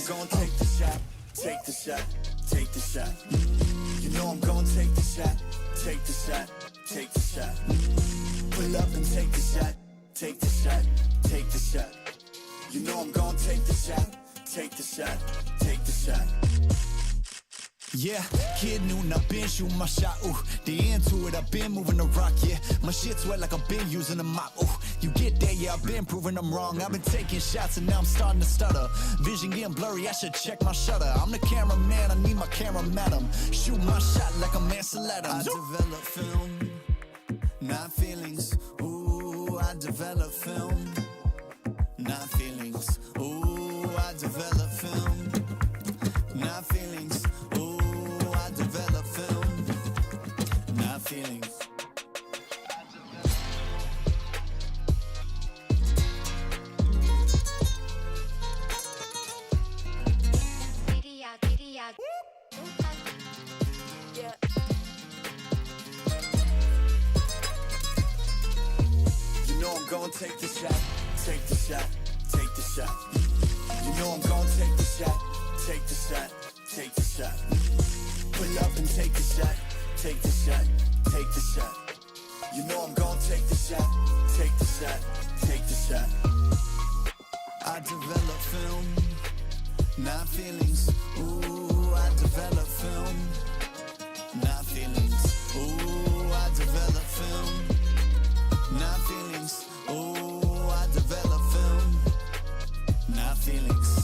gonna take the shot, take the shot, take the shot. You know I'm gonna take the shot, take the shot, take the shot. Pull up and take the shot, take the shot, take the shot. You know I'm gonna take the shot, take the shot, take the shot. Yeah, kid noon, I've been shooting my shot, ooh. The into it, I've been moving the rock, yeah. My shit's wet like I've been using a mop, ooh. You get there, yeah, I've been proving I'm wrong. I've been taking shots and now I'm starting to stutter. Vision getting blurry, I should check my shutter. I'm the cameraman, I need my camera madam. Shoot my shot like a Mansell Adams. I develop film, not feelings, ooh. I develop film, not feelings, ooh. I develop film, not feelings, ooh. I develop film, not feelings. You know I'm gonna take the shot, take the shot, take the shot. You know I'm gonna take the shot, take the shot, take the shot. Pull up and take the shot, take the shot, take the shot. You know I'm gonna take the shot, take the shot, take the shot. I develop film, not feelings, ooh. I develop film, not feelings, ooh. I develop film, not feelings, ooh. I develop film, not feelings.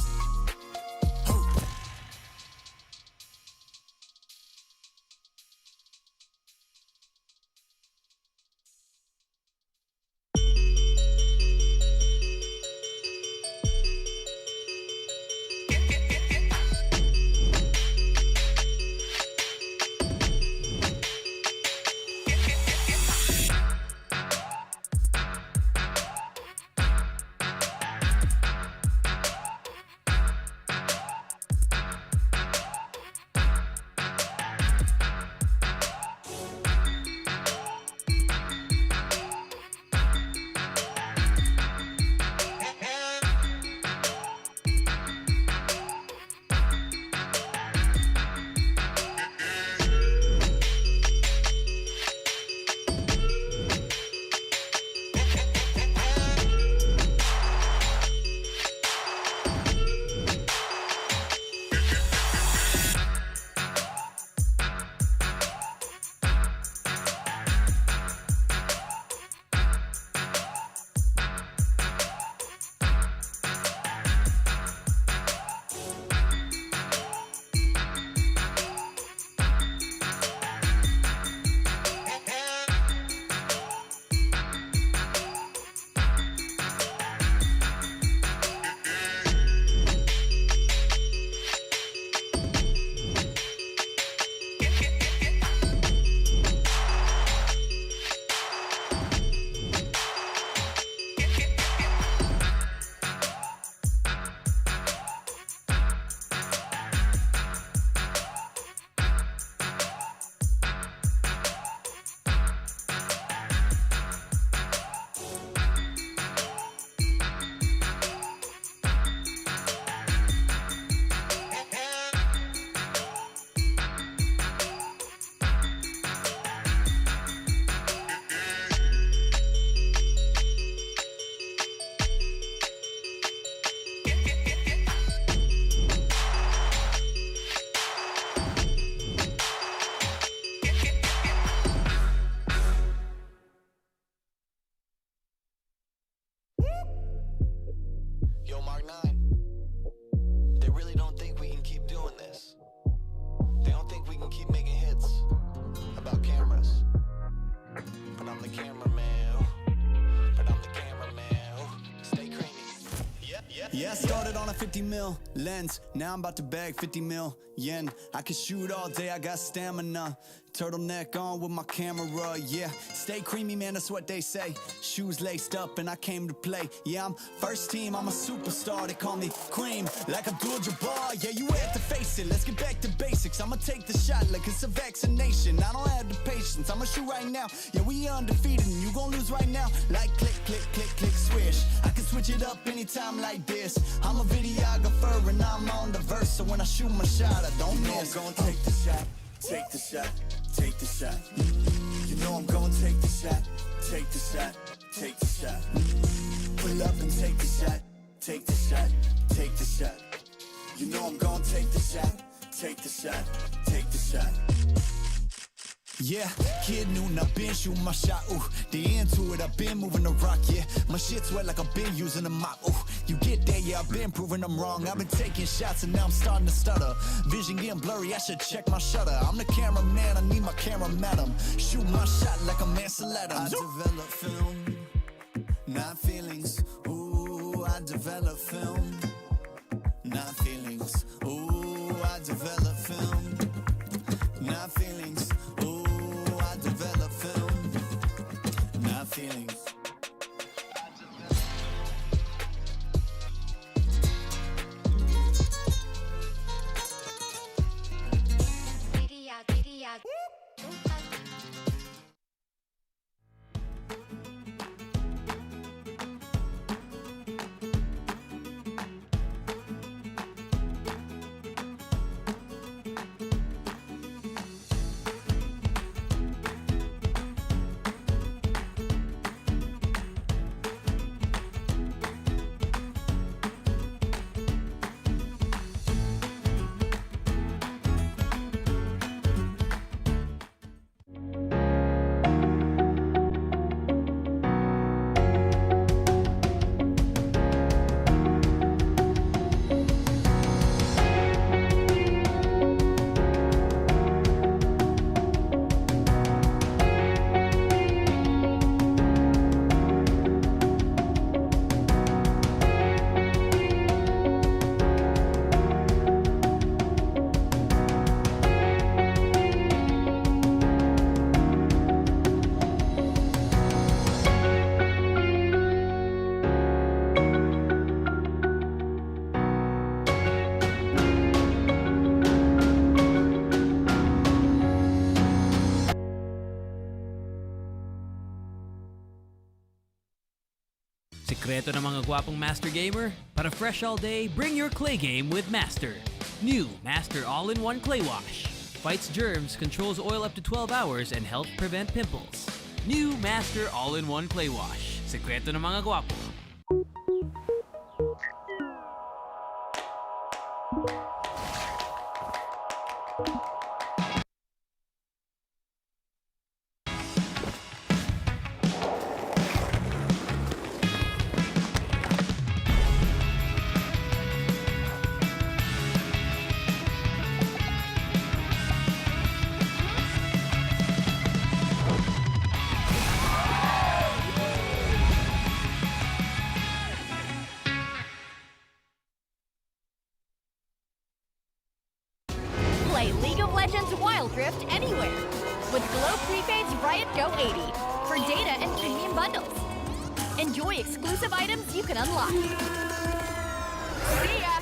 Yeah, I started on a 50 mil lens. Now I'm about to bag 50 mil yen. I can shoot all day, I got stamina. Turtleneck on with my camera, yeah. Stay creamy, man, that's what they say. Shoes laced up and I came to play. Yeah, I'm first team, I'm a superstar. They call me Cream, like Abdul-Jabbar. Yeah, you have to face it, let's get back to basics. I'ma take the shot like it's a vaccination. I don't have the patience, I'ma shoot right now. Yeah, we undefeated and you gon' lose right now. Like click, click, click, click, swish. I can switch it up anytime like this. I'm a videographer and I'm on the when I shoot my shot, I don't miss. I'm gonna take the shot, take the shot, take the shot. You know I'm gonna take the shot, take the shot, take the shot. Pull up and take the shot, take the shot, take the shot. You know I'm gonna take the shot, take the shot, take the shot. Yeah, kid noon, I've been shooting my shot, ooh. The into it, I've been moving the rock, yeah. My shit's wet like I've been using a mop, ooh. You get that, yeah, I've been proving I'm wrong. I've been taking shots and now I'm starting to stutter. Vision getting blurry, I should check my shutter. I'm the cameraman, I need my camera madam. Shoot my shot like a Mansell Adams. I develop film, not feelings, ooh. I develop film, not feelings, ooh. I develop film, not feelings, ooh. I develop film, not feelings. Sekreto ng mga gwapong Master Gamer? Para fresh all day, bring your clay game with Master. New Master All-in-One Clay Wash. Fights germs, controls oil up to 12 hours, and helps prevent pimples. New Master All-in-One Clay Wash. Sekreto ng mga gwapo. Play League of Legends Wild Rift anywhere with Glow Prepaid's Riot Go 80 for data and premium bundles. Enjoy exclusive items you can unlock. See ya!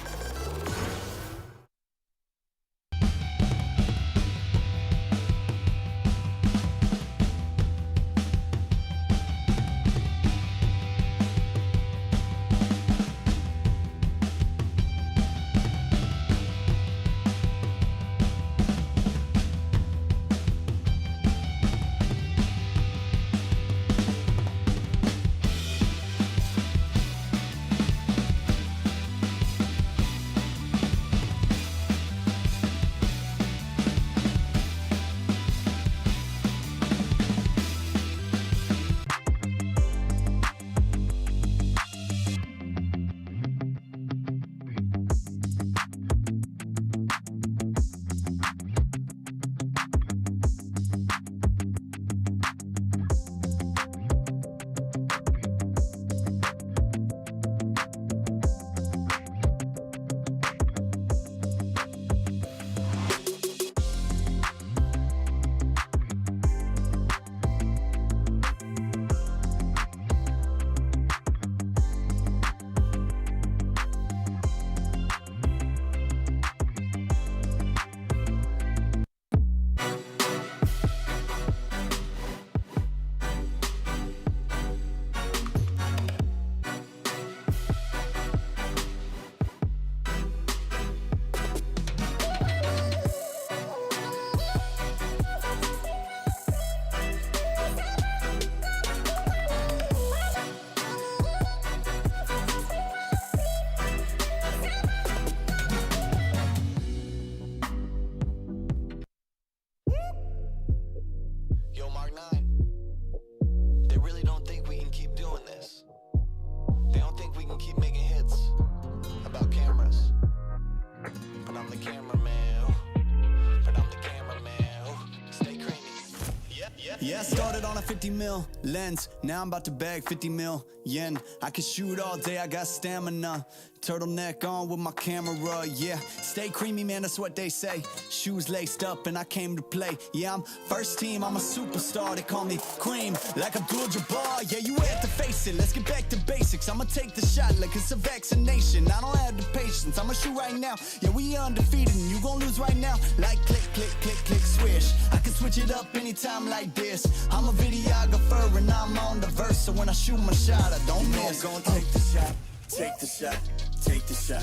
Yeah, I started on a 50 mil lens. Now I'm about to bag 50 mil yen. I can shoot all day, I got stamina. Turtleneck on with my camera, yeah. Stay creamy, man, that's what they say. Shoes laced up and I came to play. Yeah, I'm first team, I'm a superstar. They call me Cream, like Abdul-Jabbar. Yeah, you have to face it, let's get back to basics. I'ma take the shot like it's a vaccination. I don't have the patience, I'ma shoot right now. Yeah, we undefeated and you gon' lose right now. Like click, click, click, click, swish. I can switch it up anytime like this. I'm a videographer and I'm on the verse. So when I shoot my shot, I don't miss. I'm gonna take the shot, take the shot, take the shot.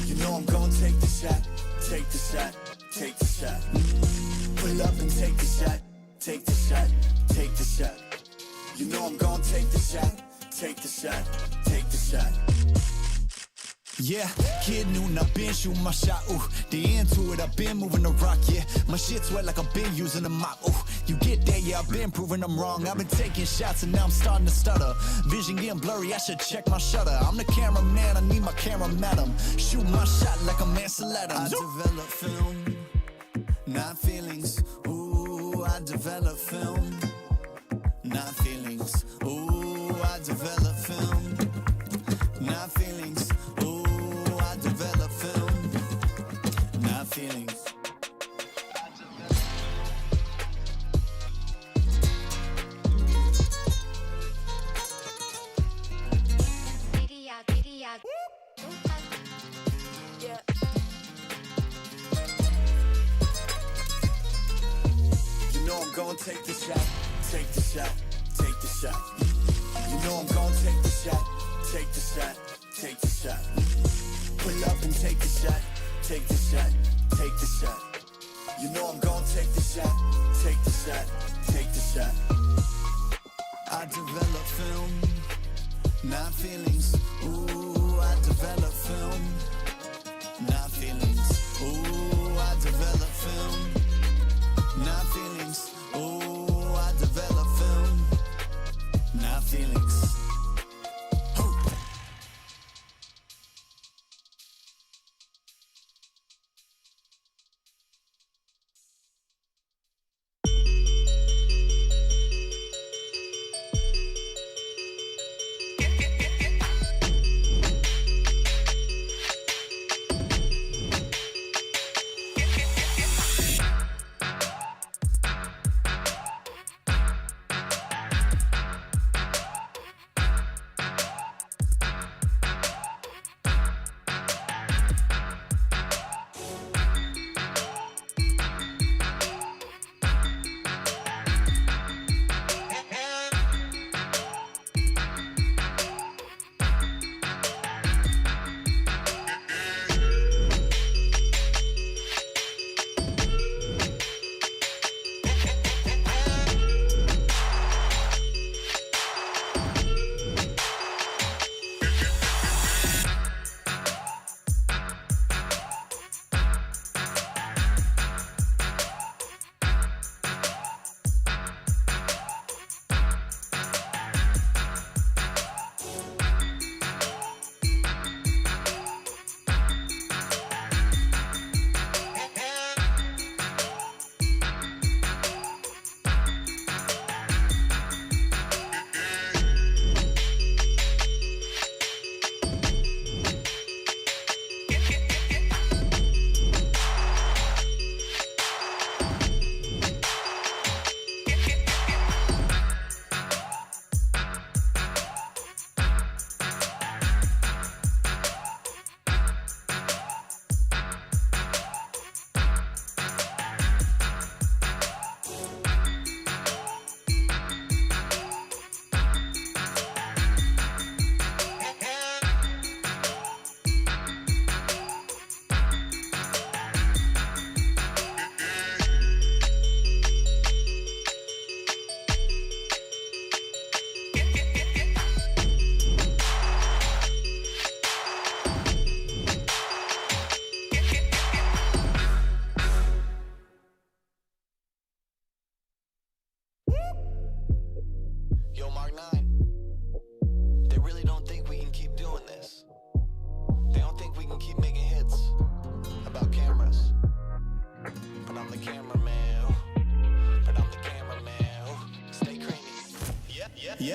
You know I'm gonna take the shot, take the shot, take the shot. Pull up and take the shot, take the shot, take the shot. You know I'm gonna take the shot, take the shot, take the shot. Yeah, kid noon, I've been shooting my shot, ooh. The into it, I've been moving the rock, yeah. My shit's wet like I've been using a mop, ooh. You get that, yeah, I've been proving I'm wrong. I've been taking shots and now I'm starting to stutter. Vision getting blurry, I should check my shutter. I'm the cameraman, I need my camera madam. Shoot my shot like a Mansell Adams. I develop film, not feelings. Ooh, I develop film, not feelings. Ooh, I develop film, not feelings. Ooh, I develop film, not feelings. You know I'm gonna take the shot, take the shot, take the shot. You know I'm gonna take the shot, take the shot, take the shot. Pull up and take the shot, take the shot, take the shot. You know I'm gonna take the shot, take the shot, take the shot. I develop film, not feelings. Ooh, I develop film, not feelings. Ooh, I develop film, not feelings. Ooh, I develop film, not feelings.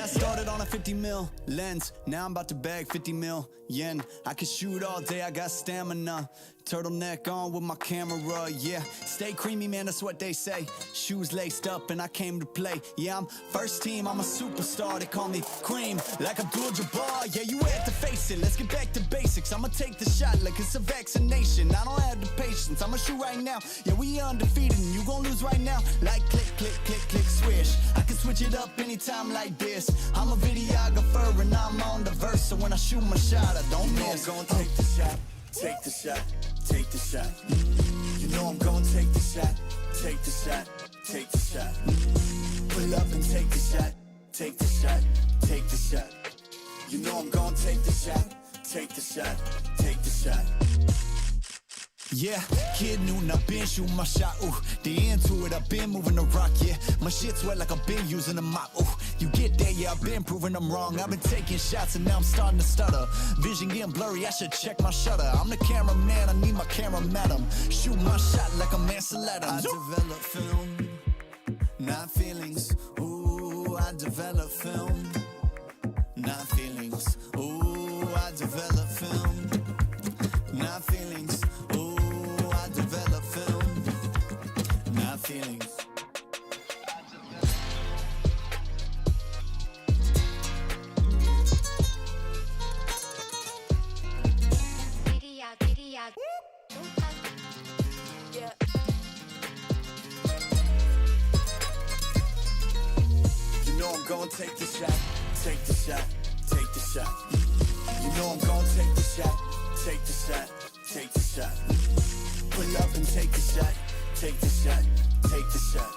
I started on a 50 mil lens. Now I'm about to bag 50 mil yen. I can shoot all day, I got stamina. Turtleneck on with my camera, yeah. Stay creamy, man, that's what they say. Shoes laced up and I came to play. Yeah, I'm first team, I'm a superstar. They call me Cream, like Abdul-Jabbar. Yeah, you had to face it, let's get back to basics. I'ma take the shot like it's a vaccination. I don't have the patience, I'ma shoot right now. Yeah, we undefeated and you gon' lose right now. Like click, click, click, click, swish. I can switch it up anytime like this. I'm a videographer and I'm on the verse. So when I shoot my shot, I don't miss. I'm gonna take the shot, take the shot, take the shot. You know I'm gonna take the shot, take the shot, take the shot. Pull up and take the shot, take the shot, take the shot. You know I'm gonna take the shot, take the shot, take the shot. Yeah, kid Newton, I've been shooting my shot, ooh. The into it, I've been moving the rock, yeah. My shit's wet like I've been using a mop, ooh. You get there, yeah, I've been proving I'm wrong. I've been taking shots and now I'm starting to stutter. Vision getting blurry, I should check my shutter. I'm the cameraman, I need my camera madam. Shoot my shot like a Mansaletta. I develop film, not feelings. Ooh, I develop film, not feelings. Ooh, I develop film, not feelings. Ooh, I develop film, not feelings. You know I'm gonna take the shot, take the shot, take the shot. You know I'm gonna take the shot, take the shot, take the shot. Pull up and take the shot, take the shot, take the shot.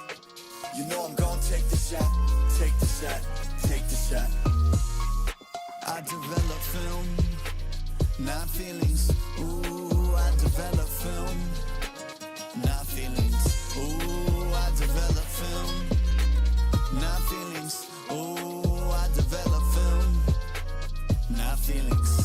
You know I'm gonna take the shot, take the shot, take the shot. I develop film, not feelings. Ooh, I develop film, not feelings. Ooh, I develop film, not feelings. Ooh, I develop film, not feelings.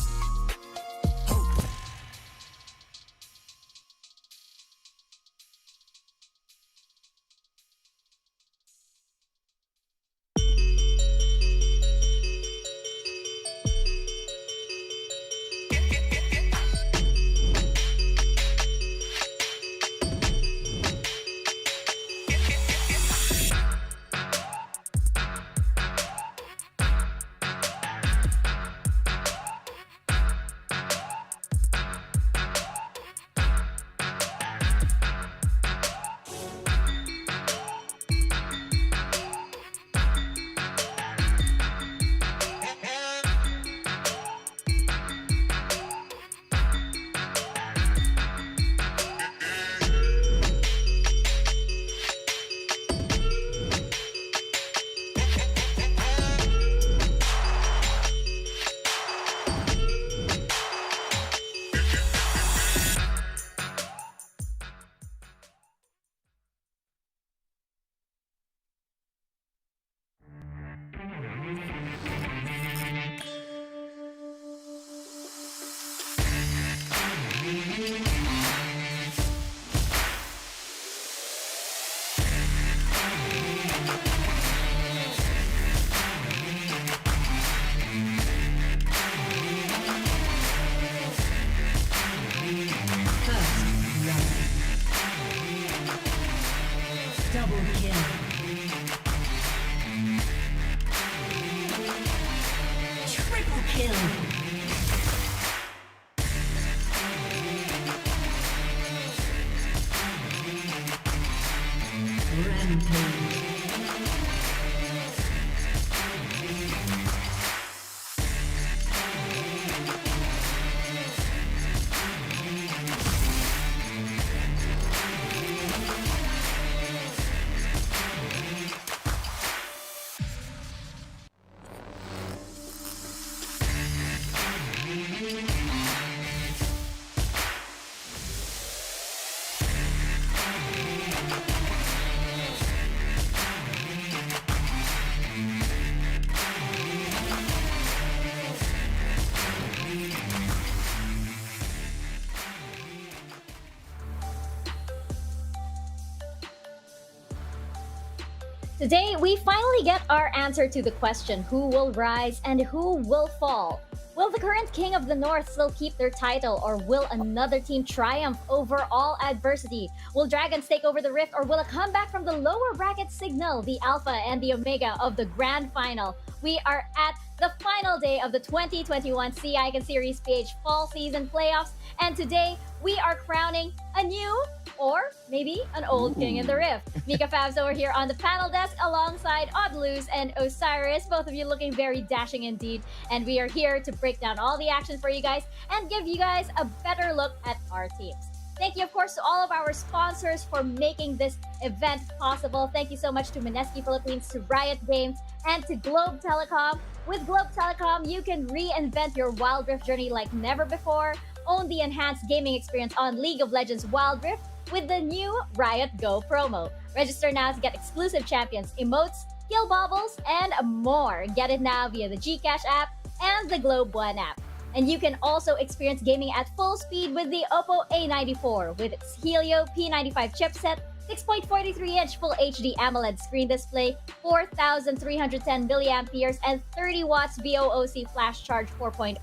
Today, we finally get our answer to the question, who will rise and who will fall? Will the current king of the north still keep their title, or will another team triumph over all adversity? Will dragons take over the rift, or will a comeback from the lower bracket signal the alpha and the omega of the grand final? We are at the final day of the 2021 SEA Icon Series PH Fall Season Playoffs, and today we are crowning a new or maybe an old king in the rift. Mika Fabs over here on the panel desk alongside Odluz and Osiris, both of you looking very dashing indeed. And we are here to break down all the action for you guys and give you guys a better look at our teams. Thank you, of course, to all of our sponsors for making this event possible. Thank you so much to Mineski Philippines, to Riot Games, and to Globe Telecom. With Globe Telecom, you can reinvent your Wild Rift journey like never before. Own the enhanced gaming experience on League of Legends Wild Rift with the new Riot Go promo. Register now to get exclusive champions, emotes, skill baubles, and more. Get it now via the GCash app and the Globe One app. And you can also experience gaming at full speed with the Oppo A94 with its Helio P95 chipset, 6.43-inch Full HD AMOLED screen display, 4,310 milliamperes, and 30 watts BOOC flash charge 4.0.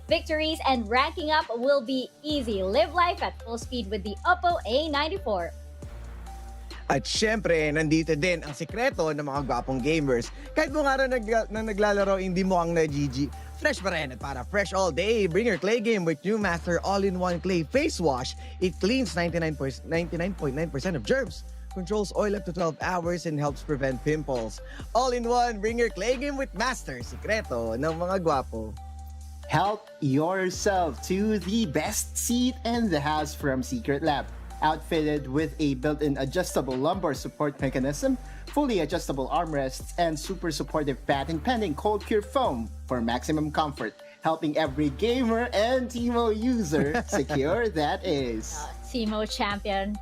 Victories and ranking up will be easy. Live life at full speed with the Oppo A94. At syempre, nandito din ang sekreto ng mga gwapong gamers. Kahit mo nga rin naglalaro, hindi mo ang na-GG. Fresh pa rin at para fresh all day. Bring your clay game with new Master All-in-One Clay Face Wash. It cleans 99.9% of germs, controls oil up to 12 hours, and helps prevent pimples. All-in-one, bring your clay game with Master. Sekreto ng mga gwapo. Help yourself to the best seat in the house from Secret Lab. Outfitted with a built-in adjustable lumbar support mechanism, fully adjustable armrests, and super supportive patent-pending cold pure foam for maximum comfort, helping every gamer and Teemo user secure that is. Teemo champion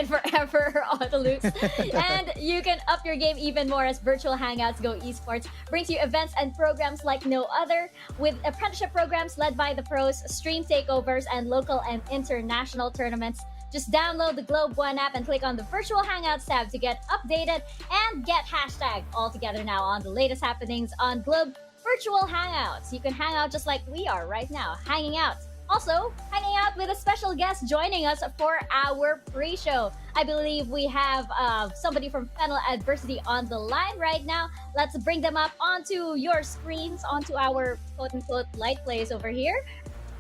forever, Autolux. And you can up your game even more as Virtual Hangouts Go Esports brings you events and programs like no other, with apprenticeship programs led by the pros, stream takeovers, and local and international tournaments. Just download the Globe One app and click on the Virtual Hangouts tab to get updated and get hashtag all together now on the latest happenings on Globe Virtual Hangouts. You can hang out just like we are right now, hanging out. Also, hanging out with a special guest joining us for our pre-show. I believe we have somebody from Fennel Adversity on the line right now. Let's bring them up onto your screens, onto our quote-unquote light plays over here.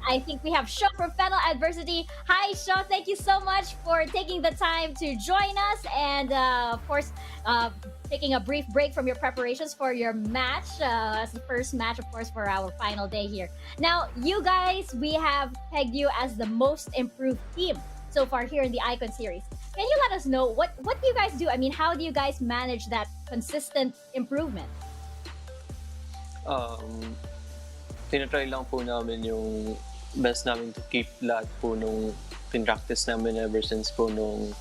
I think we have Shaw from Fennel Adversity. Hi, Shaw. Thank you so much for taking the time to join us and, of course, taking a brief break from your preparations for your match, as the first match, of course, for our final day here. Now, you guys, we have pegged you as the most improved team so far here in the Icon Series. Can you let us know what do you guys do? I mean, how do you guys manage that consistent improvement? Tinatry lang po namin yung best namin to keep lahat po nung pinractice namin ever since po nung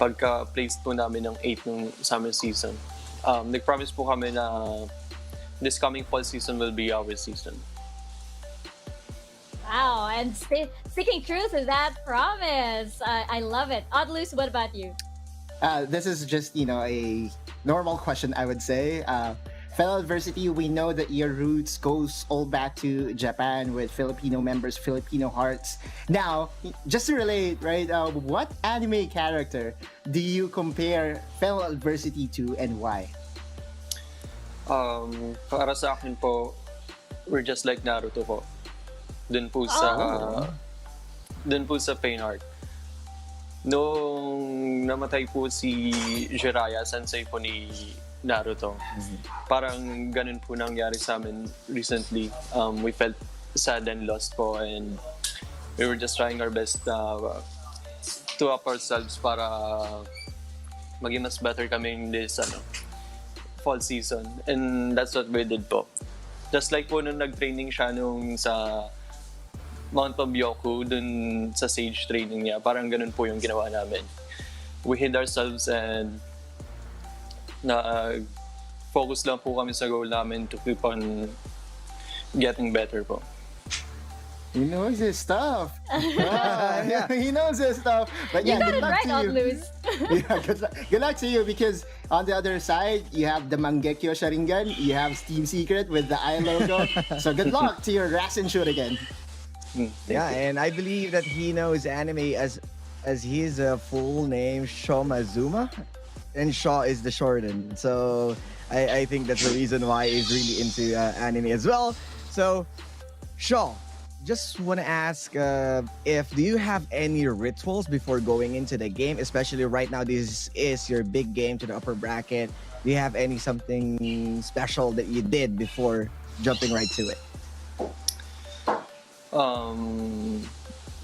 pagka-placed po namin ng 8 nung summer season. Nag-promise po kami na this coming fall season will be our season. Wow, and sticking true to that promise. I love it. Odlus, what about you? This is just, a normal question, I would say. Fellow Adversity, we know that your roots goes all back to Japan with Filipino members, Filipino hearts. Now, just to relate, right, what anime character do you compare Fellow Adversity to and why? Para sa akin po, we're just like Naruto po. Dun po sa Pain Art. Nung namatay po si Jiraiya, sensei po ni Naruto. Parang ganun po nangyari sa amin recently. We felt sad and lost po, and we were just trying our best to up ourselves para maging mas better kami in this fall season. And that's what we did po. Just like po nung nag-training siya nung sa Mount of Yoku, dun sa Sage training niya, parang ganun po yung ginawa namin. We hid ourselves and focus lang po kami sa goal namin to keep on getting better po. He knows his stuff. Yeah. He knows his stuff. But You yeah, got good it luck right, to you. Luz. Yeah, good luck to you because on the other side, you have the Mangekyo Sharingan, you have Team Secret with the eye logo. So good luck to your Rasen shoot again. Yeah, and I believe that he knows anime as his full name Shomazuma, and Shaw is the shorten. So I think that's the reason why he's really into anime as well. So Shaw, just want to ask if do you have any rituals before going into the game, especially right now this is your big game to the upper bracket. Do you have any something special that you did before jumping right to it?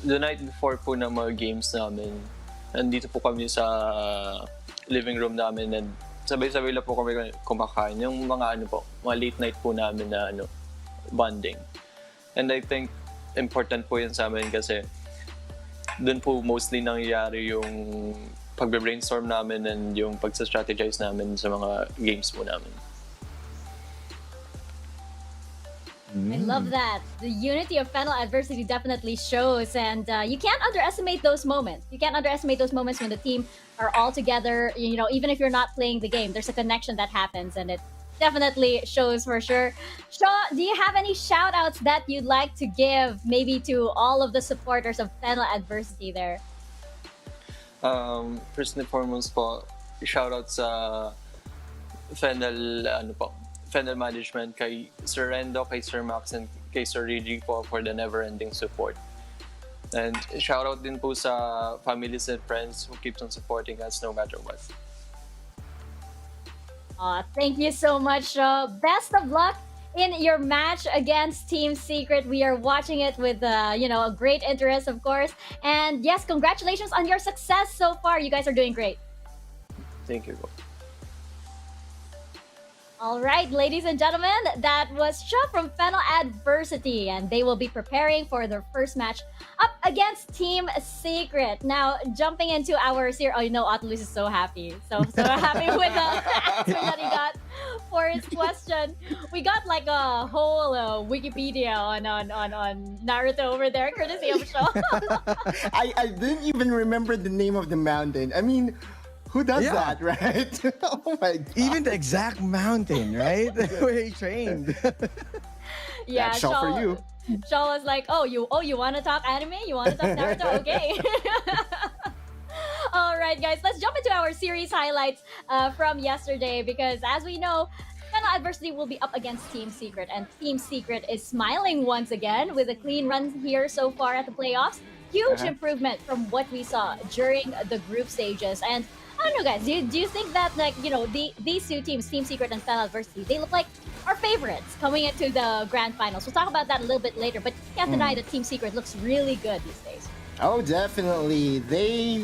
The night before po ng mga games namin, nandito po kami sa living room namin and sabay-sabay lang po kami kumakain. Yung mga mga late night po namin na bonding. And I think important po yun sa amin kasi dun po mostly nangyayari yung pagbe-brainstorm namin and yung pagsa-strategize namin sa mga games po namin. I love that. The unity of Fennel adversity definitely shows, and you can't underestimate those moments. You can't underestimate those moments when the team are all together. You know, even if you're not playing the game, there's a connection that happens, and it definitely shows for sure. Shaw, do you have any shout-outs that you'd like to give, maybe to all of the supporters of Fennel adversity there? First and foremost po, shoutout sa Fennel, Fennel management, kay Sir Rendo, kay Sir Max, and kay Sir Reggie po for the never-ending support. And shoutout din po sa families and friends who keeps on supporting us no matter what. Thank you so much, Shaw. Best of luck in your match against Team Secret. We are watching it with, a great interest, of course. And yes, congratulations on your success so far. You guys are doing great. Thank you po. All right, ladies and gentlemen, that was Shaw from Fennel Adversity, and they will be preparing for their first match up against Team Secret. Now, jumping into our series, Otulus is so happy. So happy with the answer that he got for his question. We got like a whole Wikipedia on Naruto over there, courtesy of Shaw. I didn't even remember the name of the mountain. I mean, who does that, right? Oh my God. Even the exact mountain, right? Where he trained. Yeah, That's Shaw for you. Shaw was like, oh, you want to talk anime? You want to talk Naruto? Okay. All right, guys, let's jump into our series highlights from yesterday because, as we know, Fennel Adversity will be up against Team Secret, and Team Secret is smiling once again with a clean run here so far at the playoffs. Huge improvement from what we saw during the group stages. And I don't know, guys, do you think that, these two teams, Team Secret and Fennel Adversity, they look like our favorites coming into the grand finals? We'll talk about that a little bit later, but you can't deny that Team Secret looks really good these days. Oh, definitely. They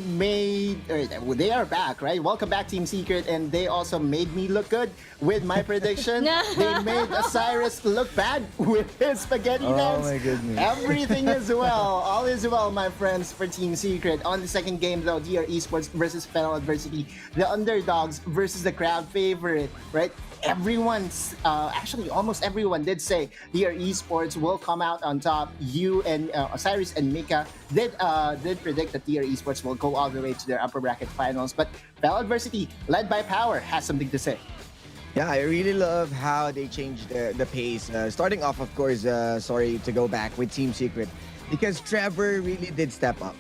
are back, right? Welcome back, Team Secret, and they also made me look good with my prediction. They made Osiris look bad with his spaghetti dance. Oh my goodness. Everything is well. All is well, my friends, for Team Secret. On the second game, though, DR Esports versus Fennel Adversity, the underdogs versus the crowd favorite, right? Actually almost everyone did say DR Esports will come out on top. You and Osiris and Mika did predict that DR Esports will go all the way to their upper bracket finals. But Fennel Adversity, led by Power, has something to say. Yeah, I really love how they changed the pace. Starting off, of course, sorry to go back with Team Secret, because Trevor really did step up.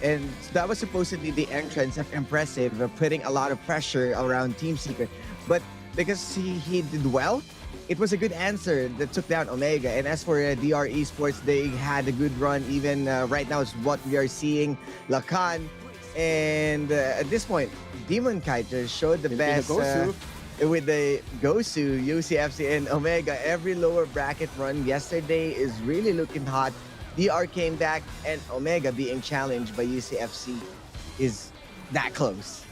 And that was supposedly the entrance of impressive, putting a lot of pressure around Team Secret. But because he did well, it was a good answer that took down Omega. And as for DR Esports, they had a good run. Even right now is what we are seeing. Lakan. And at this point, Demon Kite showed the best with the Gosu, UCFC, and Omega. Every lower bracket run yesterday is really looking hot. DR came back, and Omega being challenged by UCFC is that close.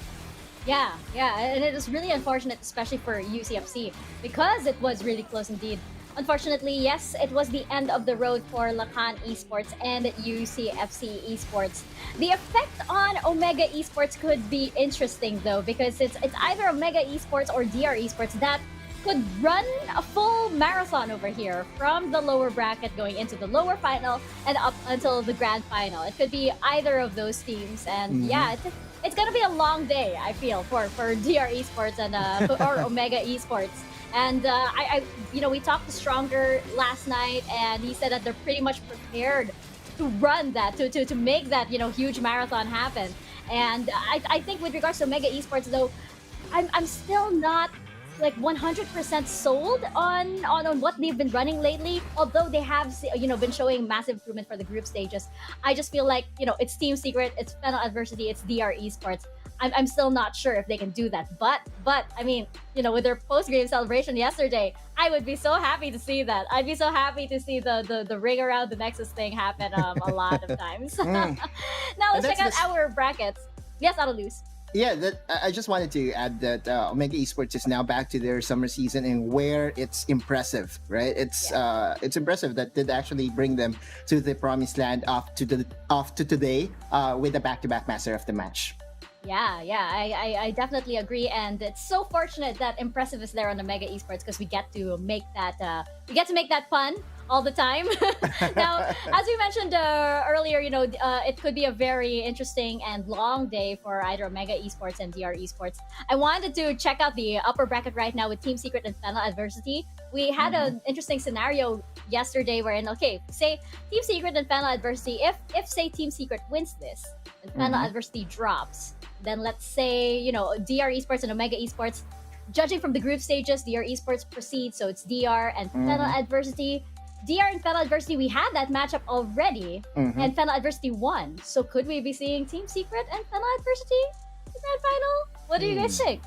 Yeah, and it was really unfortunate, especially for UCFC, because it was really close indeed. Unfortunately, yes, it was the end of the road for Lakan Esports and UCFC Esports. The effect on Omega Esports could be interesting, though, because it's either Omega Esports or DR Esports that could run a full marathon over here from the lower bracket going into the lower final and up until the grand final. It could be either of those teams, and yeah, it's gonna be a long day. I feel for DR Esports and or Omega Esports. And we talked to Stronger last night, and he said that they're pretty much prepared to run that to make that huge marathon happen. And I think with regards to Omega Esports though, I'm still not like 100% sold on what they've been running lately. Although they have been showing massive improvement for the group stages, I just feel like it's Team Secret, it's Fennel Adversity, it's DR Esports. I'm still not sure if they can do that. But I mean, with their post-game celebration yesterday, I would be so happy to see that. I'd be so happy to see the ring around the Nexus thing happen a lot of times. Now let's check out our brackets. Yes, Adeluz. Yeah, I just wanted to add that Omega Esports is now back to their summer season, and where it's impressive, right? It's impressive that did actually bring them to the promised land off to today with the back-to-back master of the match. Yeah, I definitely agree, and it's so fortunate that Impressive is there on the Mega Esports because we get to make that fun all the time. Now, as we mentioned earlier, it could be a very interesting and long day for either Mega Esports and DR Esports. I wanted to check out the upper bracket right now with Team Secret and Fennel Adversity. We had an interesting scenario yesterday wherein, say Team Secret and Fennel Adversity, if say Team Secret wins this and Fennel Adversity drops, then let's say, DR Esports and Omega Esports, judging from the group stages, DR Esports proceeds, so it's DR and Fennel Adversity. DR and Fennel Adversity, we had that matchup already, and Fennel Adversity won. So could we be seeing Team Secret and Fennel Adversity in the grand final? What do you guys think?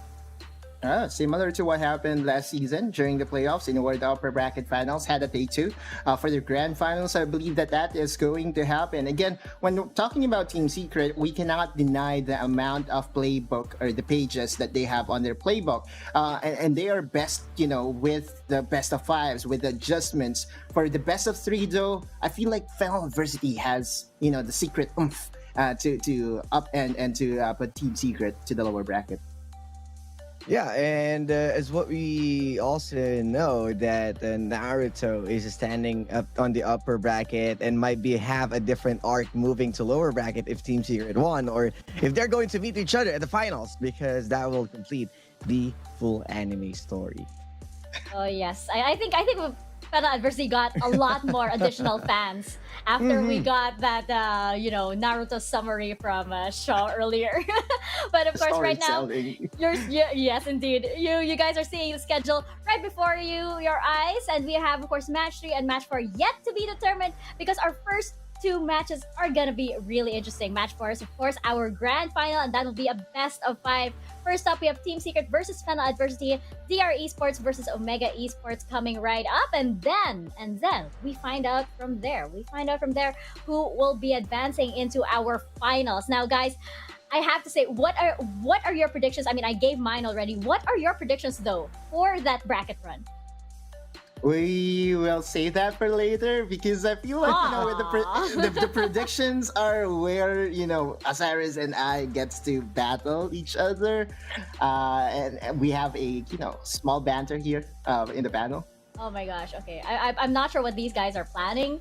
Similar to what happened last season during the playoffs, where the upper bracket finals had a day two for the grand finals. I believe that is going to happen. Again, when talking about Team Secret, we cannot deny the amount of playbook or the pages that they have on their playbook. And they are best, with the best of fives, with adjustments. For the best of three, though, I feel like Fennel Adversity has, the secret oomph to up and to put Team Secret to the lower bracket. Yeah, and as what we also know that Naruto is standing up on the upper bracket and might have a different arc moving to lower bracket if Team Secret won, or if they're going to meet each other at the finals, because that will complete the full anime story. Oh yes, I think Fennel Adversity got a lot more additional fans after we got that Naruto summary from Shaw earlier. But of course, right now, yes, indeed, you guys are seeing the schedule right before your eyes, and we have, of course, match 3 and match 4 yet to be determined, because our first two matches are gonna be really interesting. Match 4 is, of course, our grand final, and that will be a best of 5. First up, we have Team Secret versus Fennel Adversity, DR Esports versus Omega Esports coming right up, and then we find out from there. Who will be advancing into our finals. Now, guys, I have to say, what are your predictions? I mean, I gave mine already. What are your predictions though for that bracket run? We will save that for later, because I feel like the predictions are where Osiris and I gets to battle each other, and we have a small banter here in the panel. Oh my gosh! Okay, I'm not sure what these guys are planning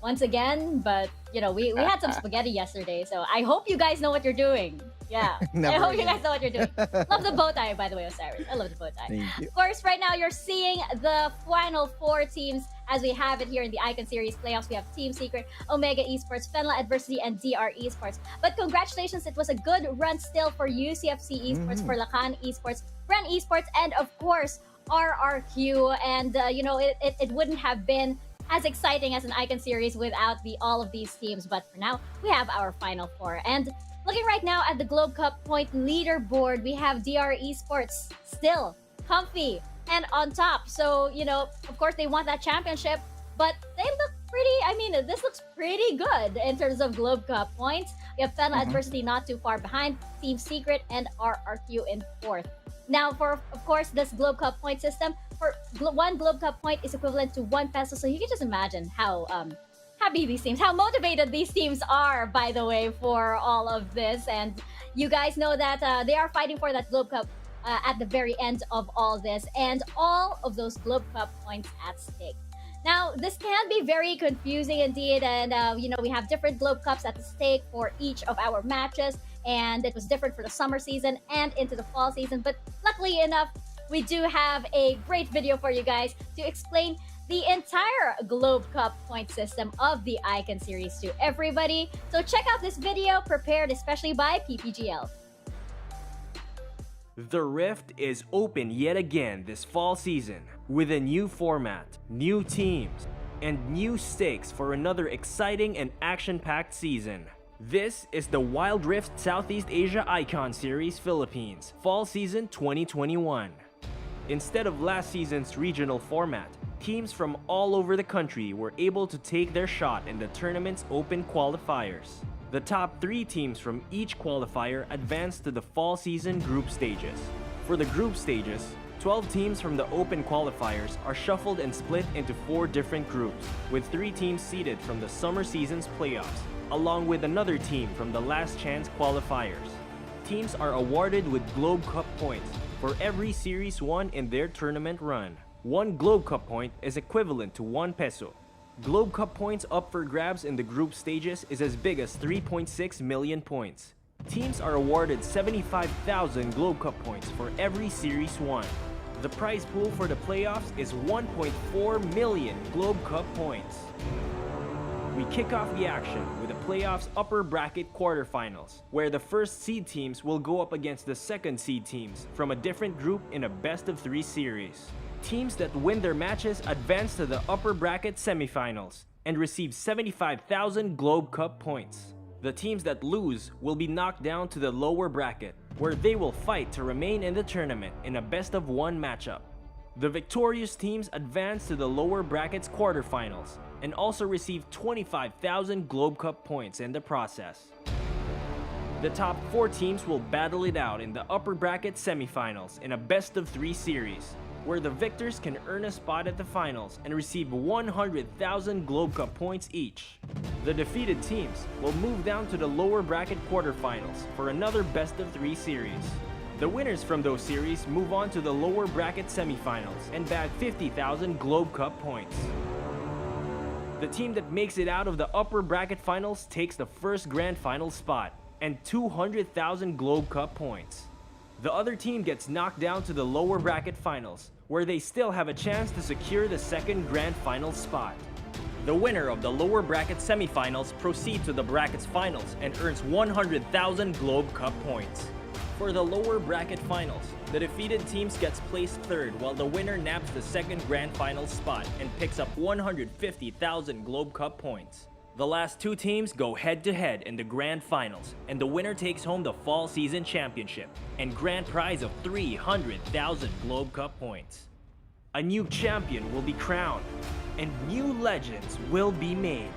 once again, but we had some spaghetti yesterday, so I hope you guys know what you're doing. Yeah, I hope you guys know what you're doing. Love the bow tie, by the way, Osiris. I love the bow tie. Thank you. Of course, right now you're seeing the final 4 teams as we have it here in the Icon Series playoffs. We have Team Secret, Omega Esports, Fennel Adversity, and DR Esports. But congratulations, it was a good run still for UCFC Esports, for Lakan Esports, Ren Esports, and of course, RRQ. And, it wouldn't have been as exciting as an Icon Series without all of these teams. But for now, we have our final 4. And looking right now at the Globe Cup point leaderboard, we have DR Esports still comfy and on top. So, of course, they want that championship, but they look this looks pretty good in terms of Globe Cup points. We have Fennel Adversity not too far behind, Team Secret and RRQ in 4th. Now, for, of course, this Globe Cup point system, for one Globe Cup point is equivalent to 1 peso. So you can just imagine how happy these teams, how motivated these teams are, by the way, for all of this. And you guys know that they are fighting for that Globe Cup at the very end of all this, and all of those Globe Cup points at stake. Now, this can be very confusing indeed, and we have different Globe Cups at the stake for each of our matches, and it was different for the summer season and into the fall season. But luckily enough, we do have a great video for you guys to explain the entire Globe Cup point system of the Icon series to everybody. So check out this video prepared especially by PPGL. The Rift is open yet again this fall season with a new format, new teams, and new stakes for another exciting and action-packed season. This is the Wild Rift Southeast Asia Icon Series Philippines Fall Season 2021. Instead of last season's regional format, teams from all over the country were able to take their shot in the tournament's open qualifiers. The top 3 teams from each qualifier advanced to the fall season group stages. For the group stages, 12 teams from the open qualifiers are shuffled and split into 4 different groups, with 3 teams seeded from the summer season's playoffs, along with another team from the last chance qualifiers. Teams are awarded with Globe Cup points for every series won in their tournament run. 1 Globe Cup point is equivalent to 1 peso. Globe Cup points up for grabs in the group stages is as big as 3.6 million points. Teams are awarded 75,000 Globe Cup points for every series won. The prize pool for the playoffs is 1.4 million Globe Cup points. We kick off the action with the playoffs upper bracket quarterfinals, where the first seed teams will go up against the second seed teams from a different group in a best-of-3 series. Teams that win their matches advance to the upper bracket semifinals and receive 75,000 Globe Cup points. The teams that lose will be knocked down to the lower bracket, where they will fight to remain in the tournament in a best-of-1 matchup. The victorious teams advance to the lower bracket's quarterfinals and also receive 25,000 Globe Cup points in the process. The top 4 teams will battle it out in the upper bracket semifinals in a best-of-3 series, where the victors can earn a spot at the finals and receive 100,000 Globe Cup points each. The defeated teams will move down to the lower bracket quarterfinals for another best-of-3 series. The winners from those series move on to the lower bracket semifinals and bag 50,000 Globe Cup points. The team that makes it out of the upper bracket finals takes the first grand final spot and 200,000 Globe Cup points. The other team gets knocked down to the lower bracket finals, where they still have a chance to secure the second grand final spot. The winner of the lower bracket semifinals proceeds to the brackets finals and earns 100,000 Globe Cup points. For the lower bracket finals, the defeated teams gets placed third, while the winner naps the second grand final spot and picks up 150,000 Globe Cup points. The last 2 teams go head-to-head in the grand finals, and the winner takes home the fall season championship and grand prize of 300,000 Globe Cup points. A new champion will be crowned, and new legends will be made.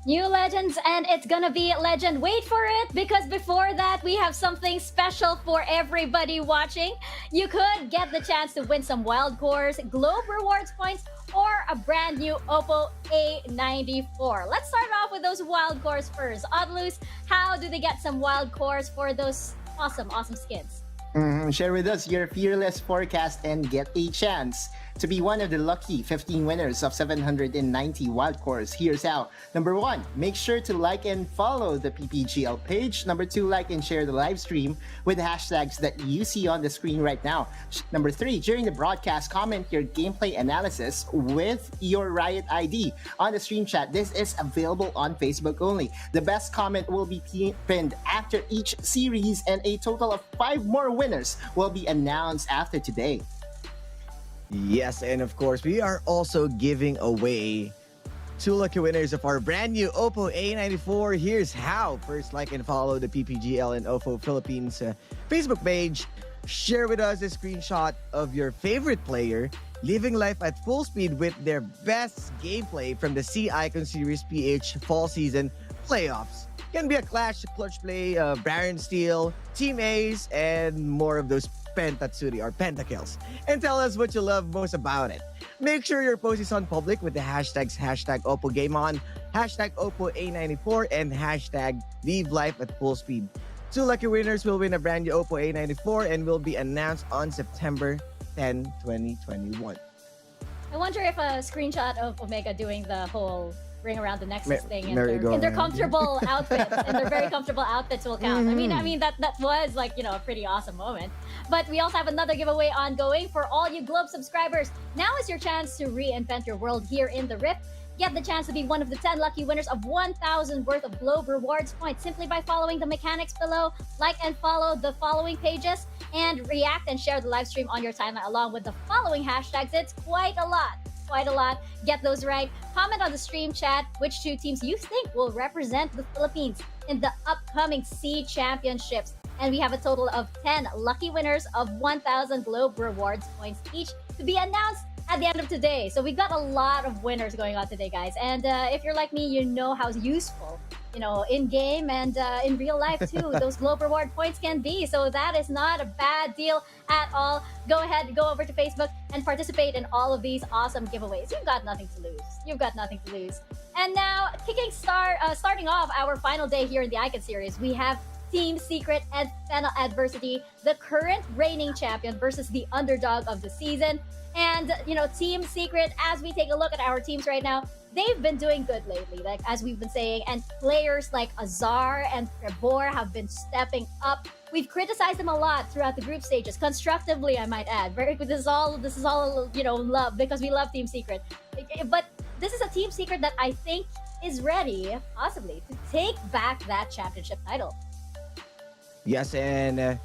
New legends, and it's gonna be legend. Wait for it, because before that, we have something special for everybody watching. You could get the chance to win some wild cores, Globe Rewards points, or a brand new Oppo A94. Let's start off with those wild cores first. Odloose, how do they get some wild cores for those awesome skins? Share with us your fearless forecast and get a chance to be one of the lucky 15 winners of 790 wild cores. Here's how. Number 1, make sure to like and follow the PPGL page. Number 2, like and share the live stream with the hashtags that you see on the screen right now. Number 3, during the broadcast, comment your gameplay analysis with your Riot ID on the stream chat. This is available on Facebook only. The best comment will be pinned after each series, and a total of 5 more winners will be announced after today. Yes, and of course, we are also giving away 2 lucky winners of our brand new Oppo A94. Here's how. First, like and follow the PPGL and OFO Philippines Facebook page. Share with us a screenshot of your favorite player living life at full speed with their best gameplay from the C Icon Series PH Fall Season playoffs. Can be a clash, clutch play, Baron Steel, Team Ace, and more of those Pentatsuri or Pentakills. And tell us what you love most about it. Make sure your post is on public with the hashtags #OppoGameOn, #OppoA94, and #LeaveLife at full speed. 2 lucky winners will win a brand new Oppo A94 and will be announced on September 10, 2021. I wonder if a screenshot of Omega doing the whole ring around the Nexus thing in merry-go-round. their comfortable outfits, in their very comfortable outfits will count. I mean that was like, you know, a pretty awesome moment. But we also have another giveaway ongoing for all you Globe subscribers. Now is your chance to reinvent your world here in the Rift. Get the chance to be one of the 10 lucky winners of 1,000 worth of Globe Rewards points simply by following the mechanics below. Like and follow the following pages, and react and share the live stream on your timeline along with the following hashtags. It's quite a lot. Get those right. Comment on the stream chat which 2 teams you think will represent the Philippines in the upcoming SEA Championships. And we have a total of 10 lucky winners of 1,000 Globe Rewards points each to be announced at the end of today. So we've got a lot of winners going on today, guys. And if you're like me, you know how useful, you know, in game and in real life too, those Globe Reward points can be. So that is not a bad deal at all. Go ahead, go over to Facebook and participate in all of these awesome giveaways. You've got nothing to lose. And now, starting off our final day here in the Icon series, we have Team Secret and Fennel Adversity, the current reigning champion versus the underdog of the season. And, you know, Team Secret, as we take a look at our teams right now, they've been doing good lately, like as we've been saying, and players like Azar and Trevor have been stepping up. We've criticized them a lot throughout the group stages, constructively, I might add. This is all, you know, love, because we love Team Secret. But this is a Team Secret that I think is ready, possibly, to take back that championship title. Yes, and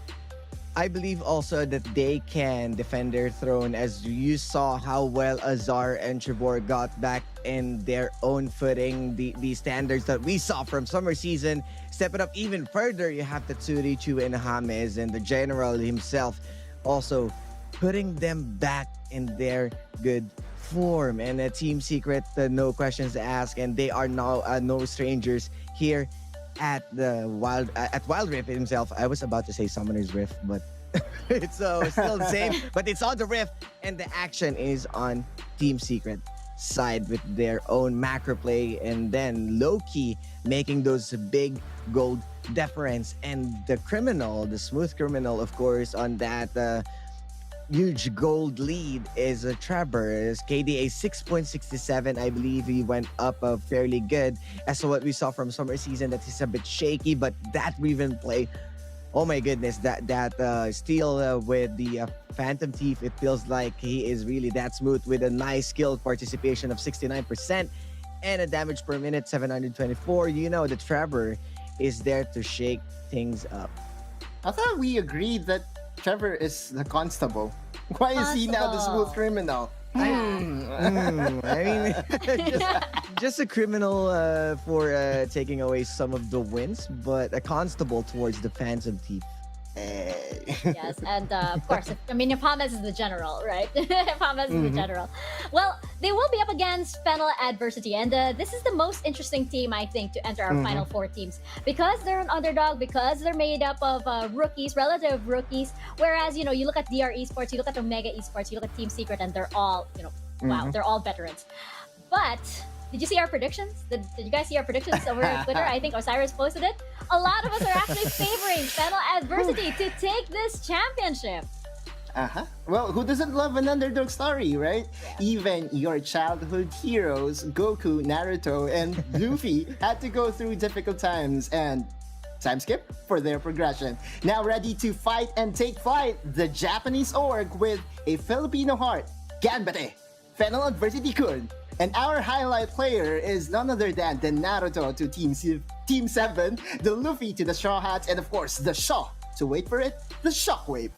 I believe also that they can defend their throne, as you saw how well Azar and Trevor got back in their own footing. The standards that we saw from summer season, step it up even further. You have Tatsuri, Chu, and James, and the general himself also putting them back in their good form. And Team Secret, no questions asked, and they are now no strangers here at the Wild Rift himself. I was about to say Summoner's Rift, but it's still the same. But it's on the Rift, and the action is on Team Secret side with their own macro play, and then Loki making those big gold deference, and the smooth criminal, of course, on that huge gold lead is Trevor. His KDA 6.67. I believe he went up fairly good as to what we saw from summer season. That is a bit shaky, but that Riven play, oh my goodness, that steal with the Phantom Thief, it feels like he is really that smooth with a nice skill participation of 69% and a damage per minute 724. You know that Trevor is there to shake things up. I thought we agreed that Trevor is the constable. Why is he now the smooth criminal? I mean, just a criminal for taking away some of the wins, but a constable towards the Phantom Thief. Yes, and of course, if James is the general, right? James is the general. Well, they will be up against Fennel Adversity, and this is the most interesting team, I think, to enter our final 4 teams, because they're an underdog, because they're made up of rookies, relative rookies. Whereas, you know, you look at DR Esports, you look at Omega Esports, you look at Team Secret, and they're all, you know, wow, they're all veterans. But did you see our predictions? Did you guys see our predictions over on Twitter? I think Osiris posted it. A lot of us are actually favoring Fennel Adversity to take this championship. Well, who doesn't love an underdog story, right? Yeah. Even your childhood heroes, Goku, Naruto, and Luffy had to go through difficult times and time skip for their progression. Now ready to fight and take flight, the Japanese org with a Filipino heart, Ganbate, Fennel Adversity Kun. And our highlight player is none other than the Naruto to Team 7, the Luffy to the Straw Hats, and of course the Shaw, to wait for it, the Shockwave.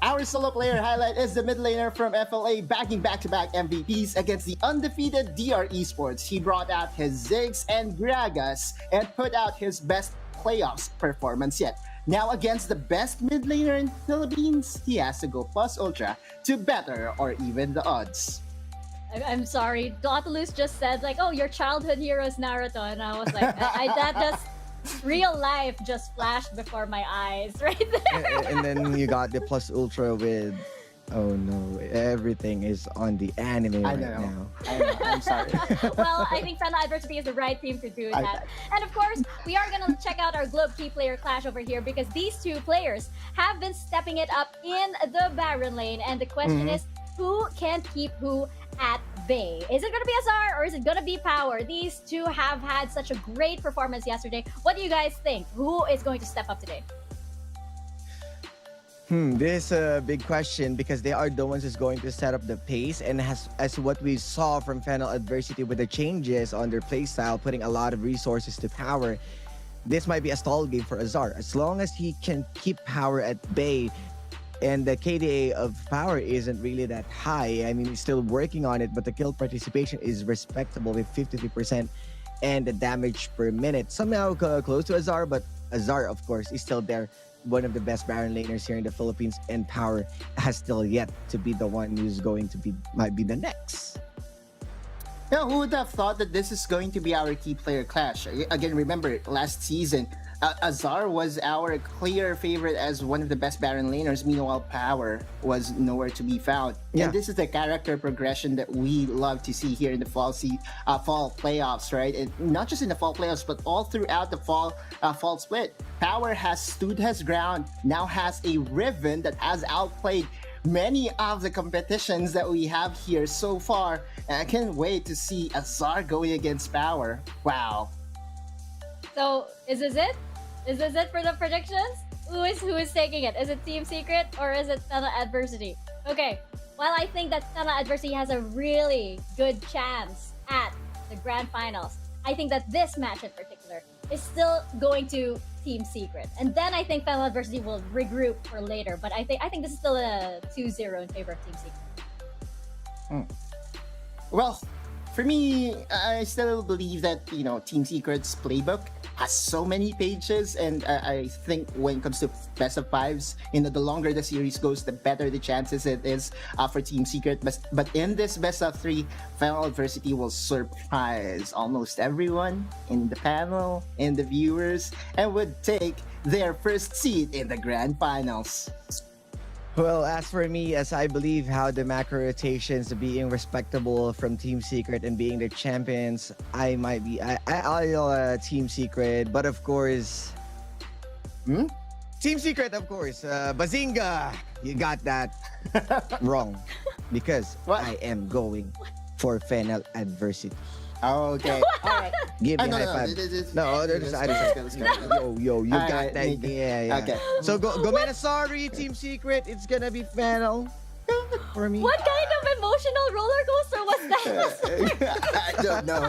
Our solo player highlight is the mid laner from FLA, bagging back-to-back MVPs against the undefeated DR Esports. He brought out his Ziggs and Gragas and put out his best playoffs performance yet. Now against the best mid laner in Philippines, he has to go plus ultra to better or even the odds. I'm sorry. Dautilus just said like, "Oh, your childhood hero is Naruto," and I was like, that just real life just flashed before my eyes right there. And then you got the plus ultra with. Oh no! Everything is on the anime right now. I know. I'm sorry. Well, I think Fennel Adversity is the right team to do that. And of course, we are gonna check out our Globe key player clash over here because these two players have been stepping it up in the Baron lane. And the question is, who can keep who at bay? Is it gonna be Azar or is it gonna be Power? These two have had such a great performance yesterday. What do you guys think? Who is going to step up today? This is a big question because they are the ones who's going to set up the pace, and as what we saw from Fennel Adversity with the changes on their playstyle, putting a lot of resources to Power, this might be a stall game for Azar. As long as he can keep Power at bay, and the KDA of Power isn't really that high. I mean, he's still working on it, but the kill participation is respectable with 53%, and the damage per minute somehow close to Azar, but Azar, of course, is still there. One of the best Baron laners here in the Philippines, and Power has still yet to be the one who's going to might be the next. Now, who would have thought that this is going to be our key player clash? Again, remember, last season, Azar was our clear favorite as one of the best Baron laners. Meanwhile, Power was nowhere to be found. Yeah. And this is the character progression that we love to see here in the fall playoffs, right? And not just in the fall playoffs, but all throughout the fall split. Power has stood his ground, now has a Riven that has outplayed many of the competitions that we have here so far. And I can't wait to see Azar going against Power. Wow. So, is this it? Is this it for the predictions? Who is taking it? Is it Team Secret or is it Fennel Adversity? Okay, while I think that Fennel Adversity has a really good chance at the grand finals, I think that this match in particular is still going to Team Secret. And then I think Fennel Adversity will regroup for later. But I think this is still a 2-0 in favor of Team Secret. Well, for me, I still believe that, Team Secret's playbook has so many pages, and I think when it comes to best of fives, the longer the series goes, the better the chances it is for Team Secret. But in this best of three, Fennel Adversity will surprise almost everyone in the panel, in the viewers, and would take their first seat in the grand finals. Well, as for me, as I believe how the macro rotations being respectable from Team Secret and being the champions, I might be I'll Team Secret, but of course, Team Secret, of course. Bazinga, you got that wrong because I am going for Fennel Adversity. Okay. All right. Give me No, high no, five. let's go. Yo, you All got right, that. Yeah. Okay. So go sorry, Team Secret. It's gonna be Fennel for me. What kind of emotional roller coaster was that? I don't know.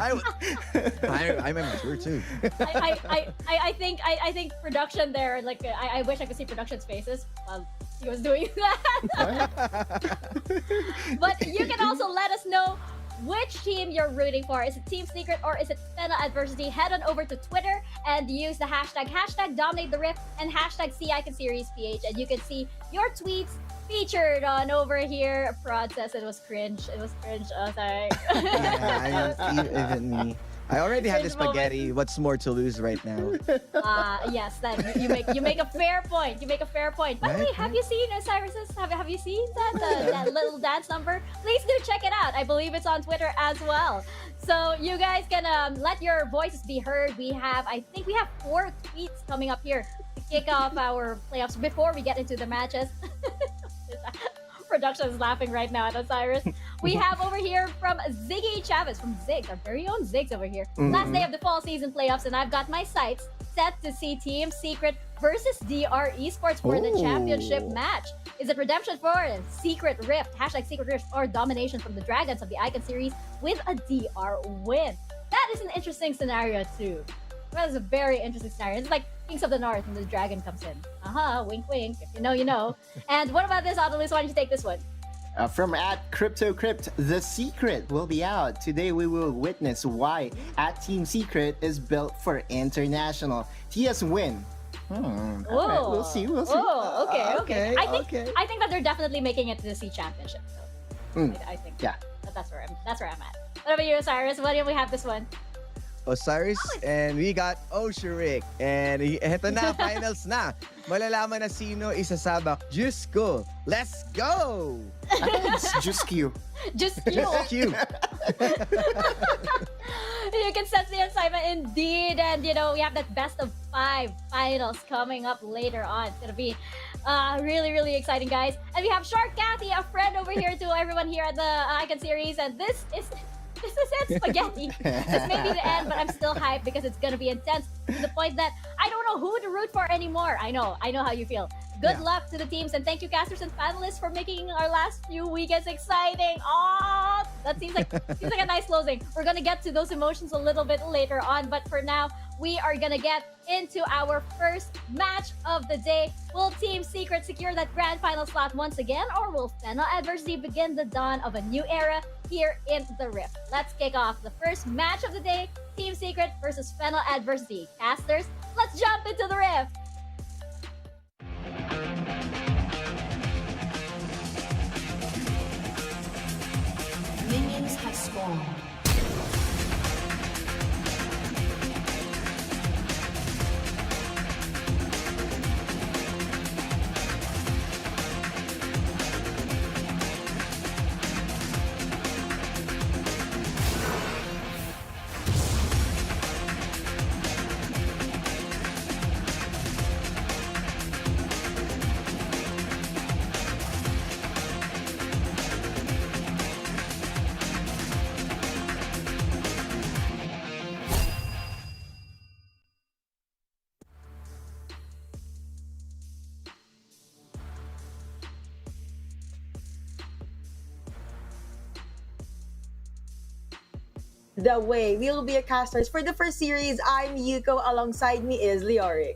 I'm immature too. I think production there, like I wish I could see production's faces while he was doing that. But you can also let us know which team you're rooting for. Is it Team Secret or is it Fennel Adversity? Head on over to Twitter and use the hashtag Dominate the Rift and hashtag #SeeICanSeriesPH, and you can see your tweets featured on over here. Prod says it was cringe. It was cringe. Oh, sorry. Even me. I already have the spaghetti. What's more to lose right now? Yes, that you make a fair point. You make a fair point. By the way, have you seen Osiris's? Have you seen that little dance number? Please do check it out. I believe it's on Twitter as well. So you guys can let your voices be heard. I think we have 4 tweets coming up here to kick off our playoffs before we get into the matches. Production is laughing right now at Osiris. We have over here from Ziggy Chavez, from Ziggs, our very own Ziggs over here. Last day of the fall season playoffs, and I've got my sights set to see Team Secret versus DR Esports for the championship match. Is it redemption for Secret Rift, #Secret Rift, or domination from the Dragons of the Icon series with a DR win? That is an interesting scenario too. That is a very interesting scenario. It's like Kings of the North and the dragon comes in. Wink, wink. If you know, you know. And what about this, Autolus? Why don't you take this one? From @CryptoCrypt, the secret will be out. Today we will witness why Team Secret is built for international. TS win. Right, we'll see. Oh, okay. Okay, I think that they're definitely making it to the C Championship. I think. Yeah. That's where I'm at. What about you, Cyrus? What do we have this one? Osiris, and we got Osherik. And eto na, finals na. Malalaman na sino isasabak. Diyos ko, let's go! It's just Q. Just you. Q. You can sense the excitement indeed. And, we have that best of 5 finals coming up later on. It's going to be really, really exciting, guys. And we have Shark Cathy, a friend over here to everyone here at the Icon Series. And this is it, spaghetti. This may be the end, but I'm still hyped because it's gonna be intense to the point that I don't know who to root for anymore. I know how you feel. Good luck to the teams, and thank you, casters and panelists, for making our last few weekends exciting. Oh, that seems like a nice closing. We're gonna get to those emotions a little bit later on, but for now, we are gonna get into our first match of the day. Will Team Secret secure that grand final slot once again, or will Fennel Adversity begin the dawn of a new era here in the Rift? Let's kick off the first match of the day, Team Secret versus Fennel Adversity. Casters, let's jump into the Rift! Minions have spawned. The way we'll be a casters for the first series. I'm Yuko. Alongside me is Leoric.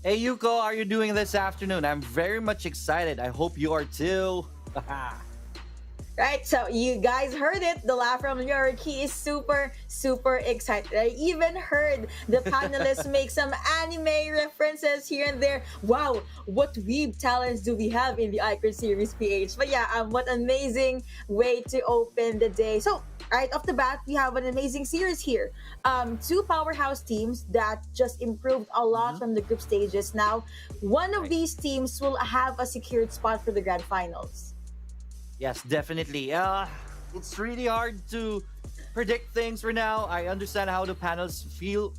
Hey Yuko, how are you doing this afternoon? I'm very much excited. I hope you are too. Right, so you guys heard it, the laugh from Leoric. He is super, super excited. I even heard the panelists make some anime references here and there. Wow, what weeb talents do we have in the Icon Series PH? But yeah, what amazing way to open the day. So right off the bat, we have an amazing series here. 2 powerhouse teams that just improved a lot from the group stages. Now, one of these teams will have a secured spot for the grand finals. Yes, definitely. It's really hard to predict things for now. I understand how the panels feel.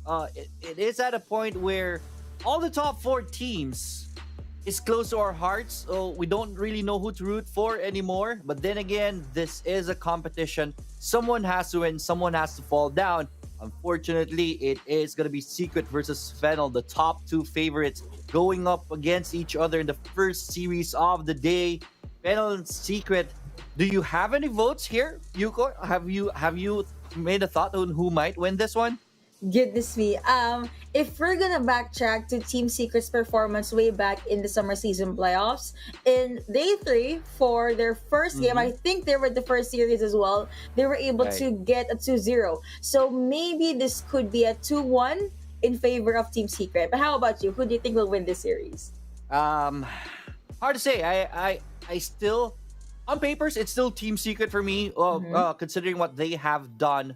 It is at a point where all the top 4 teams is close to our hearts. So we don't really know who to root for anymore. But then again, this is a competition. Someone has to win, someone has to fall down. Unfortunately, it is going to be Secret versus Fennel, the top 2 favorites, going up against each other in the first series of the day. Fennel and Secret, do you have any votes here, Yuko? Have you made a thought on who might win this one? Goodness me. If we're gonna backtrack to Team Secret's performance way back in the summer season playoffs, in day 3 for their first game, I think they were the first series as well, they were able to get a 2-0. So maybe this could be a 2-1 in favor of Team Secret. But how about you? Who do you think will win this series? Hard to say. I still, on papers, it's still Team Secret for me, considering what they have done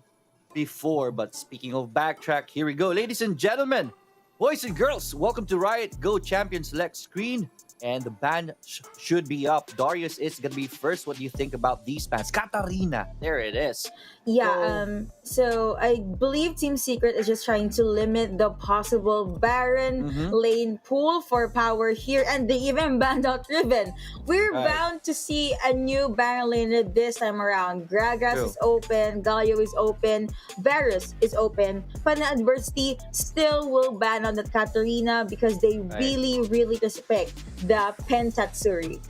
before. But speaking of backtrack, here we go. Ladies and gentlemen, boys and girls, welcome to Riot Go Champion Select Screen. And the band should be up. Darius is going to be first. What do you think about these bands? Katarina, there it is. Yeah, so I believe Team Secret is just trying to limit the possible Baron lane pool for power here, and they even banned out Riven. We're bound to see a new Baron lane this time around. Gragas is open, Galio is open, Varus is open. Fennel Adversity still will ban on the Katarina because they really, really respect the Pentatsuri.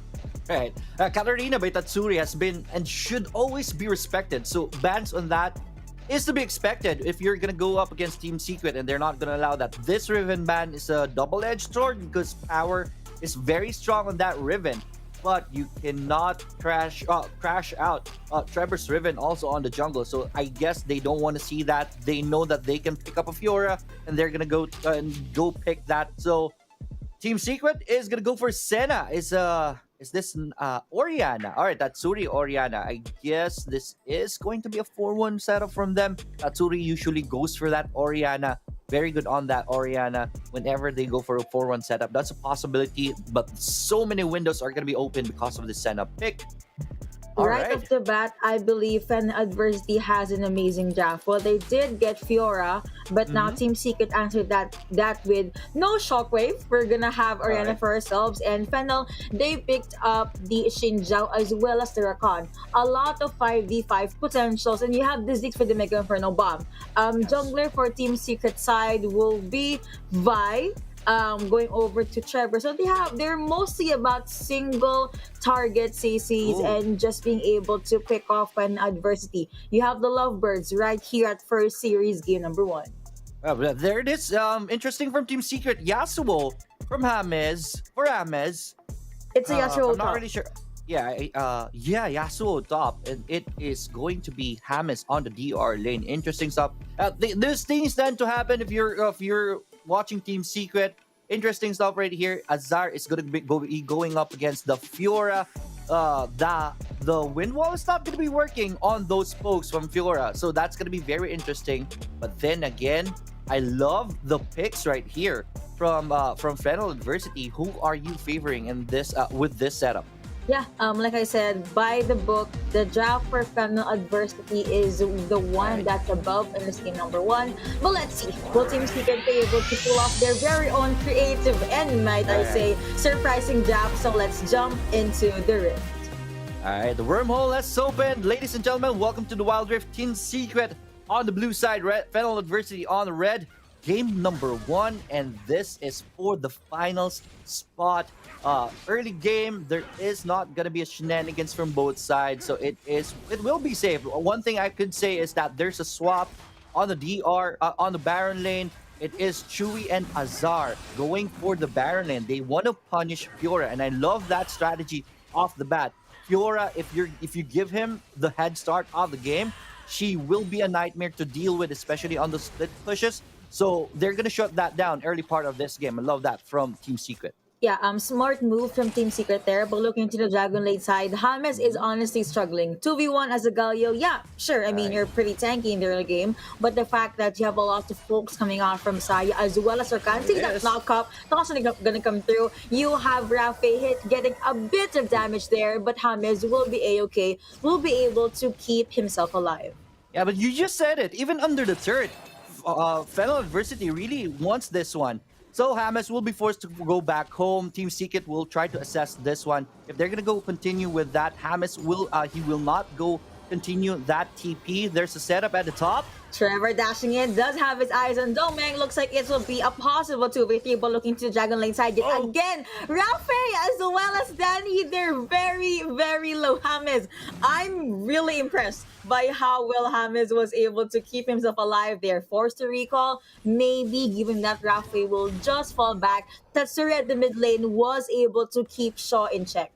Right. Katarina by Tatsuri has been and should always be respected. So bans on that is to be expected if you're going to go up against Team Secret and they're not going to allow that. This Riven ban is a double-edged sword because power is very strong on that Riven. But you cannot crash out Trevor's Riven also on the jungle. So I guess they don't want to see that. They know that they can pick up a Fiora and they're going to go pick that. So Team Secret is going to go for Senna. Is Is this Oriana? All right, Tatsuri Oriana. I guess this is going to be a 4-1 setup from them. Tatsuri usually goes for that Oriana. Very good on that Oriana. Whenever they go for a 4-1 setup, that's a possibility. But so many windows are going to be open because of the setup pick. Right off the bat, I believe Fennel Adversity has an amazing draft. Well, they did get Fiora, but now Team Secret answered that with no Shockwave. We're gonna have Oriana for ourselves, and Fennel, they picked up the Xinjiao as well as the Rakan. A lot of 5v5 potentials, and you have the Ziggs for the Mega Inferno Bomb. Jungler for Team Secret side will be Vi. Going over to Trevor. So they're mostly about single target CCs and just being able to pick off an adversity. You have the Lovebirds right here at first series game number 1. There it is. Interesting from Team Secret. Yasuo from James. For James. It's a Yasuo I'm not top. really sure. Yeah, Yasuo top, and it is going to be James on the DR lane. Interesting stuff. These things tend to happen if you're watching Team Secret. Interesting stuff right here. Azar is going to be going up against the Fiora. The wind wall is not going to be working on those pokes from Fiora, so that's going to be very interesting. But then again, I love the picks right here from Fennel Adversity. Who are you favoring in this with this setup? Yeah, like I said, by the book, the draft for Fennel Adversity is the one that's above in this game number 1. But let's see, will Team Secret be able to pull off their very own creative and, might I say, surprising draft? So let's jump into the rift. Alright, the wormhole has opened. Ladies and gentlemen, welcome to the Wild Rift. Team Secret on the blue side, Fennel Adversity on the red. Game number 1, and this is for the finals spot. Early game, there is not gonna be a shenanigans from both sides, so it will be safe. One thing I could say is that there's a swap on the DR on the Baron lane. It is Chewy and Azar going for the Baron lane. They want to punish Fiora, and I love that strategy off the bat. Fiora, if you give him the head start of the game, she will be a nightmare to deal with, especially on the split pushes. So they're gonna shut that down early part of this game. I love that from Team Secret. Yeah, smart move from Team Secret there. But looking to the Dragon Lane side, James is honestly struggling. 2v1 as a Galio, yeah, sure. I mean, you're pretty tanky in the early game. But the fact that you have a lot of folks coming out from Saya as well as Rakan, that knockup, not gonna come through. You have Rafe hit getting a bit of damage there, but James will be a-okay. Will be able to keep himself alive. Yeah, but you just said it. Even under the turret, Fennel Adversity really wants this one. So James will be forced to go back home. Team Secret will try to assess this one. If they're gonna go continue with that, James will not go continue that TP. There's a setup at the top. Trevor dashing in, does have his eyes on Domeng. Looks like it will be a possible 2v3, but looking to the Dragon Lane side yet again. Rafe as well as Danny, they're very, very low. James, I'm really impressed by how well James was able to keep himself alive there. Forced to recall, maybe given that Rafe will just fall back. Tatsuri at the mid lane was able to keep Shaw in check.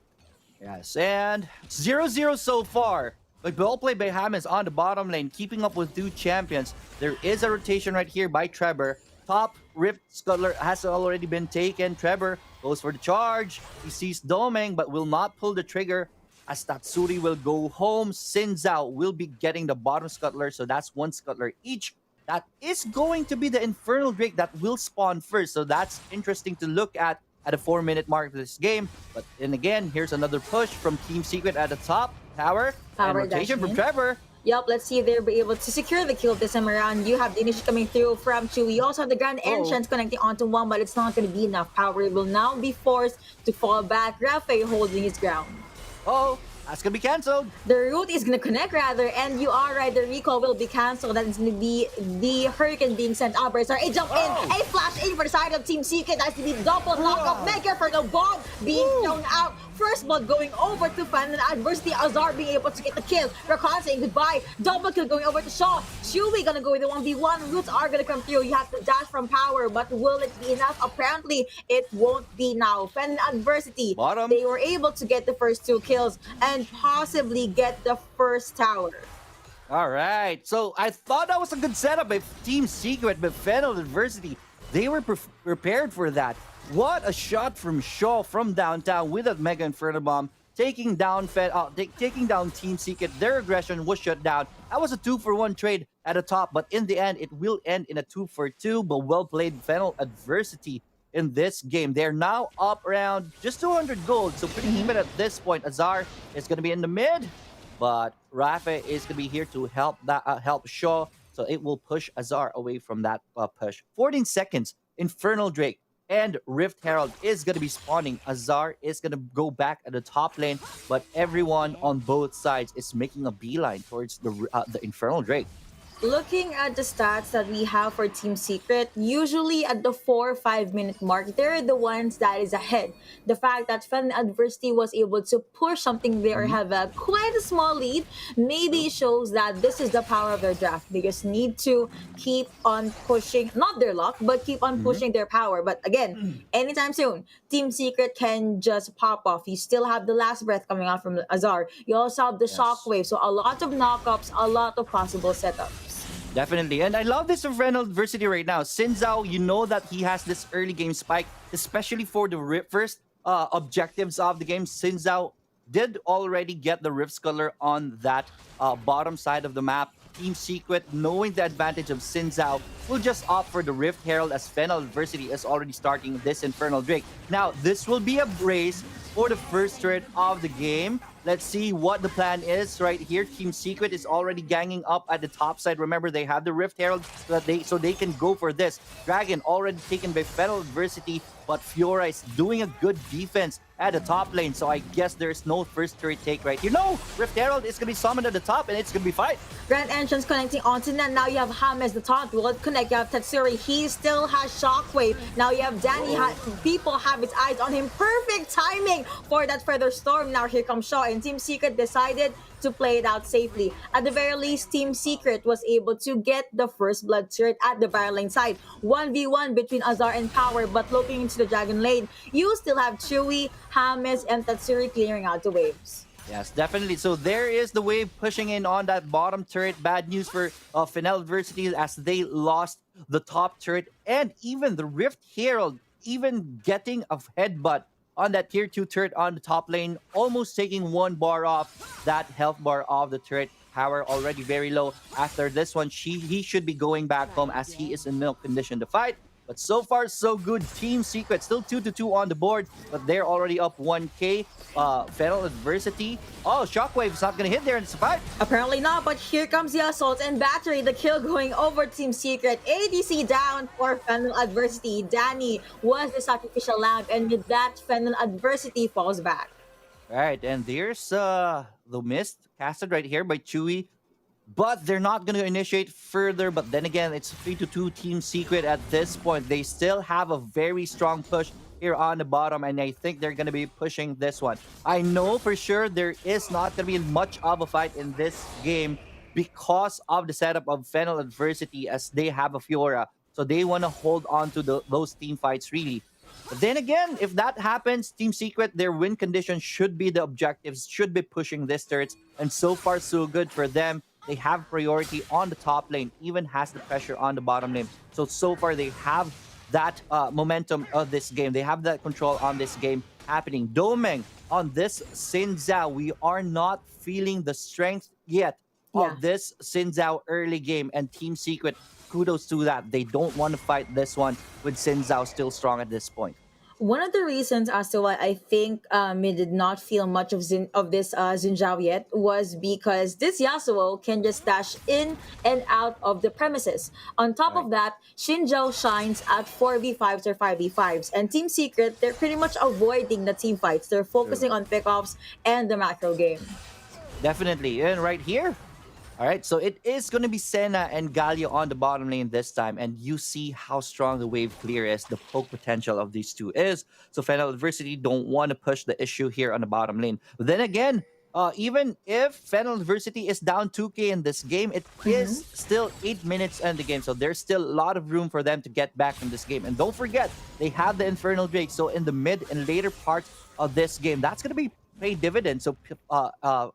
Yes, and 0-0 so far. But ball play by James on the bottom lane, keeping up with 2 champions. There is a rotation right here by Trevor. Top Rift Scuttler has already been taken. Trevor goes for the charge. He sees Domeng, but will not pull the trigger as Tatsuri will go home. Xin Zhao will be getting the bottom Scuttler, so that's 1 Scuttler each. That is going to be the Infernal Drake that will spawn first, so that's interesting to look at a 4-minute mark of this game. But then again, here's another push from Team Secret at the top. Tower and rotation from Trevor. Yup, let's see if they'll be able to secure the kill this time around. You have the initial coming through from Chewy. You also have the Grand Entrance connecting onto 1, but it's not going to be enough. Power will now be forced to fall back. Rafe holding his ground. That's gonna be cancelled. The route is gonna connect rather, and you are right, the recall will be cancelled. That is gonna be the Hurricane being sent up. A jump in, a flash in for the side of Team Secret. That's to be double knockup. Maker for the bomb being thrown out. First blood going over to Fennel Adversity. Azar being able to get the kill. Rakan saying goodbye. Double kill going over to Shaw. Chewy gonna go with the 1v1. Roots are gonna come through. You have to dash from Power, but will it be enough? Apparently, it won't be now. Fennel Adversity, they were able to get the first 2 kills and possibly get the first tower. Alright, so I thought that was a good setup by Team Secret, but Fennel Adversity, they were prepared for that. What a shot from Shaw from downtown with that Mega Inferno Bomb. Taking down taking down Team Secret. Their aggression was shut down. That was a 2-for-1 trade at the top, but in the end, it will end in a 2-for-2. But well played, Fennel adversity in this game. They're now up around just 200 gold, so pretty even at this point. Azar is going to be in the mid, but Rafa is going to be here to help Shaw, so it will push Azar away from that push. 14 seconds. Infernal Drake and Rift Herald is going to be spawning. Azar is going to go back at the top lane, but everyone on both sides is making a beeline towards the Infernal Drake. Looking at the stats that we have for Team Secret, usually at the 4 or 5 minute mark, they're the ones that is ahead. The fact that Fennel Adversity was able to push something there or have a quite a small lead, maybe shows that this is the power of their draft. They just need to keep on pushing, not their luck, but keep on pushing their power. But again, anytime soon, Team Secret can just pop off. You still have the last breath coming out from Azar. You also have the shockwave, so a lot of knockups, a lot of possible setups. Definitely. And I love this of Fennel Adversity right now. Xin Zhao, you know that he has this early game spike, especially for the first objectives of the game. Xin Zhao did already get the Rift Scholar on that bottom side of the map. Team Secret, knowing the advantage of Xin Zhao, will just opt for the Rift Herald as Fennel Adversity is already starting this Infernal Drake. Now, this will be a race for the first turret of the game. Let's see what the plan is right here. Team Secret is already ganging up at the top side. Remember, they have the Rift Herald so they can go for this. Dragon already taken by Fennel Adversity, but Fiora is doing a good defense at the top lane. So I guess there's no first turret take right here. No! Rift Herald is going to be summoned at the top and it's going to be fight. Grand Entrance connecting onto that. Now you have James, the taunt will connect. You have Tatsuri. He still has Shockwave. Now you have Danny. People have his eyes on him. Perfect timing for that further storm. Now here comes Shaw, and Team Secret decided to play it out safely. At the very least, Team Secret was able to get the first blood turret at the Baron lane side. 1v1 between Azar and Power, but looking into the Dragon lane, you still have Chewy, James, and Tatsuri clearing out the waves. Yes, definitely. So there is the wave pushing in on that bottom turret. Bad news for Fennel Adversity as they lost the top turret and even the Rift Herald, even getting a headbutt on that tier 2 turret on the top lane, almost taking 1 bar off that health bar of the turret. Power already very low. After this one, he should be going back home as he is in no condition to fight. But so far, so good. Team Secret still 2-2 on the board, but they're already up 1k. Fennel Adversity. Oh, Shockwave's not going to hit there in the fight. Apparently not, but here comes the assault and battery. The kill going over Team Secret. ADC down for Fennel Adversity. Danny was the sacrificial lamb, and with that, Fennel Adversity falls back. All right, and there's the mist casted right here by Chewy. But they're not going to initiate further. But then again, it's 3-2 Team Secret at this point. They still have a very strong push here on the bottom, and I think they're going to be pushing this one. I know for sure there is not going to be much of a fight in this game because of the setup of Fennel Adversity as they have a Fiora. So they want to hold on to those team fights really. But then again, if that happens, Team Secret, their win condition should be the objectives, should be pushing this turrets. And so far, so good for them. They have priority on the top lane, even has the pressure on the bottom lane. So far, they have that momentum of this game. They have that control on this game happening. Domeng, on this Xin Zhao, we are not feeling the strength yet of this Xin Zhao early game. And Team Secret, kudos to that. They don't want to fight this one with Xin Zhao still strong at this point. One of the reasons as to why I think we did not feel much of this Xin Zhao yet was because this Yasuo can just dash in and out of the premises. On top of that, Xin Zhao shines at 4v5s or 5v5s. And Team Secret, they're pretty much avoiding the team fights. They're focusing on pickoffs and the macro game. Definitely. And right here, all right, so it is going to be Senna and Galio on the bottom lane this time. And you see how strong the wave clear is, the poke potential of these two is. So Fennel Adversity don't want to push the issue here on the bottom lane. But then again, even if Fennel Adversity is down 2k in this game, it is still 8 minutes in the game. So there's still a lot of room for them to get back in this game. And don't forget, they have the Infernal Drake. So in the mid and later parts of this game, that's going to be pay dividends. So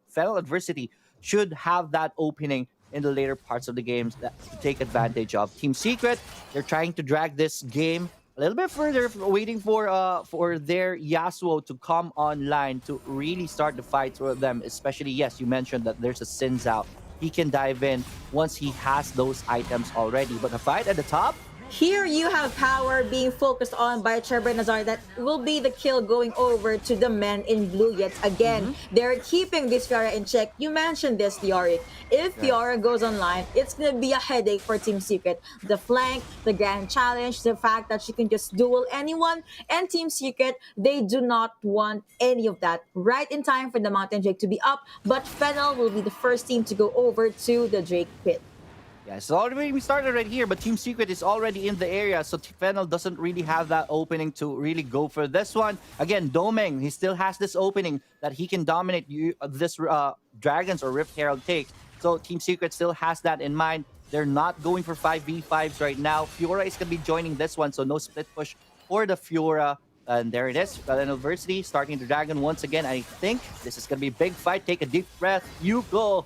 Fennel Adversity should have that opening in the later parts of the games to take advantage of. Team Secret, they're trying to drag this game a little bit further, waiting for their Yasuo to come online to really start the fight with them. Especially, yes, you mentioned that there's a Sin Zhao. He can dive in once he has those items already. But the fight at the top, Here you have power being focused on by Trevor Nazar. That will be the kill going over to the men in blue yet again. They're keeping this Fiora in check. You mentioned this, Theoric. If Fiora goes online, it's going to be a headache for Team Secret. The flank, the grand challenge, the fact that she can just duel anyone, and Team Secret, they do not want any of that. Right in time for the Mountain Drake to be up, but Fennel will be the first team to go over to the Drake pit. yeah, it's already we started right here, but Team Secret is already in the area, so Fennel doesn't really have that opening to really go for this one. Again, Domeng, he still has this opening that he can dominate this Dragons or Rift Herald takes. So Team Secret still has that in mind. They're not going for 5v5s right now. Fiora is going to be joining this one, so no split push for the Fiora. And there it is, Fennel University starting the Dragon once again. I think this is going to be a big fight. Take a deep breath. You go.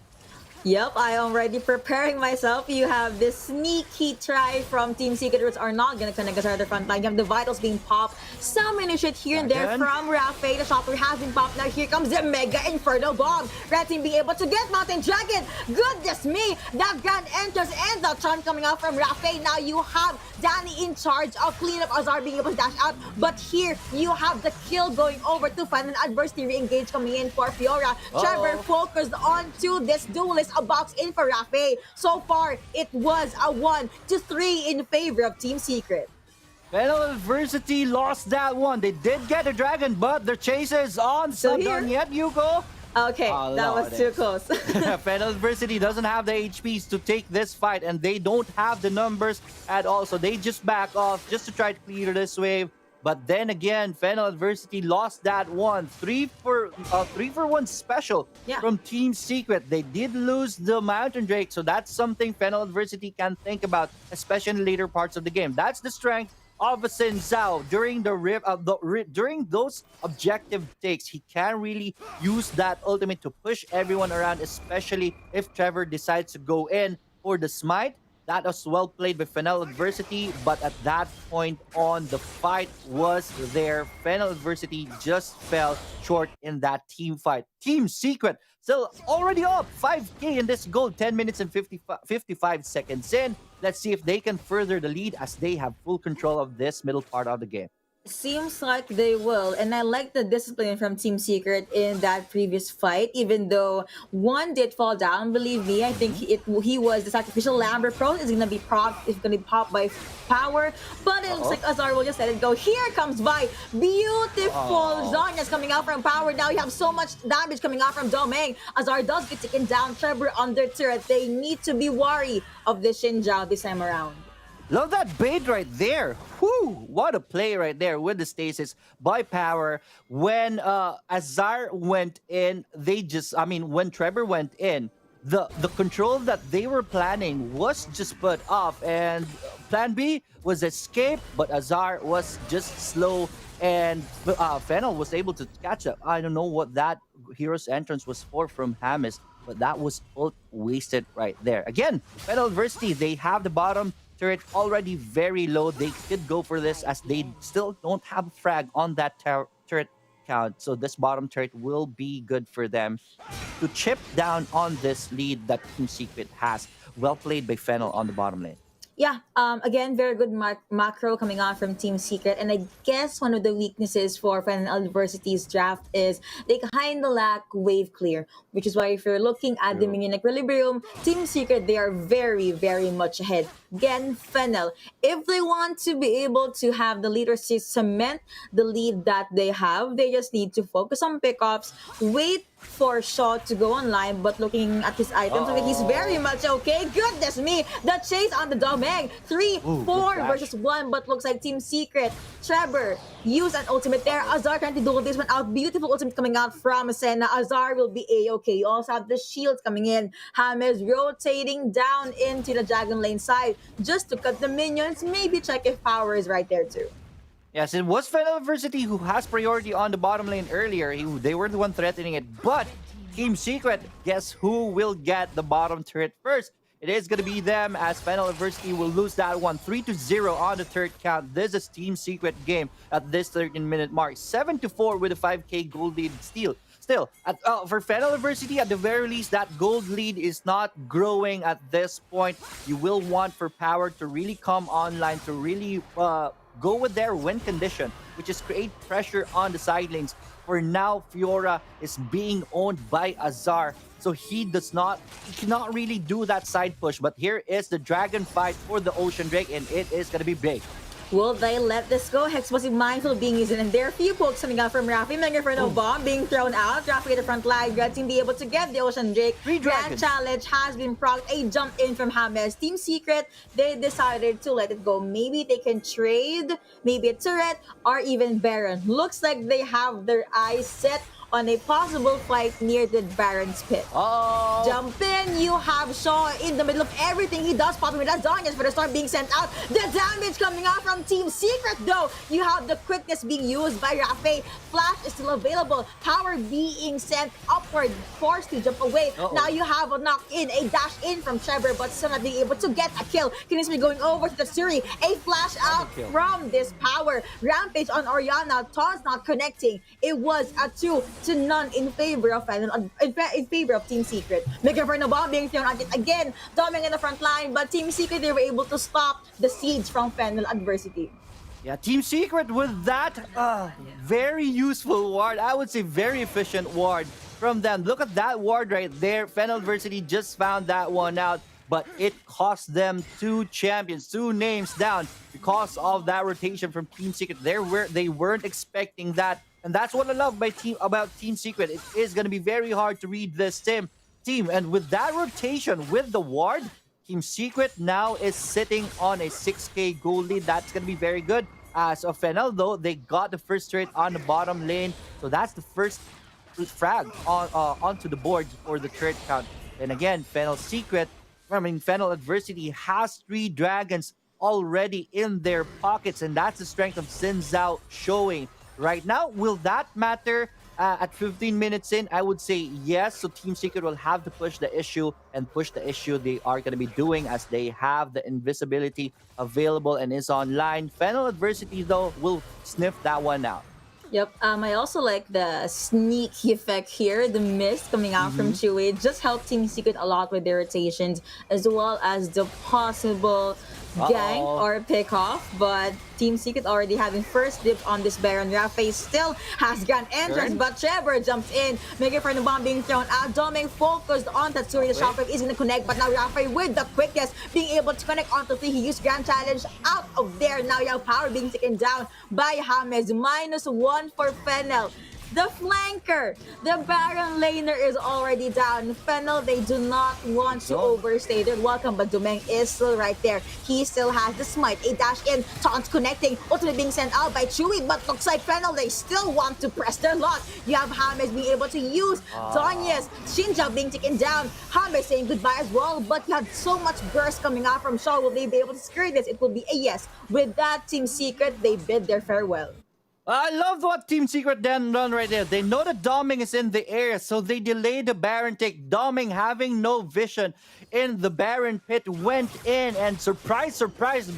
Yep, I am already preparing myself. You have this sneaky try from Team Secret, which are not gonna connect us at the front line. You have the Vitals being popped. Some initiate here and there from Rafe. The Chopper has been popped. Now here comes the Mega Inferno Bomb. Red Team being able to get Mountain Dragon. Goodness me, that Grand Entrance and the Tron coming out from Rafe. Now you have Danny in charge of cleanup. Azar being able to dash out. But here you have the kill going over to find an adversity re-engage coming in for Fiora. Trevor focused on to this duelist. A box in for Rafe. So far, it was a 1-3 in favor of Team Secret. Fennel University lost that one. They did get a dragon, but their chase is on. So done yet, Yuko. Okay, that was too close. Fennel University doesn't have the HPs to take this fight, and they don't have the numbers at all. So they just back off just to try to clear this wave. But then again, Fennel Adversity lost that one. 3-for-1 special from Team Secret. They did lose the Mountain Drake, so that's something Fennel Adversity can think about, especially in later parts of the game. That's the strength of Sin Zhao during during those objective takes. He can really use that ultimate to push everyone around, especially if Trevor decides to go in for the smite. That was well played by Fennel Adversity, but at that point on, the fight was there. Fennel Adversity just fell short in that team fight. Team Secret still already up 5k in this goal, 10 minutes and 55 seconds in. Let's see if they can further the lead as they have full control of this middle part of the game. Seems like they will, and I like the discipline from Team Secret in that previous fight. Even though one did fall down, believe me, I think he was the sacrificial Lambert Pro is gonna be popped. It's gonna be popped by power, but it looks like Azar will just let it go. Here comes Vi, beautiful Zonya's coming out from power. Now you have so much damage coming out from Domeng. Azar does get taken down. Trevor under turret. They need to be wary of the Xin Zhao this time around. Love that bait right there. Whoo! What a play right there with the stasis by power. When Azar went in, when Trevor went in, the control that they were planning was just put off, and plan B was escape, but Azar was just slow, and Fennel was able to catch up. I don't know what that hero's entrance was for from Hamis, but that was ult wasted right there. Again, Fennel Adversity, they have the bottom turret already very low. They could go for this as they still don't have a frag on that turret count. So this bottom turret will be good for them to chip down on this lead that Team Secret has. Well played by Fennel on the bottom lane. Yeah, again, very good macro coming out from Team Secret. And I guess one of the weaknesses for Fennel Adversity's draft is they kind of lack wave clear, which is why if you're looking at the minion equilibrium, Team Secret, they are very, very much ahead. Again, Fennel, if they want to be able to have the leadership cement the lead that they have, they just need to focus on pickups, wait for Shaw to go online, but looking at his items, okay, he's very much okay. Goodness me, the chase on the Domeng. 3-4 versus 1, but looks like Team Secret. Trevor use an ultimate there. Azar trying to duel this one out. Beautiful ultimate coming out from Senna. Azar will be a-okay. You also have the shields coming in. James rotating down into the Dragon Lane side just to cut the minions. Maybe check if power is right there too. Yes, it was Fennel Adversity who has priority on the bottom lane earlier. They were the one threatening it. But Team Secret, guess who will get the bottom turret first? it is going to be them as Fennel Adversity will lose that one 3-0 on the third count. This is Team Secret game at this 13-minute mark. 7-4 with a 5k gold lead Still, for Fennel Adversity, at the very least, that gold lead is not growing at this point. You will want for Power to really come online, to really go with their win condition, which is create pressure on the side lanes. For now, Fiora is being owned by Azar, so he cannot really do that side push. But here is the dragon fight for the Ocean Drake, and it is gonna be big. Will they let this go? Hex was mindful of being used, and there are a few pokes coming out from Rafi. Mega for no bomb being thrown out. Rafi at the front line. Red team be able to get the Ocean Drake. Grand challenge has been procced. A jump in from James. Team Secret, they decided to let it go. Maybe they can trade, maybe a turret, or even Baron. Looks like they have their eyes set on a possible fight near the Baron's pit. Oh! Jump in, you have Shaw in the middle of everything he does, popping with that Zonias for the start being sent out. The damage coming out from Team Secret though. You have the quickness being used by Rafe. Flash is still available. Power being sent upward, forced to jump away. Now you have a knock in, a dash in from Trevor, but still not being able to get a kill. Kinesme going over to the Suri. A flash out from this Power. Rampage on Oriana. Taunts not connecting. It was a 2-0 in favor of in favor of Team Secret. Mega for no bomb being thrown at it again. Doming in the front line, but Team Secret, they were able to stop the siege from Fennel Adversity. Yeah, Team Secret with that very useful ward. I would say very efficient ward from them. Look at that ward right there. Fennel Adversity just found that one out, but it cost them 2 champions, 2 names down because of that rotation from Team Secret. They weren't expecting that. And that's what I love about Team Secret. It is going to be very hard to read this team. And with that rotation, with the ward, Team Secret now is sitting on a 6k gold lead. That's going to be very good. As of Fennel, though, they got the first trade on the bottom lane. So that's the first frag onto the board for the trade count. And again, Fennel Adversity has 3 dragons already in their pockets. And that's the strength of Xin Zhao showing. Right now, will that matter at 15 minutes in? I would say yes. So Team Secret will have to push the issue they are going to be doing as they have the invisibility available and is online. Fennel Adversity, though, will sniff that one out. Yep. I also like the sneaky effect here, the mist coming out from Chewy. It just helped Team Secret a lot with their rotations, as well as the possible gank or pick off. But Team Secret already having first dip on this Baron. Rafe still has Grand Entrance, but Trevor jumps in. Mega for the bomb being thrown out. Doming focused on Tatsuri. The shockwave is going to connect, but now Rafe with the quickness being able to connect onto 3. He used Grand Challenge out of there. Now you have Power being taken down by James. -1 for Fennel. The flanker, the Baron laner is already down. Fennel, they do not want to overstay their welcome, but Dumeng is still right there. He still has the smite, a dash in, taunts connecting, ultimately being sent out by Chewy, but looks like Fennel, they still want to press their luck. You have James being able to use Zonias, Shinja being taken down, James saying goodbye as well, but you had so much burst coming out from Shaw. Will they be able to secure this? It will be a yes. With that, Team Secret, they bid their farewell. I love what Team Secret done right there. They know that Doming is in the area, so they delayed the Baron take. Doming, having no vision in the Baron pit, went in, and surprise,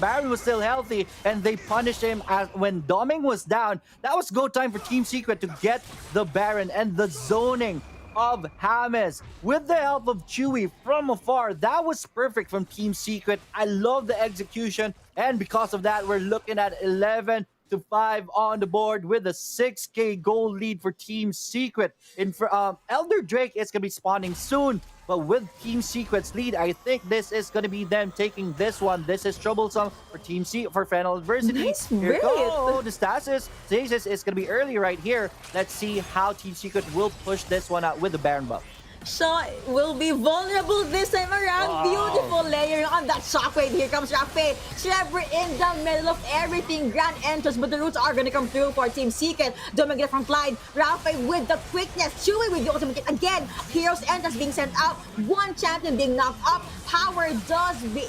Baron was still healthy, and they punished him when Doming was down. That was go time for Team Secret to get the Baron, and the zoning of James with the help of Chewy from afar. That was perfect from Team Secret. I love the execution, and because of that, we're looking at 11-5 on the board with a 6k gold lead for Team Secret. Elder Drake is going to be spawning soon, but with Team Secret's lead, I think this is going to be them taking this one. This is troublesome for for Fennel Adversity. Nice Here raid. go. The stasis is going to be early right here. Let's see how Team Secret will push this one out with the Baron buff. Shaw will be vulnerable this time around. Beautiful layering on that shockwave. Here comes Rafe. Trevor in the middle of everything. Grand entrance, but the roots are going to come through for Team Secret. Dominic from line. Rafe with the quickness. Chewy with the ultimate hit again. Hero's entrance being sent out. One champion being knocked up. Power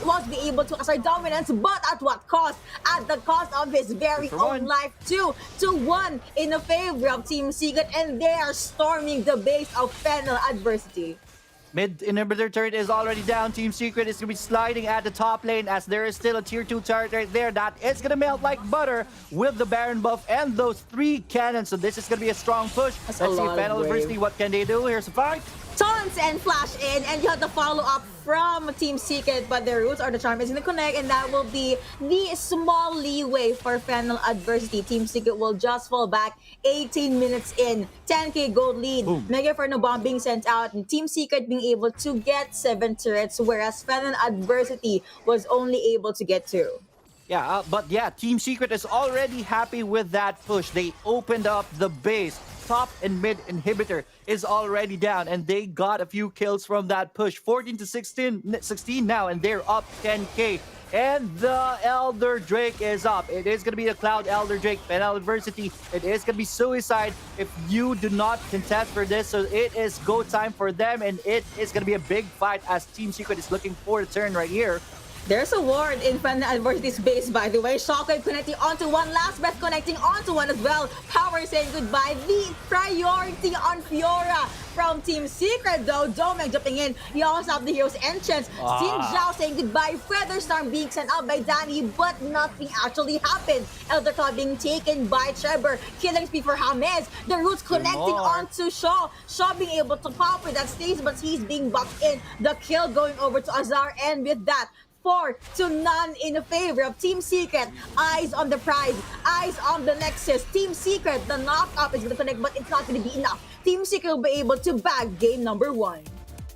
was be able to assert dominance, but at what cost? At the cost of his very own life. 2-1 in the favor of Team Secret, and they are storming the base of Fennel Adversity. Mid inhibitor turret is already down. Team Secret is going to be sliding at the top lane as there is still a tier 2 turret right there that is going to melt like butter with the Baron buff and those 3 cannons. So this is going to be a strong push. That's Let's a see lot of Fennel wave. University, what can they do? Here's a fight. Taunts and flash in, and you have to follow up from Team Secret, but their roots or the charm is going to connect, and that will be the small leeway for Fennel Adversity. Team Secret will just fall back 18 minutes in, 10k gold lead, Mega Inferno Bomb being sent out, and Team Secret being able to get 7 turrets, whereas Fennel Adversity was only able to get 2. Yeah, but yeah, Team Secret is already happy with that push. They opened up the base. Top and mid inhibitor is already down, and they got a few kills from that push. 14 to 16 now, and they're up 10k. And the Elder Drake is up. It is going to be the Cloud Elder Drake, Fennel Adversity. It is going to be suicide if you do not contest for this. So it is go time for them, and it is going to be a big fight as Team Secret is looking for the turn right here. There's a ward in Fennel Adversity's base, by the way. Shockwave connecting onto one, Last Breath connecting onto one as well. Power saying goodbye. The priority on Fiora from Team Secret, though. Domeng jumping in. You also have the Hero's Entrance. Xin Zhao saying goodbye. Feather Storm being sent out by Danny, but nothing actually happened. Elder Claw being taken by Trevor. Killing speed for James. The Roots connecting onto Shaw. Shaw being able to pop with that stage, but he's being buffed in. The kill going over to Azar, and with that, 4 to none in favor of Team Secret. Eyes on the prize, eyes on the Nexus. Team Secret, the knock-up is going to connect, but it's not going to be enough. Team Secret will be able to bag game number 1.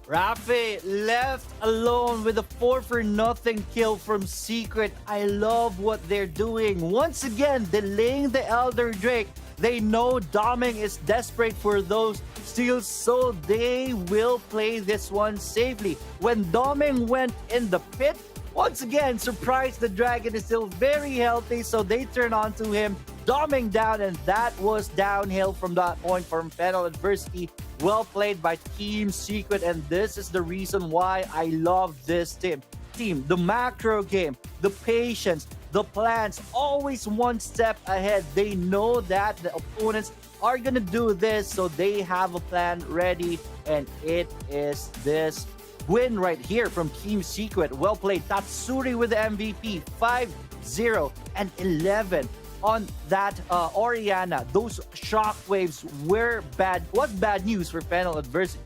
Rafe left alone with a 4-for-0 kill from Secret. I love what they're doing. Once again, delaying the Elder Drake. They know Domeng is desperate for those steals, so they will play this one safely. When Domeng went in the pit, once again, surprised the dragon is still very healthy, so they turn on to him. Domeng down, and that was downhill from that point from Fennel Adversity. Well played by Team Secret, and this is the reason why I love this team. The macro game, the patience, the plans, always one step ahead. They know that the opponents are gonna do this, so they have a plan ready, and it is this win right here from Team Secret. Well played. Tatsuri with the MVP. 5-0 and 11 on that Orianna. Those shockwaves were bad. Was bad news for Fennel Adversity.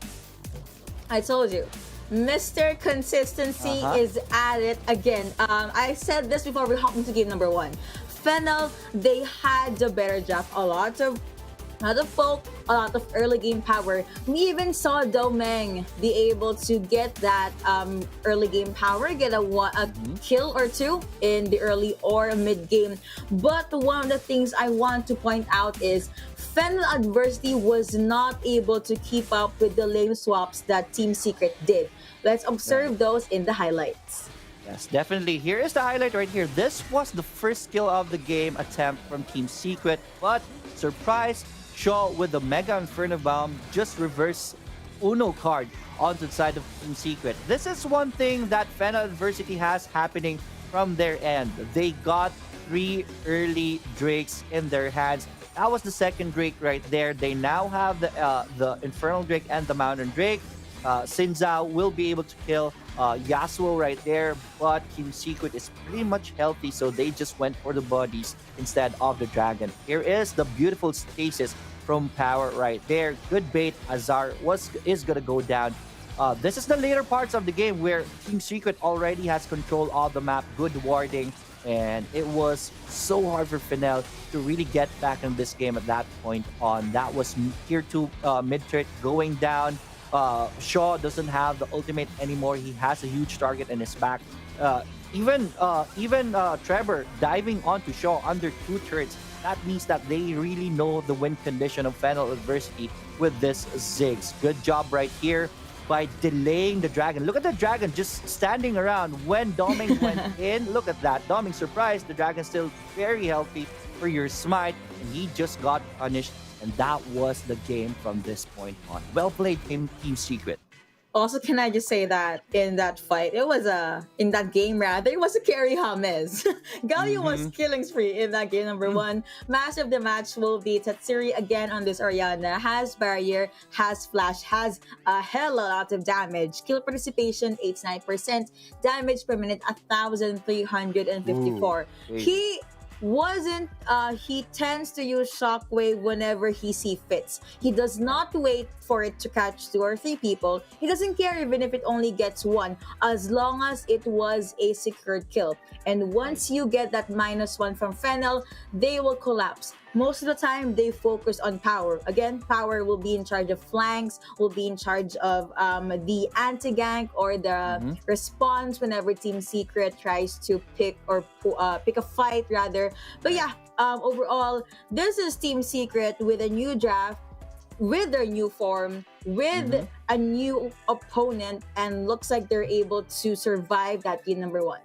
I told you. Mr. Consistency is at it again. I said this before we hop into game number 1. Fennel, they had the better draft. A lot of poke, a lot of early game power. We even saw Domeng be able to get that early game power, get a kill or 2 in the early or mid game. But one of the things I want to point out is Fennel Adversity was not able to keep up with the lane swaps that Team Secret did. Let's observe those in the highlights. Yes, definitely. Here is the highlight right here. This was the first kill of the game attempt from Team Secret, but surprise, Shaw with the Mega Inferno Bomb just reverse Uno card onto the side of Team Secret. This is one thing that Fennel Adversity has happening from their end. They got 3 early Drakes in their hands. That was the second Drake right there. They now have the Infernal Drake and the Mountain Drake. Xin Zhao will be able to kill Yasuo right there, but Team Secret is pretty much healthy, so they just went for the bodies instead of the dragon. Here is the beautiful stasis from Power right there. Good bait. Azar is gonna go down. This is the later parts of the game where Team Secret already has control of the map. Good warding, and it was so hard for Fennel to really get back in this game at that point on. That was tier 2 mid-turret going down. Shaw doesn't have the ultimate anymore. He has a huge target in his back. Even Trevor diving onto Shaw under 2 turrets. That means that they really know the win condition of Fennel Adversity with this Ziggs. Good job right here by delaying the dragon. Look at the dragon just standing around when Domeng went in. Look at that. Domeng surprised. The dragon's still very healthy for your smite, and he just got punished. And that was the game from this point on. Well played, Team Secret. Also, can I just say that in that fight, in that game rather, it was a carry James. Galio was killing spree in that game number one. Match of the match will be Tatsuri again on this Oriana. Has barrier, has flash, has a hell of a lot of damage. Kill participation 89%, damage per minute 1,354. He tends to use shockwave whenever he sees fits. He does not wait for it to catch 2 or 3 people. He doesn't care even if it only gets 1, as long as it was a secured kill. And once you get that -1 from Fennel, they will collapse. Most of the time, they focus on power. Again, power will be in charge of flanks, will be in charge of the anti-gank or the response whenever Team Secret tries to pick a fight rather. But yeah, overall, this is Team Secret with a new draft, with their new form, with a new opponent, and looks like they're able to survive that game number 1.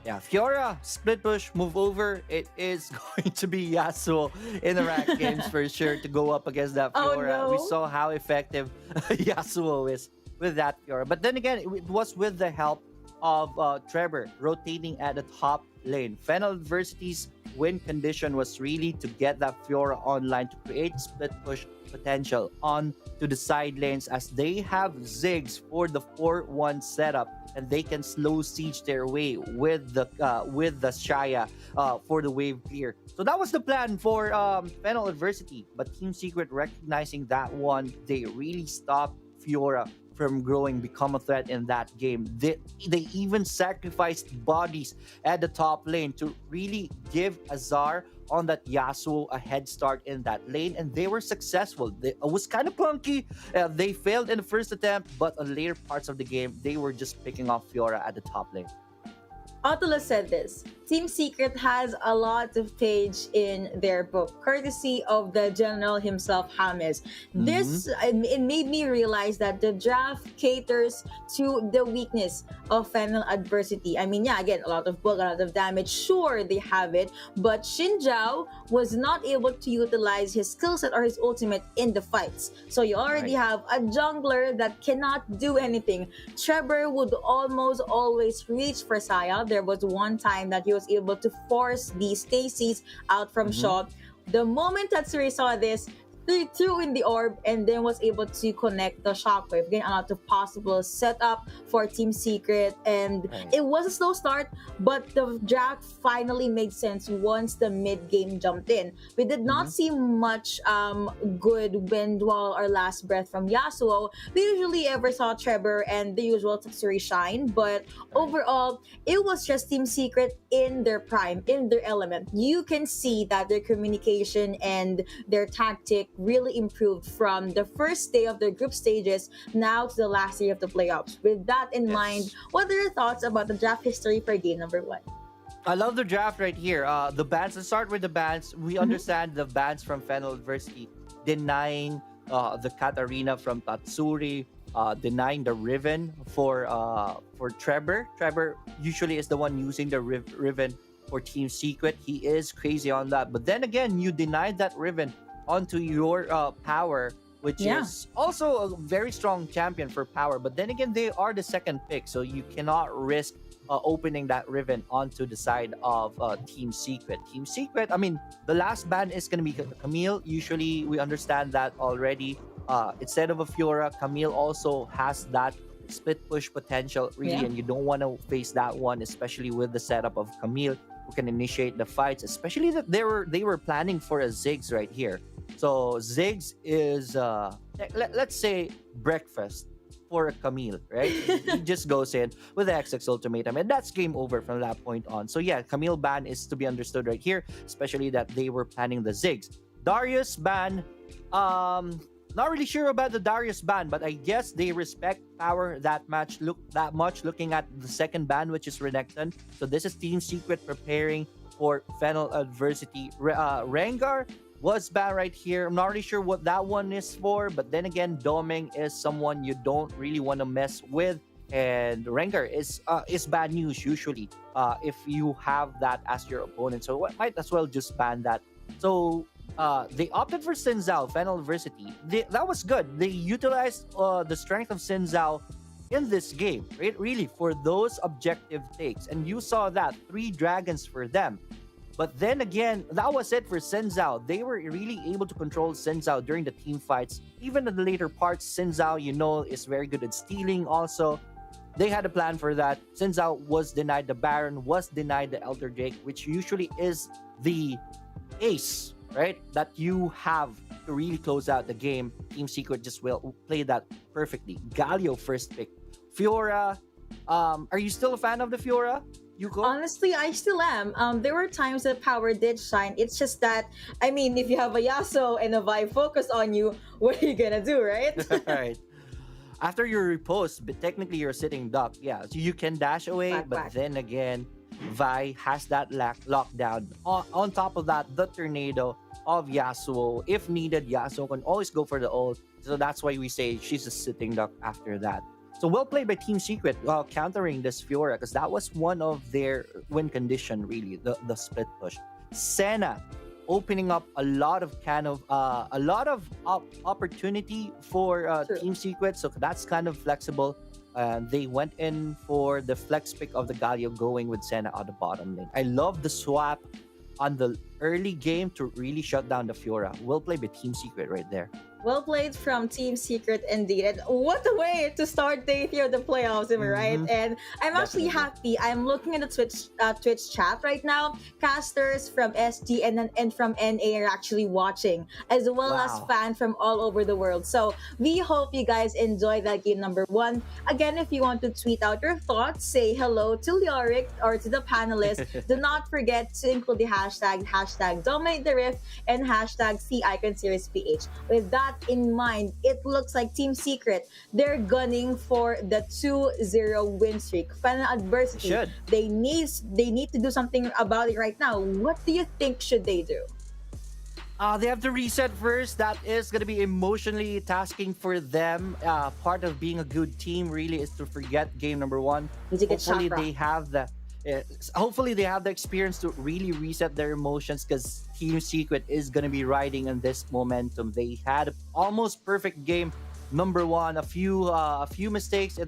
Yeah, Fiora, split push, move over. It is going to be Yasuo in the ranked games for sure to go up against that Fiora. Oh, no. We saw how effective Yasuo is with that Fiora. But then again, it was with the help of Trevor rotating at the top lane. Fennel Adversity's win condition was really to get that Fiora online to create split push potential on to the side lanes, as they have Ziggs for the 4-1 setup, and they can slow siege their way with the Shaya for the wave clear. So that was the plan for Fennel Adversity, but Team Secret, recognizing that one, they really stopped Fiora from growing, become a threat in that game. They even sacrificed bodies at the top lane to really give Azar on that Yasuo a head start in that lane, and they were successful. It was kind of clunky. They failed in the first attempt, but on later parts of the game, they were just picking off Fiora at the top lane. Autolus said this: Team Secret has a lot of page in their book, courtesy of the general himself, James. This, it made me realize that the draft caters to the weakness of Fennel Adversity. I mean, yeah, again, a lot of book, a lot of damage. Sure, they have it, but Xin Zhao was not able to utilize his skill set or his ultimate in the fights. So you already have a jungler that cannot do anything. Trevor would almost always reach for Saya. There was one time that he was able to force the Stacies out from shot. The moment Tatsuri saw this, he threw in the orb and then was able to connect the shockwave. Again, a lot of possible setup for Team Secret, and it was a slow start, but the draft finally made sense once the mid game jumped in. We did not see much good wind while our last breath from Yasuo. We usually ever saw Trevor and the usual Tatsuri shine, but overall, it was just Team Secret in their prime, in their element. You can see that their communication and their tactic really improved from the first day of their group stages now to the last day of the playoffs. With that in mind, what are your thoughts about the draft history for game number 1? I love the draft right here. The bans, let's start with the bans. We understand the bans from Fennel Adversity, denying the Katarina from Tatsuri, denying the Riven for Trevor. Trevor usually is the one using the Riven for Team Secret. He is crazy on that. But then again, you denied that Riven onto your power, which is also a very strong champion for power. But then again, they are the second pick, so you cannot risk opening that Riven onto the side of Team Secret. Team Secret, I mean, the last ban is going to be Camille. Usually, we understand that already. Instead of a Fiora, Camille also has that split push potential, really, and you don't want to face that one, especially with the setup of Camille, who can initiate the fights, especially that they were planning for a Ziggs right here. So Ziggs is let's say breakfast for a Camille, right? He just goes in with the XX ultimatum, and that's game over from that point on. So yeah, Camille ban is to be understood right here, especially that they were planning the Ziggs. Darius ban, not really sure about the Darius ban, but I guess they respect power that much, looking at the second ban, which is Renekton. So this is Team Secret preparing for Fennel Adversity. Rengar was banned right here. I'm not really sure what that one is for, but then again, Doming is someone you don't really want to mess with, and Rengar is bad news usually if you have that as your opponent. So might as well just ban that. So they opted for Xin Zhao, Fennel Adversity. That was good. They utilized the strength of Xin Zhao in this game, right? Really, for those objective takes. And you saw that 3 dragons for them. But then again, that was it for Senzhao. They were really able to control Senzhao during the team fights. Even in the later parts, Senzhao, is very good at stealing also. They had a plan for that. Senzhao was denied the Baron, was denied the Elder Drake, which usually is the ace, right? That you have to really close out the game. Team Secret just will play that perfectly. Galio first pick. Fiora, are you still a fan of the Fiora? Yuko? Honestly, I still am. There were times that power did shine. It's just that, I mean, if you have a Yasuo and a Vi focus on you, what are you gonna do, right? Right. After your repost, but technically you're sitting duck. Yeah, so you can dash away, but then again, Vi has that lockdown. On top of that, the tornado of Yasuo. If needed, Yasuo can always go for the ult. So that's why we say she's a sitting duck after that. So well played by Team Secret countering this Fiora, because that was one of their win condition, really, the split push. Senna opening up a lot of opportunity for Team Secret, so that's kind of flexible. They went in for the flex pick of the Galio, going with Senna on the bottom lane. I love the swap on the early game to really shut down the Fiora. Well played by Team Secret right there. Well played from Team Secret indeed. And what a way to start day 3 of the playoffs, am I right? And I'm actually happy. I'm looking at the Twitch chat right now. Casters from SG and from NA are actually watching, as well as fans from all over the world. So we hope you guys enjoy that game number 1. Again, if you want to tweet out your thoughts, say hello to Leoric or to the panelists. Do not forget to include the hashtag Dominate the Rift and hashtag #CIconSeriesPH. With that in mind, it looks like Team Secret, they're gunning for the 2-0 win streak. Final adversity. They need to do something about it right now. What do you think should they do? They have to reset first. That is going to be emotionally tasking for them. Part of being a good team really is to forget game number 1. Hopefully they have the experience to really reset their emotions, because Team Secret is going to be riding on this momentum. They had almost perfect game number 1, a few mistakes,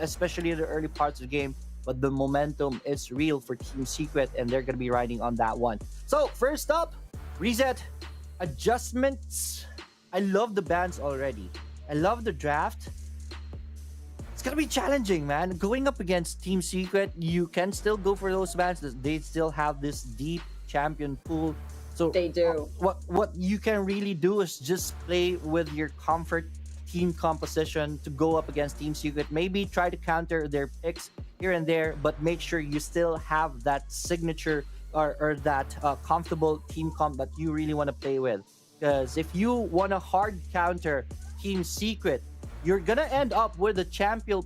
especially in the early parts of the game, but the momentum is real for Team Secret, and they're going to be riding on that one. So first up, reset, adjustments. I love the bans already. I love the draft. It's gonna be challenging, man. Going up against Team Secret, you can still go for those bans. They still have this deep champion pool. So they do. What you can really do is just play with your comfort team composition to go up against Team Secret. Maybe try to counter their picks here and there, but make sure you still have that signature or that comfortable team comp that you really want to play with. Because if you want to hard counter Team Secret, you're gonna end up with a champion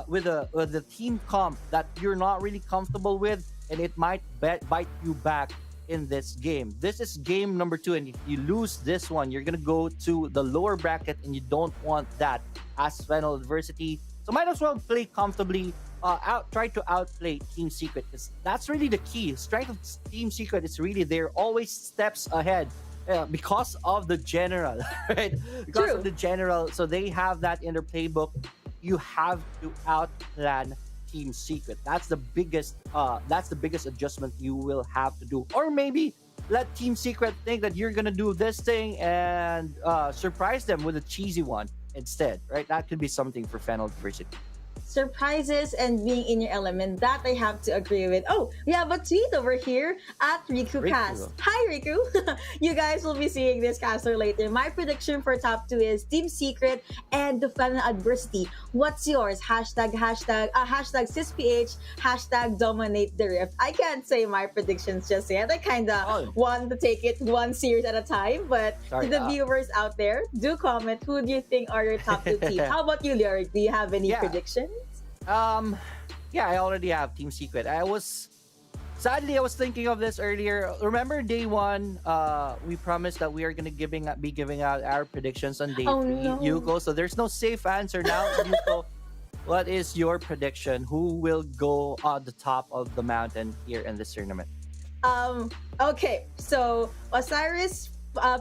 with the team comp that you're not really comfortable with, and it might bite you back in this game. This is game number 2, and if you lose this one, you're gonna go to the lower bracket, and you don't want that as Fennel adversity. So might as well play comfortably. Try to outplay Team Secret, because that's really the key. Strength of Team Secret is really they're always steps ahead. Because of the general, right? Because of the general, so they have that in their playbook. You have to outplan Team Secret. That's the biggest adjustment you will have to do. Or maybe let Team Secret think that you're gonna do this thing and surprise them with a cheesy one instead, right? That could be something for Fennel adversity. Surprises and being in your element, that I have to agree with. Oh, we have a tweet over here at RikuCast. Hi Riku. You guys will be seeing this caster later. My prediction for top 2 is Team Secret and the Fennel adversity. What's yours? Hashtag SISPH, hashtag Dominate the Rift. I can't say my predictions just yet. I kinda want to take it one series at a time, but to the viewers out there, do comment who do you think are your top 2 teams. How about you, Lyric? Do you have any predictions? I already have Team Secret. I was thinking of this earlier. Remember day 1, we promised that we are gonna be giving out our predictions on day 3. No. Yuko, so there's no safe answer now. Yuko, what is your prediction? Who will go on the top of the mountain here in this tournament? Okay, so Osiris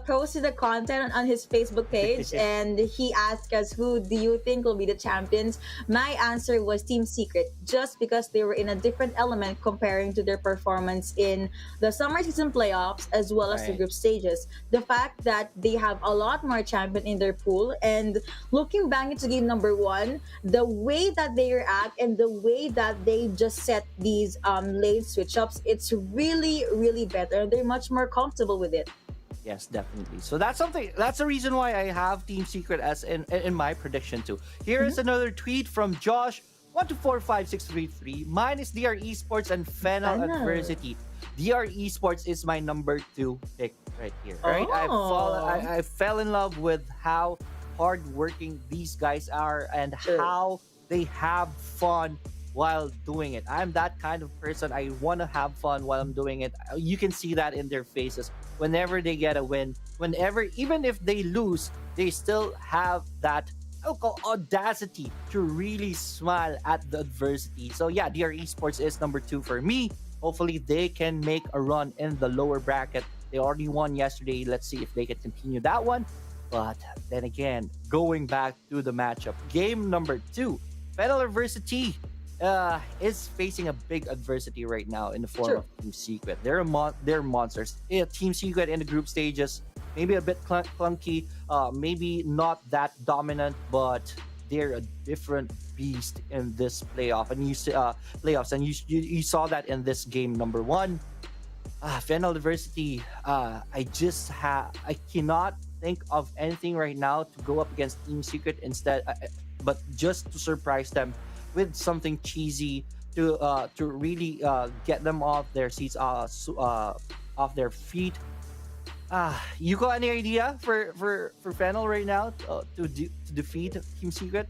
posted the content on his Facebook page, and he asked us, "Who do you think will be the champions?" My answer was Team Secret, just because they were in a different element comparing to their performance in the summer season playoffs as well as the Right. group stages. The fact that they have a lot more champion in their pool, and looking back into game number one, the way that they react and the way that they just set these lane switch ups, it's really, really better. They're much more comfortable with it. Yes, definitely. So that's something. That's the reason why I have Team Secret as in my prediction too. Here is another tweet from Josh. 1245633. Mine is DR Esports and Fennel Fennel. Adversity. DR Esports is my number 2 pick right here. Right, Oh. I fell in love with how hardworking these guys are and Sure. how they have fun while doing it. I'm that kind of person. I want to have fun while I'm doing it. You can see that in their faces whenever they get a win. Whenever, even if they lose, they still have that audacity to really smile at the adversity. So yeah, DR Esports is number 2 for me. Hopefully they can make a run in the lower bracket. They already won yesterday. Let's see if they can continue that one. But then again, going back to the matchup, game number 2, Fennel Adversity is facing a big adversity right now in the form True. of Team Secret. They're monsters. Yeah, Team Secret in the group stages, maybe a bit clunky, maybe not that dominant, but they're a different beast in this playoff. And playoffs, and you saw that in this game number 1. Fennel Adversity. I cannot think of anything right now to go up against Team Secret instead, but just to surprise them with something cheesy to really get them off their seats, off their feet. You got any idea for Fennel right now to defeat Team Secret?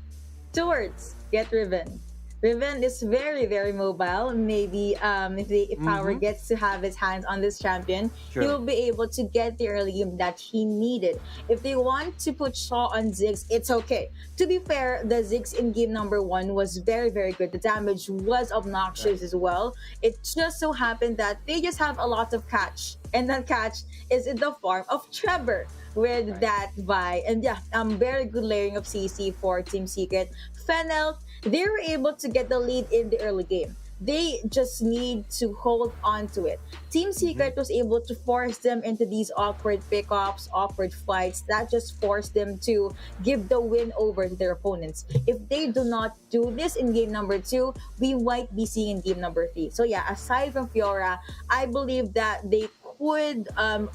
2 words: get Riven. Riven is very, very mobile. Maybe if Power gets to have his hands on this champion, Sure. he will be able to get the early game that he needed. If they want to put Shaw on Ziggs, it's okay. To be fair, the Ziggs in game number 1 was very, very good. The damage was obnoxious as well. It just so happened that they just have a lot of catch, and that catch is in the form of Trevor with that Vi. And yeah, very good layering of CC for Team Secret. Fennel, they were able to get the lead in the early game. They just need to hold on to it. Team Secret was able to force them into these awkward pickups, awkward fights that just forced them to give the win over to their opponents. If they do not do this in game number 2, we might be seeing in game number 3. So yeah, aside from Fiora, I believe that they would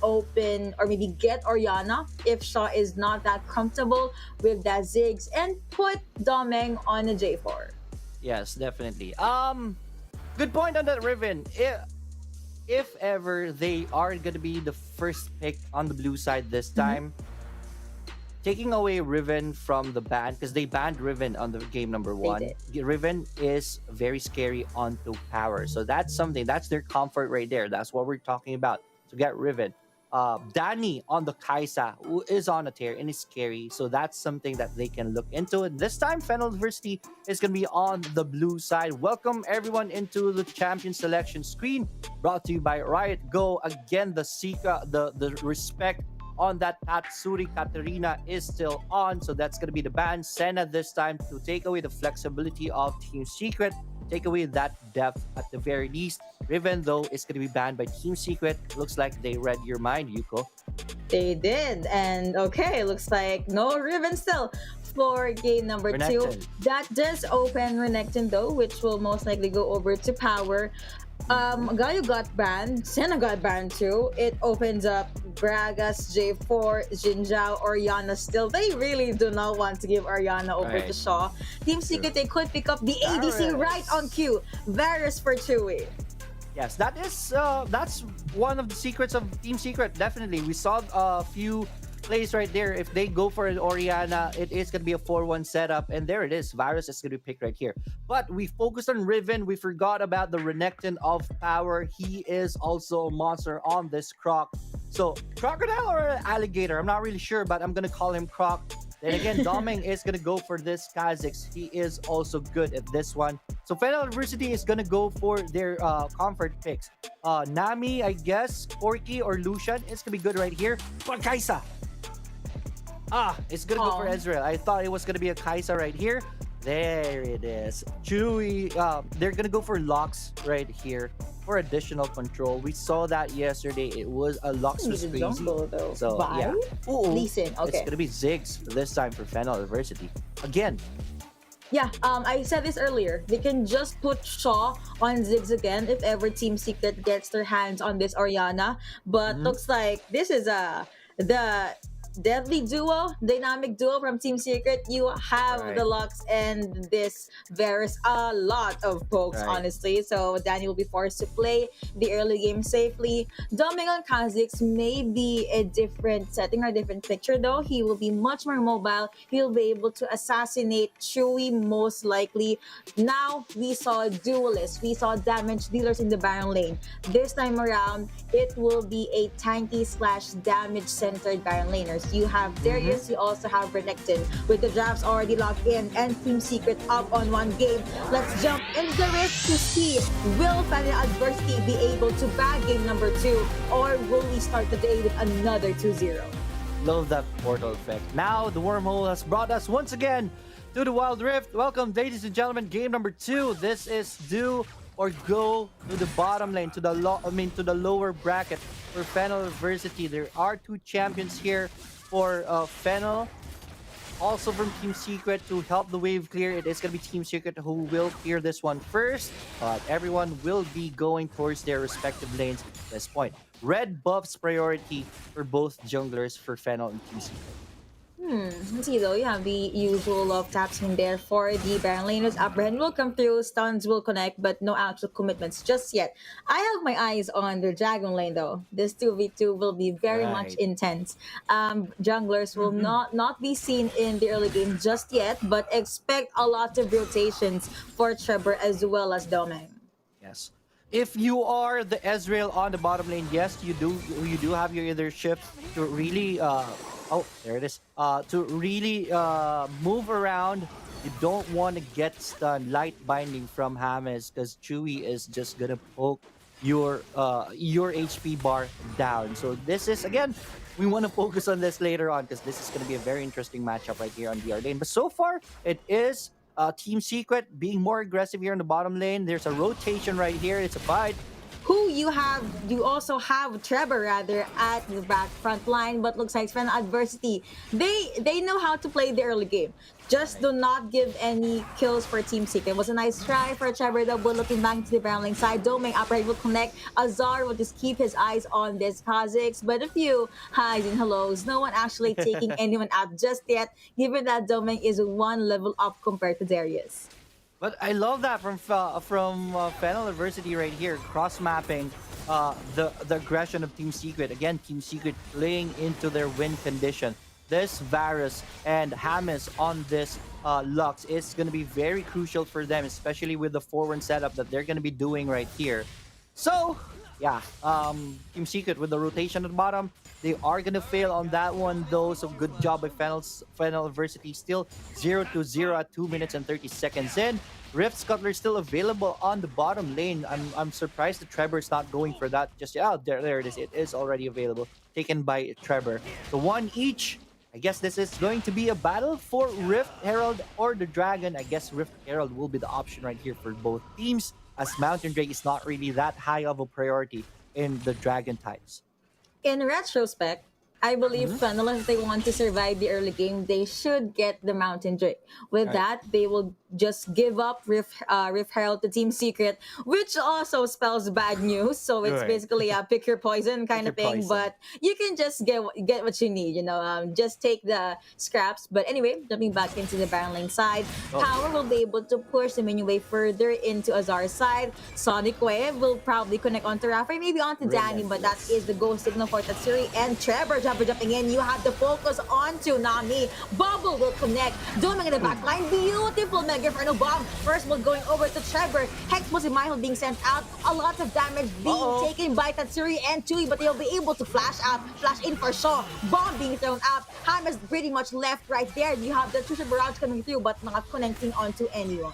open or maybe get Oriana if Shaw is not that comfortable with that Ziggs, and put Domeng on a J4. Yes, definitely. Good point on that, Riven. If ever they are going to be the first pick on the blue side this time, taking away Riven from the ban, because they banned Riven on the game number 1. Riven is very scary onto Power. So that's something, that's their comfort right there. That's what we're talking about, to get Riven. Danny on the Kaisa, who is on a tear and is scary. So that's something that they can look into. And this time, Fennel University is going to be on the blue side. Welcome everyone into the champion selection screen, brought to you by Riot Go. Again, the Sika, the respect on that Tatsuri Katarina is still on. So that's going to be the ban. Senna this time to take away the flexibility of Team Secret. Take away that depth at the very least. Riven, though, is going to be banned by Team Secret. Looks like they read your mind, Yuko. They did. And okay, looks like no Riven still for game number 2. Renekton. That does open Renekton though, which will most likely go over to Power. Gaio got banned, Senna got banned too. It opens up Gragas, J4, Jinzhao, Oriana still. They really do not want to give Oriana over to Shaw. Team Secret, they could pick up the ADC right on cue. Varus for Chewy. Yes, that's one of the secrets of Team Secret. Definitely, we saw a few plays right there. If they go for an Oriana, it is going to be a 4-1 setup, and there it is. Virus is going to be picked right here. But we focused on Riven. We forgot about the Renekton of Power. He is also a monster on this Croc. So, crocodile or alligator? I'm not really sure, but I'm going to call him Croc. Then again, Doming is gonna go for this Kha'Zix. He is also good at this one. So Fennel University is gonna go for their comfort picks. Nami, I guess, Corki or Lucian is gonna be good right here. But Kaisa. It's gonna go for Ezreal. I thought it was gonna be a Kaisa right here. There it is. Chewy, they're gonna go for Lux right here for additional control. We saw that yesterday. It was a Lux was crazy. Jungle, though. So Bye? yeah. Listen, okay. It's gonna be Ziggs this time for Fennel University. Again, Yeah, I said this earlier. They can just put Shaw on Ziggs again if ever Team Secret gets their hands on this Orianna. But looks like this is the deadly duo, dynamic duo from Team Secret. You have the Lux and this Varus, a lot of pokes, honestly. So Danny will be forced to play the early game safely. Dumbing on Kha'Zix may be a different setting or different picture though. He will be much more mobile. He'll be able to assassinate Chewy most likely. Now we saw duelists. We saw damage dealers in the Baron lane. This time around, it will be a tanky / damage centered Baron laners. You have Darius, you also have Renekton. With the drafts already locked in and Team Secret up on one game, let's jump into the rift to see, will Fennel Adversity be able to bag game number 2, or will we start the day with another 2-0? love that portal effect. Now the wormhole has brought us once again to the Wild Rift. Welcome, ladies and gentlemen, game number 2. This is do or go to the bottom lane, to the lower bracket for Fennel University. There are 2 champions here for Fennel. Also from Team Secret to help the wave clear. It is going to be Team Secret who will clear this one first. But everyone will be going towards their respective lanes at this point. Red buffs priority for both junglers for Fennel and Team Secret. Let's see though, you have the usual love taps in there for the Baron laners. Upperhand will come through, stuns will connect, but no actual commitments just yet. I have my eyes on the Dragon lane though. This 2v2 will be very much intense. Junglers will not be seen in the early game just yet, but expect a lot of rotations for Trevor as well as Domain. Yes. If you are the Ezreal on the bottom lane, yes, you do have your either shift to really oh, there it is. To really move around. You don't want to get stunned. Light binding from James because Chewy is just gonna poke your HP bar down. So this is, again, we want to focus on this later on because this is going to be a very interesting matchup right here on DR lane. But so far, it is Team Secret being more aggressive here in the bottom lane. There's a rotation right here. It's a fight. You also have Trevor rather at the back front line, but looks like Fennel Adversity. They know how to play the early game. Just do not give any kills for Team Secret. It was a nice try for Trevor though, but looking back to the Baron lane side, Domain upright will connect. Azar will just keep his eyes on this Kha'Zix, but a few highs and hellos. No one actually taking anyone out just yet, given that Domain is 1 level up compared to Darius. But I love that from Fennel University right here, cross-mapping the aggression of Team Secret. Again, Team Secret playing into their win condition. This Varus and James on this Lux is going to be very crucial for them, especially with the forward setup that they're going to be doing right here. So, yeah, Team Secret with the rotation at the bottom, they are going to fail on that one though, so good job by Fennel University. Still 0-0 at 2 minutes and 30 seconds in. Rift Scuttler still available on the bottom lane. I'm surprised that Trevor's not going for that just yet. Oh, there it is. It is already available. Taken by Trevor. So 1 each. I guess this is going to be a battle for Rift Herald or the Dragon. I guess Rift Herald will be the option right here for both teams, as Mountain Drake is not really that high of a priority in the Dragon types. In retrospect, I believe Fennel, if they want to survive the early game, they should get the Mountain Drake. With that, they will just give up Rift Herald to Team Secret, which also spells bad news. So it's basically a pick your poison kind of thing. But you can just get what you need, you know, just take the scraps. But anyway, jumping back into the Baron lane side, Power will be able to push the minion wave further into Azar's side. Sonic Wave will probably connect onto Rafa, maybe onto Danny, but that is the go signal for Tatsuri. And Trevor Jabber jumping in. You have the focus onto Nami. Bubble will connect. Doming in the backline. Beautiful Mega Inferno Bomb. First one going over to Trevor. Hex Michael being sent out. A lot of damage being taken by Tatsuri and Tui, but they'll be able to flash out. Flash in for Shaw. Bomb being thrown up. Ham is pretty much left right there. You have the Trisha Barrage coming through, but not connecting onto anyone.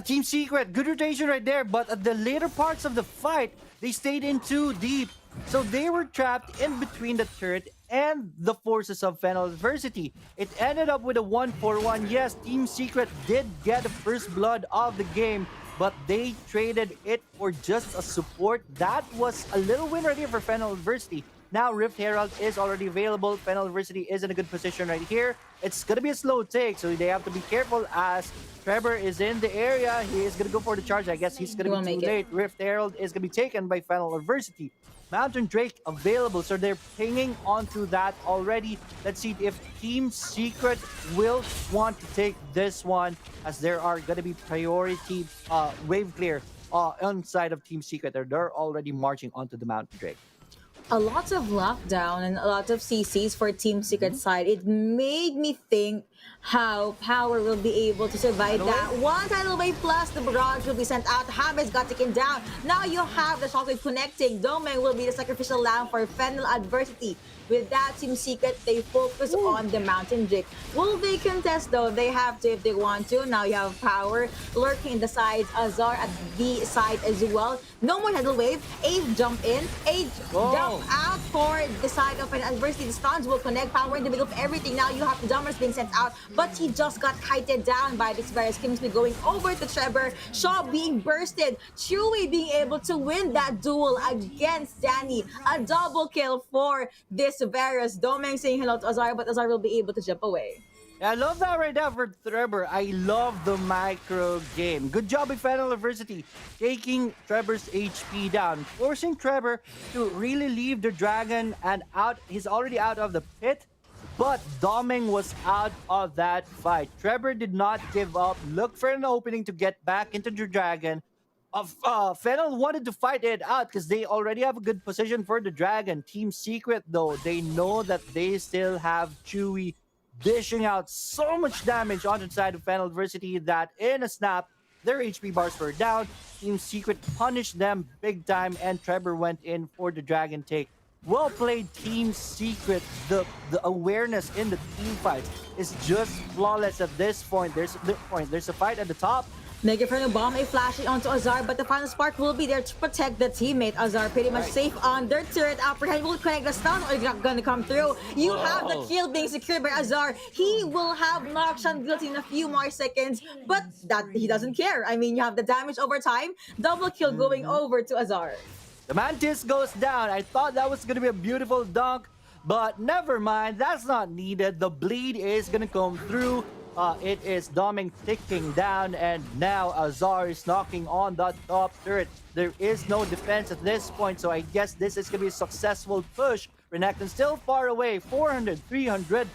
Team Secret, good rotation right there, but at the later parts of the fight, they stayed in too deep. So they were trapped in between the turret and the forces of Fennel Adversity. It ended up with a 1-4-1. Yes, Team Secret did get the first blood of the game, but they traded it for just a support. That was a little win right here for Fennel Adversity. Now Rift Herald is already available. Fennel Adversity is in a good position right here. It's going to be a slow take, so they have to be careful as Trevor is in the area. He is going to go for the charge. I guess he's going to be too late. Rift Herald is going to be taken by Fennel Adversity. Mountain Drake available, so they're pinging onto that already. Let's see if Team Secret will want to take this one, as there are going to be priority wave clear on side of Team Secret. They're already marching onto the Mountain Drake. A lot of lockdown and a lot of CCs for Team Secret side. It made me think how Power will be able to survive that. One tidal wave plus the barrage will be sent out. James got taken down. Now you have the shockwave connecting. Domain will be the sacrificial lamb for Fennel Adversity. With that, Team Secret, they focus on the Mountain Drake. Will they contest though? They have to if they want to. Now you have Power lurking in the sides. Azar at the side as well. No more tidal wave. Age jump in. Age jump out for the side of an Adversity. The stuns will connect. Power in the middle of everything. Now you have the Dummers being sent out, but he just got kited down by this various Kingsley going over to Trevor. Shaw being bursted. Chewy being able to win that duel against Danny. A double kill for this Varus. Domeng saying hello to Azar, but Azar will be able to jump away. I love that right now for Trevor. I love the micro game. Good job with Fennel Adversity, taking Trevor's HP down, forcing Trevor to really leave the dragon and out. He's already out of the pit, but Domeng was out of that fight. Trevor did not give up, look for an opening to get back into the dragon. Fennel wanted to fight it out because they already have a good position for the dragon. Team Secret, though, they know that they still have Chewy dishing out so much damage on the side of Fennel Adversity that in a snap, their HP bars were down. Team Secret punished them big time, and Trevor went in for the dragon take. Well played, Team Secret. The awareness in the team fights is just flawless at this point. There's a fight at the top. Mega Inferno Bomb a flashing onto Azar, but the final spark will be there to protect the teammate. Azar pretty much safe on their turret. Apprehend will connect the stun or not gonna come through. You have the kill being secured by Azar. He will have Noxian guilty in a few more seconds, but that he doesn't care. I mean, you have the damage over time. Double kill going over to Azar. The Mantis goes down. I thought that was gonna be a beautiful dunk, but never mind. That's not needed. The bleed is gonna come through. It is Doming ticking down, and now Azar is knocking on the top turret. There is no defense at this point, so I guess this is going to be a successful push. Renekton still far away, 400, 300,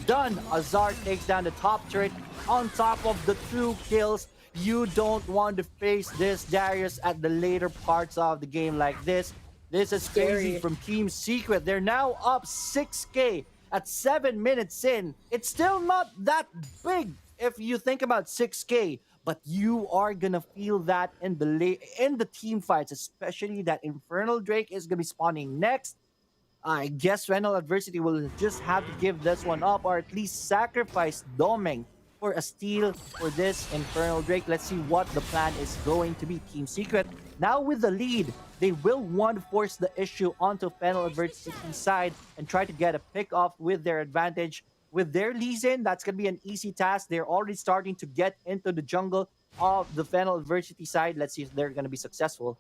done. Azar takes down the top turret on top of the 2 kills. You don't want to face this Darius at the later parts of the game like this. This is crazy from Team Secret. They're now up 6K. At 7 minutes in. It's still not that big if you think about 6K, but you are gonna feel that in the team fights, especially that Infernal Drake is gonna be spawning next. I guess Fennel Adversity will just have to give this one up, or at least sacrifice Domeng for a steal for this Infernal Drake. Let's see what the plan is going to be. Team Secret now with the lead. They will want to force the issue onto Fennel Adversity side and try to get a pick off with their advantage. With their Lee Sin, that's going to be an easy task. They're already starting to get into the jungle of the Fennel Adversity side. Let's see if they're going to be successful.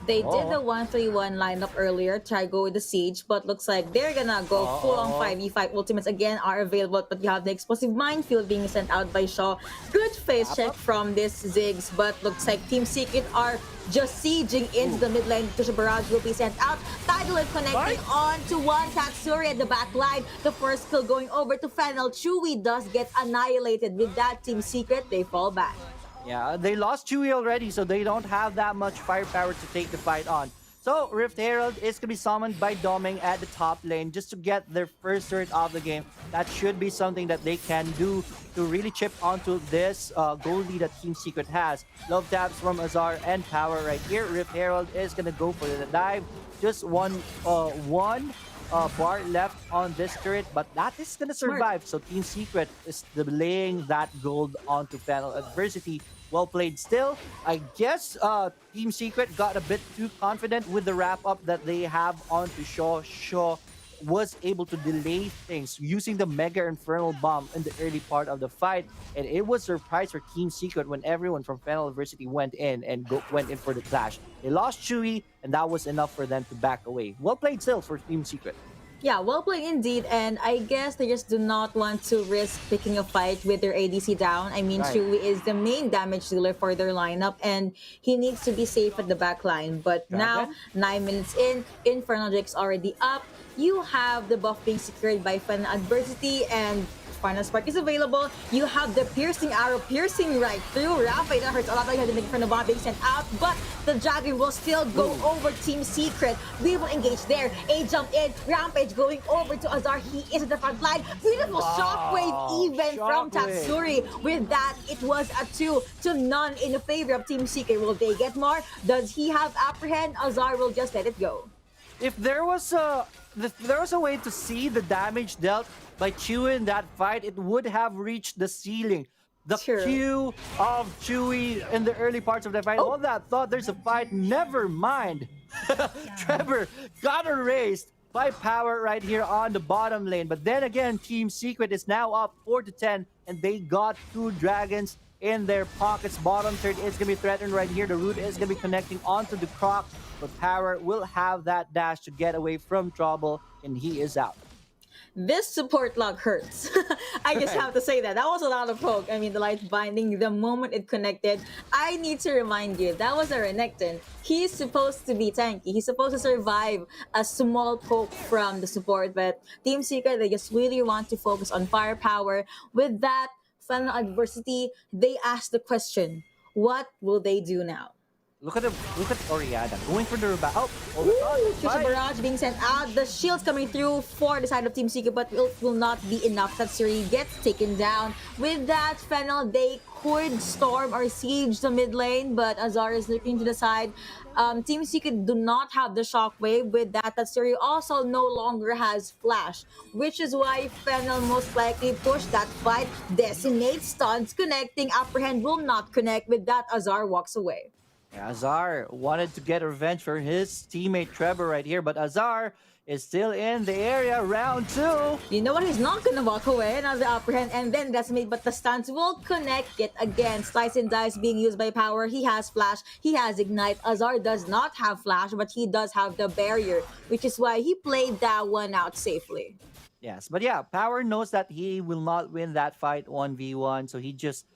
They did the 1-3-1 lineup earlier, try go with the Siege, but looks like they're gonna go full-on 5v5. Ultimates again are available, but you have the explosive minefield being sent out by Shaw. Good face check from this Ziggs, but looks like Team Secret are just sieging into the mid lane. Tusha Barrage will be sent out. Tidal is connecting on to one Tatsuri at the back line. The first kill going over to Fennel. Chewy does get annihilated. With that, Team Secret, they fall back. Yeah, they lost Chewy already, so they don't have that much firepower to take the fight on. So Rift Herald is going to be summoned by Doming at the top lane just to get their first turret of the game. That should be something that they can do to really chip onto this goal lead that Team Secret has. Love taps from Azar and Power right here. Rift Herald is going to go for the dive. Just one bar left on this turret, but that is gonna survive. So Team Secret is delaying that gold onto Fennel adversity. Well played still. I guess Team Secret got a bit too confident with the wrap-up that they have onto Shaw. Shaw was able to delay things using the Mega Infernal Bomb in the early part of the fight, and it was a surprise for Team Secret when everyone from Fennel Adversity went in went in for the clash. They lost Chewy, and that was enough for them to back away. Well played still for Team Secret. Yeah, well played indeed, and I guess they just do not want to risk picking a fight with their ADC down. I mean, Right. Chewy is the main damage dealer for their lineup, and he needs to be safe at the back line. But now, 9 minutes in, Infernal Drake's already up. You have the buff being secured by Fennel Adversity, and Final Spark is available. You have the piercing arrow piercing right through Rampage. That hurts a lot. You have the Infernal Bomb being sent out, but the Dragon will still go over Team Secret. We will engage there. A jump in. Rampage going over to Azar. He is at the front line. Beautiful shockwave even from Tatsuri. With that, it was a 2-0 in favor of Team Secret. Will they get more? Does he have apprehend? Azar will just let it go. If there was a way to see the damage dealt by Chewy in that fight, it would have reached the ceiling. The Q of Chewy in the early parts of the fight, all that thought there's a fight, never mind. Trevor got erased by Power right here on the bottom lane. But then again, Team Secret is now up 4-10, and they got 2 dragons in their pockets. Bottom third is going to be threatened right here. The root is going to be connecting onto the Croc, but Power will have that dash to get away from trouble, and he is out. This support log hurts. I just have to say that. That was a lot of poke. I mean, the light binding, the moment it connected, I need to remind you, that was a Renekton. He's supposed to be tanky. He's supposed to survive a small poke from the support, but Team Secret, they just really want to focus on firepower. With that, Fennel Adversity, they ask the question, what will they do now? Look at Oriana going for the rebound. Just a barrage being sent out. The shield's coming through for the side of Team Secret, but it will not be enough. Tatsuri gets taken down. With that, Fennel, they could storm or siege the mid lane, but Azar is looking to the side. Team Secret do not have the shockwave. With that, Tatsuri also no longer has flash, which is why Fennel most likely push that fight. Decimate, stuns connecting, apprehend will not connect. With that, Azar walks away. Azar wanted to get revenge for his teammate Trevor right here, but Azar is still in the area. Round 2. You know what? He's not gonna walk away. Now the apprehend and then decimate, but the stuns will connect it again. Slice and dice being used by Power. He has flash. He has ignite. Azar does not have flash, but he does have the barrier, which is why he played that one out safely. Yes, but yeah, Power knows that he will not win that fight 1v1, so he just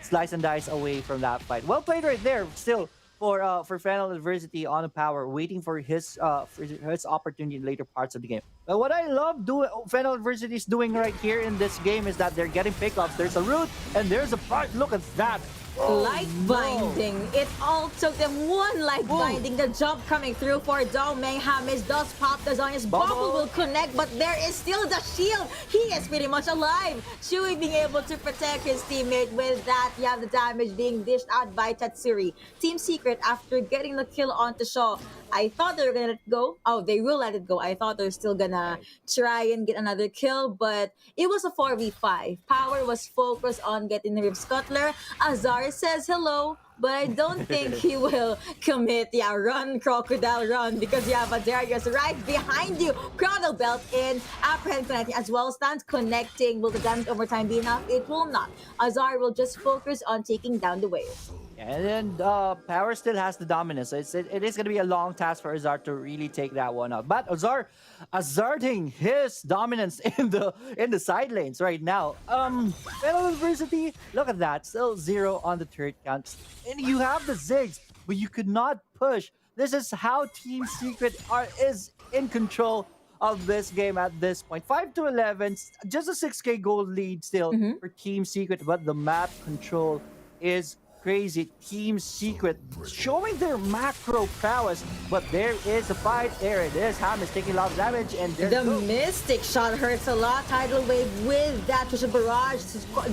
slice and dice away from that fight. Well played right there. Still for Fennel Adversity on the Power, waiting for his opportunity in later parts of the game. But what I love Fennel Adversity is doing right here in this game is that they're getting pickups. There's a root and there's a part. Look at that. Light binding. It all took them one light binding. The jump coming through for Doming. Hamis does pop the Zonia's bubble will connect, but there is still the shield. He is pretty much alive. Chewy being able to protect his teammate. With that, you have the damage being dished out by Tatsuri. Team Secret, after getting the kill onto Shaw, I thought they were gonna let it go. Oh, they will let it go. I thought they were still gonna try and get another kill, but it was a 4v5. Power was focused on getting the Rip Scuttler. Azar says hello, but I don't think he will commit. Yeah, run, Crocodile, run, because you have a Darius right behind you. Chrono Belt in, apprehend connecting as well. Stands connecting. Will the damage over time be enough? It will not. Azar will just focus on taking down the wave. And then Power still has the dominance. It is going to be a long task for Azar to really take that one out. But Azar asserting his dominance in the side lanes right now. Fennel Adversity, look at that. Still 0 on the turret count. And you have the Ziggs, but you could not push. This is how Team Secret is in control of this game at this point. 5-11, just a 6k gold lead still for Team Secret, but the map control is crazy. Team Secret showing their macro prowess, but there is a fight. There it is. Ham is taking a lot of damage, and there The goes. Mystic shot hurts a lot. Tidal Wave with that Trisha Barrage.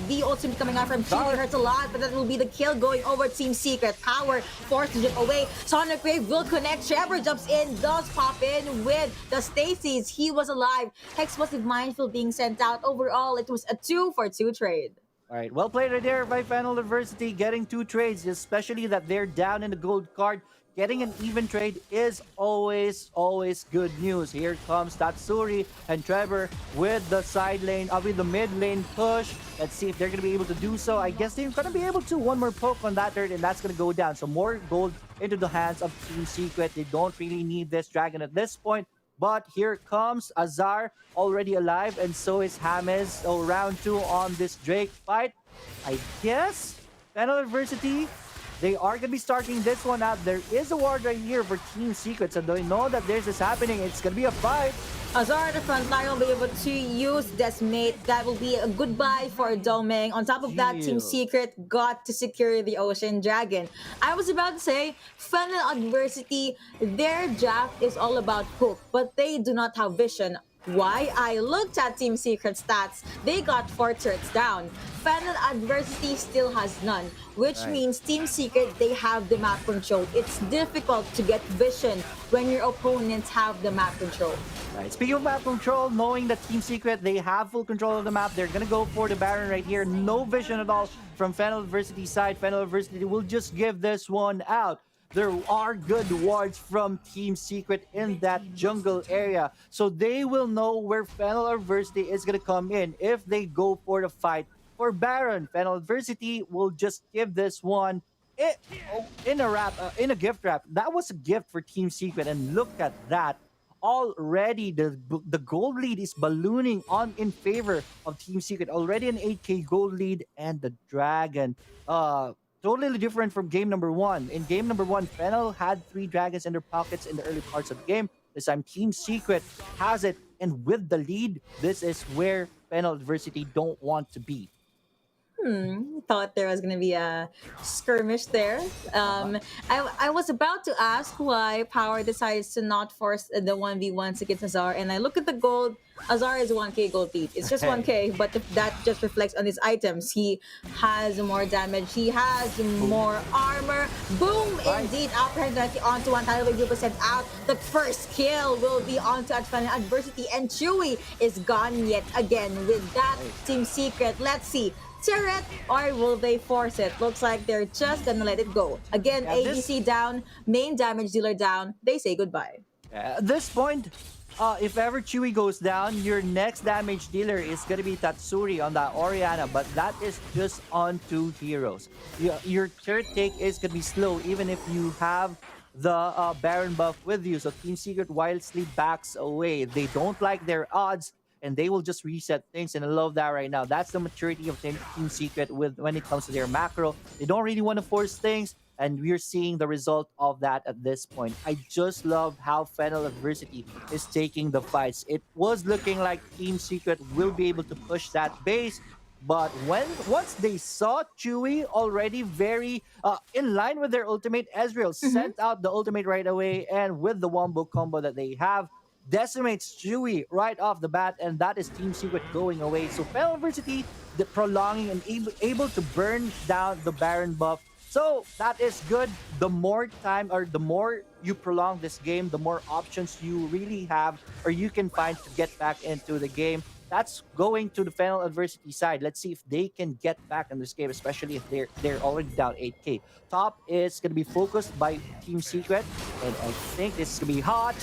The ultimate coming out from Chewy hurts a lot, but that will be the kill going over Team Secret. Power forced to jump away. Sonic Wave will connect. Trevor jumps in, does pop in with the Stacy's. He was alive. Explosive Minefield being sent out. Overall, it was a 2-for-2 trade. All right, well played right there by Fennel University, getting 2 trades, especially that they're down in the gold card. Getting an even trade is always good news. Here comes Tatsuri and Trevor with the side lane, with the mid lane push. Let's see if they're going to be able to do so. I guess they're going to be able to. One more poke on that turret, and that's going to go down. So more gold into the hands of Team Secret. They don't really need this dragon at this point. But here comes Azar, already alive, and so is James. So round 2 on this Drake fight. I guess Fennel University, they are going to be starting this one out. There is a ward right here for Team Secret, so they know that this is happening. It's going to be a fight. Azar at the front line will be able to use Decimate. That will be a goodbye for Domeng. On top of that, Team Secret got to secure the Ocean Dragon. I was about to say, Fennel Adversity, their draft is all about hook, but they do not have vision. Why? I looked at Team Secret stats. They got 4 turrets down. Fennel Adversity still has none, which means Team Secret, they have the map control. It's difficult to get vision when your opponents have the map control. Right. Speaking of map control, knowing that Team Secret, they have full control of the map, they're going to go for the Baron right here. No vision at all from Fennel University side. Fennel University will just give this one out. There are good wards from Team Secret in that jungle area, so they will know where Fennel University is going to come in if they go for the fight for Baron. Fennel University will just give this one in a gift wrap. That was a gift for Team Secret, and look at that. Already the gold lead is ballooning on in favor of Team Secret. Already an 8k gold lead, and the dragon totally different from game number 1. In game number 1, Fennel had 3 dragons in their pockets in the early parts of the game. This time Team Secret has it, and with the lead, this is where Fennel Adversity don't want to be. Thought there was going to be a skirmish there. I was about to ask why Power decides to not force the 1v1s against Azar, and I look at the gold. Azar is 1k gold lead. It's just 1k, but that just reflects on his items. He has more damage. He has more armor. Boom! Indeed, upper hand directly onto one. Tidal Wave will be sent out. The first kill will be onto Fennel Adversity, and Chewy is gone yet again with that Team Secret. Let's see. Turret, or will they force it? Looks like they're just gonna let it go. Again, ADC down, main damage dealer down. They say goodbye. At this point, if ever Chewy goes down, your next damage dealer is gonna be Tatsuri on that Orianna, but that is just on 2 heroes. Your turret take is gonna be slow, even if you have the Baron buff with you. So Team Secret wisely backs away. They don't like their odds, and they will just reset things, and I love that right now. That's the maturity of Team Secret when it comes to their macro. They don't really want to force things, and we're seeing the result of that at this point. I just love how Fennel Adversity is taking the fights. It was looking like Team Secret will be able to push that base, but once they saw Chewy already very in line with their ultimate, Ezreal sent out the ultimate right away, and with the wombo combo that they have, decimates Chewy right off the bat, and that is Team Secret going away. So Fennel University, the prolonging and able to burn down the Baron buff. So that is good. The more time, or the more you prolong this game, the more options you really have, or you can find to get back into the game. That's going to the Fennel Adversity side. Let's see if they can get back in this game, especially if they're already down 8k. Top is going to be focused by Team Secret, and I think this is going to be hot.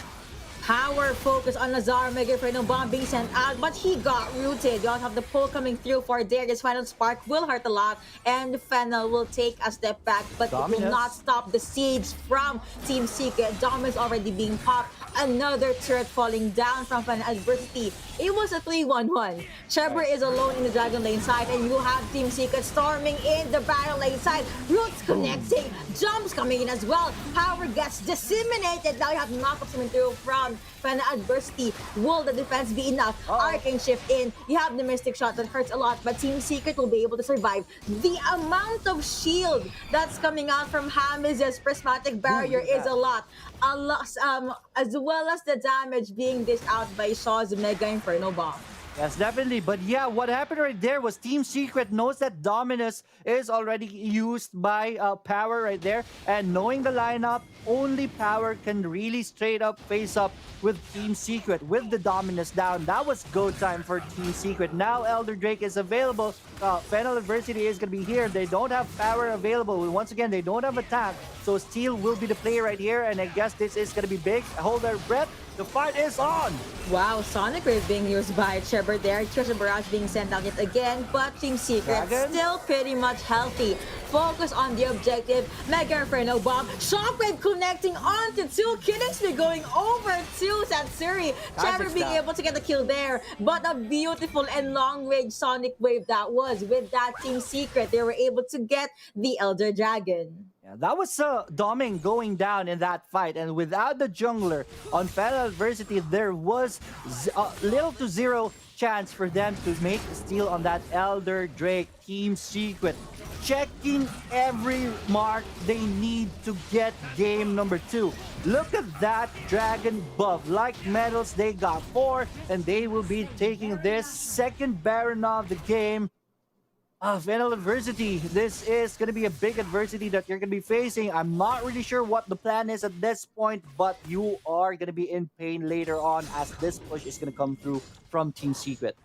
Power focus on Azar. Mega Inferno bomb being sent out, but he got rooted. You also have the pull coming through for Darius. Final spark will hurt a lot, and Fennel will take a step back, but it will not stop the siege from Team Secret. Dominus already being popped. Another turret falling down from Fennel Adversity. It was a 3-1-1. Trevor is alone in the Dragon Lane side, and you have Team Secret storming in the Battle Lane side. Roots connecting. Jumps coming in as well. Power gets disseminated. Now you have knockups coming through from around Fennel adversity. Will the defense be enough? Arcane shift in. You have the Mystic Shot that hurts a lot, but Team Secret will be able to survive. The amount of shield that's coming out from Hamiz's prismatic barrier is a lot. As well as the damage being dished out by Shaw's Mega Inferno Bomb. Yes, definitely. But yeah, what happened right there was Team Secret knows that Dominus is already used by Power right there. And knowing the lineup, only Power can really straight up face up with Team Secret with the Dominus down. That was go time for Team Secret. Now Elder Drake is available. Fennel Adversity is going to be here. They don't have Power available. Once again, they don't have attack. So Steel will be the play right here. And I guess this is going to be big. Hold their breath. The fight is on! Wow, Sonic Wave being used by Trevor there. Treasure Barrage being sent out yet again, but Team Secret still pretty much healthy. Focus on the objective. Mega Inferno Bomb. Shockwave connecting onto two. Killingsby going over to Satsuri. Trevor being able to get the kill there, but a beautiful and long-range Sonic Wave that was. With that Team Secret, they were able to get the Elder Dragon. Yeah, that was Doming going down in that fight, and without the jungler on Fennel Adversity, there was little to zero chance for them to make a steal on that Elder Drake. Team Secret checking every mark they need to get game number 2. Look at that dragon buff. Like medals, they got 4, and they will be taking this second Baron of the game. Fennel Adversity, this is going to be a big adversity that you're going to be facing. I'm not really sure what the plan is at this point, but you are going to be in pain later on as this push is going to come through from Team Secret.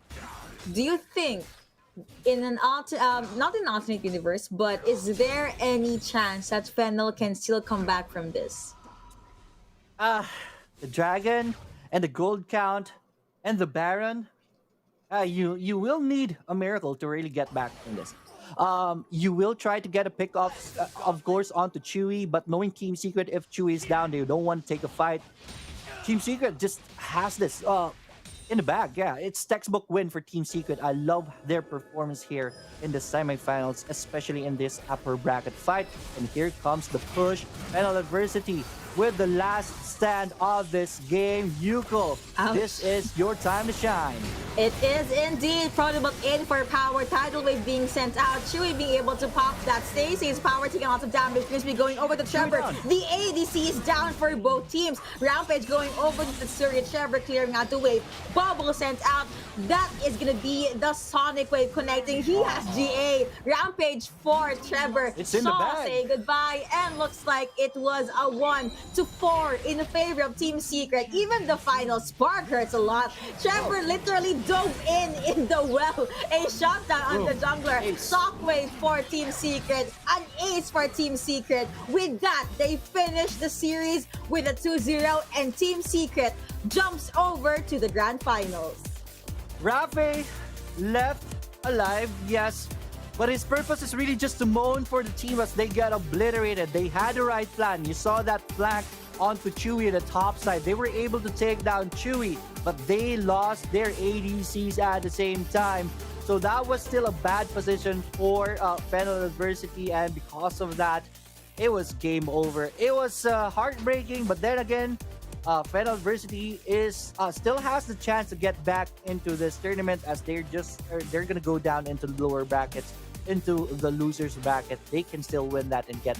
Do you think, in an not in alternate universe, but is there any chance that Fennel can still come back from this? The dragon and the gold count and the Baron. You will need a miracle to really get back from this. You will try to get a pick off, of course, onto Chewy, but knowing Team Secret, if Chewy is down, they don't want to take a fight. Team Secret just has this in the bag. Yeah, it's textbook win for Team Secret. I love their performance here in the semifinals, especially in this upper bracket fight. And here comes the push. Fennel Adversity with the last stand of this game. Yuko, this is your time to shine. It is indeed. Protobot in for Power. Tidal Wave being sent out. Chewy being able to pop that. Stacy's Power taking lots of damage. Crispy going over to Trevor. The ADC is down for both teams. Rampage going over to the Surya. Trevor clearing out the wave. Bubble sent out. That is going to be the Sonic Wave connecting. He has GA. Rampage for Trevor. It's in the bag. Say goodbye. And looks like it was a 1-4 in favor of Team Secret. Even the final spark hurts a lot. Trevor literally dove in the well. A shutdown on the jungler. Shockwave for Team Secret. An ace for Team Secret. With that, they finish the series with a 2-0, and Team Secret jumps over to the grand finals. Rafe left alive, yes, but his purpose is really just to moan for the team as they get obliterated. They had the right plan. You saw that flank onto Chewy at the top side. They were able to take down Chewy, but they lost their ADCs at the same time. So that was still a bad position for Fennel Adversity, and because of that, it was game over. It was heartbreaking, but then again, Fennel Adversity is still has the chance to get back into this tournament as they're gonna go down into the lower brackets, into the losers bracket. They can still win that and get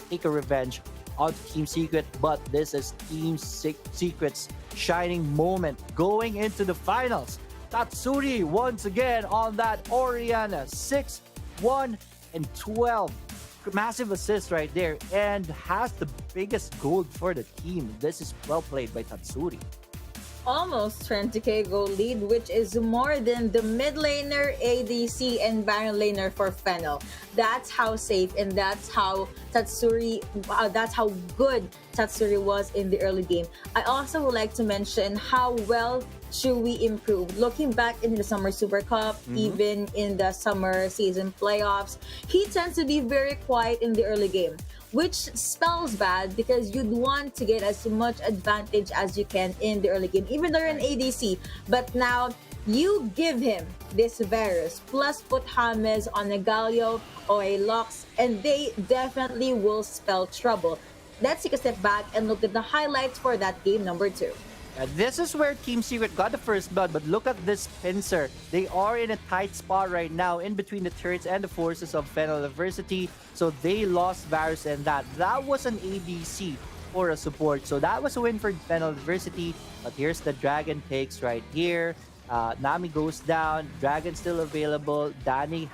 take a revenge on Team Secret, but this is Team Secret's shining moment going into the finals. Tatsuri once again on that Orianna 6-1 and 12. Massive assist right there, and has the biggest gold for the team. This is well played by Tatsuri. Almost 20k gold lead, which is more than the mid laner, ADC, and Baron laner for Fennel. That's how safe and that's how Tatsuri, that's how good Tatsuri was in the early game. I also would like to mention how well Chewy improved. Looking back into the Summer Super Cup, even in the summer season playoffs, he tends to be very quiet in the early game, which spells bad because you'd want to get as much advantage as you can in the early game, even though you're an ADC. But now you give him this Varus, plus put James on a Galio or a Lux, and they definitely will spell trouble. Let's take a step back and look at the highlights for that game number 2. This is where Team Secret got the first blood, but look at this pincer. They are in a tight spot right now in between the turrets and the forces of Fennel University. So they lost Varus and that. That was an ADC for a support. So that was a win for Fennel University. But here's the Dragon takes right here. Nami goes down. Dragon still available. Danny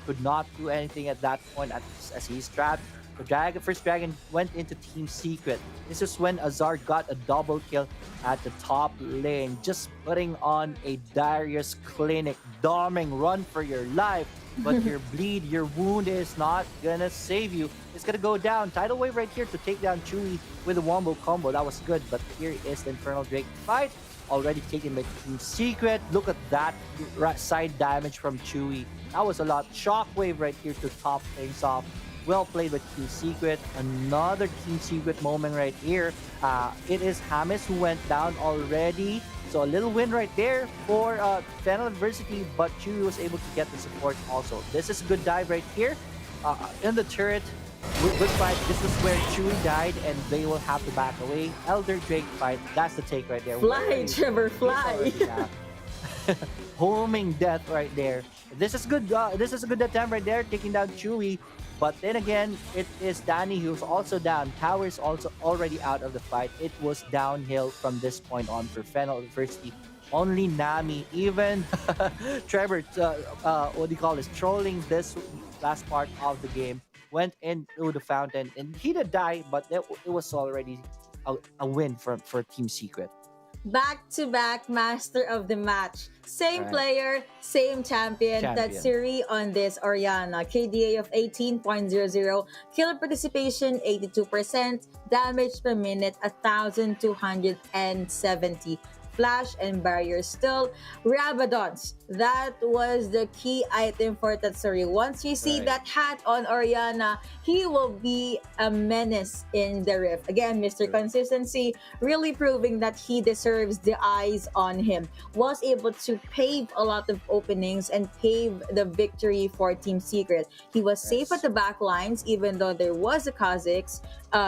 could not do anything at that point as he's trapped. The first dragon went into Team Secret. This is when Azar got a double kill at the top lane, just putting on a Darius Clinic, doming, run for your life. But your bleed, your wound is not gonna save you. It's gonna go down. Tidal Wave right here to take down Chewy with a wombo combo. That was good, but here is the Infernal Drake fight. Already taken by Team Secret. Look at that side damage from Chewy. That was a lot. Shockwave right here to top things off. Well played with Team Secret. Another Team Secret moment right here. It is James who went down already. So a little win right there for Fennel University, but Chewy was able to get the support also. This is a good dive right here. In the turret, good fight. This is where Chewy died and they will have to back away. Elder Drake fight. That's the take right there. Fly, Trevor, fly. Homing death right there. This is good. This is a good attempt right there, taking down Chewy. But then again, it is Danny who's also down. Tower is also already out of the fight. It was downhill from this point on for Fennel University. Only Nami, even Trevor, what do you call this, trolling this last part of the game, went into the fountain. And he did die, but it was already a win for Team Secret. Back-to-back master of the match. Same player, same champion. That's Siri on this Orianna. KDA of 18.00. Kill participation 82%. Damage per minute 1,270. Flash and barrier still. Rabadons. That was the key item for Tatsuri. Once you see that hat on Orianna, he will be a menace in the Rift. Again, Mr. Consistency really proving that he deserves the eyes on him. Was able to pave a lot of openings and pave the victory for Team Secret. He was safe at the back lines, even though there was a Kha'Zix.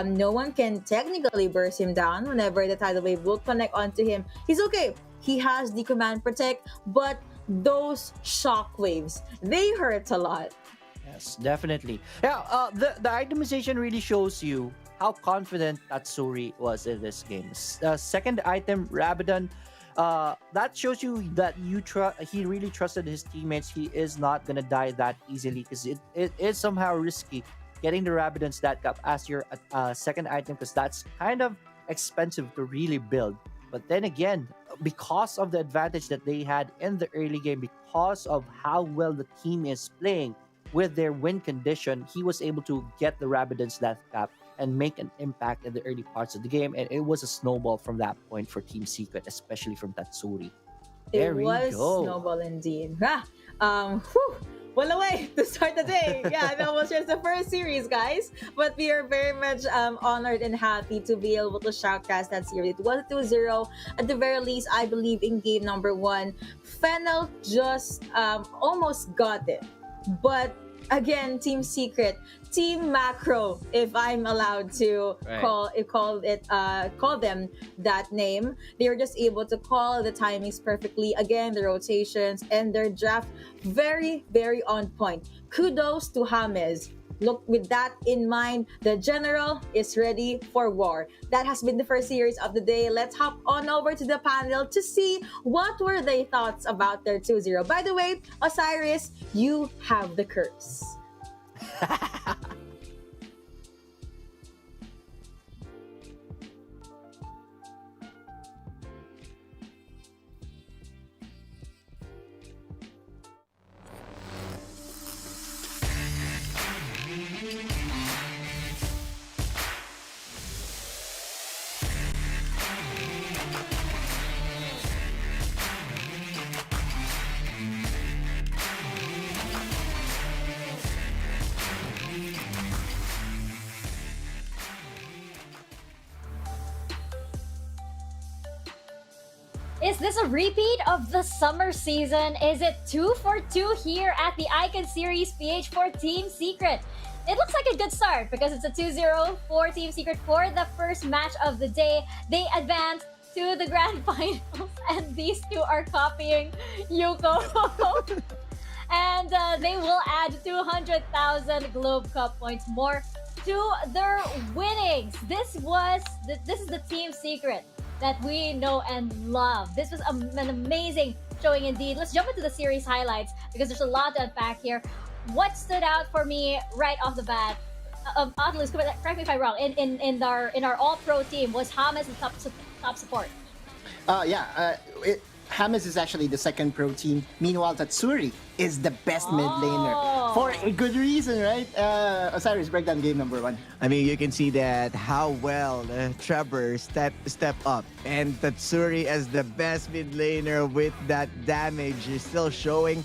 No one can technically burst him down whenever the tidal wave will connect onto him. He's okay. He has the command protect, but those shock waves, they hurt a lot. Yes, definitely. Yeah, the itemization really shows you how confident Tatsuri was in this game. Second item, Rabadon. That shows you that he really trusted his teammates. He is not gonna die that easily because it is somehow risky getting the Rabadon stat cap as your second item, because that's kind of expensive to really build. But then again, because of the advantage that they had in the early game, because of how well the team is playing with their win condition, he was able to get the Rabadon stat cap and make an impact in the early parts of the game. And it was a snowball from that point for Team Secret, especially from Tatsuri. It was snowball indeed. What a way to start the day. Yeah, that was just the first series, guys. But we are very much honored and happy to be able to shoutcast that series. It was 2-0. At the very least, I believe in game number 1, Fennel just almost got it. But again, Team Secret, Team Macro, if I'm allowed to call them that name. They were just able to call the timings perfectly. Again, the rotations and their draft very, very on point. Kudos to James. Look, with that in mind, the general is ready for war. That has been the first series of the day. Let's hop on over to the panel to see what were their thoughts about their 2-0. By the way, Osiris, you have the curse. Is this a repeat of the summer season? Is it 2 for 2 here at the Icon Series PH for Team Secret? It looks like a good start because it's a 2-0 for Team Secret for the first match of the day. They advance to the grand finals, and these two are copying Yuko. And they will add 200,000 Globe Cup points more to their winnings. This is the team secret that we know and love. This was an amazing showing indeed. Let's jump into the series highlights because there's a lot to unpack here. What stood out for me right off the bat? Atlus, correct me if I'm wrong. In our All-Pro team, was James the top support? James is actually the second pro team. Meanwhile, Tatsuri is the best mid laner. For a good reason, right? Osiris, break down game number 1. I mean, you can see that how well Trevor step up. And Tatsuri as the best mid laner with that damage is still showing.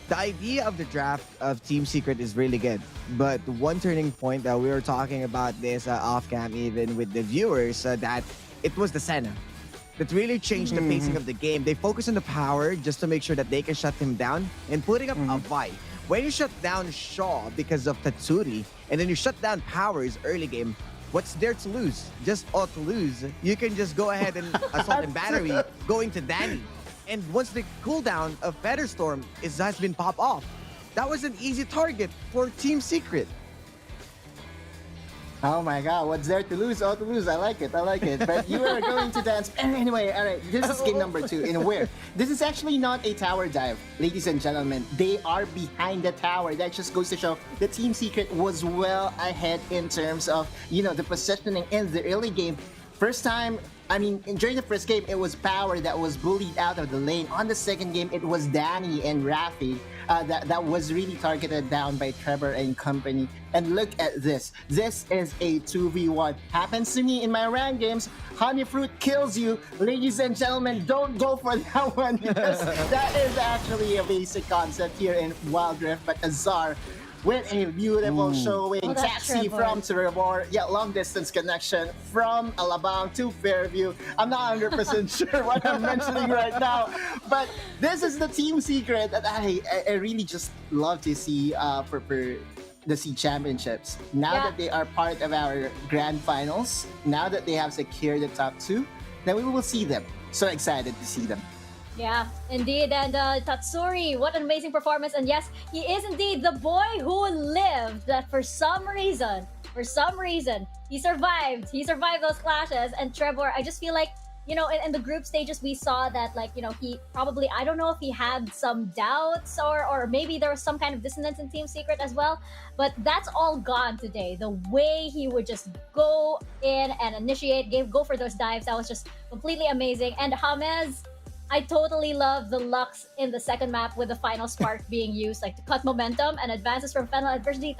The idea of the draft of Team Secret is really good. But one turning point that we were talking about this off-cam even with the viewers, that it was the Senna that really changed the pacing of the game. They focus on the power just to make sure that they can shut him down and putting up a Vi. When you shut down Shaw because of Tatsuri, and then you shut down Powers early game, what's there to lose? Just all to lose. You can just go ahead and assault and battery going to Danny. And once the cooldown of Featherstorm has been popped off, that was an easy target for Team Secret. Oh my god, what's there to lose? All to lose. I like it. But you are going to dance. Anyway, alright, this is game number 2 in where this is actually not a tower dive, ladies and gentlemen. They are behind the tower. That just goes to show the Team Secret was well ahead in terms of, the positioning in the early game. First time, during the first game, it was Power that was bullied out of the lane. On the second game, it was Danny and Rafi that was really targeted down by Trevor and company. And look at this. This is a 2v1. Happens to me in my rank games. Honey Fruit kills you. Ladies and gentlemen, don't go for that one because that is actually a basic concept here in Wild Rift. But Azar, with a beautiful showing, taxi from Trevor, long distance connection from Alabang to Fairview. I'm not 100% sure what I'm mentioning right now, but this is the Team Secret that I really just love to see for the SEA Championships. Now that they are part of our grand finals, now that they have secured the top 2, then we will see them. So excited to see them. Yeah, indeed. And Tatsuri, what an amazing performance. And yes, he is indeed the boy who lived. That for some reason, he survived. He survived those clashes. And Trevor, I just feel like, in the group stages, we saw that, he probably, I don't know if he had some doubts or maybe there was some kind of dissonance in Team Secret as well. But that's all gone today. The way he would just go in and initiate, go for those dives, that was just completely amazing. And James, I totally love the Lux in the second map with the final spark being used, to cut momentum and advances from Fennel adversity.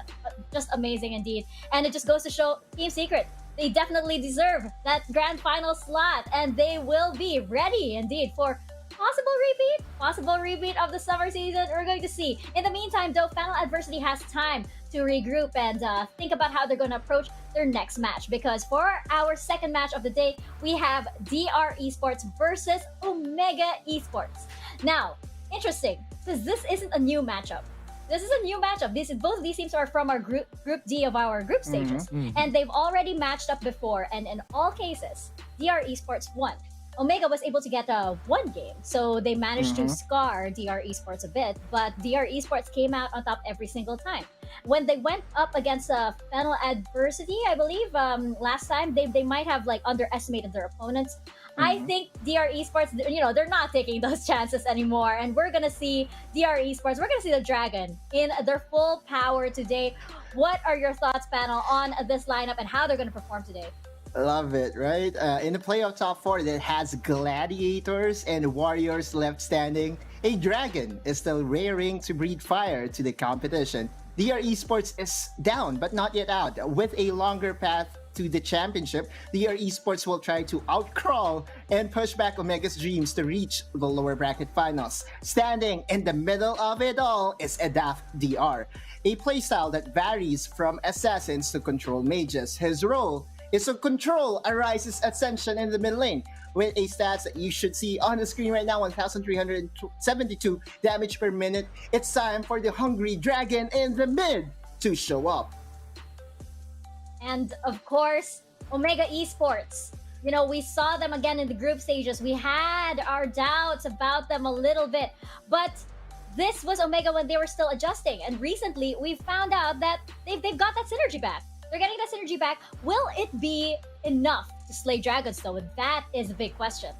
Just amazing indeed. And it just goes to show Team Secret, they definitely deserve that grand final slot, and they will be ready indeed for possible repeat of the summer season. We're going to see. In the meantime, though, Fennel adversity has time to regroup and think about how they're going to approach their next match, because for our second match of the day, we have DR Esports versus Omega Esports. Now, interesting, because this isn't a new matchup. This is a new matchup. Both of these teams are from our group D of our group stages, and they've already matched up before, and in all cases, DR Esports won. Omega was able to get one game, so they managed to scar DR Esports a bit, but DR Esports came out on top every single time. When they went up against Fennel adversity, I believe last time, they might have underestimated their opponents. I think DR Esports, they're not taking those chances anymore, and we're gonna see DR Esports, we're gonna see the Dragon in their full power today. What are your thoughts, panel, on this lineup and how they're gonna perform today? Love it, right? In the playoff top 4 that has gladiators and warriors left standing, a dragon is still raring to breathe fire to the competition. DR Esports is down but not yet out. With a longer path to the championship, DR Esports will try to outcrawl and push back Omega's dreams to reach the lower bracket finals. Standing in the middle of it all is Edaf DR, a playstyle that varies from assassins to control mages. His role is to control Arise's ascension in the mid lane with a stats that you should see on the screen right now, 1,372 damage per minute. It's time for the hungry dragon in the mid to show up. And of course, Omega Esports we saw them again in the group stages. We had our doubts about them a little bit, but this was Omega when they were still adjusting. And recently, we found out that they've got that synergy back. They're getting that synergy back. Will it be enough to slay dragons, though? That is a big question.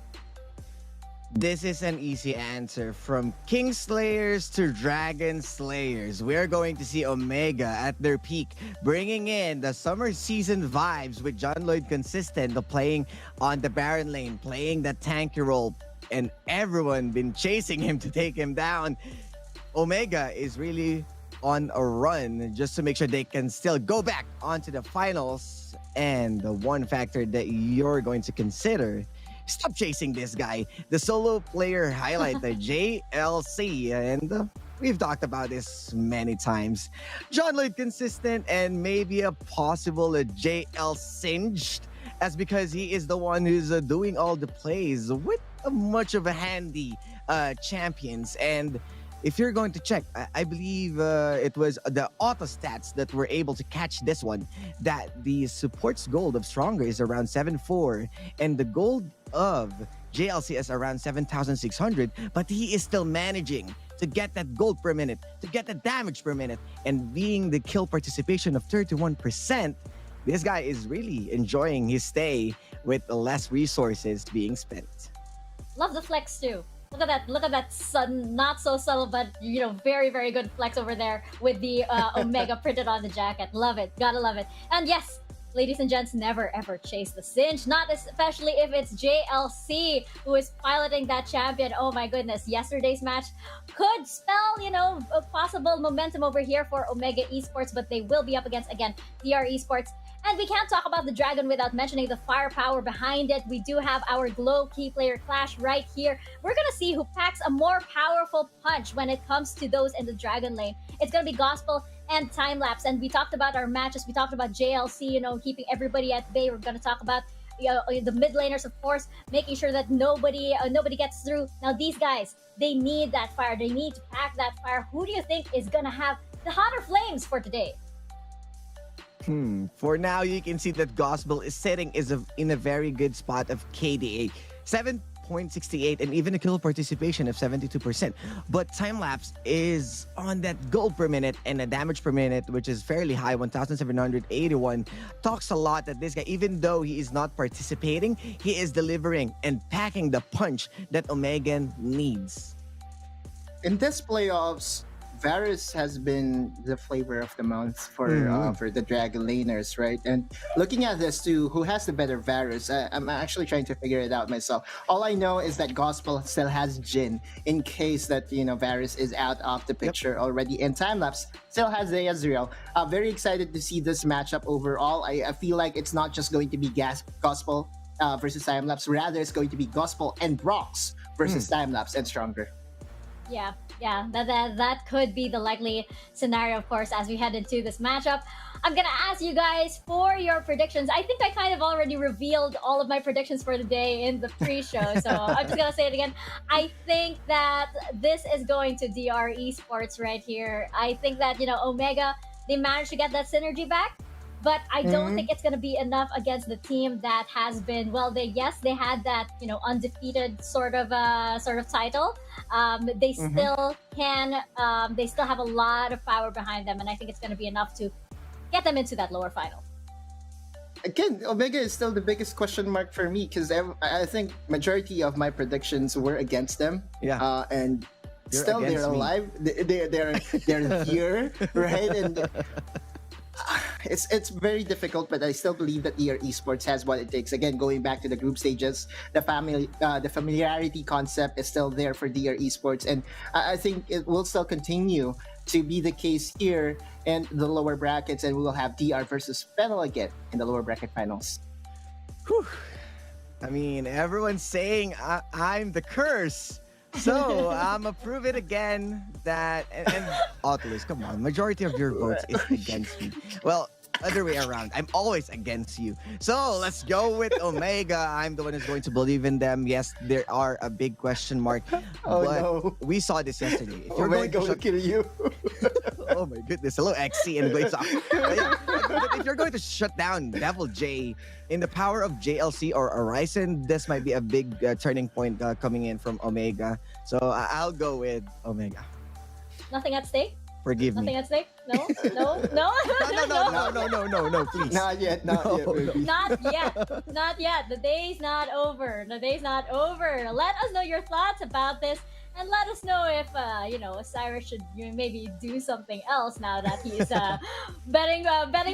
This is an easy answer. From King Slayers to Dragon Slayers, we're going to see Omega at their peak, bringing in the summer season vibes with John Lloyd consistent, playing on the Baron lane, playing that tanky role, and everyone been chasing him to take him down. Omega is really on a run just to make sure they can still go back onto the finals. And the one factor that you're going to consider, stop chasing this guy. The solo player highlight, the JLC. And we've talked about this many times. John Lloyd consistent and maybe a possible JL singed, as because he is the one who's doing all the plays with much of a handy champions. And if you're going to check, I believe it was the auto stats that were able to catch this one, that the support's gold of Stronger is around 7,400 and the gold of JLC is around 7,600, but he is still managing to get that gold per minute, to get the damage per minute, and being the kill participation of 31%, this guy is really enjoying his stay with less resources being spent. Love the flex too. Look at that sudden, not so subtle, but very, very good flex over there with the Omega printed on the jacket. Love it. Gotta love it. And yes, ladies and gents, never ever chase the Singe. Not especially if it's JLC who is piloting that champion. Oh my goodness. Yesterday's match could spell, a possible momentum over here for Omega Esports, but they will be up against, again, DR Esports. And we can't talk about the Dragon without mentioning the firepower behind it. We do have our Glow key player clash right here. We're going to see who packs a more powerful punch when it comes to those in the Dragon lane. It's going to be Gospel and Time Lapse. And we talked about our matches. We talked about JLC, keeping everybody at bay. We're going to talk about the mid laners, of course, making sure that nobody gets through. Now, these guys, they need that fire. They need to pack that fire. Who do you think is going to have the hotter flames for today? For now, you can see that Gospel is sitting in a very good spot of KDA. 7.68 and even a kill participation of 72%. But Time-Lapse is on that gold per minute and a damage per minute, which is fairly high, 1,781. Talks a lot that this guy, even though he is not participating, he is delivering and packing the punch that Omega needs. In this playoffs, Varus has been the flavor of the month for the Dragon laners, right? And looking at this too, who has the better Varus? I'm actually trying to figure it out myself. All I know is that Gospel still has Jhin in case that Varus is out of the picture already. And Timelapse still has the Ezreal. Very excited to see this matchup overall. I feel like it's not just going to be Gospel versus Timelapse. Rather, it's going to be Gospel and Brox versus Timelapse and Stronger. Yeah, that could be the likely scenario, of course, as we head into this matchup. I'm gonna ask you guys for your predictions. I think I kind of already revealed all of my predictions for the day in the pre-show, so I'm just gonna say it again. I think that this is going to DR Esports right here. I think that, Omega, they managed to get that synergy back, but I don't think it's going to be enough against the team that has been, well, they had that, undefeated sort of title. They still they still have a lot of power behind them, and I think it's going to be enough to get them into that lower final. Again, Omega is still the biggest question mark for me because I think majority of my predictions were against them. Yeah. And You're still they're against me. alive. They're here, right? And it's very difficult, but I still believe that ER Esports has what it takes. Again, going back to the group stages, the familiarity concept is still there for DR Esports, and I think it will still continue to be the case here in the lower brackets, and we will have DR versus Fennel again in the lower bracket finals. Whew. I mean, everyone's saying I'm the curse. So, I'ma prove it again that, and Oculus, come on, majority of your votes is against me. Well, other way around, I'm always against you. So, let's go with Omega. I'm the one who's going to believe in them. Yes, there are a big question mark, but we saw this yesterday. If you're Omega will kill you. Oh my goodness, a little XC and Glaze off. But if you're going to shut down Devil J in the power of JLC or Horizon, this might be a big turning point coming in from Omega. So I'll go with Omega. Nothing at stake? Forgive Nothing me. at stake? No? No? No? No, please. Not yet, baby. Not yet. Not yet. The day's not over. The day's not over. Let us know your thoughts about this. And let us know if, Osiris should maybe do something else now that he's betting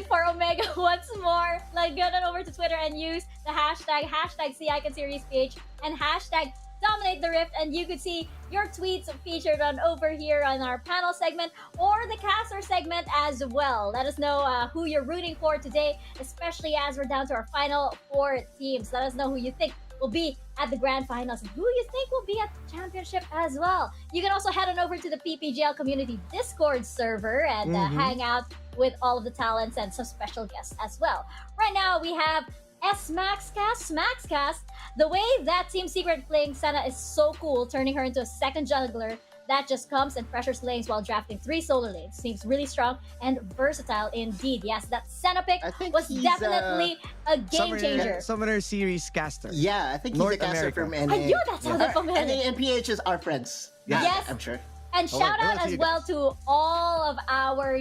for Omega once more. Let's get on over to Twitter and use the hashtag #SeeIconSeriesPH and hashtag Dominate the Rift, and you could see your tweets featured on over here on our panel segment or the caster segment as well. Let us know who you're rooting for today, especially as we're down to our final 4 teams. Let us know who you think will be at the grand finals and who you think will be at the championship as well. You can also head on over to the PPGL community Discord server and hang out with all of the talents and some special guests as well. Right now we have Smaxcast. The way that Team Secret playing Senna is so cool, turning her into a second jungler that just comes and pressures lanes while drafting 3 solo lanes. Seems really strong and versatile indeed. Yes, that Senna pick was definitely a game changer. Summoner Series caster. Yeah, I think he's North a caster America. from NA. I knew that sounded familiar. NA and PHs are friends. Yes. I'm sure. And shout out as well to all of our,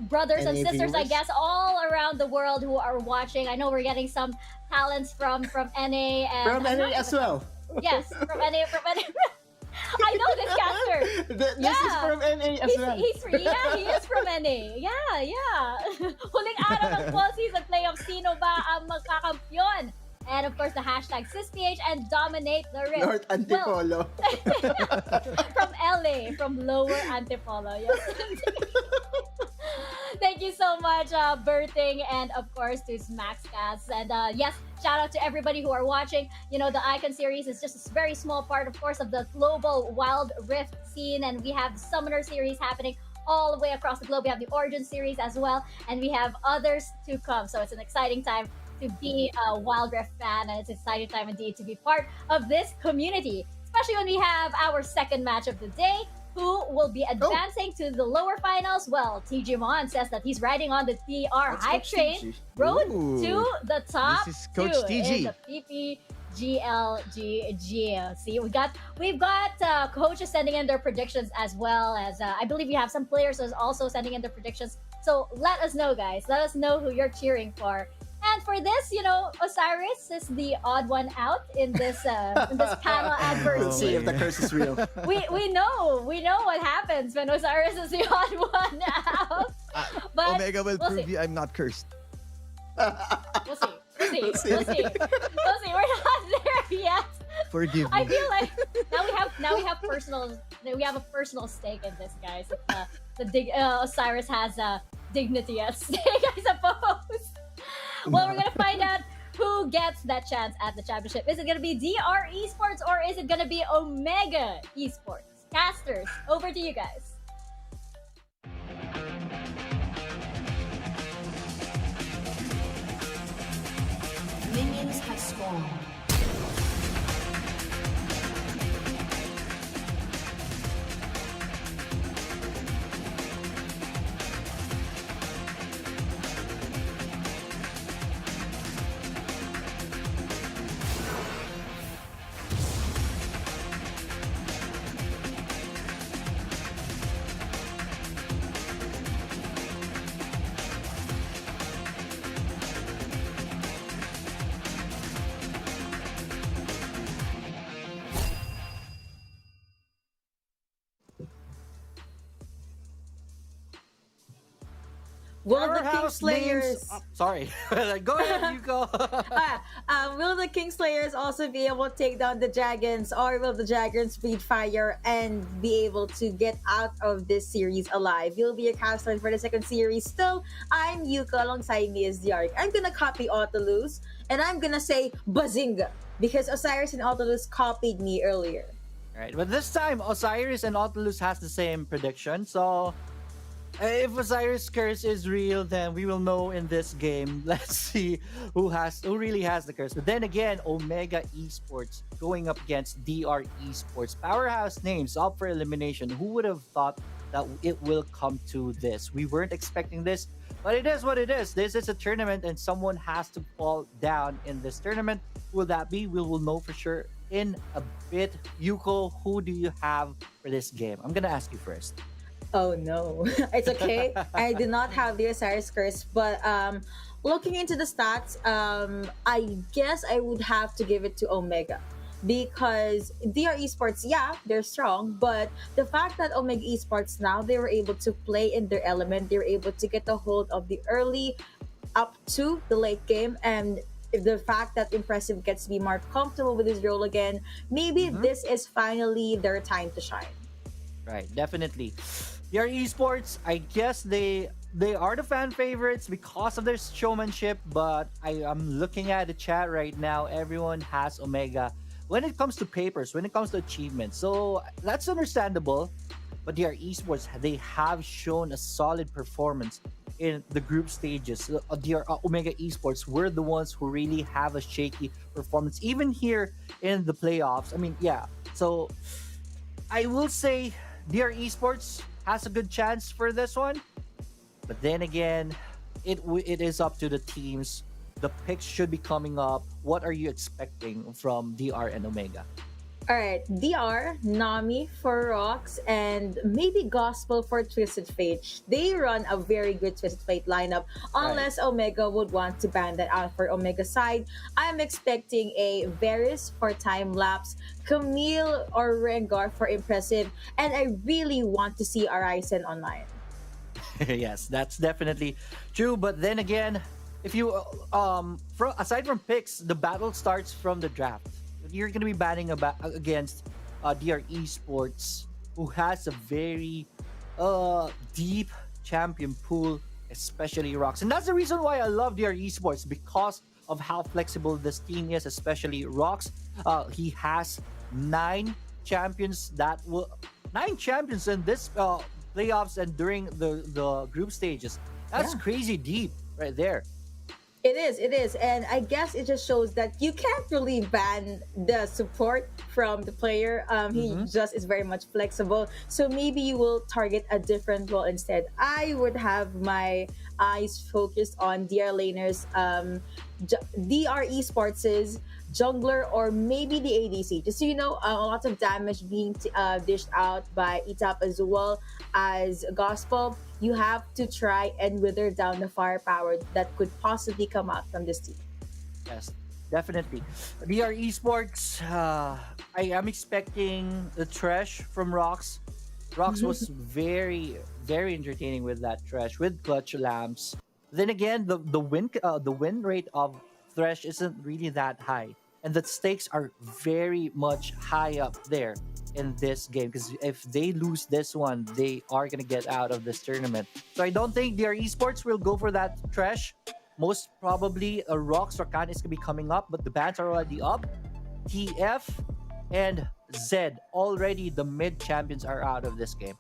brothers and NA sisters, I viewers? guess, all around the world who are watching. I know we're getting some talents from NA and From NA as well. Yes, from NA. I know this caster. This is from NA as well. He is from NA. Yeah. Huling araw ng fall season playoff, sino ba ang magkakampyon? And of course, the hashtag SISPH and Dominate the Rift. North Antipolo. From LA, from Lower Antipolo. Yes. Thank you so much, Berting, and of course to Smaxcast. And yes, shout out to everybody who are watching. The Icon series is just a very small part, of course, of the global Wild Rift scene, and we have the Summoner series happening all the way across the globe. We have the Origin series as well, and we have others to come. So it's an exciting time to be a Wild Rift fan, and it's an exciting time indeed to be part of this community, especially when we have our second match of the day. Who will be advancing to the lower finals? Well, TG Mon says that he's riding on the TR hype train. Road to the top. This is Coach two TG. in the PPGL. See, we've got coaches sending in their predictions as well as I believe we have some players who's also sending in their predictions. So let us know, guys. Let us know who you're cheering for. And for this, Osiris is the odd one out in this panel adversity. Let's see if the curse is real. We know what happens when Osiris is the odd one out. But Omega will prove see. you I'm not cursed. We'll see. We'll see. We're not there yet. Forgive me. I feel like now we have a personal stake in this, guys. Osiris has dignity at stake, I suppose. Well, we're gonna find out who gets that chance at the championship. Is it gonna be DR Esports or is it gonna be Omega Esports? Casters, over to you guys. Minions have spawned. Will the Powerhouse Kingslayers names- Oh, sorry. Go ahead, you go. will the Kingslayers also be able to take down the Dragons, or will the Dragons breathe fire and be able to get out of this series alive? You'll be a caster for the second series. Still, I'm Yuka, alongside me is Yark. I'm gonna copy Autolus, and I'm gonna say Bazinga, because Osiris and Autolus copied me earlier. All right, but this time Osiris and Nautilus has the same prediction, so If Osiris curse is real, then we will know in this game. Let's see who really has the curse. But then again, Omega Esports going up against DR Esports. Powerhouse names up for elimination. Who would have thought that it will come to this? We weren't expecting this, but it is what it is. This is a tournament and someone has to fall down in this tournament. Who will that be? We will know for sure in a bit. Yuko, who do you have for this game? I'm gonna ask you first. Oh no, it's okay. I did not have the Osiris curse, but looking into the stats, I guess I would have to give it to Omega because DR Esports, yeah, they're strong, but the fact that Omega Esports now they were able to play in their element, they were able to get a hold of the early up to the late game, and if the fact that Impressive gets to be more comfortable with his role again, maybe this is finally their time to shine. Right, definitely. Your esports, I guess they are the fan favorites because of their showmanship, but I am looking at the chat right now. Everyone has Omega when it comes to papers, when it comes to achievements. So that's understandable. But their esports, they have shown a solid performance in the group stages. Their Omega esports were the ones who really have a shaky performance, even here in the playoffs. I mean, yeah. So I will say DR Esports has a good chance for this one, but then again, it is up to the teams. The picks should be coming up. What are you expecting from DR and Omega? All right, DR, Nami for Rocks, and maybe Gospel for Twisted Fate. They run a very good Twisted Fate lineup, unless Omega would want to ban that out for Omega side. I'm expecting a Varus for Time Lapse, Camille or Rengar for Impressive, and I really want to see Arisen online. Yes, that's definitely true. But then again, if you aside from picks, the battle starts from the draft. You're going to be batting against DR Esports, who has a very deep champion pool, especially Rocks. And that's the reason why I love DR Esports, because of how flexible this team is, especially Rocks. He has 9 champions in this playoffs and during the group stages. That's crazy deep right there. It is. And I guess it just shows that you can't really ban the support from the player. He just is very much flexible. So maybe you will target a different role instead. I would have my eyes focused on DR laners, DR Esports' jungler, or maybe the ADC. Just so you know, a lot of damage being dished out by Etap as well as Gospel. You have to try and wither down the firepower that could possibly come out from this team. Yes, definitely. DR Esports, I am expecting the Thresh from Rocks. Rocks was very, very entertaining with that Thresh, with clutch lamps. Then again, the win rate of Thresh isn't really that high, and the stakes are very much high up there in this game, because if they lose this one, they are gonna get out of this tournament. So I don't think their esports will go for that Thresh. Most probably a Rocks or Khan is gonna be coming up, but the bans are already up. TF and Zed, already the mid champions are out of this game.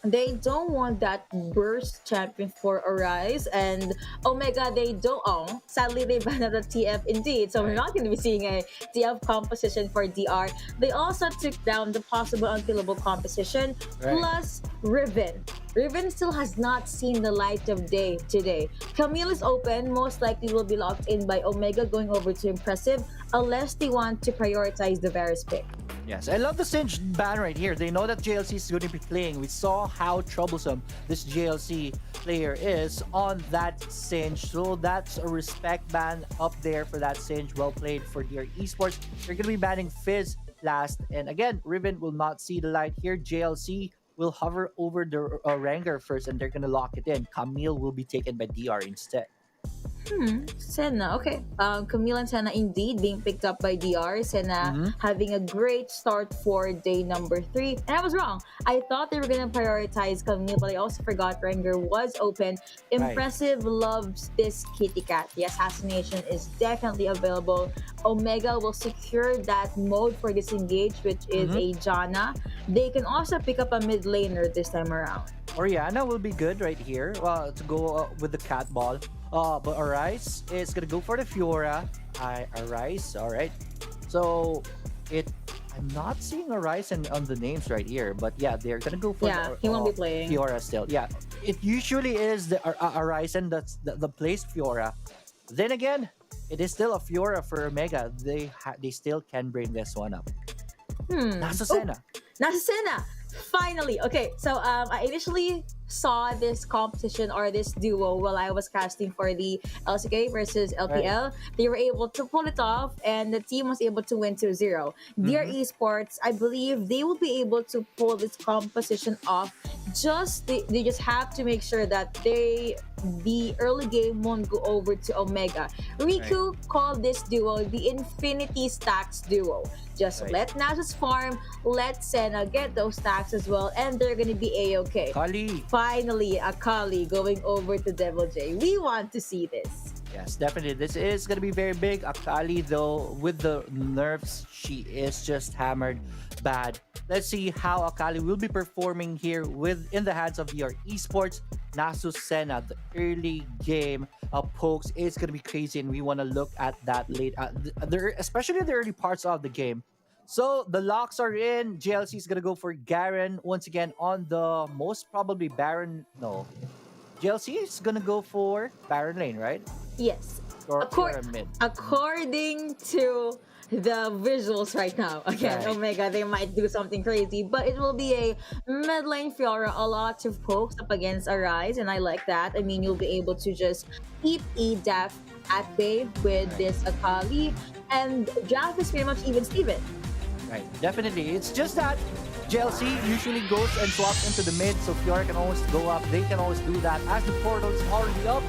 They don't want that burst champion for Arise, and Omega they don't own. Sadly, they banned out the TF indeed, so we're not going to be seeing a TF composition for DR. They also took down the possible unkillable composition, plus Riven. Riven still has not seen the light of day today. Camille is open, most likely will be locked in by Omega going over to Impressive, unless they want to prioritize the Varus pick. Yes, I love the Singe ban right here. They know that JLC is going to be playing. We saw how troublesome this JLC player is on that Singe. So that's a respect ban up there for that Singe. Well played for their esports. They're going to be banning Fizz last. And again, Riven will not see the light here. JLC will hover over the Rengar first, and they're going to lock it in. Camille will be taken by DR instead. Senna, okay. Camille and Senna indeed being picked up by DR. Senna having a great start for day number 3. And I was wrong. I thought they were going to prioritize Camille, but I also forgot Rengar was open. Impressive loves this kitty cat. The assassination is definitely available. Omega will secure that mode for disengage, which is a Janna. They can also pick up a mid laner this time around. Oriana will be good right here to go with the cat ball. But Arise is gonna go for the Fiora. Arise, all right. So I'm not seeing Arise on the names right here, but yeah, they're gonna go for he won't be playing. Fiora still. Yeah, it usually is the Arise and that's the placed Fiora. Then again, it is still a Fiora for Omega. They still can bring this one up. Nasa Senna. Nasa Senna! Finally! Okay, so I initially saw this competition or this duo while I was casting for the LCK versus LPL. They were able to pull it off and the team was able to win 2-0. Dear Esports, I believe they will be able to pull this composition off. They just have to make sure that the early game won't go over to Omega. Riku called this duo the Infinity Stacks duo. Just let Nasus farm, let Senna get those stacks as well, and they're gonna be A-okay. Kali. Finally, Akali going over to Devil J. We want to see this. Yes, definitely. This is going to be very big. Akali, though, with the nerfs, she is just hammered bad. Let's see how Akali will be performing here in the hands of your Esports. Nasus Senna, the early game pokes is going to be crazy, and we want to look at that late, especially the early parts of the game. So the locks are in. JLC is going to go for Garen once again on the most probably Baron. No. JLC is going to go for Baron lane, right? Yes. Or According to the visuals right now, again, Omega, they might do something crazy, but it will be a mid lane Fiora, a lot of pokes up against Arise, and I like that. I mean, you'll be able to just keep EDAF at bay with this Akali, and Jaff is pretty much even Steven. Right, definitely. It's just that JLC usually goes and swaps into the mid, so Fiora can always go up. They can always do that. As the portal is already up,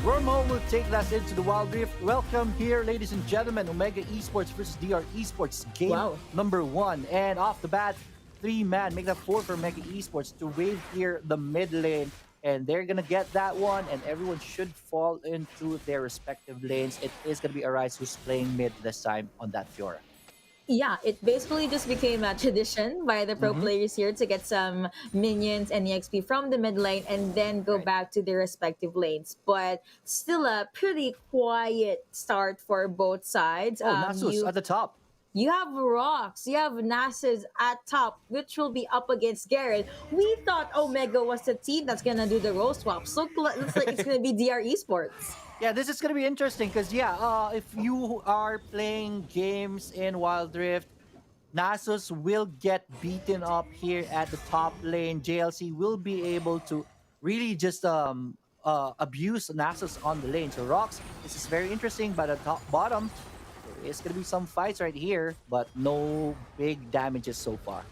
Wormhole will take that into the Wild Rift. Welcome here, ladies and gentlemen. Omega Esports versus DR Esports game number 1. And off the bat, 3-man. Make that 4 for Omega Esports to wave here the mid lane. And they're going to get that one, and everyone should fall into their respective lanes. It is going to be Arise who's playing mid this time on that Fiora. Yeah, it basically just became a tradition by the pro players here to get some minions and EXP from the mid lane and then go back to their respective lanes. But still a pretty quiet start for both sides. Nasus at the top. You have Rocks, you have Nasus at top, which will be up against Garen. We thought Omega was the team that's gonna do the role swap. So looks like it's gonna be DR Esports. Yeah, this is going to be interesting because, if you are playing games in Wild Rift, Nasus will get beaten up here at the top lane. JLC will be able to really just abuse Nasus on the lane. So, Rocks, this is very interesting, but at the bottom, there is going to be some fights right here, but no big damages so far.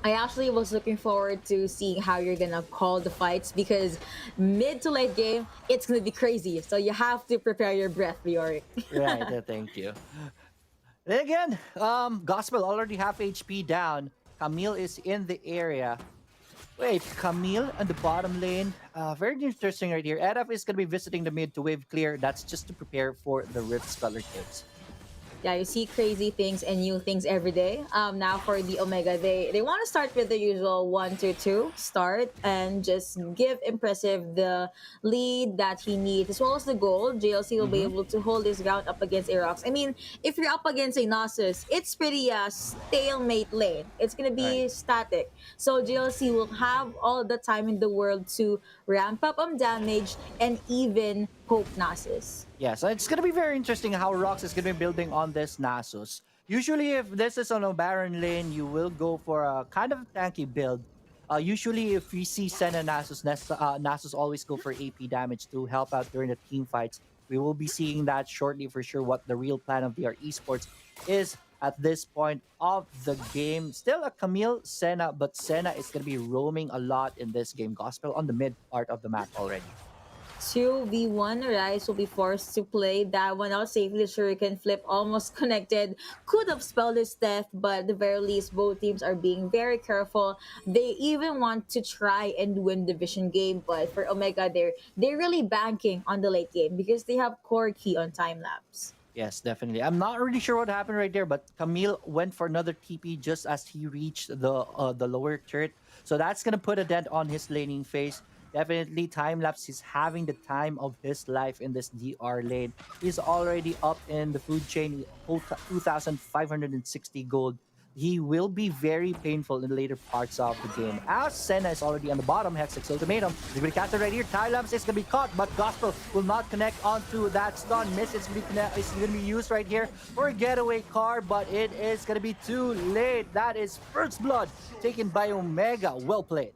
I actually was looking forward to seeing how you're gonna call the fights because mid to late game, it's gonna be crazy. So you have to prepare your breath, Leoric. Right, thank you. Then again, Gospel already half HP down. Camille is in the area. Wait, Camille on the bottom lane. Very interesting right here. Edaf is gonna be visiting the mid to wave clear. That's just to prepare for the Rift Sculler Kids. Yeah, you see crazy things and new things every day. Now for the Omega, they want to start with the usual 1-2 start and just give Impressive the lead that he needs as well as the goal. JLC will be able to hold his ground up against Aerox. I mean, if you're up against a Nasus, it's pretty stalemate lane. It's gonna be static. So JLC will have all the time in the world to ramp up on damage and even poke Nasus. Yeah, so it's going to be very interesting how Rox is going to be building on this Nasus. Usually, if this is on a Baron lane, you will go for a kind of tanky build. Usually, if we see Senna Nasus, Nasus always go for AP damage to help out during the team fights. We will be seeing that shortly for sure, what the real plan of DR Esports is at this point of the game. Still a Camille Senna, but Senna is going to be roaming a lot in this game. Gospel on the mid part of the map already. 2v1, Rise will be forced to play that one out safely. Shuriken flip almost connected. Could have spelled his death, but at the very least, both teams are being very careful. They even want to try and win the Vision game, but for Omega, they're really banking on the late game because they have core key on time lapse. Yes, definitely. I'm not really sure what happened right there, but Camille went for another TP just as he reached the lower turret. So that's gonna put a dent on his laning phase. Definitely, time lapse. He's having the time of his life in this DR lane. He's already up in the food chain, 2,560 gold. He will be very painful in the later parts of the game. As Senna is already on the bottom, Hexix Ultimatum. He's going to cast it right here. Time lapse is going to be caught, but Gospel will not connect onto that stun. Miss is going to be used right here for a getaway car, but it is going to be too late. That is first blood taken by Omega. Well played.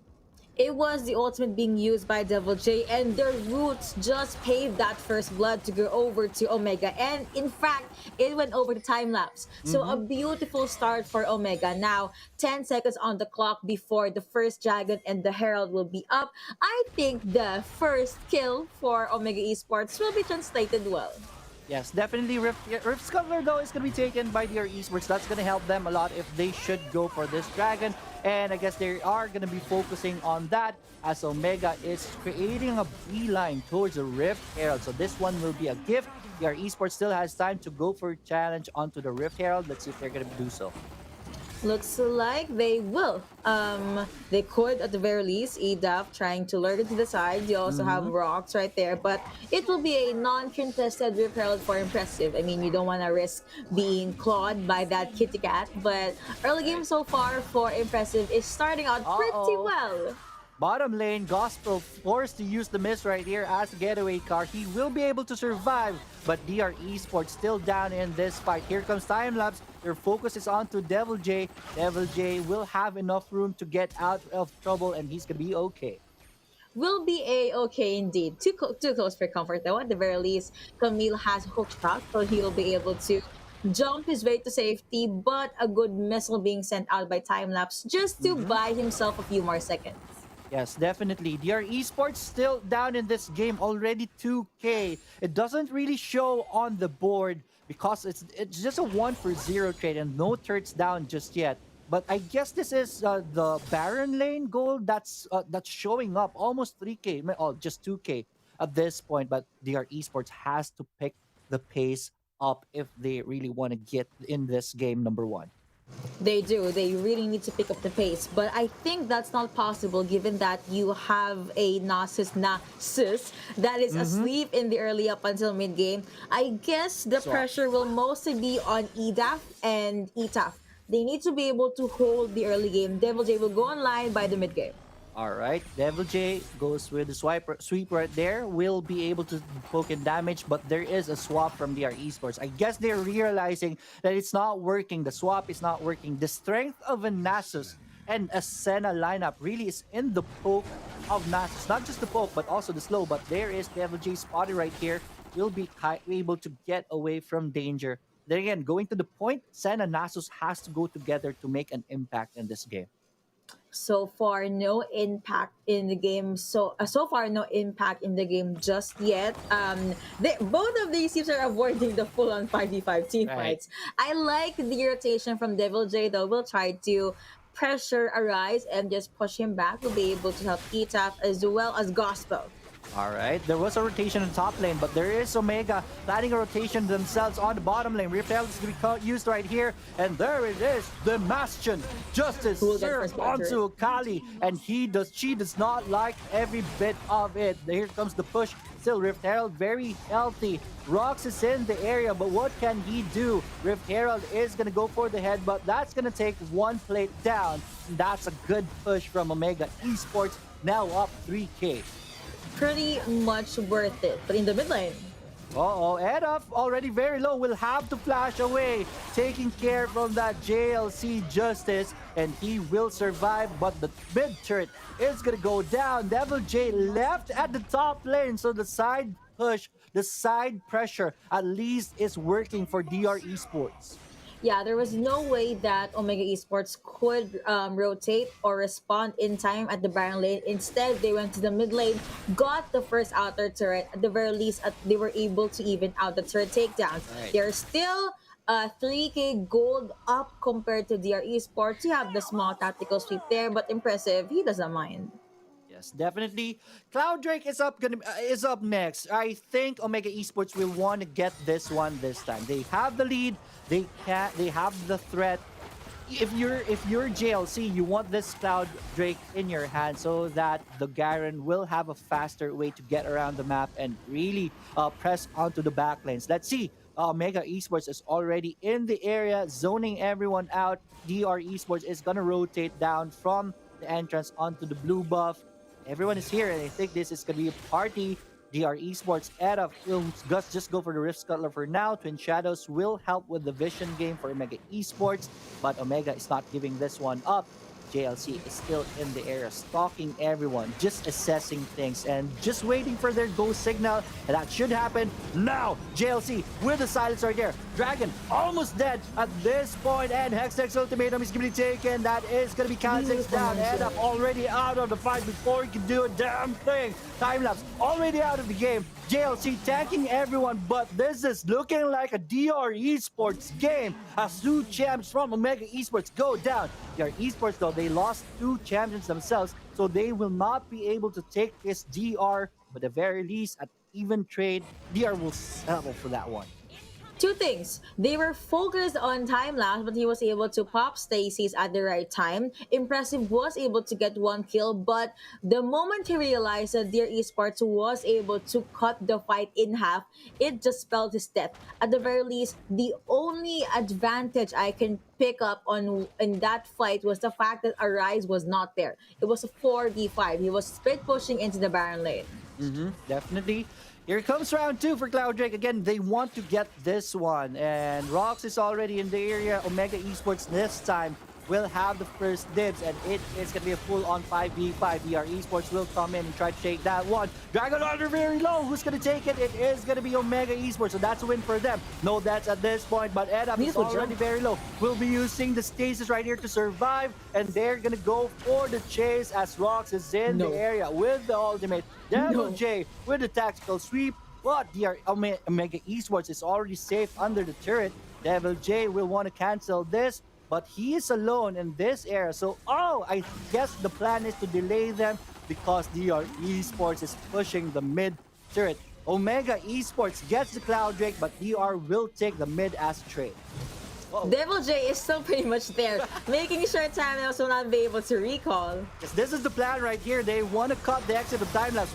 It was the ultimate being used by Devil J, and their roots just paved that first blood to go over to Omega. And in fact, it went over to time lapse. So a beautiful start for Omega. Now, 10 seconds on the clock before the first dragon and the Herald will be up. I think the first kill for Omega Esports will be translated well. Yes, definitely. Rift Scuttler, though, is going to be taken by their Esports. That's going to help them a lot if they should go for this dragon. And I guess they are going to be focusing on that as Omega is creating a beeline towards the Rift Herald. So this one will be a gift. Their Esports still has time to go for a challenge onto the Rift Herald. Let's see if they're going to do so. Looks like they will. They could, at the very least, EDAF trying to lure it to the side. You also have rocks right there, but it will be a non-contested Rift Herald for impressive. I mean, you don't want to risk being clawed by that kitty cat, but early game so far for impressive is starting out pretty well. Bottom lane, Gospel forced to use the miss right here as a getaway car. He will be able to survive, but DR Esports still down in this fight. Here comes time lapse. Their focus is on to Devil J. Devil J will have enough room to get out of trouble, and he's gonna be okay. Will be a-okay indeed. Too close for comfort though. At the very least, Camille has hook shot, so he'll be able to jump his way to safety, but a good missile being sent out by time lapse just to buy himself a few more seconds. Yes, definitely. DR Esports still down in this game, already 2K. It doesn't really show on the board because it's just a 1-for-0 trade and no turrets down just yet. But I guess this is the Baron lane goal that's showing up, almost 3K, just 2K at this point. But DR Esports has to pick the pace up if they really want to get in this game number 1. They do. They really need to pick up the pace. But I think that's not possible given that you have a Nasus that is asleep in the early up until mid-game. I guess the pressure will mostly be on EDAF and ETAF. They need to be able to hold the early game. Devil J will go online by the mid-game. All right, Devil J goes with the sweep right there. Will be able to poke in damage, but there is a swap from DR Esports. I guess they're realizing that it's not working. The swap is not working. The strength of a Nasus and a Senna lineup really is in the poke of Nasus. Not just the poke, but also the slow. But there is Devil J spotted right here. Will be able to get away from danger. Then again, going to the point, Senna and Nasus has to go together to make an impact in this game. So far, no impact in the game. So far, no impact in the game just yet. Both of these teams are avoiding the full-on 5v5 team fights. I like the rotation from Devil J, though. We'll try to pressure Arise and just push him back. We'll be able to help ETAF as well as Gospel. All right, there was a rotation in the top lane, but there is Omega planning a rotation themselves on the bottom lane. Repel is going to be used right here, and there it is, the Bastion. Justice served onto Akali, and she does not like every bit of it. Here comes the push. Still, Rift Herald very healthy. Rox is in the area, but what can he do? Rift Herald is going to go for the head, but that's going to take one plate down. And that's a good push from Omega Esports, now up 3K. Pretty much worth it. But in the mid lane, Edaf already very low, will have to flash away, taking care from that JLC Justice, and he will survive, but the mid turret is gonna go down. Devil J left at the top lane, so the side push, the side pressure at least is working for DR Esports. Yeah, there was no way that Omega Esports could rotate or respond in time at the Baron lane. Instead, they went to the mid lane, got the first outer turret. At the very least, they were able to even out the turret takedowns. They're still 3K gold up compared to DR Esports. You have the small tactical sweep there, but impressive. He doesn't mind. Yes, definitely. Cloud Drake is up next. I think Omega Esports will want to get this one this time. They have the lead. They have the threat. If you're JLC, you want this Cloud Drake in your hand so that the Garen will have a faster way to get around the map and really press onto the back lanes. Let's see. Mega Esports is already in the area, zoning everyone out. DR Esports is gonna rotate down from the entrance onto the blue buff. Everyone is here, and I think this is gonna be a party. DR Esports out of will just go for the Rift Scuttler for now. Twin Shadows will help with the vision game for Omega Esports, but Omega is not giving this one up. JLC is still in the area, stalking everyone, just assessing things and just waiting for their go signal. And that should happen now. JLC with the silence right there. Dragon almost dead at this point, and Hextech's ultimatum is going to be taken. That is going to be Kha'Zix down. Head up already out of the fight before he can do a damn thing. Timelapse already out of the game. JLC tanking everyone, but this is looking like a DR Esports game as two champs from Omega Esports go down. DR Esports, though, they lost two champions themselves, so they will not be able to take this DR, but at the very least, at even trade, DR will settle for that one. Two things. They were focused on time lapse, but he was able to pop Stacy's at the right time. Impressive was able to get one kill, but the moment he realized that Dear Esports was able to cut the fight in half, it just spelled his death. At the very least, the only advantage I can pick up on in that fight was the fact that Arise was not there. It was a 4v5. He was split pushing into the Baron lane. Definitely. Here comes round 2 for Cloud Drake. Again, they want to get this one. And Rox is already in the area. Omega Esports this time will have the first dibs. And it is going to be a full-on 5v5. DR Esports will come in and try to take that one. Dragon Rider very low. Who's going to take it? It is going to be Omega Esports. So that's a win for them. No deaths at this point. But Edap is already very low. We'll be using the stasis right here to survive. And they're going to go for the chase as Rox is in the area with the ultimate. Devil J with the tactical sweep. But DR Omega Esports is already safe under the turret. Devil J will want to cancel this, but he is alone in this area. So, I guess the plan is to delay them because DR Esports is pushing the mid turret. Omega Esports gets the Cloud Drake, but DR will take the mid as trade. Devil J is still pretty much there, making sure Thanos will not be able to recall. Yes, this is the plan right here. They want to cut the exit of Timelapse.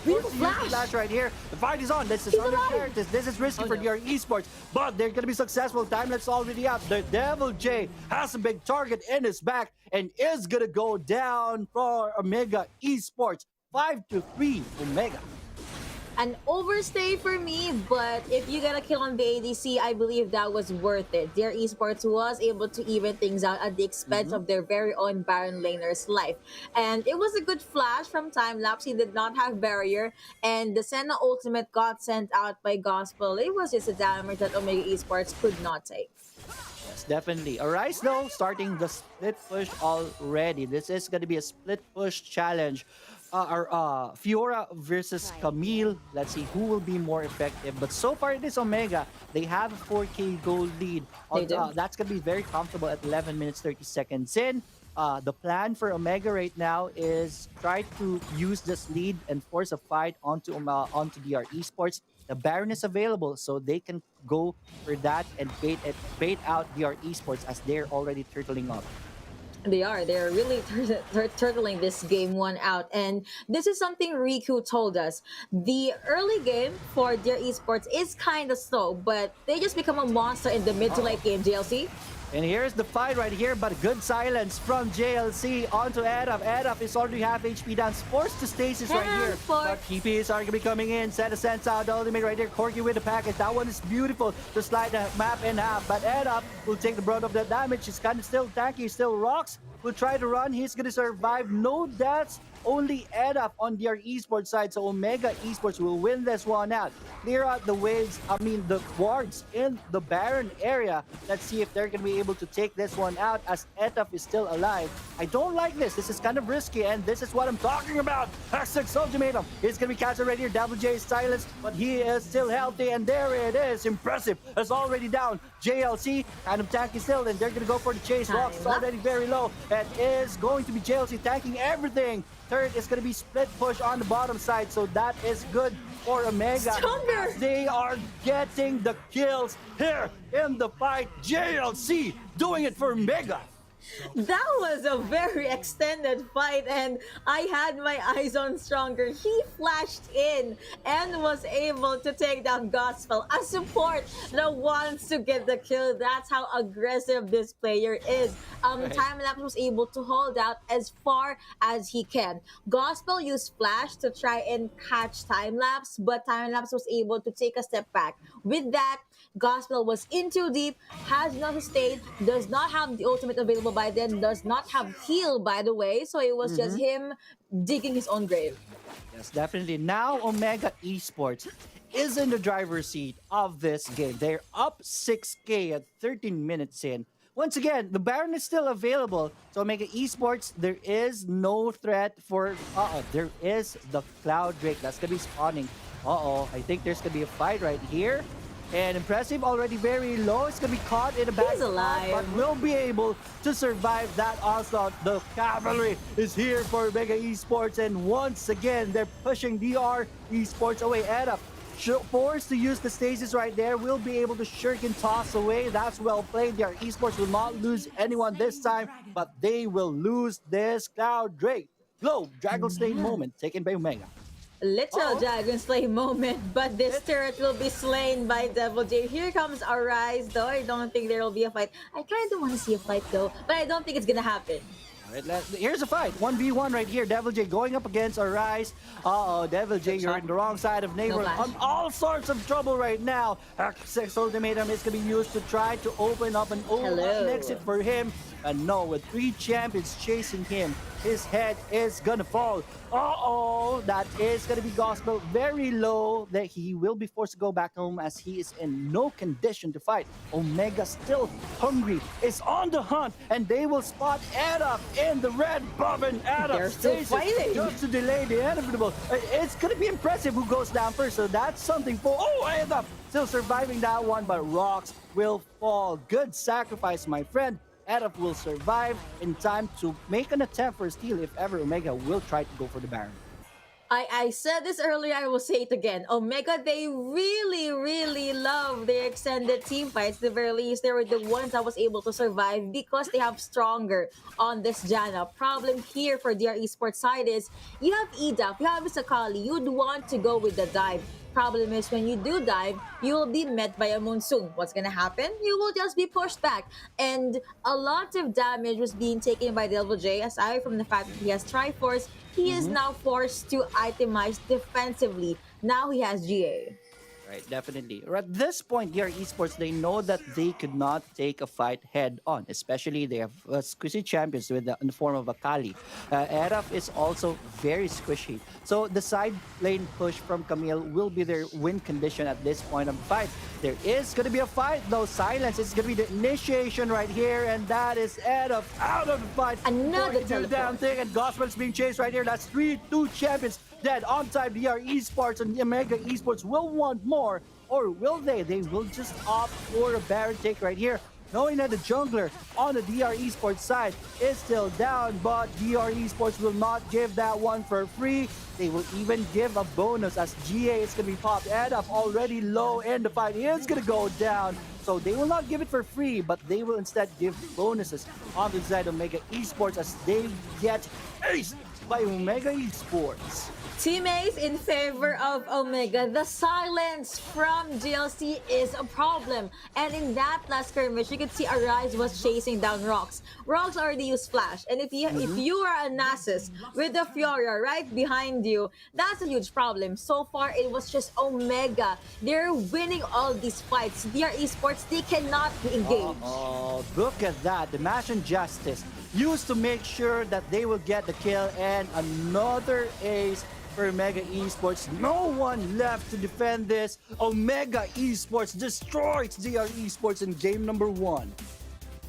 Flash right here. The fight is on. This is under characters. This is risky for DR Esports, but they're going to be successful. Timelapse already out. The Devil J has a big target in his back and is going to go down for Omega Esports. 5-3 Omega. An overstay for me, but if you get a kill on the ADC, I believe that was worth it. Their Esports was able to even things out at the expense of their very own Baron laner's life. And it was a good flash from Timelapse. He did not have barrier, and the Senna ultimate got sent out by Gospel. It was just a damage that Omega Esports could not take. Yes, definitely. Arise, though, starting the split push already. This is going to be a split push challenge. Fiora versus Camille. Let's see who will be more effective. But so far it is Omega. They have a 4K gold lead. That's going to be very comfortable at 11 minutes 30 seconds in. The plan for Omega right now is try to use this lead and force a fight onto DR Esports. The Baron is available, so they can go for that and bait out DR Esports as they're already turtling up. They're really turtling this game one out, and this is something Riku told us. The early game for their esports is kind of slow, but they just become a monster in the mid to late game. JLC. And here's the fight right here, but good silence from JLC onto Edap. Edap is already half HP down, forced to stasis right here. But TPs are going to be coming in. Set sense out the ultimate right there. Corki with the package. That one is beautiful to slide the map in half. But Edap will take the brunt of the damage. He's kind of still tanky, still rocks. Will try to run. He's going to survive. No deaths. Only Edap on their esports side. So Omega Esports will win this one out. Clear out the waves, the wards in the Baron area. Let's see if they're going to be able to take this one out as Edap is still alive. I don't like this. This is kind of risky, and this is what I'm talking about. Hextech's ultimatum. It's going to be canceled right here. Double J is silenced, but he is still healthy, and there it is. Impressive. It's already down. JLC kind of tanky still, and they're going to go for the chase. Rox is already very low, and is going to be JLC tanking everything. turret is going to be split push on the bottom side, so that is good for Omega. Stronger. As they are getting the kills here in the fight. JLC doing it for Omega. That was a very extended fight, and I had my eyes on Stronger. He flashed in and was able to take down Gospel, a support that wants to get the kill. That's how aggressive this player is. Timelapse was able to hold out as far as he can. Gospel used Flash to try and catch Timelapse, but Timelapse was able to take a step back. With that, Gospel was in too deep, has not sustained, does not have the ultimate available by then, does not have heal, by the way, so it was just him digging his own grave. Yes, definitely. Now Omega Esports is in the driver's seat of this game. They're up 6K at 13 minutes in. Once again, the Baron is still available. So Omega Esports, there is no threat for... there is the Cloud Drake that's going to be spawning. I think there's going to be a fight right here. And Impressive already very low. It's going to be caught in a bad He's alive. spot, but will be able to survive that onslaught. The cavalry is here for Omega Esports, and once again, they're pushing DR Esports away. Edda, forced to use the stasis right there, will be able to shuriken toss away. That's well played. DR Esports will not lose anyone this time, but they will lose this Cloud Drake. Globe, Dragon Slay moment taken by Omega. Little Dragon Slay moment, but this turret will be slain by Devil J. Here comes Arise, though. I don't think there will be a fight. I kind of want to see a fight, though, but I don't think it's gonna happen. Here's a fight. 1v1 right here. Devil J going up against Arise. Devil J, you're on the wrong side of neighbor. On all sorts of trouble right now. Sex Ultimatum is going to be used to try to open up an exit for him. And no, with 3 champions chasing him, his head is gonna fall. That is gonna be Gospel very low, that he will be forced to go back home as he is in no condition to fight. Omega still hungry, is on the hunt, and they will spot Edda in the red buff, and Edda stays just to delay the inevitable. It's gonna be impressive who goes down first, so that's something for Edda still surviving that one, but Rocks will fall. Good sacrifice, my friend. Edda will survive in time to make an attempt for a steal if ever Omega will try to go for the Baron. I said this earlier, I will say it again. Omega, they really love their extended team fights. At the very least, they were the ones that was able to survive because they have Stronger on this Janna. Problem here for DR Esports side is, you have EDAF, you have Sakali, you'd want to go with the dive. Problem is, when you do dive, you will be met by a monsoon. What's gonna happen? You will just be pushed back. And a lot of damage was being taken by Devil J, aside from the fact that he has Triforce. He is now forced to itemize defensively. Now he has GA. Right, definitely. At this point, DR Esports, they know that they could not take a fight head on, especially they have squishy champions in the form of Akali. Eraf is also very squishy. So the side lane push from Camille will be their win condition at this point of the fight. There is going to be a fight, though. Silence is going to be the initiation right here, and that is Eraf out of the fight. Another damn thing, and Gospel's being chased right here. That's 2 champions dead on time. DR Esports and Omega Esports will want more, or will they? They will just opt for a Baron take right here, knowing that the jungler on the DR Esports side is still down, but DR Esports will not give that one for free. They will even give a bonus as GA is going to be popped. Edda already low in the fight. He is going to go down. So they will not give it for free, but they will instead give bonuses on the side of Omega Esports as they get aced by Omega Esports. Team Ace in favor of Omega. The silence from GLC is a problem. And in that last skirmish, you could see Arise was chasing down Rocks. Rocks already used Flash. And if you are a Nasus with the Fiora right behind you, that's a huge problem. So far, it was just Omega. They're winning all these fights. DR Esports, they cannot be engaged. Oh, look at that. The Mash and Justice used to make sure that they will get the kill, and another ace for Omega Esports. No one left to defend this. Omega Esports destroys DR Esports in game number 1.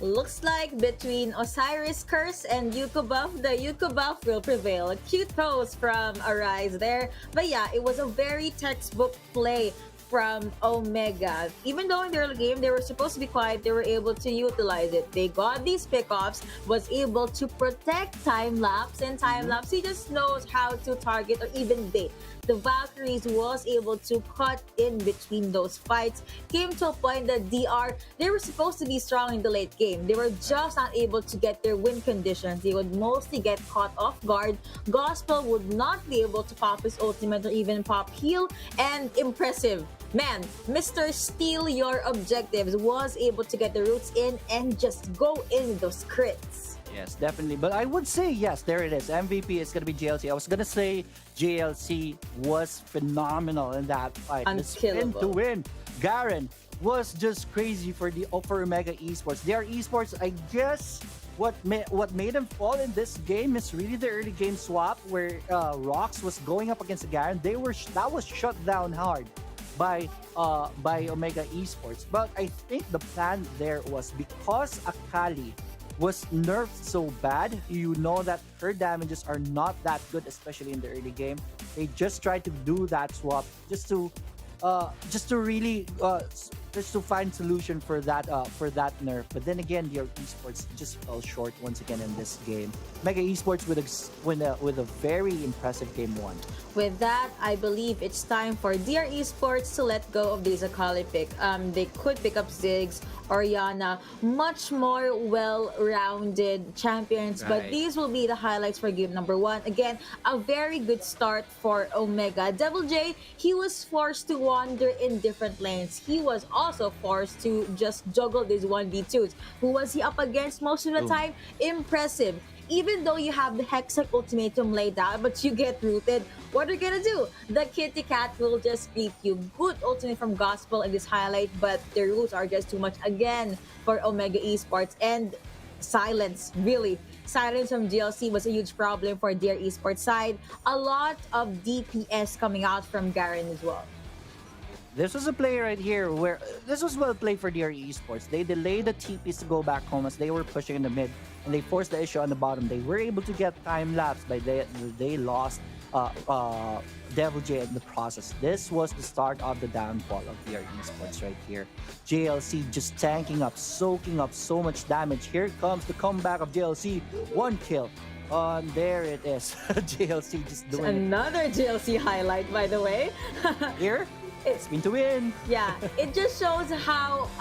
Looks like between Osiris Curse and Yuko Buff, the Yuko Buff will prevail. Cute pose from Arise there. But yeah, it was a very textbook play from Omega. Even though in the early game they were supposed to be quiet, they were able to utilize it. They got these pickoffs, was able to protect time lapse, and time lapse he just knows how to target or even bait. The Valkyries was able to cut in between those fights. Came to a point that DR, they were supposed to be strong in the late game. They were just not able to get their win conditions. They would mostly get caught off guard. Gospel would not be able to pop his ultimate or even pop heal. And impressive. Man, Mr. Steal Your Objectives was able to get the roots in and just go in with those crits. Yes, definitely. But I would say, yes, there it is. MVP is going to be JLC. I was going to say JLC was phenomenal in that fight. The spin to win. Garen was just crazy for Omega Esports. Their Esports, I guess, what made them fall in this game is really the early game swap where Rox was going up against Garen. That was shut down hard by Omega Esports. But I think the plan there was because Akali was nerfed so bad, you know that her damages are not that good, especially in the early game. They just tried to do that swap just to really just to find solution for that nerf. But then again, their Esports just fell short once again in this game. Mega Esports with a very impressive game one. With that, I believe it's time for DR Esports to let go of this Akali pick. They could pick up Ziggs, Oriana, much more well-rounded champions, but these will be the highlights for game number one. Again, a very good start for Omega. Devil J, he was forced to wander in different lanes. He was also forced to just juggle these 1v2s. Who was he up against most of the time? Impressive. Even though you have the Hextech ultimatum laid out, but you get rooted, what are you gonna do? The Kitty Cat will just beat you. Good ultimate from Gospel in this highlight, but the roots are just too much again for Omega Esports. And silence, really. Silence from GLC was a huge problem for their esports side. A lot of DPS coming out from Garen as well. This was a play right here where this was well played for DR Esports. They delayed the TPs to go back home as they were pushing in the mid, and they forced the issue on the bottom. They were able to get time lapse, but they lost Devil J in the process. This was the start of the downfall of DR Esports right here. JLC just tanking up, soaking up so much damage. Here comes the comeback of JLC. One kill. There it is. JLC just doing Another JLC highlight, by the way. Here. Spin to win. Yeah, it just shows how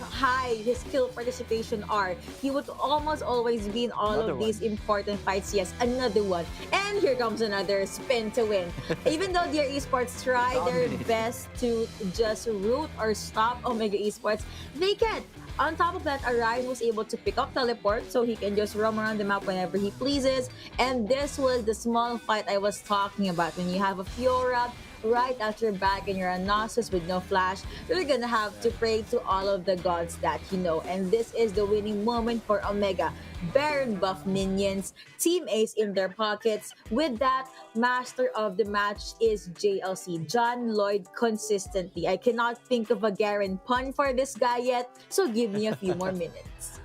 high his skill participation are. He would almost always be in all of these important fights. Yes, another one. And here comes another spin to win. Even though their esports try their best to just root or stop Omega Esports, they can't. On top of that, Arise was able to pick up teleport so he can just roam around the map whenever he pleases. And this was the small fight I was talking about. When you have a Fiora right at your back and you're a Nasus with no flash, you're gonna have to pray to all of the gods that you know. And this is the winning moment for Omega. Baron buff minions, Team Ace in their pockets. With that, master of the match is JLC, John Lloyd consistently. I cannot think of a Garen pun for this guy yet, so give me a few more minutes.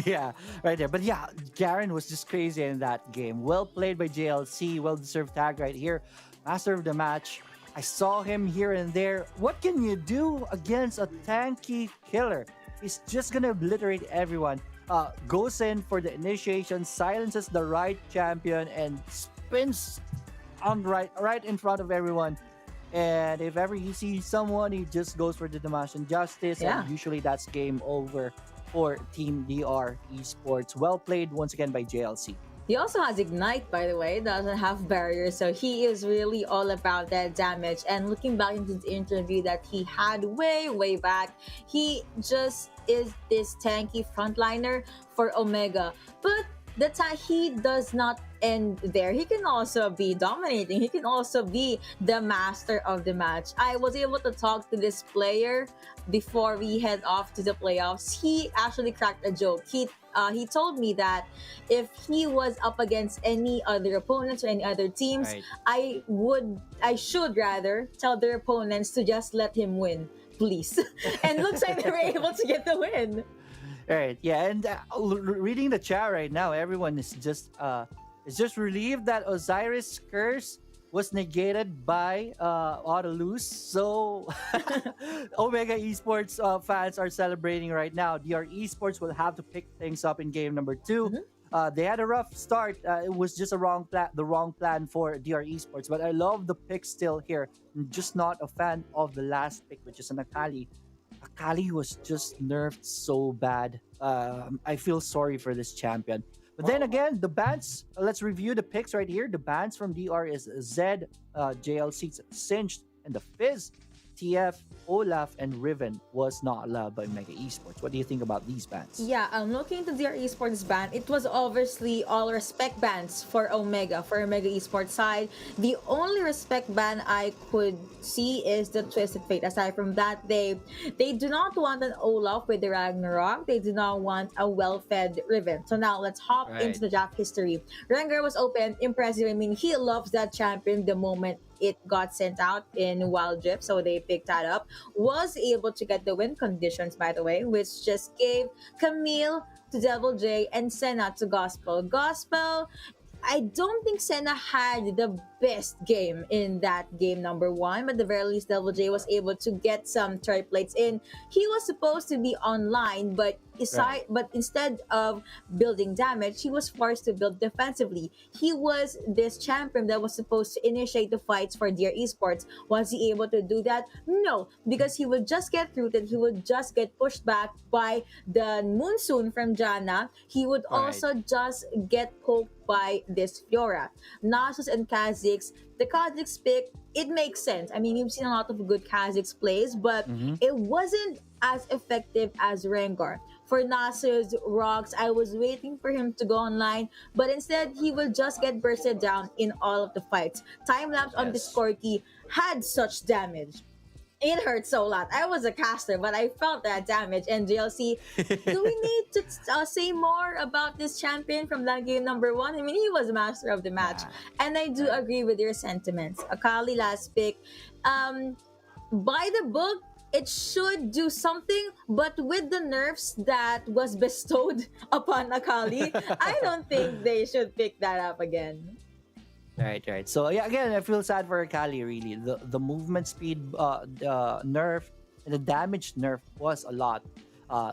Yeah, right there. But yeah, Garen was just crazy in that game. Well played by JLC, well-deserved tag right here. Master of the match. I saw him here and there. What can you do against a tanky killer? He's just gonna obliterate everyone. Goes in for the initiation, silences the right champion, and spins on right in front of everyone. And if ever he sees someone, he just goes for the Damascene Justice. Yeah. And usually that's game over for Team DR Esports. Well played once again by JLC. He also has Ignite, by the way, doesn't have barriers, so he is really all about that damage. And looking back into the interview that he had way back, he just is this tanky frontliner for Omega. But he does not end there. He can also be dominating. He can also be the master of the match. I was able to talk to this player before we head off to the playoffs. He actually cracked a joke. He told me that if he was up against any other opponents or any other teams, I should rather tell their opponents to just let him win, please. And looks like they were able to get the win. Right, yeah, and reading the chat right now, everyone is just relieved that Osiris Curse was negated by Autolus. So Omega Esports fans are celebrating right now. DR Esports will have to pick things up in game number 2. They had a rough start. It was just the wrong plan for DR Esports. But I love the pick still here. I'm just not a fan of the last pick, which is an Akali. Akali was just nerfed so bad. I feel sorry for this champion. But then again, the bans, let's review the picks right here. The bans from DR is Zed, JLC, Singed, and the Fizz, TF, Olaf, and Riven was not allowed by Mega Esports. What do you think about these bans? Yeah, looking into their esports ban, it was obviously all respect bans for Omega Esports side. The only respect ban I could see is the Twisted Fate. Aside from that, they do not want an Olaf with the Ragnarok. They do not want a well-fed Riven. So now let's hop into the draft history. Rengar was open, impressive. I mean, he loves that champion the moment it got sent out in Wild Rift, so they picked that up. Was able to get the win conditions, by the way, which just gave Camille to Devil J and Senna to Gospel. Gospel, I don't think Senna had the best game in that game number 1, but at the very least, Devil J was able to get some triplates in. He was supposed to be online, but instead of building damage, he was forced to build defensively. He was this champion that was supposed to initiate the fights for DR Esports. Was he able to do that? No, because he would just get rooted. He would just get pushed back by the Monsoon from Janna. He would also just get poked by this Fiora. Nasus and Kha'Zix, the Kha'Zix pick, it makes sense. I mean, you've seen a lot of good Kha'Zix plays, but it wasn't as effective as Rengar. For Nasus, Rocks, I was waiting for him to go online, but instead, he will just get bursted down in all of the fights. Time-lapse on this Corki had such damage. It hurt so a lot. I was a caster, but I felt that damage. And JLC, do we need to say more about this champion from that game number 1? I mean, he was master of the match. And I do agree with your sentiments. Akali last pick. By the book, it should do something, but with the nerfs that was bestowed upon Akali, I don't think they should pick that up again. Right. So yeah, again, I feel sad for Akali. Really, the movement speed nerf and the damage nerf was a lot.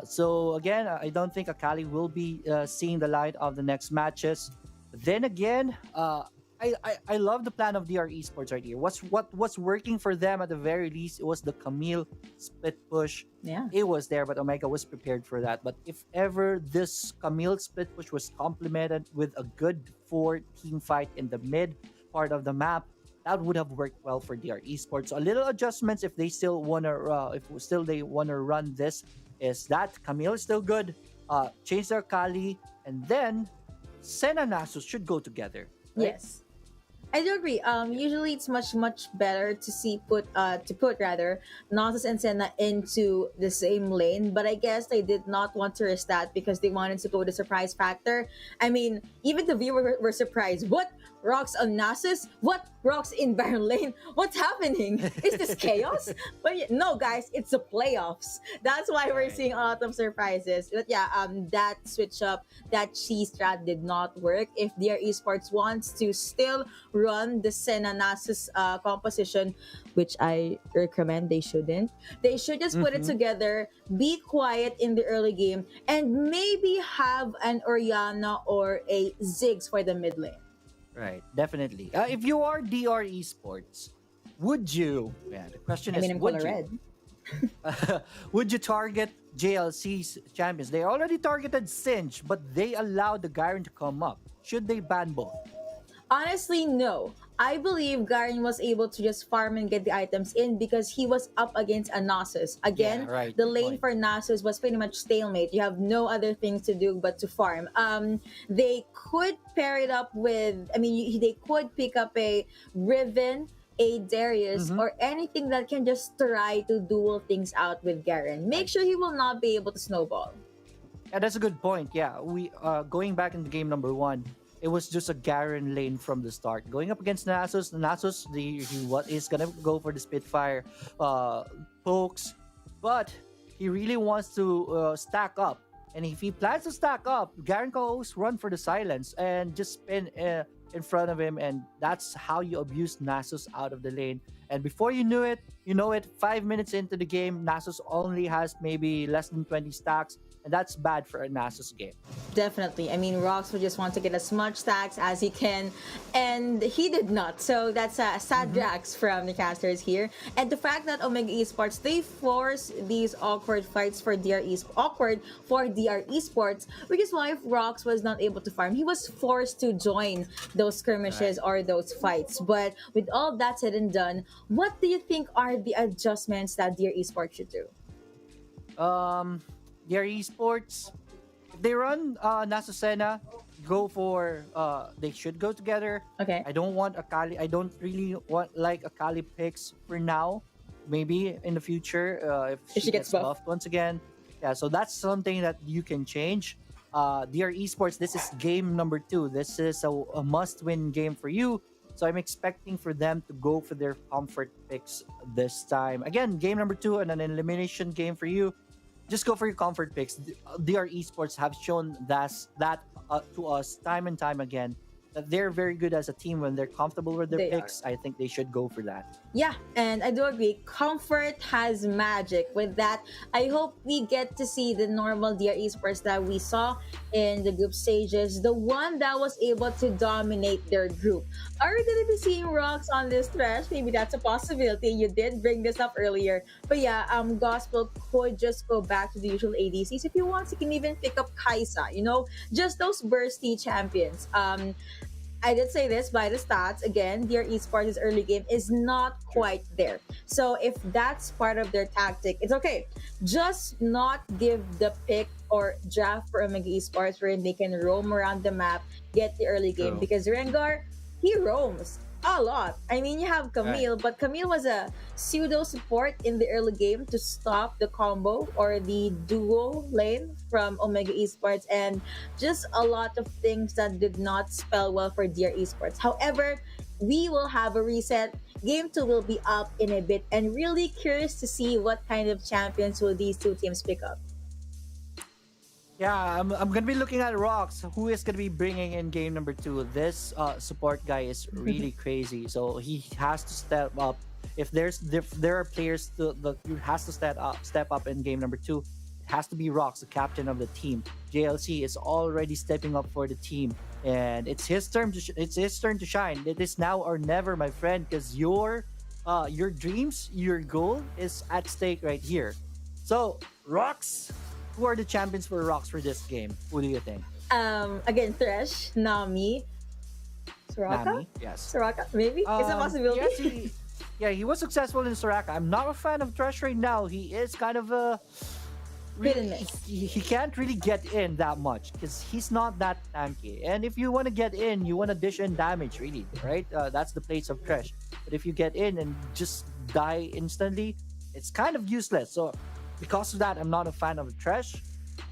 So again, I don't think Akali will be seeing the light of the next matches. Then again, I love the plan of DR Esports right here. What's working for them at the very least, it was the Camille split push. Yeah, it was there, but Omega was prepared for that. But if ever this Camille split push was complemented with a good 4-team fight in the mid part of the map, that would have worked well for DR Esports. So a little adjustments if they still wanna run this is that Camille is still good. Change their Kali, and then Senna Nasus should go together. Right? Yes. I do agree. Usually it's much better to put Nasus and Senna into the same lane, but I guess they did not want to risk that because they wanted to go the surprise factor. I mean, even the viewers were surprised. What? Rocks on Nasus? What? Rocks in Baron Lane? What's happening? Is this chaos? But yeah, no, guys, it's the playoffs. That's why we're seeing a lot of surprises. But yeah, that switch up, that cheese strat did not work. If DR Esports wants to still run the Senna Nasus composition, which I recommend they shouldn't. They should just put it together, be quiet in the early game, and maybe have an Orianna or a Ziggs for the mid lane. Right, definitely. If you are DR Esports, would you? Yeah, the question is, I'm would color you? red. Would you target JLC's champions? They already targeted Singe, but they allowed the Garen to come up. Should they ban both? Honestly, no. I believe Garen was able to just farm and get the items in because he was up against a Nasus. Again, the lane for Nasus was pretty much stalemate. You have no other things to do but to farm. They could pair it up with, they could pick up a Riven, a Darius, or anything that can just try to duel things out with Garen. Make sure he will not be able to snowball. Yeah, that's a good point. Yeah, we going back into game number 1. It was just a Garen lane from the start. Going up against Nasus, he is gonna go for the Spitfire pokes, but he really wants to stack up And if he plans to stack up, Garen can always run for the silence and just spin in front of him. And that's how you abuse Nasus out of the lane. And before you know it, 5 minutes into the game, Nasus only has maybe less than 20 stacks. And that's bad for a Nasus game. Definitely. I mean, Rox would just want to get as much stacks as he can, and he did not. So that's a sad drags from the casters here. And the fact that Omega Esports, they force these awkward fights for awkward for DR Esports, which is why if Rox was not able to farm, he was forced to join those skirmishes or those fights. But with all that said and done, what do you think are the adjustments that DR Esports should do? Their esports, if they run Nasusena, go for they should go together. Okay. I don't want Akali. I don't really want like Akali picks for now. Maybe in the future, if she gets buffed once again. Yeah, so that's something that you can change. DR Esports, this is game number 2. This is a must-win game for you. So I'm expecting for them to go for their comfort picks this time. Again, game number 2 and an elimination game for you. Just go for your comfort picks. DR Esports have shown that to us time and time again that they're very good as a team when they're comfortable with their picks. I think they should go for that. Yeah, and I do agree. Comfort has magic. With that, I hope we get to see the normal DR Esports that we saw in the group stages, the one that was able to dominate their group. Are we going to be seeing Rocks on this thresh? Maybe that's a possibility. You did bring this up earlier. But yeah, Gospel could just go back to the usual ADCs. If you want, you can even pick up Kaisa, just those bursty champions. I did say this by the stats. Again, their esports' early game is not quite there. So if that's part of their tactic, it's okay. Just not give the pick or draft for Omega Esports where they can roam around the map, get the early game. Because Rengar, he roams a lot. I mean, you have Camille, but Camille was a pseudo support in the early game to stop the combo or the duo lane from Omega Esports, and just a lot of things that did not spell well for DR Esports. However, we will have a reset. Game 2 will be up in a bit, and really curious to see what kind of champions will these two teams pick up. Yeah, I'm gonna be looking at Rox, who is gonna be bringing in game number 2. This support guy is really crazy, so he has to step up. If there are players that has to step up in game number 2, it has to be Rox, the captain of the team. JLC is already stepping up for the team, and it's his turn to shine. It is now or never, my friend, because your dreams, your goal is at stake right here. So Rox, who are the champions for Rox for this game? Who do you think? Again, Thresh, Nami, Soraka? Nami, yes. Soraka, maybe? It's a possibility. Yes, he was successful in Soraka. I'm not a fan of Thresh right now. He is kind of a... He can't really get in that much because he's not that tanky. And if you want to get in, you want to dish in damage, really, right? That's the place of Thresh. But if you get in and just die instantly, it's kind of useless. So because of that, I'm not a fan of Thresh.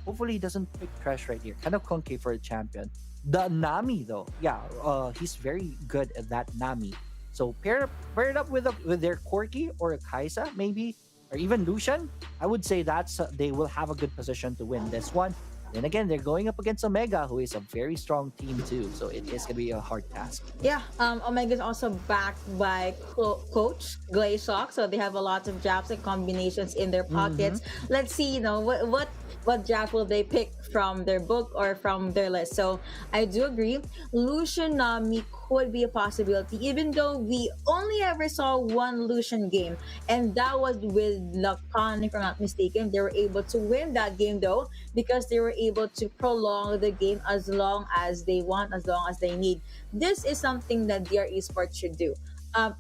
Hopefully he doesn't pick Thresh right here. Kind of clunky for a champion. The Nami though, he's very good at that Nami. So pair it up with their Corki or a Kaisa maybe, or even Lucian. I would say they will have a good position to win this one. Then again, they're going up against Omega, who is a very strong team too. So it is gonna be a hard task. Yeah, Omega is also backed by Coach Glayshock, so they have a lot of jabs and combinations in their pockets. Let's see, what jab will they pick from their book or from their list. So I do agree, Lucian Nami could be a possibility, even though we only ever saw one Lucian game, and that was with Lacan, if I'm not mistaken. They were able to win that game though, because they were able to prolong the game as long as they want, as long as they need. This is something that DR Esports should do.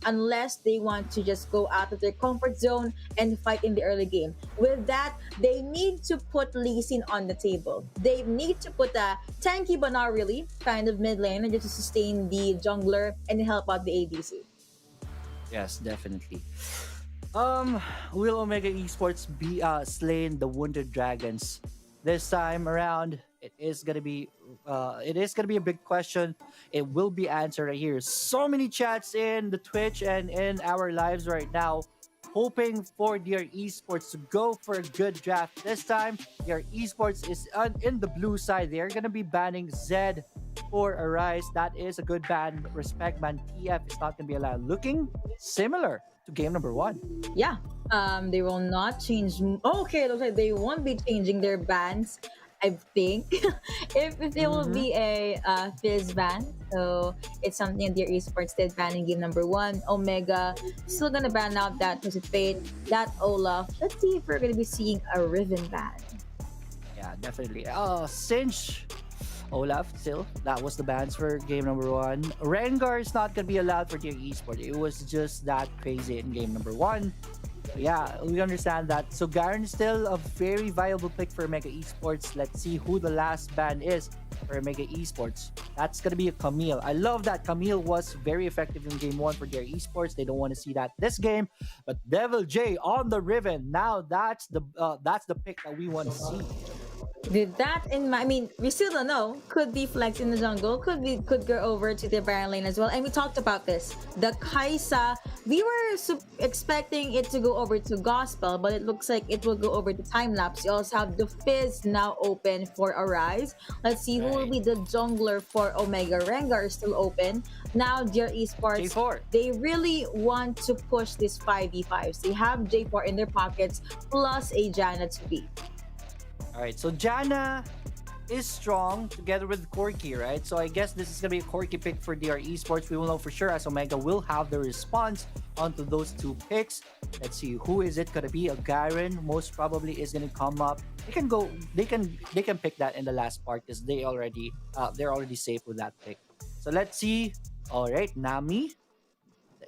Unless they want to just go out of their comfort zone and fight in the early game. With that, they need to put Lee Sin on the table. They need to put a tanky but not really kind of mid laner just to sustain the jungler and help out the ADC. Yes, definitely. Will Omega Esports be slaying the Wounded Dragons this time around? It is gonna be a big question. It will be answered right here. So many chats in the Twitch and in our lives right now. hoping for their esports to go for a good draft this time. Their esports is in the blue side. They're gonna be banning Zed for Arise. That is a good ban. Respect ban. TF is not gonna be allowed. Looking similar to game number 1. Yeah. They will not change. Okay, it looks like they won't be changing their bans. I think if it will be a Fizz ban, so it's something that their esports did ban in game number 1. Omega still gonna ban out that Twisted Fate, that Olaf. Let's see if we're gonna be seeing a Riven ban. Yeah, definitely. Sinch, Olaf, still. That was the bans for game number 1. Rengar is not gonna be allowed for their esport. It was just that crazy in game number 1. Yeah, we understand that. So Garen is still a very viable pick for Mega Esports. Let's see who the last ban is for Mega Esports. That's gonna be a Camille. I love that Camille was very effective in game 1 for their esports. They don't want to see that this game. But Devil J on the Riven. Now that's the pick that we want to see. Did that in my, I mean, we still don't know. Could be Flex in the jungle, could go over to the Baron lane as well. And we talked about this. The Kaisa, we were expecting it to go over to Gospel, but it looks like it will go over to Time Lapse. You also have the Fizz now open for Arise. Let's see who will be the jungler for Omega. Rengar is still open. Now, dear esports, J4. They really want to push this 5v5s. They have J4 in their pockets plus a Janna to beat. All right, so Janna is strong together with Corki, right? So I guess this is going to be a Corki pick for DR Esports. We will know for sure as Omega will have the response onto those 2 picks. Let's see, who is it going to be? A Garen most probably is going to come up. They can pick that in the last part because they're already safe with that pick. So let's see. All right, Nami.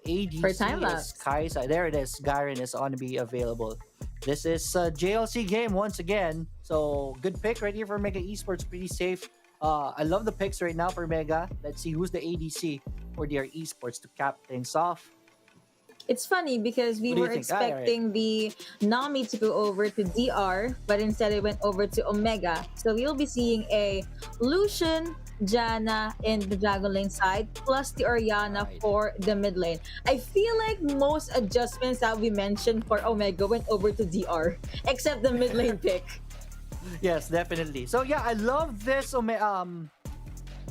The ADC for Time Lapse. is Kaisa. There it is. Garen is on to be available. This is a JLC game once again. So good pick right here for Mega Esports. Pretty safe. I love the picks right now for Mega. Let's see who's the ADC for their esports to cap things off. It's funny because we were expecting the Nami to go over to DR, but instead it went over to Omega. So we'll be seeing a Lucian, Janna in the jungle lane side, plus the Orianna for the mid lane. I feel like most adjustments that we mentioned for Omega went over to DR, except the mid lane pick. Yes, definitely. So yeah, I love this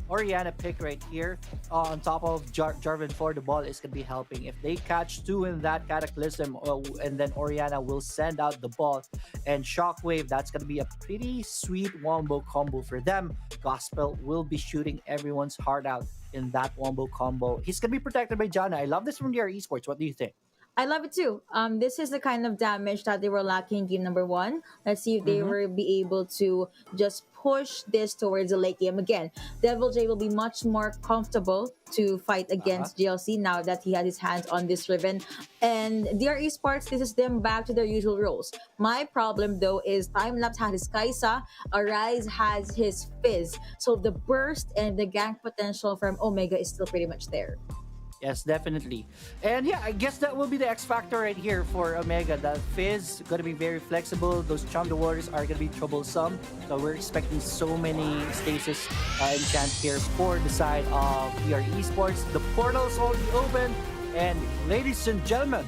Orianna pick right here on top of Jarvan for the ball is going to be helping. If they catch 2 in that Cataclysm and then Orianna will send out the ball and Shockwave, that's going to be a pretty sweet wombo combo for them. Gospel will be shooting everyone's heart out in that wombo combo. He's going to be protected by Janna. I love this from DR Esports. What do you think? I love it too. This is the kind of damage that they were lacking in game number 1. Let's see if they will be able to just push this towards the late game again. Devil J will be much more comfortable to fight against GLC now that he had his hands on this Riven. And DR Esports, this is them back to their usual roles. My problem though is Time Lapse has his Kaisa, Arise has his Fizz. So the burst and the gank potential from Omega is still pretty much there. Yes, definitely. And yeah, I guess that will be the X factor right here for Omega. The Fizz going to be very flexible. Those Charm the Waters are going to be troublesome. So we're expecting so many stasis enchant here for the side of VR Esports. The portal's already open. And ladies and gentlemen,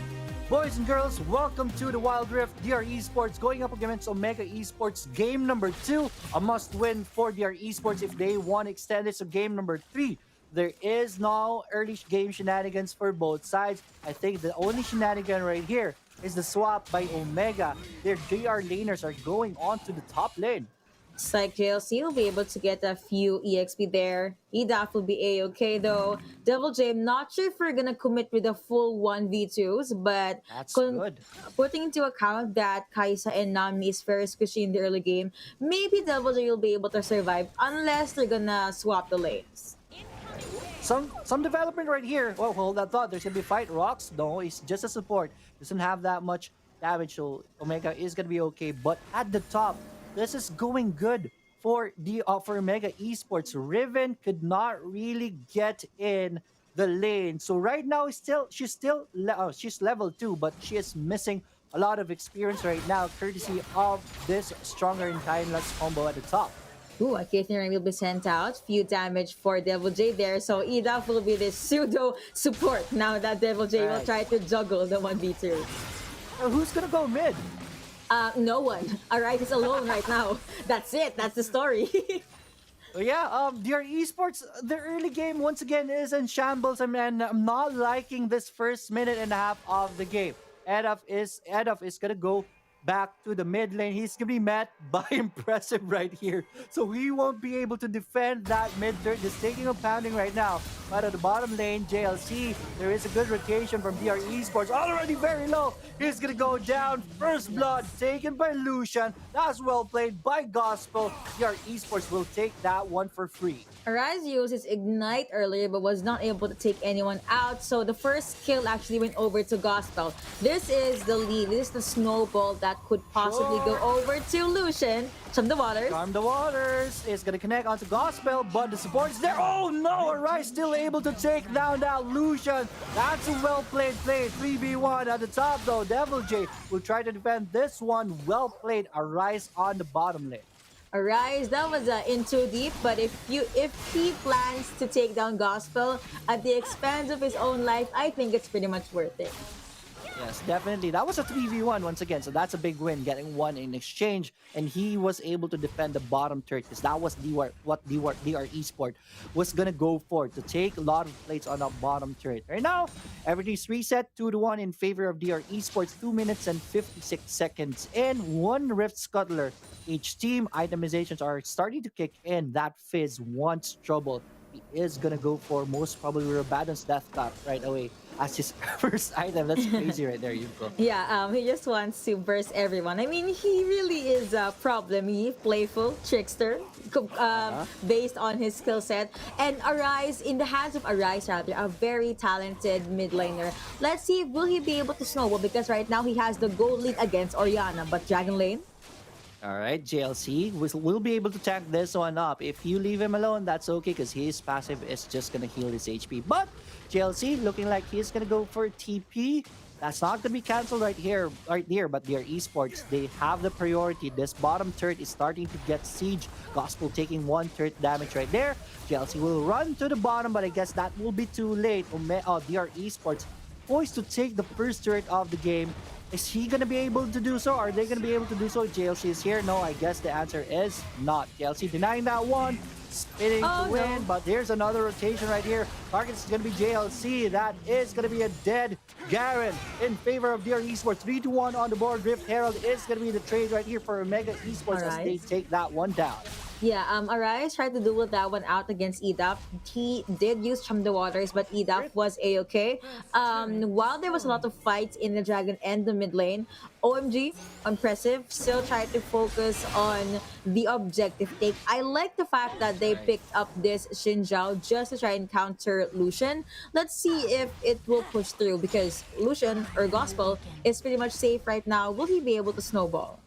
boys and girls, welcome to the Wild Rift. DR Esports going up against Omega Esports. Game number 2, a must-win for DR Esports if they want to extend it to game number 3. There is no early game shenanigans for both sides. I think the only shenanigan right here is the swap by Omega. Their JR laners are going on to the top lane. It's like JLC will be able to get a few EXP there. EDAF will be A-okay though. Devil J, I'm not sure if we're gonna commit with the full 1v2s, but that's good. Putting into account that Kaisa and Nami is very squishy in the early game, maybe Devil J will be able to survive unless they're gonna swap the lanes. Some development right here. Oh, hold that thought. There's gonna be a fight. Rocks, no, it's just a support. Doesn't have that much damage, so Omega is gonna be okay. But at the top, this is going good for the for Omega Esports. Riven could not really get in the lane, so right now she's level 2, but she is missing a lot of experience right now, courtesy of this stronger in Time Lapse combo at the top. Ooh, a Caitlyn will be sent out. Few damage for Devil J there. So EDAF will be the pseudo support now that Devil J will try to juggle the 1v2. Who's gonna go mid? No one. Arise is alone right now. That's it. That's the story. Yeah, DR Esports, the early game once again is in shambles. I mean, I'm not liking this first minute and a half of the game. Edaf is gonna go back to the mid lane. He's gonna be met by Impressive right here. So he won't be able to defend that mid turret. Just taking a pounding right now. But at the bottom lane, JLC, there is a good rotation from DR Esports. Already very low. He's gonna go down. First blood taken by Lucian. That's well played by Gospel. DR Esports will take that one for free. Arise used his Ignite earlier but was not able to take anyone out, so the first kill actually went over to Gospel. This is the lead. This is the snowball that could possibly go over to Lucian. From the waters. Charm the waters is gonna connect onto Gospel, but the support is there. Oh no! Arise still able to take down that Lucian. That's a well played play. 3v1 at the top though. Devil J will try to defend this one. Well played. Arise on the bottom lane. Arise, that was in too deep, but if he plans to take down Gospel at the expense of his own life, I think it's pretty much worth it. Yes, definitely. That was a 3v1 once again, so that's a big win, getting one in exchange, and he was able to defend the bottom turret because that was what DR Esport was gonna go for, to take a lot of plates on that bottom turret. Right now, everything's reset, 2-1 in favor of DR Esports, 2 minutes and 56 seconds, and 1 Rift Scuttler. Each team itemizations are starting to kick in. That Fizz wants trouble. He is gonna go for most probably Rabadon's Death Clap right away as his first item. That's crazy right there, Yuko. Yeah, he just wants to burst everyone. I mean, he really is a problem. He playful, trickster, based on his skill set. And Arise, in the hands of Arise rather, a very talented mid laner. Let's see, will he be able to snowball? Because right now he has the gold lead against Orianna, but Dragon Lane? All right, JLC will be able to tank this one up. If you leave him alone, that's okay because his passive is just going to heal his HP. But JLC looking like he's going to go for TP. That's not going to be cancelled right here. But their esports, they have the priority. This bottom turret is starting to get siege. Gospel taking 1 turret damage right there. JLC will run to the bottom, but I guess that will be too late. DR Esports poised to take the first turret of the game. Is he going to be able to do so? Are they going to be able to do so? JLC is here. No, I guess the answer is not. JLC denying that one. Spinning to win, but there's another rotation right here. Target is going to be JLC. That is going to be a dead Garen in favor of DR Esports. 3-1 on the board. Rift Herald is going to be the trade right here for Omega Esports as they take that one down. Yeah, Arise tried to duel that one out against EDAP. He did use Chum the Waters, but EDAP was A-okay. While there was a lot of fights in the Dragon and the mid lane, OMG, Impressive, still tried to focus on the objective take. I like the fact that they picked up this Xin Zhao just to try and counter Lucian. Let's see if it will push through because Lucian, or Gospel, is pretty much safe right now. Will he be able to snowball?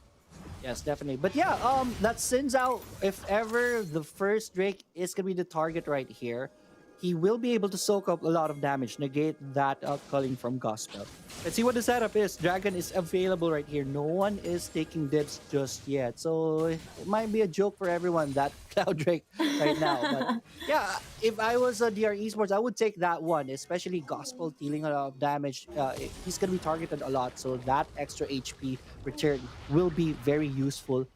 Yes, definitely. But yeah, that sends out, if ever the first Drake is going to be the target right here, he will be able to soak up a lot of damage, negate that outculling from Gospel. Let's see what the setup is. Dragon is available right here. No one is taking dips just yet. So it might be a joke for everyone, that Cloud Drake right now. But yeah, if I was a DR Esports, I would take that one, especially Gospel dealing a lot of damage. He's going to be targeted a lot, so that extra HP return will be very useful.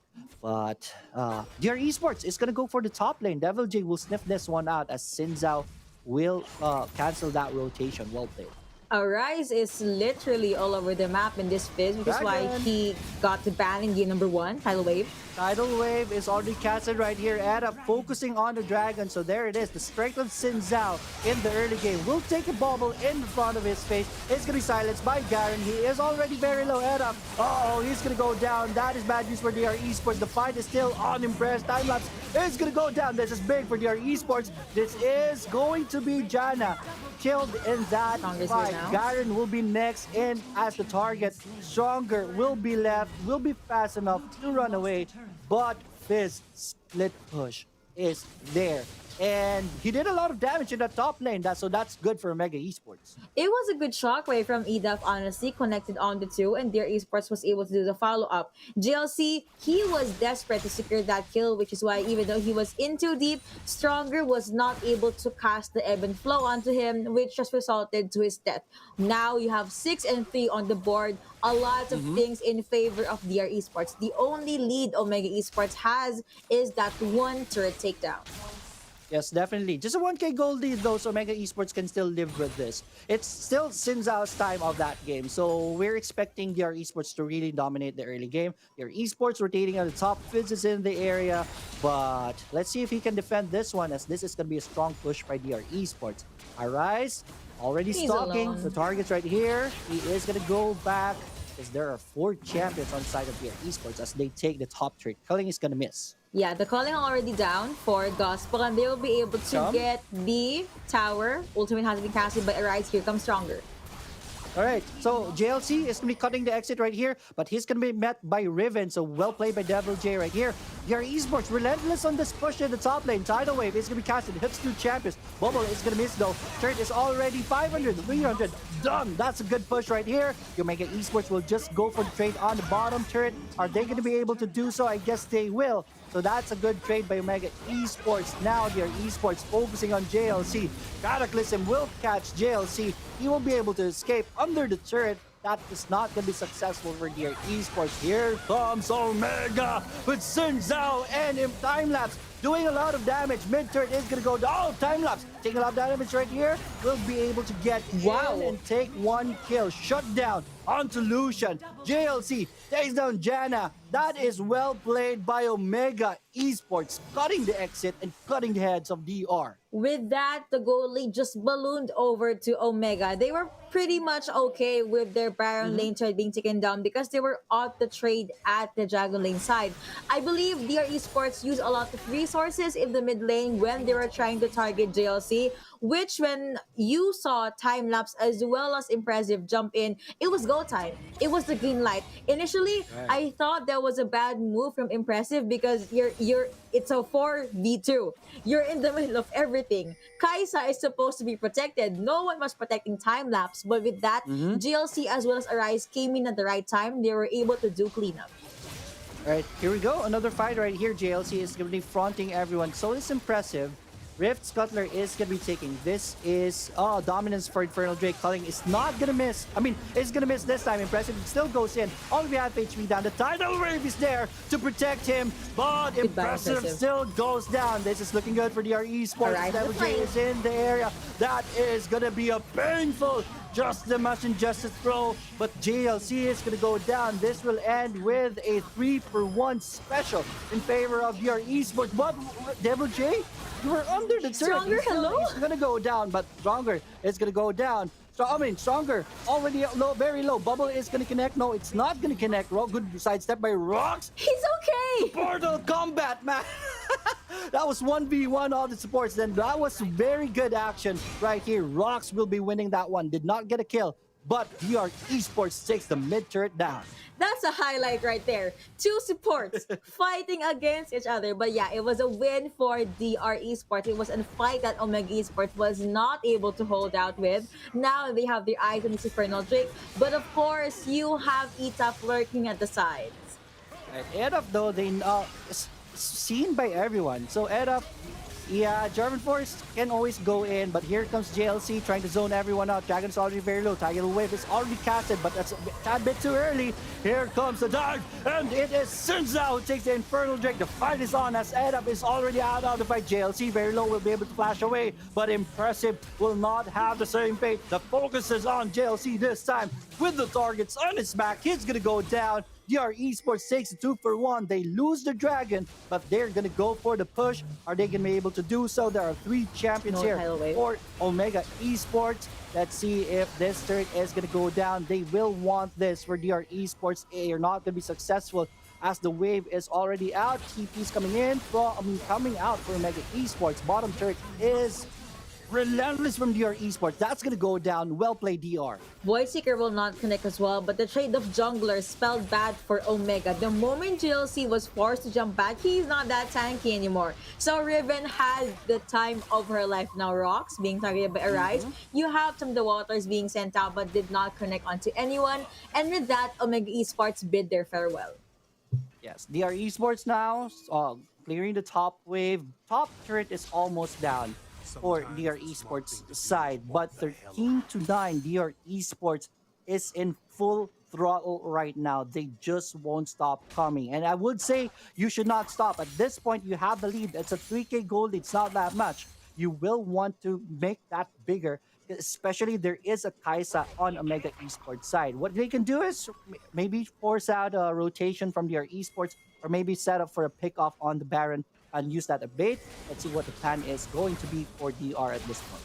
But DR Esports is going to go for the top lane. Devil J will sniff this one out as Xin Zhao will cancel that rotation. Well played. Arise is literally all over the map in this phase, which is why he got the ban in game number 1, Tidal Wave. Tidal Wave is already casted right here. Ada focusing on the dragon. So there it is. The strength of Xin Zhao in the early game will take a bubble in front of his face. It's going to be silenced by Garen. He is already very low. Ada, he's going to go down. That is bad news for DR Esports. The fight is still unimpressed. Timelapse is going to go down. This is big for DR Esports. This is going to be Janna killed in that fight. Garen will be next in as the target. Stronger will be left, will be fast enough to run away. But Fizz split push is there. and he did a lot of damage in the top lane. So that's good for Omega Esports. It was a good shockwave from EDF, honestly, connected on the two, and their esports was able to do the follow-up. JLC, he was desperate to secure that kill, which is why even though he was in too deep, Stronger was not able to cast the ebb and flow onto him, which just resulted to his death. Now you have 6 and 3 on the board. A lot of things in favor of DR Esports. The only lead Omega Esports has is that one turret takedown. Yes, definitely. Just a 1k gold lead though, so Omega Esports can still live with this. It's still Xin Zhao's time of that game, so we're expecting DR Esports to really dominate the early game. DR Esports rotating on the top, Fizz is in the area, but let's see if he can defend this one, as this is going to be a strong push by DR Esports. Arise, already He's stalking alone. the targets right here. He is going to go back, because there are 4 champions on side of DR Esports as they take the top turret. Culling is going to miss. Yeah, the calling already down for Gospel, and they will be able to get the tower. Ultimate has been casted by Arise. Here comes Stronger. Alright, so JLC is going to be cutting the exit right here, but he's going to be met by Riven, so well played by Devil J right here. DR Esports relentless on this push in the top lane. Tidal Wave is going to be casted, hits 2 champions. Bubble is going to miss though. Turret is already 500, 300, done. That's a good push right here. Omega Esports will just go for the trade on the bottom turret. Are they going to be able to do so? I guess they will. So that's a good trade by Omega Esports. Now their Esports focusing on JLC. Cataclysm will catch JLC. He will be able to escape under the turret. That is not going to be successful for their Esports. Here comes Omega with Xin Zhao and in time-lapse. Doing a lot of damage. Mid-turret is going to go down. Oh, time-lapse. Taking a lot of damage right here. Will be able to get in and take 1 kill. Shut down onto Lucian. JLC takes down Janna. That is well played by Omega Esports. Cutting the exit and cutting the heads of DR. With that, the goal lead just ballooned over to Omega. They were pretty much okay with their Baron lane turret being taken down because they were out the trade at the Dragon lane side. I believe DR Esports used a lot of resources in the mid lane when they were trying to target JLC, which when you saw time-lapse as well as Impressive jump in, it was go time. It was the green light. Initially, I thought that was a bad move from Impressive because it's a 4v2. You're in the middle of everything. Kaisa is supposed to be protected. No one was protecting time-lapse, but with that, GLC as well as Arise came in at the right time. They were able to do cleanup. All right, here we go. Another fight right here. JLC is going to be fronting everyone. So it's Impressive. Rift Scuttler is going to be taking. This is dominance for Infernal Drake. Culling is not going to miss. I mean, it's going to miss this time. Impressive still goes in. All we have HP down. The Tidal Wave is there to protect him, but Impressive still goes down. This is looking good for DR Esports. Devil J is in the area. That is going to be a painful Just the Much Injustice throw, but JLC is going to go down. This will end with a 3-for-1 special in favor of DR Esports. But Devil J, you were under the turret. Stronger, hello? He's going to go down, but Stronger is going to go down. So, I mean, Stronger, already low, very low. Bubble is going to connect. No, it's not going to connect. Good sidestep by Rocks. He's okay. Portal combat, man. That was 1v1 all the supports. Then that was very good action right here. Rocks will be winning that one. Did not get a kill, but DR Esports takes the mid turret down. That's a highlight right there. 2 supports fighting against each other. But yeah, it was a win for DR Esports. It was a fight that Omega Esports was not able to hold out with. Now they have their eyes on this Infernal Drake. But of course, you have ETAP lurking at the sides. Right, EDF though, they seen by everyone. So EDF, yeah, German Force can always go in, but here comes JLC trying to zone everyone out. Dragon's already very low. Tidal Wave is already casted, but that's a tad bit too early. Here comes the dive, and it is Xin Zhao who takes the Infernal Drake. The fight is on as EDF is already out of the fight. JLC very low will be able to flash away, but Impressive will not have the same fate. The focus is on JLC this time with the targets on his back. He's gonna go down. DR Esports takes a 2-for-1. They lose the Dragon, but they're going to go for the push. Are they going to be able to do so? There are 3 champions here for Omega Esports. Let's see if this turret is going to go down. They will want this for DR Esports. They are not going to be successful as the wave is already out. TP's coming in, coming out for Omega Esports. Bottom turret is Relentless from DR Esports. That's gonna go down. Well played, DR. Void Seeker will not connect as well, but the trade of jungler spelled bad for Omega. The moment GLC was forced to jump back, he's not that tanky anymore. So Riven has the time of her life now. Rocks being targeted by Arise. You have some of the waters being sent out, but did not connect onto anyone. And with that, Omega Esports bid their farewell. Yes, DR Esports now clearing the top wave. Top turret is almost down for DR Esports side, but 13-9 DR Esports is in full throttle right now. They just won't stop coming, and I would say you should not stop. At this point, you have the lead. It's a 3k gold. It's not that much. You will want to make that bigger, especially there is a Kaisa on Omega Esports side. What they can do is maybe force out a rotation from their esports, or maybe set up for a pick off on the Baron and use that as bait. Let's see what the plan is going to be for DR at this point.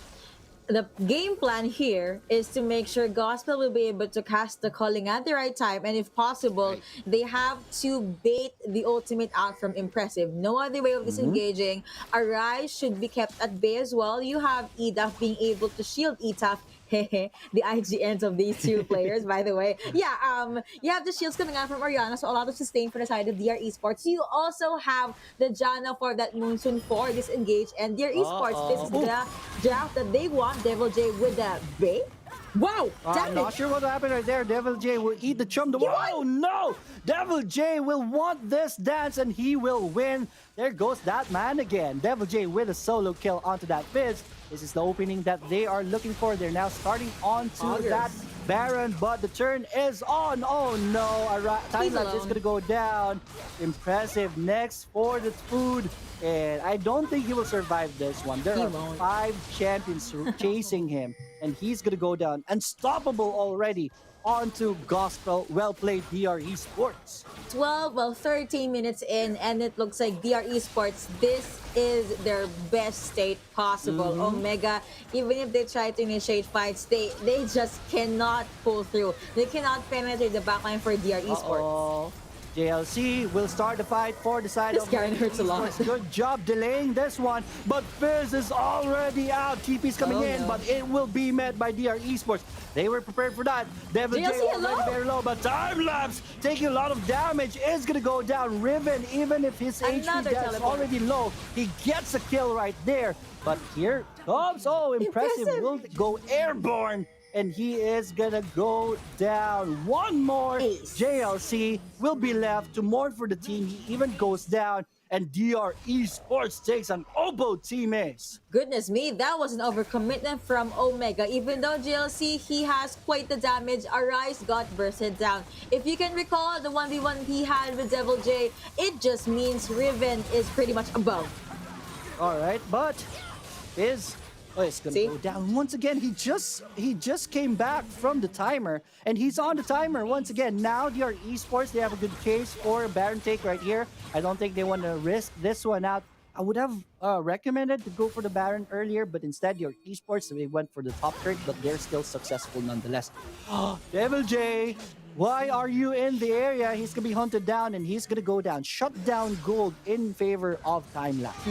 The game plan here is to make sure Gospel will be able to cast the calling at the right time, and if possible, they have to bait the ultimate out from Impressive. No other way of disengaging. Arise should be kept at bay as well. You have Edaf being able to shield Etaf. The IGNs of these two players, by the way. Yeah, you have the shields coming out from Oriana, so a lot of sustain for the side of DR Esports. You also have the Janna for that Moonsoon for disengage, and DR Esports, this is the draft that they want. Devil J with the bait. Wow! I'm not sure what happened right there. Devil J will eat the chum. Oh no! Devil J will want this dance and he will win. There goes that man again. Devil J with a solo kill onto that Fizz. This is the opening that they are looking for. They're now starting onto that Baron, but the turn is on. Oh no! Time lapse is gonna go down. Impressive next for the food. And I don't think he will survive this one. There are 5 champions chasing him, and he's gonna go down. Unstoppable already onto Gospel. Well played, DR Esports. 13 minutes in, and it looks like DR Esports, this is their best state possible. Omega, even if they try to initiate fights, they just cannot pull through. They cannot penetrate the backline for DR Esports. JLC will start the fight for the side of Garen hurts a lot. Good job delaying this one, but Fizz is already out. TP's coming in, but it will be met by DR Esports. They were prepared for that. Devil J already very low, but time lapse taking a lot of damage is gonna go down. Riven, even if his HP is already low, he gets a kill right there. But here comes, Impressive will go airborne. And he is gonna go down. One more JLC will be left to mourn for the team. He even goes down, and DR Esports takes an Obo team ace. Goodness me, that was an overcommitment from Omega. Even though JLC, he has quite the damage, Arise got bursted down. If you can recall the 1v1 he had with Devil J, it just means Riven is pretty much above. Alright, but it's gonna go down once again. He just came back from the timer, and he's on the timer once again. Now DR Esports, they have a good case for a Baron take right here. I don't think they want to risk this one out. I would have recommended to go for the Baron earlier, but instead DR Esports, they went for the top turret, but they're still successful nonetheless. Devil J, why are you in the area? He's gonna be hunted down, and he's gonna go down. Shut down gold in favor of time lapse.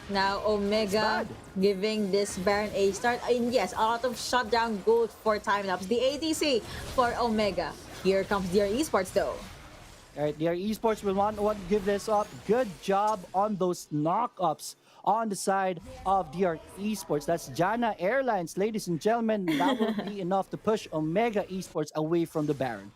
Now Omega giving this Baron a start. And yes, a lot of shutdown gold for time lapse. The ADC for Omega. Here comes DR Esports though. Alright, DR Esports will want to give this up. Good job on those knockups on the side of DR Esports. That's Janna Airlines, ladies and gentlemen. That will be enough to push Omega Esports away from the Baron.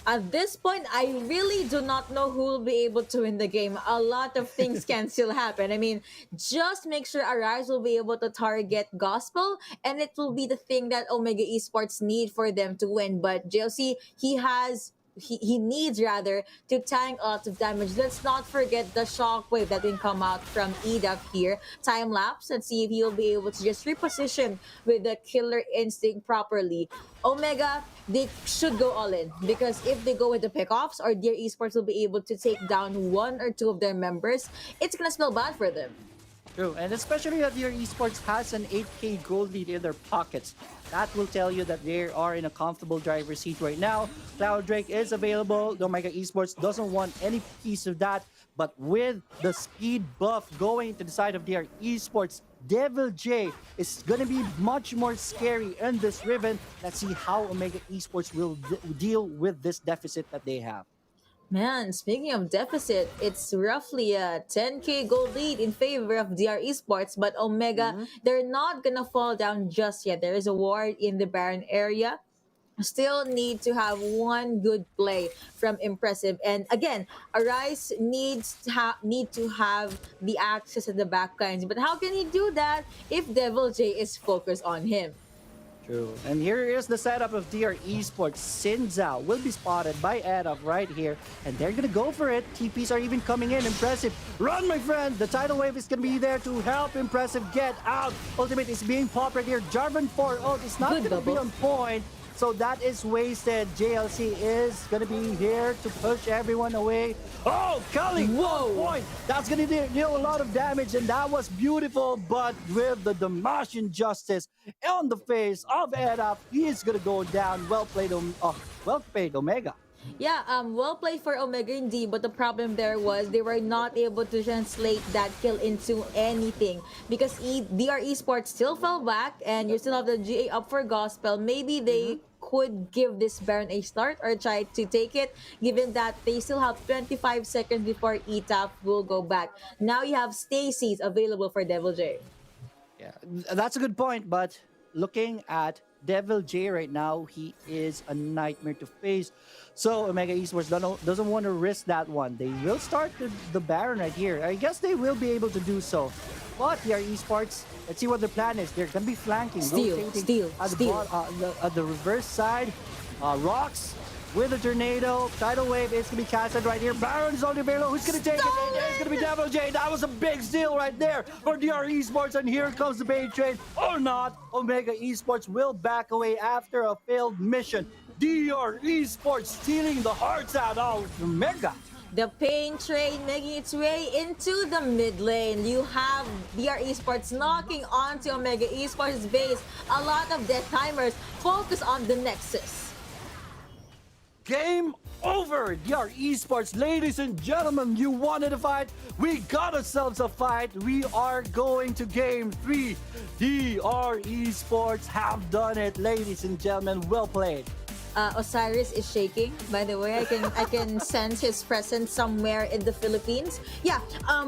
At this point, I really do not know who will be able to win the game. A lot of things can still happen. I mean, just make sure Arise will be able to target Gospel, and it will be the thing that Omega Esports need for them to win. But JLC, he needs rather to tank a lot of damage. Let's not forget the shockwave that can come out from Edaf here. Time lapse. Let's see if he'll be able to just reposition with the killer instinct properly. Omega, they should go all in, because if they go with the pickoffs, or DR Esports will be able to take down 1 or 2 of their members, it's gonna smell bad for them. True, and especially that your esports has an 8k gold lead in their pockets. That will tell you that they are in a comfortable driver's seat right now. Cloud Drake is available. The Omega Esports doesn't want any piece of that. But with the speed buff going to the side of their esports, Devil J is gonna be much more scary in this Riven. Let's see how Omega Esports will deal with this deficit that they have. Man, speaking of deficit, it's roughly a 10k gold lead in favor of DR Esports, but Omega, they're not gonna fall down just yet. There is a ward in the Baron area. Still need to have one good play from Impressive, and again, Arise need to have the access at the back lines. But how can he do that if Devil J is focused on him? True. And here is the setup of DR Esports. Sinzao will be spotted by Edop right here, and they're gonna go for it. TPs are even coming in. Impressive. Run, my friend! The tidal wave is gonna be there to help Impressive get out. Ultimate is being popped right here. Jarvan 4 ult is not gonna be on point. So that is wasted. JLC is gonna be here to push everyone away. Oh, Kali! Whoa! Point! That's gonna deal a lot of damage, and that was beautiful. But with the Damascene Justice on the face of Edap, he is gonna go down. Well played, Omega. Yeah, well played for Omega indeed, but the problem there was they were not able to translate that kill into anything because DR Esports still fell back, and you still have the GA up for Gospel. Maybe they could give this Baron a start or try to take it, given that they still have 25 seconds before ETAP will go back. Now you have Stacy's available for Devil J. Yeah, that's a good point, but looking at Devil J right now, he is a nightmare to face. So Omega Esports doesn't want to risk that one. They will start the Baron right here. I guess they will be able to do so. But DR Esports, let's see what their plan is. They're going to be flanking, rotating at the reverse side. Rocks with a tornado. Tidal wave is going to be casted right here. Baron is only available. Who's going to take it? It's going to be Devil J. That was a big steal right there for DR Esports. And here comes the bait train. Or not, Omega Esports will back away after a failed mission. DR Esports stealing the hearts out of Omega. The pain train making its way into the mid lane. You have DR Esports knocking onto Omega Esports' base. A lot of death timers focus on the Nexus. Game over, DR Esports. Ladies and gentlemen, you wanted a fight? We got ourselves a fight. We are going to game 3. DR Esports have done it, ladies and gentlemen. Well played. Osiris is shaking. By the way, I can sense his presence somewhere in the Philippines. Yeah,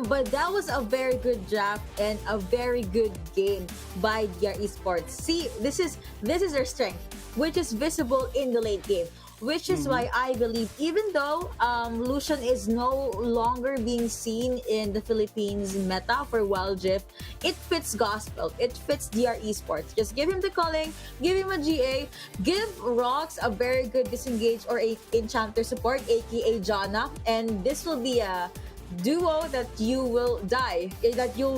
but that was a very good draft and a very good game by DR Esports. See, this is their strength, which is visible in the late game. Which is why I believe, even though Lucian is no longer being seen in the Philippines meta for Wild Rift, it fits Gospel. It fits DR Esports. Just give him the calling, give him a GA, give Rox a very good disengage or a enchanter support, aka Janna, and this will be a duo that you'll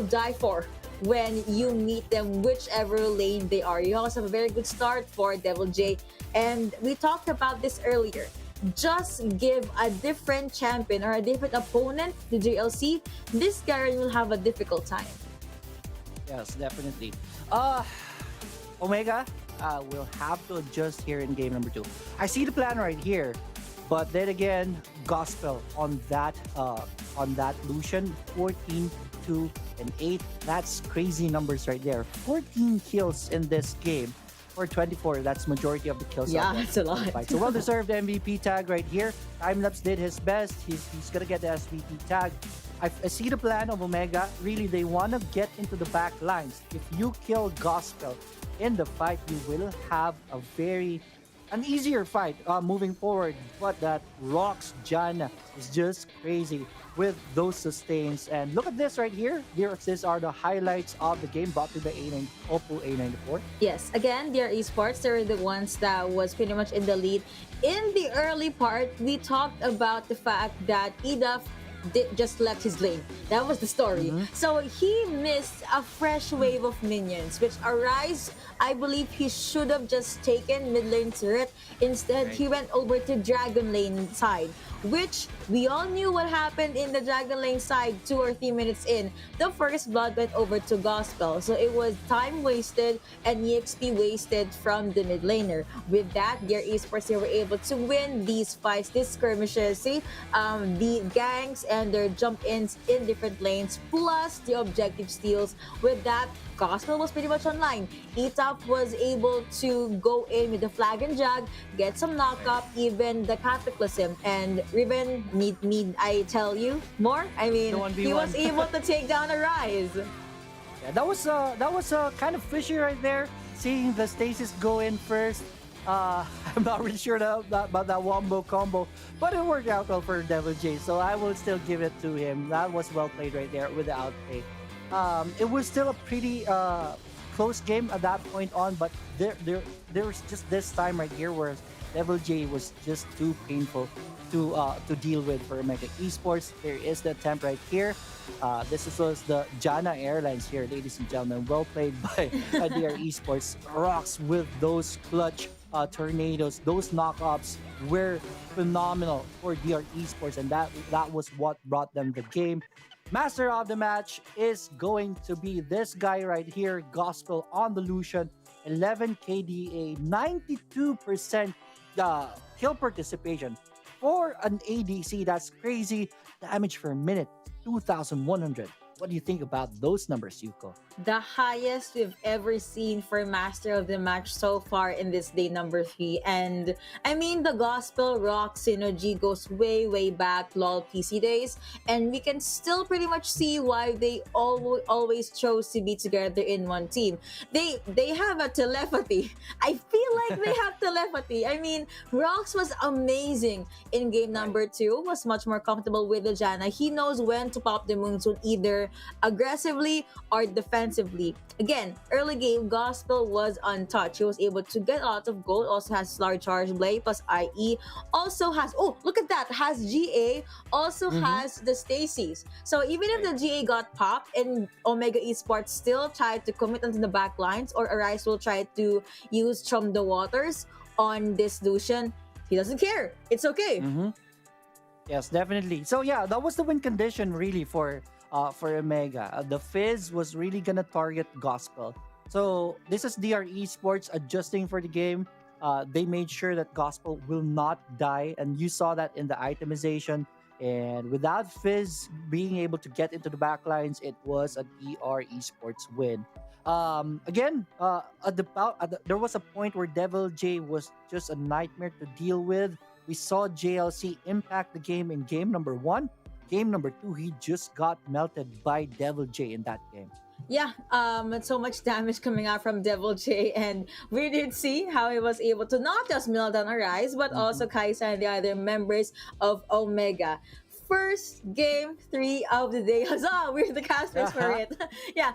die for when you meet them, whichever lane they are. You also have a very good start for Devil J. And we talked about this earlier. Just give a different champion or a different opponent to JLC. This Garen will have a difficult time. Yes, definitely. Omega will have to adjust here in game number 2. I see the plan right here, but then again, Gospel on that Lucian, 14, 2, and 8. That's crazy numbers right there. 14 kills in this game. Or 24, that's majority of the kills. Yeah, that's a lot. So well-deserved MVP tag right here. Timelapse did his best. He's gonna get the SVP tag. I see the plan of Omega. Really, they want to get into the back lines. If you kill Gospel in the fight, you will have an easier fight moving forward. But that Rox Janna is just crazy with those sustains. And look at this right here. These are the highlights of the game brought to the Oppo A94. Yes, again, DR Esports, they're the ones that was pretty much in the lead. In the early part, we talked about the fact that EDAF just left his lane. That was the story. So he missed a fresh wave of minions, which Arise, I believe he should have just taken mid lane turret. Instead, he went over to Dragon Lane side, which we all knew what happened in the Dragon Lane side 2 or 3 minutes in. The first blood went over to Gospel. So it was time wasted and EXP wasted from the mid laner. With that, their esports, they were able to win these fights, these skirmishes. See, the ganks and their jump-ins in different lanes, plus the objective steals. With that, Gospel was pretty much online. Etop was able to go in with the flag and jag, get some knockup, even the Cataclysm. And Riven, need I tell you more? I mean, he was able to take down a Rise. Yeah, that was kind of fishy right there. Seeing the Stasis go in first. I'm not really sure about that wombo combo, but it worked out well for Devil J, so I will still give it to him. That was well played right there with the outplay. It was still a pretty close game at that point on, but there was just this time right here where Devil J was just too painful to deal with for Omega Esports. There is the attempt right here. This was the Jana Airlines here, ladies and gentlemen. Well played by DR Esports. Rocks with those clutch tornadoes, those knockups were phenomenal for DR Esports, and that was what brought them the game. Master of the match is going to be this guy right here, Gospel on the Lucian, 11 KDA, 92% kill participation. For an ADC, that's crazy. Damage per minute, 2,100. What do you think about those numbers, Yuko? The highest we've ever seen for Master of the Match so far in this day number 3. And I mean, the Gospel Rock synergy goes way back LOL PC days, and we can still pretty much see why they always chose to be together in one team. They have a telepathy. I feel like they have telepathy. I mean, Rox was amazing in game number 2, was much more comfortable with the Janna. He knows when to pop the Moonstone, either aggressively or defensively. Again, early game, Gospel was untouched. He was able to get a lot of gold, also has large charge blade plus IE, also has, oh, look at that, has GA, also has the Stacies. So even if the GA got popped and Omega Esports still tried to commit onto the back lines, or Arise will try to use Chum the Waters on this Lucian, he doesn't care. It's okay. Yes, definitely. So yeah, that was the win condition really for Omega. The Fizz was really gonna target Gospel. So this is DR Esports adjusting for the game. They made sure that Gospel will not die, and you saw that in the itemization. And without Fizz being able to get into the backlines, it was a DR Esports win. Again, there was a point where Devil J was just a nightmare to deal with. We saw JLC impact the game in game number 1. Game number 2, he just got melted by Devil J in that game. Yeah, so much damage coming out from Devil J, and we did see how he was able to not just melt down Arise, but also Kaisa and the other members of Omega. First game 3 of the day. Huzzah! We're the casters for it. Yeah,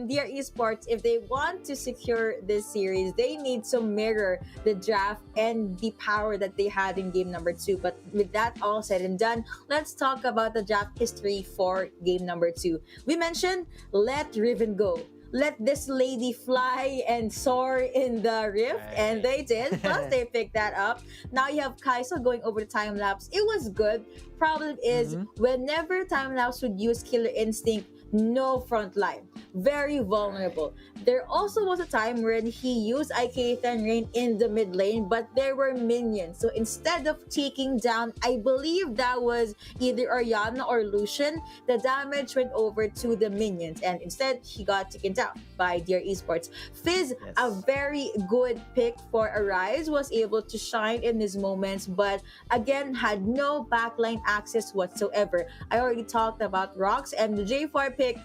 dear Esports, if they want to secure this series, they need to mirror the draft and the power that they had in game number 2. But with that all said and done, let's talk about the draft history for game number 2. We mentioned, let Riven go. Let this lady fly and soar in the rift, and they did. Plus, they picked that up. Now you have Kaisa going over the time lapse. It was good. Problem is, whenever time lapse would use Killer Instinct, no front line. Very vulnerable. There also was a time when he used IK Rain in the mid lane, but there were minions. So instead of taking down, I believe that was either Orianna or Lucian, the damage went over to the minions, and instead he got taken down by dear Esports. Fizz, a very good pick for Arise, was able to shine in his moments, but again had no backline access whatsoever. I already talked about Rocks, and the J4 pick,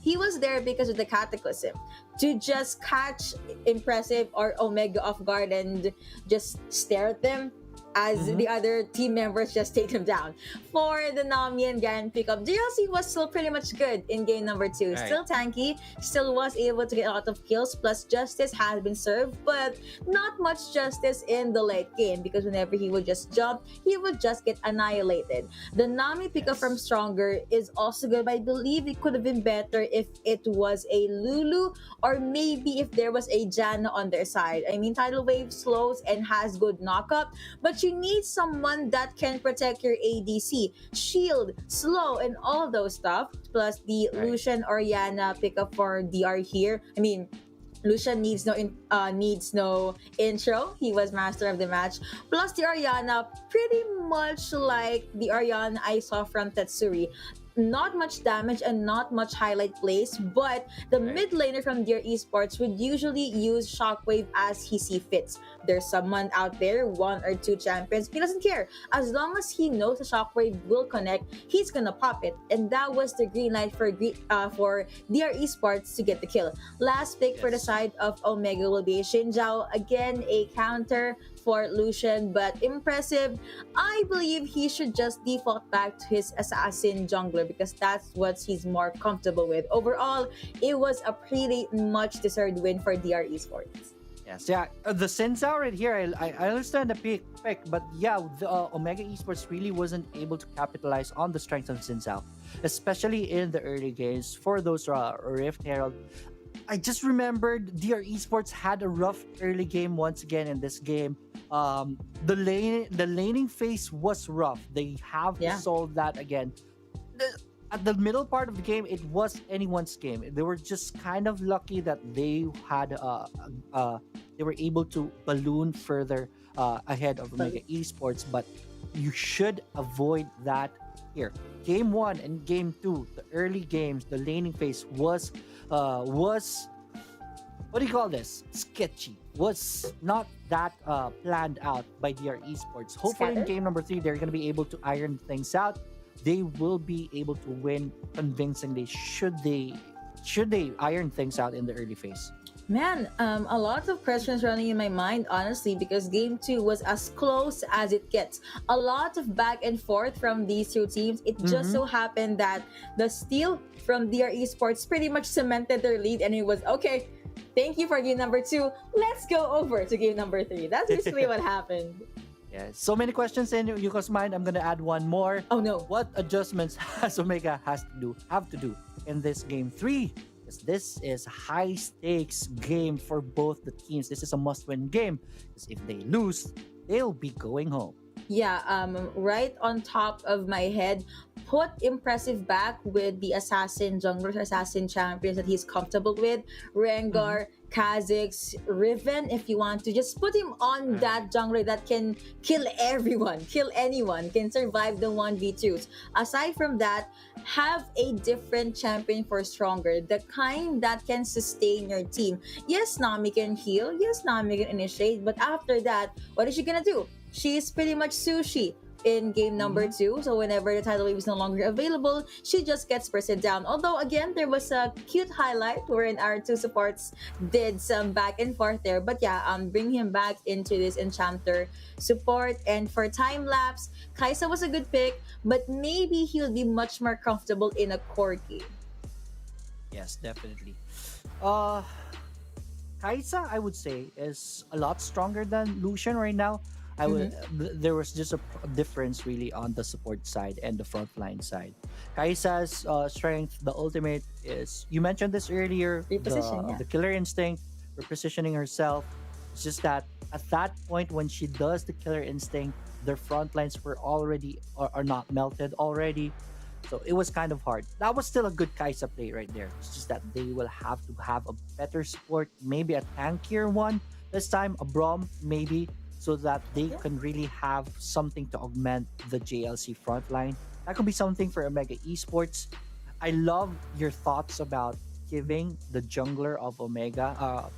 he was there because of the Cataclysm, to just catch Impressive or Omega off guard and just stare at them as the other team members just take him down. For the Nami and Garen pickup, JLC was still pretty much good in game number 2. Still tanky, still was able to get a lot of kills, plus justice has been served, but not much justice in the late game, because whenever he would just jump, he would just get annihilated. The Nami pickup from Stronger is also good, but I believe it could have been better if it was a Lulu, or maybe if there was a Janna on their side. I mean, Tidal Wave slows and has good knockup, but you need someone that can protect your ADC, shield, slow, and all those stuff. Plus the Lucian Orianna pickup for DR here. I mean, Lucian needs no intro. He was master of the match. Plus the Oriana, pretty much like the Oriana I saw from Tetsuri. Not much damage and not much highlight plays, but the mid laner from Dear Esports would usually use Shockwave as he see fits. There's someone out there, 1 or 2 champions, he doesn't care. As long as he knows the Shockwave will connect, he's gonna pop it. And that was the green light for Dear Esports to get the kill. Last pick for the side of Omega will be Xin Zhao. Again, a counter for Lucian, but impressive. I believe he should just default back to his assassin jungler because that's what he's more comfortable with. Overall, it was a pretty much deserved win for DR Esports. Yes, yeah. The Sensao right here, I understand the pick, but yeah, the Omega Esports really wasn't able to capitalize on the strength of Sensao, especially in the early games for those Rift Herald. I just remembered DR Esports had a rough early game once again in this game. The laning phase was rough. They have to solve that again. At the middle part of the game, it was anyone's game. They were just kind of lucky that they had they were able to balloon further ahead of Omega Esports, but you should avoid that here. Game 1 and Game 2, the early games, the laning phase was what do you call this? Sketchy. Was not that planned out by DR Esports. Hopefully in game number 3, they're going to be able to iron things out. They will be able to win convincingly should they iron things out in the early phase. Man, a lot of questions running in my mind, honestly, because game 2 was as close as it gets. A lot of back and forth from these two teams. It just so happened that the steal from DR Esports pretty much cemented their lead, and it was okay. Thank you for game number 2. Let's go over to game number 3. That's basically what happened. Yeah, so many questions in Yuko's mind. I'm gonna add one more. Oh no! What adjustments has Omega have to do in this game 3? Because this is a high stakes game for both the teams. This is a must-win game. Because if they lose, they'll be going home. Yeah, right on top of my head, put impressive back with the assassin junglers, assassin champions that he's comfortable with. Rengar, Kha'Zix, Riven, if you want to. Just put him on that jungler that can kill everyone, kill anyone, can survive the 1v2s. Aside from that, have a different champion for stronger, the kind that can sustain your team. Yes, Nami can heal. Yes, Nami can initiate. But after that, what is she gonna do? She's pretty much Sushi in game number 2. So whenever the tidal wave is no longer available, she just gets bursted down. Although again, there was a cute highlight wherein our two supports did some back and forth there. But yeah, bring him back into this Enchanter support. And for time lapse, Kaisa was a good pick, but maybe he'll be much more comfortable in a core game. Yes, definitely. Kaisa, I would say, is a lot stronger than Lucian right now. There was just a difference really on the support side and the frontline side. Kaisa's strength, the ultimate is, you mentioned this earlier, the killer instinct, repositioning herself. It's just that at that point when she does the killer instinct, their front lines were already are not melted already. So it was kind of hard. That was still a good Kaisa play right there. It's just that they will have to have a better support, maybe a tankier one this time, a Braum maybe, so that they can really have something to augment the JLC frontline. That could be something for Omega Esports. I love your thoughts about giving the jungler of Omega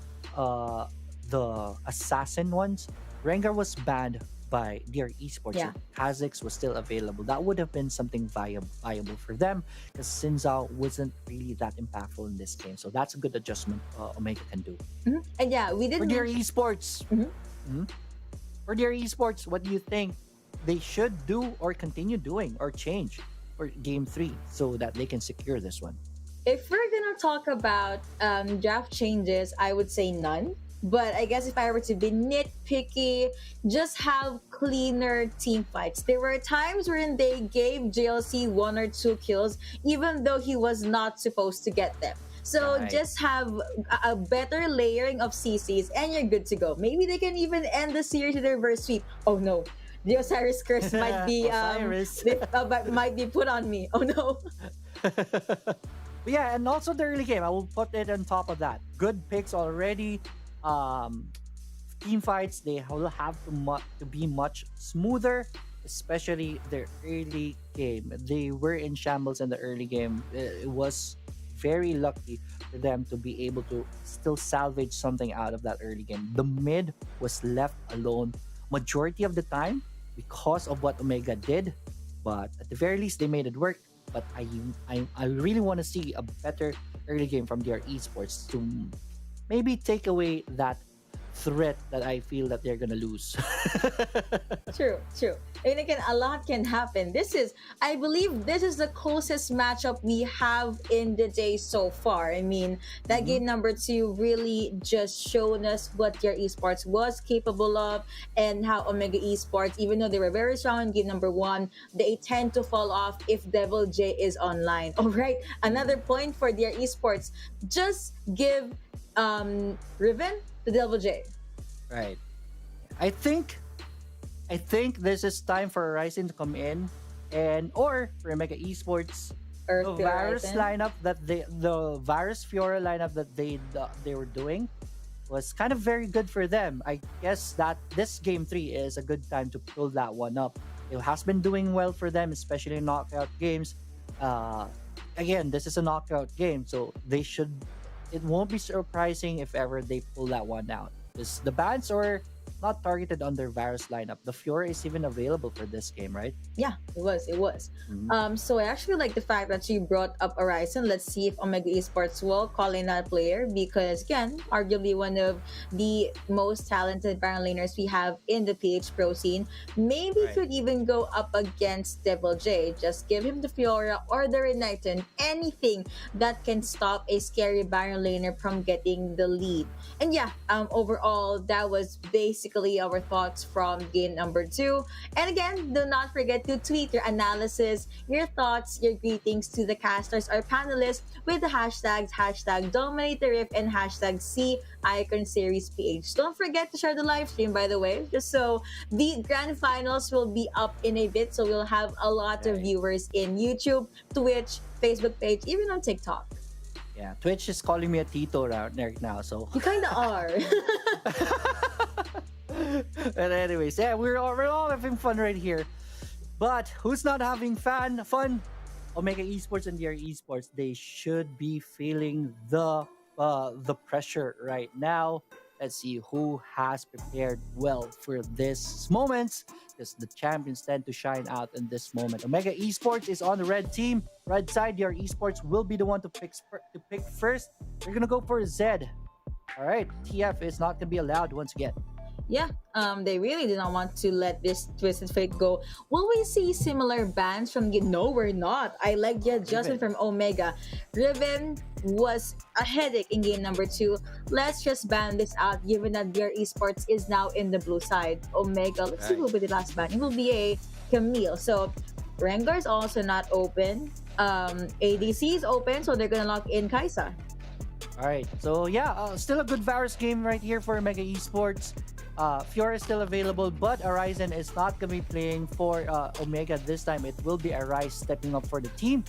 the assassin ones. Rengar was banned by Dear Esports. Yeah. Kha'Zix was still available. That would have been something viable for them because Sinzao wasn't really that impactful in this game. So that's a good adjustment Omega can do. And yeah, we did for Dear Esports. For Dear Esports, what do you think they should do or continue doing or change for game 3 so that they can secure this one? If we're gonna talk about draft changes, I would say none. But I guess if I were to be nitpicky, just have cleaner team fights. There were times when they gave JLC 1 or 2 kills, even though he was not supposed to get them. So just have a better layering of CCs and you're good to go. Maybe they can even end the series with a reverse sweep. Oh no, the Osiris curse might be might be put on me. Oh no. But yeah, and also the early game, I will put it on top of that. Good picks already. Team fights, they will have to be much smoother, especially their early game. They were in shambles in the early game. It was very lucky for them to be able to still salvage something out of that early game. The mid was left alone majority of the time because of what Omega did, but at the very least they made it work. But I really want to see a better early game from their esports to maybe take away that threat that I feel that they're gonna lose. True. And again, a lot can happen. I believe this is the closest matchup we have in the day so far. I mean, that game number 2 really just showed us what your esports was capable of, and how Omega Esports, even though they were very strong in game number 1, they tend to fall off if Devil J is online. All right, another point for their esports. Just give Riven to Devil J. Right. I think this is time for Horizon to come in, or for Mega Esports, the Varus lineup that the Varus Fiora lineup that they were doing was kind of very good for them. I guess that this game 3 is a good time to pull that one up. It has been doing well for them, especially in knockout games. Again, this is a knockout game, so it won't be surprising if ever they pull that one out. Because the bans are not targeted on their Varus lineup. The Fiora is even available for this game, right? Yeah, it was. So I actually like the fact that you brought up Horizon. Let's see if Omega Esports will call in that player, because again, arguably one of the most talented Baron laners we have in the PH Pro scene. Maybe could even go up against Devil J. Just give him the Fiora or the Renekton, anything that can stop a scary Baron laner from getting the lead. And yeah, overall, that was basically our thoughts from game number 2. And again, do not forget to tweet your analysis, your thoughts, your greetings to the casters or panelists with the hashtags #DominateTheRift and #CIconSeriesPH. Don't forget to share the live stream, by the way, just so the grand finals will be up in a bit, so we'll have a lot of viewers in YouTube, Twitch, Facebook page, even on TikTok. Yeah, Twitch is calling me a Tito right now, so you kind of are. But anyways, yeah, we're all having fun right here. But who's not having fun? Omega Esports and their esports, they should be feeling the pressure right now. Let's see who has prepared well for this moment, because the champions tend to shine out in this moment. Omega Esports is on the red team. Red side, your esports will be the one to pick first. We're gonna go for Zed. All right, TF is not gonna be allowed once again. Yeah, they really did not want to let this Twisted Fate go. Will we see similar bans from... No, we're not. I like the adjustment from Omega. Riven was a headache in game number 2. Let's just ban this out, given that their esports is now in the blue side. Omega, let's see who will be the last ban. It will be a Camille. So Rengar is also not open. ADC is open, so they're gonna lock in Kaisa. All right, so yeah, still a good Varus game right here for Omega Esports. Fiora is still available, but Horizon is not going to be playing for Omega this time. It will be Arise stepping up for the team.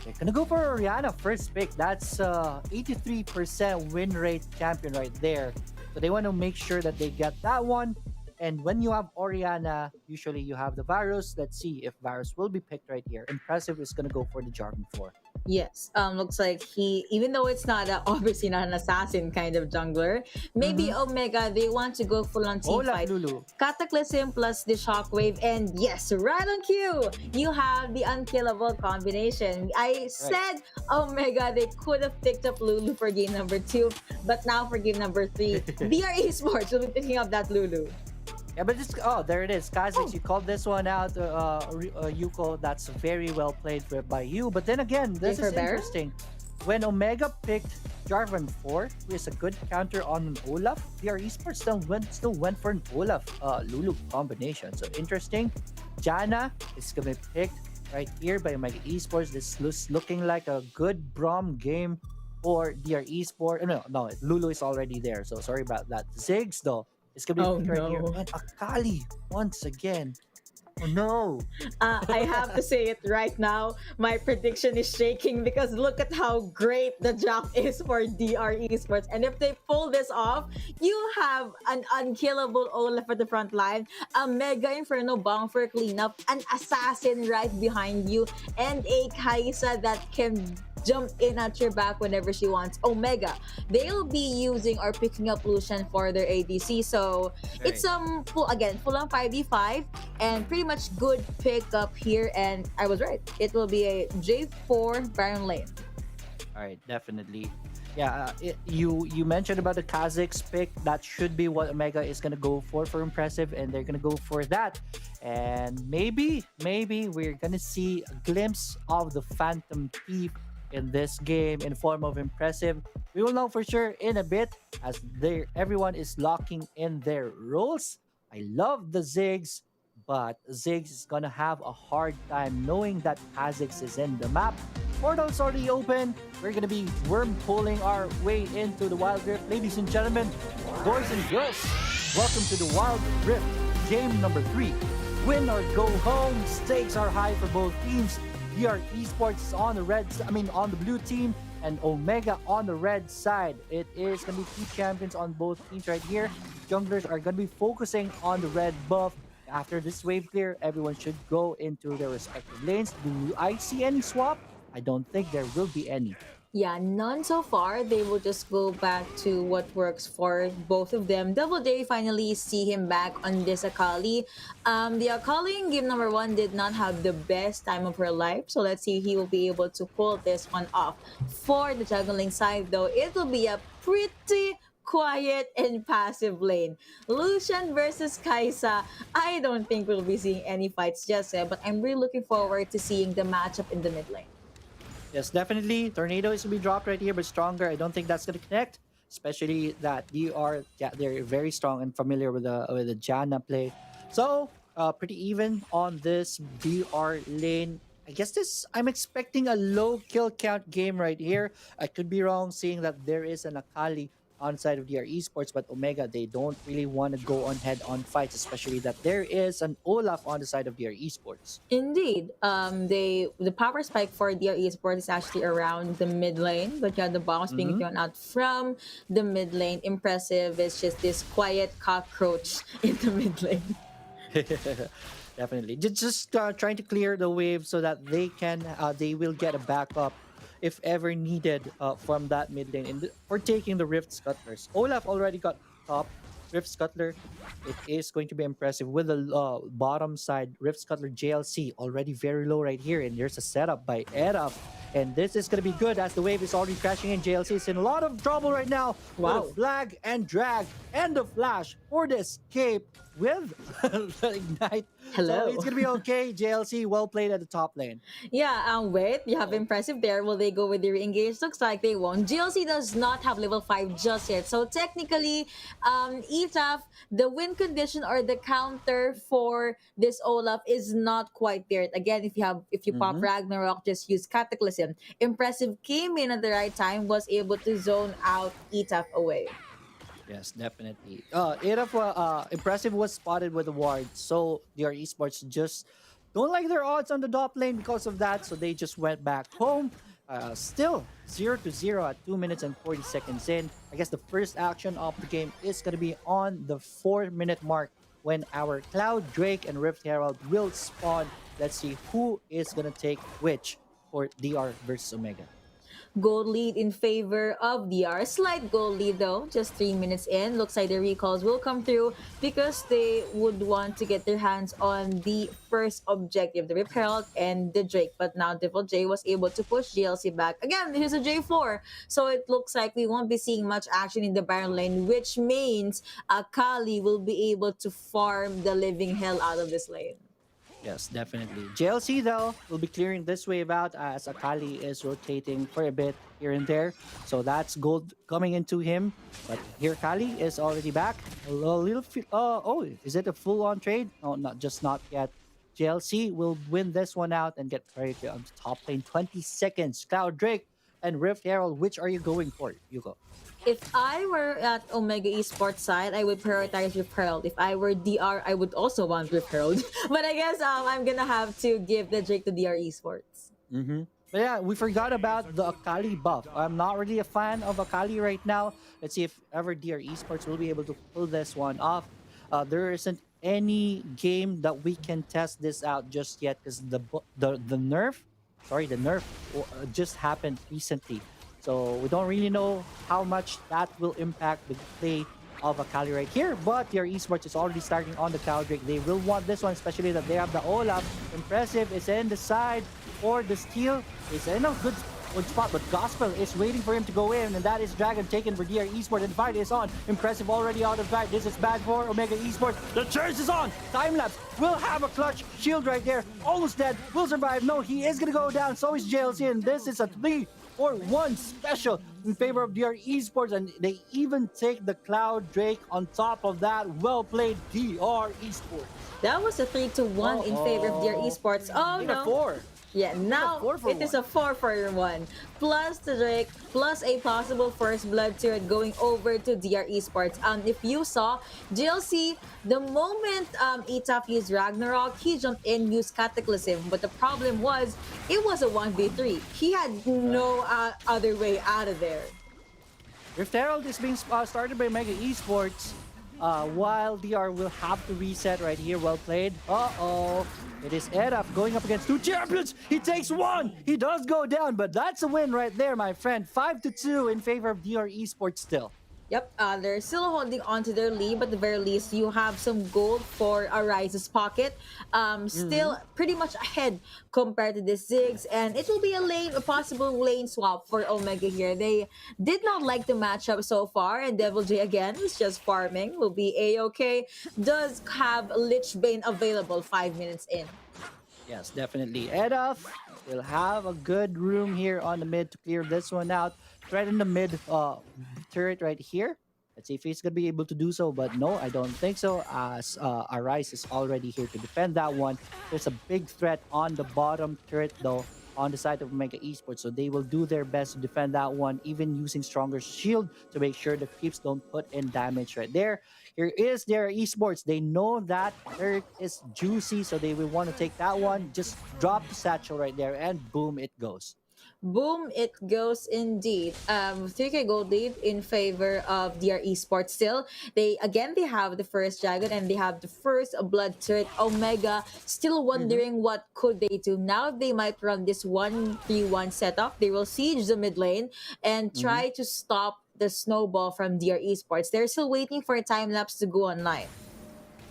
They're going to go for Orianna first pick. That's 83% win rate champion right there. So they want to make sure that they get that one. And when you have Orianna, usually you have the Varus. Let's see if Varus will be picked right here. Impressive is going to go for the Jarvan 4. Yes, looks like he, even though it's not obviously not an assassin kind of jungler, maybe Omega, they want to go full on team fight. Lulu. Cataclysm plus the Shockwave, and yes, right on cue, you have the unkillable combination. I said Omega, they could have picked up Lulu for game number 2, but now for game number 3, BR Esports will be picking up that Lulu. Yeah, but there it is. Kha'Zix, you called this one out. Yuko, that's very well played by you. But then again, this is interesting. When Omega picked Jarvan 4, who is a good counter on an Olaf, VR Esports still went for an Olaf Lulu combination. So interesting. Janna is going to be picked right here by Omega Esports. This is looking like a good Braum game for DR Esports. No, Lulu is already there. So sorry about that. Ziggs, though, it's gonna be right here. And Akali once again. Oh no. I have to say it right now. My prediction is shaking because look at how great the draft is for DR Esports. And if they pull this off, you have an unkillable Olaf at the front line, a Mega Inferno bomb for cleanup, an assassin right behind you, and a Kaisa that can jump in at your back whenever she wants. Omega, they'll be using or picking up Lucian for their ADC. So it's full on 5v5 and pretty much good pickup here. And I was right. It will be a J4 Baron lane. All right, definitely. Yeah, you mentioned about the Kazakhs pick. That should be what Omega is gonna go for impressive, and they're gonna go for that. And maybe we're gonna see a glimpse of the Phantom Thief in this game in form of impressive. We will know for sure in a bit as everyone is locking in their roles. I love the Ziggs, but Ziggs is gonna have a hard time knowing that Kazakhs is in the map. Portal's already open. We're gonna be worm pulling our way into the Wild Rift. Ladies and gentlemen, boys and girls, welcome to the Wild Rift game number 3. Win or go home. Stakes are high for both teams. DR Esports is on the blue team, and Omega on the red side. It is gonna be 2 champions on both teams right here. Junglers are gonna be focusing on the red buff. After this wave clear, everyone should go into their respective lanes. Do I see any swap? I don't think there will be any. Yeah, none so far. They will just go back to what works for both of them. Double J finally see him back on this Akali. The Akali in game number 1 did not have the best time of her life. So let's see if he will be able to pull this one off. For the juggling side though, it will be a pretty quiet and passive lane. Lucian versus Kaisa. I don't think we'll be seeing any fights just yet, but I'm really looking forward to seeing the matchup in the mid lane. Yes, definitely. Tornado is going to be dropped right here, but stronger. I don't think that's going to connect, especially that they're very strong and familiar with the Janna play. So, pretty even on this BR lane. I guess I'm expecting a low kill count game right here. I could be wrong, seeing that there is an Akali on side of DR Esports, but Omega, they don't really want to go on head-on fights, especially that there is an Olaf on the side of DR Esports. Indeed, the power spike for DR Esports is actually around the mid lane, but yeah, the bombs being thrown out from the mid lane. Impressive. It's just this quiet cockroach in the mid lane. Definitely, just trying to clear the wave so that they will get a backup if ever needed from that mid lane for taking the Rift Scuttlers. Olaf already got top. Rift Scuttler, it is going to be impressive with the bottom side. Rift Scuttler JLC already very low right here, and there's a setup by Edaf. And this is going to be good as the wave is already crashing in. JLC is in a lot of trouble right now. Wow. With flag and drag and the flash for the escape with the ignite. Hello. So it's going to be okay. JLC well played at the top lane. Yeah, wait, you have impressive there. Will they go with the re-engage? Looks like they won't. GLC does not have level 5 just yet. So technically, ETAF, the win condition or the counter for this Olaf is not quite there. Again, if you pop Ragnarok, just use Cataclysm. Impressive came in at the right time, was able to zone out ETAF away. Yes, definitely. Impressive was spotted with the ward, so their esports just don't like their odds on the top lane because of that, so they just went back home. Still 0-0 at 2 minutes and 40 seconds in. I guess the first action of the game is going to be on the 4-minute mark when our Cloud Drake and Rift Herald will spawn. Let's see who is going to take which for DR versus Omega. Gold lead in favor of DR. Slight gold lead though, just 3 minutes in. Looks like the recalls will come through because they would want to get their hands on the first objective, the Rip Herald and the Drake. But now Devil J was able to push GLC back. Again, here's a J4. So it looks like we won't be seeing much action in the Baron lane, which means Akali will be able to farm the living hell out of this lane. Yes, definitely. JLC, though, will be clearing this wave out as Akali is rotating for a bit here and there. So that's gold coming into him. But here, Kali is already back. Is it a full-on trade? No, not yet. JLC will win this one out and get right on the top lane. 20 seconds. Cloud Drake and Rift Herald, which are you going for, Yuko? If I were at Omega Esports side, I would prioritize Rift Herald. If I were DR, I would also want Rift Herald. But I guess I'm gonna have to give the Drake to DR Esports. Mm-hmm. But yeah, we forgot about the Akali buff. I'm not really a fan of Akali right now. Let's see if ever DR Esports will be able to pull this one off. There isn't any game that we can test this out just yet because the nerf, the nerf just happened recently. So we don't really know how much that will impact the play of Akali right here. But your esports is already starting on the Cowdrake. They will want this one, especially that they have the Olaf. Impressive is in the side for the steal. It's in a good spot, but Gospel is waiting for him to go in, and that is Dragon taken for DR Esports, and the fight is on. Impressive already out of fight. This is bad for Omega Esports. The chase is on. Timelapse will have a clutch shield right there. Almost dead. Will survive. No, he is gonna go down. So is JLC, and this is a 3-4-1 special in favor of DR Esports, and they even take the Cloud Drake on top of that. Well played, DR Esports. That was a 3-1 in favor of DR Esports. Oh no. 4. Yeah, now it is a 4-for-1. Plus the Drake, plus a possible first blood turret going over to DR Esports. If you saw, GLC, the moment Etaf used Ragnarok, he jumped in, used Cataclysm. But the problem was, it was a 1v3. He had no other way out of there. Rift Herald is being started by Mega Esports. While DR will have to reset right here. Well played. Uh-oh. It is Edaf going up against 2 champions. He takes 1. He does go down, but that's a win right there, my friend. 5-2 in favor of DR Esports still. Yep, they're still holding on to their lead, but at the very least, you have some gold for Arise's pocket. Still pretty much ahead compared to the Ziggs, and it will be a possible lane swap for Omega here. They did not like the matchup so far, and Devil J again is just farming. Will be A-okay. Does have Lich Bane available 5 minutes in. Yes, definitely. Edaf will have a good room here on the mid to clear this one out. Right in the mid turret right here. Let's see if he's gonna be able to do so, but no, I don't think so, as Arise is already here to defend that one. There's a big threat on the bottom turret though, on the side of Mega Esports, so they will do their best to defend that one, even using stronger shield to make sure the creeps don't put in damage right there. Here is their Esports. They know that turret is juicy, so they will want to take that one. Just drop the satchel right there, and boom, it goes. Boom, it goes indeed. 3k gold lead in favor of DR Esports still. They have the first dragon and they have the first blood turret. Omega still wondering what could they do. Now they might run this 1-3-1 setup. They will siege the mid lane and try to stop the snowball from DR Esports. They're still waiting for a time lapse to go online.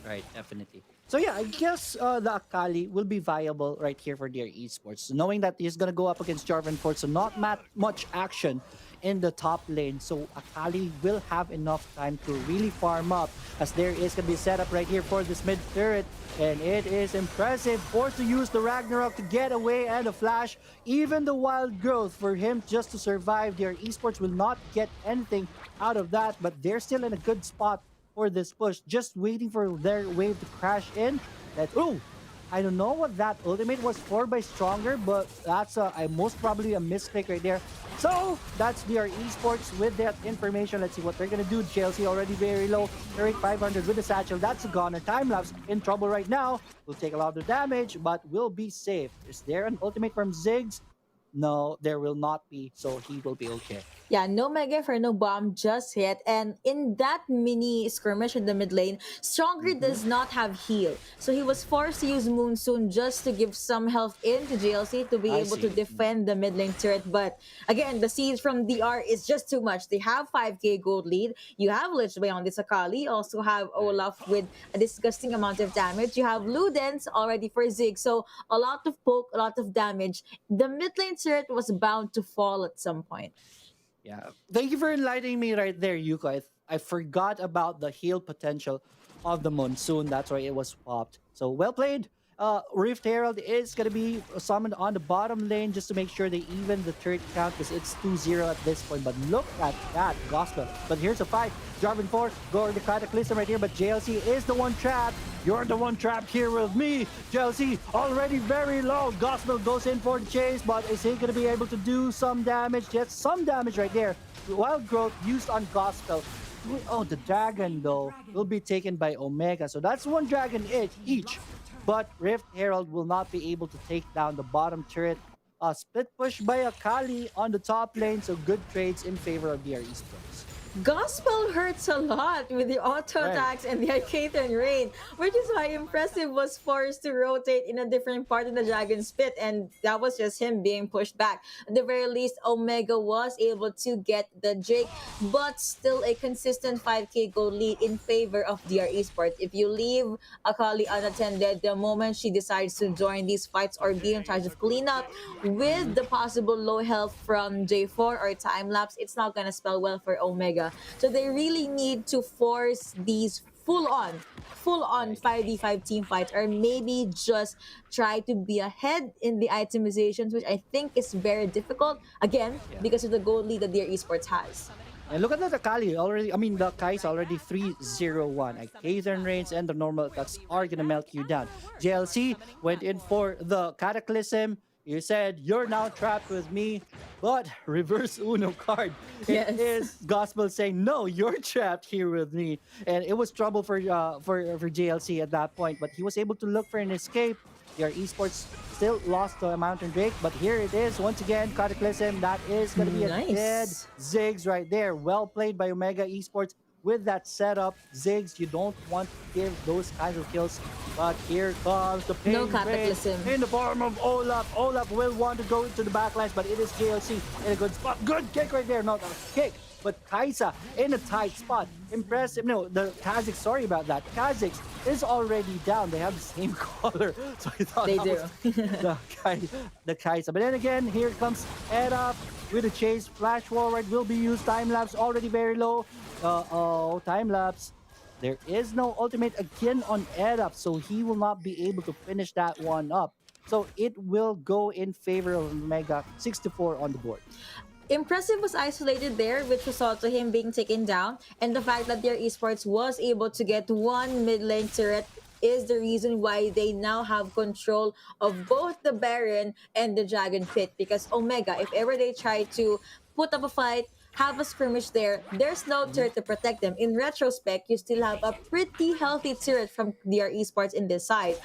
Right, definitely. So yeah, I guess the Akali will be viable right here for their esports. So knowing that he's gonna go up against Jarvan Ford, so not much action in the top lane. So Akali will have enough time to really farm up, as there is gonna be a setup right here for this mid turret, and it is impressive. Forced to use the Ragnarok to get away, and a flash. Even the wild growth for him just to survive. Their esports will not get anything out of that, but they're still in a good spot for this push, just waiting for their wave to crash in. I don't know what that ultimate was for by Stronger, but that's most probably a misclick right there. So that's their esports with that information. Let's see what they're gonna do. Chelsea already very low, 500 with the satchel. That's a goner. Timelapse in trouble right now. Will take a lot of damage, but will be safe. Is there an ultimate from Ziggs? No, there will not be, so he will be okay. Yeah, no Mega Inferno bomb just hit, and in that mini skirmish in the mid lane, Stronger does not have heal. So he was forced to use Moonsoon just to give some health into JLC to be able to defend the mid lane turret. But again, the siege from DR is just too much. They have 5k gold lead. You have Lich Bane on this Akali, also have Olaf with a disgusting amount of damage. You have Ludens already for Zig, so a lot of poke, a lot of damage. The mid lane turret was bound to fall at some point. Yeah, thank you for enlightening me right there, Yuko. I forgot about the heal potential of the Monsoon. That's why it was popped. So well played. Rift Herald is going to be summoned on the bottom lane just to make sure they even the turret count because it's 2-0 at this point. But look at that, Gospel. But here's a fight. Jarvan 4 going to Cataclysm right here, but JLC is the one trapped. You're the one trapped here with me. JLC already very low. Gospel goes in for the chase, but is he going to be able to do some damage? Yes, some damage right there. Wild Growth used on Gospel. Oh, the dragon though will be taken by Omega. So that's one dragon each. But Rift Herald will not be able to take down the bottom turret. Split push by Akali on the top lane. So good trades in favor of DR Esports. Gospel hurts a lot with the auto attacks and the Iketan Rain, which is why Impressive was forced to rotate in a different part of the Dragon's Pit, and that was just him being pushed back. At the very least, Omega was able to get the Drake, but still a consistent 5k gold lead in favor of DR Esports. If you leave Akali unattended, the moment she decides to join these fights or be in charge of cleanup, with the possible low health from J4 or time lapse, it's not gonna spell well for Omega. So they really need to force these full-on 5v5 team fights, or maybe just try to be ahead in the itemizations, which I think is very difficult, again, because of the gold lead that their esports has. And look at the Akali already. I mean, the Kai's already 3-0-1. Iketan Reigns and the normal attacks are gonna melt you down. JLC went in for the Cataclysm. You said you're now trapped with me, but reverse Uno card. It is Gospel saying no, you're trapped here with me, and it was trouble for JLC at that point. But he was able to look for an escape. Their esports still lost the Mountain Drake, but here it is once again. Cataclysm. That is gonna be a dead Ziggs right there. Well played by Omega Esports. With that setup, Ziggs, you don't want to give those kinds of kills. But here comes the pain in the form of Olaf. Olaf will want to go into the backlines, but it is JLC in a good spot. Good kick right there. Not a kick, but Kaisa in a tight spot. Impressive. No, the Kha'Zix, sorry about that. Kha'Zix is already down. They have the same color. So I thought they that was the Kaisa. But then again, here comes Edap with a chase. Flash forward will be used. Time lapse already very low. Time lapse. There is no ultimate again on Edap, so he will not be able to finish that one up. So it will go in favor of Omega, 6-4 on the board. Impressive was isolated there, which resulted to him being taken down, and the fact that their esports was able to get one mid lane turret is the reason why they now have control of both the Baron and the Dragon Pit, because Omega, if ever they try to put up a fight, have a skirmish there, there's no turret to protect them. In retrospect, you still have a pretty healthy turret from DR Esports in this side.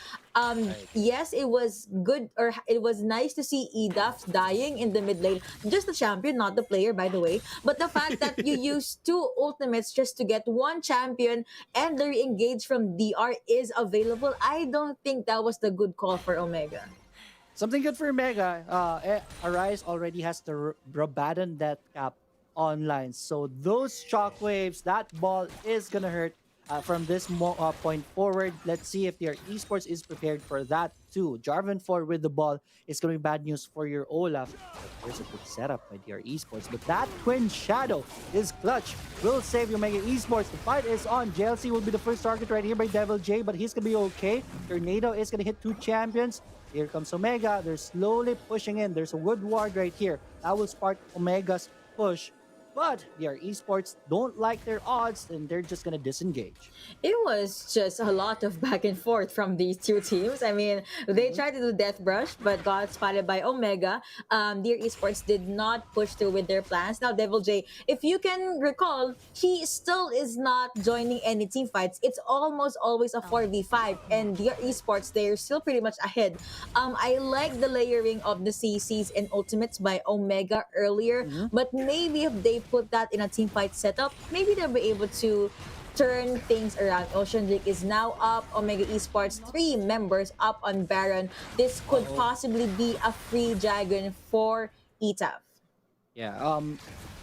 Yes, it was good, or it was nice to see Edaf dying in the mid lane. Just the champion, not the player, by the way. But the fact that you use two ultimates just to get one champion and the re-engage from DR is available, I don't think that was the good call for Omega. Something good for Omega. Arise already has the Rabadan Death Cap online, so those shockwaves, that ball is gonna hurt from this point forward. Let's see if their esports is prepared for that too. Jarvan 4 with the ball is gonna be bad news for your Olaf. But there's a good setup by their esports, but that twin shadow is clutch, will save Omega Esports. The fight is on. JLC will be the first target right here by Devil J, but he's gonna be okay. Tornado is gonna hit two champions. Here comes Omega. They're slowly pushing in. There's a wood ward right here that will spark Omega's push. But their esports don't like their odds, and they're just gonna disengage. It was just a lot of back and forth from these two teams. I mean, they tried to do Death Brush, but got spotted by Omega. Their esports did not push through with their plans. Now, Devil J, if you can recall, he still is not joining any team fights. It's almost always a 4v5, and their esports, they're still pretty much ahead. I like the layering of the CCs and ultimates by Omega earlier, but maybe if they put that in a team fight setup, maybe they'll be able to turn things around. Ocean Drake is now up. Omega Esports, 3 members up on Baron. This could possibly be a free dragon for ETAF. Yeah,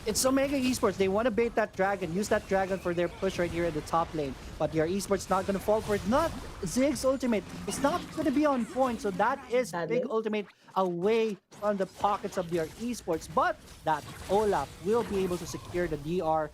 it's Omega Esports. They want to bait that dragon, use that dragon for their push right here in the top lane. But your Esports not going to fall for it. Not Zig's ultimate. It's not going to be on point. So that is big ultimate away from the pockets of their Esports. But that Olaf will be able to secure the DR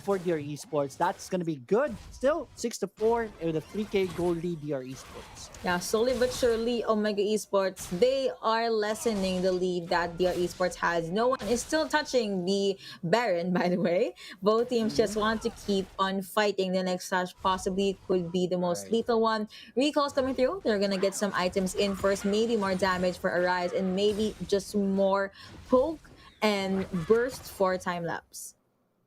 for their Esports. That's going to be good. Still 6-4 with a 3K gold lead DR Esports. Yeah, slowly but surely, Omega Esports, they are lessening the lead that their Esports has. No one is still touching the Baron, by the way. Both teams just want to keep on fighting. The next slash possibly could be the most lethal one. Recalls coming through. They're going to get some items in first. Maybe more damage for Arise and maybe just more poke and burst for time lapse.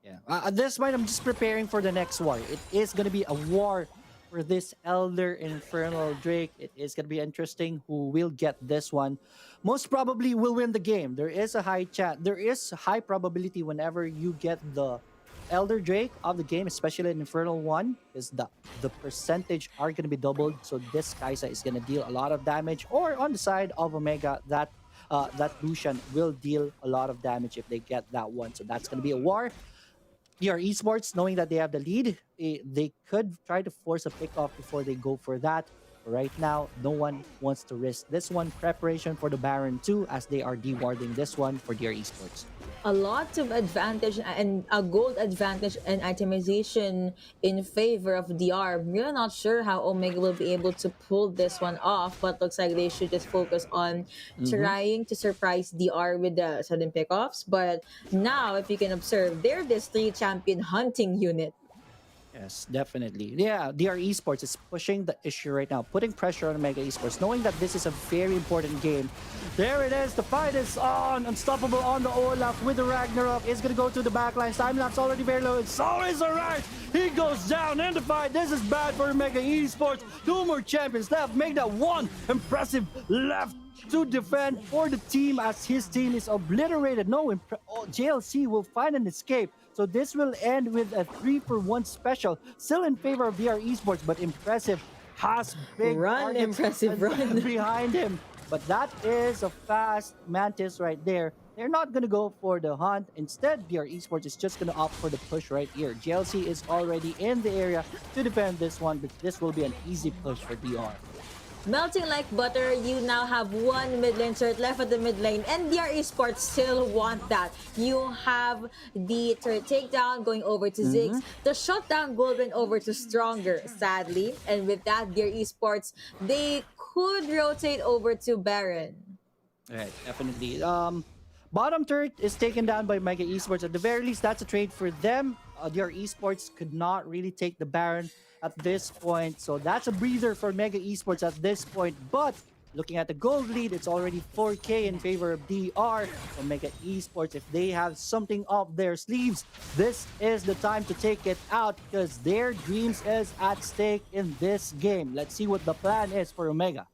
Yeah. At this point, I'm just preparing for the next war. It is going to be a war for this Elder Infernal Drake. It is going to be interesting who will get this one. Most probably will win the game. There is a high probability whenever you get the Elder Drake of the game, especially in Infernal 1, is the percentage are going to be doubled. So this Kai'Sa is going to deal a lot of damage. Or on the side of Omega, that Lucian will deal a lot of damage if they get that one. So that's going to be a war. DR Esports, knowing that they have the lead, they could try to force a pick off before they go for that. Right now, no one wants to risk this one. Preparation for the Baron 2 as they are dewarding this one for DR Esports. A lot of advantage and a gold advantage and itemization in favor of DR. I'm really not sure how Omega will be able to pull this one off, but looks like they should just focus on trying to surprise DR with the sudden pickoffs. But now, if you can observe, they're this 3-champion hunting unit. Yes, definitely. Yeah, DR Esports is pushing the issue right now, putting pressure on Omega Esports, knowing that this is a very important game. There it is. The fight is on. Unstoppable on the Olaf with the Ragnarok. Is going to go to the backlines. Time-lapse already very low. It's always alright. He goes down in the fight. This is bad for Omega Esports. 2 more champions left. Make that one impressive left to defend for the team as his team is obliterated. JLC will find an escape. So this will end with a 3-for-1 special. Still in favor of DR Esports, but impressive. Has big run, impressive run behind him. But that is a fast Mantis right there. They're not going to go for the hunt. Instead, DR Esports is just going to opt for the push right here. JLC is already in the area to defend this one, but this will be an easy push for DR. Melting like butter, you now have one mid lane turret left at the mid lane, and DR Esports still want that. You have the turret takedown going over to Ziggs, the shutdown gold went over to Stronger, sadly, and with that, DR Esports, they could rotate over to Baron. Right, definitely. Bottom turret is taken down by Mega Esports. At the very least, that's a trade for them. DR Esports could not really take the Baron at this point, so that's a breather for Mega Esports at this point. But looking at the gold lead, it's already 4K in favor of DR. So Mega Esports, if they have something up their sleeves, this is the time to take it out because their dreams is at stake in this game. Let's see what the plan is for Omega.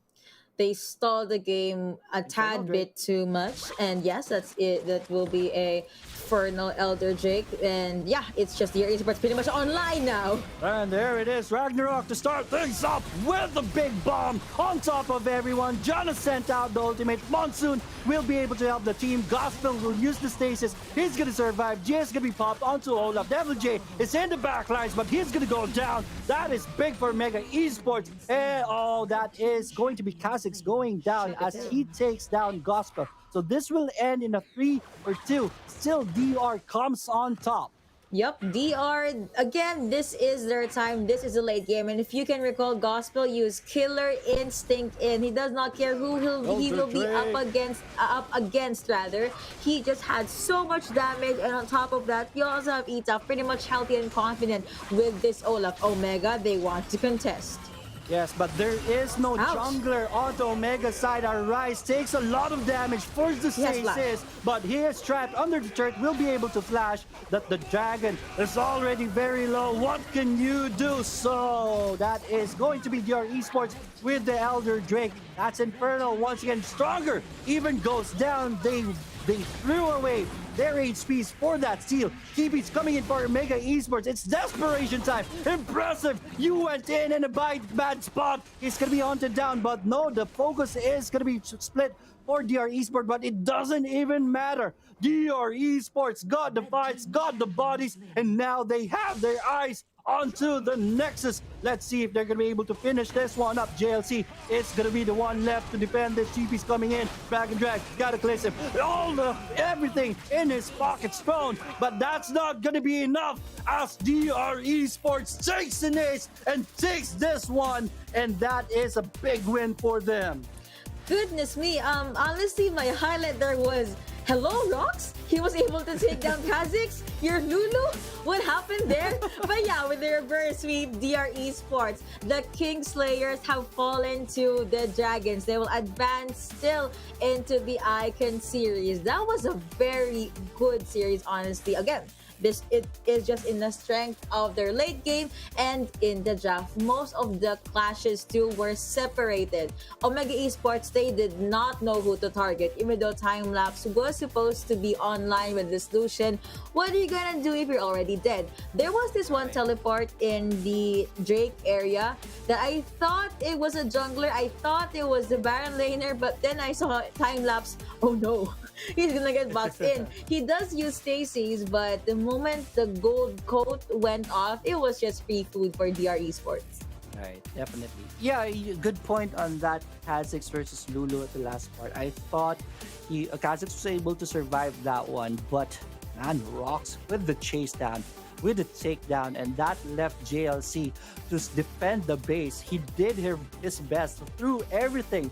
They stalled the game a tad bit too much, and yes, that's it. That will be a Fennel Elder Drake, and yeah, it's just the Esports pretty much online now. And there it is, Ragnarok to start things up with the big bomb on top of everyone. John has sent out the ultimate. Monsoon will be able to help the team. Gospel will use the stasis. He's gonna survive. Jay is gonna be popped onto Olaf. Devil J is in the back lines, but he's gonna go down. That is big for Mega Esports. And oh, that is going to be Kha'Zix going down as he takes down Gospel. So this will end in a 3-2. Still, DR comes on top. Yep, DR, again, this is their time. This is a late game. And if you can recall, Gospel used Killer Instinct in. He does not care who he will be up against. He just had so much damage. And on top of that, you also have Ita pretty much healthy and confident with this Olaf. Omega, they want to contest. Yes, but there is no jungler on the Omega side. Arise takes a lot of damage, forces the stasis, but he is trapped under the turret, will be able to flash. That the dragon is already very low. What can you do? So that is going to be DR Esports with the Elder Drake. That's Infernal once again. Stronger even goes down. They They threw away their HPs for that steal. TP's coming in for Omega Esports. It's desperation time. Impressive. You went in a bad spot. It's going to be hunted down, but no, the focus is going to be split for DR Esports, but it doesn't even matter. DR Esports got the fights, got the bodies, and now they have their eyes onto the Nexus. Let's see if they're going to be able to finish this one up. JLC is going to be the one left to defend this. GP's coming in. Drag and drag. Gotta place him. Everything in his pocket's thrown. But that's not going to be enough as DR Esports takes an ace and takes this one. And that is a big win for them. Goodness me. Honestly, my highlight there was, hello, Rox? He was able to take down Kha'Zix? Your Lulu? What happened there? But yeah, with the reverse sweep, DR Esports, the Kingslayers have fallen to the Dragons. They will advance still into the Icon series. That was a very good series, honestly. Again, it is just in the strength of their late game and in the draft. Most of the clashes too were separated. Omega Esports, they did not know who to target. Even though Timelapse was supposed to be online with this Lucian, what are you gonna do if you're already dead? There was this one teleport in the Drake area that I thought it was a jungler. I thought it was the Baron laner, but then I saw Timelapse. Oh no, he's gonna get boxed in. He does use Stacy's, but the moment the gold coat went off, it was just free food for DR Esports. Right, definitely. Yeah, good point on that Kha'Zix versus Lulu at the last part. I thought Kha'Zix was able to survive that one, but man, Rox with the chase down, with the takedown, and that left JLC to defend the base. He did his best through everything,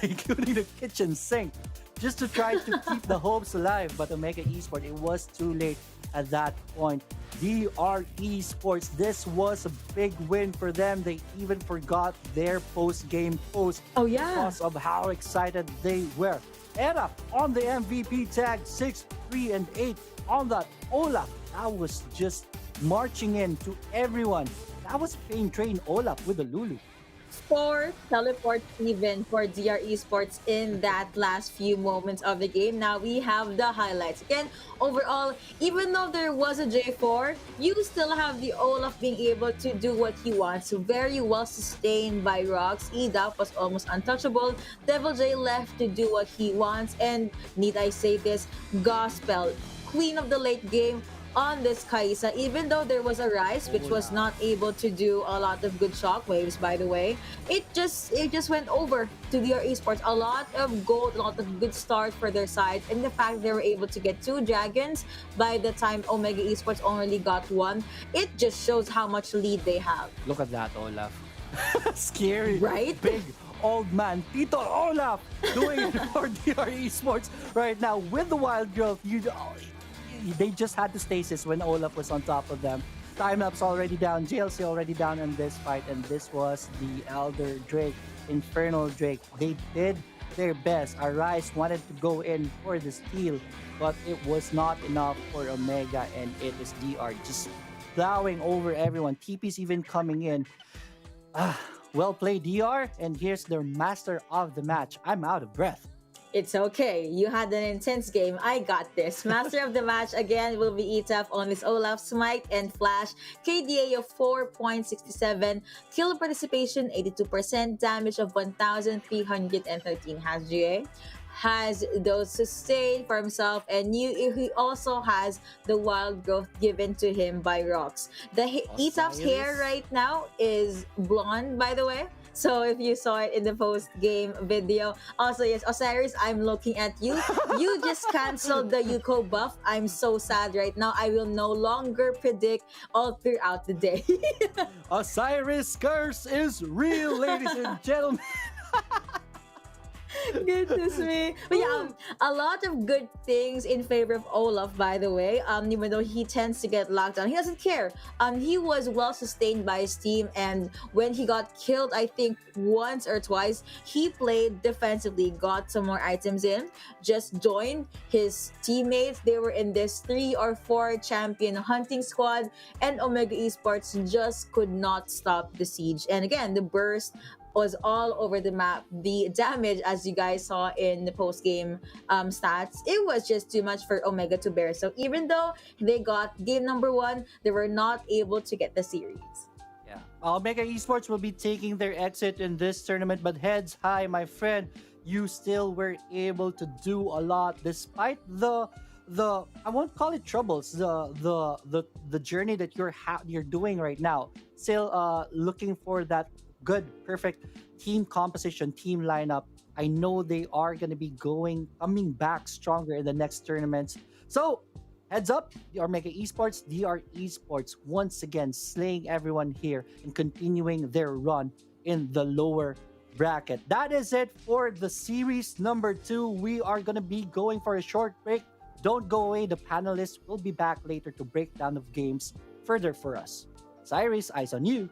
including the kitchen sink, just to try to keep the hopes alive. But Omega Esports, it was too late at that point. DR Esports, this was a big win for them. They even forgot their post-game post. Oh yeah, because of how excited they were. Era on the MVP tag, 6, 3, and 8 on that. Olaf, that was just marching in to everyone. That was Pain Train Olaf with the Lulu. 4 teleports even for DR Esports in that last few moments of the game. Now we have the highlights. Again, overall, even though there was a J4, you still have the Olaf being able to do what he wants. Very well sustained by Rox. EDAP was almost untouchable. Devil J left to do what he wants. And need I say this, Gospel, queen of the late game, on this Kai'Sa, even though there was a Rise which was not able to do a lot of good shockwaves, by the way, it just went over to DR Esports. A lot of gold, a lot of good start for their side, and the fact they were able to get 2 dragons by the time Omega Esports only got 1, it just shows how much lead they have. Look at that, Olaf. Scary, right? Big old man Tito Olaf doing it for DR Esports right now with the wild growth. They just had the stasis when Olaf was on top of them. Timelapse already down, JLC already down in this fight, and this was the Elder Drake, Infernal Drake. They did their best. Arise wanted to go in for the steal, but it was not enough for Omega, and it is DR just plowing over everyone. TP's even coming in. Well played, DR, and here's their master of the match. I'm out of breath. It's okay. You had an intense game. I got this. Master of the match again will be ETAF on his Olaf, Smite, and Flash. KDA of 4.67. Kill participation 82%. Damage of 1,313 has GA. Has those sustained for himself, and he also has the wild growth given to him by Rox. The ETAF's hair right now is blonde, by the way. So if you saw it in the post-game video. Also, yes, Osiris, I'm looking at you. You just canceled the Yuko buff. I'm so sad right now. I will no longer predict all throughout the day. Osiris curse is real, ladies and gentlemen. Goodness me. But yeah, a lot of good things in favor of Olaf, by the way. Even though he tends to get locked down, he doesn't care. He was well sustained by his team, and when he got killed, I think once or twice, he played defensively, got some more items in, just joined his teammates. They were in this 3 or 4 champion hunting squad, and Omega Esports just could not stop the siege. And again, the burst was all over the map. The damage, as you guys saw in the post game stats, it was just too much for Omega to bear. So even though they got game number 1, they were not able to get the series. Yeah. Omega Esports will be taking their exit in this tournament, but heads high, my friend. You still were able to do a lot despite the I won't call it troubles, the journey that you're doing right now. Still looking for that good, perfect team composition, team lineup. I know they are going to be coming back stronger in the next tournaments. So heads up, the Omega Esports, DR Esports, once again slaying everyone here and continuing their run in the lower bracket. That is it for the series number 2. We are going to be going for a short break. Don't go away. The panelists will be back later to break down the games further for us. Cyrus, eyes on you.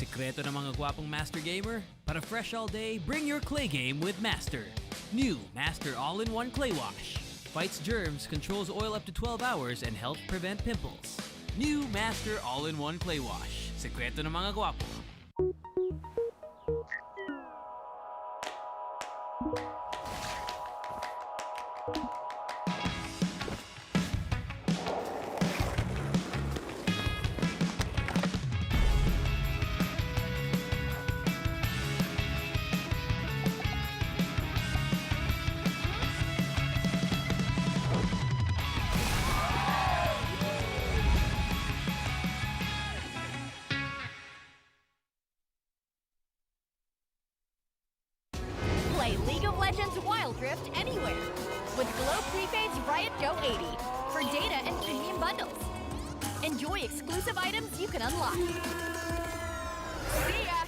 Sekreto ng mga gwapong Master Gamer? Para fresh all day, bring your clay game with Master. New Master All-in-One Clay Wash. Fights germs, controls oil up to 12 hours, and helps prevent pimples. New Master All-in-One Clay Wash. Sekreto ng mga gwapo. Play League of Legends Wild Rift anywhere with Glow Prepaid's Riot Go 80 for data and premium bundles. Enjoy exclusive items you can unlock. See ya!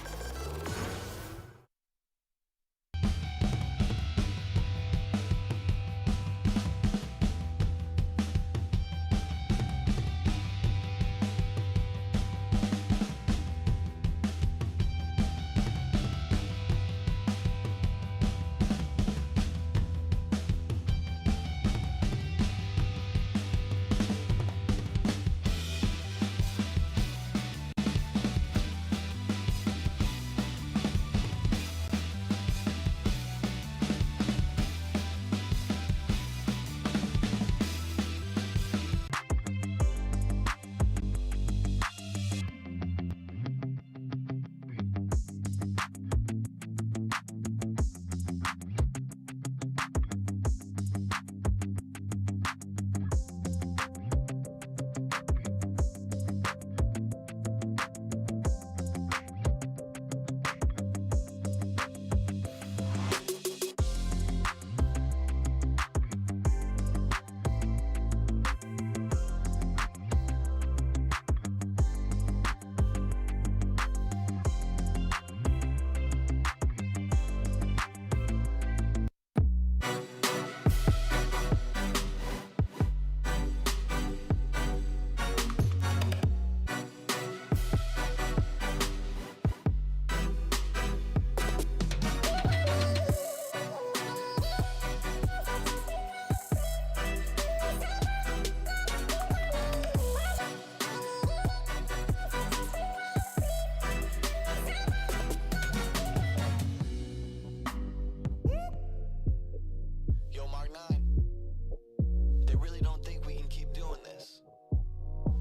Yo, Mark 9. They really don't think we can keep doing this.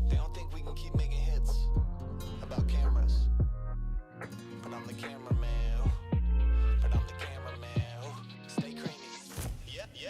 They don't think we can keep making hits about cameras. But I'm the cameraman. But I'm the cameraman. Stay creamy.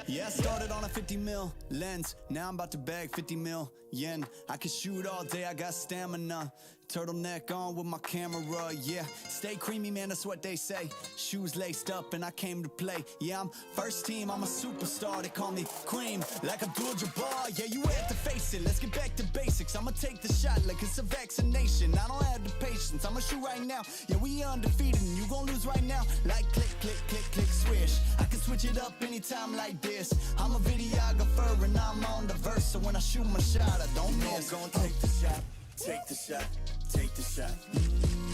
Yeah, I started on a 50 mil lens. Now I'm about to bag 50 mil yen. I can shoot all day, I got stamina. Turtleneck on with my camera, yeah. Stay creamy, man, that's what they say. Shoes laced up and I came to play. Yeah, I'm first team, I'm a superstar. They call me Cream, like Abdul-Jabbar. Yeah, you have to face it, let's get back to basics. I'ma take the shot like it's a vaccination. I don't have the patience, I'ma shoot right now. Yeah, we undefeated and you gon' lose right now. Like click, click, click, click, swish. I can switch it up anytime like this. I'm a videographer and I'm on the verse. So when I shoot my shot, I don't miss. I'm gonna take the shot, take the shot. Take the shot.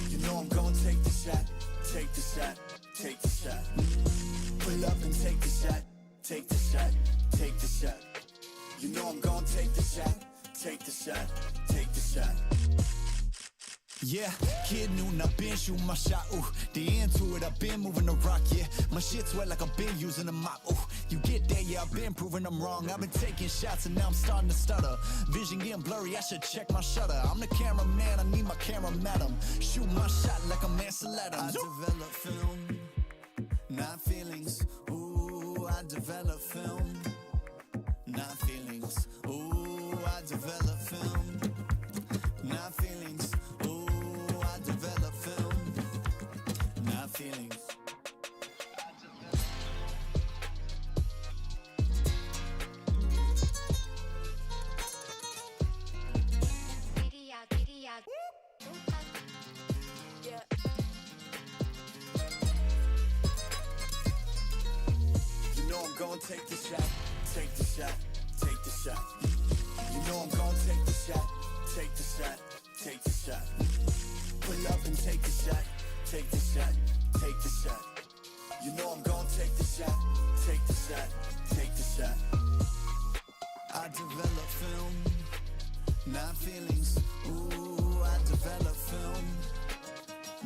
You know I'm gonna take the shot. Take the shot. Take the shot. Pull up and take the shot. Take the shot. Take the shot. You know I'm gonna take the shot. Take the shot. Take the shot. Yeah, kid noon, I've been shooting my shot, ooh. The end to it, I've been moving the rock, yeah. My shit's wet like I've been using a mop, ooh. You get that, yeah, I've been proving I'm wrong. I've been taking shots and now I'm starting to stutter. Vision getting blurry, I should check my shutter. I'm the cameraman, I need my camera madam. Shoot my shot like a Mansell Adams. I develop film, not feelings. Ooh, I develop film, not feelings. Ooh, I develop film, not feelings. Develop film, not feelings. You know I'm gonna take the shot, take the shot, take the shot. You know I'm gonna take the shot, take the shot, take the shot. Pull up and take the shot, take the shot, take the shot. You know I'm gonna take the shot, take the shot, take the shot. I develop film, not feelings. Ooh, I develop film,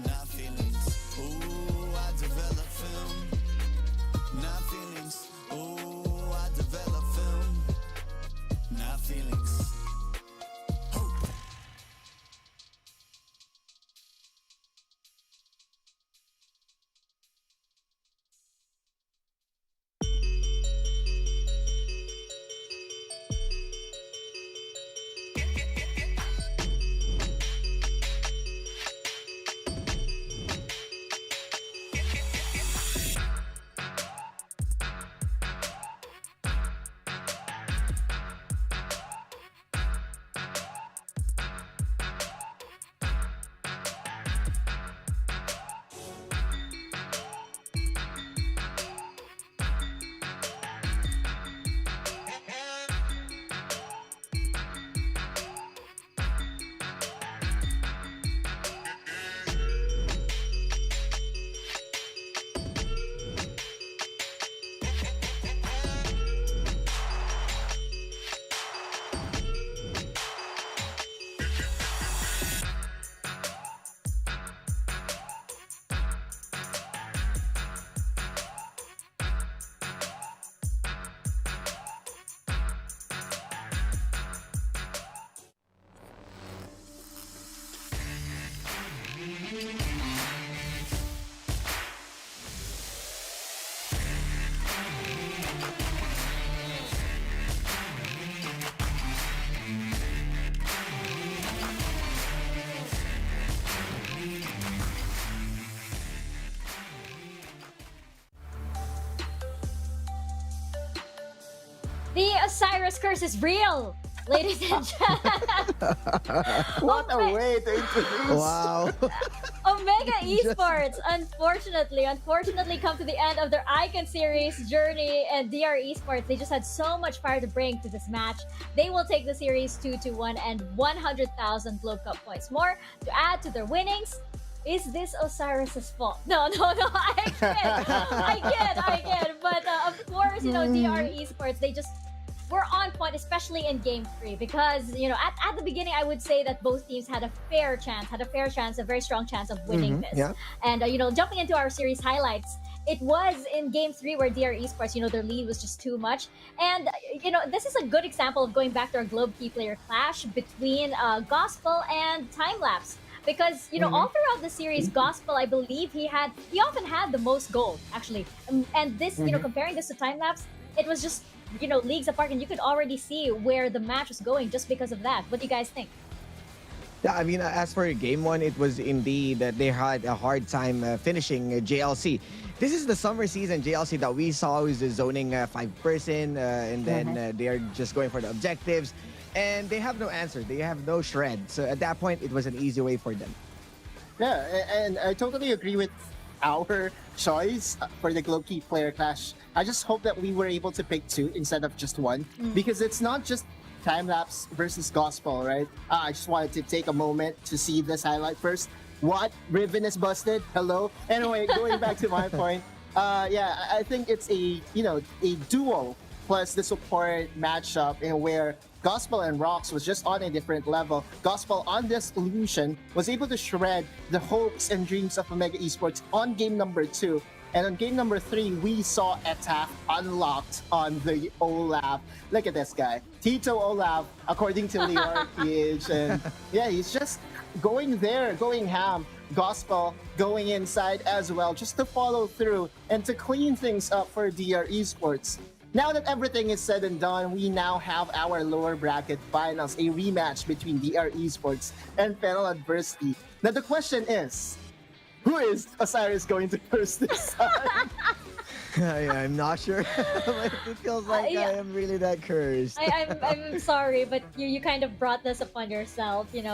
not feelings. Ooh, I develop film, not feelings. Ooh, I develop film, not feelings. The Osiris curse is real, ladies and gentlemen. What a way to introduce. Wow. Omega Esports, unfortunately come to the end of their Icon Series journey, and DR Esports, they just had so much fire to bring to this match. They will take the series 2-1 and 100,000 Globe Cup points more to add to their winnings. Is this Osiris's fault? No, I kid. But of course, DR Esports, they just were on point, especially in Game 3, because, at the beginning, I would say that both teams had a fair chance, a very strong chance of winning this. Yeah. And, jumping into our series highlights, it was in game 3 where DR Esports, their lead was just too much. And, this is a good example of going back to our Globe Key player clash between Gospel and Timelapse. Because, all throughout the series, Gospel, I believe he often had the most gold, actually. And this, comparing this to Timelapse, it was just, leagues apart, and you could already see where the match was going just because of that. What do you guys think? Yeah, I mean, as for game 1, it was indeed that they had a hard time finishing JLC. This is the summer season JLC that we saw is zoning 5-person, and then they are just going for the objectives. And they have no answer. They have no shred. So at that point, it was an easy way for them. Yeah, and I totally agree with our choice for the Globe Key player clash. I just hope that we were able to pick 2 instead of just 1, because it's not just Timelapse versus Gospel, right? I just wanted to take a moment to see this highlight first. What? Riven is busted? Hello? Anyway, going back to my point, I think it's a duo plus the support matchup in where Gospel and Rox was just on a different level. Gospel on this illusion was able to shred the hopes and dreams of Omega Esports on game number 2. And on game number 3, we saw attack unlocked on the Olaf. Look at this guy. Tito Olaf, according to Lior PH. And yeah, he's just going there, going ham. Gospel going inside as well, just to follow through and to clean things up for DR Esports. Now that everything is said and done, we now have our lower bracket finals, a rematch between DR Esports and Fennel Adversity. Now the question is, who is Osiris going to curse this time? I'm not sure. But it feels like I am really that cursed. I'm sorry, but you kind of brought this upon yourself, Going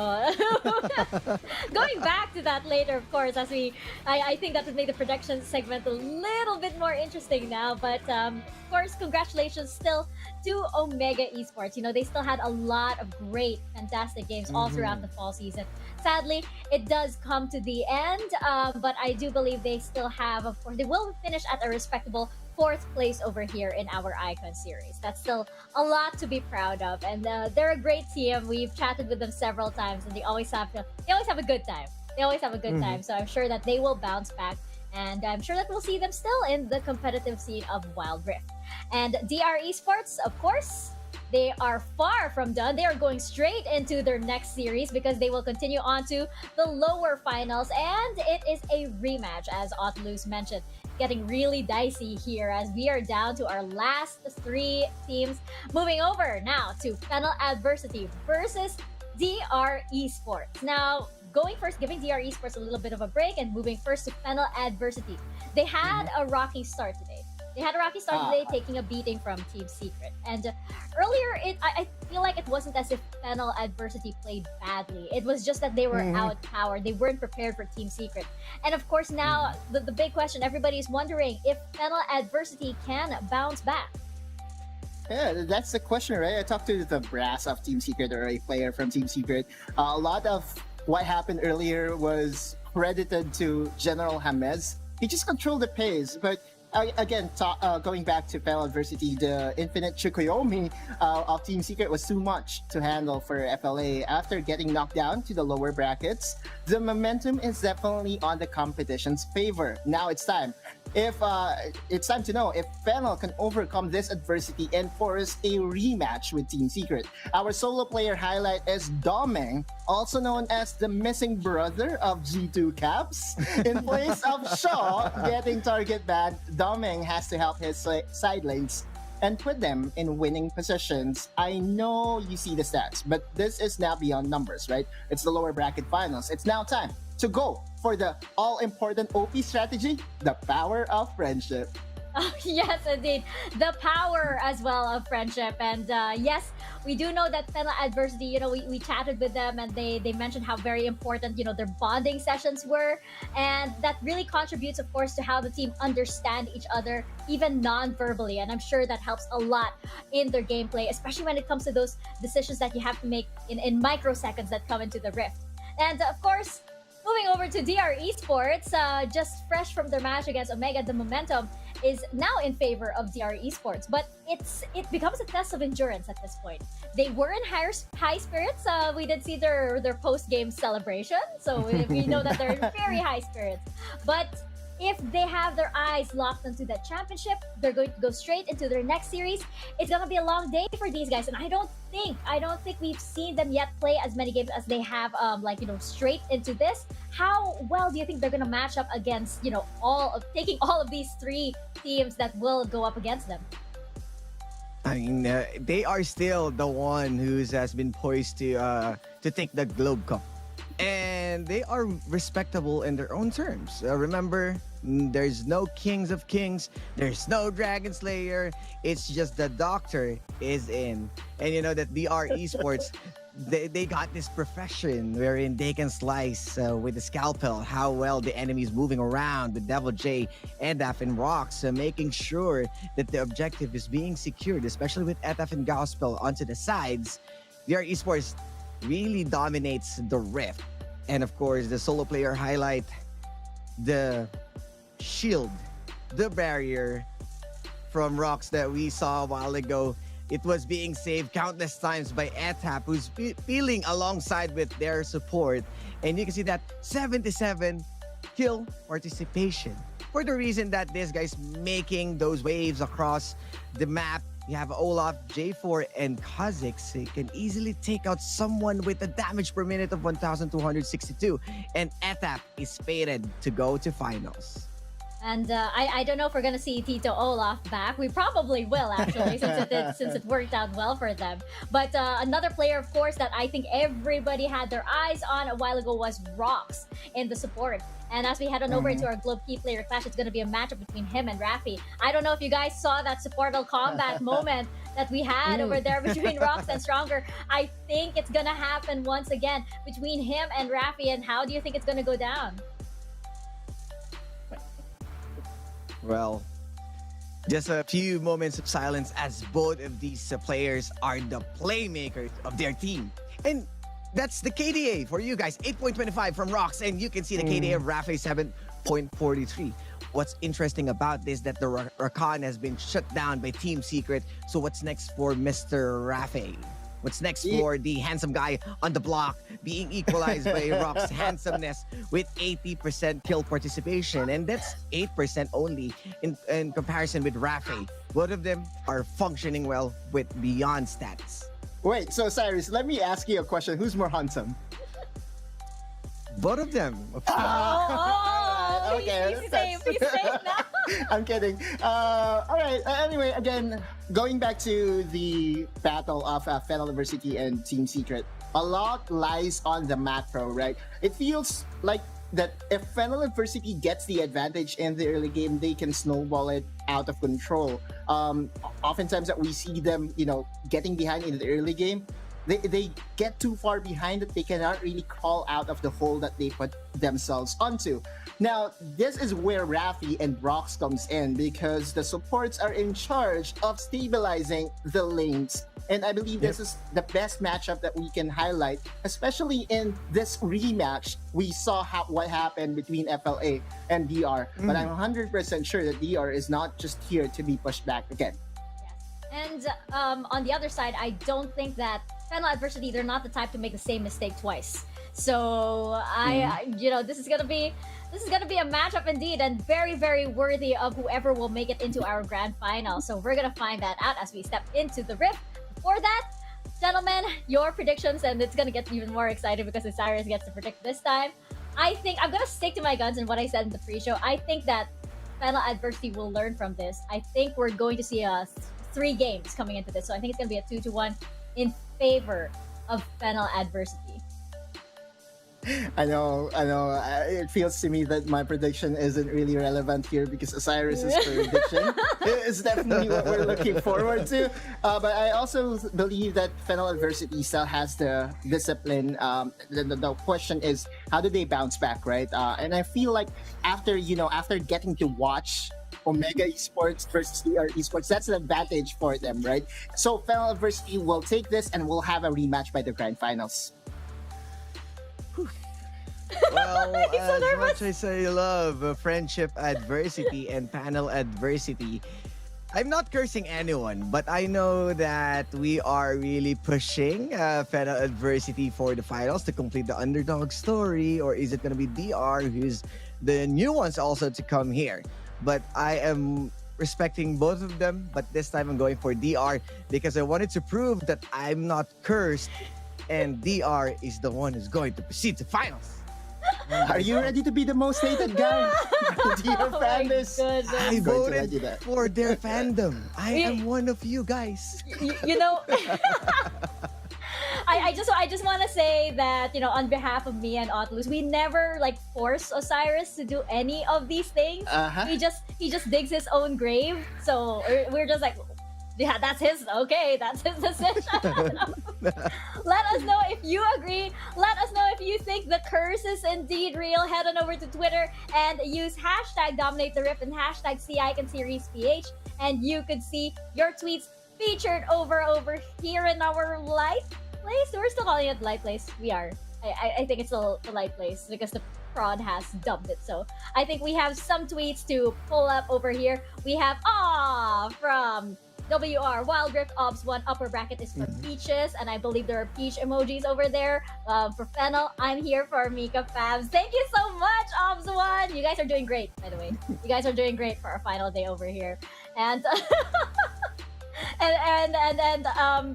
back to that later, of course, I think that would make the production segment a little bit more interesting now. But of course, congratulations still to Omega Esports. They still had a lot of great, fantastic games all throughout the fall season. Sadly, it does come to the end, but I do believe they still have, of course, they will finish at a respectable 4th place over here in our Icon series. That's still a lot to be proud of, and they're a great team. We've chatted with them several times, and they always have a good time. They always have a good time, so I'm sure that they will bounce back, and I'm sure that we'll see them still in the competitive scene of Wild Rift. And DR Esports, of course, they are far from done. They are going straight into their next series because they will continue on to the lower finals, and it is a rematch, as Otlus mentioned. Getting really dicey here as we are down to our last 3 teams. Moving over now to Fennel Adversity versus DR Esports. Now, going first, giving DR Esports a little bit of a break and moving first to Fennel Adversity. They had a rocky start today. Taking a beating from Team Secret. And earlier, I feel like it wasn't as if Fennel Adversity played badly. It was just that they were outpowered. They weren't prepared for Team Secret. And of course, now, the big question, everybody's wondering if Fennel Adversity can bounce back. Yeah, that's the question, right? I talked to the brass of Team Secret, or a player from Team Secret. A lot of what happened earlier was credited to General Hamez. He just controlled the pace, but again, going back to Fennel Adversity, the Infinite Chukoyomi of Team Secret was too much to handle for FLA. After getting knocked down to the lower brackets, the momentum is definitely on the competition's favor. Now it's time. It's time to know if Fennel can overcome this adversity and force a rematch with Team Secret. Our solo player highlight is Domeng, also known as the missing brother of G2 Caps. In place of Shaw getting target banned, Domeng has to help his side lanes and put them in winning positions. I know you see the stats, but this is now beyond numbers, right? It's the lower bracket finals. It's now time to go for the all-important OP strategy, the power of friendship. Oh, yes, indeed. The power as well of friendship. And yes, we do know that Fennel Adversity, we chatted with them and they mentioned how very important, their bonding sessions were. And that really contributes, of course, to how the team understand each other, even non-verbally. And I'm sure that helps a lot in their gameplay, especially when it comes to those decisions that you have to make in microseconds that come into the Rift. And of course, moving over to DR Esports, just fresh from their match against Omega, the momentum is now in favor of DR Esports, but it becomes a test of endurance at this point. They were in high spirits. We did see their post-game celebration, so we know that they're in very high spirits. But if they have their eyes locked onto that championship, they're going to go straight into their next series. It's gonna be a long day for these guys, and I don't think we've seen them yet play as many games as they have, straight into this. How well do you think they're gonna match up against, taking all of these three teams that will go up against them? I mean, they are still the one has been poised to take the Globe Cup, and they are respectable in their own terms. Remember, there's no Kings of Kings, there's no Dragon Slayer. It's just the Doctor is in, and you know that DR Esports. They got this profession wherein they can slice with the scalpel how well the enemy is moving around with Devil J and F and Rocks, making sure that the objective is being secured, especially with FF and Gospel onto the sides. DR Esports really dominates the Rift. And of course, the solo player highlight, the shield, the barrier from Rocks that we saw a while ago. It was being saved countless times by Etap, who's feeling alongside with their support. And you can see that 77 kill participation. For the reason that this guy's making those waves across the map. You have Olaf, J4, and Kha'Zix. He can easily take out someone with a damage per minute of 1,262. And Etap is fated to go to finals. And I don't know if we're gonna see Tito Olaf back. We probably will, actually, since it worked out well for them. But another player, of course, that I think everybody had their eyes on a while ago was Rocks in the support. And as we head on over into our Globe Key Player Clash, it's gonna be a matchup between him and Rafi. I don't know if you guys saw that supportal combat moment that we had over there between Rocks and Stronger. I think it's gonna happen once again between him and Rafi. And how do you think it's gonna go down? Well, just a few moments of silence as both of these players are the playmakers of their team. And that's the KDA for you guys. 8.25 from Rocks, and you can see the KDA of Rafi 7.43. What's interesting about this that the Rakan has been shut down by Team Secret. So what's next for Mr. Rafi? What's next for the handsome guy on the block being equalized by Rock's handsomeness with 80% kill participation? And that's 8% only in comparison with Rafi. Both of them are functioning well with beyond stats. Wait, so Cyrus, let me ask you a question. Who's more handsome? Both of them. Okay, he's safe now. I'm kidding. All right. Anyway, again, going back to the battle of Fennel University and Team Secret, a lot lies on the macro, right? It feels like that if Fennel University gets the advantage in the early game, they can snowball it out of control. Oftentimes that we see them, getting behind in the early game, they get too far behind that they cannot really crawl out of the hole that they put themselves onto. Now, this is where Rafi and Rocks comes in because the supports are in charge of stabilizing the lanes. And I believe this is the best matchup that we can highlight, especially in this rematch. We saw what happened between FLA and DR, but I'm 100% sure that DR is not just here to be pushed back again. And on the other side, I don't think that Fennel Adversity, they're not the type to make the same mistake twice. So this is gonna be a matchup indeed, and very, very worthy of whoever will make it into our grand final. So we're gonna find that out as we step into the Rift. Before that, gentlemen, your predictions, and it's gonna get even more exciting because Cyrus gets to predict this time. I think I'm gonna stick to my guns and what I said in the pre-show. I think that Fennel Adversity will learn from this. I think we're going to see 3 games coming into this, so I think it's gonna be a 2-1 in favor of Fennel Adversity. I know. It feels to me that my prediction isn't really relevant here because Osiris's prediction is definitely what we're looking forward to. But I also believe that Fennel Adversity still has the discipline. The question is, how do they bounce back, right? And I feel like after getting to watch Omega Esports versus DR Esports, that's an advantage for them, right? So Fennel Adversity will take this and we'll have a rematch by the grand finals. Well, as much as I love friendship adversity and panel adversity, I'm not cursing anyone, but I know that we are really pushing Fennel Adversity for the finals to complete the underdog story, or is it going to be DR who's the new ones also to come here. But I am respecting both of them, but this time I'm going for DR because I wanted to prove that I'm not cursed and DR is the one who's going to proceed to finals. Are you ready to be the most hated guy? DR fanbase. I voted for their fandom. I am one of you guys. You know, I just want to say that, you know, on behalf of me and Otlus, we never like force Osiris to do any of these things. He just digs his own grave. So we're just like, yeah, that's his decision. Let us know if you agree. Let us know if you think the curse is indeed real. Head on over to Twitter and use hashtag Dominate the Rift and hashtag SISPH, and you could see your tweets featured over here in our live place. We're still calling it live place. We are. I think it's still the live place because the prod has dubbed it. So I think we have some tweets to pull up over here. We have from WR Wild Rift Obs 1 upper bracket is for Peaches, and I believe there are peach emojis over there. For Fennel, I'm here for Mika Fabs. Thank you so much, Obs 1. You guys are doing great, by the way. You guys are doing great for our final day over here. And and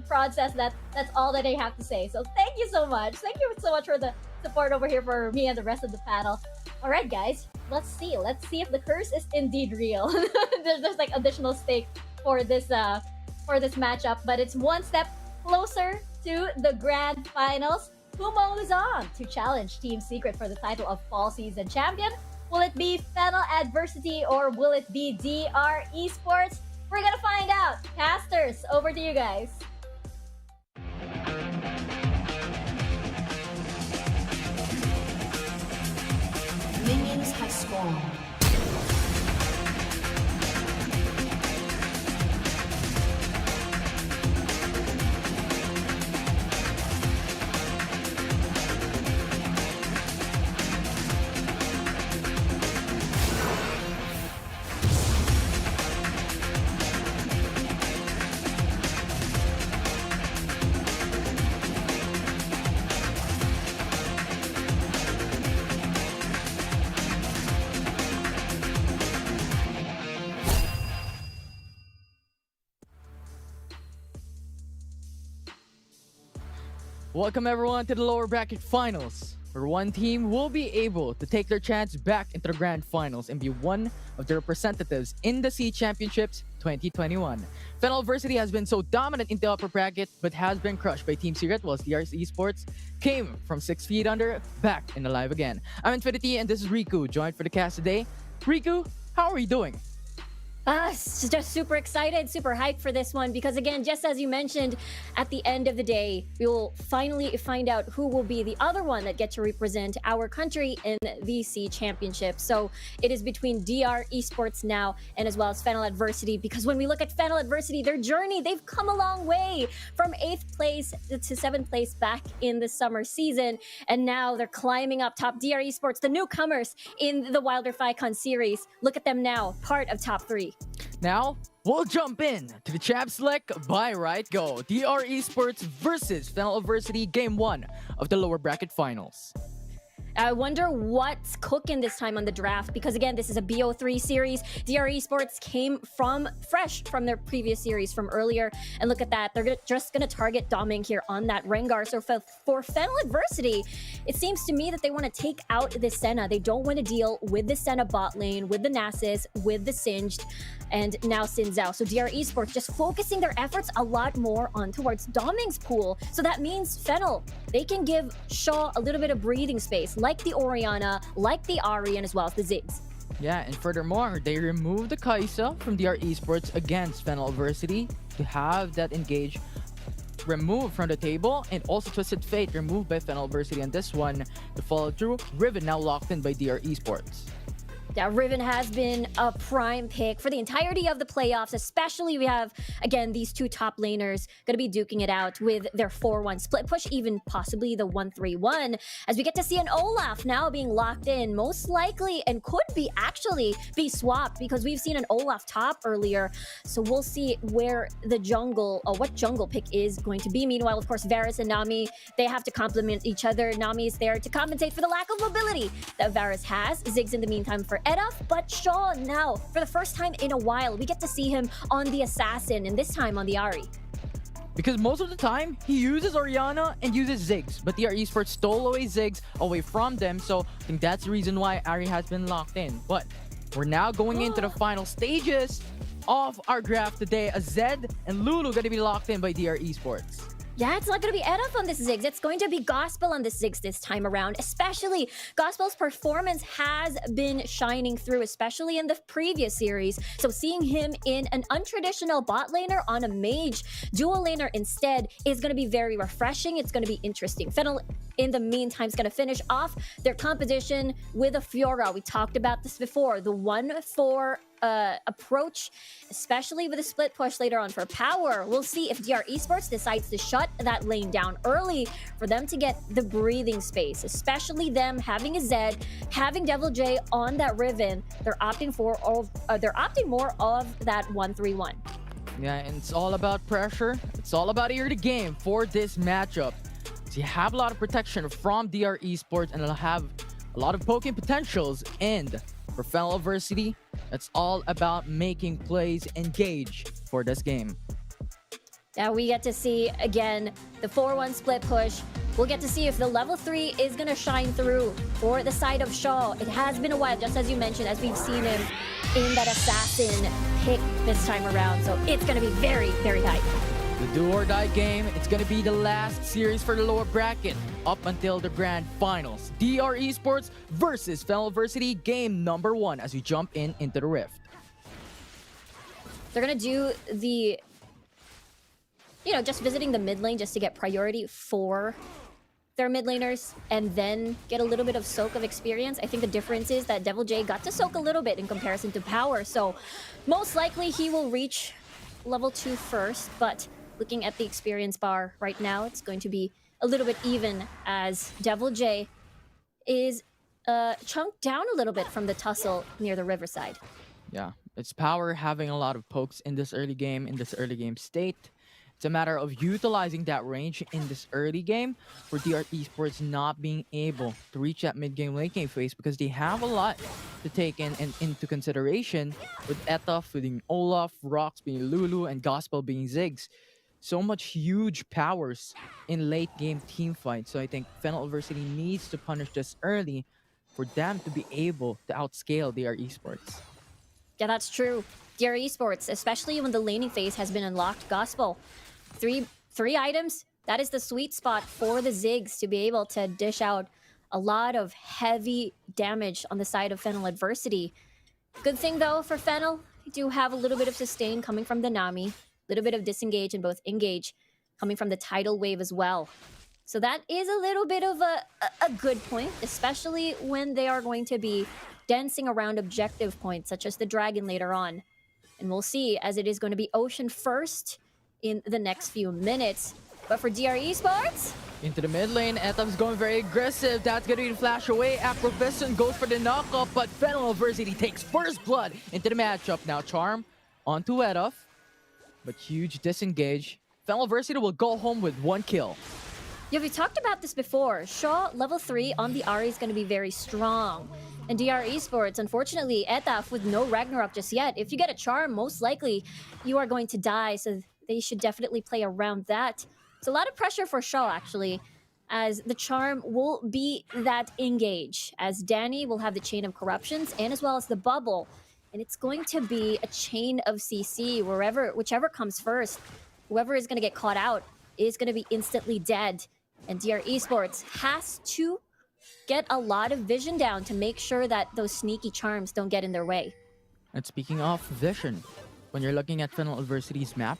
Prod says that that's all that I have to say. So thank you so much. Thank you so much for the support over here for me and the rest of the panel. All right, guys, let's see if the curse is indeed real. There's like additional stake for this matchup, but it's one step closer to the grand finals. Who moves on to challenge Team Secret for the title of Fall Season Champion? Will it be Fennel Adversity or will it be DR Esports? We're gonna find out. Casters, over to you guys. Minions have spawned. Welcome everyone to the lower bracket finals, where one team will be able to take their chance back into the grand finals and be one of the representatives in the SEA Championships 2021. Fennel Adversity has been so dominant in the upper bracket but has been crushed by Team Secret, while DR Esports came from 6 feet under back in the live again. I'm Infinity and this is Riku, joined for the cast today. Riku, how are you doing? Just super excited, super hyped for this one because, again, just as you mentioned, at the end of the day, we will finally find out who will be the other one that gets to represent our country in the SEA Championship. So it is between DR Esports now and as well as Fennel Adversity, because when we look at Fennel Adversity, their journey, they've come a long way from 8th place to 7th place back in the summer season, and now they're climbing up top. DR Esports, the newcomers in the Wild Rift Icon series, look at them now, part of top 3. Now, we'll jump in to the Champ Select by Right Go. DR Esports versus Fennel Adversity Game 1 of the lower bracket finals. I wonder what's cooking this time on the draft, because again, this is a BO3 series. DR Esports came fresh from their previous series from earlier, and look at that, they're just gonna target Doming here on that Rengar. So for Fennel Adversity, it seems to me that they want to take out the Senna. They don't want to deal with the Senna bot lane, with the Nasus, with the Singed, and now Xin Zhao. So DR Esports just focusing their efforts a lot more on towards Doming's pool. So that means Fennel, they can give Shaw a little bit of breathing space, like the Orianna, like the Ari, and as well as the Ziggs. Yeah, and furthermore, they removed the Kaisa from DR Esports against Fennel Adversity to have that engage removed from the table, and also Twisted Fate removed by Fennel Adversity. And this one, to follow through, Riven now locked in by DR Esports. Yeah, Riven has been a prime pick for the entirety of the playoffs, especially we have, again, these two top laners going to be duking it out with their 4-1 split push, even possibly the 1-3-1, as we get to see an Olaf now being locked in, most likely, and could be actually be swapped because we've seen an Olaf top earlier. So we'll see where the jungle, or what jungle pick is going to be. Meanwhile, of course, Varus and Nami, they have to complement each other. Nami is there to compensate for the lack of mobility that Varus has. Ziggs in the meantime for Edaf, but Shaw now, for the first time in a while, we get to see him on the Assassin, and this time on the Ahri. Because most of the time, he uses Orianna and uses Ziggs, but DR Esports stole away Ziggs away from them, so I think that's the reason why Ahri has been locked in. But we're now going into the final stages of our draft today. A Zed and Lulu going to be locked in by DR Esports. Yeah, it's not going to be Edaf on this Ziggs. It's going to be Gospel on this Ziggs this time around. Especially, Gospel's performance has been shining through, especially in the previous series. So seeing him in an untraditional bot laner on a mage dual laner instead is going to be very refreshing. It's going to be interesting. Fennel, in the meantime, is going to finish off their composition with a Fiora. We talked about this before. The 1-4 approach, especially with a split push later on for power. We'll see if DR Esports decides to shut that lane down early for them to get the breathing space, especially them having a Zed, having Devil J on that Riven. They're opting more of that 1-3-1. Yeah, and it's all about pressure. It's all about ear to game for this matchup. So you have a lot of protection from DR Esports, and it'll have a lot of poking potentials. And for Fennel Adversity, it's all about making plays engage for this game. Now we get to see, again, the 4-1 split push. We'll get to see if the level 3 is going to shine through for the side of Shaw. It has been a while, just as you mentioned, as we've seen him in that Assassin pick this time around. So it's going to be very, very tight. The do or die game, it's going to be the last series for the lower bracket up until the grand finals. DR Esports versus Fennel Adversity, game number 1 as we jump into the Rift. They're going to do the, just visiting the mid lane just to get priority for their mid laners and then get a little bit of soak of experience. I think the difference is that Devil J got to soak a little bit in comparison to Power. So most likely he will reach level 2 first, but looking at the experience bar right now, it's going to be a little bit even as Devil J is chunked down a little bit from the tussle near the riverside. Yeah, it's Power having a lot of pokes in this early game, state. It's a matter of utilizing that range in this early game for DR Esports not being able to reach that mid-game, late-game phase because they have a lot to take into consideration with Etaf being Olaf, Rox being Lulu, and Gospel being Ziggs. So much huge powers in late-game team fights. So I think Fennel Adversity needs to punish this early for them to be able to outscale DR Esports. Yeah, that's true. DR Esports, especially when the laning phase has been unlocked. Gospel, three items. That is the sweet spot for the Ziggs to be able to dish out a lot of heavy damage on the side of Fennel Adversity. Good thing though for Fennel, we do have a little bit of sustain coming from the Nami, a little bit of disengage and both engage coming from the tidal wave as well. So that is a little bit of a good point, especially when they are going to be dancing around objective points such as the dragon later on. And we'll see, as it is going to be Ocean first in the next few minutes. But for DR Esports, into the mid lane, Etaf's going very aggressive. That's going to be the flash away. Acrovision goes for the knockup, but Fennel Adversity takes first blood into the matchup. Now Charm onto Etaf, but huge disengage. Fennel Adversity will go home with 1 kill. Yeah, we talked about this before. Shaw, level 3 on the Ahri is going to be very strong. And DR Esports, unfortunately, Etaf with no Ragnarok just yet. If you get a Charm, most likely you are going to die. So they should definitely play around that. So a lot of pressure for Shaw, actually, as the Charm will be that engage. As Danny will have the Chain of Corruptions and as well as the Bubble. And it's going to be a chain of CC, whichever comes first. Whoever is going to get caught out is going to be instantly dead. And DR Esports has to get a lot of vision down to make sure that those sneaky charms don't get in their way. And speaking of vision, when you're looking at Fennel Adversity's map,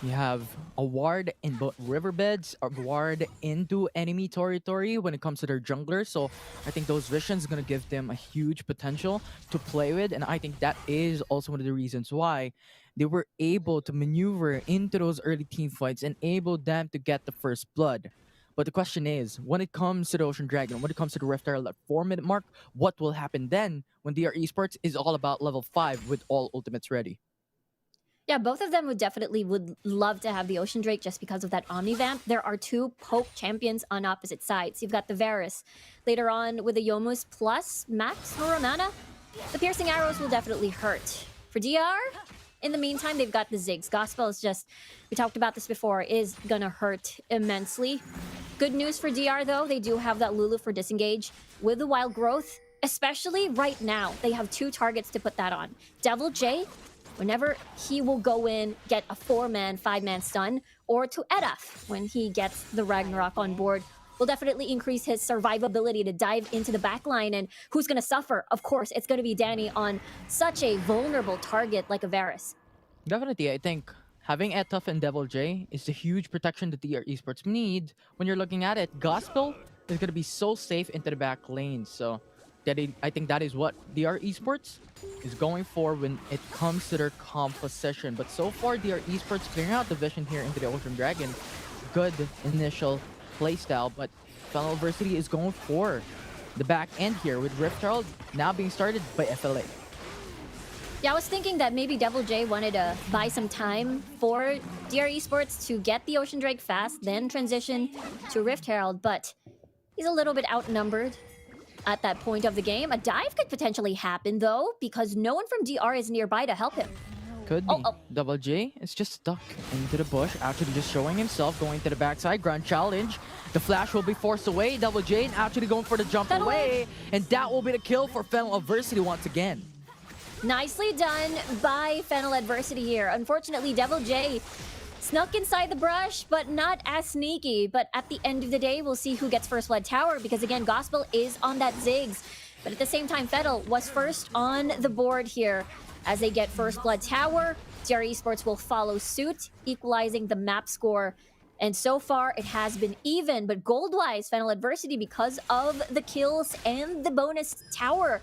you have a ward in both riverbeds, a ward into enemy territory when it comes to their jungler. So I think those visions gonna give them a huge potential to play with, and I think that is also one of the reasons why they were able to maneuver into those early team fights and able them to get the first blood. But the question is, when it comes to the Ocean Dragon, when it comes to the Rift Herald at 4-minute mark, what will happen then when DR Esports is all about level 5 with all ultimates ready? Yeah, both of them would love to have the Ocean Drake just because of that Omnivamp. There are two poke champions on opposite sides. You've got the Varus later on with the Yomus plus Max Noramana. The piercing arrows will definitely hurt. For DR, in the meantime, they've got the Ziggs. Gospel is just, we talked about this before, is gonna hurt immensely. Good news for DR though, they do have that Lulu for disengage with the Wild Growth, especially right now. They have two targets to put that on. Devil J, whenever he will go in, get a 4-man, 5-man stun, or to Edaf when he gets the Ragnarok on board, will definitely increase his survivability to dive into the backline. And who's going to suffer? Of course, it's going to be Danny on such a vulnerable target like a Varus. Definitely, I think having Etuf and Devil J is a huge protection that DR Esports need. When you're looking at it, Gospel is going to be so safe into the back lane. So I think that is what DR Esports is going for when it comes to their composition. But so far, DR Esports figuring out the vision here into the Ocean Dragon. Good initial playstyle, but Fennel Adversity is going for the back end here with Rift Herald now being started by FLA. Yeah, I was thinking that maybe Devil J wanted to buy some time for DR Esports to get the Ocean Drake fast, then transition to Rift Herald, but he's a little bit outnumbered at that point of the game. A dive could potentially happen though, because no one from DR is nearby to help him. Could be. Double J is just stuck into the bush, actually just showing himself, going to the backside. Ground challenge. The flash will be forced away. Double J actually going for the jump away. And that will be the kill for Fennel Adversity once again. Nicely done by Fennel Adversity here. Unfortunately, Devil J snuck inside the brush, but not as sneaky. But at the end of the day, we'll see who gets first blood tower, because again, Gospel is on that Ziggs. But at the same time, Fennel was first on the board here. As they get first blood tower, DR Esports will follow suit, equalizing the map score. And so far, it has been even, but gold-wise, Fennel Adversity, because of the kills and the bonus tower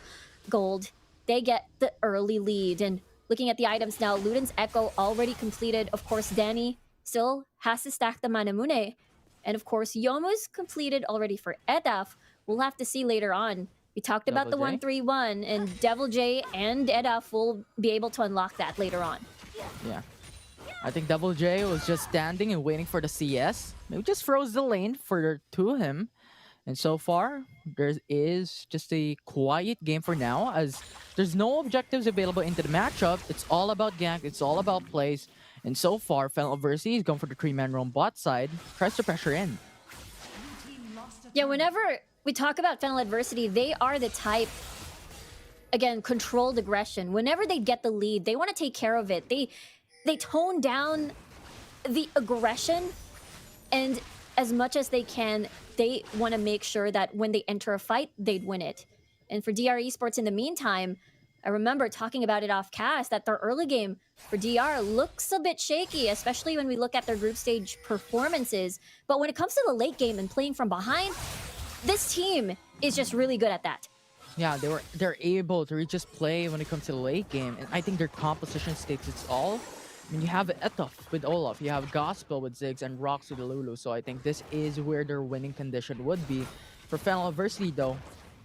gold, they get the early lead. And looking at the items now, Luden's Echo already completed. Of course, Danny still has to stack the Manamune. And of course, Yomu's completed already for Edaf. We'll have to see later on. We talked about the 1-3-1, and Devil J and Edaf will be able to unlock that later on. Yeah. I think Devil J was just standing and waiting for the CS. Maybe just froze the lane to him. And so far, there is just a quiet game for now, as there's no objectives available into the matchup. It's all about gank, it's all about plays. And so far, Fennel Adversity is going for the 3-man roam bot side, tries to pressure in. Yeah, whenever we talk about Fennel Adversity, they are the type, again, controlled aggression. Whenever they get the lead, they want to take care of it. They tone down the aggression, and as much as they can, they want to make sure that when they enter a fight, they'd win it. And for DR Esports in the meantime, I remember talking about it off cast that their early game for DR looks a bit shaky, especially when we look at their group stage performances. But when it comes to the late game and playing from behind, this team is just really good at that. Yeah, they're able to just play when it comes to the late game, and I think their composition states it's all. I mean, you have Etuf with Olaf, you have Gospel with Ziggs, and Rox with Lulu, so I think this is where their winning condition would be. For Fennel Adversity though,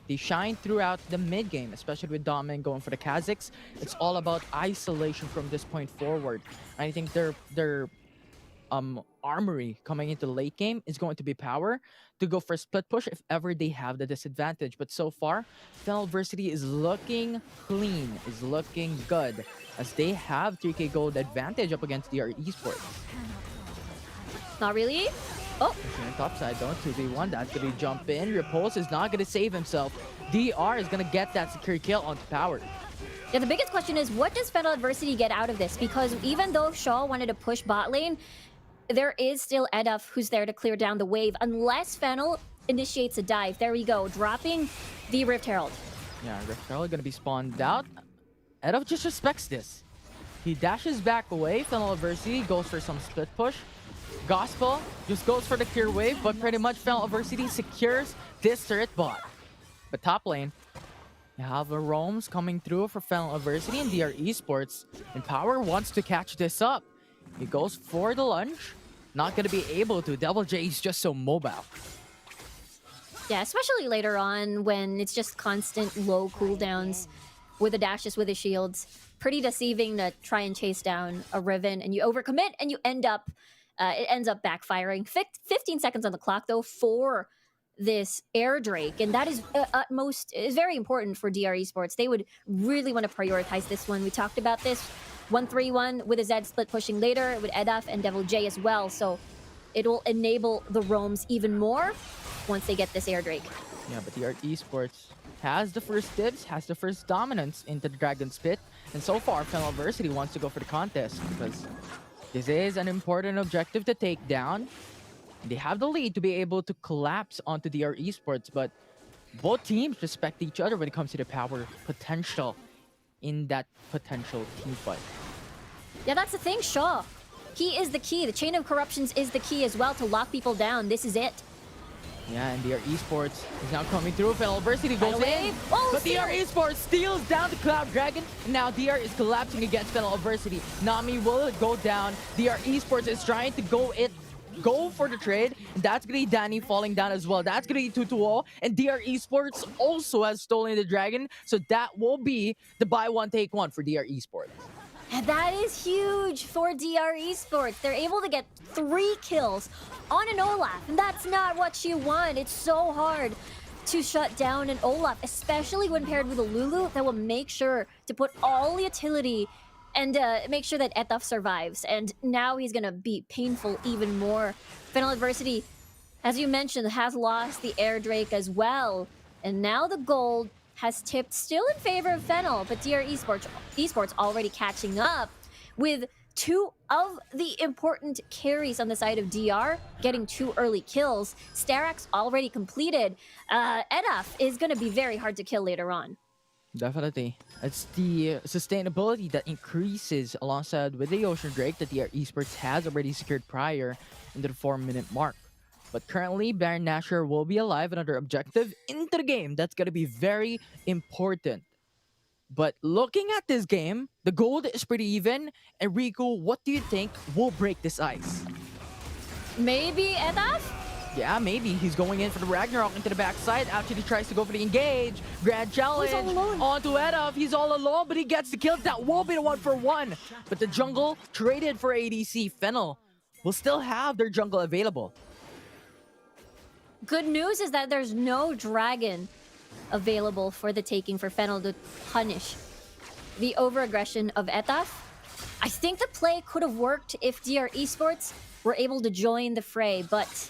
they shine throughout the mid game, especially with Domin going for the Kazakhs. It's all about isolation from this point forward. I think their armory coming into the late game is going to be power to go for a split push if ever they have the disadvantage. But so far, Fennel Adversity is looking clean, is looking good, as they have 3k gold advantage up against DR Esports. Not really. Oh, top side though, 2v1, that's gonna jump in. Repulse is not gonna save himself. DR is gonna get that secure kill onto power. Yeah, the biggest question is, what does Fennel Adversity get out of this? Because even though Shaw wanted to push bot lane, there is still Edaf who's there to clear down the wave, unless Fennel initiates a dive. There we go, dropping the Rift Herald. Yeah, Rift Herald gonna be spawned out. Edaf just respects this. He dashes back away. Fennel Adversity goes for some split push. Gospel just goes for the clear wave, but pretty much Fennel Adversity secures this turret bot. But top lane, you have the roams coming through for Fennel Adversity and DR Esports. And Power wants to catch this up. He goes for the lunge. Not going to be able to. Devil J is just so mobile. Yeah, especially later on when it's just constant low cooldowns with the dashes, with the shields. Pretty deceiving to try and chase down a Riven, and you overcommit and you end up, it ends up backfiring. 15 seconds on the clock though for this air Drake, and that is is very important for DR Esports. They would really want to prioritize this one. We talked about this 1-3-1 with a Zed split pushing later with Edaf and Devil J as well, so it will enable the roams even more once they get this air Drake. Yeah, but DR Esports has the first dibs, has the first dominance into the Dragon's Pit, and so far Fennel Adversity wants to go for the contest because this is an important objective to take down. They have the lead to be able to collapse onto DR Esports, but both teams respect each other when it comes to the power potential in that potential team fight. Yeah, that's the thing, Shaw. He is the key. The chain of corruptions is the key as well to lock people down. This is it. Yeah, and DR Esports is now coming through. Fennel Adversity goes in, oh, but DR Esports steals down the Cloud Dragon. And now DR is collapsing against Fennel Adversity. Nami will go down. DR Esports is trying to go for the trade. And that's going to be Danny falling down as well. That's going to be 2-2-0. And DR Esports also has stolen the Dragon. So that will be the buy one, take one for DR Esports. And that is huge for DR Esports. They're able to get 3 kills on an Olaf, and that's not what you want. It's so hard to shut down an Olaf, especially when paired with a Lulu that will make sure to put all the utility and make sure that Etaf survives. And now he's going to be painful even more. Fennel Adversity, as you mentioned, has lost the Air Drake as well. And now the gold has tipped still in favor of Fennel, but DR Esports already catching up with 2 of the important carries on the side of DR, getting 2 early kills. Starak's already completed. Edaf is going to be very hard to kill later on. Definitely. It's the sustainability that increases alongside with the Ocean Drake that DR Esports has already secured prior into the 4-minute mark. But currently, Baron Nashor will be alive, another objective into the game. That's going to be very important. But looking at this game, the gold is pretty even. And Riku, what do you think will break this ice? Maybe Edaf? Yeah, maybe. He's going in for the Ragnarok into the backside. Actually, tries to go for the engage. Grand challenge onto Edaf. He's all alone, but he gets the kill. That will be the 1-for-1. But the jungle traded for ADC. Fennel will still have their jungle available. Good news is that there's no dragon available for the taking for Fennel to punish the overaggression of Etaf. I think the play could have worked if DR Esports were able to join the fray, but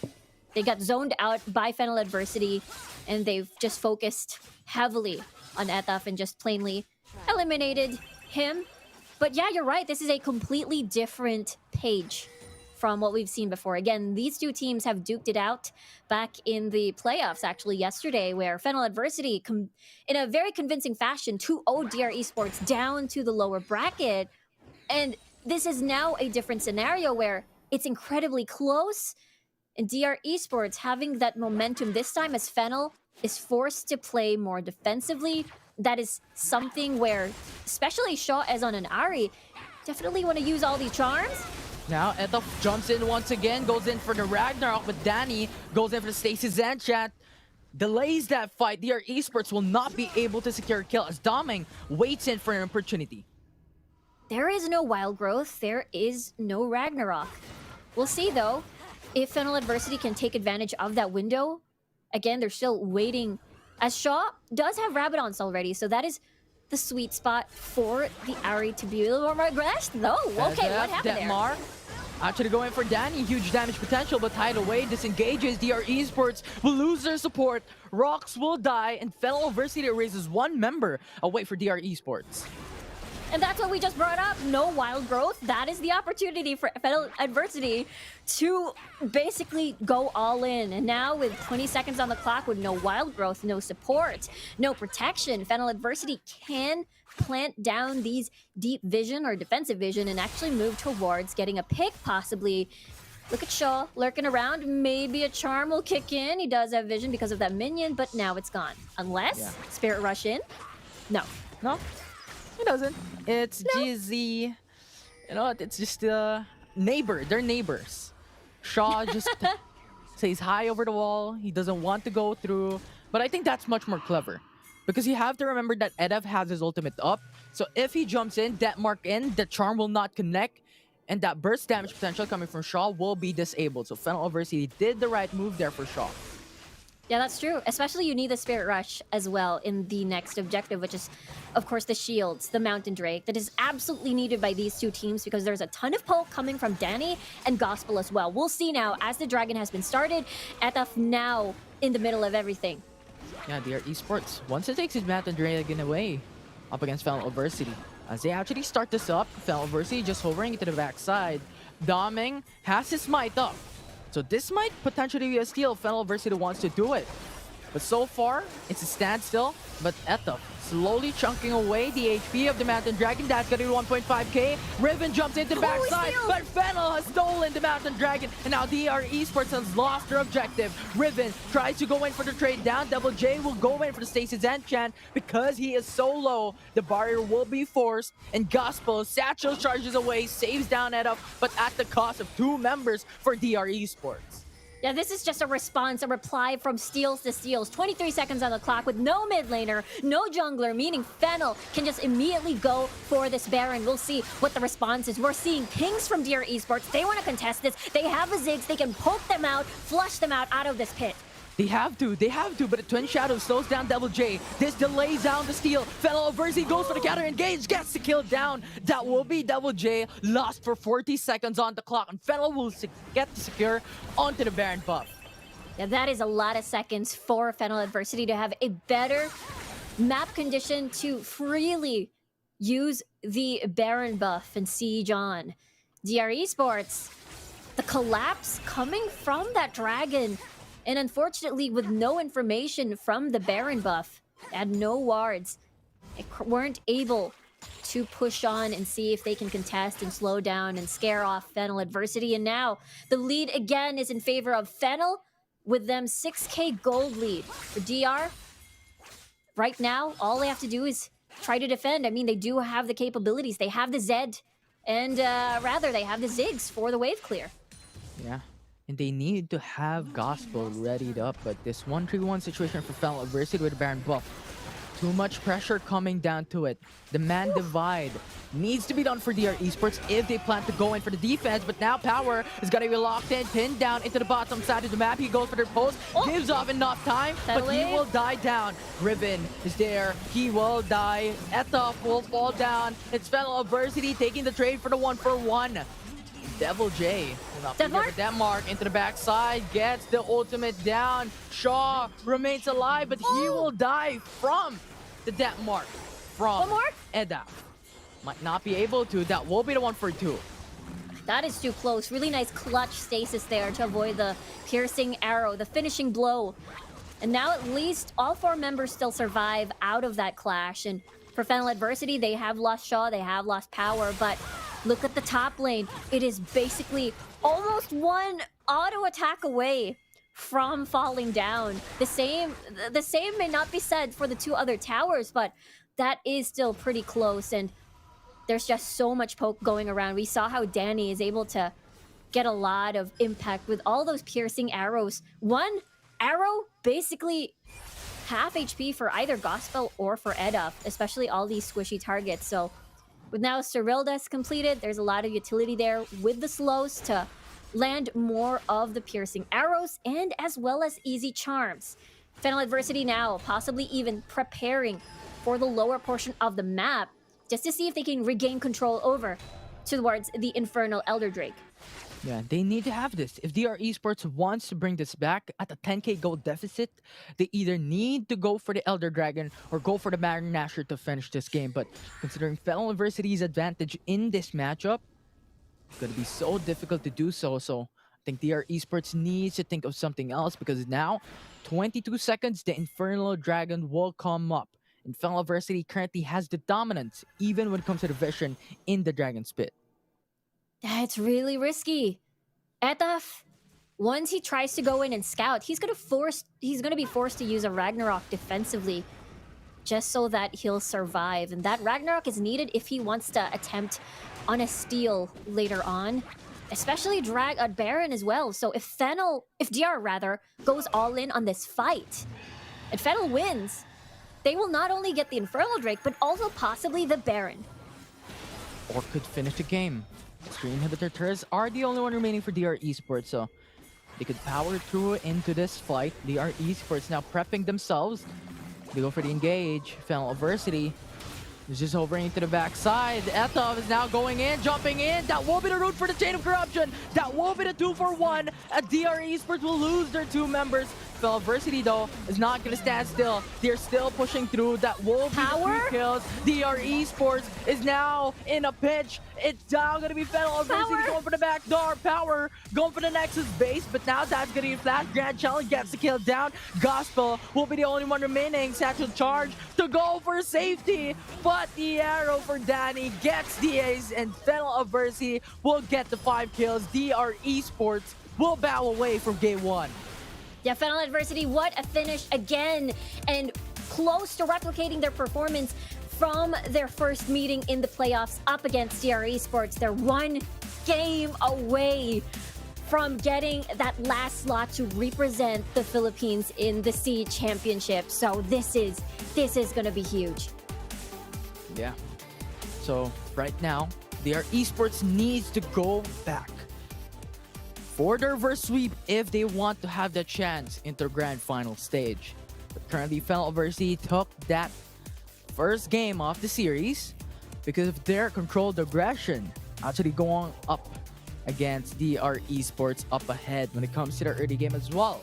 they got zoned out by Fennel Adversity, and they've just focused heavily on Etaf and just plainly eliminated him. But yeah, you're right. This is a completely different page from what we've seen before. Again, these 2 teams have duked it out back in the playoffs, actually, yesterday, where Fennel Adversity, in a very convincing fashion, 2-0 DR Esports down to the lower bracket. And this is now a different scenario where it's incredibly close, and DR Esports having that momentum this time as Fennel is forced to play more defensively. That is something where, especially Shaw as on an Ahri, definitely want to use all these charms. Now, Etaf jumps in once again, goes in for the Ragnarok, but Danny goes in for the Stasis Zanchat. Delays that fight. DR Esports will not be able to secure a kill as Doming waits in for an opportunity. There is no wild growth. There is no Ragnarok. We'll see, though, if Fennel Adversity can take advantage of that window. Again, they're still waiting, as Shaw does have Rabadons already, so that is the sweet spot for the Ahri to be a little more aggressive. No, okay, what happened there? Actually going for Danny, huge damage potential, but tied away, disengages. DR Esports will lose their support. Rocks will die, and Fennel Adversity raises 1 member away for DR Esports. And that's what we just brought up. No wild growth. That is the opportunity for Fennel Adversity to basically go all in. And now with 20 seconds on the clock, with no wild growth, no support, no protection, Fennel Adversity can plant down these deep vision or defensive vision and actually move towards getting a pick, possibly. Look at Shaw lurking around. Maybe a charm will kick in. He does have vision because of that minion, but now it's gone. Unless Spirit Rush in. No. No, it doesn't. It's GZ. You know what? It's just neighbor. They're neighbors. Shaw just says hi over the wall. He doesn't want to go through. But I think that's much more clever. Because you have to remember that Edef has his ultimate up. So if he jumps in, that mark in, the charm will not connect. And that burst damage potential coming from Shaw will be disabled. So Fennel Adversity did the right move there for Shaw. Yeah, that's true. Especially you need the Spirit Rush as well in the next objective, which is, of course, the shields, the Mountain Drake. That is absolutely needed by these two teams because there's a ton of poke coming from Danny and Gospel as well. We'll see now as the Dragon has been started. Etaf now in the middle of everything. Yeah, they are Esports. Once it takes his Mountain Dragon away up against Fennel Adversity. As they actually start this up, Fennel Adversity just hovering into the backside. Doming has his smite up. So this might potentially be a steal if Fennel Adversity wants to do it. But so far, it's a standstill. But Etaf slowly chunking away the HP of the Mountain Dragon. That's gonna be 1.5k. Riven jumps into the backside, but Fennel has stolen the Mountain Dragon. And now DR Esports has lost their objective. Riven tries to go in for the trade down. Double J will go in for the Stasis Enchant because he is so low. The barrier will be forced. And Gospel, Satchel charges away, saves down Etaf, but at the cost of 2 members for DR Esports. Yeah, this is just a response, a reply from steals to steals. 23 seconds on the clock with no mid laner, no jungler, meaning Fennel can just immediately go for this Baron. We'll see what the response is. We're seeing pings from DR Esports. They want to contest this. They have the Ziggs. They can poke them out, flush them out of this pit. They have to, but the Twin Shadow slows down Double J. This delays down the steal. Fennel Adversity goes for the counter engage, gets the kill down. That will be Double J, lost for 40 seconds on the clock, and Fennel will get to secure onto the Baron buff. Yeah, that is a lot of seconds for Fennel Adversity to have a better map condition to freely use the Baron buff and siege on. DR Esports, the collapse coming from that dragon. And unfortunately, with no information from the Baron buff, they had no wards. They weren't able to push on and see if they can contest and slow down and scare off Fennel Adversity. And now the lead again is in favor of Fennel with them 6k gold lead. For DR, right now, all they have to do is try to defend. I mean, they do have the capabilities. They have the Zed, and rather, they have the Ziggs for the wave clear. Yeah. And they need to have Gospel readied up, but this 1-3-1 situation for Fennel Adversity with the Baron buff. Too much pressure coming down to it. The man divide needs to be done for DR Esports if they plan to go in for the defense, but now Power is gonna be locked in, pinned down into the bottom side of the map. He goes for the post, gives off enough time, but he will die down. Riven is there, he will die. Etaf will fall down. It's Fennel Adversity taking the trade for the 1-for-1. Devil J will not forget for Denmark into the backside, gets the ultimate down. Shaw remains alive, but he will die from the Denmark. From Edaf. Might not be able to. That will be the 1-for-2. That is too close. Really nice clutch stasis there to avoid the piercing arrow, the finishing blow. And now at least all 4 members still survive out of that clash. And for Fennel Adversity, they have lost Shaw, they have lost Power, but look at the top lane. It is basically almost one auto attack away from falling down. The same may not be said for the 2 other towers, but that is still pretty close, and there's just so much poke going around. We saw how Danny is able to get a lot of impact with all those piercing arrows. One arrow basically half HP for either Gospel or for Edaf, especially all these squishy targets. So with now Cyrilda's completed, there's a lot of utility there with the slows to land more of the piercing arrows and as well as easy charms. Fennel Adversity now possibly even preparing for the lower portion of the map just to see if they can regain control over towards the Infernal Elder Drake. Yeah, they need to have this. If DR Esports wants to bring this back at a 10k gold deficit, they either need to go for the Elder Dragon or go for the Baron Nashor to finish this game. But considering Fennel University's advantage in this matchup, it's going to be so difficult to do so. So I think DR Esports needs to think of something else because now, 22 seconds, the Infernal Dragon will come up. And Fennel University currently has the dominance, even when it comes to the vision in the Dragon's Pit. That's really risky. Etaf, once he tries to go in and scout, he's gonna be forced to use a Ragnarok defensively just so that he'll survive. And that Ragnarok is needed if he wants to attempt on a steal later on. Especially drag a Baron as well. So if DR rather, goes all in on this fight, and Fennel wins, they will not only get the Infernal Drake, but also possibly the Baron. Or could finish the game. Screen inhibitor turrets are the only one remaining for DR Esports, so they could power through into this fight. DR Esports now prepping themselves. They go for the engage. Fennel Adversity is just over into the backside. Etov is now going in, jumping in. That will be the route for the Chain of Corruption. That will be the 2-for-1. DR Esports will lose their 2 members. Fennel Adversity, though, is not going to stand still. They're still pushing through. That will be the 3 kills. DR Esports is now in a pinch. It's now going to be Fennel Adversity going for the back door. Power going for the Nexus base, but now that's going to be Flash. Grand Challenge gets the kill down. Gospel will be the only one remaining. Satchel Charge to go for safety, but the arrow for Danny gets the ace, and Fennel Adversity will get the 5 kills. DR Esports will bow away from game 1. Yeah, Fennel Adversity, what a finish again, and close to replicating their performance from their first meeting in the playoffs up against DR Esports. They're 1 game away from getting that last slot to represent the Philippines in the SEA Championship. So this is going to be huge. Yeah. So right now, DR Esports needs to go back for their reverse sweep if they want to have the chance into the grand final stage. But currently, Fennel Adversity took that first game of the series because of their controlled aggression actually going up against DR Esports up ahead when it comes to the early game as well.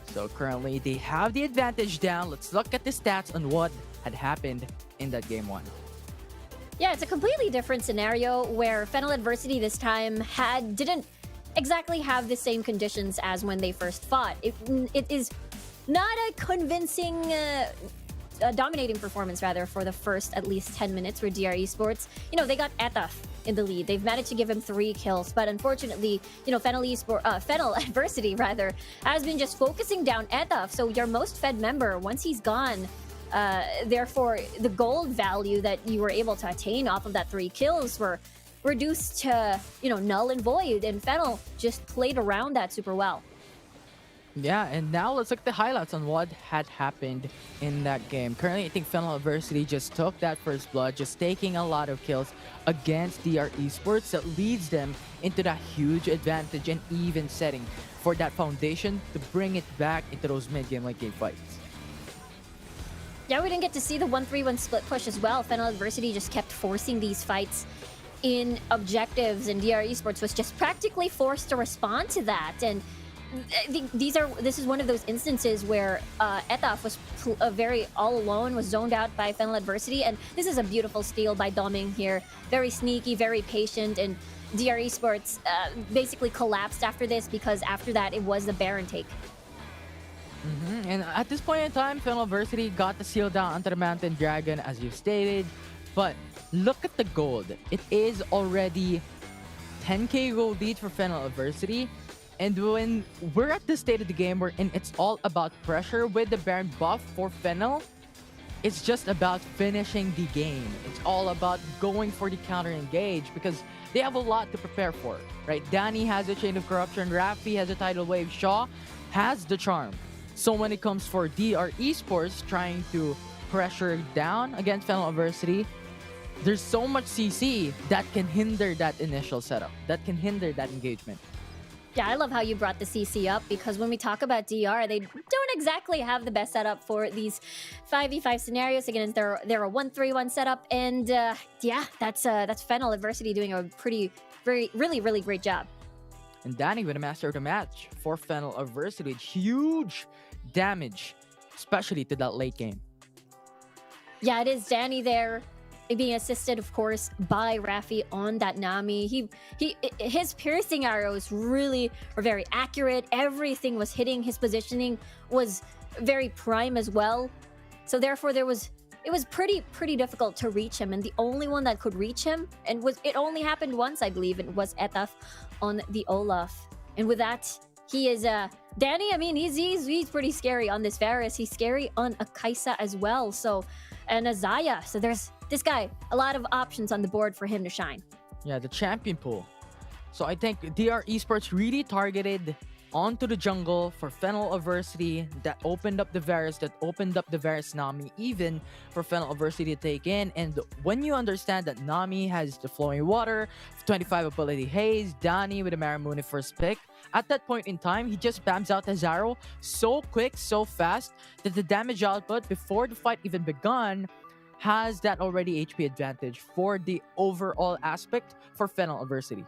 So currently, they have the advantage down. Let's look at the stats on what had happened in that game 1. Yeah, it's a completely different scenario where Fennel Adversity this time didn't exactly have the same conditions as when they first fought. It is not a convincing, dominating performance rather for the first at least 10 minutes for DR Esports. They got Etaf in the lead. They've managed to give him 3 kills, but unfortunately, Fennel Adversity rather has been just focusing down Etaf. So your most fed member, once he's gone, therefore the gold value that you were able to attain off of that 3 kills were reduced to null and void, and Fennel just played around that super well. Yeah, and now let's look at the highlights on what had happened in that game. Currently, I think Fennel Adversity just took that first blood, just taking a lot of kills against DR Esports that leads them into that huge advantage and even setting for that foundation to bring it back into those mid-game, late-game fights. Yeah, we didn't get to see the 1-3-1 split push as well. Fennel Adversity just kept forcing these fights in objectives, and DR Esports was just practically forced to respond to that. And this is one of those instances where Etaf was very all alone, was zoned out by Fennel Adversity, and this is a beautiful steal by Doming here. Very sneaky, very patient, and DR Esports basically collapsed after this because after that it was the Baron take. And at this point in time, Fennel Adversity got the seal down onto the Mountain Dragon, as you stated. But look at the gold. It is already 10k gold lead for Fennel Adversity. And when we're at this state of the game wherein it's all about pressure with the Baron buff for Fennel, it's just about finishing the game. It's all about going for the counter engage because they have a lot to prepare for, right? Danny has a Chain of Corruption, Rafi has a Tidal Wave, Shaw has the Charm. So when it comes for DR Esports trying to pressure down against Fennel Adversity, there's so much CC that can hinder that initial setup, that can hinder that engagement. Yeah, I love how you brought the CC up because when we talk about DR, they don't exactly have the best setup for these 5v5 scenarios. Again, they're a 1-3-1 setup, and yeah, that's Fennel Adversity doing a really great job. And Danny with a master of the match for Fennel Adversity. Huge damage, especially to that late game. Yeah, it is Danny there, being assisted, of course, by Rafi on that Nami. His piercing arrows really were very accurate. Everything was hitting. His positioning was very prime as well. So therefore, it was pretty difficult to reach him. And the only one that could reach him, and it only happened once, I believe, it was Etaf on the Olaf. And with that, he is Danny. I mean, he's pretty scary on this Varus. He's scary on a Kaisa as well. So, and a Zaya. So there's this guy, a lot of options on the board for him to shine. Yeah, the champion pool. So I think DR Esports really targeted onto the jungle for Fennel Adversity. That opened up the Varus, that opened up the Varus Nami even for Fennel Adversity to take in. And when you understand that Nami has the flowing water, 25 ability haze, Danny with a Marimune first pick, at that point in time, he just spams out his arrow so quick, so fast that the damage output before the fight even begun has that already HP advantage for the overall aspect for Fennel Adversity.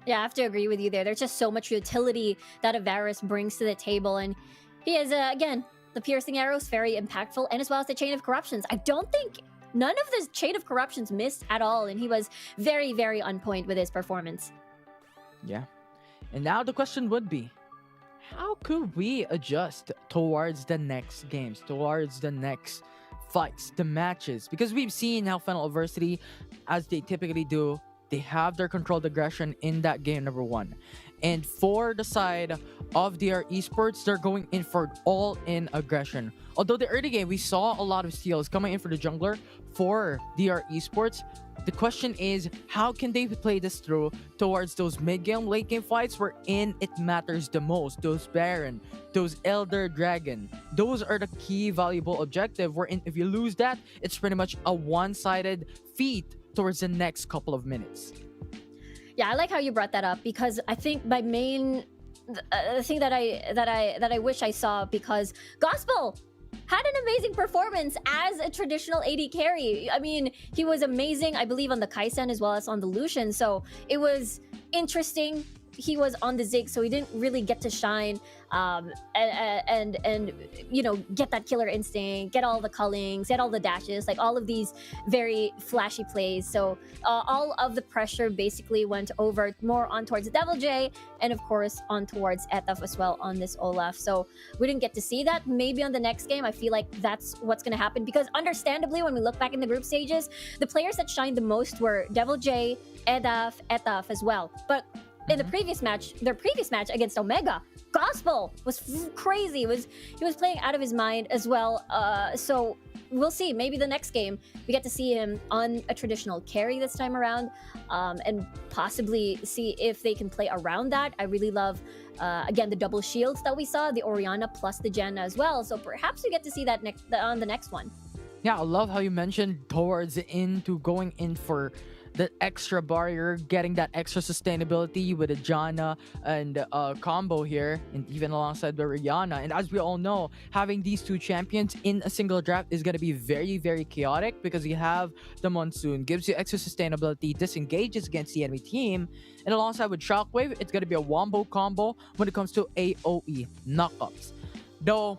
Yeah, I have to agree with you there. There's just so much utility that a Varus brings to the table. And he is, again, the piercing arrows, very impactful, and as well as the Chain of Corruptions. I don't think none of the Chain of Corruptions missed at all, and he was very on point with his performance. Yeah. And now the question would be, how could we adjust towards the next games, towards the next fights, the matches? Because we've seen how Fennel Adversity, as they typically do, they have their controlled aggression in that game number one. And for the side of DR Esports, they're going in for all-in aggression. Although the early game, we saw a lot of steals coming in for the jungler for DR Esports. The question is, how can they play this through towards those mid-game, late-game fights wherein it matters the most? Those Baron, those Elder Dragon. Those are the key valuable objective wherein if you lose that, it's pretty much a one-sided feat towards the next couple of minutes. Yeah, I like how you brought that up because I think my main thing that I wish I saw, because Gospel had an amazing performance as a traditional AD carry. I mean, he was amazing, I believe, on the Kaisen as well as on the Lucian. So it was interesting. He was on the Zig, so he didn't really get to shine and you know, get that killer instinct, get all the cullings, get all the dashes, like all of these very flashy plays. So all of the pressure basically went over more on towards the Devil J, and of course on towards Etaf as well on this Olaf. So we didn't get to see that. Maybe on the next game, I feel like that's what's going to happen, because understandably, when we look back in the group stages, the players that shined the most were Devil J, Etaf as well. But in the previous match, their previous match against Omega, Gospel was crazy. He was playing out of his mind as well. So we'll see. Maybe the next game we get to see him on a traditional carry this time around, and possibly see if they can play around that. I really love, again, the double shields that we saw, the Orianna plus the Jenna as well. So perhaps we get to see that on the next one. Yeah, I love how you mentioned towards into going in for the extra barrier, getting that extra sustainability with a Janna and combo here, and even alongside the Rihanna. And as we all know, having these two champions in a single draft is going to be very chaotic, because you have the Monsoon, gives you extra sustainability, disengages against the enemy team, and alongside with Shockwave, it's going to be a wombo combo when it comes to AoE knockups. Though,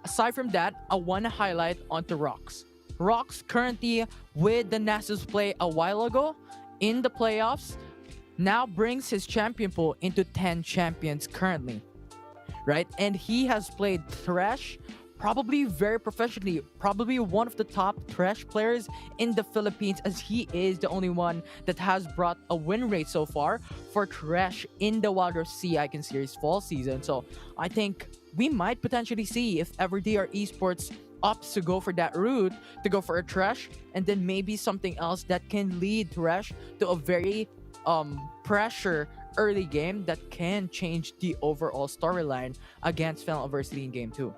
aside from that, I want to highlight onto Rox. Rox currently, with the Nasus play a while ago in the playoffs, now brings his champion pool into 10 champions currently, right? And he has played Thresh probably very professionally, probably one of the top Thresh players in the Philippines, as he is the only one that has brought a win rate so far for Thresh in the Wild Rift Sea Icon Series fall season. So I think we might potentially see, if ever DR Esports opts to go for that route, to go for a Thresh, and then maybe something else that can lead Thresh to a very pressure early game that can change the overall storyline against Fennel Adversity in game 2.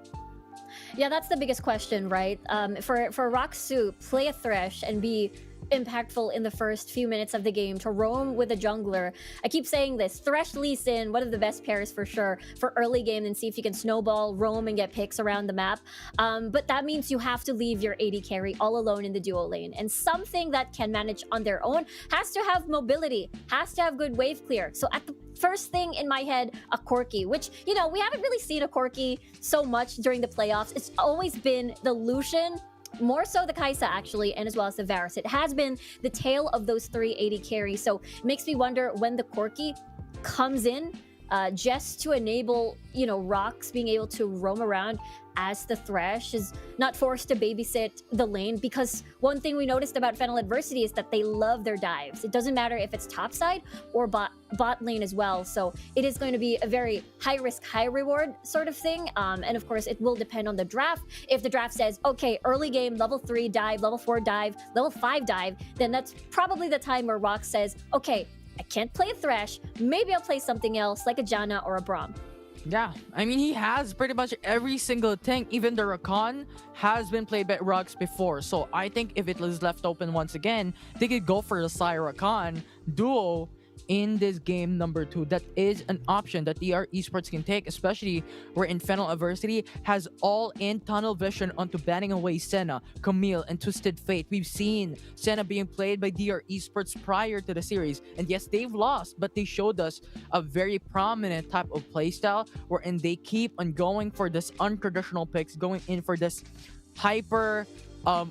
Yeah, that's the biggest question, right? For Roxu, play a Thresh and be impactful in the first few minutes of the game to roam with a jungler. I keep saying this, Thresh Lee Sin, one of the best pairs for sure for early game, and see if you can snowball, roam, and get picks around the map. But that means you have to leave your AD carry all alone in the duo lane. And something that can manage on their own has to have mobility, has to have good wave clear. So at the first thing in my head, a Corki, which, you know, we haven't really seen a Corki so much during the playoffs. It's always been the Lucian, more so the Kai'Sa actually, and as well as the Varus. It has been the tail of those 3 AD carries. So it makes me wonder when the Corki comes in, just to enable, you know, Rocks being able to roam around as the Thresh is not forced to babysit the lane. Because one thing we noticed about Fennel Adversity is that they love their dives. It doesn't matter if it's top side or bot lane as well. So it is going to be a very high risk, high reward sort of thing. And of course, it will depend on the draft. If the draft says, okay, early game, level 3 dive, level 4 dive, level 5 dive, then that's probably the time where Rock says, okay, I can't play a Thresh. Maybe I'll play something else like a Janna or a Braum. Yeah, I mean, he has pretty much every single thing. Even the Rakan has been played by Rocks before. So I think if it was left open once again, they could go for the Sai Rakan duo in this game number 2. That is an option that DR Esports can take, especially where in Fennel Adversity has all-in tunnel vision onto banning away Senna, Camille, and Twisted Fate. We've seen Senna being played by DR Esports prior to the series, and yes, they've lost, but they showed us a very prominent type of playstyle wherein they keep on going for this untraditional picks, going in for this hyper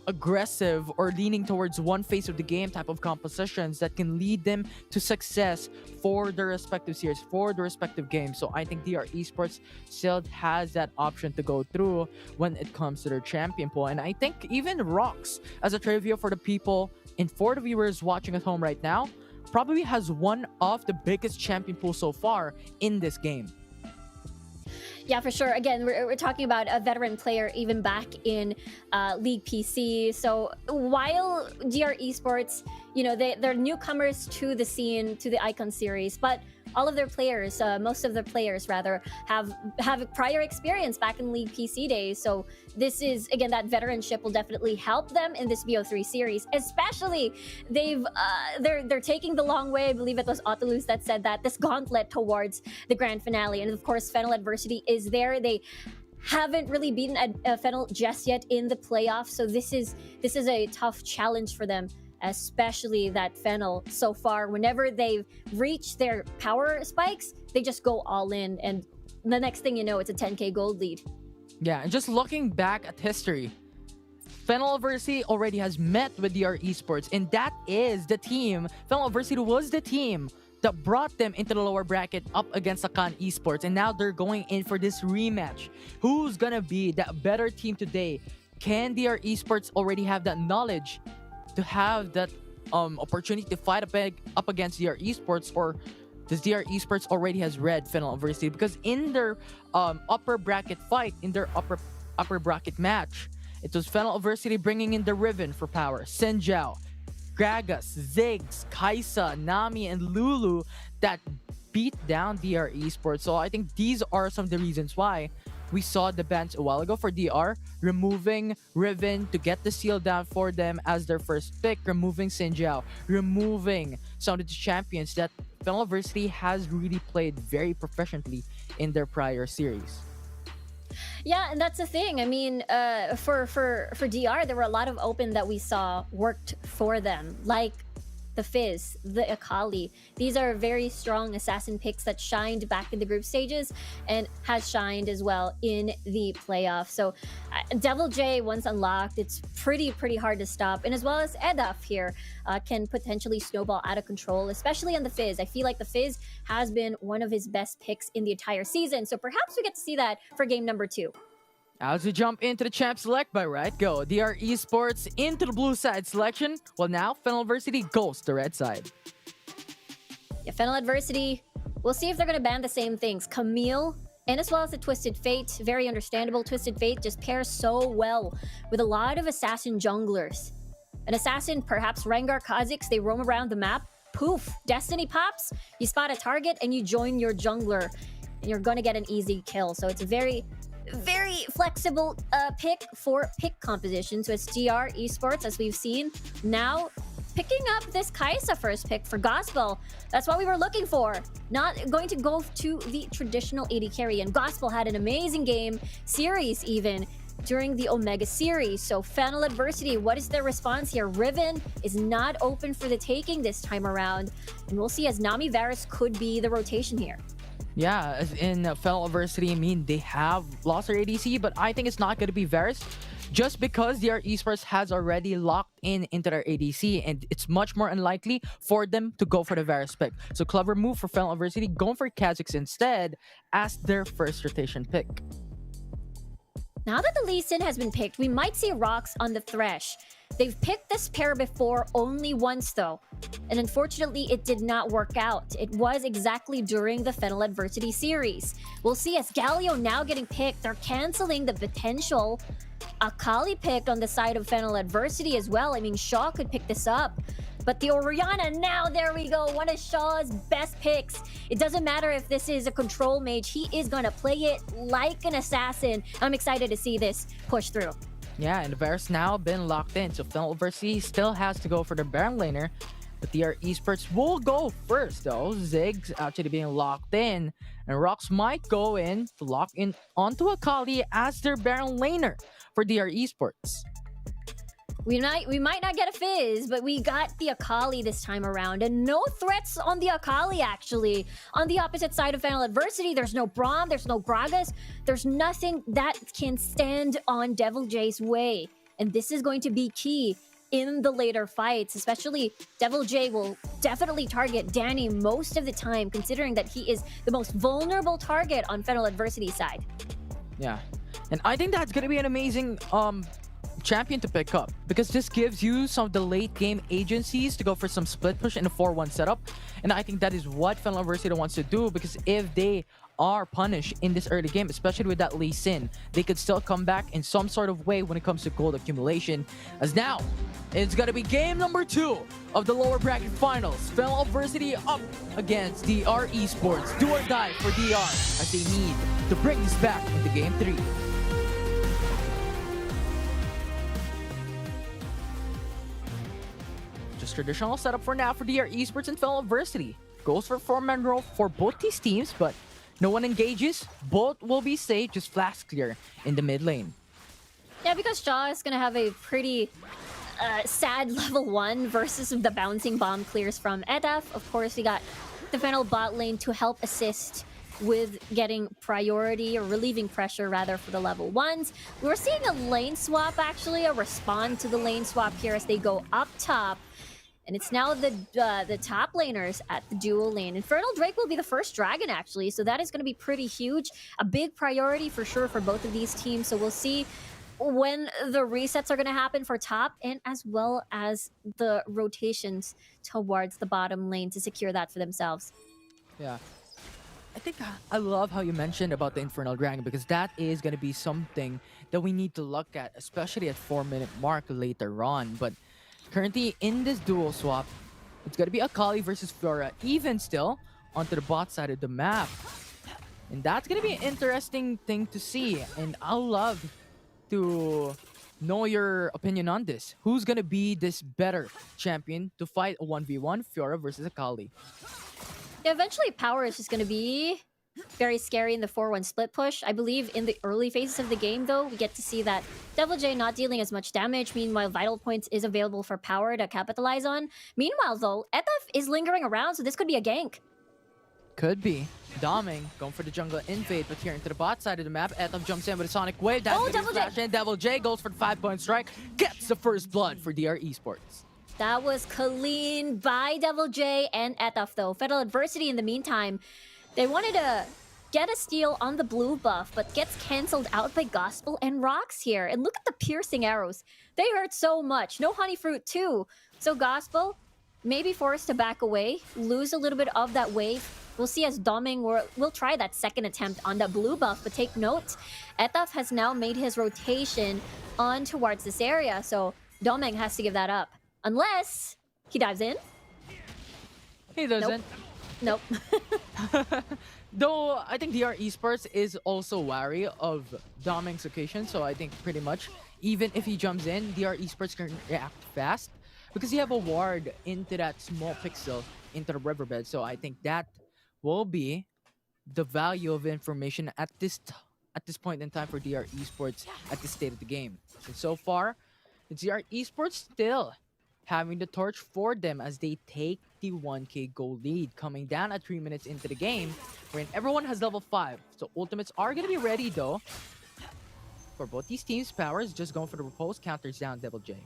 aggressive or leaning towards one phase of the game type of compositions that can lead them to success for their respective series, for the respective games. So I think DR Esports still has that option to go through when it comes to their champion pool. And I think even Rocks, as a trivia for the people and for the viewers watching at home right now, probably has one of the biggest champion pools so far in this game. Yeah, for sure. Again, we're talking about a veteran player even back in League PC. So while GR Esports, you know, they're newcomers to the scene, to the Icon series, but all of their players, most of their players rather, have prior experience back in League PC days. So this is, again, that veteranship will definitely help them in this BO3 series. Especially, they're taking the long way. I believe it was Autolus that said that, this gauntlet towards the grand finale. And of course, Fennel Adversity is there. They haven't really beaten Fennel just yet in the playoffs. So this is a tough challenge for them. Especially that Fennel so far, whenever they've reached their power spikes, they just go all in, and the next thing you know, it's a 10k gold lead. Yeah, and just looking back at history, Fennel Adversity already has met with DR Esports, and that is the team. Fennel Adversity was the team that brought them into the lower bracket up against Akan Esports, and now they're going in for this rematch. Who's gonna be that better team today? Can DR Esports already have that knowledge to have that opportunity to fight up against DR Esports, or does DR Esports already has read Fennel Adversity? Because in their upper bracket fight, in their upper bracket match, it was Fennel Adversity bringing in the Riven for power, Senjao, Gragas, Ziggs, Kai'Sa, Nami, and Lulu that beat down DR Esports. So I think these are some of the reasons why we saw the bans a while ago for DR, removing Riven to get the seal down for them as their first pick, removing Sinjao, removing some of the champions that Fennel Adversity has really played very proficiently in their prior series. Yeah, and that's the thing. I mean, for DR, there were a lot of open that we saw worked for them, like the Fizz, the Akali. These are very strong assassin picks that shined back in the group stages and has shined as well in the playoffs. So Devil J, once unlocked, it's pretty hard to stop. And as well as Edaf here can potentially snowball out of control, especially on the Fizz. I feel like the Fizz has been one of his best picks in the entire season. So perhaps we get to see that for game number 2. As we jump into the champ select by Right Go, DR Esports into the blue side selection. Well, now Fennel Adversity goes to the red side. Yeah, Fennel Adversity, we'll see if they're going to ban the same things. Camille, and as well as the Twisted Fate, very understandable. Twisted Fate just pairs so well with a lot of assassin junglers. An assassin, perhaps Rengar, Kha'Zix, they roam around the map. Poof, Destiny pops, you spot a target, and you join your jungler, and you're going to get an easy kill. So it's a very flexible pick for pick composition. So it's GR Esports, as we've seen, now picking up this Kaisa first pick for Gospel. That's what we were looking for. Not going to go to the traditional AD carry, and Gospel had an amazing game, series even, during the Omega series. So Fennel Adversity, what is their response here? Riven is not open for the taking this time around, and we'll see as Nami Varus could be the rotation here. Yeah, as in Fennel Adversity, I mean, they have lost their ADC, but I think it's not going to be Varus just because DR Esports has already locked into their ADC, and it's much more unlikely for them to go for the Varus pick. So clever move for Fennel Adversity, going for Kha'Zix instead as their first rotation pick. Now that the Lee Sin has been picked, we might see Rocks on the Thresh. They've picked this pair before only once though, and unfortunately it did not work out. It was exactly during the Fennel Adversity series. We'll see as Galio now getting picked, they're canceling the potential Akali picked on the side of Fennel Adversity as well. I mean, Shaw could pick this up. But the Orianna, now there we go, one of Shaw's best picks. It doesn't matter if this is a control mage, he is gonna play it like an assassin. I'm excited to see this push through. Yeah, and the Varus now been locked in, so Fennel Adversity still has to go for the Baron laner. But DR Esports will go first though. Ziggs actually being locked in, and Rocks might go in to lock in onto Akali as their Baron laner for DR Esports. We might not get a Fizz, but we got the Akali this time around, and no threats on the Akali actually. On the opposite side of Fennel Adversity, there's no Braum, there's no Gragas, there's nothing that can stand on Devil J's way. And this is going to be key in the later fights, especially Devil J will definitely target Danny most of the time, considering that he is the most vulnerable target on Fennel Adversity side. Yeah, and I think that's gonna be an amazing champion to pick up, because this gives you some of the late game agencies to go for some split push in a 4-1 setup, and I think that is what Fennel Adversity wants to do, because if they are punished in this early game, especially with that Lee Sin, they could still come back in some sort of way when it comes to gold accumulation. As now it's gonna be game number 2 of the lower bracket finals. Fennel Adversity up against DR Esports. Do or die for DR as they need to bring this back into game 3. Just traditional setup for now for DR Esports and Fennel Adversity. Goes for 4-man roll for both these teams, but no one engages. Both will be safe, just flash clear in the mid lane. Yeah, because Shaw is going to have a pretty sad level 1 versus the bouncing bomb clears from Edaf. Of course, we got the Fennel bot lane to help assist with getting priority, or relieving pressure rather, for the level 1s. We're seeing a lane swap actually, a respond to the lane swap here as they go up top. And it's now the top laners at the dual lane. Infernal Drake will be the first dragon, actually. So that is going to be pretty huge. A big priority for sure for both of these teams. So we'll see when the resets are going to happen for top, and as well as the rotations towards the bottom lane to secure that for themselves. Yeah. I think I love how you mentioned about the Infernal Dragon, because that is going to be something that we need to look at, especially at 4-minute mark later on. But currently in this dual swap, it's going to be Akali versus Fiora, even still, onto the bot side of the map. And that's going to be an interesting thing to see. And I'll love to know your opinion on this. Who's going to be this better champion to fight a 1v1 Fiora versus Akali? Yeah, eventually Power is just going to be very scary in the 4-1 split push. I believe in the early phases of the game, though, we get to see that Devil J not dealing as much damage. Meanwhile, Vital Points is available for Power to capitalize on. Meanwhile, though, Edaf is lingering around, so this could be a gank. Could be. Doming going for the jungle invade, but here into the bot side of the map, Edaf jumps in with a Sonic Wave. That's Devil J! Devil J goes for the 5-point strike, gets the first blood for DR Esports. That was clean by Devil J and Etaf, though. Fennel Adversity, in the meantime, they wanted to get a steal on the blue buff, but gets cancelled out by Gospel and Rocks here. And look at the piercing arrows. They hurt so much. No Honey Fruit, too. So Gospel may be forced to back away, lose a little bit of that wave. We'll see as Doming will try that second attempt on that blue buff, but take note, Etaf has now made his rotation on towards this area, so Doming has to give that up. Unless he dives in. He doesn't. Nope. Though, I think DR Esports is also wary of Doming's occasion, so I think pretty much, even if he jumps in, DR Esports can react fast. because you have a ward into that small pixel into the riverbed. So I think that will be the value of information at this point in time for DR Esports at the state of the game. And so far, it's DR Esports still having the torch for them as they take the 1k gold lead, coming down at 3 minutes into the game, wherein everyone has level 5. So ultimates are going to be ready though for both these teams. Powers just going for the repose, counters down Devil J.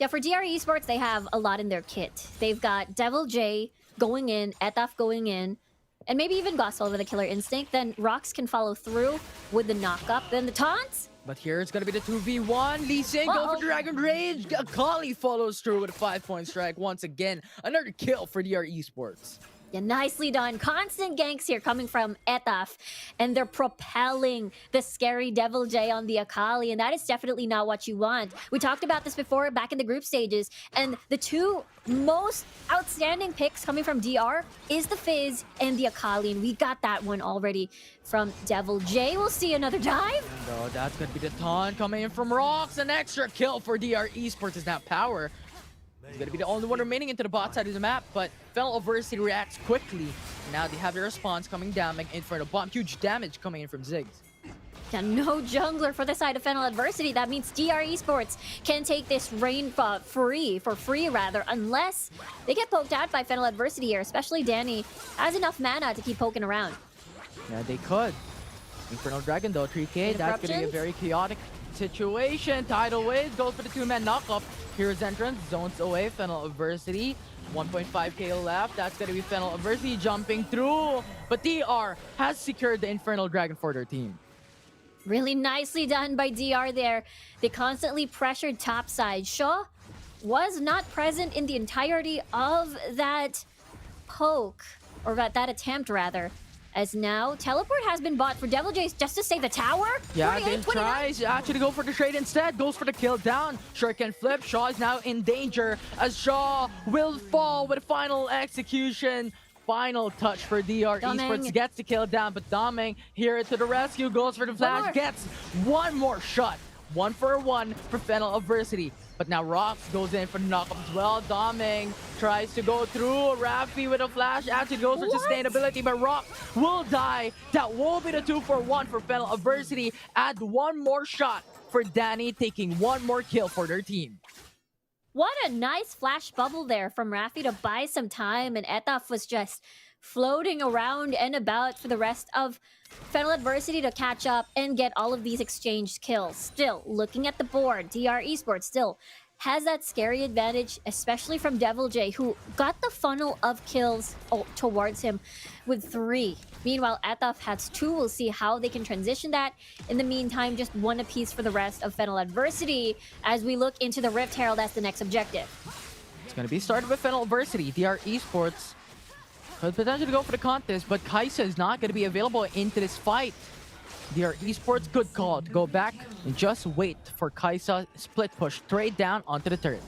Yeah, for DR Esports, they have a lot in their kit. They've got Devil J going in, Etaf going in, and maybe even Gospel with a killer instinct. Then Rox can follow through with the knock-up. Then the taunts. But here it's going to be the 2v1. Lee Sin go for Dragon Rage. Akali follows through with a 5-point strike once again. Another kill for DR Esports. Yeah, nicely done. Constant ganks here coming from Etaf, and they're propelling the scary Devil J on the Akali, and that is definitely not what you want. We talked about this before back in the group stages, and the two most outstanding picks coming from DR is the Fizz and the Akali, and we got that one already from Devil J. We'll see another dive. No, that's going to be the taunt coming in from Rox. An extra kill for DR Esports is now Power. He's going to be the only one remaining into the bot side of the map, but Fennel Adversity reacts quickly. Now they have the response coming down, making Inferno Bomb. Huge damage coming in from Ziggs. Yeah, no jungler for the side of Fennel Adversity. That means DR Esports can take this rain for free, unless they get poked out by Fennel Adversity here, especially Danny has enough mana to keep poking around. Yeah, they could. Infernal Dragon though, 3k. That's going to be a very chaotic situation. Tidal Wave goes for the 2-man knock-up. Hero's entrance, zones away, Fennel Adversity. 1.5k left. That's going to be Fennel Adversity jumping through. But DR has secured the Infernal Dragon for their team. Really nicely done by DR there. They constantly pressured topside. Shaw was not present in the entirety of that poke, or that attempt rather. As now, teleport has been bought for Devil J just to save the tower. Yeah, Dave tries actually to go for the trade instead. Goes for the kill down. Shuriken flip. Shaw is now in danger as Shaw will fall with a final execution. Final touch for DR Esports. Gets the kill down, but Doming here to the rescue. Goes for the flash. Gets one more shot. 1-for-1 for Fennel Adversity. But now Rox goes in for the knockup as well. Doming tries to go through. Raffi with a flash actually goes for sustainability, but Rox will die. That will be the 2-for-1 for Fennel Adversity. Add one more shot for Danny, taking one more kill for their team. What a nice flash bubble there from Raffi to buy some time, and Etaf was just floating around and about for the rest of Fennel Adversity to catch up and get all of these exchanged kills. Still, looking at the board, DR Esports still has that scary advantage, especially from Devil J, who got the funnel of kills towards him with 3. Meanwhile, Etaf has 2. We'll see how they can transition that. In the meantime, just 1 apiece for the rest of Fennel Adversity as we look into the Rift Herald as the next objective. It's going to be started with Fennel Adversity. DR Esports could potentially go for the contest, but Kaisa is not going to be available into this fight. DR Esports, good call to go back and just wait for Kaisa split push straight down onto the turret.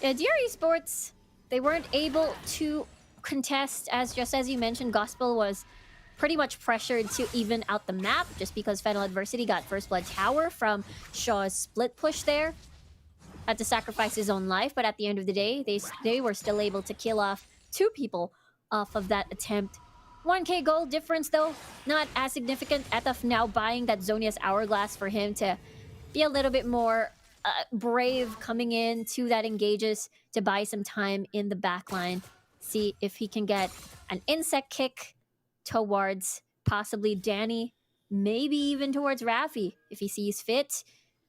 Yeah, DR Esports, they weren't able to contest, as you mentioned, Gospel was pretty much pressured to even out the map just because Fennel Adversity got First Blood Tower from Shaw's split push there. Had to sacrifice his own life, but at the end of the day, they were still able to kill off 2 people off of that attempt. 1k gold difference though, not as significant. Etaf now buying that Zonia's Hourglass for him to be a little bit more brave coming in to that engages to buy some time in the backline. See if he can get an insect kick towards possibly Danny, maybe even towards Raffi if he sees fit.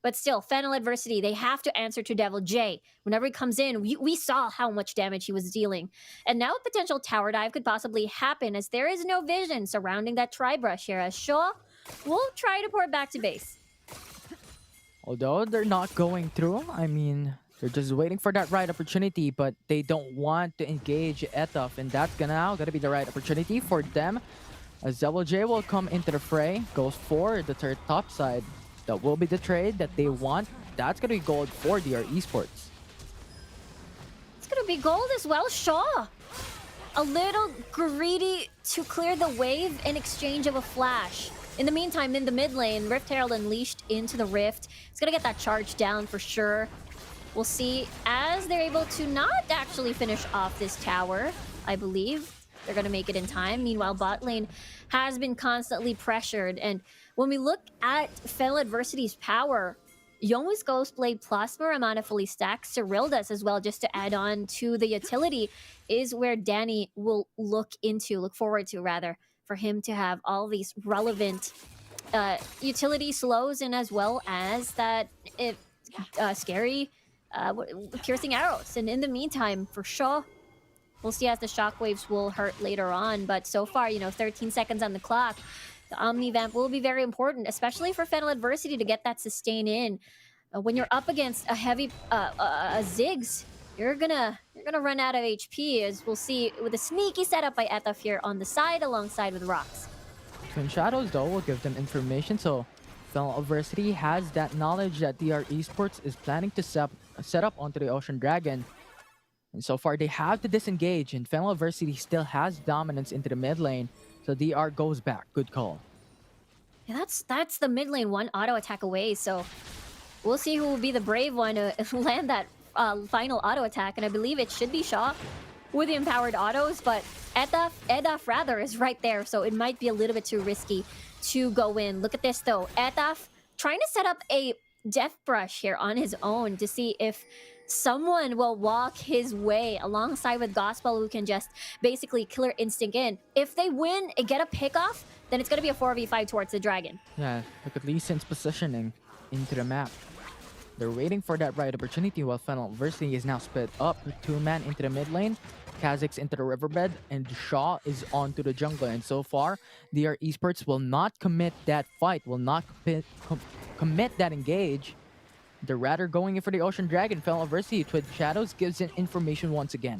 But still, Fennel Adversity, they have to answer to Devil J. Whenever he comes in, we saw how much damage he was dealing. And now a potential tower dive could possibly happen as there is no vision surrounding that tri-brush here, as Shaw will try to port back to base. Although they're not going through, I mean, they're just waiting for that right opportunity, but they don't want to engage Etaf, and that's gonna be the right opportunity for them. As Devil J will come into the fray, goes for the third top side. That will be the trade that they want. That's going to be gold for DR Esports. It's going to be gold as well. Shaw, a little greedy to clear the wave in exchange of a flash. In the meantime, in the mid lane, Rift Herald Unleashed into the Rift. It's gonna get that charge down for sure. We'll see as they're able to not actually finish off this tower, I believe. They're gonna make it in time. Meanwhile, bot lane has been constantly pressured. And when we look at Fennel Adversity's power, Youngwoo's Ghostblade plus Muramana fully stacked. Cyril does as well, just to add on to the utility, is where Danny will look forward to rather, for him to have all these relevant utility slows and as well as that scary piercing arrows. And in the meantime, for sure, we'll see as the shockwaves will hurt later on. But so far, 13 seconds on the clock. The Omni Vamp will be very important, especially for Fennel Adversity to get that sustain in. When you're up against a heavy Ziggs, you're gonna run out of HP, as we'll see with a sneaky setup by Etaf here on the side alongside with Rocks. Twin Shadows though will give them information, so Fennel Adversity has that knowledge that DR Esports is planning to set up onto the Ocean Dragon. And so far they have to disengage, and Fennel Adversity still has dominance into the mid lane. So DR goes back. Good call. Yeah, that's the mid lane one auto attack away. So we'll see who will be the brave one to land that final auto attack. And I believe it should be Shaw with the empowered autos. But Edaf rather is right there. So it might be a little bit too risky to go in. Look at this though. Edaf trying to set up a Death Brush here on his own to see if someone will walk his way alongside with Gospel, who can just basically Killer Instinct in. If they win and get a pick off, then it's going to be a 4v5 towards the Dragon. Yeah, look at Lee Sin's positioning into the map. They're waiting for that right opportunity while Fennel Adversity is now split up with 2-man into the mid lane, Kha'Zix into the riverbed, and Shaw is onto the jungle. And so far, DR Esports will not commit that fight, will not commit that engage. They're rather going in for the Ocean Dragon. Fennel Adversity, Twin Shadows gives it information once again.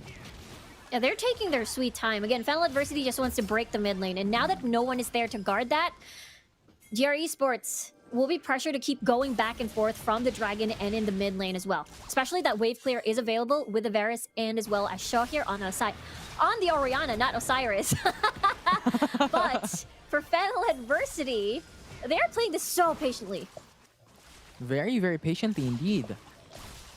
Yeah, they're taking their sweet time. Again, Fennel Adversity just wants to break the mid lane. And now that no one is there to guard that, GR Esports will be pressured to keep going back and forth from the Dragon and in the mid lane as well. Especially that wave clear is available with the Varus and as well as Shaw here on the side. On the Orianna, not Osiris. But for Fennel Adversity, they're playing this so patiently. Very, very patiently indeed.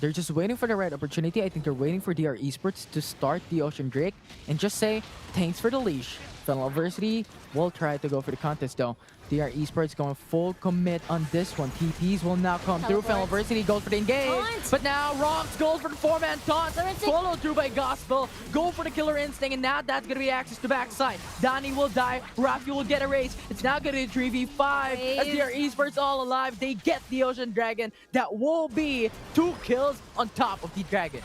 They're just waiting for the right opportunity. I think they're waiting for DR Esports to start the Ocean Drake and just say, thanks for the leash. Fennel Adversity will try to go for the contest though. DR Esports going full commit on this one. TPs will now come through. Fennel Adversity goes for the engage. Taunt. But now Rocks goes for the 4-man taunt. Followed through by Gospel. Go for the Killer Instinct, and now that's going to be access to backside. Donnie will die. Rafi will get erased. It's now going to be 3v5. As DR Esports all alive, they get the Ocean Dragon. That will be 2 kills on top of the Dragon.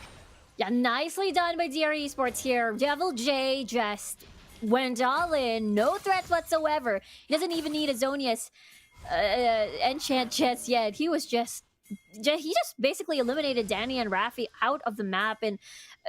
Yeah, nicely done by DR Esports here. Devil J just went all in, no threats whatsoever. He doesn't even need a Zonius enchant just yet. He just basically eliminated Danny and Rafi out of the map in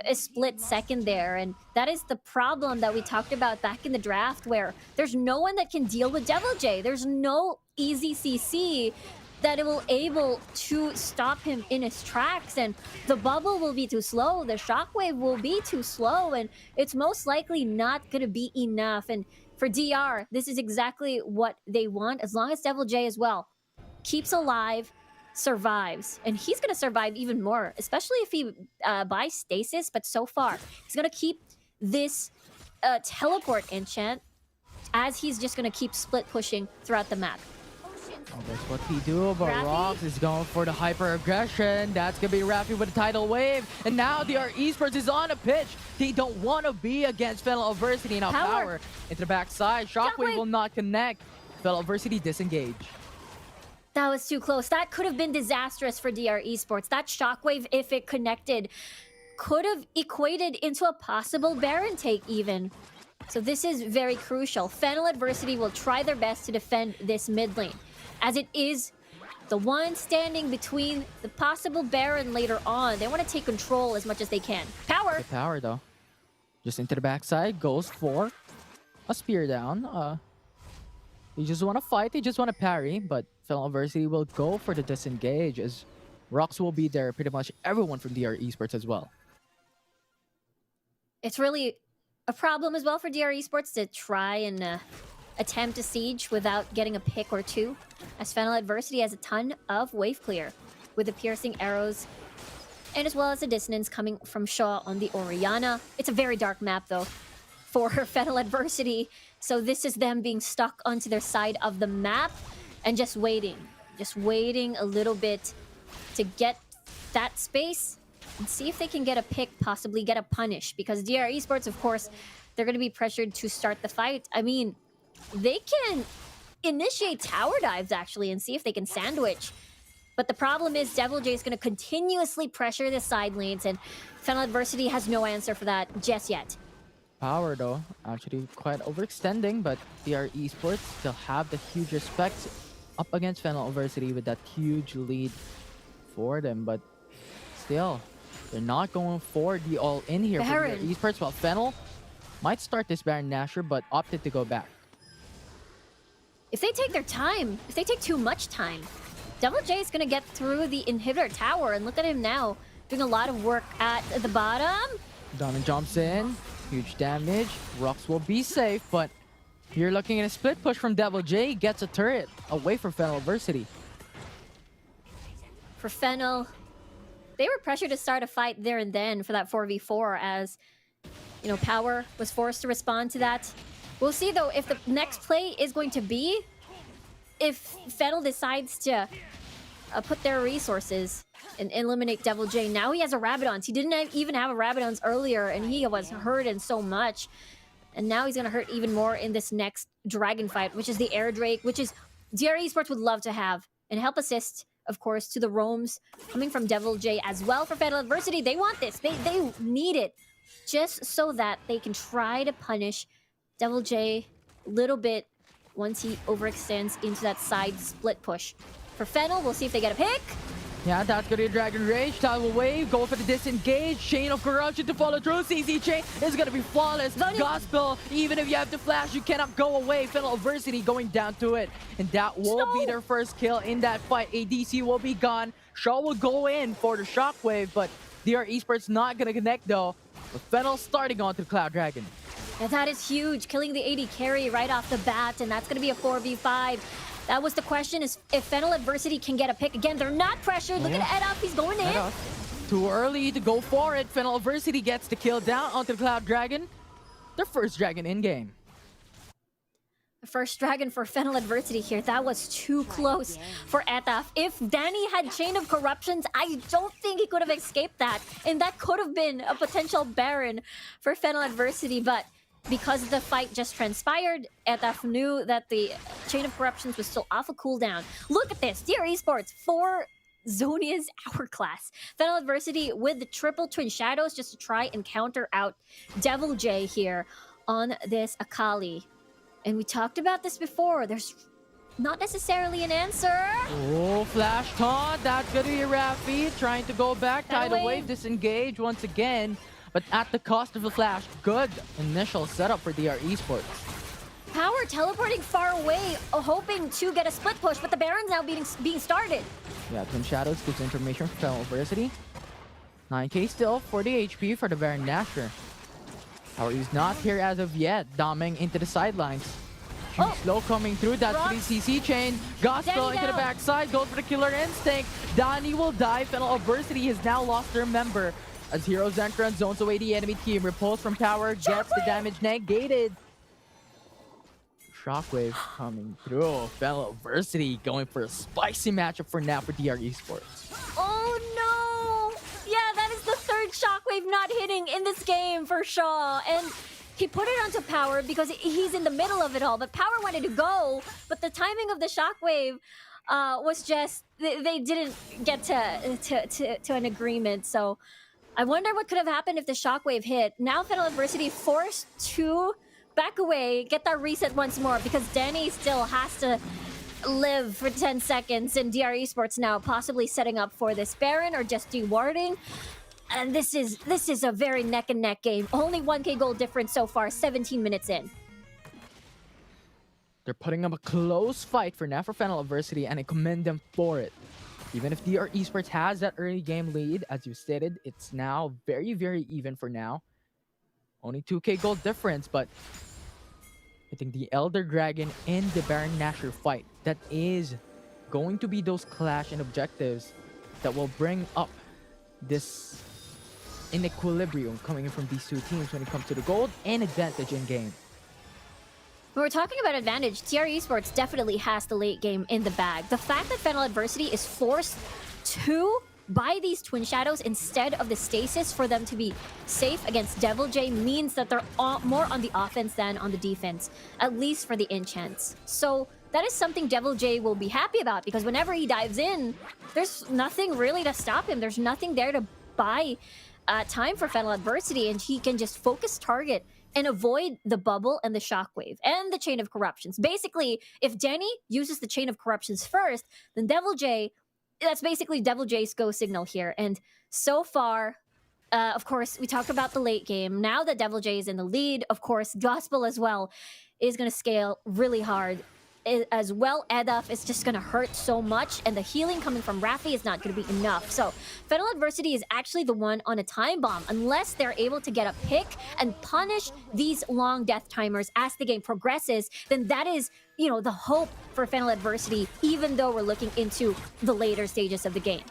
a split second there. And that is the problem that we talked about back in the draft, where there's no one that can deal with Devil J. There's no easy CC that it will able to stop him in his tracks, and the bubble will be too slow, the shockwave will be too slow, and it's most likely not going to be enough. And for DR, this is exactly what they want, as long as Devil J as well keeps alive, survives, and he's going to survive even more, especially if he buys stasis. But so far he's going to keep this teleport enchant, as he's just going to keep split pushing throughout the map. Oh, that's what we do, but Rocks is going for the hyper aggression. That's gonna be Rafi with the tidal wave. And now DR Esports is on a pitch. They don't want to be against Fennel Adversity. Now power into the backside. Shockwave will not connect. Fennel Adversity disengage. That was too close. That could have been disastrous for DR Esports. That shockwave, if it connected, could have equated into a possible Baron take even. So this is very crucial. Fennel Adversity will try their best to defend this mid lane, as it is the one standing between the possible Baron later on. They want to take control as much as they can. Power! The power though. Just into the backside, goes for a spear down. They just want to fight, they just want to parry, but Fennel Adversity will go for the disengage, as Rocks will be there, pretty much everyone from DR Esports as well. It's really a problem as well for DR Esports to try and attempt a siege without getting a pick or two, as Fennel Adversity has a ton of wave clear with the piercing arrows and as well as the dissonance coming from Shaw on the Oriana. It's a very dark map though for Fennel Adversity, so this is them being stuck onto their side of the map and just waiting a little bit to get that space and see if they can get a pick, possibly get a punish, because DR Esports, of course, they're going to be pressured to start the fight. I mean, they can initiate tower dives actually and see if they can sandwich. But the problem is Devil J is going to continuously pressure the side lanes, and Fennel Adversity has no answer for that just yet. Power though, actually quite overextending, but DR Esports still have the huge respect up against Fennel Adversity with that huge lead for them. But still, they're not going for the all-in here for DR Esports, while Fennel might start this Baron Nashor, but opted to go back. If they take their time, if they take too much time, Devil J is going to get through the inhibitor tower, and look at him now, doing a lot of work at the bottom. Diamond jumps in, huge damage. Rux will be safe, but you're looking at a split push from Devil J, gets a turret away from Fennel Adversity. For Fennel, they were pressured to start a fight there and then for that 4v4, as, you know, Power was forced to respond to that. We'll see though if the next play is going to be if Fennel decides to put their resources and eliminate Devil J. Now he has a Rabadons. He didn't even have a Rabadons earlier, and he was hurting so much. And now he's going to hurt even more in this next Dragon fight, which is the Air Drake, which is DR Esports would love to have. And help assist, of course, to the roams coming from Devil J as well for Fennel Adversity. They want this. They need it just so that they can try to punish Devil J a little bit once he overextends into that side split push. For Fennel, we'll see if they get a pick. Yeah, that's gonna be a Dragon Rage. Tidal Wave, go for the disengage. Chain of Corruption to follow through. CC Chain is gonna be flawless. Gospel, even if you have to flash, you cannot go away. Fennel Adversity going down to it. And that will be their first kill in that fight. ADC will be gone. Shaw will go in for the Shockwave, but DR Esports not gonna connect though. With Fennel starting on to Cloud Dragon. And that is huge, killing the AD carry right off the bat, and that's going to be a 4v5. That was the question, is if Fennel Adversity can get a pick. Again, they're not pressured. Look at EDUF, he's going in. Too early to go for it. Fennel Adversity gets the kill down onto the Cloud Dragon. Their first Dragon in-game. The first Dragon for Fennel Adversity here. That was too close for EDUF. If Danny had Chain of Corruptions, I don't think he could have escaped that. And that could have been a potential Baron for Fennel Adversity, but because the fight just transpired, EDUF knew that the Chain of Corruptions was still off a cooldown. Look at this, DR Esports for Zonia's Hourglass. Fennel Adversity with the triple Twin Shadows just to try and counter out Devil J here on this Akali. And we talked about this before, there's not necessarily an answer. Oh, flash taunt, that's gonna be Raffi trying to go back. Tidal Wave disengage once again. But at the cost of the flash, good initial setup for DR Esports. Power teleporting far away, hoping to get a split push, but the Baron's now being started. Yeah, Twin Shadows gives information for Fennel Adversity. 9k still, 40 HP for the Baron Nashor. Power is not here as of yet, doming into the sidelines. Huge slow coming through, that's 3CC chain. Gospel into the backside, goes for the Killer Instinct. Donnie will die, Fennel Adversity has now lost their member. As Heroes Entrance zones away the enemy team. Repulse from Power gets the damage negated. Shockwave coming through. Fennel Adversity going for a spicy matchup for now for DR Esports. Oh no! Yeah, that is the third Shockwave not hitting in this game for Shaw. And he put it onto Power because he's in the middle of it all. But Power wanted to go, but the timing of the Shockwave was just... They didn't get to an agreement, so... I wonder what could have happened if the Shockwave hit. Now Fennel Adversity forced to back away, get that reset once more, because Danny still has to live for 10 seconds, and DR Esports now possibly setting up for this Baron or just dewarding. And this is a very neck and neck game. Only 1k gold difference so far, 17 minutes in. They're putting up a close fight for now for Fennel Adversity, and I commend them for it. Even if DR Esports has that early game lead, as you stated, it's now very, very even for now. Only 2k gold difference, but I think the Elder Dragon and the Baron Nashor fight, that is going to be those clash and objectives that will bring up this inequilibrium coming in from these two teams when it comes to the gold and advantage in game. When we're talking about advantage, TR Esports definitely has the late game in the bag. The fact that Fennel Adversity is forced to buy these Twin Shadows instead of the Stasis for them to be safe against Devil J means that they're more on the offense than on the defense, at least for the enchants. So that is something Devil J will be happy about, because whenever he dives in, there's nothing really to stop him. There's nothing there to buy time for Fennel Adversity, and he can just focus target and avoid the bubble and the shockwave and the chain of corruptions. Basically, if Denny uses the chain of corruptions first, then Devil J, that's basically Devil J's go signal here. And so far, of course, we talked about the late game. Now that Devil J is in the lead, of course, Gospel as well is going to scale really hard. As well, Edaf is just going to hurt so much, and the healing coming from Rafi is not going to be enough. So Fennel Adversity is actually the one on a time bomb. Unless they're able to get a pick and punish these long death timers as the game progresses, then that is, you know, the hope for Fennel Adversity, even though we're looking into the later stages of the game.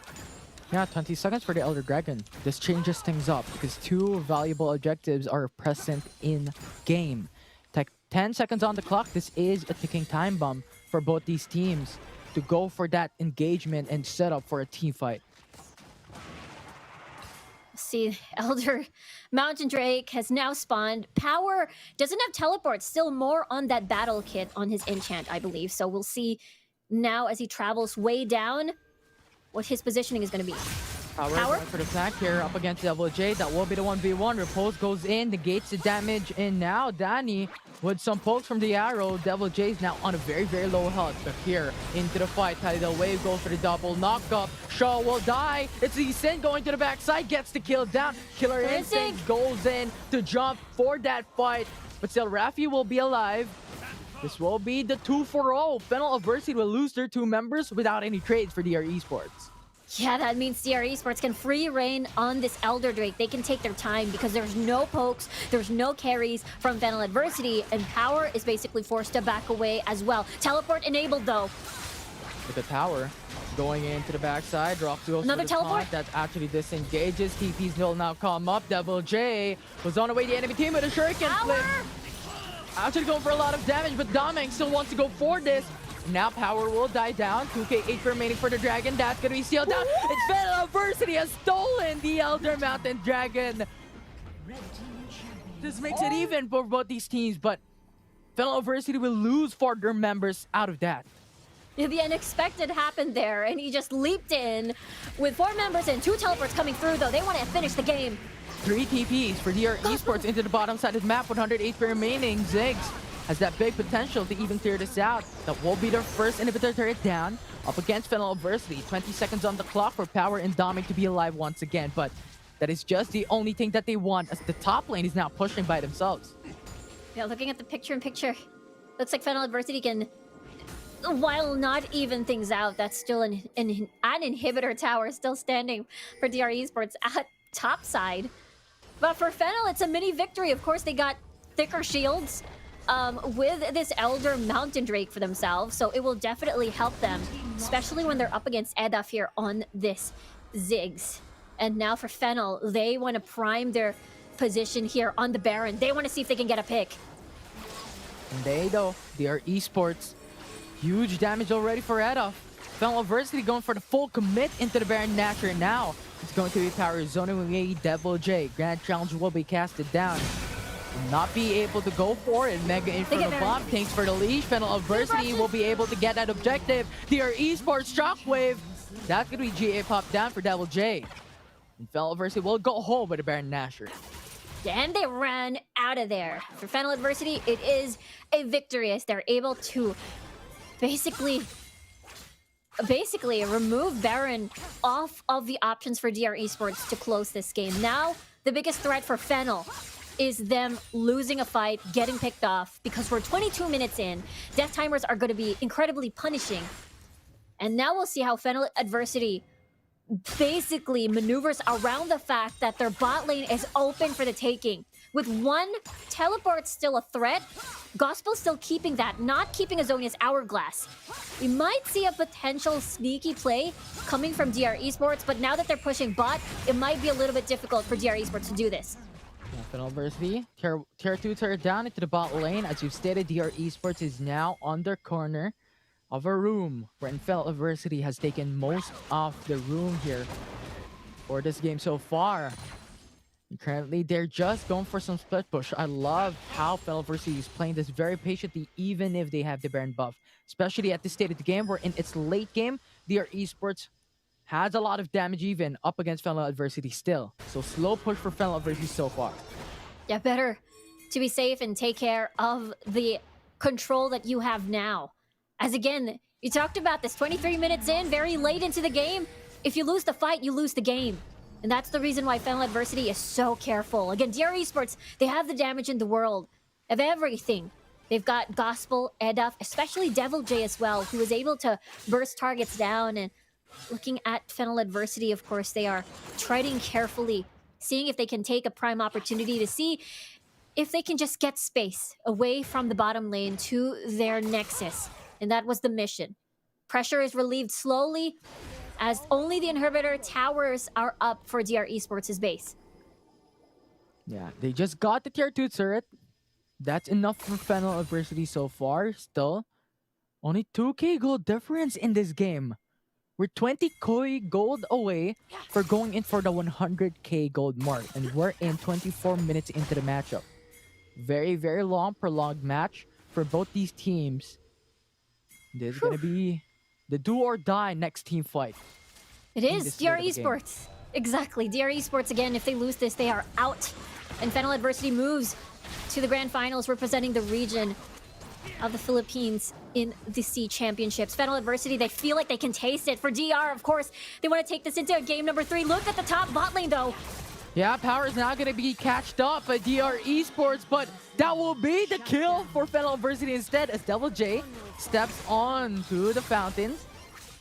Yeah, 20 seconds for the Elder Dragon. This changes things up because two valuable objectives are present in game. 10 seconds on the clock. This is a ticking time bomb for both these teams to go for that engagement and set up for a team fight. See, Elder Mountain Drake has now spawned. Power doesn't have teleport, still more on that battle kit on his enchant, I believe. So we'll see now as he travels way down what his positioning is going to be. Power going for the flank here up against Devil J. That will be the 1v1. Repose goes in, negates the damage, and now Danny with some pokes from the arrow. Devil J is now on a very, very low health. But here into the fight, Tidal Wave goes for the double knockup. Shaw will die. It's the Sin going to the backside, gets the kill down. Killer Instinct goes in to jump for that fight. But still, Rafi will be alive. This will be the 2-for-0. Fennel Adversity will lose their two members without any trades for DR Esports. Yeah, that means DR Esports can free reign on this Elder Drake. They can take their time because there's no pokes, there's no carries from Fennel Adversity, and Power is basically forced to back away as well. Teleport enabled though. With the tower going into the backside, drop goes another teleport that actually disengages. TP's will now come up. Devil J was on the way to the enemy team with a shuriken flip. Actually going for a lot of damage, but Dominic still wants to go for this. Now Power will die down. 2k8 remaining for the Dragon. That's going to be sealed down. It's Fennel Adversity has stolen the Elder Mountain Dragon. This makes it even for both these teams, but Fennel Adversity will lose 4 their members out of that. Yeah, the unexpected happened there, and he just leaped in with 4 members and 2 teleports coming through, though. They want to finish the game. 3 TPs for DR Esports into the bottom side of the map. 108 remaining. Ziggs has that big potential to even clear this out. That will be their first inhibitor turret down up against Fennel Adversity. 20 seconds on the clock for Power and Dominic to be alive once again, but that is just the only thing that they want, as the top lane is now pushing by themselves. Yeah, looking at the picture-in-picture, looks like Fennel Adversity can, while not even things out, that's still an inhibitor tower still standing for DR Esports at top side. But for Fennel, it's a mini victory. Of course, they got thicker shields with this Elder Mountain Drake for themselves, so it will definitely help them, especially when they're up against Edaf here on this Ziggs. And now for Fennel, they want to prime their position here on the Baron. They want to see if they can get a pick. And they, though, DR Esports, huge damage already for Edaf. Fennel Adversity going for the full commit into the Baron Nashor now. It's going to be Power zoning away Devil J. Grand Challenge will be casted down. Will not be able to go for it. Mega Inferno Bomb, thanks for the leash. Fennel Adversity will be able to get that objective. DR Esports Shockwave. That's going to be GA pop down for Devil J. And Fennel Adversity will go home with the Baron Nashor. And they ran out of there. For Fennel Adversity, it is a victory as they're able to basically remove Baron off of the options for DR Esports to close this game. Now, the biggest threat for Fennel is them losing a fight, getting picked off, because we're 22 minutes in. Death timers are going to be incredibly punishing. And now we'll see how Fennel Adversity basically maneuvers around the fact that their bot lane is open for the taking. With 1 teleport still a threat, Gospel still keeping that, not keeping a Zonius hourglass. We might see a potential sneaky play coming from DR Esports, but now that they're pushing bot, it might be a little bit difficult for DR Esports to do this. Yeah, Fennel versus V. Tier 2 turret down into the bot lane. As you've stated, DR Esports is now on their corner of a room where Fennel Adversity has taken most of the room here for this game so far. And currently, they're just going for some split push. I love how Fennel Adversity is playing this very patiently, even if they have the Baron buff. Especially at this state of the game, where in its late game, DR Esports has a lot of damage even up against Fennel Adversity still. So slow push for Fennel Adversity so far. Yeah, better to be safe and take care of the control that you have now. As again, you talked about this 23 minutes in, very late into the game. If you lose the fight, you lose the game. And that's the reason why Fennel Adversity is so careful. Again, DR Esports, they have the damage in the world of everything. They've got Gospel, Edaf, especially Devil J as well, who is able to burst targets down. And looking at Fennel Adversity, of course, they are treading carefully, seeing if they can take a prime opportunity to see if they can just get space away from the bottom lane to their Nexus. And that was the mission. Pressure is relieved slowly as only the inhibitor towers are up for DR Esports' base. Yeah, they just got the tier 2 turret. That's enough for Fennel Adversity so far. Still, only 2k gold difference in this game. We're 20k gold away for going in for the 100k gold mark. And we're in 24 minutes into the matchup. Very, very long, prolonged match for both these teams. This is going to be the do or die next team fight. It is DR Esports. Exactly. DR Esports, again, if they lose this, they are out. And Fennel Adversity moves to the grand finals, representing the region of the Philippines in the SEA Championships. Fennel Adversity, they feel like they can taste it. For DR, of course, they want to take this into game number 3. Look at the top bot lane, though. Yeah, Power is now going to be catched up by DR Esports, but that will be the kill for Fennel Adversity instead, as Devil J steps on to the fountains.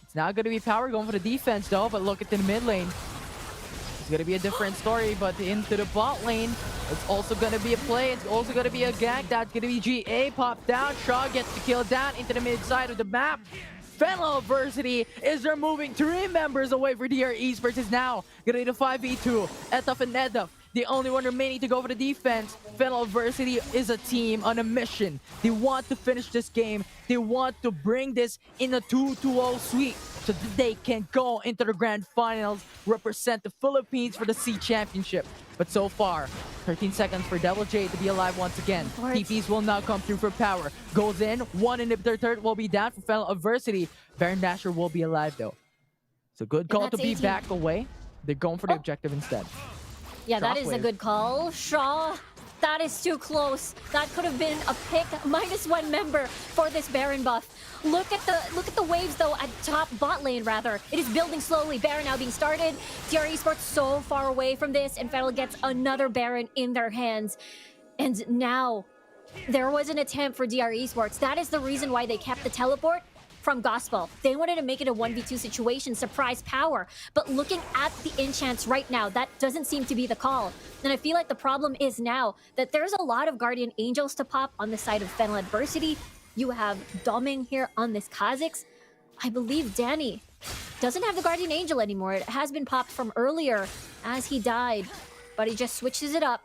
It's now going to be Power going for the defense, though, but look at the mid lane. It's going to be a different story, but into the bot lane, it's also going to be a play. It's also going to be a gank. That's going to be GA pop down. Shaw gets the kill down into the mid side of the map. Fennel Adversity is removing 3 members away for DR Esports. Is now getting to 5v2. Etaf and Edaf, the only one remaining to go for the defense. Fennel Adversity is a team on a mission. They want to finish this game. They want to bring this in a 2-2-0 sweep so that they can go into the grand finals, represent the Philippines for the SEA Championship. But so far, 13 seconds for Devil J to be alive once again. TPs will now come through for Power. Goes in, 1 inhibitor turret will be down for Fennel Adversity. Baron Dasher will be alive though. It's a good call to be 18. back away. They're going for the objective instead. Yeah, that is a good call. Shaw, that is too close. That could have been a pick. -1 member for this Baron buff. Look at the waves though at top bot lane rather. It is building slowly. Baron now being started. DR Esports so far away from this, and Fennel gets another Baron in their hands. And now there was an attempt for DR Esports. That is the reason why they kept the teleport from Gospel. They wanted to make it a 1v2 situation, surprise Power. But looking at the enchants right now, that doesn't seem to be the call. And I feel like the problem is now that there's a lot of Guardian Angels to pop on the side of Fennel Adversity. You have Doming here on this Kha'Zix. I believe Danny doesn't have the Guardian Angel anymore. It has been popped from earlier as he died. But he just switches it up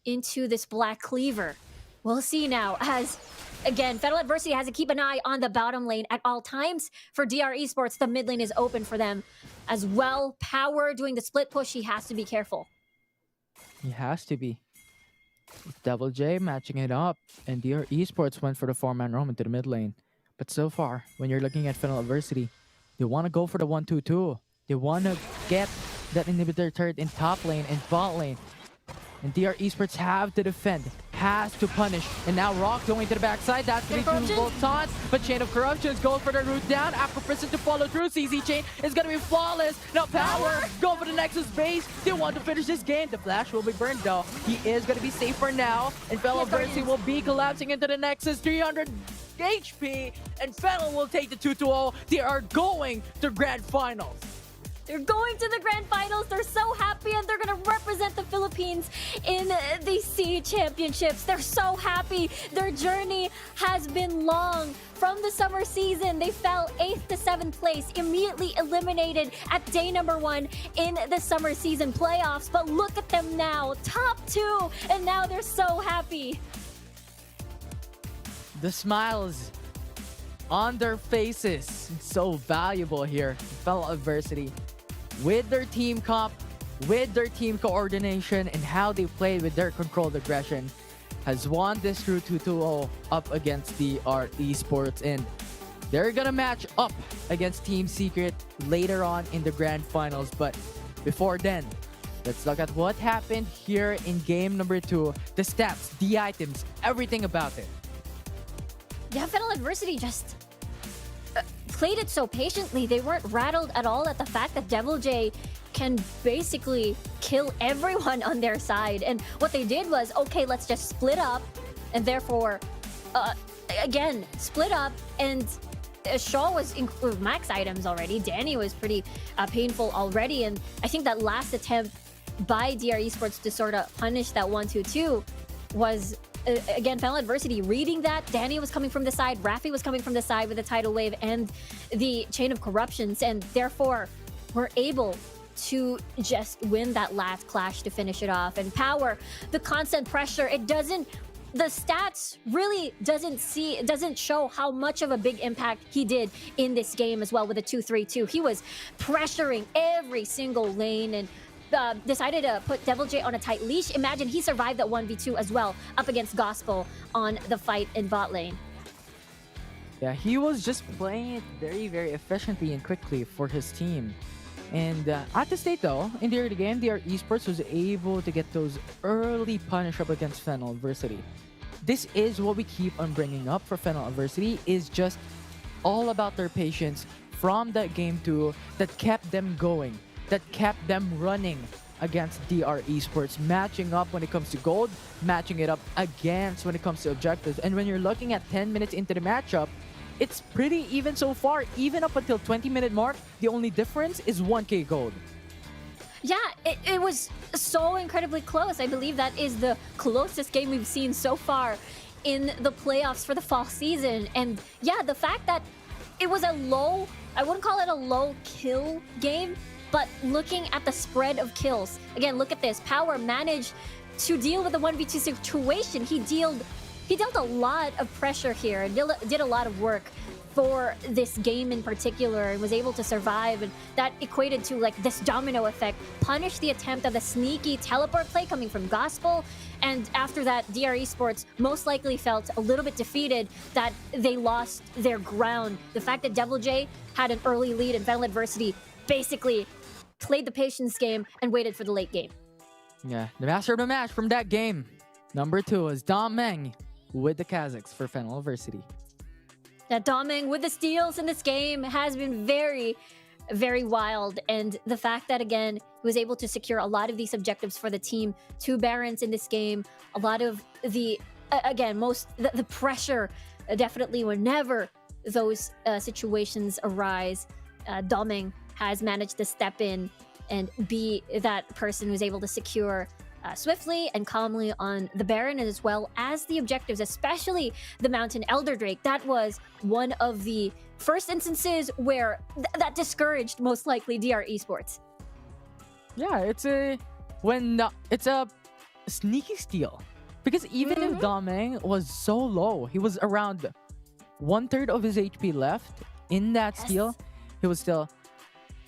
into this Black Cleaver. We'll see now as, again, Fennel Adversity has to keep an eye on the bottom lane at all times. For DR Esports, the mid lane is open for them as well. Power doing the split push, he has to be careful. He has to be. Devil J matching it up, and DR Esports went for the 4-man roam into the mid lane. But so far, when you're looking at Fennel Adversity, they want to go for the 1-2-2. They want to get that inhibitor turret in top lane and bot lane. And DR Esports have to defend, has to punish. And now Rock going to the backside. That's going to be 2 both taunts. But Chain of Corruptions goes for the root down. After Prison to follow through. CZ Chain is going to be flawless. Now Power go for the Nexus base. They want to finish this game. The Flash will be burned though. He is going to be safe for now. And Fennel Adversity will be collapsing into the Nexus. 300 HP. And Fennel will take the 2-0. They are going to grand finals. They're going to the grand finals. They're so happy, and they're going to represent the Philippines in the SEA Championships. They're so happy. Their journey has been long. From the summer season, they fell 8th to 7th place, immediately eliminated at day number 1 in the summer season playoffs. But look at them now, top 2, and now they're so happy. The smiles on their faces, so valuable here. Fellow Adversity, with their team comp, with their team coordination, and how they played with their controlled aggression, has won this through 2-0 up against DR Esports, and they're gonna match up against Team Secret later on in the grand finals. But before then, let's look at what happened here in game number 2. The stats, the items, everything about it. Yeah, Fennel Adversity just played it so patiently. They weren't rattled at all at the fact that Devil J can basically kill everyone on their side. And what they did was, okay, let's just split up, and therefore, again, split up, and Shaw was with max items already. Danny was pretty painful already, and I think that last attempt by DR Esports to sort of punish that 1-2-2 was again, Fennel Adversity reading that. Danny was coming from the side, Rafi was coming from the side with the tidal wave and the chain of corruptions, and therefore were able to just win that last clash to finish it off. And Power, the constant pressure, the stats really doesn't show how much of a big impact he did in this game as well with a 2-3-2. He was pressuring every single lane and decided to put Devil J on a tight leash. Imagine he survived that 1v2 as well up against Gospel on the fight in bot lane. Yeah, he was just playing it very, very efficiently and quickly for his team. And at the state though, in the early game, DR Esports was able to get those early punish up against Fennel Adversity. This is what we keep on bringing up for Fennel Adversity, is just all about their patience from that game 2 that kept them going, that kept them running against DR Esports, matching up when it comes to gold, matching it up against when it comes to objectives. And when you're looking at 10 minutes into the matchup, it's pretty even so far. Even up until 20-minute mark, the only difference is 1k gold. Yeah, it was so incredibly close. I believe that is the closest game we've seen so far in the playoffs for the fall season. And yeah, the fact that it was a low, I wouldn't call it a low kill game, but looking at the spread of kills, again, look at this. Power managed to deal with the 1v2 situation. He dealt a lot of pressure here and did a lot of work for this game in particular, and was able to survive, and that equated to like this domino effect. Punish the attempt of the sneaky teleport play coming from Gospel, and after that, DR Esports most likely felt a little bit defeated that they lost their ground. The fact that Devil J had an early lead in Fennel Adversity basically played the patience game and waited for the late game. Yeah, the master of the match from that game, number 2, is Dom Meng with the Kazakhs for Fennel Adversity. That Doming with the steals in this game has been very, very wild. And the fact that, again, he was able to secure a lot of these objectives for the team. 2 Barons in this game. A lot of the, again, the pressure, definitely whenever those situations arise, Doming has managed to step in and be that person who's able to secure swiftly and calmly on the Baron, as well as the objectives, especially the Mountain Elder Drake. That was one of the first instances where that discouraged most likely DR Esports. Yeah, it's a sneaky steal, because even if Domeng was so low, he was around 1/3 of his HP left in that steal, he was still,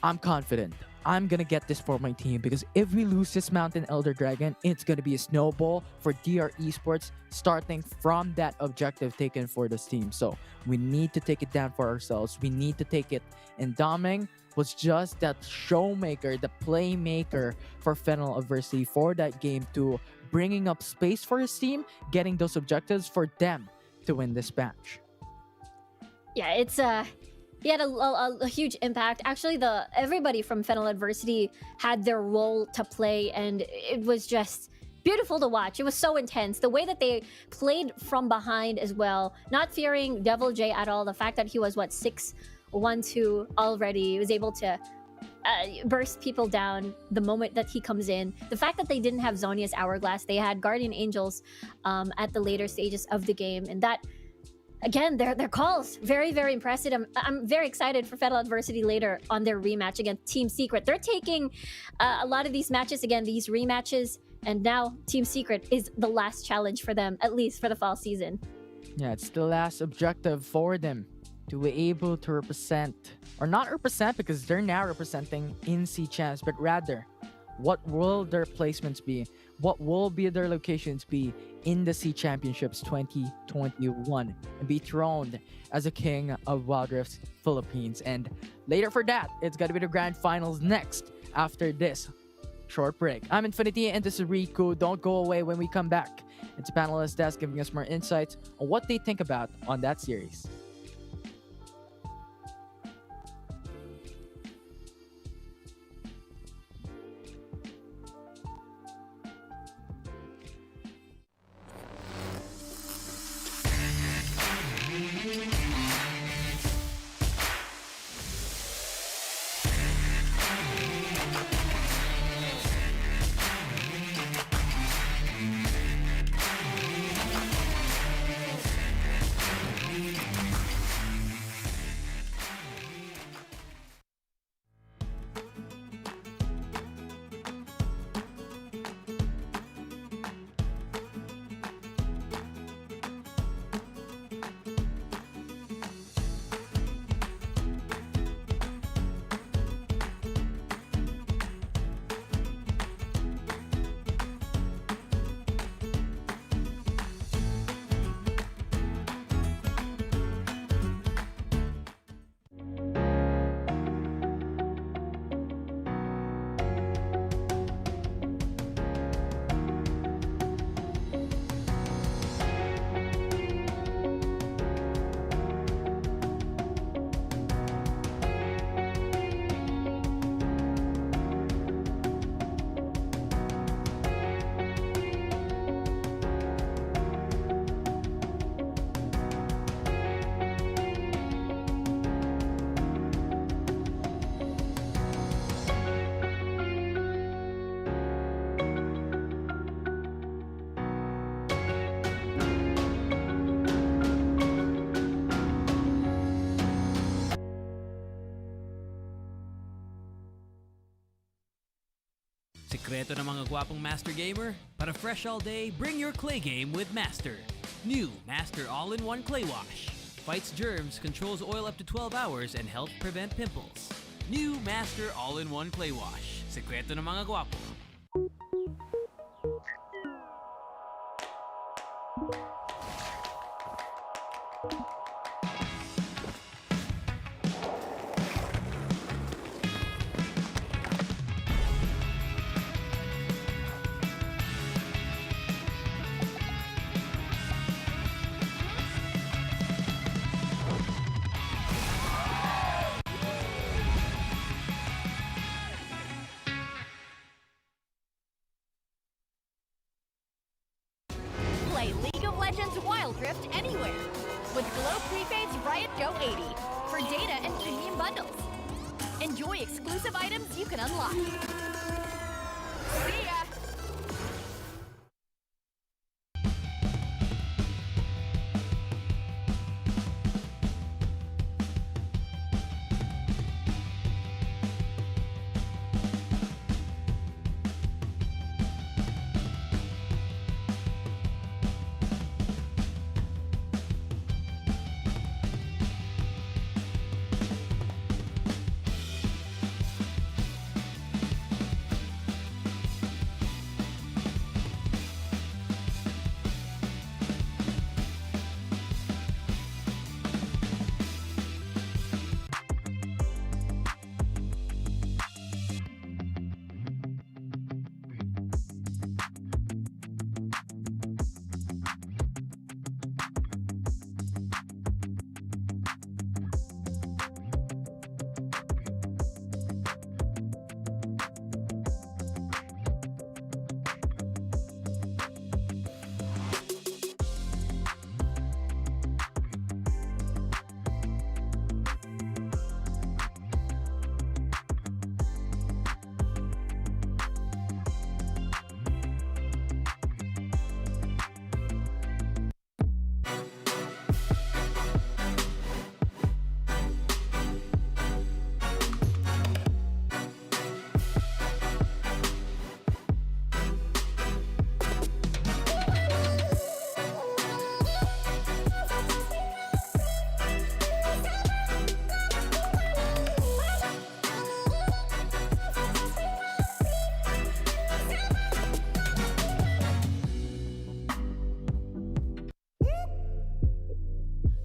I'm confident. I'm gonna get this for my team, because if we lose this Mountain Elder Dragon, it's gonna be a snowball for DR Esports starting from that objective taken for this team. So we need to take it down for ourselves. We need to take it. And Domeng was just that showmaker, the playmaker for Fennel Adversity for that game 2, bringing up space for his team, getting those objectives for them to win this match. Yeah, he had a huge impact. Actually, everybody from Fennel Adversity had their role to play, and it was just beautiful to watch. It was so intense. The way that they played from behind as well, not fearing Devil J at all. The fact that he was, 6-1-2 already. He was able to burst people down the moment that he comes in. The fact that they didn't have Zhonya's Hourglass, they had Guardian Angels at the later stages of the game, and that, again, their calls, very, very impressive. I'm very excited for Fennel Adversity later on their rematch against Team Secret. They're taking a lot of these matches, again, these rematches, and now Team Secret is the last challenge for them, at least for the fall season. Yeah, it's the last objective for them to be able to represent, or not represent because they're now representing in C Champs, but rather, what will their placements be? What will be their locations be in the C Championships 2021 and be throned as a king of Wild Rift Philippines? And later for that, it's gonna be the grand finals next after this short break. I'm Infinity and this is Riku. Don't go away. When we come back, it's a panelist desk giving us more insights on what they think about on that series. Sekreto ng mga gwapong Master Gamer? Para fresh all day, bring your clay game with Master. New Master All-in-One Clay Wash. Fights germs, controls oil up to 12 hours, and helps prevent pimples. New Master All-in-One Clay Wash. Sekreto ng mga gwapo. Play League of Legends Wild Rift anywhere with Glow Prepaid's Riot Go 80 for data and premium bundles. Enjoy exclusive items you can unlock. See ya!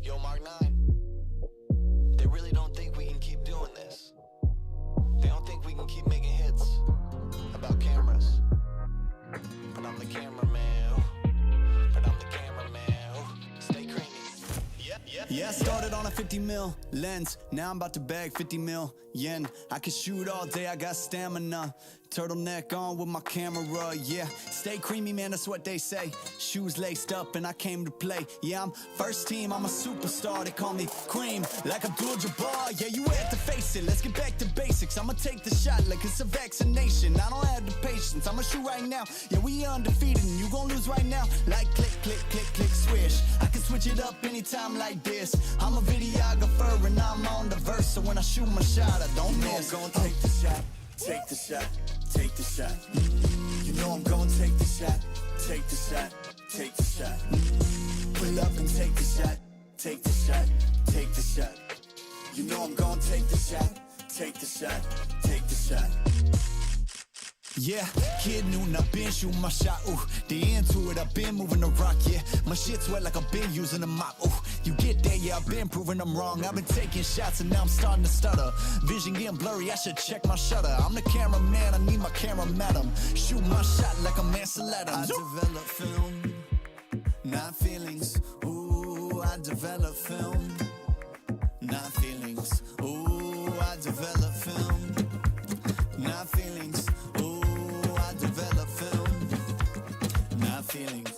Yo, Mark 9. They really don't think we can keep doing this. They don't think we can keep making hits about cameras. But I'm the cameraman. But I'm the cameraman. Stay creamy. Yeah, I started on a 50 mil lens. Now I'm about to bag 50 mil yen. I can shoot all day, I got stamina. Turtleneck on with my camera, yeah. Stay creamy, man, that's what they say. Shoes laced up and I came to play. Yeah, I'm first team, I'm a superstar. They call me Cream, like Abdul-Jabbar. Yeah, you had to face it, let's get back to basics. I'ma take the shot like it's a vaccination. I don't have the patience, I'ma shoot right now. Yeah, we undefeated and you gon' lose right now. Like click, click, click, click, swish. I can switch it up anytime like this. I'm a videographer and I'm on the verse. So when I shoot my shot, I don't miss. I'm gonna take the shot, take the shot, take the shot. You know I'm gonna take the shot, take the shot, take the shot. Pull up and take the shot, take the shot, take the shot. You know I'm gonna take the shot, take the shot, take the shot. Yeah, kid noon, I've been shooting my shot, ooh. The into it, I've been moving the rock, yeah. My shit's wet like I've been using a mop, ooh. You get there, yeah, I've been proving I'm wrong. I've been taking shots and now I'm starting to stutter. Vision getting blurry, I should check my shutter. I'm the cameraman, I need my camera madam. Shoot my shot like I'm Ansel Adams. I develop film, not feelings. Ooh, I develop film, not feelings. Ooh, I develop film, not feelings. Ooh, I develop film, not feelings.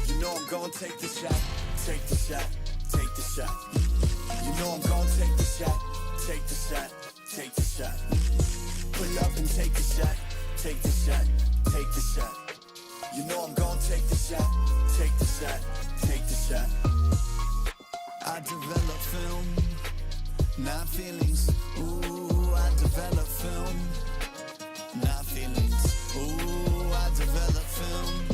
You know I'm gonna take the shot, take the shot, take the shot. You know I'm gonna take the shot, take the shot, take the shot. Pull up and take the shot, take the shot, take the shot. You know I'm gonna take the shot, take the shot, take the shot. I develop film, not feelings. Ooh, I develop film, not feelings. Ooh, I develop film,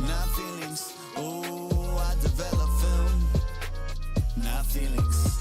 not feelings. Ooh, I develop film, not feelings.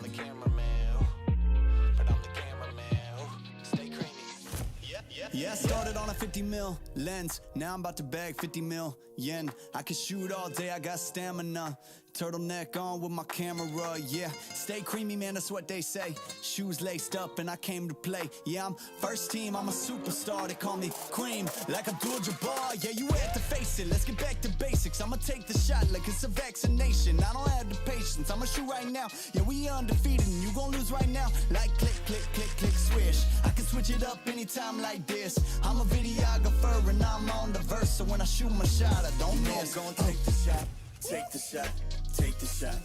the cameraman, but I'm the cameraman. Stay creamy. Yeah, I started on a 50 mil lens. Now I'm about to bag 50 mil yen. I can shoot all day, I got stamina. Turtleneck on with my camera, yeah. Stay creamy, man, that's what they say. Shoes laced up and I came to play. Yeah, I'm first team, I'm a superstar. They call me Cream, like Abdul-Jabbar. Yeah, you had to face it, let's get back to basics. I'ma take the shot like it's a vaccination. I don't have the patience, I'ma shoot right now. Yeah, we undefeated and you gon' lose right now. Like click, click, click, click, swish. I can switch it up anytime like this. I'm a videographer and I'm on the verse. So when I shoot my shot, I don't miss. I'm gonna take the shot, take the shot, take the shot.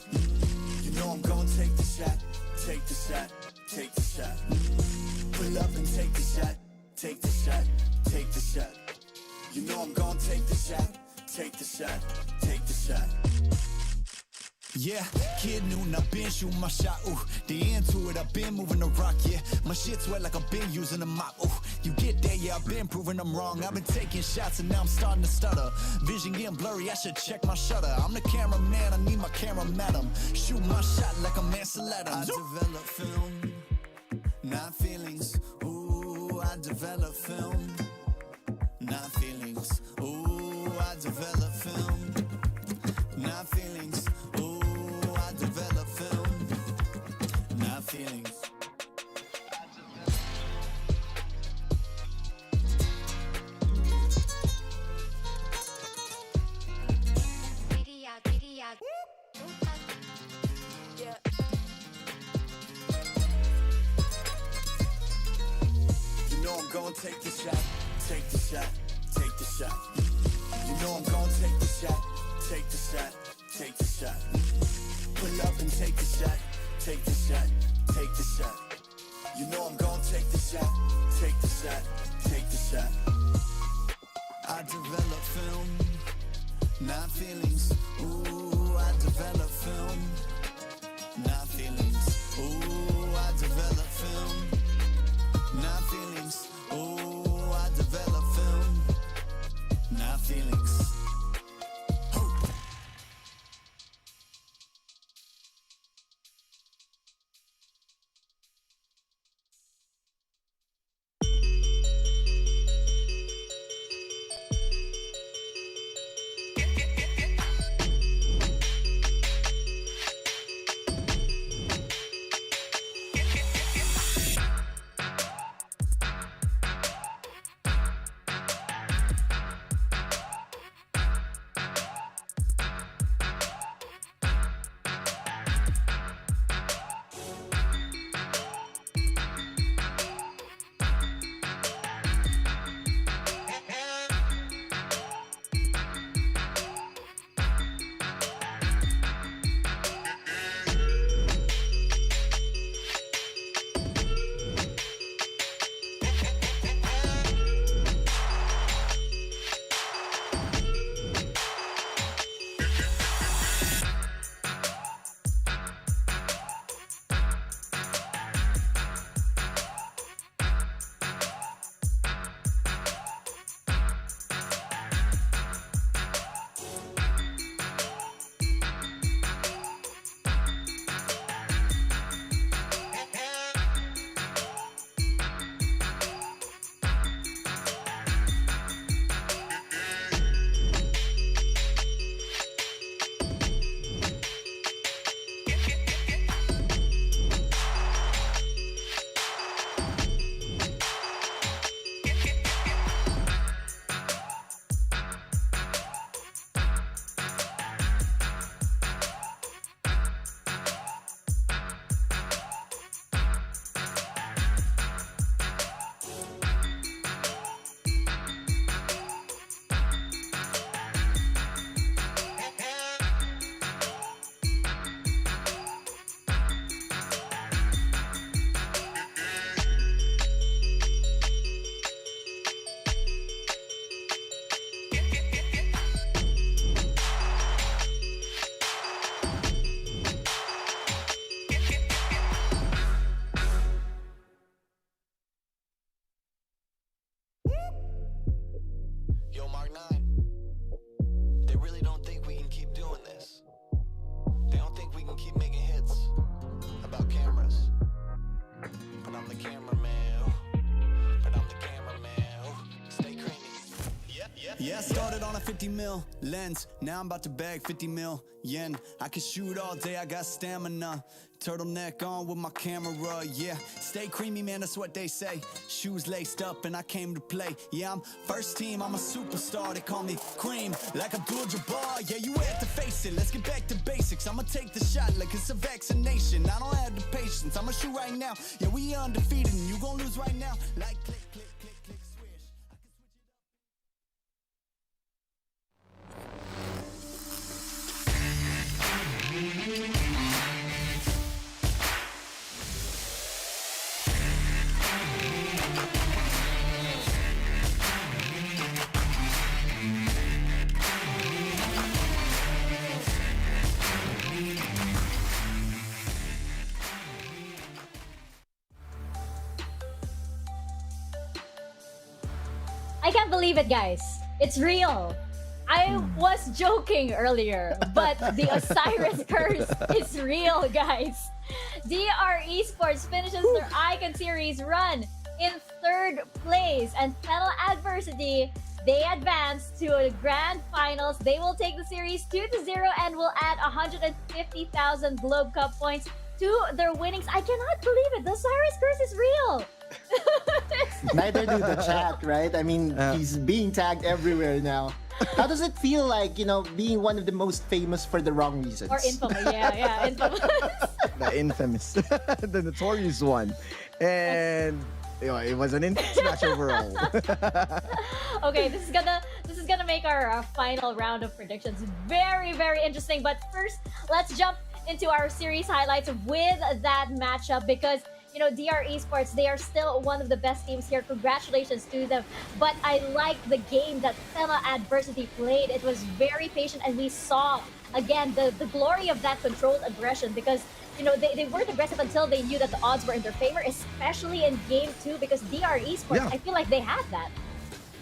You know I'm gonna take the shot, take the shot, take the shot. Pull up and take the shot, take the shot, take the shot. You know I'm gonna take the shot, take the shot, take the shot. Yeah, kid noon, I've been shooting my shot, ooh. The end to it, I've been moving the rock, yeah. My shit's wet like I've been using a mop, ooh. You get there, yeah, I've been proving I'm wrong. I've been taking shots and now I'm starting to stutter. Vision getting blurry, I should check my shutter. I'm the cameraman, I need my camera madam. Shoot my shot like I'm Ansel Adams. I develop film, not feelings, ooh. I develop film, not feelings, ooh. I develop film, not feelings, ooh. I develop film, not feelings. You know I'm gonna take the shot, take the shot, take the shot. You know I'm gonna take the shot, take the shot, take the shot. Pull up and take the shot, take the shot, take the shot. You know I'm gonna take the shot, take the shot, take the shot. I develop film, not feelings. Ooh, I develop film, not feelings. Ooh, I develop film, not feelings. Ooh, I develop film, not feelings. the cameraman. But I'm the cameraman. Stay creamy. Yeah, I started on a 50 mil lens. Now I'm about to bag 50 mil yen. I can shoot all day, I got stamina. Turtleneck on with my camera, yeah. Stay creamy, man, that's what they say. Shoes laced up and I came to play. Yeah, I'm first team, I'm a superstar. They call me cream, like Abdul-Jabbar. Yeah, you had to face it, let's get back to basics. I'ma take the shot like it's a vaccination. I don't have the patience, I'ma shoot right now. Yeah, we undefeated and you gon' lose right now. Like click, click, click, click, swish. I can't believe it, guys. It's real. I was joking earlier, but the Osiris curse is real, guys. DR Esports finishes their Icon Series run in 3rd place, and Fennel Adversity, they advance to a grand finals. They will take the series 2-0 and will add 150,000 Globe Cup points to their winnings. I cannot believe it. The Osiris curse is real. Neither do the chat, right? I mean, he's being tagged everywhere now. How does it feel like, being one of the most famous for the wrong reasons? Or infamous, yeah, infamous. The infamous, the notorious one. And it was an intense match overall. Okay, this is gonna make our final round of predictions very, very interesting. But first, let's jump into our series highlights with that matchup, because DR Esports, they are still one of the best teams here. Congratulations to them. But I like the game that Fennel Adversity played. It was very patient, and we saw, again, the glory of that controlled aggression, because they weren't aggressive until they knew that the odds were in their favor, especially in Game 2, because DR Esports, I feel like they had that.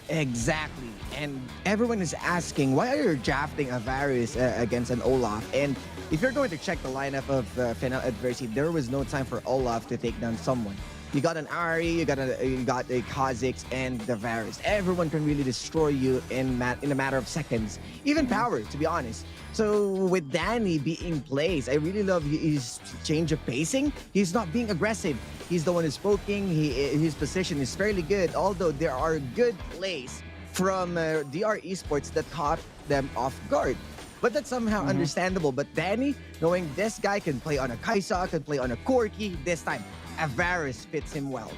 Exactly. And everyone is asking, why are you drafting a Varus against an Olaf? And if you're going to check the lineup of Fennel Adversity, there was no time for Olaf to take down someone. You got an Ari, you got a Kha'Zix, and the Varus. Everyone can really destroy you in a matter of seconds. Even Power, to be honest. So with Danny being placed, I really love his change of pacing. He's not being aggressive. He's the one who's poking. His position is fairly good, although there are good plays from DR Esports that caught them off guard. But that's somehow understandable. But Danny, knowing this guy can play on a Kaisa, can play on a Corki, this time Varus fits him well.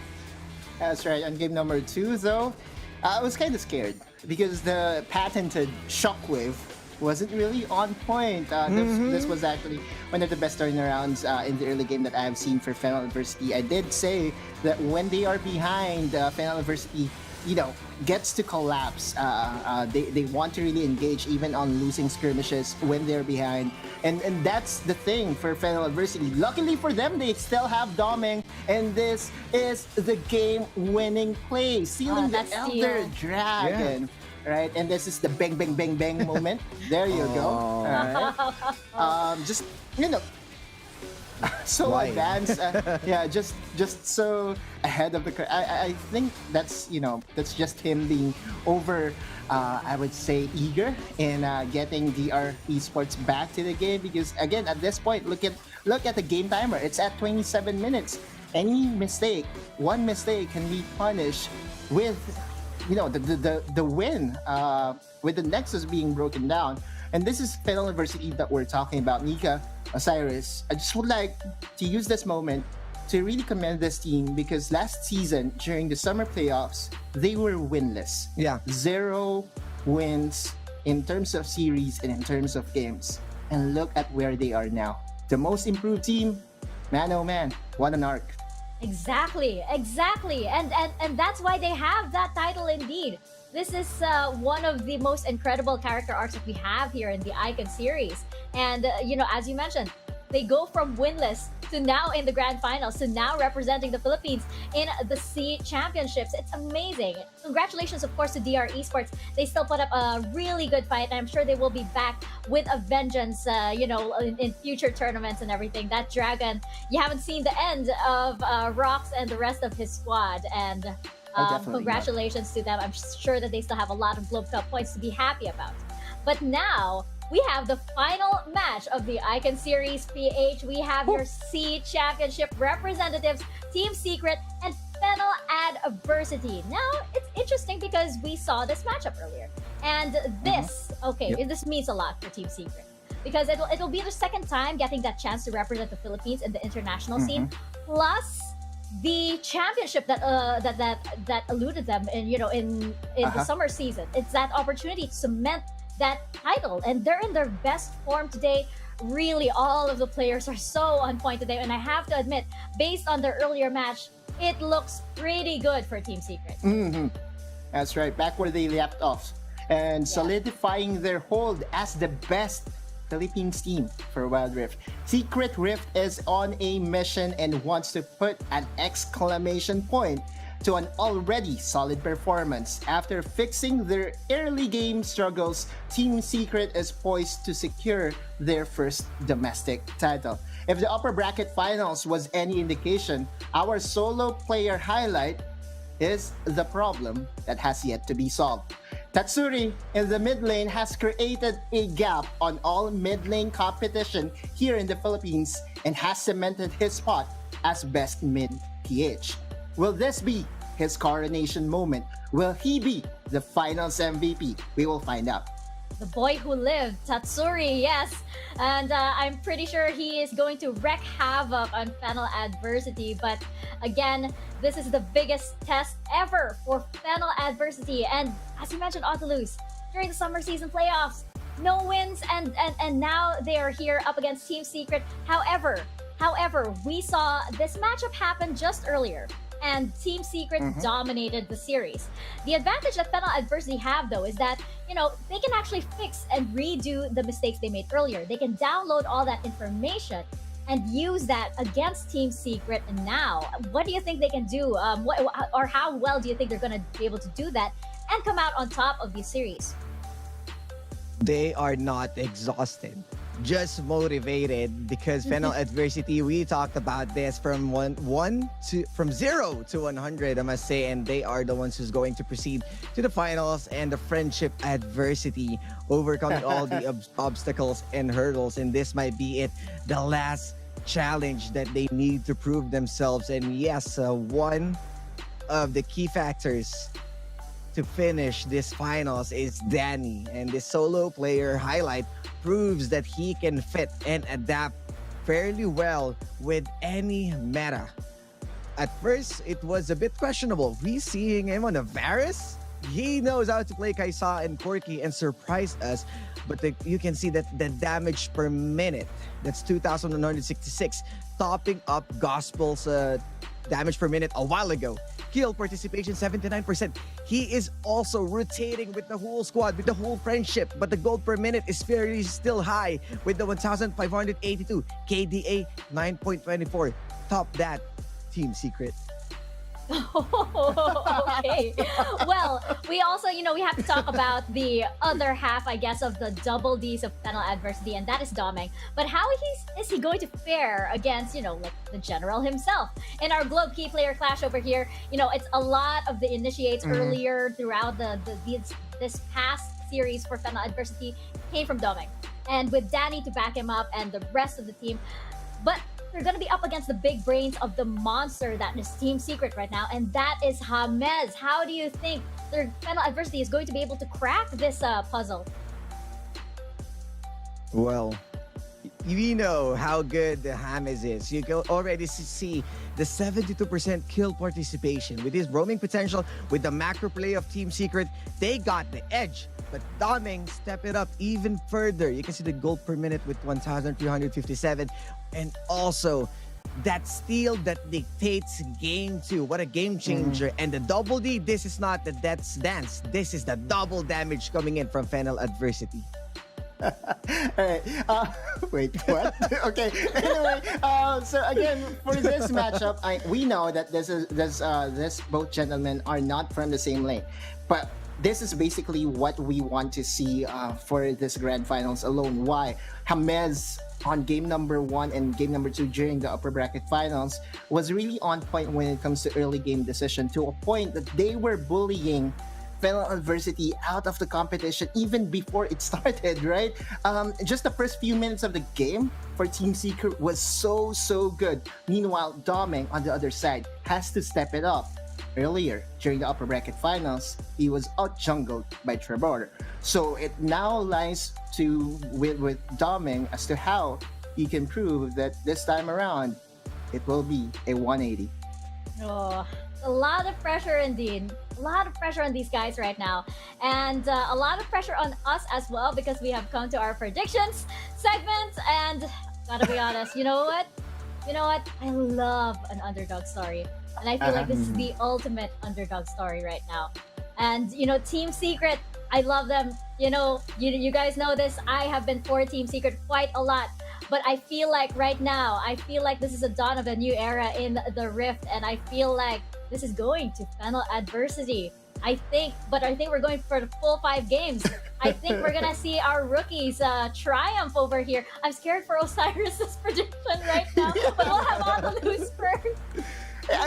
That's right. On game number 2, though, I was kind of scared because the patented Shockwave wasn't really on point. This was actually one of the best turnarounds in the early game that I have seen for Fennel Adversity. I did say that when they are behind, Fennel Adversity, gets to collapse. They want to really engage even on losing skirmishes when they're behind. And that's the thing for Fennel Adversity. Luckily for them, they still have Doming, and this is the game-winning play, sealing the Elder Dragon. Yeah. Right, and this is the bang, bang, bang, bang moment. There you go. All right. Just so advanced. Just so ahead of the curve. I think that's just him being over. I would say eager in getting DR Esports back to the game, because again at this point, look at the game timer. It's at 27 minutes. Any mistake, one mistake can be punished with the win, with the Nexus being broken down. And this is Fennel Adversity that we're talking about. Nika, Osiris, I just would like to use this moment to really commend this team, because last season during the summer playoffs, they were winless. 0 wins in terms of series and in terms of games. And look at where they are now. The most improved team, man oh man, what an arc. Exactly. And that's why they have that title indeed. This is one of the most incredible character arcs that we have here in the Icon series. And, as you mentioned, they go from winless to now in the grand finals, to now representing the Philippines in the SEA Championships. It's amazing. Congratulations, of course, to DR Esports. They still put up a really good fight, and I'm sure they will be back with a vengeance, in future tournaments and everything. That Dragon, you haven't seen the end of Rox and the rest of his squad, and congratulations to them. I'm sure that they still have a lot of Globe Cup points to be happy about. But now, we have the final match of the Icon Series PH. We have your SEA Championship representatives, Team Secret and Fennel Adversity. Now, it's interesting because we saw this matchup earlier. And this, this means a lot for Team Secret. Because it'll be their second time getting that chance to represent the Philippines in the international scene. Plus, the championship that eluded them in the summer season. It's that opportunity to cement that title, and they're in their best form today. Really, all of the players are so on point today, and I have to admit, based on their earlier match, it looks pretty good for Team Secret. That's right, back where they left off, and solidifying their hold as the best Philippines team for Wild Rift. Secret Rift is on a mission and wants to put an exclamation point to an already solid performance. After fixing their early game struggles, Team Secret is poised to secure their first domestic title. If the upper bracket finals was any indication, our solo player highlight is the problem that has yet to be solved. Tatsuri in the mid lane has created a gap on all mid lane competition here in the Philippines and has cemented his spot as best mid PH. Will this be his coronation moment? Will he be the finals MVP? We will find out. The boy who lived, Tatsuri, yes. And I'm pretty sure he is going to wreak havoc on Fennel Adversity. But again, this is the biggest test ever for Fennel Adversity. And as you mentioned, Otulus, during the summer season playoffs, no wins, and now they are here up against Team Secret. However, we saw this matchup happen just earlier, and Team Secret dominated the series. The advantage that Fennel Adversity have, though, is that, they can actually fix and redo the mistakes they made earlier. They can download all that information and use that against Team Secret. And now, what do you think they can do? Or how well do you think they're going to be able to do that and come out on top of the series? They are not exhausted, just motivated, because Fennel Adversity, we talked about this from 0 to 100, I must say, and they are the ones who's going to proceed to the finals, and the friendship adversity, overcoming all the obstacles and hurdles, and this might be it, the last challenge that they need to prove themselves. And yes, one of the key factors to finish this finals is Danny, and this solo player highlight proves that he can fit and adapt fairly well with any meta. At first, it was a bit questionable. We seeing him on a Varus? He knows how to play Kaisa and Corki and surprised us, but you can see that the damage per minute, that's 2,166, topping up Gospel's damage per minute a while ago. Kill participation 79%. He is also rotating with the whole squad, with the whole friendship, but the gold per minute is fairly still high with the 1,582. KDA 9.24. Top that, Team Secret. Okay. Well, we also, we have to talk about the other half, I guess, of the double Ds of Fennel Adversity, and that is Doming. But how is he going to fare against, like the general himself? In our Globe Key player clash over here, it's a lot of the initiates earlier throughout this past series for Fennel Adversity came from Doming. And with Danny to back him up and the rest of the team. But they're going to be up against the big brains of the monster that is Team Secret right now, and that is James. How do you think their Fennel Adversity is going to be able to crack this puzzle? Well, we know how good the James is. You can already see the 72% kill participation. With his roaming potential, with the macro play of Team Secret, they got the edge. But Doming step it up even further. You can see the gold per minute with 1,357. And also, that steal that dictates game 2. What a game changer. And the double D, this is not the Death's Dance. This is the double damage coming in from Fennel Adversity. Alright. Wait, what? Okay. Anyway, so again, for this matchup, we know that this both gentlemen are not from the same lane, but this is basically what we want to see for this grand finals alone. Why? James on game number 1 and game number 2 during the upper bracket finals was really on point when it comes to early game decision, to a point that they were bullying Fennel Adversity out of the competition even before it started, right? Just the first few minutes of the game for Team Secret was so good. Meanwhile, Doming on the other side has to step it up. Earlier, during the upper bracket finals, he was out-jungled by Trevor. So it now lies with Doming as to how he can prove that this time around, it will be a 180. Oh, a lot of pressure indeed. A lot of pressure on these guys right now. And a lot of pressure on us as well, because we have come to our predictions segment. And gotta be honest, you know what? I love an underdog story. And I feel like this is the ultimate underdog story right now. And, Team Secret, I love them. You guys know this. I have been for Team Secret quite a lot. But I feel like right now, this is the dawn of a new era in the Rift. And I feel like this is going to Fennel Adversity. I think we're going for the full 5 games. I think we're gonna see our rookies triumph over here. I'm scared for Osiris's prediction right now, but we'll have Otto lose first.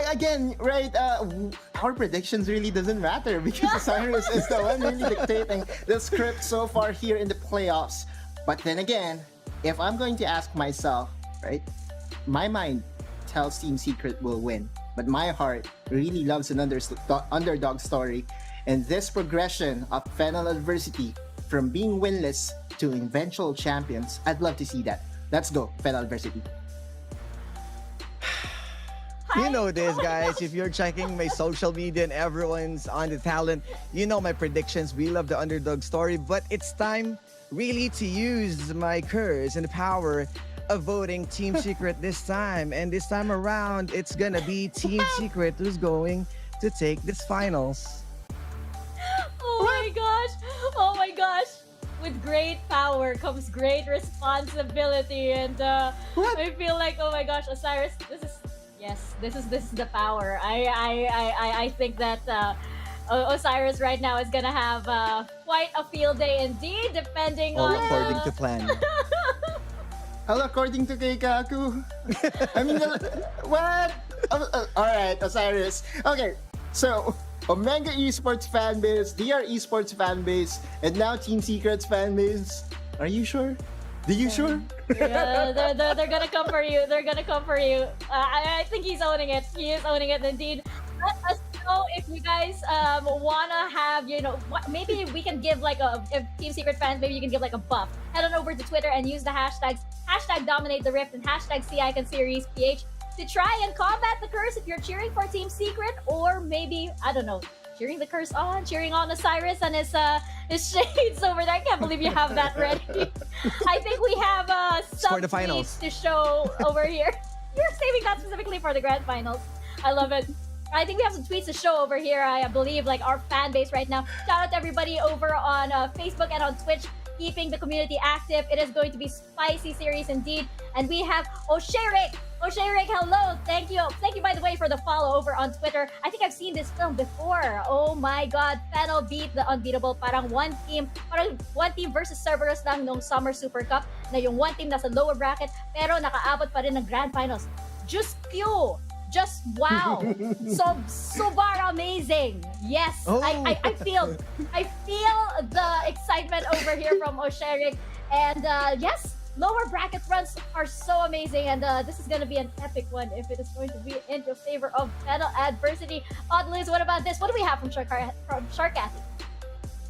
Again, right, our predictions really doesn't matter because Osiris is the one really dictating the script so far here in the playoffs. But then again, if I'm going to ask myself, right, my mind tells Team Secret will win, but my heart really loves an underdog story. And this progression of Fennel Adversity from being winless to eventual champions, I'd love to see that. Let's go, Fennel Adversity. You know this, guys. If you're checking my social media and everyone's on the talent, you know my predictions. We love the underdog story, but it's time really to use my curse and the power of voting Team Secret this time. And this time around, it's gonna be Team Secret who's going to take this finals. Oh my gosh. With great power comes great responsibility. And I feel like, oh my gosh, Osiris, this is the power. I think that Osiris right now is gonna have quite a field day indeed, depending on according to plan. Well, according to Keikaku. I mean, what? Alright, Osiris. Okay, so Omega Esports fanbase, DR Esports fanbase, and now Team Secret's fanbase. Are you sure? Are you sure? Yeah, they're gonna come for you. They're gonna come for you. I think he's owning it. He is owning it indeed. Let us know if you guys wanna have, maybe we can give like if Team Secret fans, maybe you can give like a buff. Head on over to Twitter and use the hashtags #Dominate the Rift and #CIconSeriesPH to try and combat the curse if you're cheering for Team Secret, or maybe, I don't know, cheering on Osiris and his shades over there. I can't believe you have that ready. I think we have some tweets to show over here. You're saving that specifically for the grand finals. I love it. I think we have some tweets to show over here. I believe like our fan base right now. Shout out to everybody over on Facebook and on Twitch, keeping the community active. It is going to be spicy series indeed. And we have O'Sherik, hello. Thank you by the way for the follow over on Twitter. I think I've seen this film before. Oh my god, Fennel beat the unbeatable. Parang one team versus Cerberus lang nung Summer Super Cup, na yung one team nasa lower bracket pero nakaabot pa rin ng grand finals. Just wow. So super amazing. Yes. Oh. I feel the excitement over here from O'Sherik. And yes, lower bracket runs are so amazing, and this is going to be an epic one if it is going to be in your favor of Fennel Adversity. Oddlies, what about this? What do we have from Sharkathy?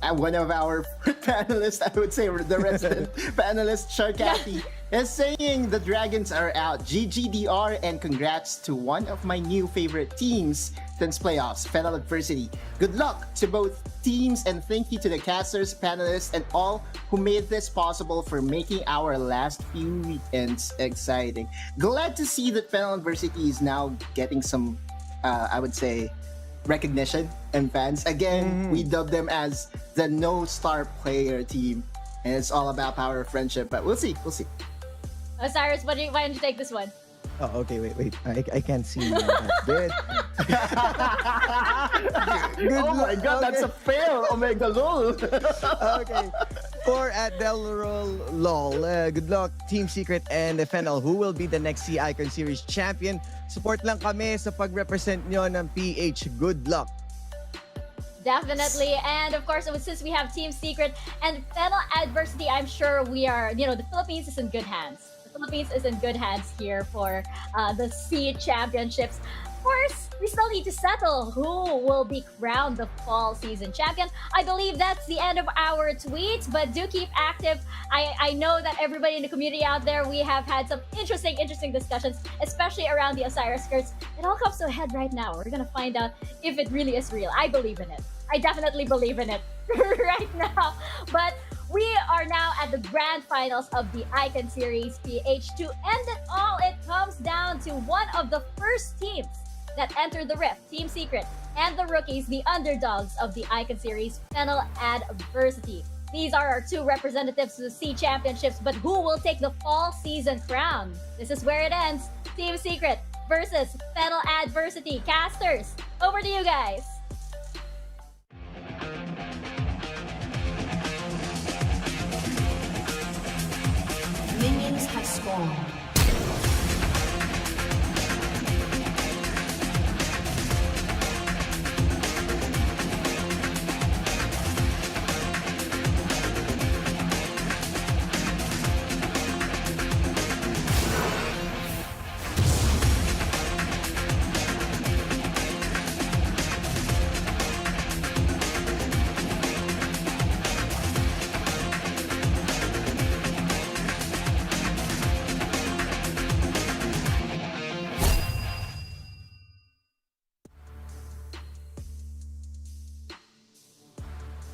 One of our panelists, I would say the resident panelist, Sharkathy, is saying the Dragons are out. GGDR, and congrats to one of my new favorite teams since playoffs, Fennel Adversity. Good luck to both teams, and thank you to the casters, panelists, and all who made this possible for making our last few weekends exciting. Glad to see that Fennel Adversity is now getting some, I would say, recognition and fans. Again, we dub them as the no star player team. and it's all about power of friendship. But we'll see. We'll see. Cyrus, why don't you take this one? Oh, okay, wait. I can't see. Good. Oh my God, that's a fail. Omega lol. Okay. For at Delrol lol, good luck Team Secret and Fennel. Who will be the next Sea Icon Series champion? Support lang kami sa pag-represent nyo ng PH. Good luck. Definitely. And of course, since we have Team Secret and Fennel Adversity, I'm sure we are, the Philippines is in good hands. The Philippines is in good hands here for the SEA Championships. Of course, we still need to settle who will be crowned the fall season champion. I believe that's the end of our tweets, but do keep active. I know that everybody in the community out there, we have had some interesting discussions, especially around the Osiris skirts. It all comes to a head right now. We're going to find out if it really is real. I believe in it. I definitely believe in it right now. But we are now at the grand finals of the Icon Series PH. To end it all, it comes down to one of the first teams that entered the Rift, Team Secret, and the rookies, the underdogs of the Icon Series, Fennel Adversity. These are our two representatives to the SEA Championships, but who will take the fall season crown? This is where it ends. Team Secret versus Fennel Adversity. Casters, over to you guys. Minions have spawned.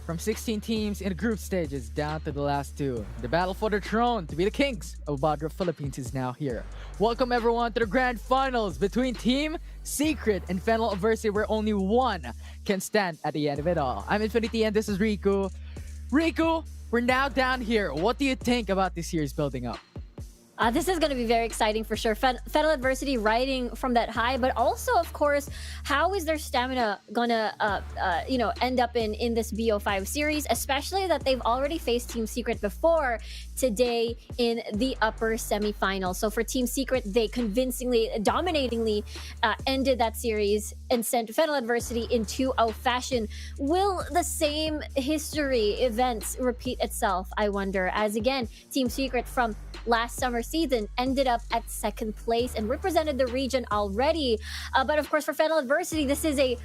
From 16 teams in the group stages down to the last two, the battle for the throne to be the kings of Badra Philippines is now here. Welcome everyone to the grand finals between Team Secret and Fennel Adversity, where only one can stand at the end of it all. I'm Infinity and this is Riku. Riku, we're now down here. What do you think about this year's building up? This is going to be very exciting for sure. Fennel Adversity riding from that high, but also, of course, how is their stamina going to, end up in this BO5 series, especially that they've already faced Team Secret before today in the upper semifinals. So for Team Secret, they convincingly, dominatingly ended that series and sent Fennel Adversity in 2-0 fashion. Will the same history events repeat itself, I wonder, as again, Team Secret from last summer season ended up at second place and represented the region already. But of course, for Fennel Adversity, this is a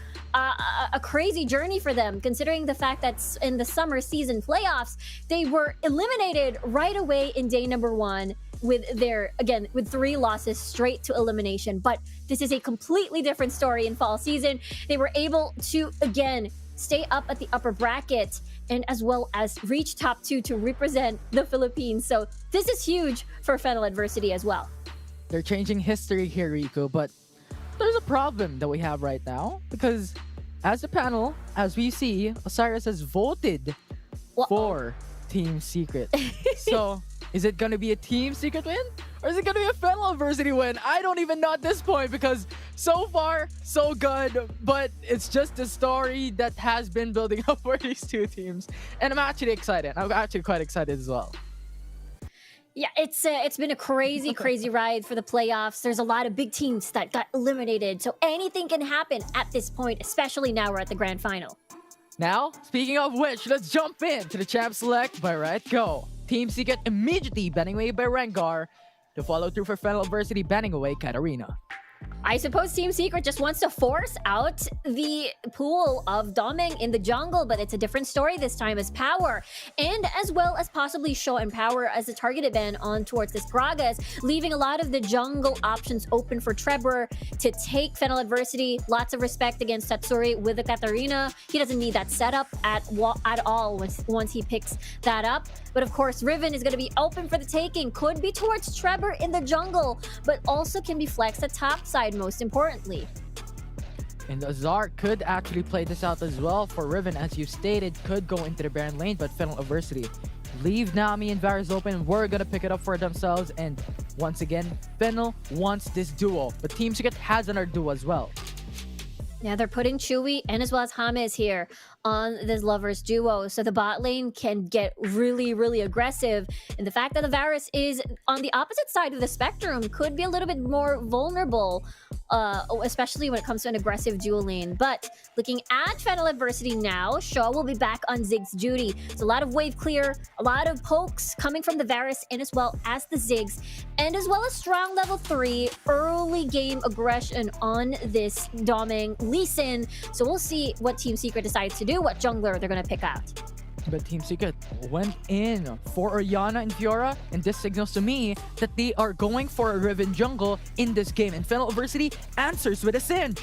crazy journey for them, considering the fact that in the summer season playoffs, they were eliminated right away in day number one with 3 losses straight to elimination. But this is a completely different story in fall season. They were able to, again, stay up at the upper bracket and as well as reach top 2 to represent the Philippines. So this is huge for Fennel Adversity as well. They're changing history here, Rico, but there's a problem that we have right now because as a panel, as we see, Osiris has voted for Team Secret. So is it going to be a Team Secret win? Or is it going to be a Fennel Adversity win? I don't even know at this point because so far, so good. But it's just a story that has been building up for these two teams. And I'm actually excited. I'm actually quite excited as well. Yeah, it's been a crazy ride for the playoffs. There's a lot of big teams that got eliminated. So anything can happen at this point, especially now we're at the grand final. Now, speaking of which, let's jump into the Champ Select by Riot Go. Team Secret immediately banning away by Rengar to follow through for Fennel Adversity banning away Katarina. I suppose Team Secret just wants to force out the pool of Doming in the jungle, but it's a different story this time as Power, and as well as possibly Show and Power as a targeted ban on towards this Gragas, leaving a lot of the jungle options open for Trevor to take Fennel Adversity. Lots of respect against Tatsuri with the Katarina. He doesn't need that setup at all once he picks that up. But of course, Riven is going to be open for the taking. Could be towards Trevor in the jungle, but also can be flexed at top side, most importantly. And Azar could actually play this out as well for Riven, as you stated, could go into the Baron lane, but Fennel Adversity leave Nami and Varus open. We're gonna pick it up for themselves. And once again, Fennel wants this duo, but Team Secret has another duo as well. Yeah, they're putting Chewy and as well as James here on this Lovers duo. So the bot lane can get really, really aggressive. And the fact that the Varus is on the opposite side of the spectrum could be a little bit more vulnerable, especially when it comes to an aggressive dual lane. But looking at Fennel adversity now, Shaw will be back on Ziggs duty. So a lot of wave clear, a lot of pokes coming from the Varus and as well as the Ziggs. And as well as strong level 3 early game aggression on this Doming Lee Sin. So we'll see what Team Secret decides to do, what jungler they're going to pick out. But Team Secret went in for Orianna and Fiora, and this signals to me that they are going for a Riven jungle in this game. And Fennel Adversity answers with a Singe.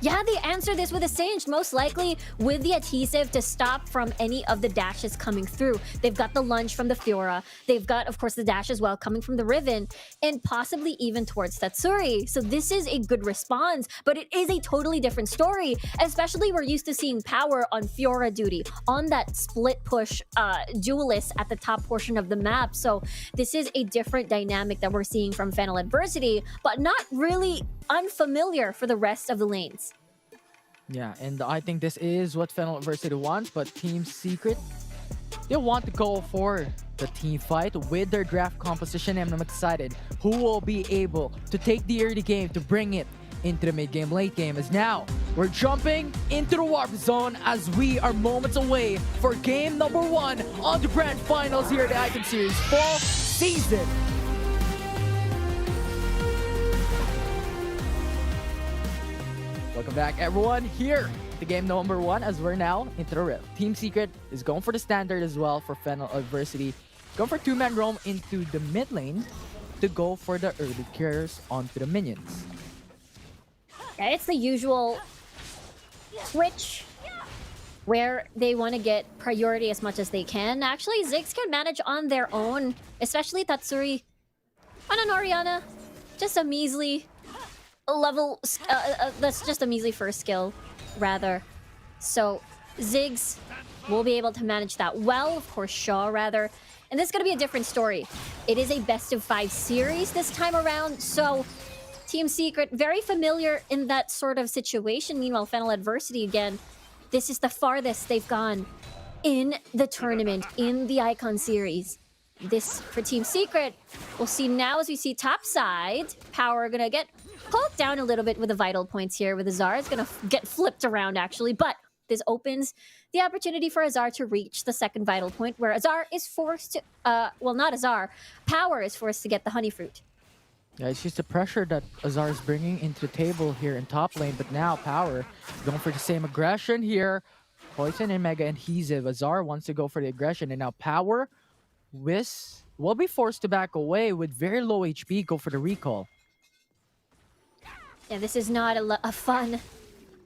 Yeah, they answer this with a Singe, most likely with the adhesive to stop from any of the dashes coming through. They've got the lunge from the Fiora. They've got, of course, the dash as well coming from the Riven and possibly even towards Tatsuri. So this is a good response, but it is a totally different story, especially we're used to seeing Power on Fiora duty, on that split push duelist at the top portion of the map. So this is a different dynamic that we're seeing from Fennel Adversity, but not really unfamiliar for the rest of the lanes. Yeah, and I think this is what Fennel Adversity wants, but Team Secret, they want to go for the team fight with their draft composition, and I'm excited who will be able to take the early game to bring it into the mid game, late game. As now we're jumping into the warp zone as we are moments away for game number 1 on the grand finals here at the Icon Series fall season. Welcome back, everyone, here to game number 1 as we're now into the rift. Team Secret is going for the standard as well for Fennel Adversity. Going for 2-man roam into the mid lane to go for the early cures onto the minions. Yeah, it's the usual switch where they want to get priority as much as they can. Actually, Ziggs can manage on their own, especially Tatsuri. On an Orianna, just a measly level, that's just a measly first skill, rather. So Ziggs will be able to manage that well, of course Shaw rather. And this is going to be a different story. It is a best of 5 series this time around, so Team Secret very familiar in that sort of situation. Meanwhile, Fennel Adversity again, this is the farthest they've gone in the tournament, in the Icon series. This for Team Secret, we'll see now as we see top side. Power gonna get poked down a little bit with the vital points here with Azar. It's gonna get flipped around actually, but this opens the opportunity for Azar to reach the second vital point where Azar is forced to, well, not Azar, Power is forced to get the honey fruit. Yeah, it's just the pressure that Azar is bringing into the table here in top lane, but now Power going for the same aggression here. Poison and Mega Adhesive. Azar wants to go for the aggression, and now Power will be forced to back away with very low HP, go for the recall. Yeah, this is not a fun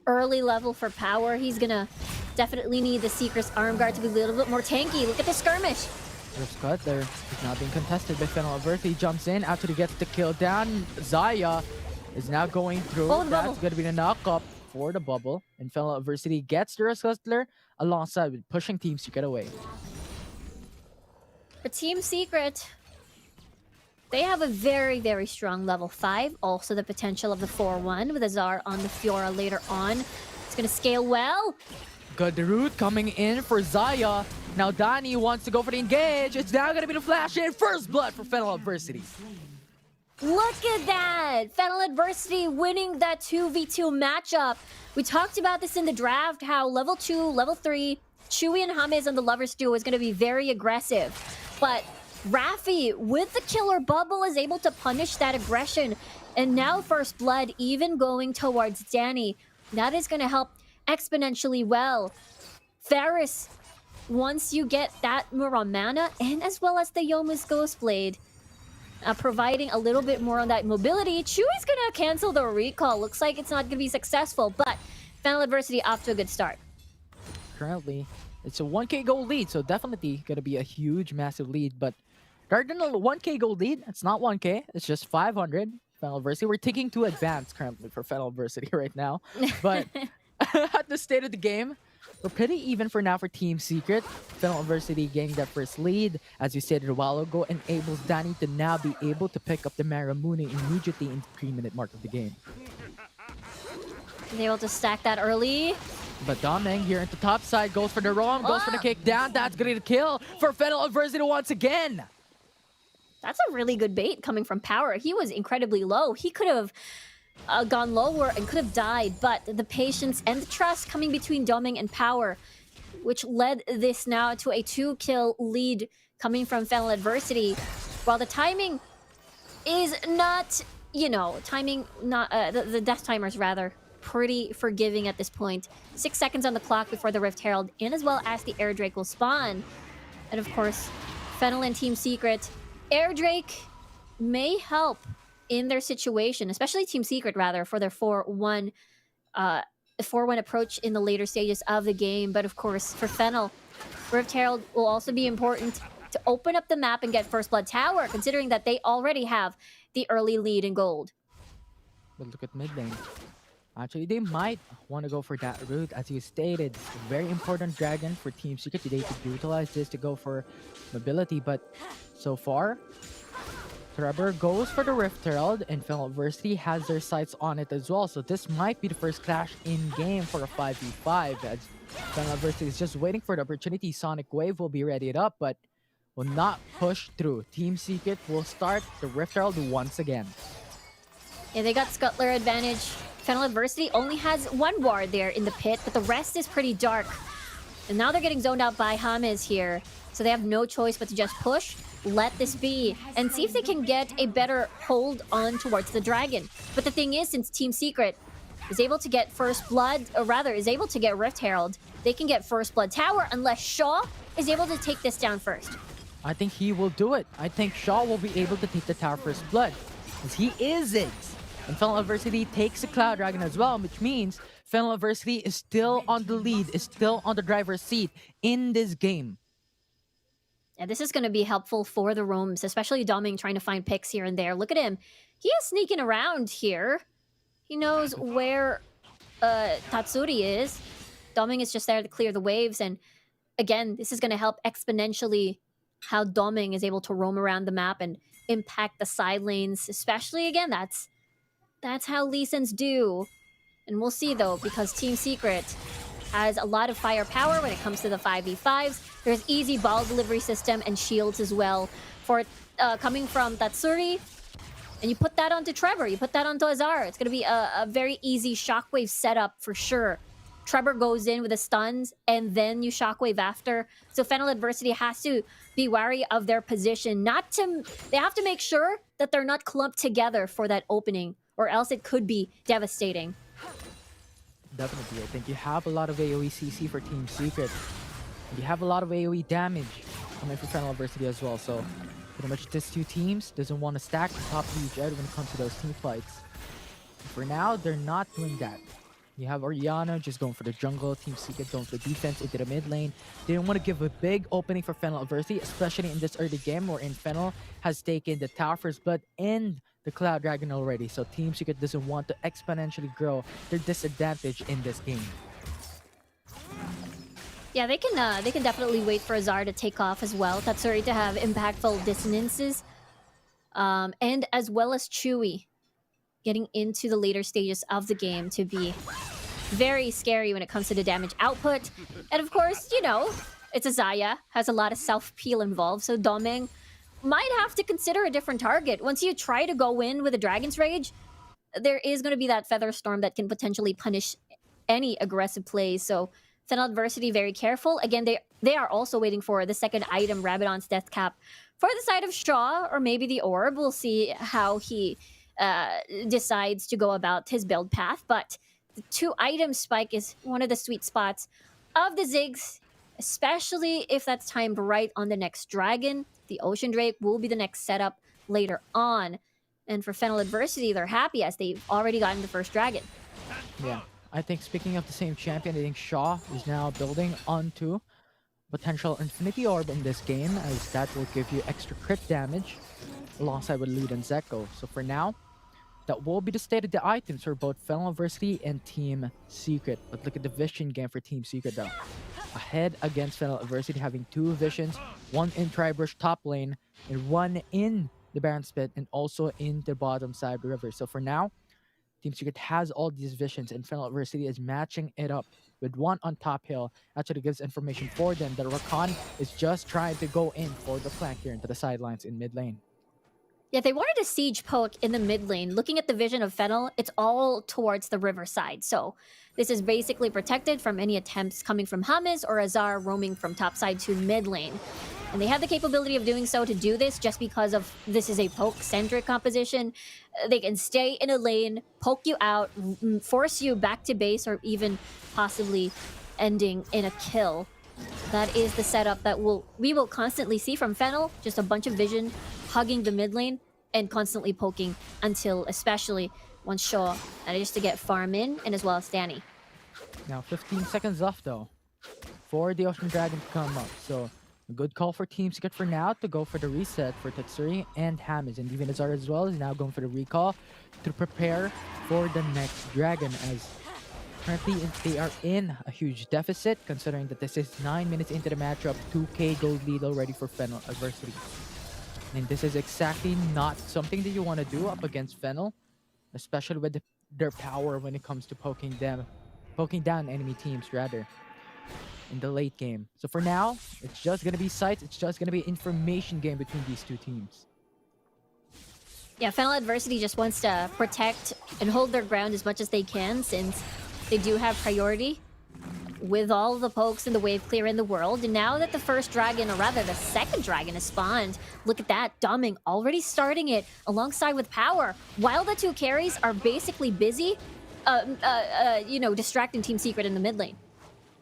early level for Power. He's gonna definitely need the Seeker's arm guard to be a little bit more tanky. Look at the skirmish. First cut there is now being contested by Fennel Adversity. Jumps in after he gets the kill down. Zaya is now going through. That's going to be the knock-up for the bubble. And Fennel Adversity gets the Hustler alongside with pushing Team Secret away. For Team Secret, they have a very, very strong level 5. Also the potential of the 4-1 with Azar on the Fiora later on. It's going to scale well. Good root coming in for Zaya. Now Dani wants to go for the engage. It's now going to be the flash in. First blood for Fennel Adversity. Look at that! Fennel Adversity winning that 2v2 matchup. We talked about this in the draft, how level 2, level 3, Chewy and James on the Lovers duo is going to be very aggressive. But Raffi, with the killer bubble, is able to punish that aggression. And now First Blood even going towards Danny. That is going to help exponentially well. Ferris, once you get that Muramana and as well as the Yomu's Ghostblade, providing a little bit more on that mobility, Chewy's gonna cancel the recall. Looks like it's not gonna be successful, but Fennel Adversity off to a good start. Currently, it's a 1k gold lead, so definitely gonna be a huge, massive lead, but rather than a 1k gold lead, it's not 1k, it's just 500. Fennel Adversity, we're taking to advance currently for Fennel Adversity right now, but at the state of the game, we're pretty even for now for Team Secret. Fennel University getting that first lead, as you stated a while ago, enables Danny to now be able to pick up the Maramune immediately in the 3-minute mark of the game. They're able to stack that early. But Domeng here at the top side goes for the roam, goes for the kick down. That's going to kill for Fennel University once again. That's a really good bait coming from Power. He was incredibly low. He could have gone lower and could have died, but the patience and the trust coming between Domeng and Power, which led this now to a 2-kill lead coming from Fennel Adversity. While the timing is not, you know, the death timers rather, pretty forgiving at this point. 6 seconds on the clock before the Rift Herald, and as well as the Air Drake will spawn. And of course, Fennel and Team Secret. Air Drake may help in their situation, especially Team Secret rather, for their 4-1 approach in the later stages of the game. But of course, for Fennel, Rift Herald will also be important to open up the map and get First Blood Tower, considering that they already have the early lead in gold. But look at mid lane. Actually, they might want to go for that route, as you stated. Very important dragon for Team Secret today to utilize this to go for mobility. But so far, Trevor goes for the Rift Herald, and Fennel University has their sights on it as well. So this might be the first clash in-game for a 5v5, as Fennel University is just waiting for the opportunity. Sonic Wave will be readied up, but will not push through. Team Secret will start the Rift Herald once again. Yeah, they got Scuttler advantage. Fennel Adversity only has one ward there in the pit, but the rest is pretty dark. And now they're getting zoned out by James here. So they have no choice but to just push, let this be, and see if they can get a better hold on towards the dragon. But the thing is, since Team Secret is able to get First Blood, or rather is able to get Rift Herald, they can get First Blood Tower unless Shaw is able to take this down first. I think he will do it. I think Shaw will be able to take the tower First Blood, as he is it. And Fennel Adversity takes the Cloud Dragon as well, which means Fennel Adversity is still on the lead, is still on the driver's seat in this game. Yeah, this is going to be helpful for the roams, especially Doming trying to find picks here and there. Look at him. He is sneaking around here. He knows where Tatsuri is. Doming is just there to clear the waves. And again, this is going to help exponentially how Doming is able to roam around the map and impact the side lanes. Especially, again, that's how Lee Sins do. And we'll see, though, because Team Secret has a lot of firepower when it comes to the 5v5s. There's easy ball delivery system and shields as well for coming from Tatsuri. And you put that onto Trevor, you put that onto Azar. It's going to be a very easy shockwave setup for sure. Trevor goes in with the stuns, and then you shockwave after. So Fennel Adversity has to be wary of their position. They have to make sure that they're not clumped together for that opening, or else it could be devastating. Definitely. I think you have a lot of AoE CC for Team Secret. You have a lot of AoE damage coming for Fennel Adversity as well. So pretty much these two teams doesn't want to stack on top of each other when it comes to those team fights. For now, they're not doing that. You have Oriana just going for the jungle, Team Secret going for the defense into the mid lane. They don't want to give a big opening for Fennel Adversity, especially in this early game wherein Fennel has taken the Tower First Blood and the Cloud Dragon already. So Team Secret doesn't want to exponentially grow their disadvantage in this game. Yeah, they can definitely wait for Azar to take off as well. Tatsuri to have impactful dissonances. And as well as Chewy getting into the later stages of the game to be very scary when it comes to the damage output. And of course, you know, it's a Xayah, has a lot of self-peel involved, so Doming might have to consider a different target. Once you try to go in with a Dragon's Rage, there is going to be that Feather Storm that can potentially punish any aggressive plays. So Fennel Adversity, very careful. Again, they are also waiting for the second item, Rabadon's Death Cap, for the side of Shaw, or maybe the Orb. We'll see how he decides to go about his build path. But the 2-item spike is one of the sweet spots of the Ziggs, especially if that's timed right on the next dragon. The Ocean Drake will be the next setup later on. And for Fennel Adversity, they're happy as they've already gotten the first dragon. Yeah, I think speaking of the same champion, I think Shaw is now building onto potential Infinity Orb in this game, as that will give you extra crit damage alongside with Lud and Zeko. So for now, that will be the state of the items for both Fennel University and Team Secret. But look at the vision game for Team Secret though. Ahead against Fennel University, having 2 visions, one in Tribrush top lane and one in the Baron's Pit and also in the bottom side of the river. So for now, Team Secret has all these visions and Fennel University is matching it up with one on top hill. Actually gives information for them that Rakan is just trying to go in for the flank here into the sidelines in mid lane. Yeah, they wanted a siege poke in the mid lane. Looking at the vision of Fennel, it's all towards the riverside. So this is basically protected from any attempts coming from Hamis or Azar roaming from topside to mid lane. And they have the capability of doing so to do this just because of this is a poke-centric composition. They can stay in a lane, poke you out, force you back to base, or even possibly ending in a kill. That is the setup that we will constantly see from Fennel. Just a bunch of vision hugging the mid lane and constantly poking until, especially once Shaw manages to get farm in and as well as Danny. Now 15 seconds left though for the Ocean Dragon to come up. So a good call for Team Secret for now to go for the reset for Tetsuri and Hamis. And even Azar as well is now going for the recall to prepare for the next dragon, as currently they are in a huge deficit considering that this is 9 minutes into the matchup. 2k gold lead already for Fennel adversity. And this is exactly not something that you want to do up against Fennel, especially with their power when it comes to poking down enemy teams rather in the late game. So for now, it's just going to be sights. It's just going to be information game between these two teams. Yeah, Fennel Adversity just wants to protect and hold their ground as much as they can, since they do have priority with all the pokes and the wave clear in the world. And now that the first dragon, or rather the second dragon, is spawned, look at that, Doming already starting it alongside with power, while the 2 carries are basically busy, distracting Team Secret in the mid lane.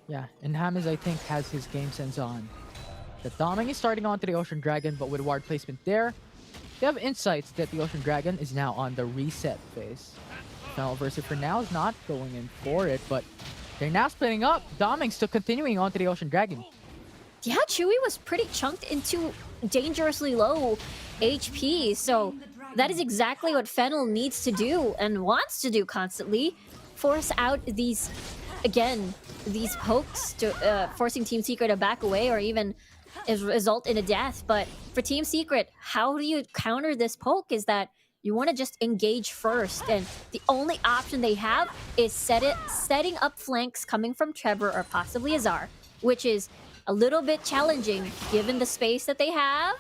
Yeah, and Hamis, I think, has his game sense on. The Doming is starting onto the Ocean Dragon, but with ward placement there, they have insights that the Ocean Dragon is now on the reset phase. Fennel Versus for now is not going in for it, but they're now splitting up. Doming still continuing onto the Ocean Dragon. Yeah, Chewy was pretty chunked into dangerously low HP, so that is exactly what Fennel needs to do and wants to do constantly. Force out these pokes to forcing Team Secret to back away or even result in a death. But for Team Secret, how do you counter this poke is that you want to just engage first, and the only option they have is setting up flanks coming from Trevor or possibly Azar, which is a little bit challenging given the space that they have,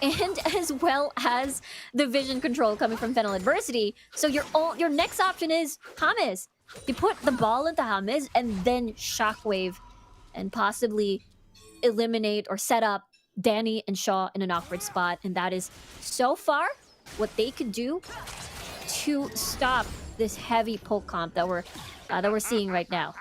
and as well as the vision control coming from Fennel Adversity. So your next option is Hamis. You put the ball into Hamis and then Shockwave and possibly eliminate or set up Danny and Shaw in an awkward spot. And that is so far what they could do to stop this heavy poke comp that we're seeing right now.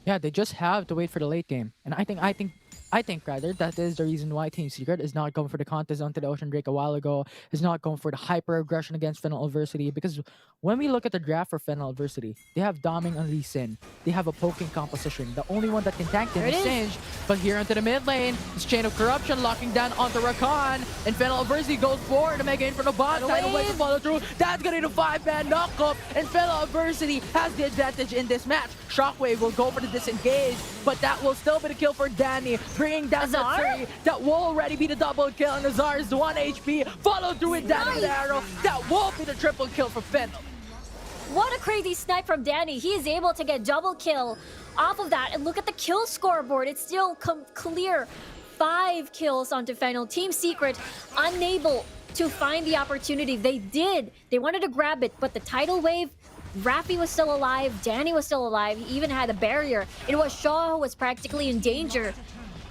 Yeah, they just have to wait for the late game. And I think rather that is the reason why Team Secret is not going for the contest onto the Ocean Drake a while ago, is not going for the hyper aggression against Fennel Adversity, because when we look at the draft for Fennel Adversity, they have Doming and Lee Sin. They have a poking composition. The only one that can tank them is Singe. But here into the mid lane, this Chain of Corruption locking down onto Rakan, and Fennel Adversity goes forward to make it in for the bot. Tidal Wave to follow through. That's gonna be the 5-man knockup, and Fennel Adversity has the advantage in this match. Shockwave will go for the disengage, but that will still be the kill for Danny, bringing down Azar. That will already be the double kill, and Azar is 1 HP, followed through with Danny's arrow. That will be the triple kill for Fennel. What a crazy snipe from Danny. He is able to get double kill off of that, and look at the kill scoreboard. It's still clear. 5 kills onto Fennel. Team Secret unable to find the opportunity. They did. They wanted to grab it, but the tidal wave, Rafi was still alive, Danny was still alive, he even had a barrier. It was Shaw who was practically in danger.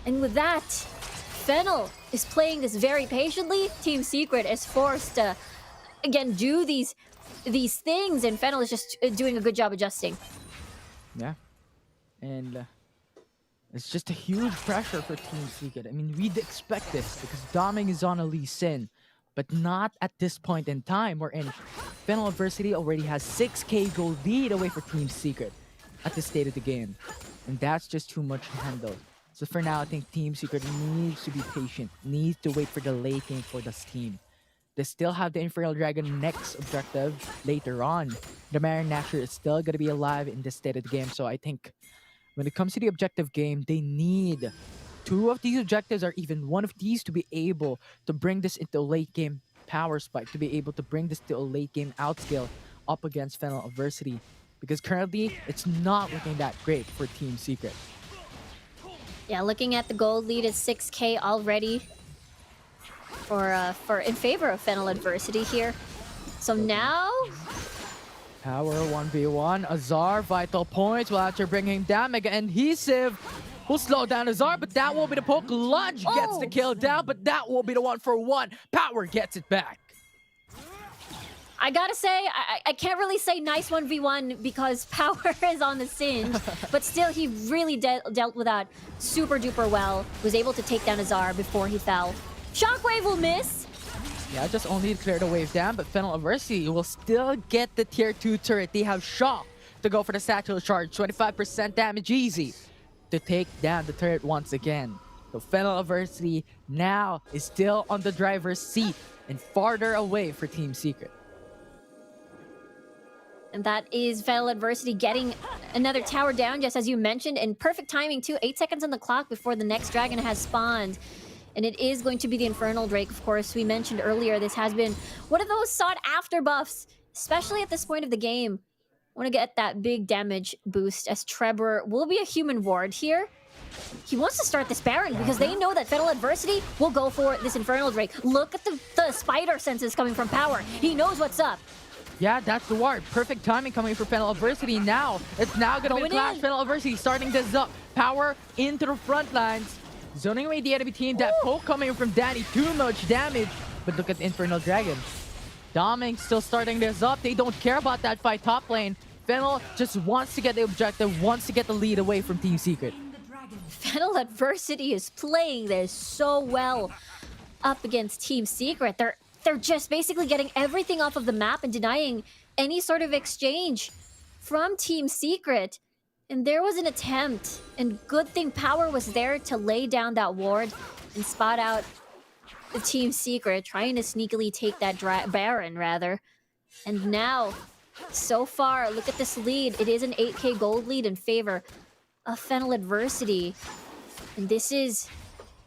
And with that, Fennel is playing this very patiently. Team Secret is forced to, again, do these things, and Fennel is just doing a good job adjusting. Yeah. And it's just a huge pressure for Team Secret. I mean, we'd expect this because Doming is on a Lee Sin, but not at this point in time. We're in Fennel Adversity already has 6k gold lead away for Team Secret at this state of the game. And that's just too much to handle. So for now, I think Team Secret needs to be patient, needs to wait for the late game for this team. They still have the Infernal Dragon next objective later on. The Marin Nasher is still going to be alive in this state of the game. So I think when it comes to the objective game, they need 2 of these objectives or even 1 of these to be able to bring this into a late game power spike, to be able to bring this to a late game outscale up against Fennel Adversity. Because currently, it's not looking that great for Team Secret. Yeah, looking at the gold lead, it's 6K already for in favor of Fennel Adversity here. So now... Power 1v1. Azar, vital points will have to bring him down. Mega Adhesive will slow down Azar, but that won't be the poke. Lunge gets the kill down, but that won't be the 1-for-1. Power gets it back. I gotta say, I can't really say nice 1v1 because Power is on the Singe, but still he really dealt with that super duper well. Was able to take down Azar before he fell. Shockwave will miss. Yeah, just only to clear the wave down, but Fennel Adversity will still get the tier 2 turret. They have Shock to go for the satchel charge. 25% damage easy to take down the turret once again. So Fennel Adversity now is still on the driver's seat and farther away for Team Secret. And that is Fennel Adversity getting another tower down, just as you mentioned, and perfect timing too. 8 seconds on the clock before the next dragon has spawned. And it is going to be the Infernal Drake, of course. We mentioned earlier, this has been one of those sought-after buffs, especially at this point of the game. Want to get that big damage boost, as Trevor will be a human ward here. He wants to start this Baron because they know that Fennel Adversity will go for this Infernal Drake. Look at the spider senses coming from Power. He knows what's up. Yeah, that's the ward. Perfect timing coming for Fennel Adversity now. It's now going to be the clash. Fennel Adversity starting this up. Power into the front lines. Zoning away the enemy team. That poke coming from Danny. Too much damage. But look at the Infernal Dragon. Doming still starting this up. They don't care about that fight top lane. Fennel just wants to get the objective, wants to get the lead away from Team Secret. Fennel Adversity is playing this so well up against Team Secret. They're just basically getting everything off of the map and denying any sort of exchange from Team Secret. And there was an attempt, and good thing Power was there to lay down that ward and spot out the Team Secret, trying to sneakily take that Baron, rather. And now, so far, look at this lead. It is an 8K gold lead in favor of Fennel Adversity. And this is,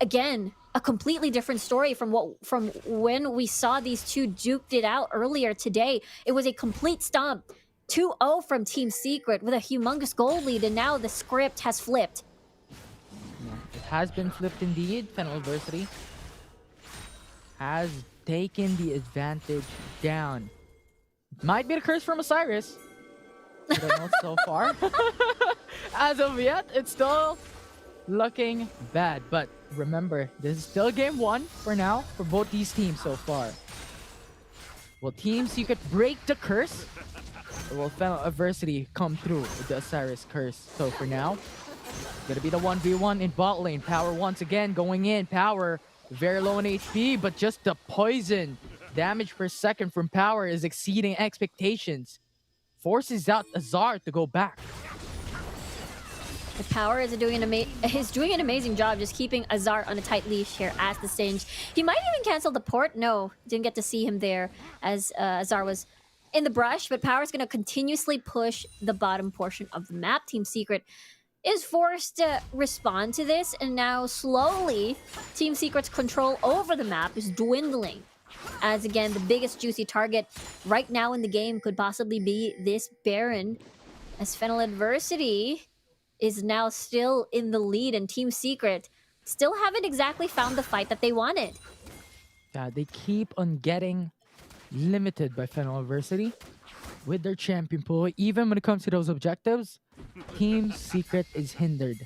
again, a completely different story from when we saw these two duked it out earlier today. It was a complete stomp. 2-0 from Team Secret with a humongous goal lead, and now the script has flipped. It has been flipped indeed. Fennel Adversity has taken the advantage down. Might be the curse from Osiris. I don't know so far. As of yet, it's still looking bad. But remember, this is still game 1 for now for both these teams so far. Will Team Secret break the curse? Or will Fennel Adversity come through with the Osiris curse? So for now, gonna be the 1v1 in bot lane. Power once again going in. Power very low in HP, but just the poison damage per second from Power is exceeding expectations. Forces out Azar to go back. The Power is doing an amazing job just keeping Azar on a tight leash here as the Singe. He might even cancel the port. No, didn't get to see him there as Azar was in the brush, but Power's going to continuously push the bottom portion of the map. Team Secret is forced to respond to this, and now slowly Team Secret's control over the map is dwindling. As again, the biggest juicy target right now in the game could possibly be this Baron, as Fennel Adversity is now still in the lead, and Team Secret still haven't exactly found the fight that they wanted. Yeah, they keep on getting limited by Fennel Adversity with their champion pool. Even when it comes to those objectives, Team Secret is hindered.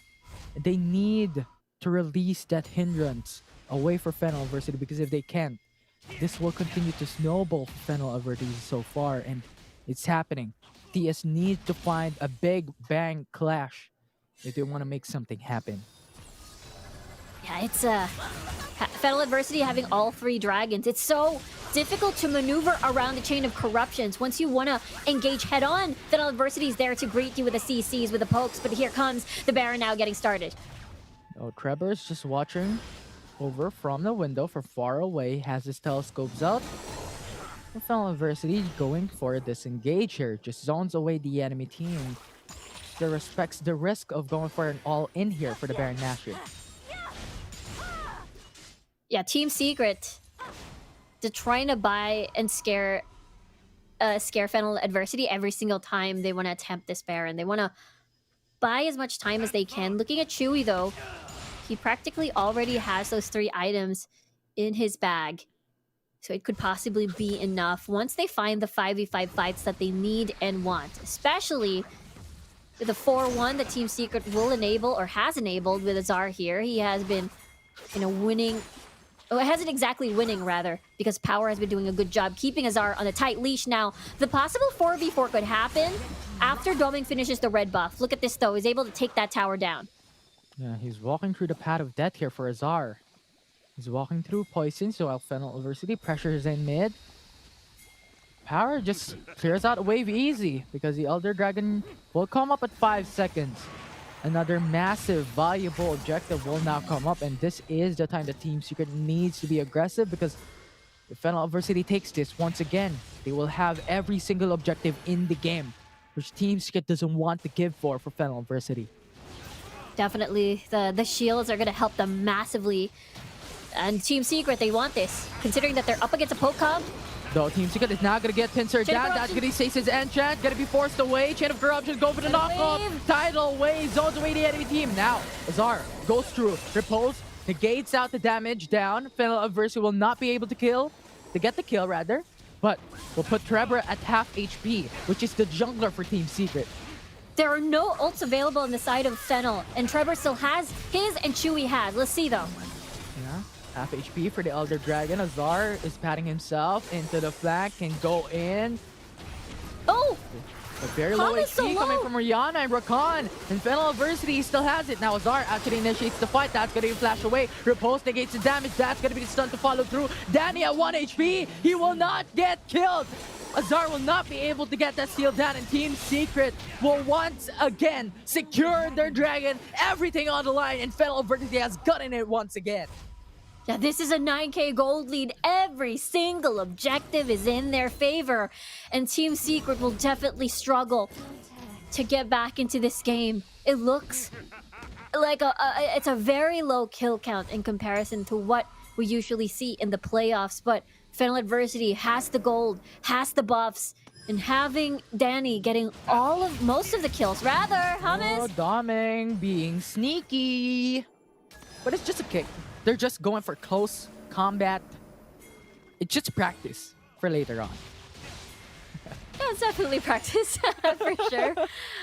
They need to release that hindrance away for Fennel Adversity, because if they can't, this will continue to snowball for Fennel Adversity so far, and it's happening. TS needs to find a big bang clash if they want to make something happen. Yeah, it's Fennel Adversity having all 3 dragons. It's so difficult to maneuver around the chain of corruptions. Once you want to engage head-on, Fennel Adversity is there to greet you with the CCs, with the pokes, but here comes the Baron now getting started. Oh, Trevor's just watching over from the window from far away, has his telescopes out. Fennel University going for a disengage here. Just zones away the enemy team. That respects the risk of going for an all-in here for the Baron Nashor. Yeah, Team Secret. They're trying to buy and scare Fennel Adversity every single time they want to attempt this Baron. They want to buy as much time as they can. Looking at Chewy though, he practically already has those 3 items in his bag. So it could possibly be enough once they find the 5v5 fights that they need and want. Especially with the 4-1 that Team Secret will enable or has enabled with Azar here. He has been, winning. Oh, it hasn't exactly winning, rather, because Power has been doing a good job keeping Azar on a tight leash now. The possible 4v4 could happen after Doming finishes the red buff. Look at this, though. He's able to take that tower down. Yeah, he's walking through the path of death here for Azar. He's walking through poison, so Fennel University pressures in mid. Power just clears out a wave easy because the Elder Dragon will come up at 5 seconds. Another massive, valuable objective will now come up, and this is the time the Team Secret needs to be aggressive because if Fennel University takes this once again, they will have every single objective in the game, which Team Secret doesn't want to give for Fennel University. Definitely, the shields are going to help them massively. And Team Secret, they want this, considering that they're up against a Pokemon. Though Team Secret is now gonna get pincered down. That's gonna chase his enchant, gonna be forced away. Chain of Corruption, go for the knockoff. Tidal Wave zones away the enemy team. Now, Azar goes through, repulse, negates out the damage down. Fennel Adversity will not be able to get the kill rather, but will put Trevor at half HP, which is the jungler for Team Secret. There are no ults available on the side of Fennel, and Trevor still has his and Chewy has. Let's see though. Yeah. Half HP for the Elder Dragon. Azar is patting himself into the flank and go in. Oh! A very low HP so coming from Rihanna and Rakan. And Fennel Adversity still has it. Now Azar actually initiates the fight. That's going to be flash away. Repulse negates the damage. That's going to be the stun to follow through. Danny at 1 HP. He will not get killed. Azar will not be able to get that steal down, and Team Secret will once again secure their dragon. Everything on the line, and Fennel Adversity has gotten it once again. Yeah, this is a 9k gold lead. Every single objective is in their favor. And Team Secret will definitely struggle to get back into this game. It looks like it's a very low kill count in comparison to what we usually see in the playoffs. But Fennel Adversity has the gold, has the buffs, and having Danny getting most of the kills. Rather, Hummus. Oh, Doming being sneaky. But it's just a kick. They're just going for close combat. It's just practice for later on. Yeah, it's definitely practice for sure.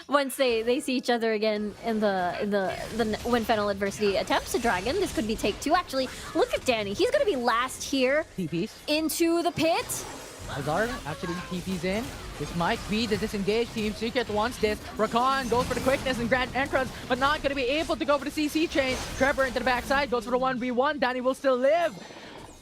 Once they see each other again in the when Fennel Adversity attempts a dragon, this could be take 2. Actually, look at Danny. He's gonna be last here. TPs into the pit. Azar actually TPs in. This might be the disengaged. Team Secret wants this. Rakan goes for the quickness and grand entrance, but not going to be able to go for the CC chain. Trevor into the backside, goes for the 1v1. Danny will still live.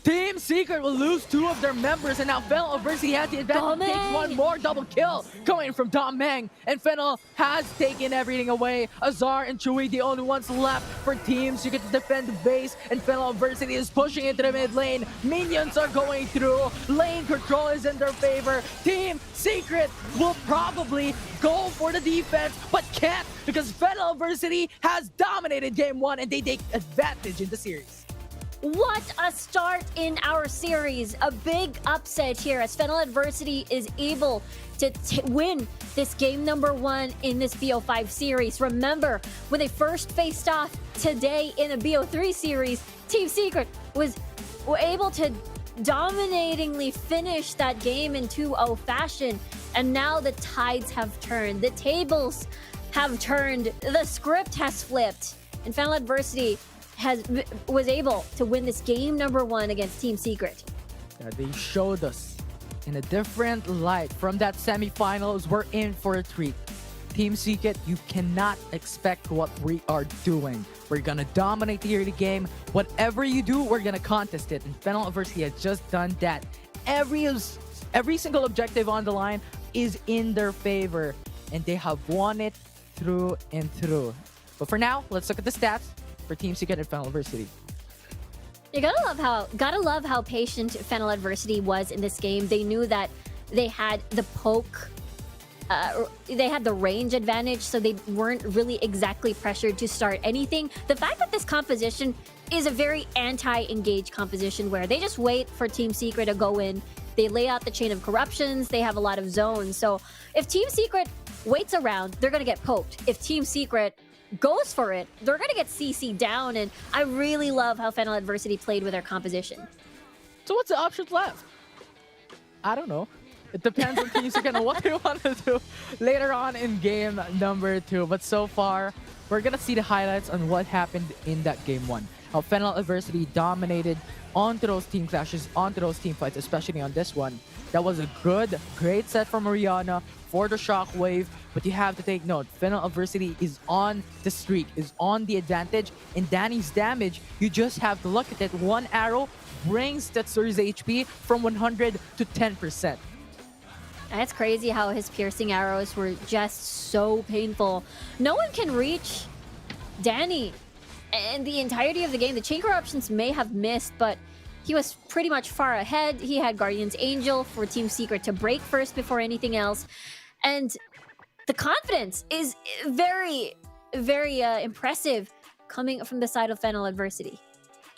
Team Secret will lose 2 of their members, and now Fennel Adversity has the advantage. Takes one more double kill coming from Doming, and Fennel has taken everything away. Azar and Chewy, the only ones left for Team Secret to defend the base, and Fennel Adversity is pushing into the mid lane. Minions are going through. Lane control is in their favor. Team Secret will probably go for the defense, but can't because Fennel Adversity has dominated game 1, and they take advantage in the series. What a start in our series. A big upset here as Fennel Adversity is able to win this game number 1 in this BO5 series. Remember, when they first faced off today in a BO3 series, Team Secret were able to dominatingly finish that game in 2-0 fashion. And now the tides have turned. The tables have turned. The script has flipped. And Fennel Adversity was able to win this game number 1 against Team Secret. Yeah, they showed us in a different light. From that semifinals, we're in for a treat. Team Secret, you cannot expect what we are doing. We're gonna dominate the early game. Whatever you do, we're gonna contest it. And Fennel Adversity has just done that. Every single objective on the line is in their favor, and they have won it through and through. But for now, let's look at the stats for Team Secret and Fennel Adversity. You gotta love how patient Fennel Adversity was in this game. They knew that they had the poke, they had the range advantage, so they weren't really exactly pressured to start anything. The fact that this composition is a very anti-engage composition where they just wait for Team Secret to go in. They lay out the chain of corruptions. They have a lot of zones. So if Team Secret waits around, they're gonna get poked. If Team Secret goes for it, they're gonna get CC down. And I really love how Fennel Adversity played with their composition. So what's the options left? I don't know. It depends on Team Secret and what they want to do later on in game number 2. But so far, we're gonna see the highlights on what happened in that game 1. How Fennel Adversity dominated onto those team clashes, onto those team fights, especially on this one. That was a great set from Mariana for the shockwave. But you have to take note, Fennel Adversity is on the streak, is on the advantage. And Danny's damage, you just have to look at it. One arrow brings Tetsuri's HP from 100 to 10%. It's crazy how his piercing arrows were just so painful. No one can reach Danny. And the entirety of the game, the chain corruptions may have missed, but he was pretty much far ahead. He had Guardian's Angel for Team Secret to break first before anything else. And the confidence is very, very impressive coming from the side of Fennel Adversity.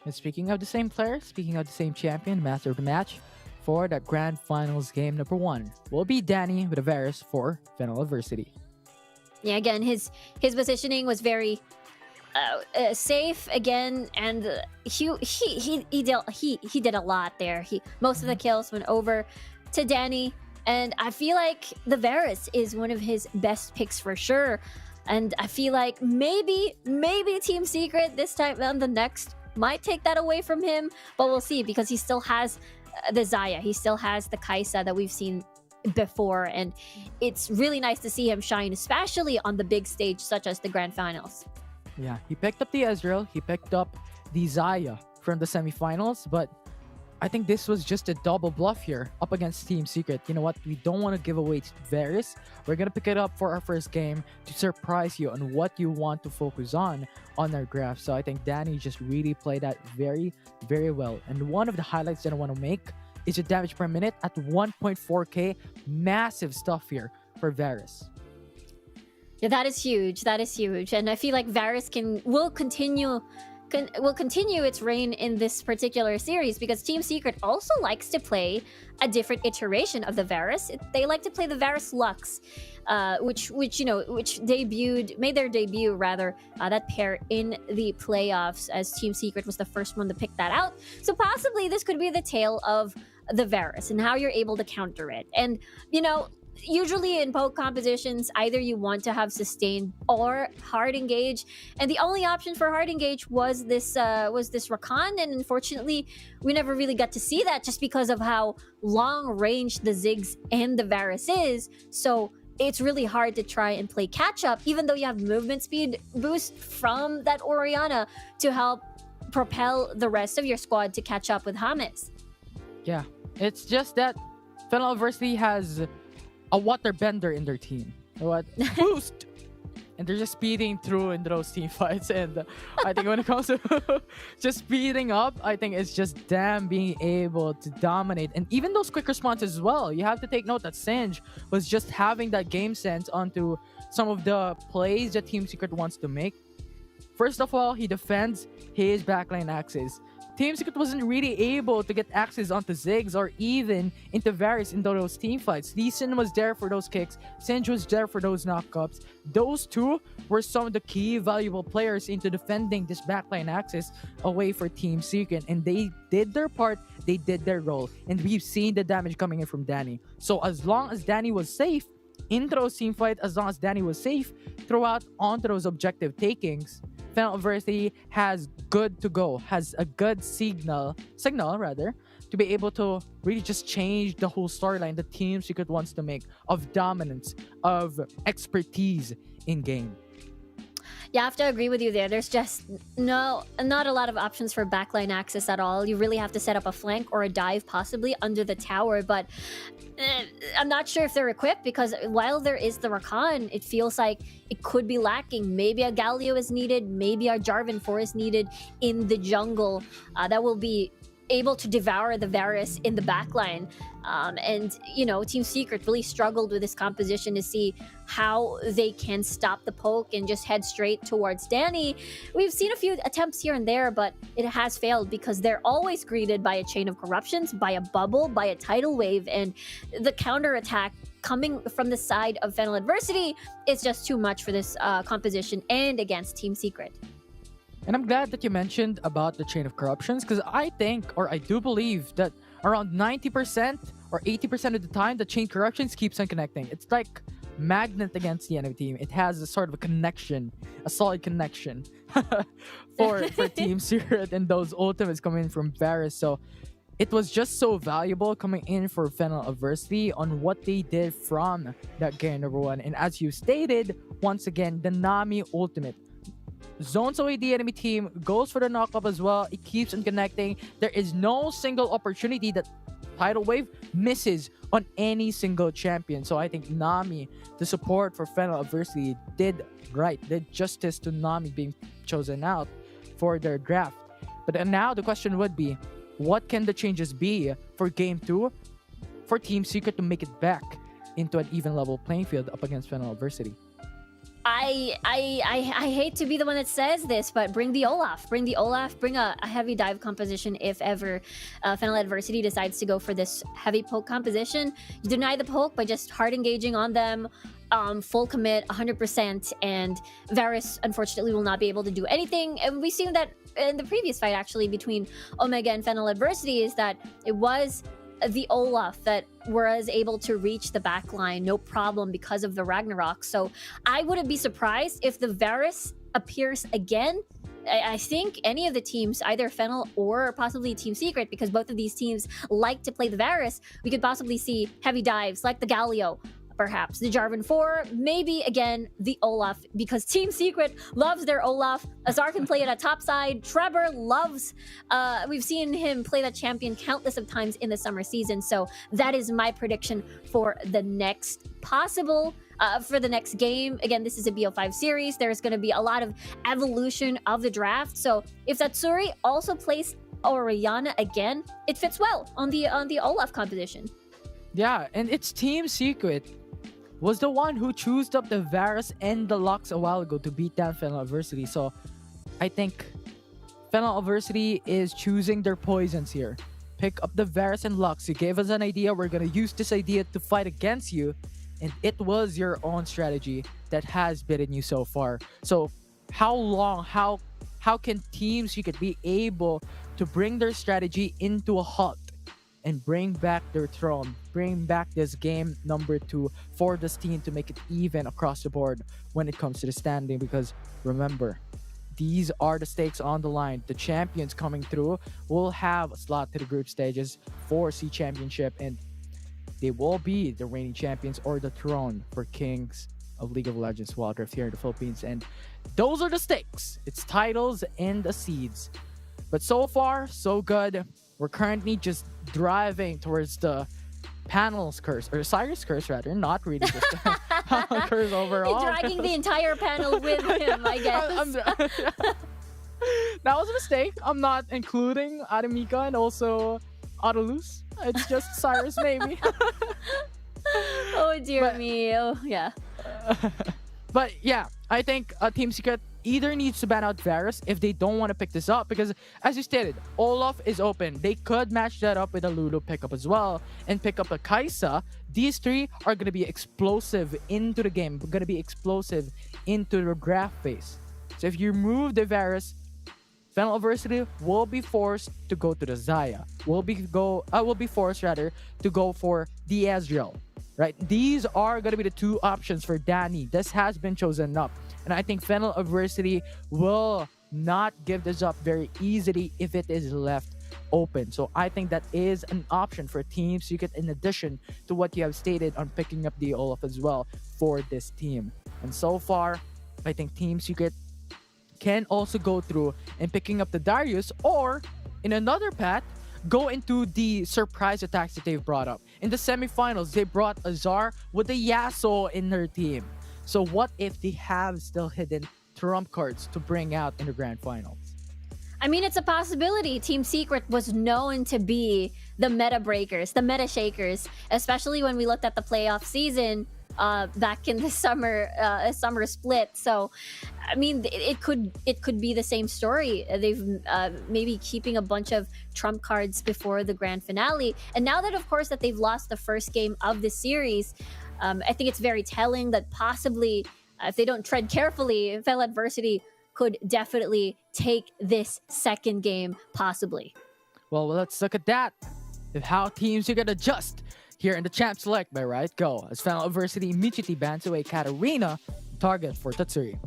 And speaking of the same player, speaking of the same champion, master of the match, for that Grand Finals game number 1 will be Danny with a Varus for Fennel Adversity. Yeah, again, his positioning was very safe again, and he did a lot there. Most of the kills went over to Danny, and I feel like the Varus is one of his best picks for sure. And I feel like maybe Team Secret this time on the next might take that away from him, but we'll see, because he still has the Xayah, he still has the Kai'Sa that we've seen before, and it's really nice to see him shine, especially on the big stage such as the Grand Finals. Yeah, he picked up the Ezreal, he picked up the Xayah from the semifinals, but I think this was just a double bluff here up against Team Secret. You know what? We don't want to give away Varus. We're going to pick it up for our first game to surprise you on what you want to focus on our graph. So I think Danny just really played that very, very well. And one of the highlights that I want to make is the damage per minute at 1.4k. Massive stuff here for Varus. Yeah, that is huge. That is huge. And I feel like Varus will continue its reign in this particular series, because Team Secret also likes to play a different iteration of the Varus. They like to play the Varus Lux, which made their debut that pair in the playoffs, as Team Secret was the first one to pick that out. So possibly this could be the tale of the Varus and how you're able to counter it. And usually in poke compositions, either you want to have sustained or hard engage, and the only option for hard engage was this Rakan, and unfortunately we never really got to see that just because of how long range the Ziggs and the Varus is. So it's really hard to try and play catch up, even though you have movement speed boost from that Orianna to help propel the rest of your squad to catch up with James. Yeah, it's just that Fennel Adversity has a water bender in their team. What? Boost! And they're just speeding through in those team fights. And I think when it comes to just speeding up, I think it's just them being able to dominate. And even those quick responses as well. You have to take note that Singe was just having that game sense onto some of the plays that Team Secret wants to make. First of all, he defends his backline axis. Team Secret wasn't really able to get access onto Ziggs or even into Varus in those team fights. Lee Sin was there for those kicks. Singe was there for those knockups. Those two were some of the key valuable players into defending this backline axis away for Team Secret. And they did their part. They did their role. And we've seen the damage coming in from Danny. So as long as Danny was safe into those team fights, as long as Danny was safe throughout onto those objective takings, Fennel Adversity has good to go, has a good signal to be able to really just change the whole storyline that Team Secret wants to make of dominance, of expertise in game. Yeah, I have to agree with you there. There's just not a lot of options for backline access at all. You really have to set up a flank or a dive possibly under the tower, but I'm not sure if they're equipped because while there is the Rakan, it feels like it could be lacking. Maybe a Galio is needed, maybe a Jarvan 4 is needed in the jungle. That will be able to devour the Varus in the backline. And, you know, Team Secret really struggled with this composition to see how they can stop the poke and just head straight towards Danny. We've seen a few attempts here and there, but it has failed because they're always greeted by a chain of corruptions, by a bubble, by a tidal wave, and the counterattack coming from the side of Fennel Adversity is just too much for this composition and against Team Secret. And I'm glad that you mentioned about the chain of corruptions because I think, or I do believe that around 90% or 80% of the time, the chain corruptions keeps on connecting. It's like magnet against the enemy team. It has a sort of a connection, a solid connection for Team Secret and those ultimates coming in from Varus. So it was just so valuable coming in for Fennel Adversity on what they did from that game number 1. And as you stated, once again, the Nami ultimate zones away the enemy team, goes for the knockup as well. It keeps on connecting. There is no single opportunity that Tidal Wave misses on any single champion. So I think Nami, the support for Fennel Adversity, did justice to Nami being chosen out for their draft. But then now the question would be, what can the changes be for Game 2 for Team Secret to make it back into an even level playing field up against Fennel Adversity? I hate to be the one that says this, but bring the Olaf. Bring a heavy dive composition if ever Fennel Adversity decides to go for this heavy poke composition. You deny the poke by just hard engaging on them, full commit, 100%, and Varus, unfortunately, will not be able to do anything. And we've seen that in the previous fight, actually, between Omega and Fennel Adversity, is that it was the Olaf that was able to reach the back line no problem because of the Ragnarok. So I wouldn't be surprised if the Varus appears again. I think any of the teams, either Fennel or possibly Team Secret, because both of these teams like to play the Varus, we could possibly see heavy dives like the Galio, perhaps the Jarvan 4, maybe again the Olaf, because Team Secret loves their Olaf. Azar can play it at top side. Trevor loves, we've seen him play that champion countless of times in the summer season. So that is my prediction for the next possible, for the next game. Again, this is a BO5 series. There's going to be a lot of evolution of the draft. So if Satsuri also plays Orianna again, it fits well on the Olaf composition. Yeah, and it's Team Secret was the one who chose up the Varus and the Lux a while ago to beat down Fennel Adversity. So I think Fennel Adversity is choosing their poisons here. Pick up the Varus and Lux. You gave us an idea. We're going to use this idea to fight against you. And it was your own strategy that has bitten you so far. So how long, how can Team Secret be able to bring their strategy into a halt and bring back their throne, bring back this game number 2 for this team to make it even across the board when it comes to the standing? Because remember, these are the stakes on the line. The champions coming through will have a slot to the group stages for C Championship, and they will be the reigning champions or the throne for Kings of League of Legends Wild Rift here in the Philippines. And those are the stakes. It's titles and the seeds. But so far, so good. We're currently just driving towards the panel's curse, or Cyrus curse rather, not really just the panel curse overall. He's dragging the entire panel with him, I guess. That was a mistake. I'm not including Adamika and also Autolus. It's just Cyrus maybe. Oh dear me. Oh yeah. But yeah, I think Team Secret either needs to ban out Varus if they don't want to pick this up, because as you stated, Olaf is open. They could match that up with a Lulu pickup as well and pick up a Kaisa. These three are going to be explosive into the game, going to be explosive into the draft phase. So if you remove the Varus, Fennel Adversity will be forced to go to the Xayah. Will be forced rather to go for the Ezreal. Right? These are going to be the two options for Danny. This has been chosen up. And I think Fennel Adversity will not give this up very easily if it is left open. So I think that is an option for Team Secret in addition to what you have stated on picking up the Olaf as well for this team. And so far, I think Team Secret can also go through and picking up the Darius, or in another path, go into the surprise attacks that they've brought up. In the semifinals, they brought Azar with a Yasuo in their team. So what if they have still hidden trump cards to bring out in the grand finals? I mean, it's a possibility. Team Secret was known to be the meta breakers, the meta shakers, especially when we looked at the playoff season back in the summer split. So, I mean, it could be the same story. They've maybe keeping a bunch of trump cards before the grand finale, and now that, of course, that they've lost the first game of the series, I think it's very telling that possibly, if they don't tread carefully, Fennel Adversity could definitely take this second game, possibly. Well, let's look at that. If how teams are gonna adjust here in the Champ Select by Riot Go, as Fennel Adversity immediately bans away Katarina, target for Tatsuri.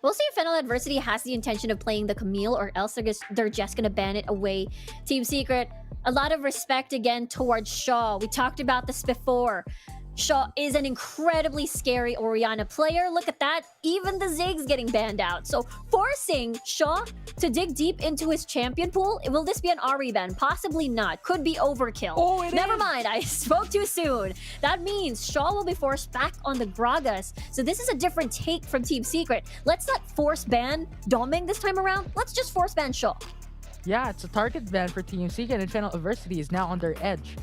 We'll see if Fennel Adversity has the intention of playing the Camille, or else they're just gonna ban it away. Team Secret, a lot of respect again towards Shaw. We talked about this before. Shaw is an incredibly scary Orianna player. Look at that. Even the Ziggs getting banned out. So forcing Shaw to dig deep into his champion pool. Will this be an Ahri ban? Possibly not. Could be overkill. Oh, Never mind. I spoke too soon. That means Shaw will be forced back on the Gragas. So this is a different take from Team Secret. Let's not force ban Doming this time around. Let's just force ban Shaw. Yeah, it's a target ban for Team Secret, and Fennel Adversity is now on their edge.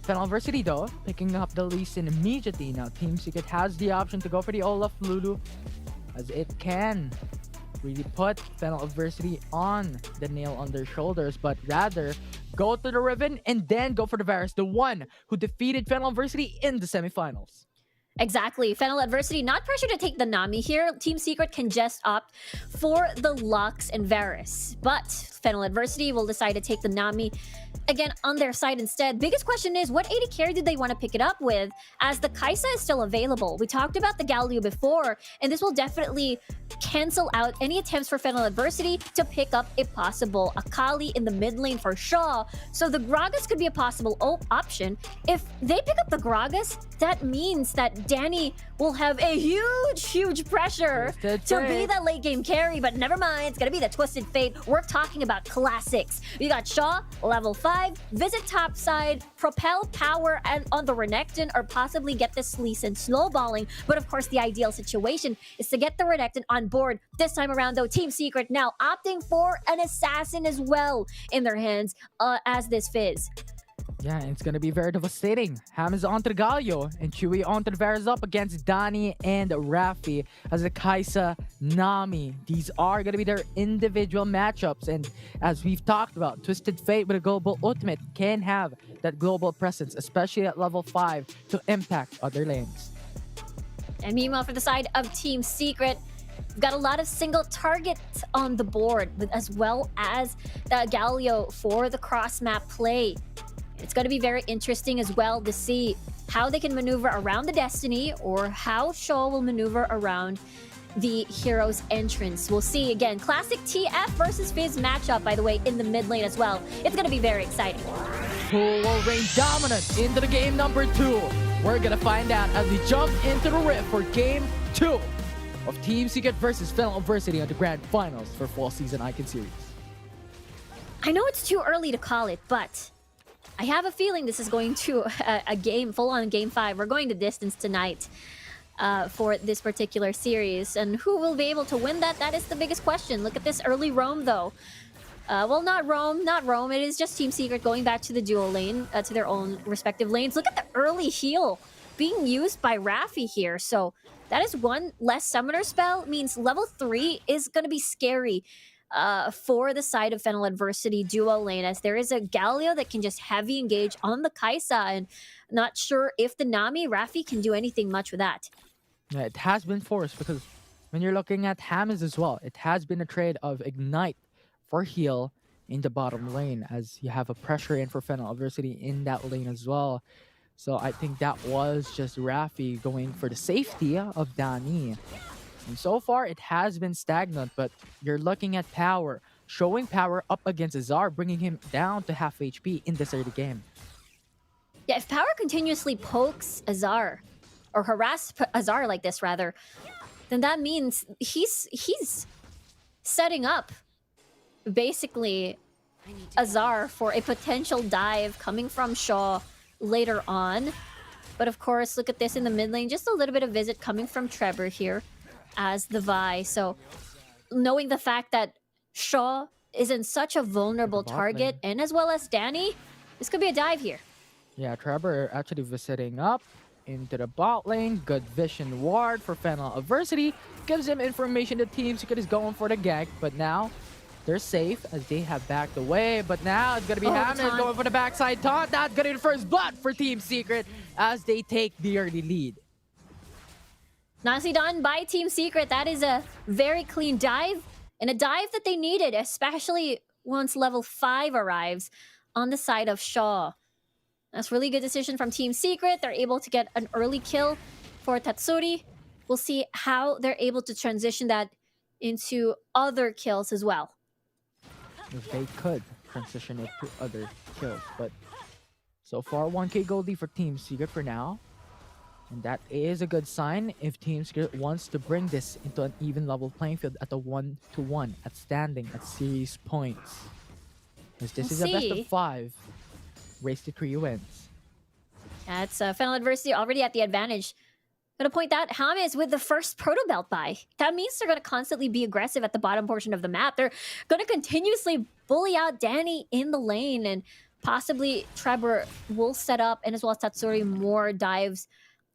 Fennel Adversity, though, picking up the Lee Sin immediately. Now, Team Secret has the option to go for the Olaf Lulu, as it can really put Fennel Adversity on the nail on their shoulders, but rather go to the Riven and then go for the Varus, the one who defeated Fennel Adversity in the semifinals. Exactly. Fennel Adversity, not pressure to take the Nami here. Team Secret can just opt for the Lux and Varus. But Fennel Adversity will decide to take the Nami again on their side instead. Biggest question is, what AD carry did they want to pick it up with, as the Kai'Sa is still available? We talked about the Galio before, and this will definitely cancel out any attempts for Fennel Adversity to pick up a possible Akali in the mid lane for Shaw. So the Gragas could be a possible option. If they pick up the Gragas, that means that Danny will have a huge pressure to be that late game carry, but never mind, it's gonna be the Twisted Fate. We're talking about classics. We got Shaw, level 5, visit top side, propel power and on the Renekton, or possibly get this Lee Sin snowballing. But of course, the ideal situation is to get the Renekton on board. This time around, though, Team Secret now opting for an assassin as well in their hands, as this Fizz. Yeah, it's gonna be very devastating. Ham is on to the Galio, and Chewy on to the Varus up against Dani and Raffi as the Kai'Sa, Nami. These are gonna be their individual matchups, and as we've talked about, Twisted Fate with a global ultimate can have that global presence, especially at level 5, to impact other lanes. And meanwhile, for the side of Team Secret, we've got a lot of single targets on the board, as well as the Galio for the cross-map play. It's going to be very interesting as well to see how they can maneuver around the Destiny, or how Shaw will maneuver around the hero's entrance. We'll see. Again, classic TF versus Fizz matchup, by the way, in the mid lane as well. It's going to be very exciting. Who will reign dominant into the game number 2? We're going to find out as we jump into the rift for game 2 of Team Secret versus Fennel Adversity on the grand finals for fall season Icon Series. I know it's too early to call it, but I have a feeling this is going to a game, full-on game 5. We're going to distance tonight for this particular series. And who will be able to win that? That is the biggest question. Look at this early roam, though. Well, not roam. It is just Team Secret going back to the duo lane, to their own respective lanes. Look at the early heal being used by Raffi here. So that is one less summoner spell. Means level 3 is going to be scary for the side of Fennel Adversity duo lane, as there is a Galio that can just heavy engage on the Kai'Sa, and not sure if the Nami Raffi can do anything much with that. Yeah, it has been forced, because when you're looking at Hammers as well, it has been a trade of Ignite for heal in the bottom lane, as you have a pressure in for Fennel Adversity in that lane as well. So I think that was just Raffi going for the safety of Dani. And so far, it has been stagnant, but you're looking at Power, showing Power up against Azar, bringing him down to half HP in this early game. Yeah, if Power continuously pokes Azar, or harass Azar like this, rather, then that means he's setting up basically Azar for a potential dive coming from Shaw later on. But of course, look at this in the mid lane. Just a little bit of visit coming from Trevor here as the Vi. So knowing the fact that Shaw is in such a vulnerable target, and as well as Danny, this could be a dive here. Yeah, Trevor actually visiting up into the bot lane. Good vision ward for Fennel Adversity. Gives him information the Team Secret is going for the gank, but now they're safe as they have backed away. But now it's going to be Hammond going for the backside taunt. That's going to be the first blood for Team Secret as they take the early lead. Nicely done by Team Secret. That is a very clean dive, and a dive that they needed, especially once level 5 arrives on the side of Shaw. That's really good decision from Team Secret. They're able to get an early kill for Tatsuri. We'll see how they're able to transition that into other kills as well. If they could transition it to other kills, but so far 1k gold lead for Team Secret for now. And that is a good sign if Team Secret wants to bring this into an even level playing field at a 1-to-1 at standing at series points. As this is a best of 5. Race to 3 wins. That's Fennel Adversity already at the advantage. Gonna point out James with the first Proto Belt buy. That means they're gonna constantly be aggressive at the bottom portion of the map. They're gonna continuously bully out Danny in the lane, and possibly Trevor will set up, and as well as Tatsuri, more dives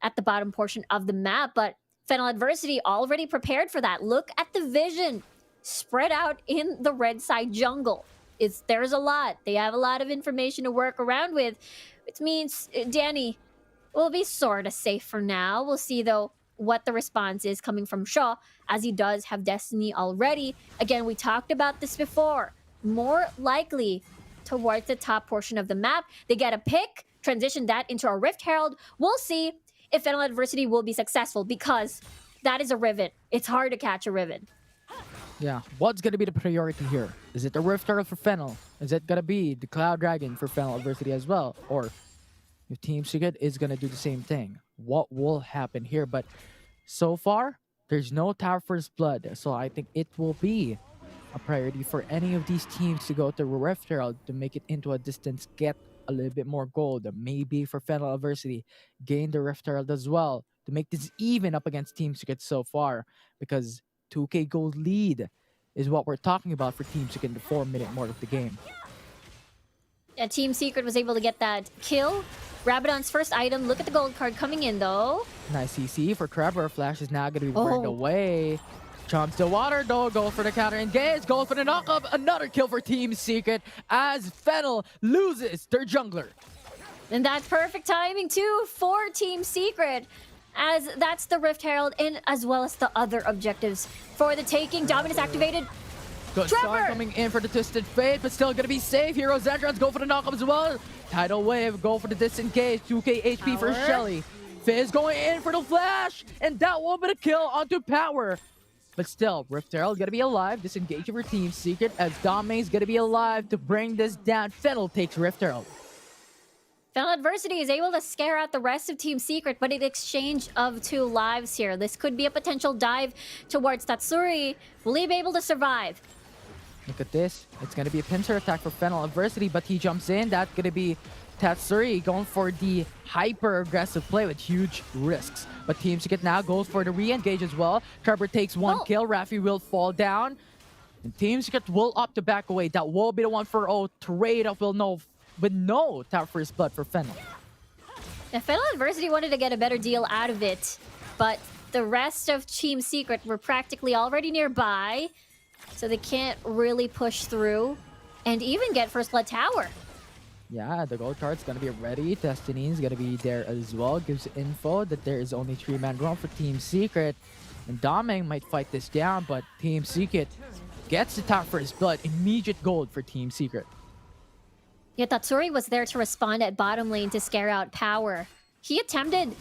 at the bottom portion of the map. But Fennel Adversity already prepared for that. Look at the vision spread out in the red side jungle. There's a lot. They have a lot of information to work around with, which means Danny will be sort of safe for now. We'll see, though, what the response is coming from Shaw, as he does have Destiny already. Again, we talked about this before. More likely towards the top portion of the map. They get a pick, transition that into a Rift Herald. We'll see if Fennel Adversity will be successful, because that is a Riven. It's hard to catch a Riven. Yeah, what's going to be the priority here? Is it the Rift Herald for Fennel? Is it going to be the Cloud Dragon for Fennel Adversity as well? Or if Team Secret is going to do the same thing, what will happen here? But so far, there's no Tower First Blood. So I think it will be a priority for any of these teams to go to Rift Herald to make it into a distance, get a little bit more gold. Maybe for Fennel Adversity, gain the Rift Herald as well to make this even up against Team Secret so far, because 2k gold lead is what we're talking about for Team Secret in the 4-minute mark of the game. Yeah, Team Secret was able to get that kill. Rabadon's first item. Look at the gold card coming in, though. Nice CC for Trevor. Flash is now going to be burned away. Jumps the water, though. Goal for the counter engage. Goal for the knockup. Another kill for Team Secret as Fennel loses their jungler. And that's perfect timing, too, for Team Secret, as that's the Rift Herald, and as well as the other objectives for the taking. Dominus activated. Good start coming in for the Twisted Fate, but still gonna be safe. Heroes Zentrons go for the knockup as well. Tidal Wave, go for the disengage. 2k HP for Shelly. Fizz going in for the flash, and that will be the kill onto Power. But still, Rift Herald gonna be alive. Disengage for Team Secret as Domain's gonna be alive to bring this down. Fennel takes Rift Herald. Fennel Adversity is able to scare out the rest of Team Secret, but in exchange of 2 lives here. This could be a potential dive towards Tatsuri. Will he be able to survive? Look at this. It's going to be a pincer attack for Fennel Adversity, but he jumps in. That's going to be Tatsuri going for the hyper-aggressive play with huge risks. But Team Secret now goes for the re-engage as well. Trevor takes 1 kill. Rafi will fall down. And Team Secret will opt to back away. That will be the 1-for-0 trade-off with no Tower First Blood for Fennel. Yeah, Fennel Adversity wanted to get a better deal out of it, but the rest of Team Secret were practically already nearby, so they can't really push through and even get First Blood Tower. Yeah, the gold card's gonna be ready. Destiny's gonna be there as well. Gives info that there is only 3-man run for Team Secret. And Domeng might fight this down, but Team Secret gets the Tower First Blood. Immediate gold for Team Secret. Yeah, Tatsuri was there to respond at bottom lane to scare out Power. He attempted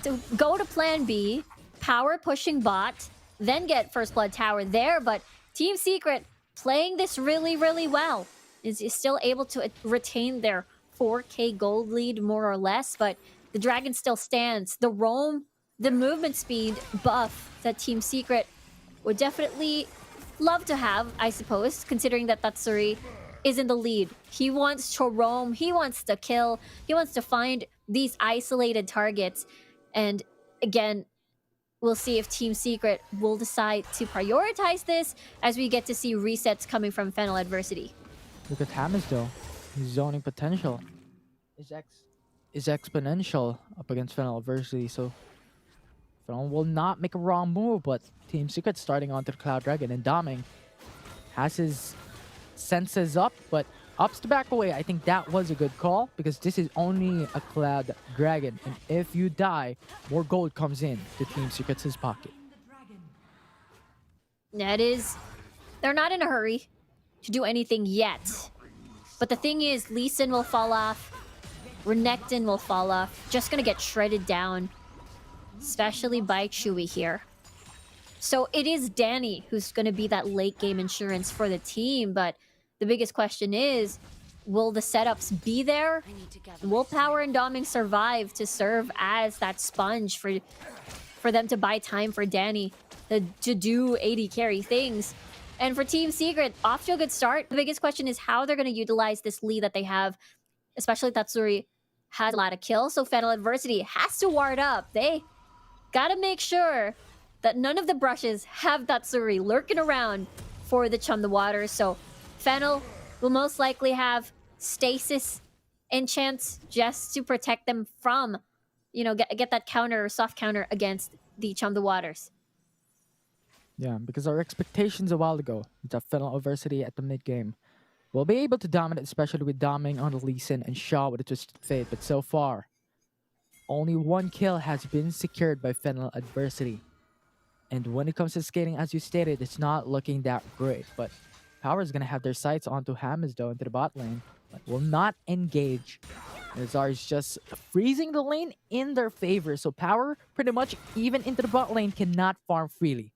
to go to plan B, Power pushing bot, then get First Blood Tower there, but Team Secret playing this really, really well. Is still able to retain their 4k gold lead, more or less, but the Dragon still stands. The roam the movement speed buff that Team Secret would definitely love to have, I suppose, considering that Tatsuri is in the lead. He wants to roam, he wants to kill, he wants to find these isolated targets. And again, we'll see if Team Secret will decide to prioritize this as we get to see resets coming from Fennel Adversity. Look at Hammers though. His zoning potential is exponential up against Fennel Adversity, so Fennel will not make a wrong move, but Team Secret starting onto the Cloud Dragon, and Daming has his senses up, but opts to back away. I think that was a good call because this is only a Cloud Dragon, and if you die, more gold comes in to Team Secret's pocket. That is, they're not in a hurry to do anything yet. But the thing is, Lee Sin will fall off, Renekton will fall off, just gonna get shredded down, especially by Chewy here. So it is Danny who's gonna be that late game insurance for the team, but the biggest question is, will the setups be there? Will Power and Doming survive to serve as that sponge for them to buy time for Danny to do AD carry things? And for Team Secret, off to a good start. The biggest question is how they're going to utilize this lead that they have, especially Tatsuri has a lot of kills, so Fennel Adversity has to ward up. They gotta make sure that none of the brushes have Tatsuri lurking around for the Chum the Waters. So Fennel will most likely have stasis enchants just to protect them from, you know, get that counter or soft counter against the Chum the Waters. Yeah, because our expectations a while ago is that Fennel Adversity at the mid game will be able to dominate, especially with Doming on the Lee Sin and Shaw with a Twisted Fate. But so far, only one kill has been secured by Fennel Adversity. And when it comes to skating, as you stated, it's not looking that great. But Power is going to have their sights onto Hammers though, into the bot lane, but will not engage. Nazar is just freezing the lane in their favor. So Power, pretty much even into the bot lane, cannot farm freely.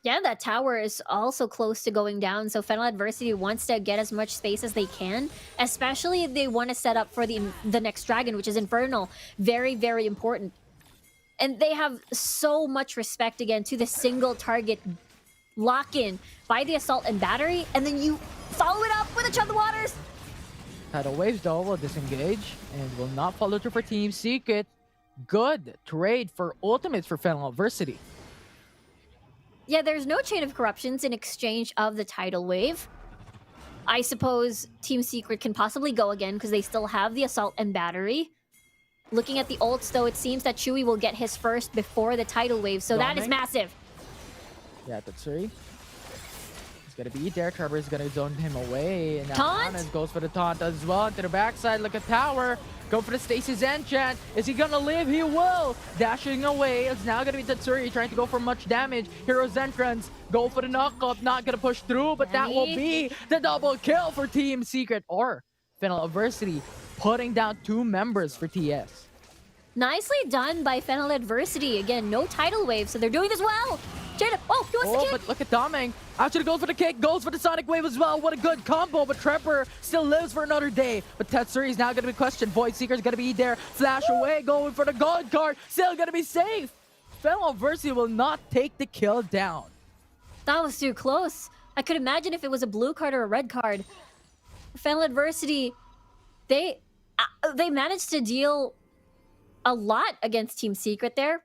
Yeah, that tower is also close to going down, so Fennel Adversity wants to get as much space as they can, especially if they want to set up for the next dragon, which is Infernal. Very, very important. And they have so much respect, again, to the single target lock-in by the Assault and Battery, and then you follow it up with a Chum the Waters! Tidal Waves, though, will disengage and will not follow through for Team Secret. Good trade for ultimates for Fennel Adversity. Yeah, there's no Chain of Corruptions in exchange of the Tidal Wave. I suppose Team Secret can possibly go again because they still have the Assault and Battery. Looking at the ults, though, it seems that Chewy will get his first before the Tidal Wave, so that is massive. Yeah, Tatsuri. He's gonna be there. Trevor is gonna zone him away. And now Taunt? Hannes goes for the taunt as well. To the backside, look at Power. Go for the Stasis Enchant. Is he gonna live? He will! Dashing away. It's now gonna be Tatsuri trying to go for much damage. Hero's Entrance. Go for the knock-up. Not gonna push through, but that will be the double kill for Team Secret. Or Fennel Adversity putting down 2 members for TS. Nicely done by Fennel Adversity. Again, no Tidal Wave, so they're doing this well. Jada, oh, he wants to kick. But look at Doming. Actually goes for the kick, goes for the Sonic Wave as well. What a good combo, but Trevor still lives for another day. But Tatsuri is now going to be questioned. Void Seeker's going to be there. Flash away, going for the gold card. Still going to be safe. Fennel Adversity will not take the kill down. That was too close. I could imagine if it was a blue card or a red card. Fennel Adversity, they managed to deal a lot against Team Secret there.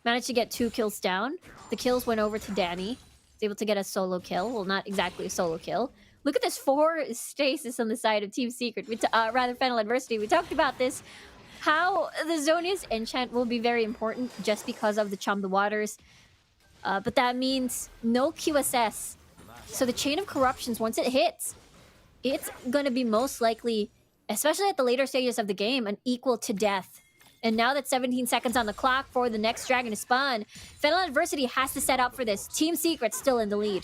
Managed to get 2 kills down. The kills went over to Danny. Was able to get a solo kill. Well, not exactly a solo kill. Look at this 4 stasis on the side of Team Secret. Rather, Fennel Adversity. We talked about this. How the Zonius enchant will be very important just because of the Chum the Waters. But that means no QSS. So the Chain of Corruptions, once it hits, it's going to be most likely, especially at the later stages of the game, an equal to death. And now that 17 seconds on the clock for the next dragon to spawn, Fennel Adversity has to set up for this. Team Secret still in the lead.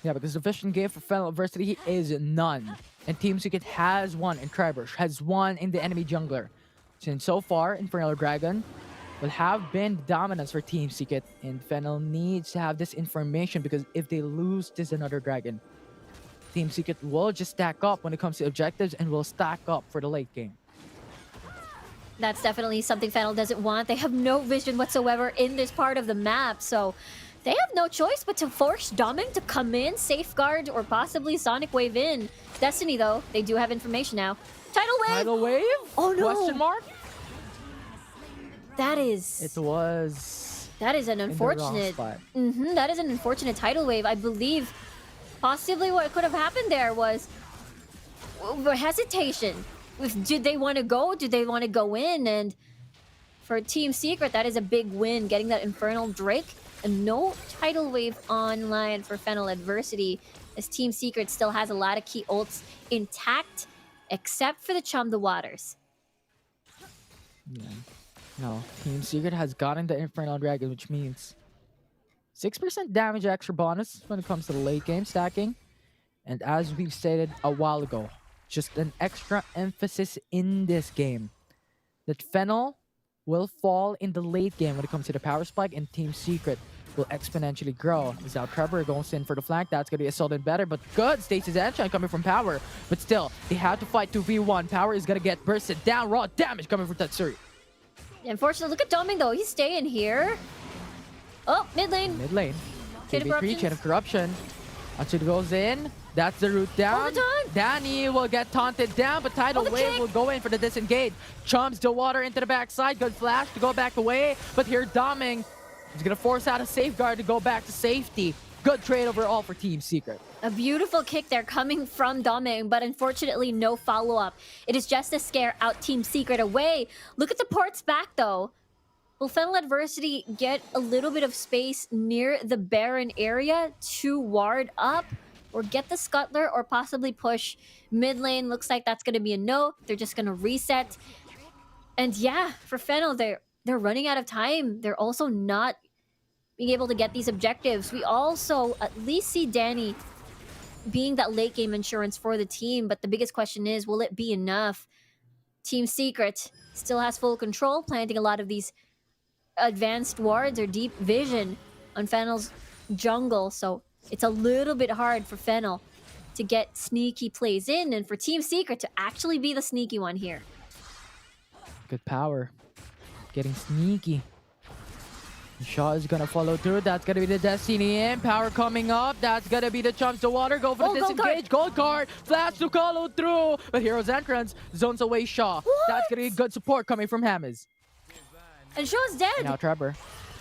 Yeah, because the vision game for Fennel Adversity is none. And Team Secret has won, and Tribush has won in the enemy jungler. Since so far, Infernal Dragon will have been dominance for Team Secret, and Fennel needs to have this information because if they lose this another dragon, Team Secret will just stack up when it comes to objectives and will stack up for the late game. That's definitely something Fennel doesn't want. They have no vision whatsoever in this part of the map, so they have no choice but to force Doming to come in, safeguard, or possibly Sonic Wave in. Destiny, though, they do have information now. Tidal Wave! Tidal Wave? Oh, no! Question mark? That is... It was... That is an unfortunate... That is an unfortunate Tidal Wave. I believe possibly what could have happened there was hesitation. Did they want to go? Did they want to go in? And for Team Secret, that is a big win, getting that Infernal Drake. And no Tidal Wave online for Fennel Adversity, as Team Secret still has a lot of key ults intact, except for the Chum the Waters. Yeah. No, Team Secret has gotten the Infernal Dragon, which means 6% damage extra bonus when it comes to the late game stacking. And as we've stated a while ago, just an extra emphasis in this game that Fennel will fall in the late game when it comes to the power spike, and Team Secret will exponentially grow. As now Trevor goes in for the flank. That's going to be assaulted better, but good. Stasis Enshine coming from Power. But still, they have to fight 2v1. Power is going to get bursted down. Raw damage coming from Tatsuri. Unfortunately, look at Doming though. He's staying here. Oh, mid lane. Mid lane. Chain of Corruptions. Chain of Corruption. Actually goes in. That's the route down. Danny will get taunted down, but Tidal Wave will go in for the disengage. Chums the water into the backside. Good flash to go back away. But here Doming is going to force out a safeguard to go back to safety. Good trade overall for Team Secret. A beautiful kick there coming from Doming, but unfortunately no follow-up. It is just to scare out Team Secret away. Look at the ports back though. Will Fennel Adversity get a little bit of space near the Baron area to ward up? Or get the Scuttler, or possibly push mid lane? Looks like that's going to be a no. They're just going to reset. And yeah, for Fennel, they're running out of time. They're also not being able to get these objectives. We also at least see Danny being that late game insurance for the team, but the biggest question is, will it be enough? Team Secret still has full control, planting a lot of these advanced wards or deep vision on Fennel's jungle, so it's a little bit hard for Fennel to get sneaky plays in, and for Team Secret to actually be the sneaky one here. Good power. Getting sneaky. Shaw is gonna follow through. That's gonna be the Destiny in. Power coming up. That's gonna be the Chumps to water. Go for the disengage. Gold card. Flash to follow through. But Hero's Entrance zones away Shaw. What? That's gonna be good support coming from Hammers. And Shaw's dead. And now Trevor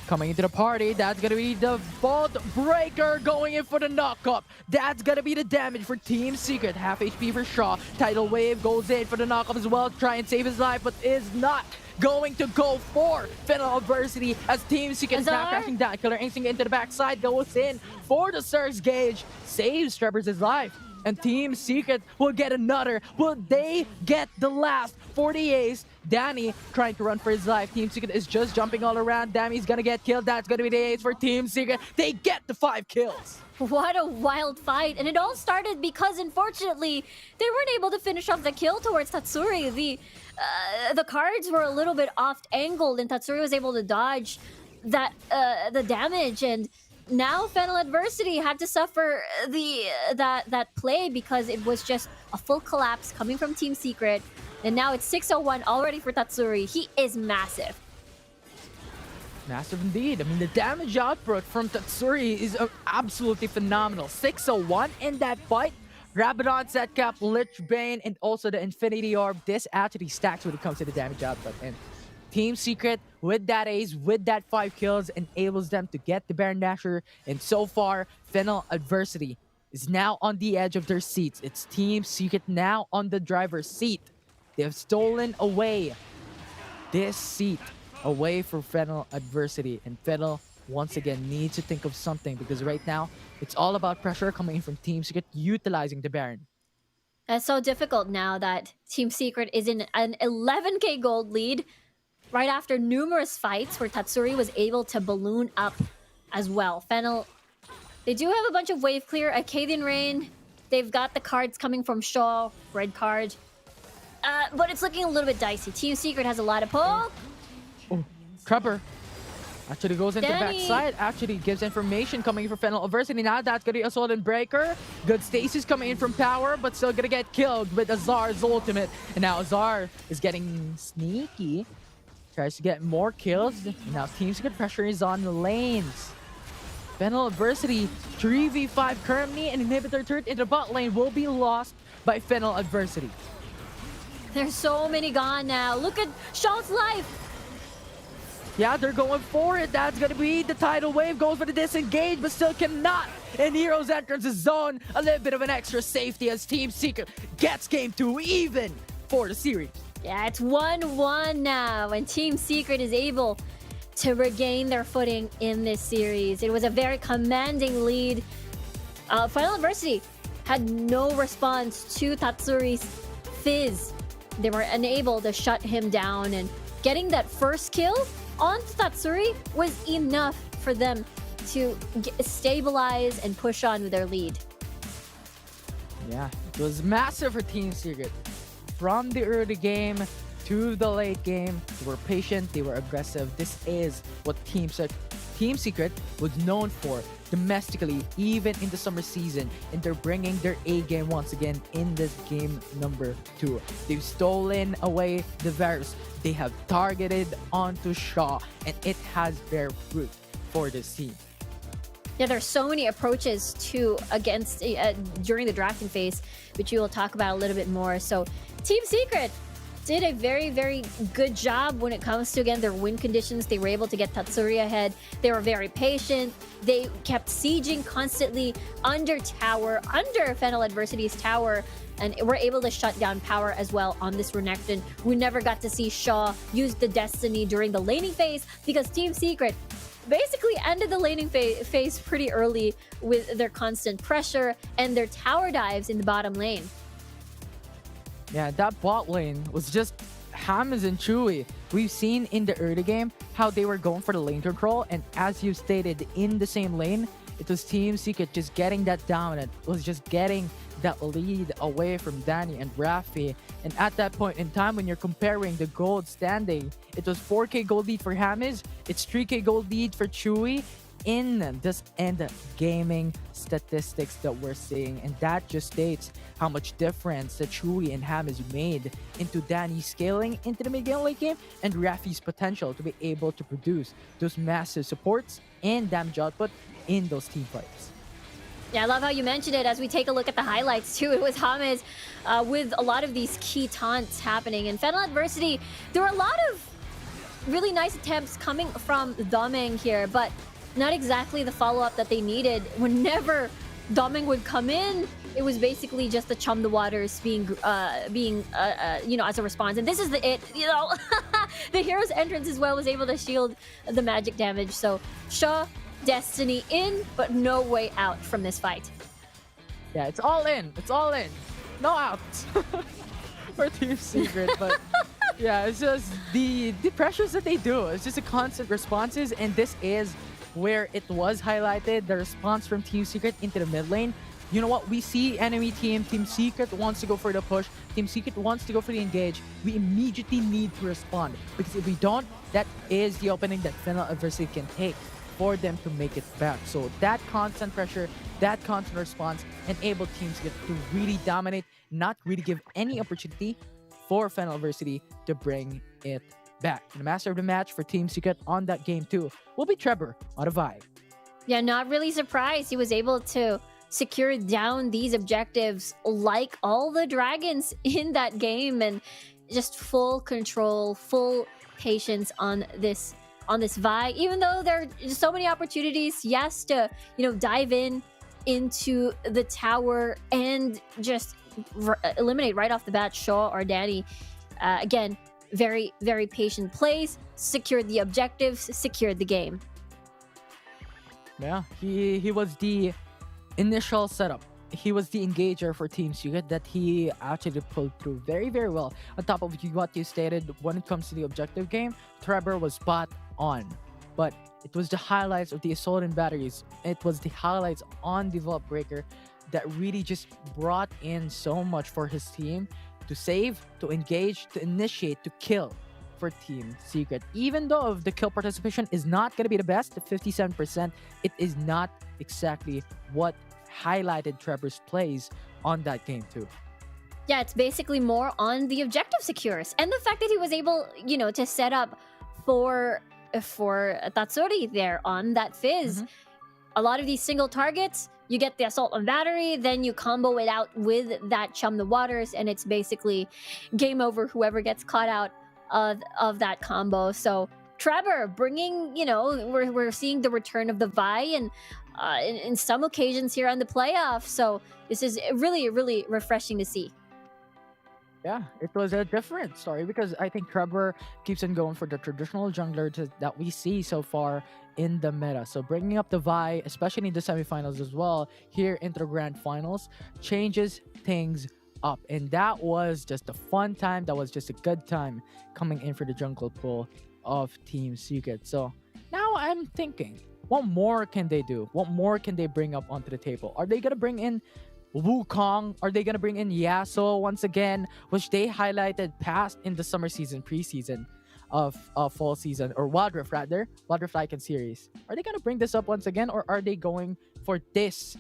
coming into the party. That's gonna be the Vault Breaker going in for the knock-up. That's gonna be the damage for Team Secret. Half HP for Shaw. Tidal Wave goes in for the knock-up as well. Try and save his life, but is not going to go for Fennel Adversity as Team Secret is now crashing down. Killer Instinct into the backside, goes in for the Surge Gauge. Saves Trevor's life. And Team Secret will get another. Will they get the last 40 A's? Danny trying to run for his life. Team Secret is just jumping all around. Danny's gonna get killed. That's gonna be the A's for Team Secret. They get the 5 kills. What a wild fight. And it all started because, unfortunately, they weren't able to finish off the kill towards Tatsuri. The cards were a little bit off-angled, and Tatsuri was able to dodge that the damage. And now Fennel Adversity had to suffer that play because it was just a full collapse coming from Team Secret. And now it's 601 already for Tatsuri. He is massive. Massive indeed. I mean, the damage output from Tatsuri is absolutely phenomenal. 601 in that fight. Rabadon, Setcap, Lich Bane, and also the Infinity Orb. This actually stacks when it comes to the damage output. And Team Secret, with that ace, with that 5 kills, enables them to get the Baron Dasher. And so far, Fennel Adversity is now on the edge of their seats. It's Team Secret now on the driver's seat. They have stolen away this seat away from Fennel Adversity. And Fennel, once again, needs to think of something, because right now, it's all about pressure coming in from Team Secret, utilizing the Baron. It's so difficult now that Team Secret is in an 11k gold lead right after numerous fights where Tatsuri was able to balloon up as well. Fennel, they do have a bunch of wave clear. Acadian Rain, they've got the cards coming from Shaw, red card. But it's looking a little bit dicey. Team Secret has a lot of pull. Oh, Trevor Actually goes into Danny. backside. Actually gives information coming from Fennel Adversity. Now that's gonna be Assault and Breaker. Good stasis coming in from Power, but still gonna get killed with Azar's ultimate. And now Azar is getting sneaky. Tries to get more kills. And now Team Secret pressure is on the lanes. Fennel Adversity 3v5 currently. An inhibitor turret into bot lane will be lost by Fennel Adversity. There's so many gone now. Look at Shaw's life. Yeah, they're going for it. That's going to be the tidal wave. Goes for the disengage, but still cannot. And Heroes enters the zone. A little bit of an extra safety as Team Secret gets game 2 even for the series. Yeah, it's 1-1 now, and Team Secret is able to regain their footing in this series. It was a very commanding lead. Final Adversity had no response to Tatsuri's Fizz. They were unable to shut him down, and getting that first kill on Tatsuri was enough for them to stabilize and push on with their lead. Yeah, it was massive for Team Secret. From the early game to the late game, they were patient, they were aggressive. This is what Team Secret was known for domestically, even in the summer season. And they're bringing their A game once again in this game number 2. They've stolen away the Varus. They have targeted onto Shaw, and it has bear fruit for this team. Yeah, there's so many approaches against during the drafting phase, which we will talk about a little bit more. So Team Secret did a very, very good job when it comes to, again, their win conditions. They were able to get Tatsuri ahead. They were very patient. They kept sieging constantly under Fennel Adversity's tower, and were able to shut down Power as well on this Renekton. We never got to see Shaw use the Destiny during the laning phase because Team Secret basically ended the laning phase pretty early with their constant pressure and their tower dives in the bottom lane. Yeah, that bot lane was just Hammers and Chewy. We've seen in the early game how they were going for the lane control, and as you stated, in the same lane, it was Team Secret just getting that dominant, was just getting that lead away from Danny and Rafi. And at that point in time, when you're comparing the gold standing, it was 4k gold lead for Hammers, it's 3k gold lead for Chewy in this end gaming statistics that we're seeing. And that just states how much difference that Chewy and Hammers made into Danny scaling into the mid-game, late game, and Rafi's potential to be able to produce those massive supports and damage output in those team fights. Yeah, I love how you mentioned it. As we take a look at the highlights too, it was Hammers with a lot of these key taunts happening. In Fennel Adversity, there were a lot of really nice attempts coming from Doming here, but not exactly the follow-up that they needed. Whenever Doming would come in, it was basically just the chum the waters being as a response. And this is the hero's entrance as well was able to shield the magic damage. So Shaw, Destiny in, but no way out from this fight. Yeah, it's all in. It's all in. No outs for Team Secret. But yeah, it's just the pressures that they do. It's just a constant responses, and this is where it was highlighted, the response from Team Secret into the mid lane. You know what? We see enemy Team Secret wants to go for the push. Team Secret wants to go for the engage. We immediately need to respond, because if we don't, that is the opening that Fennel Adversity can take for them to make it back. So that constant pressure, that constant response enabled Team Secret to really dominate, not really give any opportunity for Fennel Adversity to bring it back. And the master of the match for Team Secret on that game too will be Trevor on a vibe. Yeah, not really surprised. He was able to secure down these objectives like all the dragons in that game, and just full control, full patience on this Vi. Even though there are so many opportunities, yes, to dive into the tower and just eliminate right off the bat Shaw or Danny. Again, very, very patient plays, secured the objectives, secured the game. Yeah, he was the initial setup. He was the engager for Team Secret that he actually pulled through very, very well. On top of what you stated, when it comes to the objective game, Trevor was spot on. But it was the highlights of the assault and batteries. It was the highlights on Develop Breaker that really just brought in so much for his team to save, to engage, to initiate, to kill for Team Secret. Even though the kill participation is not going to be the best, the 57%, it is not exactly what highlighted Trevor's plays on that game too. Yeah, it's basically more on the objective secures and the fact that he was able, to set up for Tatsuri there on that Fizz. A lot of these single targets, you get the assault on battery, then you combo it out with that Chum the Waters, and it's basically game over whoever gets caught out of that combo. So Trevor bringing, we're seeing the return of the Vi and in some occasions here on the playoffs. So this is really, really refreshing to see. Yeah, it was a different story because I think Trevor keeps on going for the traditional jungler that we see so far in the meta. So bringing up the Vi, especially in the semifinals as well, here into the grand finals, changes things up. And that was just a fun time. That was just a good time coming in for the jungle pool of Team Secret. So now I'm thinking, what more can they do? What more can they bring up onto the table? Are they going to bring in Wukong? Are they going to bring in Yasuo once again, which they highlighted past in the summer season, preseason of fall season, or Wild Rift rather, Wild Rift Icon series? Are they going to bring this up once again, or are they going for this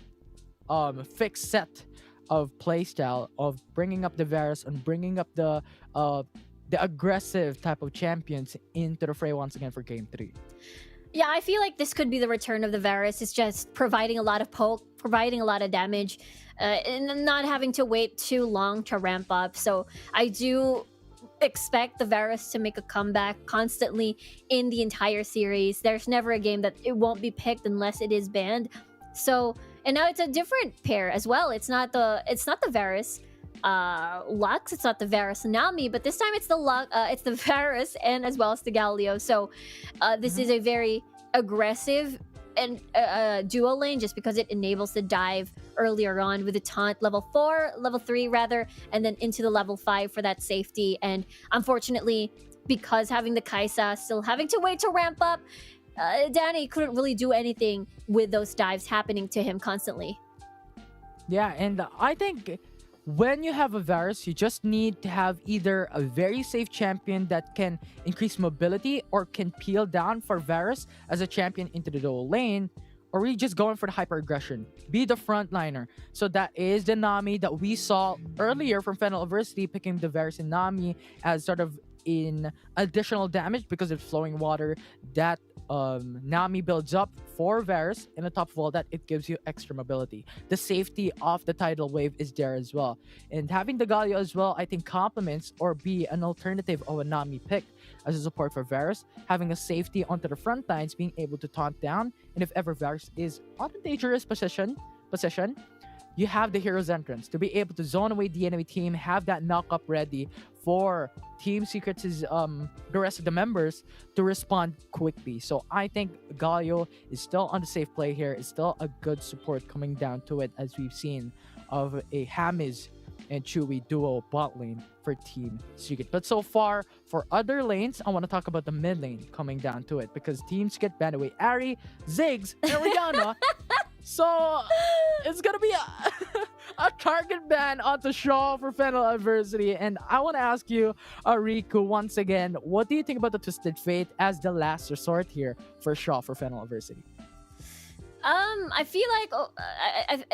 fixed set of playstyle of bringing up the Varus and bringing up the aggressive type of champions into the fray once again for Game 3? Yeah, I feel like this could be the return of the Varus. It's just providing a lot of poke, providing a lot of damage, and not having to wait too long to ramp up. So I do expect the Varus to make a comeback constantly in the entire series. There's never a game that it won't be picked unless it is banned. So, and now it's a different pair as well. It's not the Varus Lux, it's not the Varus Nami, but this time it's the Varus and as well as the Galio. So this is a very aggressive and duo lane, just because it enables the dive earlier on with the taunt level 3 rather, and then into the level 5 for that safety. And unfortunately, because having the Kaisa still having to wait to ramp up, Danny couldn't really do anything with those dives happening to him constantly. Yeah, and I think when you have a Varus, you just need to have either a very safe champion that can increase mobility or can peel down for Varus as a champion into the dual lane, or really just going for the hyper aggression. Be the frontliner. So that is the Nami that we saw earlier from Fennel University, picking the Varus and Nami as sort of in additional damage because of flowing water that Nami builds up for Varus, and on top of all that, it gives you extra mobility. The safety of the tidal wave is there as well, and having the Galio as well, I think complements or be an alternative of a Nami pick as a support for Varus, having a safety onto the front lines, being able to taunt down, and if ever Varus is on a dangerous position, you have the hero's entrance to be able to zone away the enemy team, have that knock up ready for Team Secret's the rest of the members to respond quickly. So I think Galio is still on the safe play here. It's still a good support coming down to it, as we've seen of a Hamiz and Chewy duo bot lane for Team Secret. But so far, for other lanes, I want to talk about the mid lane coming down to it, because Team Secret banned away Ari, Ziggs, and Rihanna. So it's gonna be a target ban onto Shaw for Fennel Adversity. And I want to ask you, Riku, once again, what do you think about the Twisted Fate as the last resort here for Shaw for Fennel Adversity? I feel like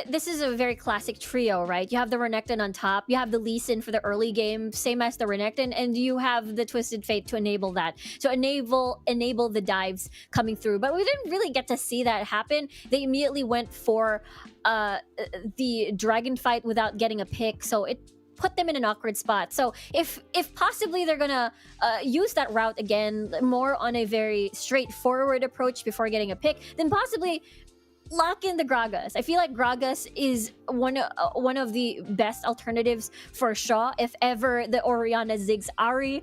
this is a very classic trio, right? You have the Renekton on top, you have the Lee Sin for the early game, same as the Renekton, and you have the Twisted Fate to enable that. So enable the dives coming through. But we didn't really get to see that happen. They immediately went for the Dragon fight without getting a pick, so it put them in an awkward spot. So if possibly they're gonna use that route again, more on a very straightforward approach before getting a pick, then possibly lock in the Gragas. I feel like Gragas is one of the best alternatives for Shaw. If ever the Orianna, Ziggs, Ari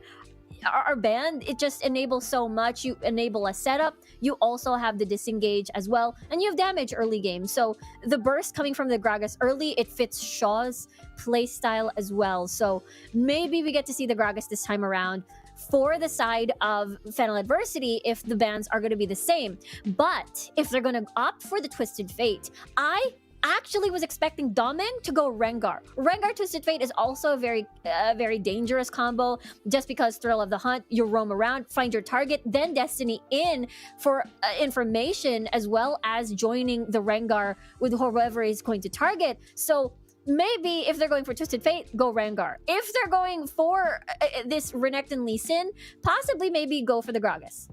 are banned, it just enables so much. You enable a setup, you also have the disengage as well, and you have damage early game. So the burst coming from the Gragas early, it fits Shaw's playstyle as well. So maybe we get to see the Gragas this time around for the side of Fennel Adversity if the bans are going to be the same. But if they're going to opt for the Twisted Fate, I actually was expecting Doming to go Rengar. Rengar Twisted Fate is also a very dangerous combo, just because Thrill of the Hunt, you roam around, find your target, then Destiny in for information, as well as joining the Rengar with whoever is going to target. So maybe if they're going for Twisted Fate, go Rengar. If they're going for this Renekton Lee Sin, possibly maybe go for the Gragas.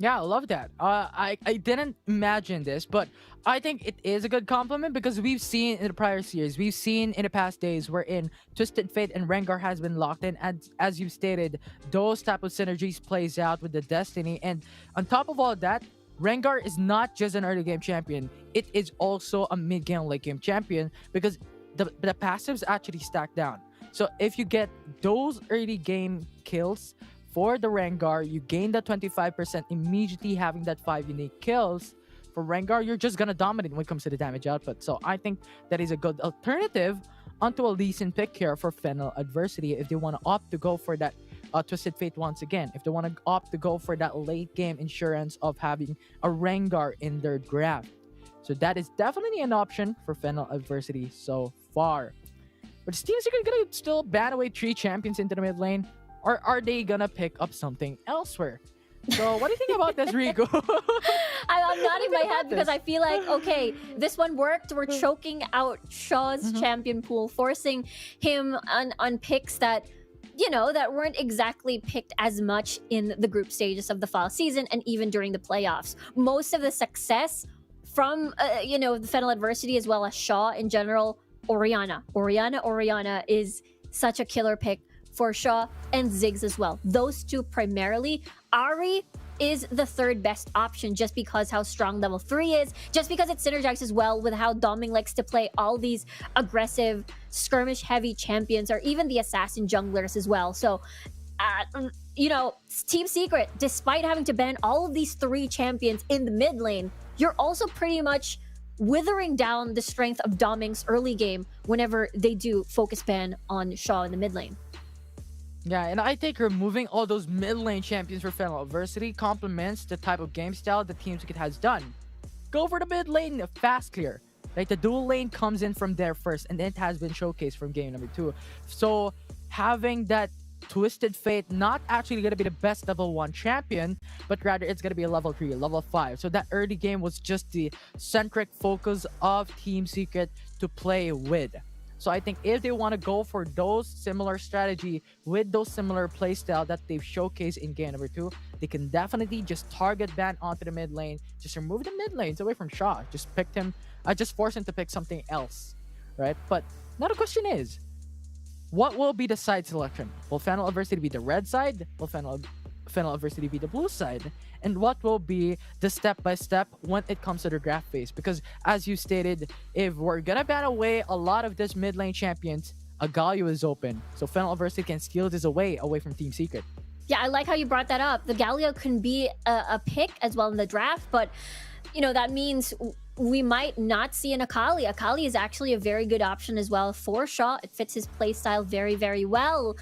Yeah, I love that. I didn't imagine this, but I think it is a good compliment, because we've seen in the prior series, we've seen in the past days wherein Twisted Fate and Rengar has been locked in, and as you stated, those type of synergies plays out with the Destiny. And on top of all that, Rengar is not just an early game champion, it is also a mid game, late game champion, because the passives actually stack down. So if you get those early game kills for the Rengar, you gain that 25% immediately, having that 5 unique kills. For Rengar, you're just gonna dominate when it comes to the damage output. So I think that is a good alternative onto a Lee Sin pick here for Fennel Adversity, if they want to opt to go for that Twisted Fate once again, if they want to opt to go for that late game insurance of having a Rengar in their draft. So that is definitely an option for Fennel Adversity so far. But is Team Secret gonna still ban away 3 champions into the mid lane? Or are they gonna pick up something elsewhere? So what do you think about this, Rico? I'm nodding my head because I feel like, okay, this one worked. We're choking out Shaw's champion pool, forcing him on picks that, you know, that weren't exactly picked as much in the group stages of the fall season and even during the playoffs. Most of the success from, the Fennel Adversity, as well as Shaw in general, Orianna is such a killer pick for Shaw, and Ziggs as well. Those two primarily. Ari is the third best option, just because how strong level 3 is, just because it synergizes well with how Doming likes to play all these aggressive, skirmish heavy champions, or even the assassin junglers as well. So, Team Secret, despite having to ban all of these 3 champions in the mid lane, you're also pretty much withering down the strength of Doming's early game whenever they do focus ban on Shaw in the mid lane. Yeah, and I think removing all those mid lane champions for Fennel Adversity complements the type of game style that Team Secret has done. Go for the mid lane fast clear. Like, the dual lane comes in from there first, and it has been showcased from game number 2. So having that Twisted Fate not actually going to be the best level 1 champion, but rather it's going to be a level 3, level 5. So that early game was just the centric focus of Team Secret to play with. So I think if they want to go for those similar strategy with those similar playstyle that they've showcased in game number 2, they can definitely just target ban onto the mid lane, just remove the mid lanes away from Shaw, just force him to pick something else, right? But now the question is, what will be the side selection? Will Fennel Adversity be the red side? Will Fennel Adversity be the blue side? And what will be the step-by-step when it comes to the draft phase? Because as you stated, if we're gonna ban away a lot of this mid lane champions, a Galio is open. So Fennel Adversity can steal this away from Team Secret. Yeah, I like how you brought that up. The Galio can be a pick as well in the draft, but that means we might not see an Akali. Akali is actually a very good option as well for Shaw. It fits his playstyle very, very well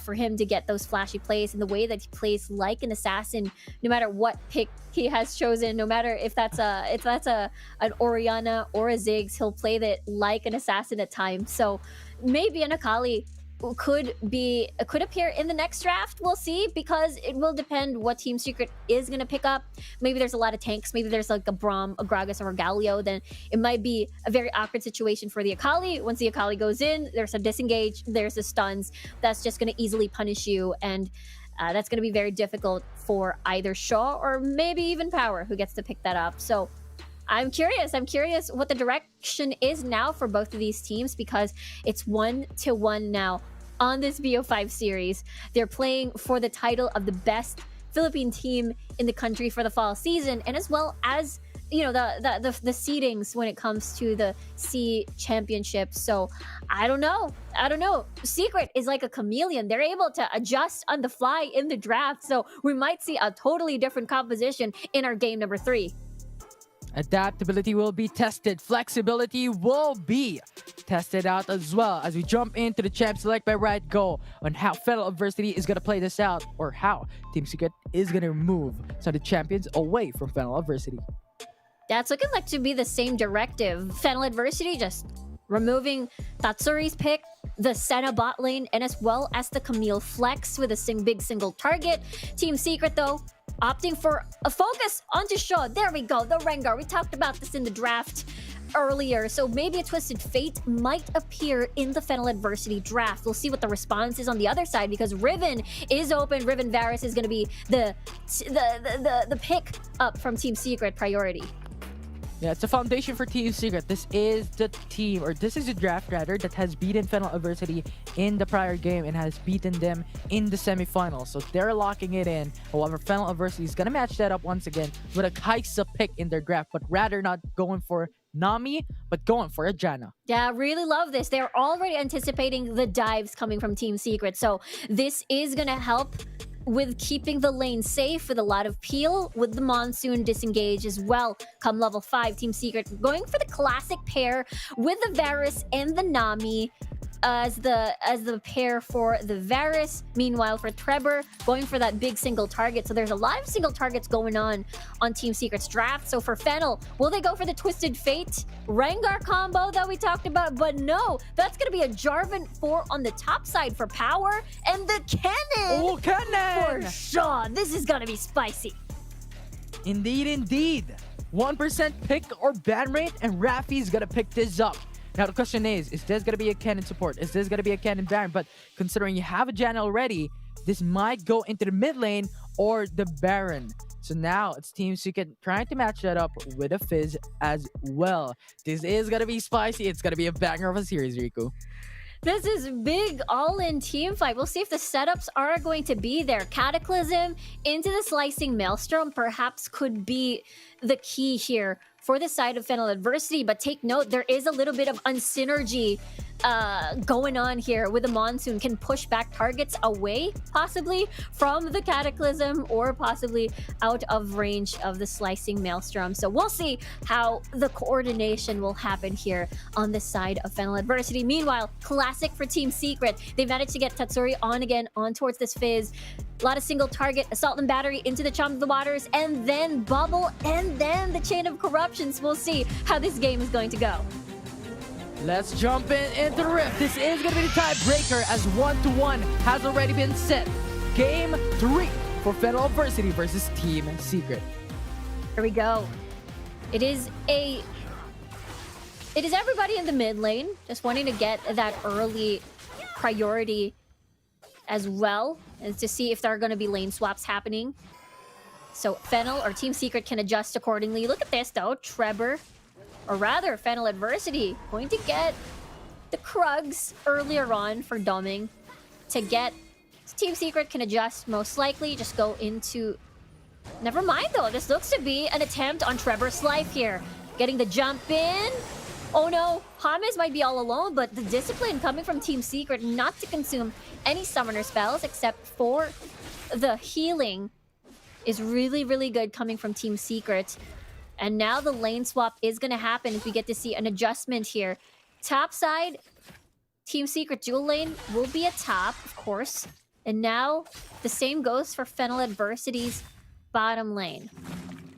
for him to get those flashy plays, and the way that he plays like an assassin, no matter what pick he has chosen, no matter if that's an Orianna or a Ziggs, he'll play that like an assassin at times. So maybe an Akali could appear in the next draft. We'll see, because it will depend what Team Secret is going to pick up. Maybe there's a lot of tanks, maybe there's like a Braum, a Gragas, or a Galio. Then it might be a very awkward situation for the Akali. Once the Akali goes in, there's a disengage, there's the stuns that's just going to easily punish you, and that's going to be very difficult for either Shaw or maybe even Power, who gets to pick that up. So I'm curious what the direction is now for both of these teams, because it's 1-1 now on this BO5 series. They're playing for the title of the best Philippine team in the country for the fall season, and as well as the seedings when it comes to the C championship. So I don't know. Secret is like a chameleon. They're able to adjust on the fly in the draft, so we might see a totally different composition in our game number 3. Adaptability will be tested. Flexibility will be tested out as well as we jump into the champ select by Riot Go on how Fennel Adversity is going to play this out, or how Team Secret is going to remove some of the champions away from Fennel Adversity. That's looking like to be the same directive. Fennel Adversity just removing Tatsuri's pick, the Senna bot lane, and as well as the Camille Flex with a big single target. Team Secret, though, opting for a focus onto Shaw. There we go, the Rengar. We talked about this in the draft earlier, so maybe a Twisted Fate might appear in the Fennel Adversity draft. We'll see what the response is on the other side, because Riven is open. Riven Varus is going to be the pick up from Team Secret priority. Yeah, it's a foundation for Team Secret. This is the team, or this is the draft rather, that has beaten Fennel Adversity in the prior game and has beaten them in the semifinals. So they're locking it in. However, Fennel Adversity is going to match that up once again with a Kaisa pick in their draft, but rather not going for Nami, but going for a Janna. Yeah, really love this. They're already anticipating the dives coming from Team Secret. So this is going to help with keeping the lane safe with a lot of peel, with the Monsoon disengage as well. Come level 5, Team Secret going for the classic pair with the Varus and the Nami as the pair for the Varus. Meanwhile, for Trevor, going for that big single target. So there's a lot of single targets going on Team Secret's draft. So for Fennel, will they go for the Twisted Fate Rengar combo that we talked about? But no, that's going to be a Jarvan 4 on the top side for power, and the cannon! Oh, cannon! For sure, this is going to be spicy. Indeed, indeed. 1% pick or ban rate, and Rafi's going to pick this up. Now, the question is this going to be a cannon support? Is this going to be a cannon Baron? But considering you have a Janna already, this might go into the mid lane or the Baron. So now it's Team Secret trying to match that up with a Fizz as well. This is going to be spicy. It's going to be a banger of a series, Riku. This is big all-in team fight. We'll see if the setups are going to be there. Cataclysm into the Slicing Maelstrom perhaps could be the key here for the side of Fennel Adversity. But take note, there is a little bit of unsynergy going on here with the Monsoon. Can push back targets away, possibly, from the Cataclysm, or possibly out of range of the Slicing Maelstrom. So we'll see how the coordination will happen here on this side of Fennel Adversity. Meanwhile, classic for Team Secret. They managed to get Tatsuri on again, on towards this Fizz. A lot of single target, Assault and Battery into the Charm of the Waters, and then Bubble, and then the Chain of Corruptions. We'll see how this game is going to go. Let's jump into the Rift. This is going to be the tiebreaker, as 1-1 has already been set. Game 3 for Fennel Adversity versus Team Secret. Here we go. It is everybody in the mid lane just wanting to get that early priority as well, and to see if there are going to be lane swaps happening. So Fennel or Team Secret can adjust accordingly. Look at this though, Trevor, or rather Fennel Adversity, going to get the Krugs earlier on for dumbing to get. Team Secret can adjust, most likely just go into, never mind though, this looks to be an attempt on Trevor's life here, getting the jump in. Oh no, James might be all alone, but the discipline coming from Team Secret not to consume any summoner spells except for the healing is really, really good coming from Team Secret. And now the lane swap is going to happen as we get to see an adjustment here. Top side, Team Secret dual lane will be a top, of course. And now the same goes for Fennel Adversity's bottom lane.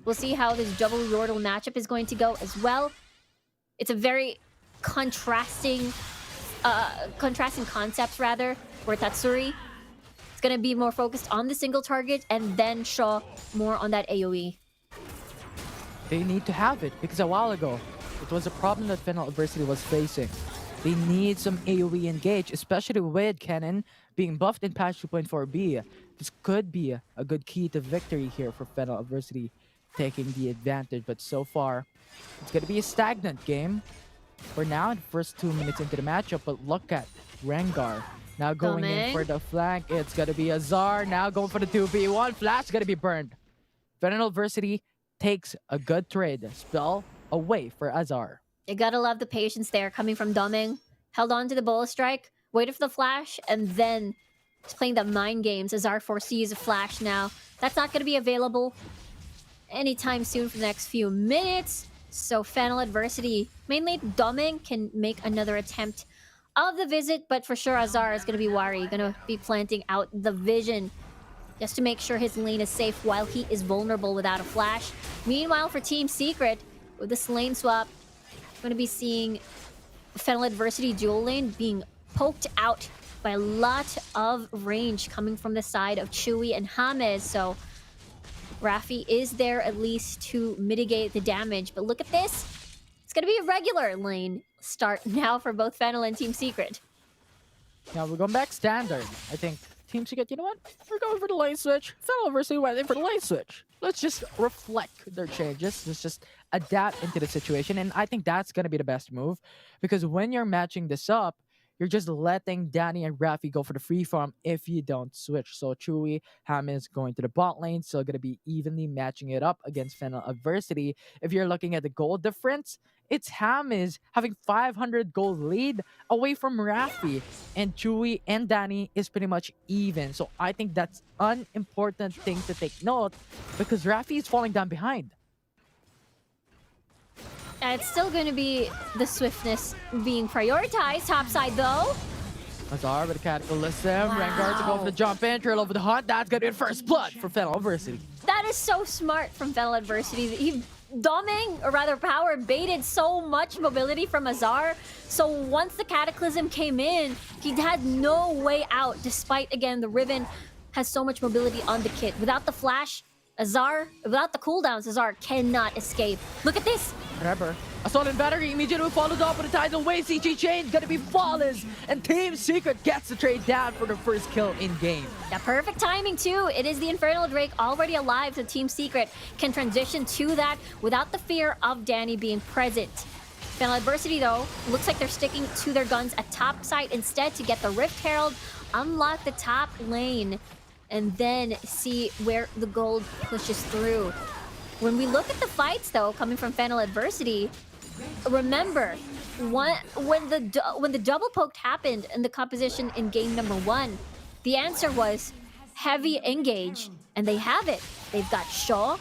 We'll see how this double Yordle matchup is going to go as well. It's a very contrasting concepts, rather, where Tatsuri is going to be more focused on the single target, and then Shaw more on that AoE. They need to have it, because a while ago, it was a problem that Fennel Adversity was facing. They need some AoE engage, especially with Cannon being buffed in patch 2.4b. This could be a good key to victory here for Fennel Adversity, taking the advantage. But so far, it's going to be a stagnant game. For now, the first 2 minutes into the matchup, but look at Rengar. Now going in for the flank, it's going to be Azar. Now going for the 2v1. Flash going to be burned. Fennel Adversity takes a good trade. Spell away for Azar. You gotta love the patience there coming from Doming. Held on to the Bola Strike, waited for the flash, and then he's playing the mind games. Azar foresees a flash now. That's not gonna be available anytime soon for the next few minutes. So Fennel Adversity, mainly Doming, can make another attempt of the visit, but for sure Azar is gonna be wary, gonna be planting out the vision just to make sure his lane is safe while he is vulnerable without a flash. Meanwhile, for Team Secret, With this lane swap, we're going to be seeing Fennel Adversity dual lane being poked out by a lot of range coming from the side of Chewy and James. So Rafi is there at least to mitigate the damage. But look at this. It's going to be a regular lane start now for both Fennel and Team Secret. Now we're going back standard. I think Team Secret, you know what? We're going for the lane switch. Fennel Adversity went in for the lane switch. Let's just reflect their changes. Let's just adapt into the situation. And I think that's going to be the best move. Because when you're matching this up, you're just letting Danny and Rafi go for the free farm if you don't switch. So Chewy, James going to the bot lane. So going to be evenly matching it up against Fennel Adversity. If you're looking at the gold difference, it's James having 500 gold lead away from Rafi. And Chewy and Danny is pretty much even. So I think that's an important thing to take note because Rafi is falling down behind. It's still going to be the swiftness being prioritized. Topside, though. Azar with the Cataclysm. Wow. Rengar to go for the jump in. Trail over the hunt. That's going to be the first blood for Fennel Adversity. That is so smart from Fennel Adversity. He Doming, or rather Power, baited so much mobility from Azar. So once the Cataclysm came in, he had no way out, despite, again, the Riven has so much mobility on the kit. Without the flash, Azar, without the cooldowns, Azar cannot escape. Look at this! Remember, Assault and Battery immediately followed up with a tidal wave. CG Chain gonna be flawless, and Team Secret gets the trade down for the first kill in game. Yeah, perfect timing too. It is the Infernal Drake already alive, so Team Secret can transition to that without the fear of Danny being present. Fennel Adversity, though, looks like they're sticking to their guns at top side instead to get the Rift Herald, unlock the top lane, and then see where the gold pushes through. When we look at the fights, though, coming from Fennel Adversity, remember, when the double poked happened in the composition in game number 1, the answer was heavy engage, and they have it. They've got Shaw,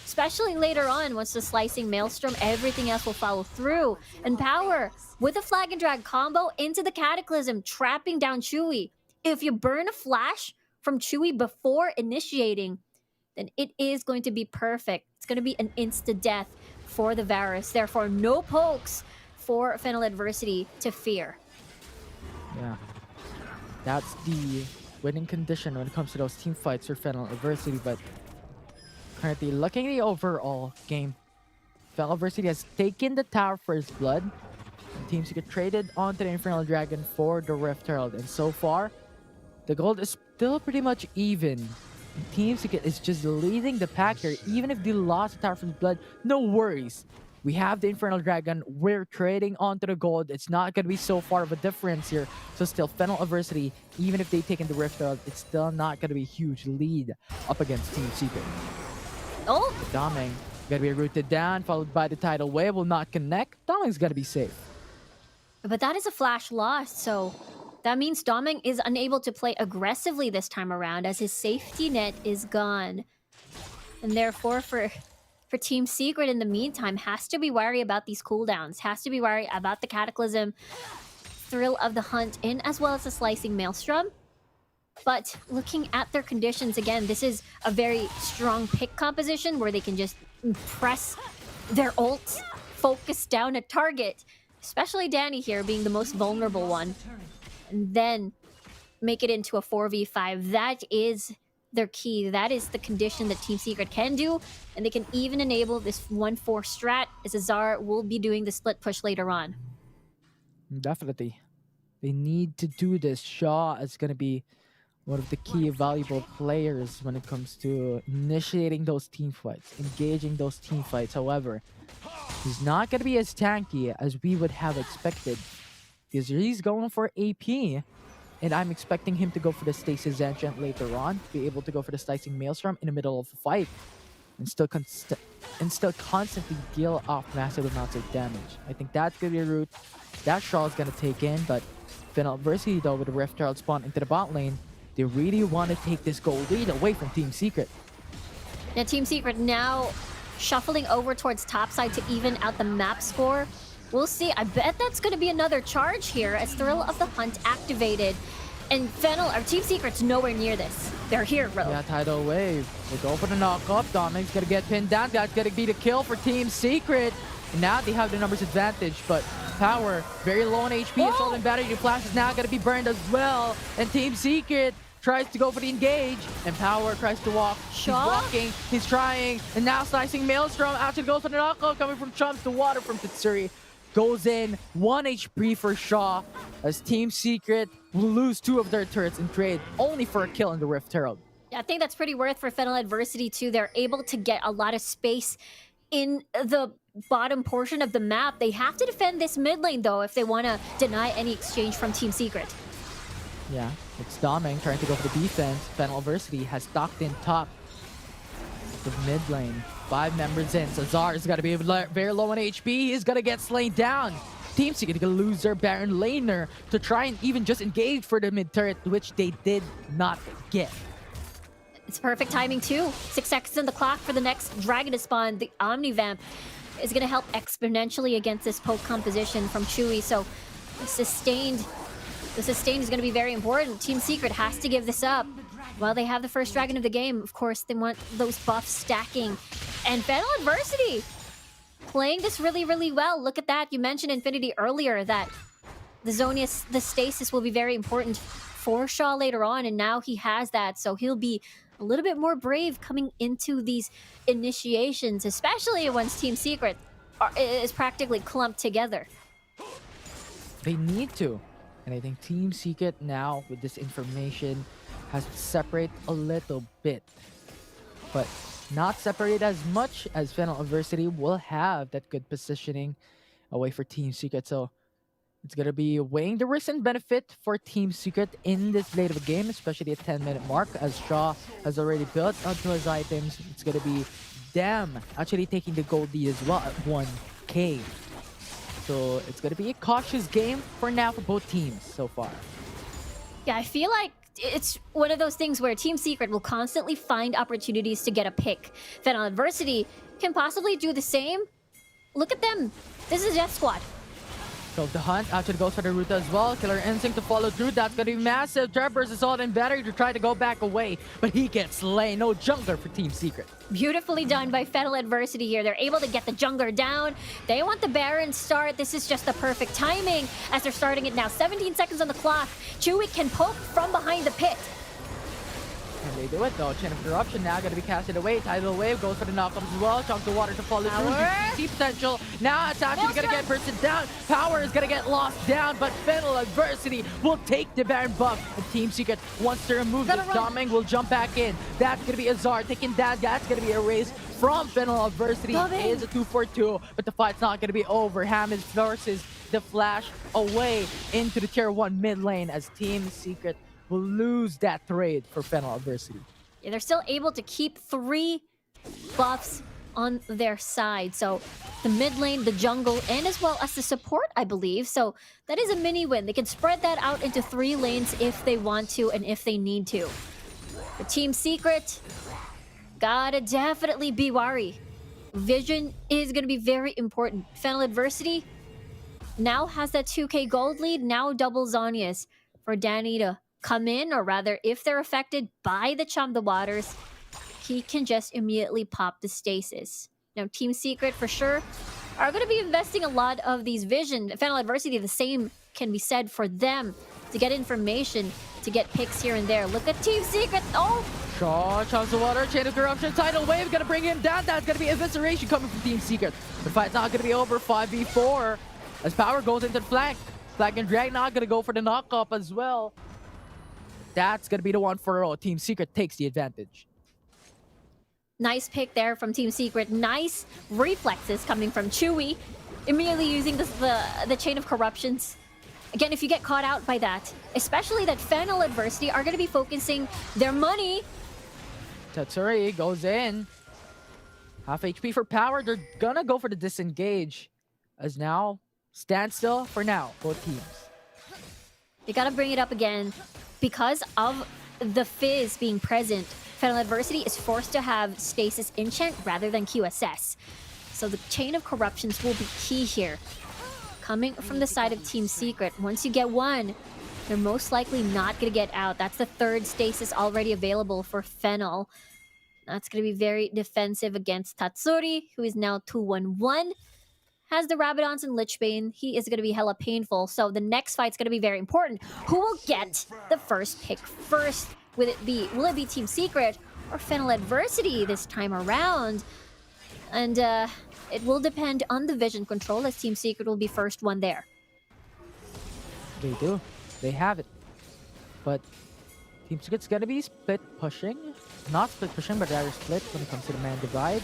especially later on, once the slicing Maelstrom, everything else will follow through. And Power, with a flag and drag combo into the Cataclysm, trapping down Chewy. If you burn a flash from Chewy before initiating, then it is going to be perfect. It's going to be an insta-death for the Varus. Therefore, no pokes for Fennel Adversity to fear. Yeah. That's the winning condition when it comes to those team fights for Fennel Adversity, but currently looking at the overall game, Fennel Adversity has taken the tower first blood. Team Secret traded onto the Infernal Dragon for the Rift Herald, and so far, the gold is still pretty much even. Team Secret is just leading the pack here. Even if they lost the Tower first blood, no worries. We have the Infernal Dragon. We're trading onto the gold. It's not going to be so far of a difference here. So still, Fennel Adversity, even if they've taken the Rift Herald, it's still not going to be a huge lead up against Team Secret. Oh! Doming going to be rooted down, followed by the tidal wave. Will not connect. Doming's going to be safe. But that is a flash lost, so that means Doming is unable to play aggressively this time around as his safety net is gone. And therefore, for Team Secret in the meantime, has to be wary about these cooldowns, has to be wary about the Cataclysm, Thrill of the Hunt in, as well as the Slicing Maelstrom. But looking at their conditions, again, this is a very strong pick composition where they can just press their ults, focus down a target, especially Danny here being the most vulnerable one, and then make it into a 4v5. That is their key. That is the condition that Team Secret can do, and they can even enable this 1-4 strat, as Azar will be doing the split push later on. Definitely. They need to do this. Shaw is going to be one of the key valuable players when it comes to initiating those team fights, engaging those team fights. However, he's not going to be as tanky as we would have expected, because he's going for AP, and I'm expecting him to go for the Stasis Ancient later on, be able to go for the Slicing Maelstrom in the middle of the fight, and still constantly deal off massive amounts of damage. I think that's going to be a route that Shaw is going to take in, but Fennel Adversity, though, with the Rift Herald spawn into the bot lane, they really want to take this gold lead away from Team Secret. Now, Team Secret now shuffling over towards topside to even out the map score. We'll see. I bet that's going to be another charge here as Thrill of the Hunt activated. And Fennel, or Team Secret's nowhere near this. They're here, bro. Yeah, tidal wave. They go for the knock-up. Dominic's going to get pinned down. That's going to be the kill for Team Secret. And now they have the numbers advantage, but Power, very low on HP. Assault and Battery Flash is now going to be burned as well. And Team Secret tries to go for the engage, and Power tries to walk. He's walking, he's trying, and now slicing Maelstrom. Actually goes for the knockout coming from Chumps. The water from Tatsuri goes in. 1 HP for Shaw, as Team Secret will lose 2 of their turrets in trade, only for a kill in the Rift Herald. Yeah, I think that's pretty worth for Fennel Adversity too. They're able to get a lot of space in the bottom portion of the map. They have to defend this mid lane though if they want to deny any exchange from Team Secret. Yeah, it's Doming trying to go for the defense. Fennel Adversity has stocked in top the mid lane. 5 members in. Cesar is going to be very low on HP. He's going to get slain down. Team Secret going to lose their Baron laner to try and even just engage for the mid turret, which they did not get. It's perfect timing too. 6 seconds on the clock for the next dragon to spawn. The Omnivamp is going to help exponentially against this poke composition from Chewy. So the sustain is going to be very important. Team Secret has to give this up. While they have the first dragon of the game, of course, they want those buffs stacking. And Fennel Adversity playing this really, really well. Look at that. You mentioned Infinity earlier, that the Zonius, the stasis will be very important for Shaw later on, and now he has that, so he'll be a little bit more brave coming into these initiations, especially once Team Secret is practically clumped together. They need to. And I think Team Secret now, with this information, has to separate a little bit. But not separate as much as Fennel Adversity will have that good positioning away for Team Secret. So it's going to be weighing the risk and benefit for Team Secret in this late of a game, especially at 10-minute mark, as Shaw has already built onto his items. It's going to be Dam actually taking the gold lead as well at 1K. So it's going to be a cautious game for now for both teams so far. Yeah, I feel like it's one of those things where Team Secret will constantly find opportunities to get a pick. Fennel Adversity can possibly do the same. Look at them. This is Death Squad. So the hunt actually goes for the Ruta as well. Killer Instinct to follow through. That's going to be massive. Trevor's Assault and Battery to try to go back away, but he gets slain. No jungler for Team Secret. Beautifully done by Fennel Adversity here. They're able to get the jungler down. They want the Baron start. This is just the perfect timing as they're starting it now. 17 seconds on the clock. Chewy can poke from behind the pit. And they do it though. Chain of Corruption now going to be casted away. Tidal Wave goes for the knockups as well. Chunk the water to follow through. See potential. Now it's actually going to get bursted down. Power is going to get lost down, but Fennel Adversity will take the Baron buff. And Team Secret wants to remove this. Doming will jump back in. That's going to be Azar taking that. That's going to be erased from Fennel Adversity. It is a 2-4-2, but the fight's not going to be over. Hammond forces the flash away into the tier 1 mid lane as Team Secret will lose that trade for Fennel Adversity. Yeah, they're still able to keep 3 buffs on their side. So the mid lane, the jungle, and as well as the support, I believe. So that is a mini win. They can spread that out into 3 lanes if they want to and if they need to. The Team Secret, gotta definitely be wary. Vision is gonna be very important. Fennel Adversity now has that 2K gold lead, now double Zonius for Danny to come in, or rather, if they're affected by the Chum the Waters, he can just immediately pop the stasis. Now, Team Secret, for sure, are going to be investing a lot of these vision. Fennel Adversity, the same can be said for them to get information, to get picks here and there. Look at Team Secret. Oh! Shaw, Chums the Water, Chain of Corruption, Tidal Wave, going to bring him down. That's going to be Evisceration coming from Team Secret. The fight's not going to be over. 5v4 as Power goes into the flank. Flag and Drag not going to go for the knock-up as well. That's going to be the one for all. Team Secret takes the advantage. Nice pick there from Team Secret. Nice reflexes coming from Chewy. Immediately using the Chain of Corruptions. Again, if you get caught out by that, especially that Fennel Adversity are going to be focusing their money. Tatsuri goes in. Half HP for Power. They're going to go for the disengage. As now, standstill for now, both teams. You got to bring it up again. Because of the Fizz being present, Fennel Adversity is forced to have Stasis Enchant rather than QSS. So the Chain of Corruptions will be key here. Coming from the side of Team Secret, once you get one, they're most likely not going to get out. That's the 3rd Stasis already available for Fennel. That's going to be very defensive against Tatsuri, who is now 2-1-1. has the Rabadons and Lichbane. He is going to be hella painful. So the next fight's going to be very important. Who will get the first pick first? Will it be Team Secret or Fennel Adversity this time around? And it will depend on the vision control, as Team Secret will be first one there. They do. They have it. But Team Secret's gonna be split pushing. Not split pushing, but rather split when it comes to the man divide.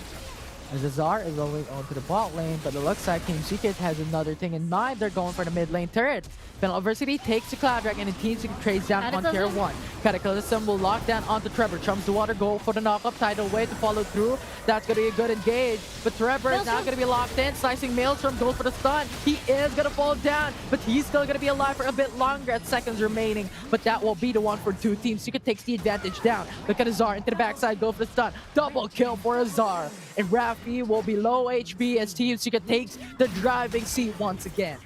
As Azar is going on to the bot lane, but it looks like Team Secret has another thing in mind. They're going for the mid lane turret. Fennel Adversity takes the Cloud Dragon and Team Secret trades down on tier 1. Cataclysm will lock down onto Trevor. Chums the water, go for the knockup. Tidal Wave to follow through. That's going to be a good engage. But Trevor is now going to be locked in. Slicing Maelstrom goes for the stun. He is going to fall down, but he's still going to be alive for a bit longer at seconds remaining. But that will be the 1 for 2. Team Secret takes the advantage down. Look at Azar into the backside, go for the stun. Double kill for Azar. And Rafi will be low HP as Team Secret takes the driving seat once again.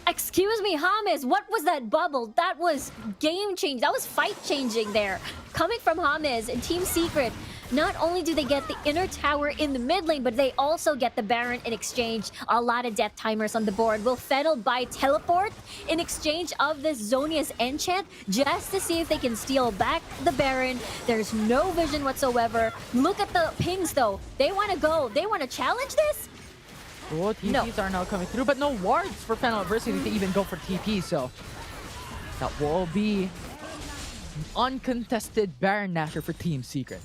Excuse me, James, what was that bubble? That was game change. That was fight changing there. Coming from James and Team Secret, not only do they get the inner tower in the mid lane, but they also get the Baron in exchange. A lot of death timers on the board. Will Fennel buy teleport in exchange of this Zonia's enchant just to see if they can steal back the Baron? There's no vision whatsoever. Look at the pings though. They want to go. They want to challenge this? Oh, TPs are now coming through, but no wards for Fennel Adversity to even go for TP, so that will be an uncontested Baron Nashor for Team Secret.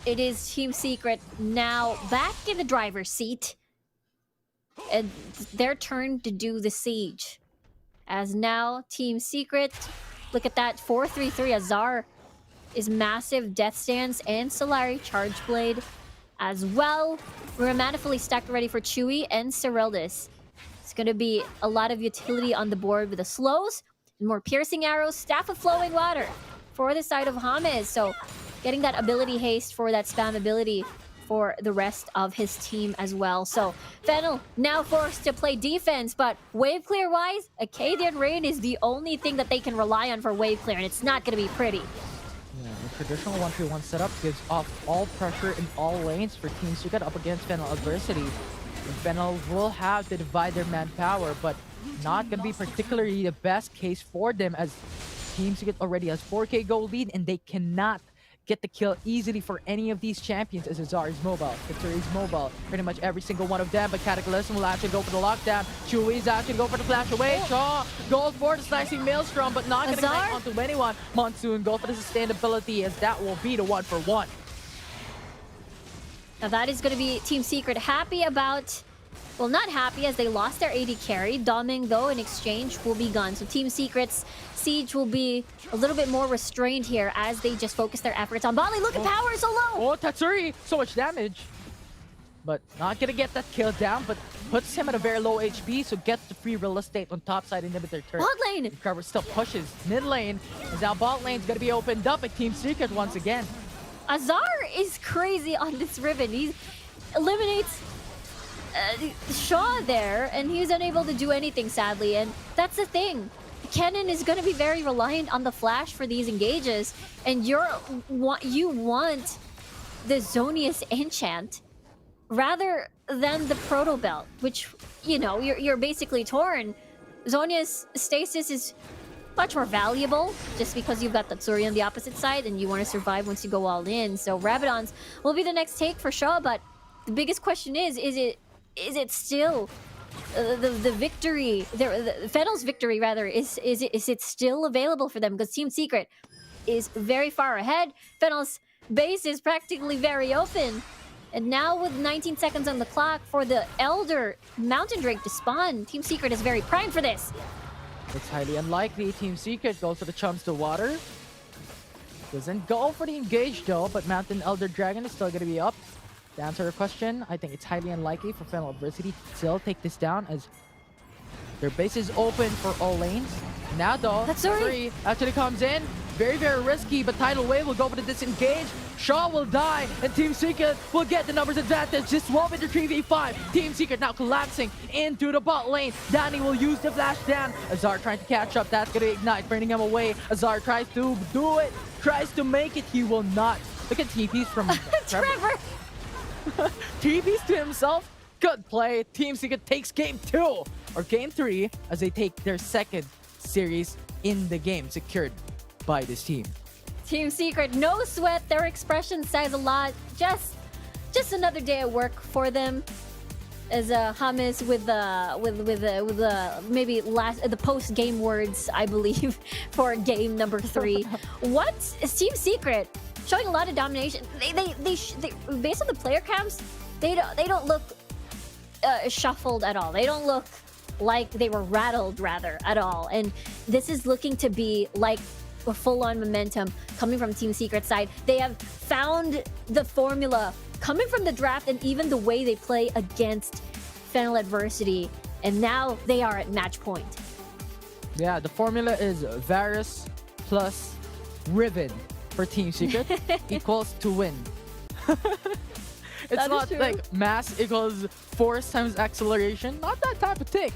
It is Team Secret now back in the driver's seat. And their turn to do the siege. As now, Team Secret, look at that, 4-3-3. Azar is massive Death Stance and Solari Charge Blade as well. We're manifully stacked ready for Chewy and Cerildus. It's going to be a lot of utility on the board with the slows, and more piercing arrows, Staff of Flowing Water for the side of James. So getting that ability haste for that spam ability for the rest of his team as well. So Fennel now forced to play defense, but wave clear wise, Acadian Rain is the only thing that they can rely on for wave clear, and it's not going to be pretty. Yeah, the traditional 1-3-1 setup gives off all pressure in all lanes for Team Secret up against Fennel Adversity. And Fennel will have to divide their manpower, but not going to be particularly the best case for them, as Team Secret already has 4k gold lead and they cannot get the kill easily for any of these champions, as Azar is mobile, Victor is mobile, pretty much every single one of them, but Cataclysm will actually go for the lockdown. Chewy is actually go for the flash away. Shaw goes for the slicing Maelstrom, but not going to connect onto anyone. Monsoon go for the sustainability, as that will be the 1 for 1. Now that is going to be Team Secret happy about, well, not happy as they lost their AD carry. Doming, though, in exchange will be gone. So Team Secret's siege will be a little bit more restrained here as they just focus their efforts on Bali. Look at power so low! Oh, Tatsuri! So much damage. But not gonna get that kill down, but puts him at a very low HP, so gets the free real estate on top side inhibitor turret. Bot lane! And Trevor still pushes mid lane, as now bot lane's gonna be opened up at Team Secret once again. Azar is crazy on this Riven. He eliminates Shaw there, and he's unable to do anything, sadly. And that's the thing. Kennen is going to be very reliant on the flash for these engages, and you want the Zonius enchant rather than the Proto Belt, which, you know, you're basically torn. Zonius stasis is much more valuable just because you've got Tatsuri on the opposite side and you want to survive once you go all in. So Rabadons will be the next take for Shaw, but the biggest question is it still the victory, the Fennel's victory rather, is it still available for them? Because Team Secret is very far ahead. Fennel's base is practically very open. And now with 19 seconds on the clock for the Elder Mountain Drake to spawn, Team Secret is very primed for this. It's highly unlikely. Team Secret goes for the chums to water. Doesn't go for the engage though, but Mountain Elder Dragon is still going to be up. To answer your question, I think it's highly unlikely for Fennel Adversity to still take this down, as their base is open for all lanes. Now though, Tatsuri actually comes in. Very, very risky, but Tidal Wave will go for the disengage. Shaw will die, and Team Secret will get the numbers advantage. Just 12 into 3v5. Team Secret now collapsing into the bot lane. Danny will use the flash down. Azar trying to catch up. That's going to ignite, burning him away. Azar tries to do it, tries to make it. He will not. Look at TPs from Trevor. TPs to himself. Good play. Team Secret takes game 2 or game 3 as they take their second series in the game secured by this team. Team Secret, no sweat. Their expression says a lot. Just another day at work for them. As James with maybe the post game words, I believe, for game number 3. What is Team Secret showing a lot of domination? They based on the player cams, they don't look shuffled at all. They don't look like they were rattled rather at all. And this is looking to be like a full-on momentum coming from Team Secret side. They have found the formula coming from the draft and even the way they play against Fennel adversity, and now they are at match point. Yeah, the formula is Varus plus Riven for Team Secret equals to win. It's That is not true. like mass equals force times acceleration. Not that type of thing.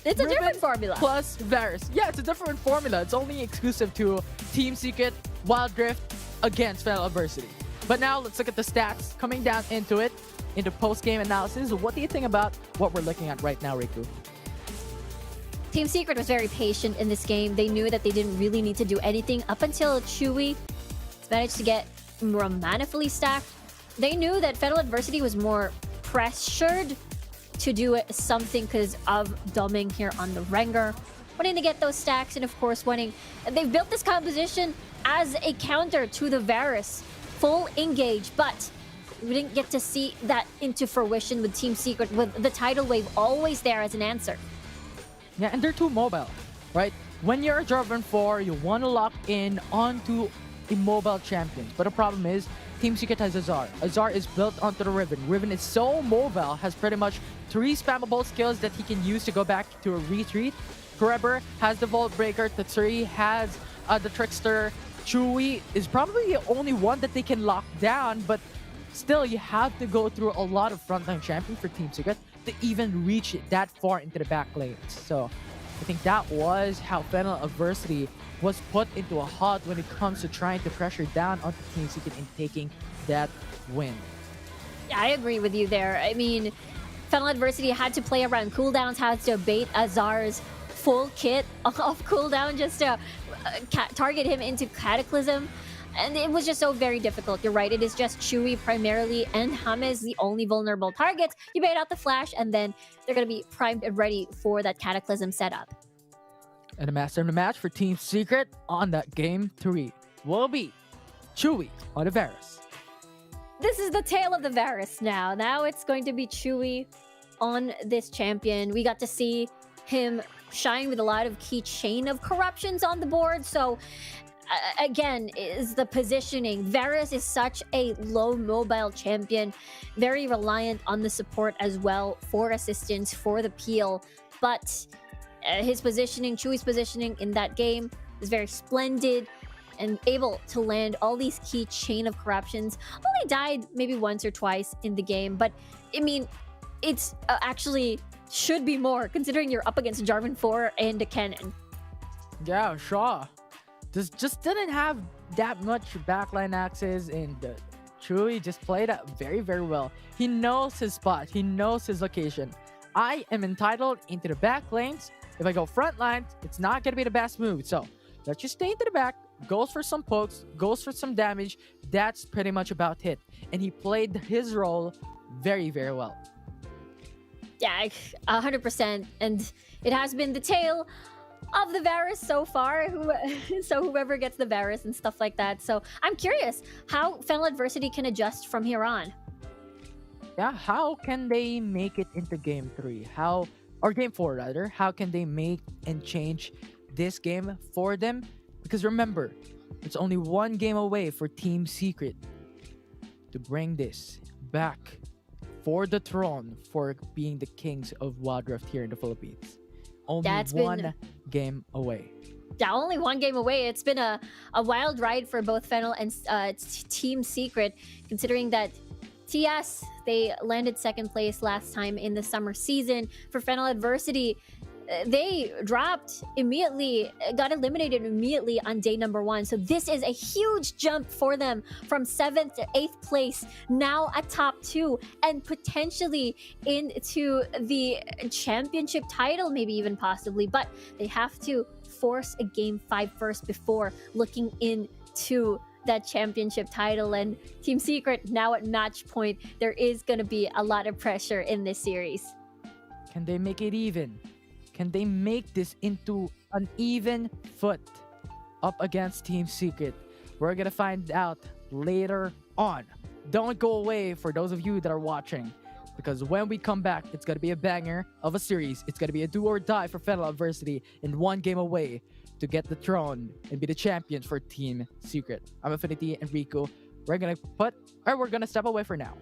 It's a Riven different formula. Plus Varus. Yeah, it's a different formula. It's only exclusive to Team Secret, Wild Rift against Fennel adversity. But now let's look at the stats coming down into it, into post-game analysis. What do you think about what we're looking at right now, Riku? Team Secret was very patient in this game. They knew that they didn't really need to do anything up until Chewy managed to get more manifully stacked. They knew that Fennel adversity was more pressured to do something because of dumbing here on the Rengar, wanting to get those stacks, and of course they've built this composition as a counter to the Varus full engage, but we didn't get to see that into fruition with Team Secret, with the tidal wave always there as an answer. Yeah, and they're too mobile, right? When you're a Jarvan 4, you want to lock in onto a mobile champion. But the problem is, Team Secret has Azar. Azar is built onto the Riven. Riven is so mobile, has pretty much 3 spammable skills that he can use to go back to a retreat. Forever has the Vault Breaker. Tatsuri has the Trickster. Chewy is probably the only one that they can lock down, but still, you have to go through a lot of frontline champions for Team Secret to even reach it that far into the back lanes. So I think that was how Fennel adversity was put into a halt when it comes to trying to pressure down onto Team Secret and taking that win. Yeah, I agree with you there. I mean, Fennel adversity had to play around cooldowns, had to bait Azar's full kit off cooldown just to target him into Cataclysm. And it was just so very difficult. You're right, it is just Chewy primarily and James the only vulnerable targets. You bait out the flash and then they're going to be primed and ready for that Cataclysm setup. And the master of the match for Team Secret on that game 3 will be Chewy on the Varus. This is the tale of the Varus now. Now it's going to be Chewy on this champion. We got to see him shine with a lot of key chain of corruptions on the board. So again, is the positioning. Varus is such a low mobile champion, very reliant on the support as well for assistance, for the peel. But his positioning, Chewy's positioning in that game is very splendid and able to land all these key chain of corruptions. Only died maybe once or twice in the game, but I mean, it's actually should be more considering you're up against Jarvan 4 and a cannon. Yeah, sure. Just didn't have that much backline access, and Chewy just played it very, very well. He knows his spot. He knows his location. I am entitled into the back lanes. If I go front lines, it's not going to be the best move. So let's just stay into the back, goes for some pokes, goes for some damage. That's pretty much about it. And he played his role very, very well. Yeah, 100%. And it has been the tale of the Varus so far. So whoever gets the Varus and stuff like that. So I'm curious how Fennel adversity can adjust from here on. Yeah, how can they make it into game 3? Or game 4 rather. How can they make and change this game for them? Because remember, it's only one game away for Team Secret to bring this back for the throne for being the kings of Wild Rift here in the Philippines. Only one game away. Yeah, only one game away. It's been a wild ride for both Fennel and Team Secret, considering that TS, they landed second place last time in the summer season. For Fennel adversity, they dropped immediately, got eliminated immediately on day number 1. So this is a huge jump for them from 7th to 8th place, now at top 2, and potentially into the championship title, maybe even possibly. But they have to force a game 5 first before looking into that championship title. And Team Secret now at match point, there is going to be a lot of pressure in this series. Can they make it even? Can they make this into an even foot up against Team Secret? We're gonna find out later on. Don't go away for those of you that are watching, because when we come back, it's gonna be a banger of a series. It's gonna be a do or die for Fennel Adversity, and 1 game away to get the throne and be the champions for Team Secret. I'm Infinity and Rico. We're gonna step away for now.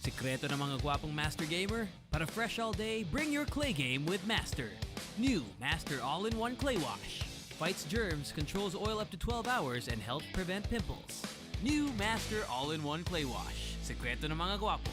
Sekreto ng mga gwapong Master Gamer? Para fresh all day, bring your clay game with Master. New Master All-in-One Clay Wash. Fights germs, controls oil up to 12 hours, and helps prevent pimples. New Master All-in-One Clay Wash. Sekreto ng mga gwapo.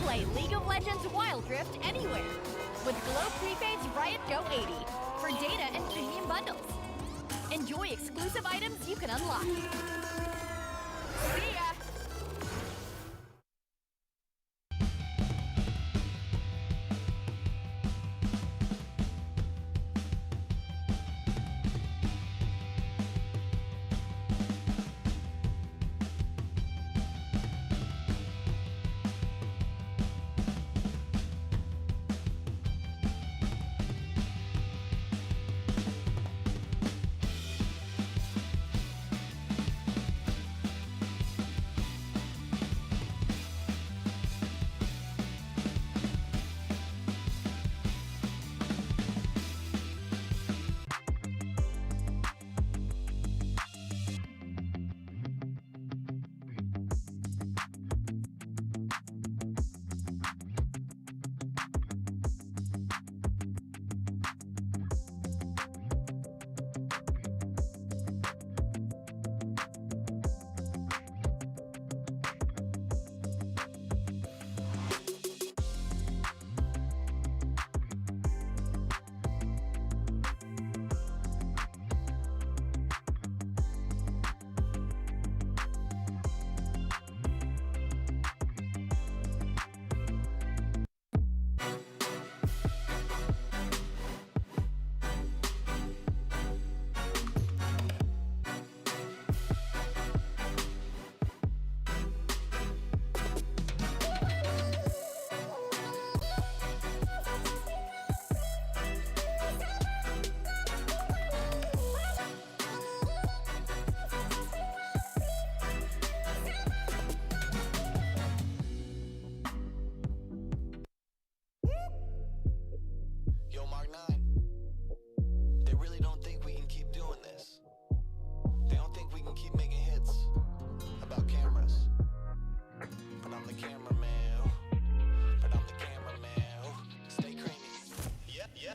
Play League of Legends Wild Rift anywhere with Glow Prepaid's Riot Go 80 for data and premium bundles. Enjoy exclusive items you can unlock. See ya!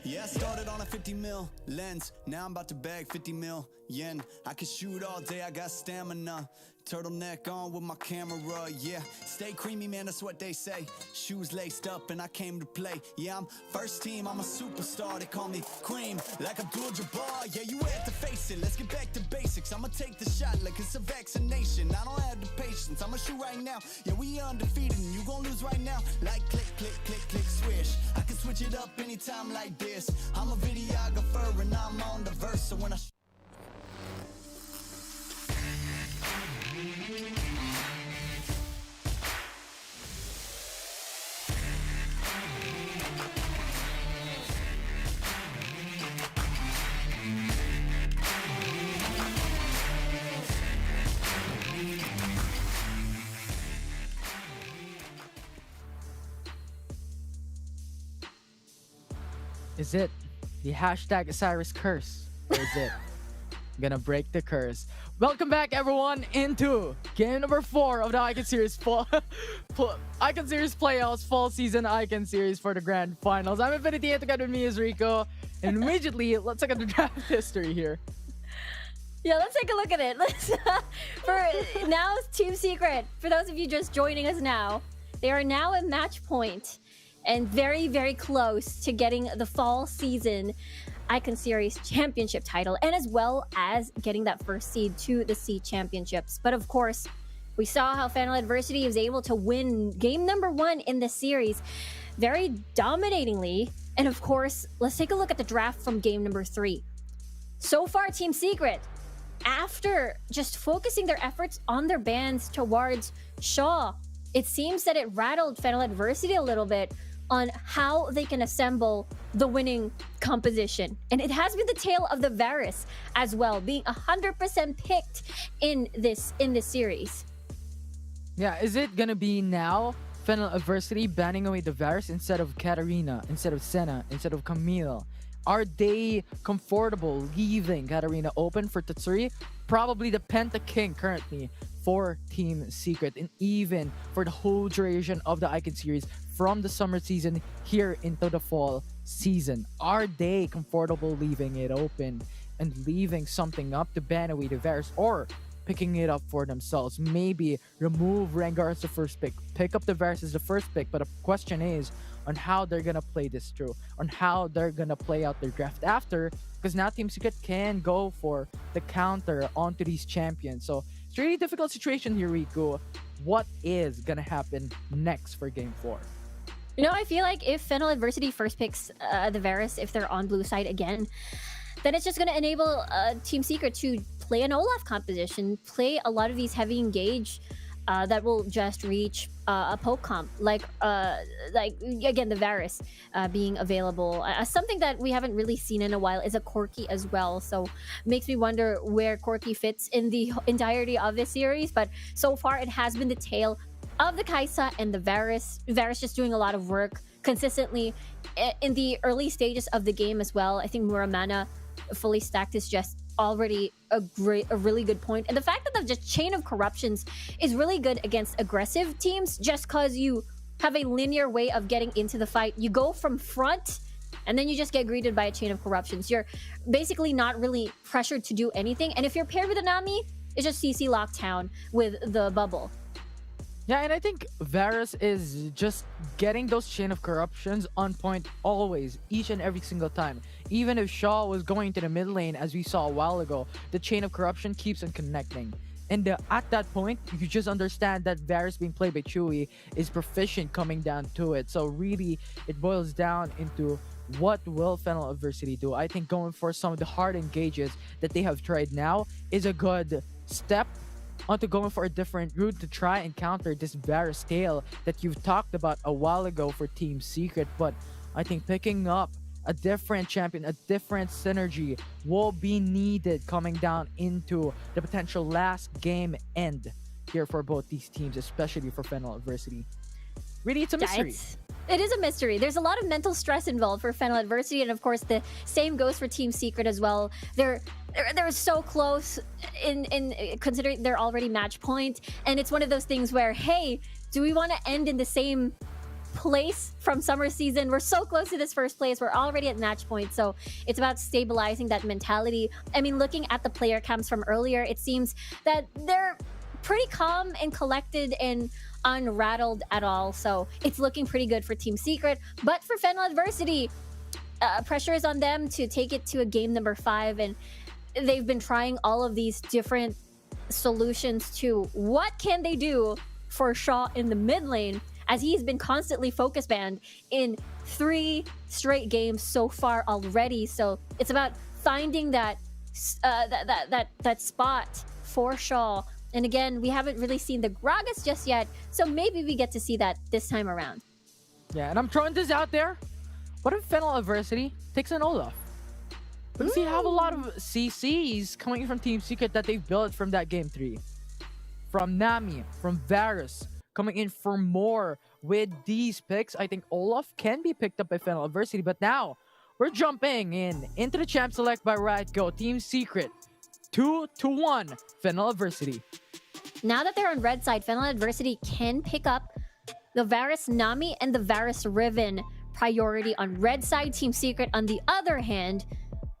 Yeah, I started on a 50 mil lens. Now I'm about to bag 50 mil yen. I can shoot all day, I got stamina. Turtleneck on with my camera, yeah. Stay creamy, man, that's what they say. Shoes laced up and I came to play. Yeah, I'm first team, I'm a superstar. They call me Cream, like Abdul-Jabbar. Yeah, you had to face it, let's get back to basics. I'ma take the shot like it's a vaccination. I don't have the patience, I'ma shoot right now. Yeah, we undefeated and you gon' lose right now. Like click, click, click, click, swish. I can switch it up anytime like this. I'm a videographer and I'm on the verse. So when I Is it the hashtag Osiris curse? Or is it gonna break the curse? Welcome back, everyone, into game number 4 of the Icon Series Icon Series Playoffs Fall Season Icon Series for the Grand Finals. I'm Infinity, and together with me is Rico. And immediately, let's look at the draft history here. Yeah, let's take a look at it. For now, Team Secret. For those of you just joining us now, they are now at match point and very, very close to getting the fall season Icon Series championship title, and as well as getting that first seed to the C championships. But of course, we saw how Fennel Adversity was able to win game number 1 in the series very dominatingly. And of course, let's take a look at the draft from game number 3. So far, Team Secret, after just focusing their efforts on their bans towards Shaw, it seems that it rattled Fennel Adversity a little bit on how they can assemble the winning composition. And it has been the tale of the Varus as well, being 100% picked in this series. Yeah, is it gonna be now Fennel Adversity banning away the Varus instead of Katarina, instead of Senna, instead of Camille? Are they comfortable leaving Katarina open for Tatsuri? Probably the Penta King currently for Team Secret, and even for the whole duration of the Icon Series from the summer season here into the fall season. Are they comfortable leaving it open and leaving something up to ban away the Varus, or picking it up for themselves? Maybe remove Rengar as the first pick, pick up the Varus as the first pick, but the question is on how they're gonna play this through, on how they're gonna play out their draft after, because now Team Secret can go for the counter onto these champions. So it's a really difficult situation here, Riku. What is gonna happen next for game 4? You know, I feel like if Fennel Adversity first picks the Varus, if they're on blue side again, then it's just going to enable Team Secret to play an Olaf composition, play a lot of these heavy engage that will just reach a poke comp, like again, the Varus being available. Something that we haven't really seen in a while is a Corki as well, so makes me wonder where Corki fits in the entirety of this series. But so far, it has been the tale of the Kaisa and the Varus. Varus just doing a lot of work consistently in the early stages of the game as well. I think Muramana fully stacked is just already a really good point. And the fact that the just chain of corruptions is really good against aggressive teams, just because you have a linear way of getting into the fight. You go from front and then you just get greeted by a chain of corruptions. You're basically not really pressured to do anything. And if you're paired with a Nami, it's just CC lockdown with the bubble. Yeah, and I think Varus is just getting those chain of corruptions on point always, each and every single time. Even if Shaw was going to the mid lane, as we saw a while ago, the chain of corruption keeps on connecting. And at that point, you just understand that Varus being played by Chewy is proficient coming down to it. So really, it boils down into what will Fennel Adversity do. I think going for some of the hard engages that they have tried now is a good step onto going for a different route to try and counter this Varus tail that you've talked about a while ago for Team Secret. But I think picking up a different champion, a different synergy will be needed coming down into the potential last game end here for both these teams, especially for Fennel Adversity. Really, it's a mystery. It is a mystery. There's a lot of mental stress involved for Fennel Adversity, and of course the same goes for Team Secret as well. They're so close in considering they're already match point, and it's one of those things where, hey, do we want to end in the same place from summer season. We're so close to this first place. We're already at match point, so it's about stabilizing that mentality. I mean, looking at the player cams from earlier, it seems that they're pretty calm and collected and unrattled at all. So it's looking pretty good for Team Secret. But for Fennel Adversity, pressure is on them to take it to a game number 5, and they've been trying all of these different solutions to what can they do for Shaw in the mid lane, as he's been constantly focus banned in 3 straight games so far already. So it's about finding that spot for Shaw. And again, we haven't really seen the Gragas just yet, so maybe we get to see that this time around. Yeah, and I'm throwing this out there. What if Fennel Adversity takes an Olaf? Because you have a lot of CCs coming from Team Secret that they've built from that game 3. From Nami, from Varus, coming in for more. With these picks, I think Olaf can be picked up by Fennel Adversity. But now, we're jumping into the champ select by Riot Go. Team Secret, 2-1, Fennel Adversity. Now that they're on red side, Fennel Adversity can pick up the Varus Nami and the Varus Riven priority on red side. Team Secret, on the other hand,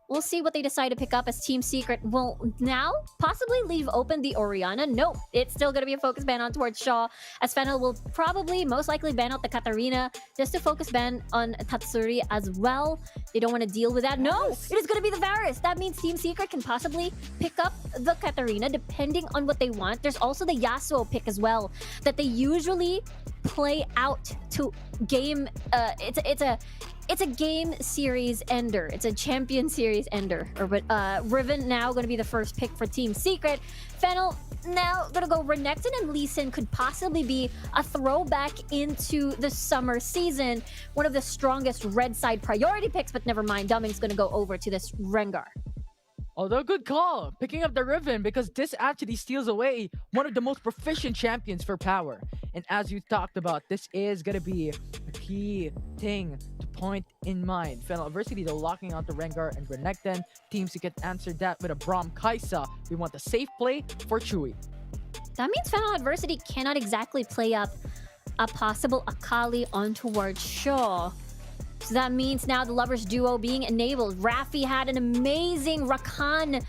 we'll see what they decide to pick up, as Team Secret will now possibly leave open the Orianna. Nope, it's still going to be a focus ban on towards Shaw, as Fennel will probably most likely ban out the Katarina just to focus ban on Tatsuri as well. They don't want to deal with that. No, it is going to be the Varus. That means Team Secret can possibly pick up the Katarina depending on what they want. There's also the Yasuo pick as well that they usually play out to game. It's a game series ender. It's a champion series ender. Riven now going to be the first pick for Team Secret. Fennel now going to go Renekton and Lee Sin could possibly be a throwback into the summer season. One of the strongest red side priority picks, but never mind. Dumming's going to go over to this Rengar. Although good call, picking up the Riven, because this actually steals away one of the most proficient champions for power. And as you talked about, this is going to be a key thing to point in mind. Fennel Adversity, though, locking out the Rengar and Renekton. Team Secret answered that with a Braum Kaisa. We want a safe play for Chewy. That means Fennel Adversity cannot exactly play up a possible Akali on towards Shaw. So that means now the Lovers duo being enabled. Raffi had an amazing Rakan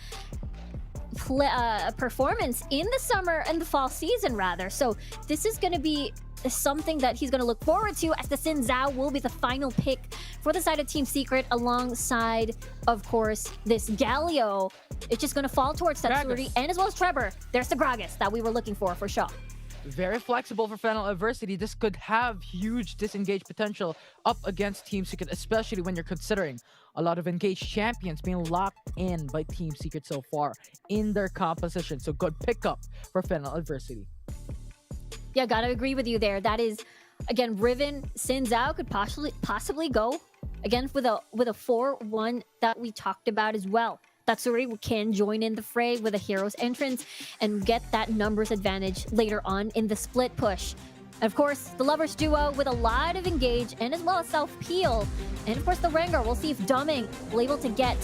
performance in the summer and the fall season, rather. So this is going to be something that he's going to look forward to, as the Xin Zhao will be the final pick for the side of Team Secret, alongside, of course, this Galio. It's just going to fall towards Tatsuri and as well as Trevor. There's the Gragas that we were looking for Shaw. Very flexible for Fennel Adversity. This could have huge disengage potential up against Team Secret, especially when you're considering a lot of engaged champions being locked in by Team Secret so far in their composition. So good pickup for Fennel Adversity. Yeah, gotta agree with you there. That is, again, Riven, Xin Zhao could possibly go again with a 4-1 that we talked about as well. Tatsuri can join in the fray with a hero's entrance and get that numbers advantage later on in the split push. And of course, the Lovers duo with a lot of engage and as well as self-peel. And of course, the Rengar. We'll see if Dumming will able to get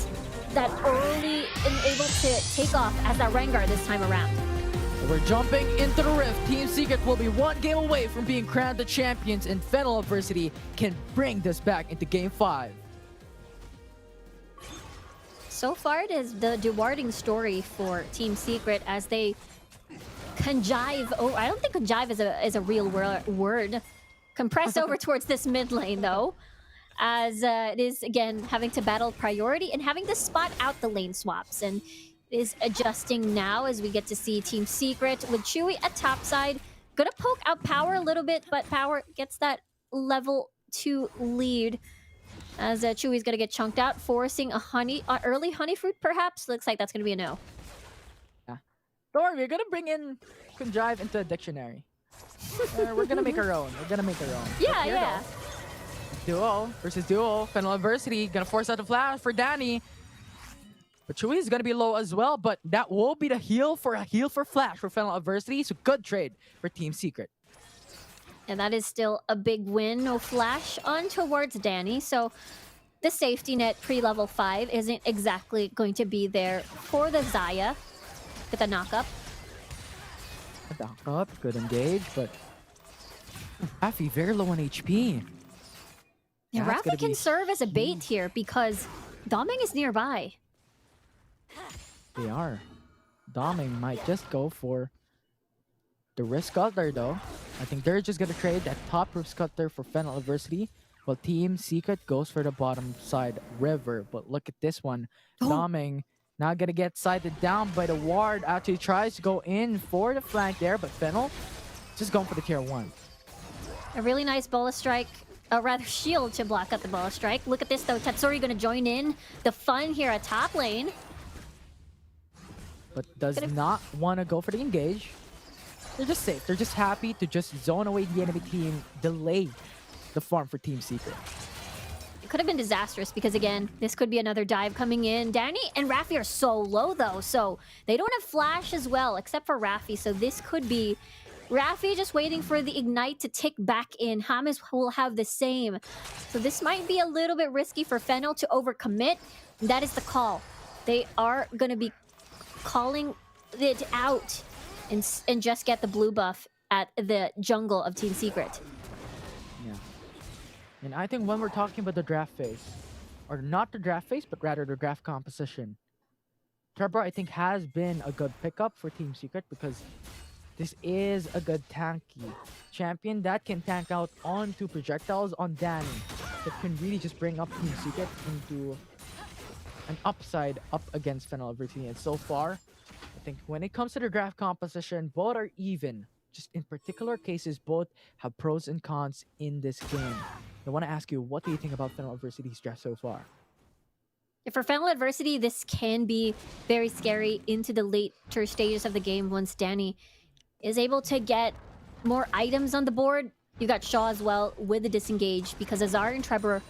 that early and able to take off as that Rengar this time around. We're jumping into the Rift. Team Secret will be 1 game away from being crowned the champions, and Fennel Adversity can bring this back into Game 5. So far, it is the rewarding story for Team Secret as they conjive. Oh, I don't think conjive is a real word. Compress over towards this mid lane, though, as it is, again, having to battle priority and having to spot out the lane swaps. And is adjusting now as we get to see Team Secret with Chewy at topside. Gonna poke out Power a little bit, but Power gets that level 2 lead. As Chewy's gonna get chunked out, forcing a early honey fruit, perhaps. Looks like that's gonna be a no. Yeah. Don't worry, we're gonna bring in conjive into a dictionary. We're gonna make our own. Yeah. Duo versus duo. Fennel Adversity gonna force out the flash for Danny. But Chewy is gonna be low as well, but that will be the heal for flash for Fennel Adversity. So good trade for Team Secret. And that is still a big win. No flash on towards Danny. So the safety net pre-level 5 isn't exactly going to be there for the Xayah with a knock-up. Good engage, but Rafi, very low on HP. Yeah, That's gonna Rafi can be serve as a bait here because Doming is nearby. They are. Doming might just go for the Risk Cutter though. I think they're just gonna trade that top Risk Cutter for Fennel Adversity, while Team Secret goes for the bottom side River. But look at this one. Doming not gonna get sighted down by the ward. Actually tries to go in for the flank there, but Fennel just going for the tier 1. A really nice Bola Strike, rather shield to block out the Bola Strike. Look at this though, Tatsuri gonna join in the fun here at top lane. But does not want to go for the engage. They're just safe. They're just happy to just zone away the enemy team, delay the farm for Team Secret. It could have been disastrous because, again, this could be another dive coming in. Danny and Rafi are so low, though, so they don't have flash as well, except for Rafi. So this could be Rafi just waiting for the Ignite to tick back in. James will have the same. So this might be a little bit risky for Fennel to overcommit. That is the call. They are going to be calling it out and just get the blue buff at the jungle of Team Secret. Yeah. And I think when we're talking about the draft phase, or not the draft phase, but rather the draft composition, Trevor, I think, has been a good pickup for Team Secret because this is a good tanky champion that can tank out onto projectiles on Danny. That can really just bring up Team Secret into an upside up against Fennel Adversity. And so far, I think when it comes to the draft composition, both are even. Just in particular cases, both have pros and cons in this game. I want to ask you, what do you think about Fennel Adversity's draft so far? For Fennel Adversity, this can be very scary into the later stages of the game once Danny is able to get more items on the board. You got Shaw as well with the disengage because Azar and Trevor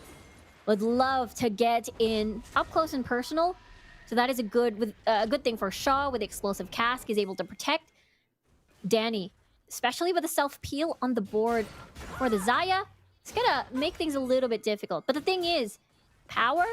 would love to get in up close and personal. So that is a good thing for Shaw with explosive cask. He's able to protect Danny, especially with the self-peel on the board for the Xayah. It's gonna make things a little bit difficult. But the thing is, power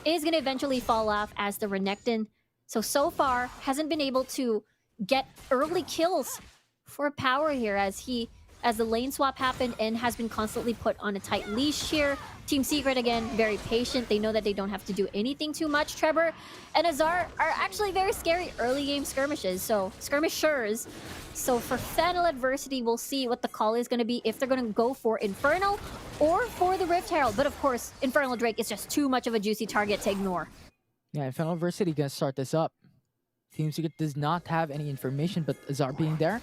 is gonna eventually fall off as the Renekton. So far, hasn't been able to get early kills for power here as the lane swap happened and has been constantly put on a tight leash here. Team Secret, again, very patient. They know that they don't have to do anything too much. Trevor and Azar are actually very scary early game skirmishers. So, skirmishers. So for Fennel Adversity, we'll see what the call is going to be, if they're going to go for Infernal or for the Rift Herald. But of course, Infernal Drake is just too much of a juicy target to ignore. Yeah, Fennel Adversity going to start this up. Team Secret does not have any information, but Azar being there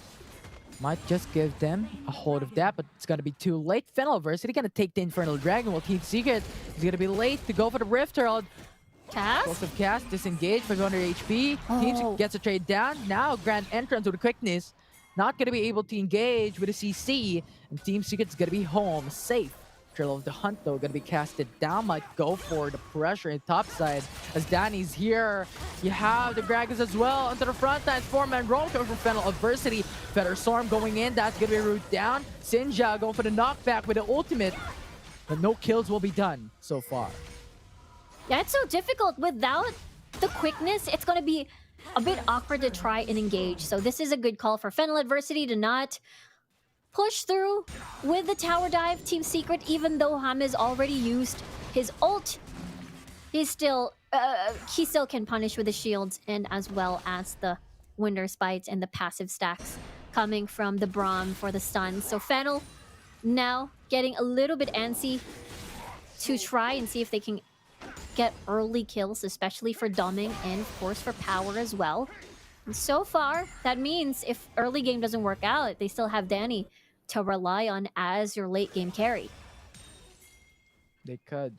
might just give them a hold of that, but it's going to be too late. Fennel Adversity going to take the Infernal Dragon, while Team Secret is going to be late to go for the Rift Herald. Cast? Explosive cast, disengage for 200 HP. Team Secret gets a trade down. Now Grand Entrance with quickness. Not going to be able to engage with a CC. And Team Secret's going to be home safe. Trail of the Hunt, though, going to be casted down. Might go for the pressure in top side as Danny's here. You have the Dragons as well onto the front line. 4-man roll coming from Fennel Adversity. Feather Storm going in. That's going to be root down. Sinja going for the knockback with the ultimate. But no kills will be done so far. Yeah, it's so difficult. Without the quickness, it's going to be a bit awkward to try and engage. So this is a good call for Fennel Adversity to not push through with the tower dive. Team Secret, even though James already used his ult, he still can punish with the shields and as well as the Winder Spites and the passive stacks coming from the Braum for the stun. So Fennel now getting a little bit antsy to try and see if they can get early kills, especially for Doming and of course for power as well. And so far, that means if early game doesn't work out, they still have Danny to rely on as your late game carry. They could.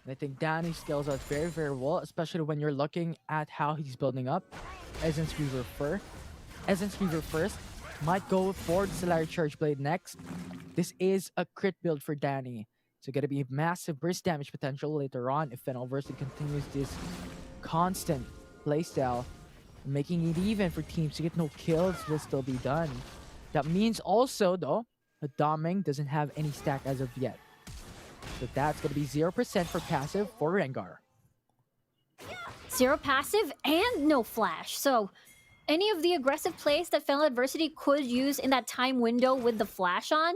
And I think Danny scales out very, very well, especially when you're looking at how he's building up. Essence Weaver first. Might go for the Solari Charge Blade next. This is a crit build for Danny. So going to be massive burst damage potential later on if Fennel Adversity continues this constant playstyle. Making it even for teams to get no kills will still be done. That means also, though, that Doming doesn't have any stack as of yet. So that's going to be 0% for passive for Rengar. 0 passive and no flash. So any of the aggressive plays that Fennel Adversity could use in that time window with the flash on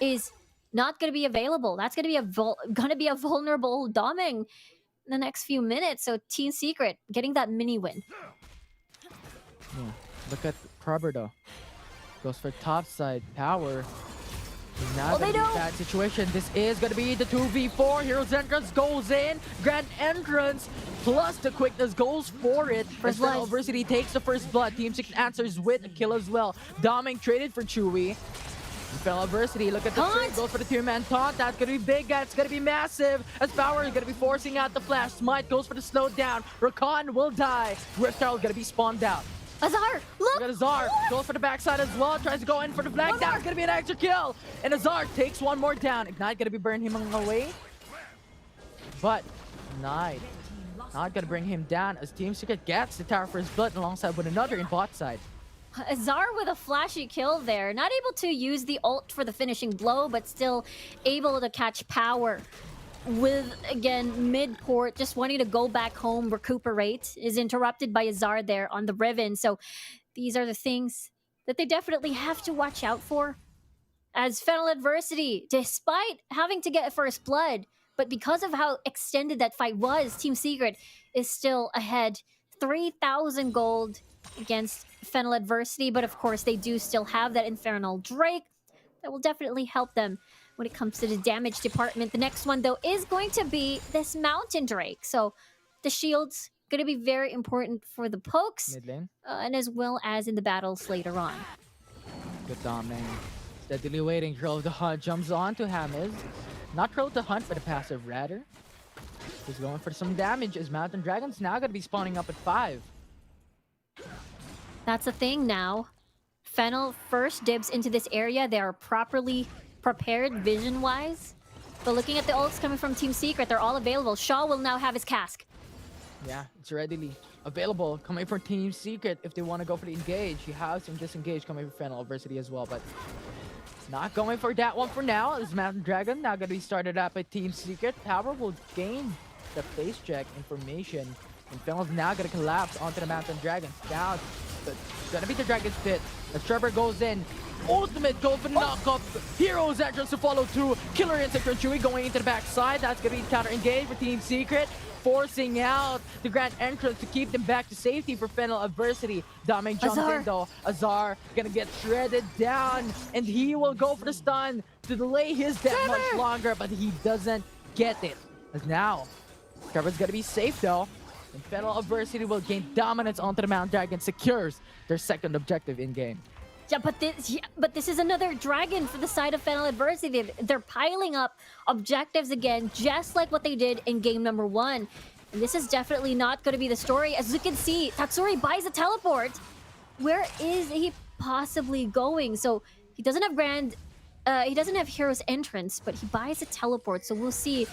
is not going to be available. That's going to be a vulnerable doming in the next few minutes. So Team Secret getting that mini win. Yeah. Look at Crubber though. Goes for top side power. Now they gonna be don't. that situation. This is gonna be the 2v4. Hero's Entrance goes in. Grand Entrance plus the quickness goes for it. First Fennel blood. Adversity takes the first blood. Team Secret answers with a kill as well. Doming traded for Chewy. Fennel Adversity, look at the trade, goes for the 2-man taunt. That's gonna be big, that's gonna be massive. As Power is gonna be forcing out the flash. Smite goes for the slowdown. Rakan will die. Riptile gonna be spawned out. Azar, look! Look at Azar, goes for the backside as well, tries to go in for the flag. That's gonna be an extra kill. And Azar takes one more down. Ignite gonna be burning him away. But Ignite not gonna bring him down as Team Secret gets the tower for his blood alongside with another in bot side. Azar with a flashy kill there. Not able to use the ult for the finishing blow, but still able to catch Power. With, again, mid-port, just wanting to go back home, recuperate, is interrupted by Azar there on the Riven. So these are the things that they definitely have to watch out for. As Fennel Adversity, despite having to get first blood, but because of how extended that fight was, Team Secret is still ahead. 3,000 gold against Fennel Adversity, but of course they do still have that Infernal Drake that will definitely help them when it comes to the damage department. The next one, though, is going to be this Mountain Drake. So the shield's going to be very important for the pokes, Mid lane. and as well as in the battles later on. Good doming. Steadily waiting. Troll of the Hunt jumps on to Hamiz. Not Troll of the Hunt, but a passive rather. He's going for some damage as Mountain Dragon's now going to be spawning up at 5. That's the thing now. Fennel first dibs into this area. They are properly prepared vision-wise. But looking at the ults coming from Team Secret, they're all available. Shaw will now have his cask. Yeah, it's readily available coming from Team Secret if they want to go for the engage. You have some disengage coming from Fennel Adversity as well, but not going for that one for now. This Mountain Dragon now going to be started up by Team Secret. Power will gain the face check information, and Fennel's now going to collapse onto the Mountain Dragon. Down, but gonna be the Dragon's Pit. The Trevor goes in. Ultimate go for the knockup. Hero's Entrance to follow through. Killer Insect from Chewy going into the backside. That's gonna be counter engage for Team Secret. Forcing out the Grand Entrance to keep them back to safety for Fennel Adversity. Doming jumps in though. Azar gonna get shredded down, and he will go for the stun to delay his death much longer, but he doesn't get it. As now, Trevor's gonna be safe though. And Fennel Adversity will gain dominance onto the Mountain Dragon, secures their second objective in game. Yeah, but this is another dragon for the side of Fennel Adversity. They're piling up objectives again, just like what they did in game number 1. And this is definitely not going to be the story. As you can see, Tatsuri buys a teleport. Where is he possibly going? So he doesn't have he doesn't have Hero's Entrance, but he buys a teleport. So we'll see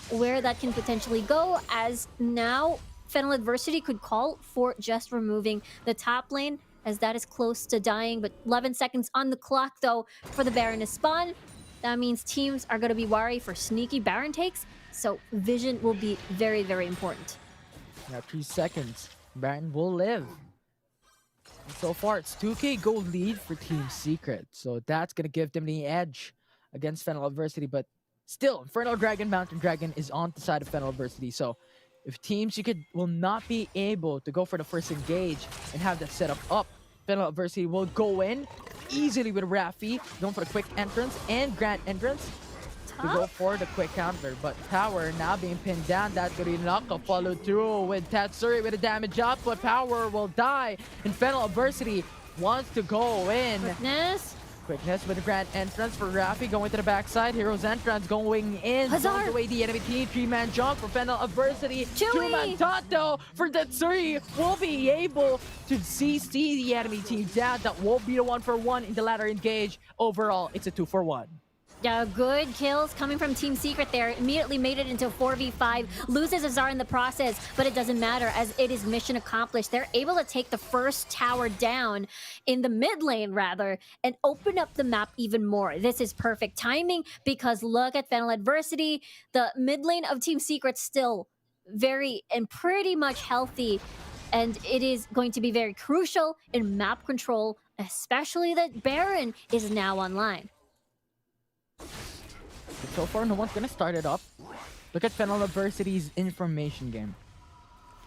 where that can potentially go, as now Fennel Adversity could call for just removing the top lane, as that is close to dying. But 11 seconds on the clock, though, for the Baroness spawn. That means teams are going to be wary for sneaky Baron takes, so vision will be very, very important. Now 3 seconds. Baron will live. And so far, it's 2k gold lead for Team Secret, so that's going to give them the edge against Fennel Adversity. But still, Infernal Dragon, Mountain Dragon is on the side of Fennel Adversity, so if Team Secret will not be able to go for the first engage and have that setup up, Fennel Adversity will go in easily with Raffi, going for the quick entrance and Grand Entrance to go for the quick counter. But Power now being pinned down. That's going to be knock up, follow through with Tatsuri with a damage up, but Power will die. And Fennel Adversity wants to go in. Quickness with the Grand Entrance for Raffi, going to the backside. Hero's Entrance going in. Blows away the enemy team. 3-man jump for Fennel Adversity. 2-man Tato for Tatsuri. Will be able to CC the enemy team down. That won't be a 1-for-1 in the ladder engage. Overall, it's a 2-for-1. Yeah, good kills coming from Team Secret there. Immediately made it into 4v5. Loses Azar in the process, but it doesn't matter as it is mission accomplished. They're able to take the first tower down in the mid lane, rather, and open up the map even more. This is perfect timing because look at Fennel Adversity. The mid lane of Team Secret still very and pretty much healthy. And it is going to be very crucial in map control, especially that Baron is now online. So far, no one's gonna start it up. Look at Fennel Adversity's information game.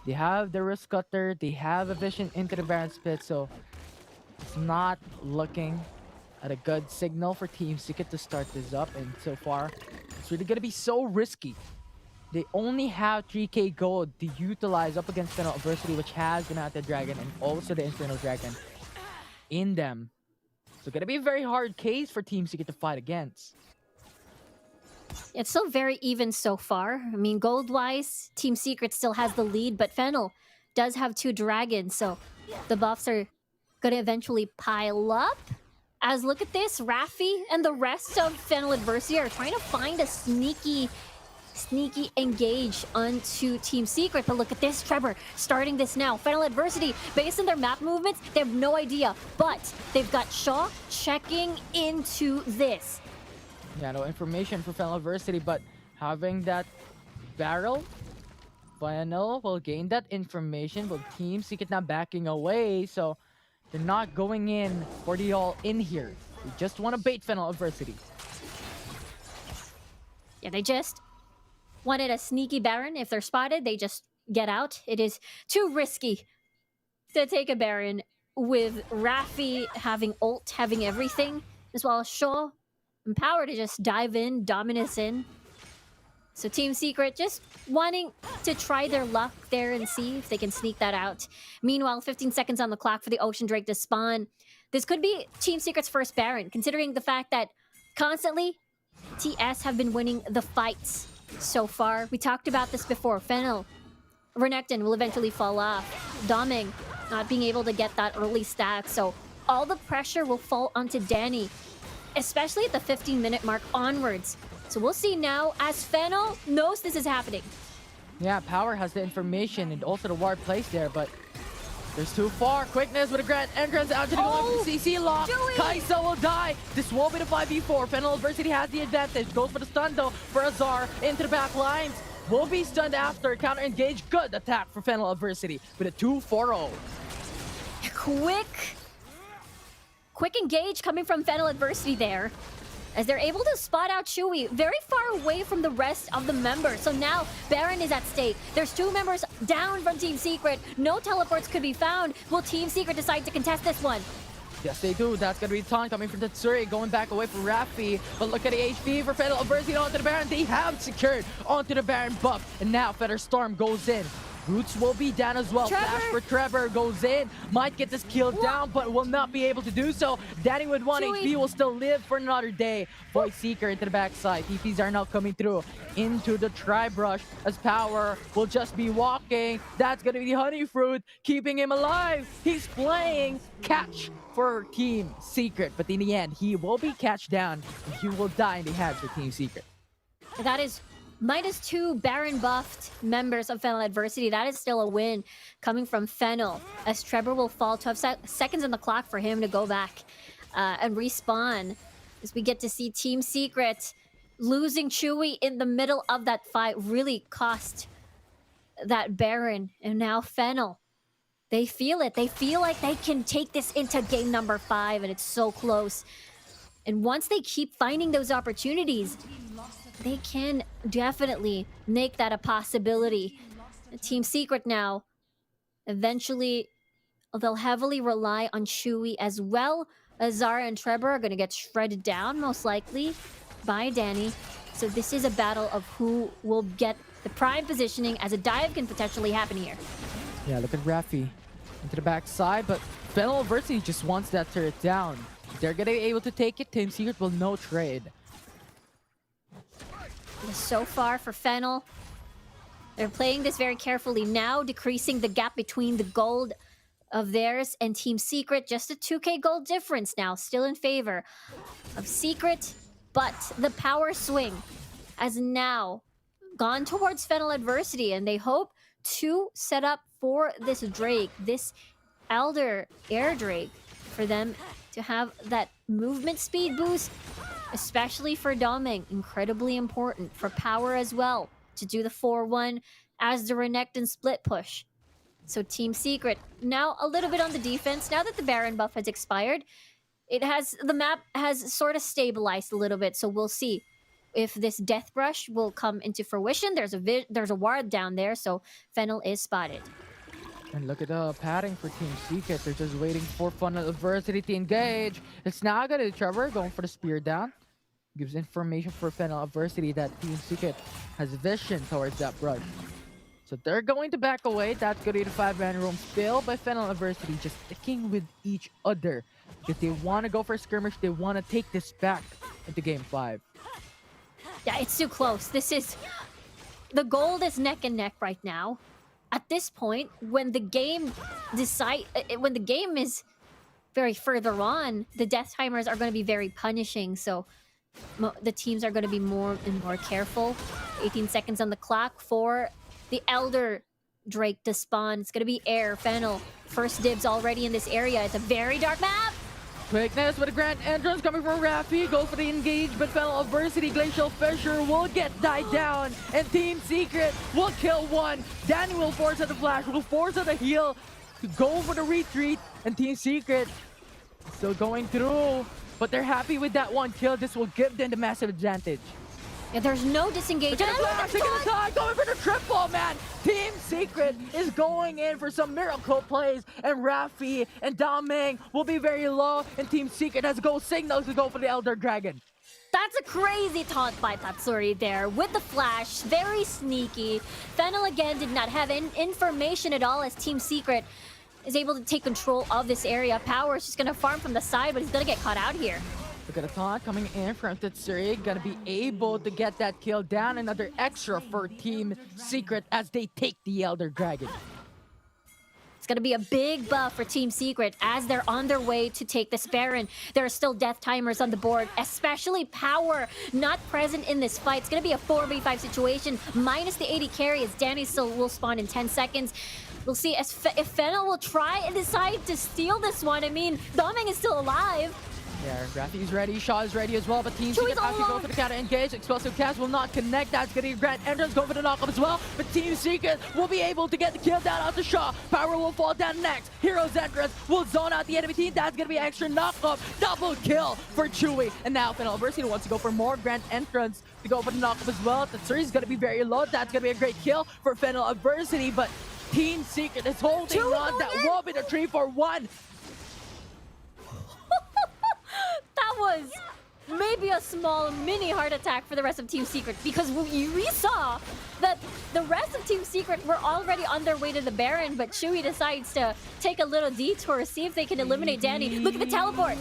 They have the Risk Cutter, they have a vision into the Baron's pit, so it's not looking at a good signal for Team Secret to start this up. And so far, it's really gonna be so risky. They only have 3k gold to utilize up against Fennel Adversity, which has the Mounted Dragon and also the Infernal Dragon in them. So gonna be a very hard case for Team Secret to fight against. It's still very even so far. I mean, gold-wise, Team Secret still has the lead, but Fennel does have 2 dragons, so the buffs are gonna eventually pile up. As look at this, Raffi and the rest of Fennel Adversity are trying to find a sneaky engage onto Team Secret. But look at this, Trevor, starting this now. Fennel Adversity, based on their map movements, they have no idea, but they've got Shaw checking into this. Yeah, no information for Fennel Adversity, but having that barrel, Fennel will gain that information, but Team Secret not backing away, so they're not going in for the all-in here. They just want to bait Fennel Adversity. Yeah, they just wanted a sneaky Baron. If they're spotted, they just get out. It is too risky to take a Baron with Raffi having ult, having everything, as well as Shaw and Power to just dive in, Dominus in. So Team Secret just wanting to try their luck there and see if they can sneak that out. Meanwhile, 15 seconds on the clock for the Ocean Drake to spawn. This could be Team Secret's first Baron, considering the fact that constantly TS have been winning the fights so far. We talked about this before. Fennel, Renekton will eventually fall off. Doming not being able to get that early stack, so all the pressure will fall onto Danny, especially at the 15-minute mark onwards. So we'll see now as Fennel knows this is happening. Yeah, Power has the information and also the ward placed there, but there's too far. Quickness with a grand entrance out to the CC lock. Kai'Sa will die. This will be the 5v4. Fennel Adversity has the advantage. Goes for the stun though for Azar into the back lines. Will be stunned after. Counter engage. Good attack for Fennel Adversity with a 2-4-0. Quick engage coming from Fennel Adversity there, as they're able to spot out Chewy very far away from the rest of the members. So now Baron is at stake. There's 2 members down from Team Secret. No teleports could be found. Will Team Secret decide to contest this one? Yes, they do. That's going to be Taunt coming from Tatsuri, going back away from Raffi. But look at the HP for Fennel Adversity onto the Baron. They have secured onto the Baron buff. And now Feather Storm goes in. Roots will be down as well. Trevor. Flash for Trevor goes in. Might get this kill down, but will not be able to do so. Danny with 1 HP will still live for another day. Voice Seeker into the backside. TPs are now coming through into the Tribe Rush as Power will just be walking. That's going to be the Honey Fruit, keeping him alive. He's playing catch for Team Secret, but in the end, he will be catched down and he will die in the hands of Team Secret. That is -2 Baron buffed members of Fennel Adversity. That is still a win coming from Fennel, as Trevor will fall 12 seconds on the clock for him to go back and respawn, as we get to see Team Secret losing Chewy in the middle of that fight really cost that Baron. And now Fennel, they feel it. They feel like they can take this into game number 5, and it's so close. And once they keep finding those opportunities, they can definitely make that a possibility. Team Secret now, eventually, they'll heavily rely on Chewy as well. Zara and Trevor are going to get shredded down, most likely, by Danny. So this is a battle of who will get the prime positioning, as a dive can potentially happen here. Yeah, look at Raffi into the backside, but Fennel Adversity just wants that turret down. If they're going to be able to take it, Team Secret will no trade. So far for Fennel, they're playing this very carefully now, decreasing the gap between the gold of theirs and Team Secret. Just a 2k gold difference now, still in favor of Secret, but the power swing has now gone towards Fennel Adversity, and they hope to set up for this Drake, this Elder Air Drake, for them to have that movement speed boost, especially for Doming. Incredibly important for Power as well, to do the 4-1 as the Renekton split push. So Team Secret now a little bit on the defense. Now that the Baron buff has expired, the map has sort of stabilized a little bit. So we'll see if this Death Rush will come into fruition. There's a ward down there, so Fennel is spotted. And look at the padding for Team Secret. They're just waiting for Fennel Adversity to engage. It's now going to Trevor going for the spear down. Gives information for Fennel Adversity that Team Secret has vision towards that brush. So they're going to back away. That's going to be the 5-man room still by Fennel Adversity, just sticking with each other. Because they want to go for a skirmish. They want to take this back into game 5. Yeah, it's too close. The gold is neck and neck right now. At this point, when the game is very further on, the death timers are going to be very punishing. So the teams are going to be more and more careful. 18 seconds on the clock for the Elder Drake to spawn. It's going to be Air, Fennel. First dibs already in this area. It's a very dark map. Quickness with a grand entrance coming from Raffi. Go for the engage, but Fennel Adversity, Glacial Fissure will get died down. And Team Secret will kill one. Danny will force out the flash, will force out the heal to go for the retreat. And Team Secret still going through. But they're happy with that one kill. This will give them the massive advantage. Yeah, there's no disengagement. Going for the triple, man. Team Secret is going in for some miracle plays, and Raffi and Daming will be very low, and Team Secret has go signals to go for the Elder Dragon. That's a crazy taunt by Tatsuri there with the flash. Very sneaky. Fennel again did not have information at all as Team Secret is able to take control of this area. Power is just going to farm from the side, but he's going to get caught out here. Look at the taunt coming in from Tatsuri. Gonna be able to get that kill down. Another extra for Team Secret as they take the Elder Dragon. It's going to be a big buff for Team Secret as they're on their way to take this Baron. There are still death timers on the board, especially Power not present in this fight. It's going to be a 4v5 situation, minus the 80 carry as Danny still will spawn in 10 seconds. We'll see if Fennel will try and decide to steal this one. I mean, Daming is still alive. Yeah, Raffi's ready, Shaw is ready as well, but Team Secret has to go for the counter engage. Explosive cast will not connect. That's going to be Grand Entrance, go for the knockup as well. But Team Secret will be able to get the kill down onto Shaw. Power will fall down next. Hero's Entrance will zone out the enemy team. That's going to be extra knockup. Double kill for Chewy. And now Fennel Adversity wants to go for more Grand Entrance to go for the knockup as well. The Tatsuri is going to be very low. That's going to be a great kill for Fennel Adversity, but Team Secret is holding on. That will be the 3-4-1. That was maybe a small mini heart attack for the rest of Team Secret, because we saw that the rest of Team Secret were already on their way to the Baron, but Chewy decides to take a little detour, see if they can eliminate Danny. Look at the teleport.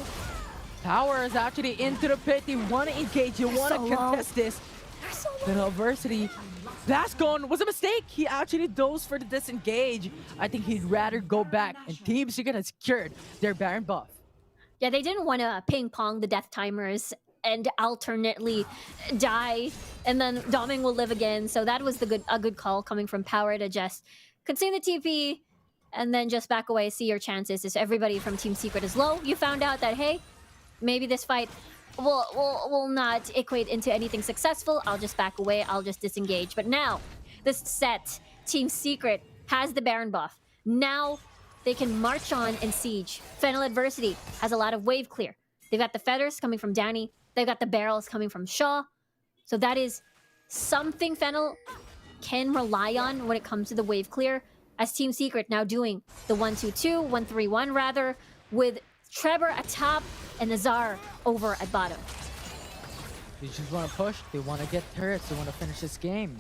Power is actually into the pit. They want to engage. You want to contest this. Fennel Adversity. That's gone was a mistake. He actually dove for the disengage. I think he'd rather go back, and Team Secret has secured their Baron buff. Yeah, they didn't want to ping pong the death timers and alternately die, and then Daming will live again. So that was a good call coming from Power to just consume the TP and then just back away, see your chances. As everybody from Team Secret is low, you found out that, hey, maybe this fight will not equate into anything successful. I'll just back away, I'll just disengage. But now, this set, Team Secret has the Baron buff. Now, they can march on and siege. Fennel Adversity has a lot of wave clear. They've got the feathers coming from Danny. They've got the barrels coming from Shaw. So that is something Fennel can rely on when it comes to the wave clear, as Team Secret now doing the 1-2-2, 1-3-1 rather, with Trevor at top and Nazar over at bottom. They just want to push. They want to get turrets. They want to finish this game.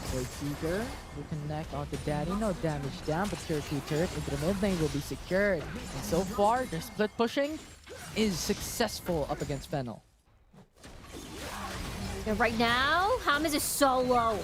Void Seeker will connect onto Daddy. No damage down, but tier 2 turret into the mid lane will be secured. And so far, their split pushing is successful up against Fennel. And right now, Hamas is so low.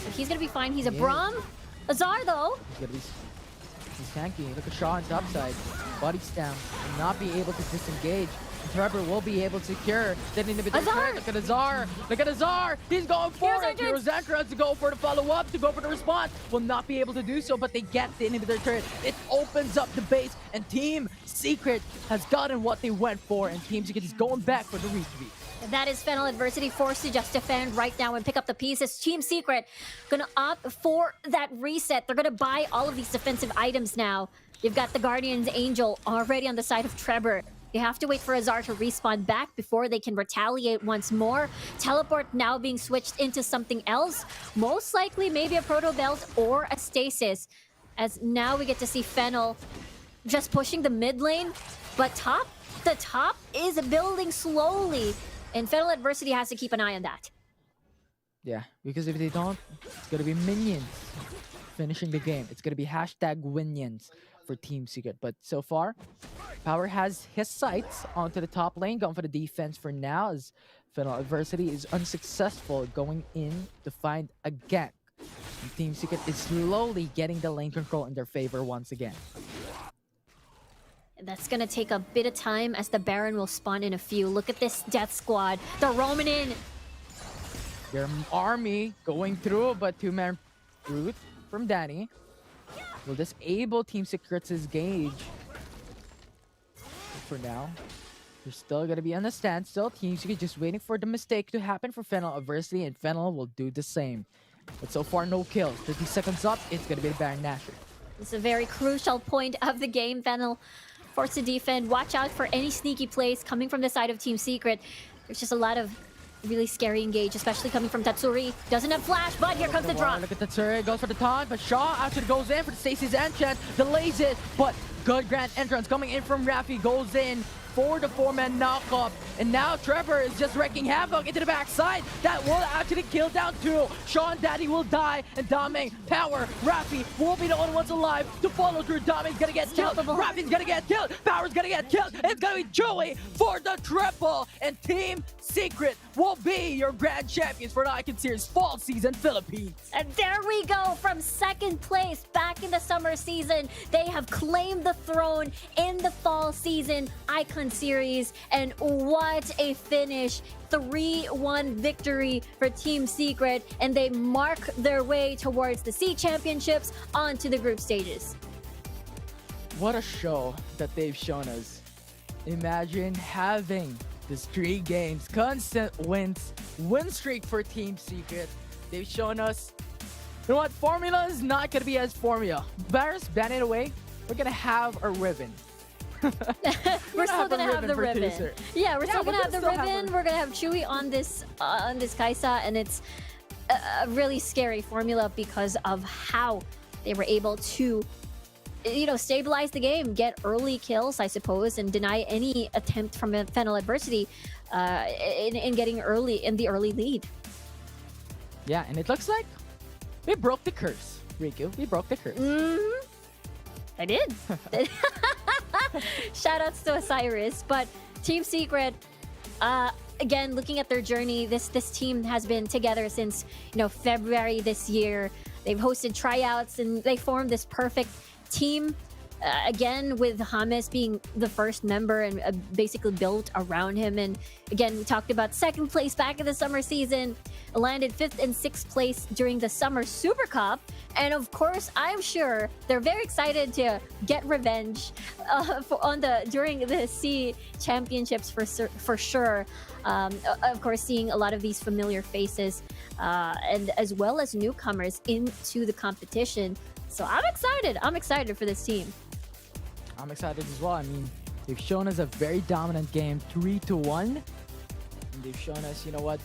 But he's going to be fine. He's a Braum. Azar, though. He's tanky. Look at Shaw on top side. Body stamp. Will not be able to disengage. Trevor will be able to secure. Then in the bit of turret. Look at Azar. Look at Azar. He's going for it. Heroes Entrance to go for the follow-up, to go for the response. Will not be able to do so, but they get the inhibitor turret. It opens up the base, and Team Secret has gotten what they went for, and Team Secret is going back for the retreat. That is Fennel Adversity forced to just defend right now and pick up the pieces. Team Secret gonna opt for that reset. They're gonna buy all of these defensive items now. You've got the Guardian's Angel already on the side of Trevor. They have to wait for Azar to respawn back before they can retaliate once more. Teleport now being switched into something else. Most likely maybe a Proto Belt or a Stasis. As now we get to see Fennel just pushing the mid lane. But the top is building slowly. And Fennel Adversity has to keep an eye on that. Yeah, because if they don't, it's gonna be minions finishing the game. It's gonna be #winions for Team Secret. But so far, Power has his sights onto the top lane, going for the defense for now, as Fennel Adversity is unsuccessful going in to find a gank. And Team Secret is slowly getting the lane control in their favor once again. That's gonna take a bit of time as the Baron will spawn in a few. Look at this death squad. They're roaming in. Their army going through, but two-man route from Danny will disable Team Secret's gauge. For now, they're still gonna be on a standstill. Team Secret just waiting for the mistake to happen for Fennel Adversity, and Fennel will do the same. But so far, no kills. 30 seconds up, it's gonna be the Baron Nashor. It's a very crucial point of the game. Fennel forced to defend. Watch out for any sneaky plays coming from the side of Team Secret. There's just a lot of really scary engage, especially coming from Tatsuri. Doesn't have flash, but here comes the drop. Look at Tatsuri, goes for the taunt, but Shaw actually goes in for the Stacy's enchant, delays it, but good grand entrance coming in from Raffi, goes in for the four-man knockup. And now Trevor is just wreaking havoc into the backside. That will actually kill down two. Sean Daddy will die, and Daming, Power, Raffi will be the only ones alive to follow through. Daming's gonna get killed, Raffi's gonna get killed, Power's gonna get killed. It's gonna be Joey for the triple, and Team Secret will be your grand champions for the Icon Series Fall Season Philippines. And there we go, from second place back in the summer season. They have claimed the throne in the Fall Season Icon Series, and what a finish. 3-1 victory for Team Secret, and they mark their way towards the C Championships onto the group stages. What a show that they've shown us. Imagine having this 3 games, constant win streak for Team Secret. They've shown us, you know what, formula is not gonna be as formula. Varus, ban it away. We're gonna have a ribbon. We're still gonna have the ribbon. Yeah, we're still gonna have the still ribbon. We're gonna have Chewy on this Kaisa, and it's a really scary formula because of how they were able to, you know, stabilize the game, get early kills, I suppose, and deny any attempt from Fennel Adversity in getting the early lead. Yeah, and it looks like we broke the curse, Riku. We broke the curse. Mm-hmm. I did. Shoutouts to Osiris, but Team Secret, again, looking at their journey, this team has been together since, you know, February this year. They've hosted tryouts and they formed this perfect team. Again, with James being the first member and basically built around him. And again, we talked about second place back in the summer season, landed 5th and 6th place during the Summer Super Cup. And of course, I'm sure they're very excited to get revenge during the C Championships for sure. Of course, seeing a lot of these familiar faces and as well as newcomers into the competition. So I'm excited. I'm excited for this team. I'm excited as well. I mean, they've shown us a very dominant game, 3-1. And they've shown us, you know what,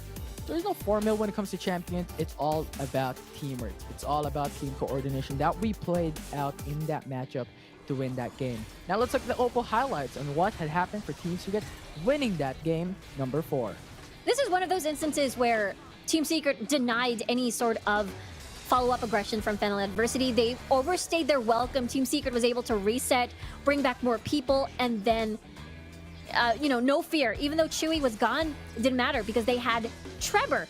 there's no formula when it comes to champions. It's all about teamwork. It's all about team coordination that we played out in that matchup to win that game. Now let's look at the Opal highlights on what had happened for Team Secret winning that game, number 4. This is one of those instances where Team Secret denied any sort of follow-up aggression from Fennel Adversity. They overstayed their welcome. Team Secret was able to reset, bring back more people, and then, you know, no fear. Even though Chewy was gone, it didn't matter because they had Trevor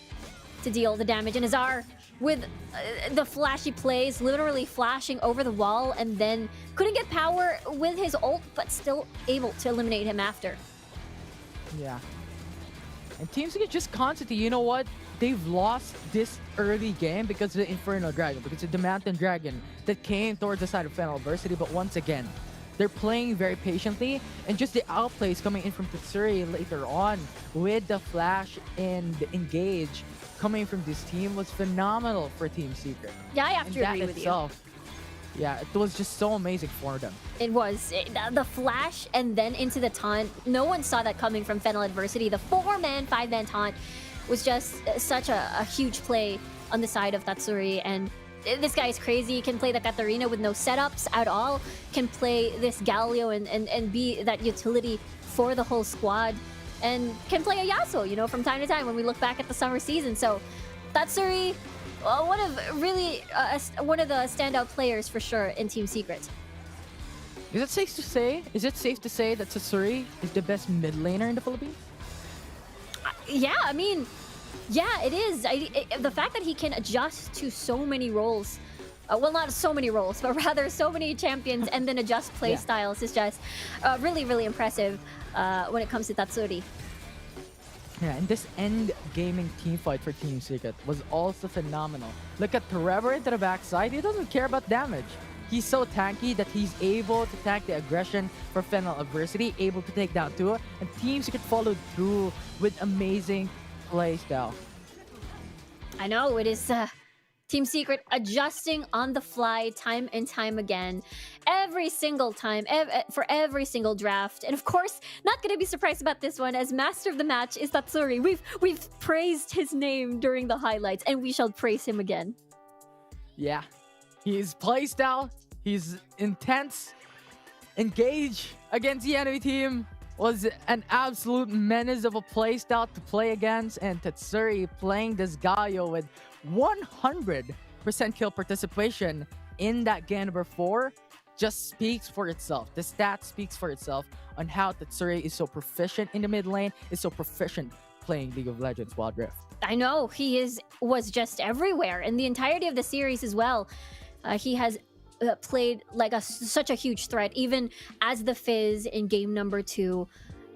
to deal the damage. And Azar, with the flashy plays, literally flashing over the wall, and then couldn't get power with his ult, but still able to eliminate him after. Yeah. And Team Secret just constantly, you know what? They've lost this early game because of the Inferno Dragon, because of the Mountain Dragon that came towards the side of Fennel Adversity. But once again, They're playing very patiently, and just the outplays coming in from Tatsuri later on with the flash and engage coming from this team was phenomenal for Team Secret. Yeah, I have And to that agree with you. itself, yeah, it was just so amazing for them. It was. The flash and then into the taunt. No one saw that coming from Fennel Adversity. The 4-man, 5-man taunt was just such a huge play on the side of Tatsuri. And this guy is crazy. He can play the Katarina with no setups at all. Can play this Galio and be that utility for the whole squad. And can play a Yasuo, you know, from time to time when we look back at the summer season. So Tatsuri, one of the standout players for sure in Team Secret. Is it safe to say? Is it safe to say that Tatsuri is the best mid laner in the Philippines? Yeah, I mean, yeah, it is. The fact that he can adjust to so many roles, well, not so many roles, but rather so many champions and then adjust play styles is just really, really impressive when it comes to Tatsuri. Yeah, and this end gaming team fight for Team Secret was also phenomenal. Look at Trevor into the backside. He doesn't care about damage. He's so tanky that he's able to tank the aggression for Fennel Adversity, able to take down Tua, and Team Secret followed through with amazing play style. I know, it is Team Secret adjusting on the fly time and time again. Every single time, for every single draft. And of course, not going to be surprised about this one, as Master of the Match is Tatsuri. We've praised his name during the highlights, and we shall praise him again. Yeah, his playstyle, his intense engage against the enemy team was an absolute menace of a playstyle to play against, and Tatsuri playing this Galio with 100% kill participation in that game number 4 just speaks for itself. The stat speaks for itself on how Tatsuri is so proficient in the mid lane, is so proficient playing League of Legends Wild Rift. I know, was just everywhere in the entirety of the series as well. He has played like such a huge threat, even as the Fizz in game number 2,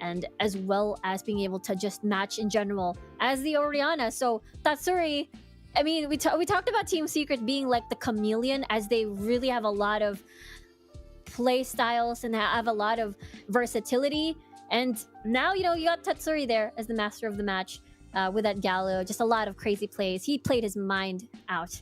and as well as being able to just match in general as the Orianna. So Tatsuri, I mean, we talked about Team Secret being like the chameleon, as they really have a lot of play styles and have a lot of versatility. And now, you know, you got Tatsuri there as the master of the match with that Gallo. Just a lot of crazy plays. He played his mind out.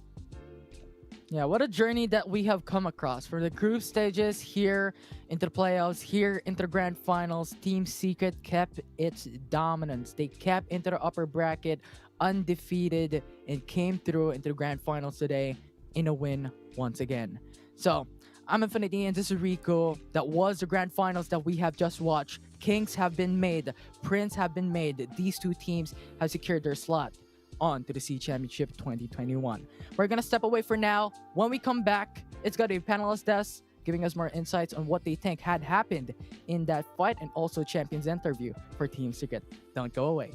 Yeah, what a journey that we have come across. For the group stages, here into the playoffs, here into the grand finals, Team Secret kept its dominance. They kept into the upper bracket undefeated and came through into the grand finals today in a win once again. So, I'm Infinity and this is Rico. That was the grand finals that we have just watched. Kings have been made. Prince have been made. These two teams have secured their slot on to the SEA Championship 2021. We're gonna step away for now. When we come back, it's gonna be panelist desk giving us more insights on what they think had happened in that fight, and also champions interview for Team Secret. Don't go away.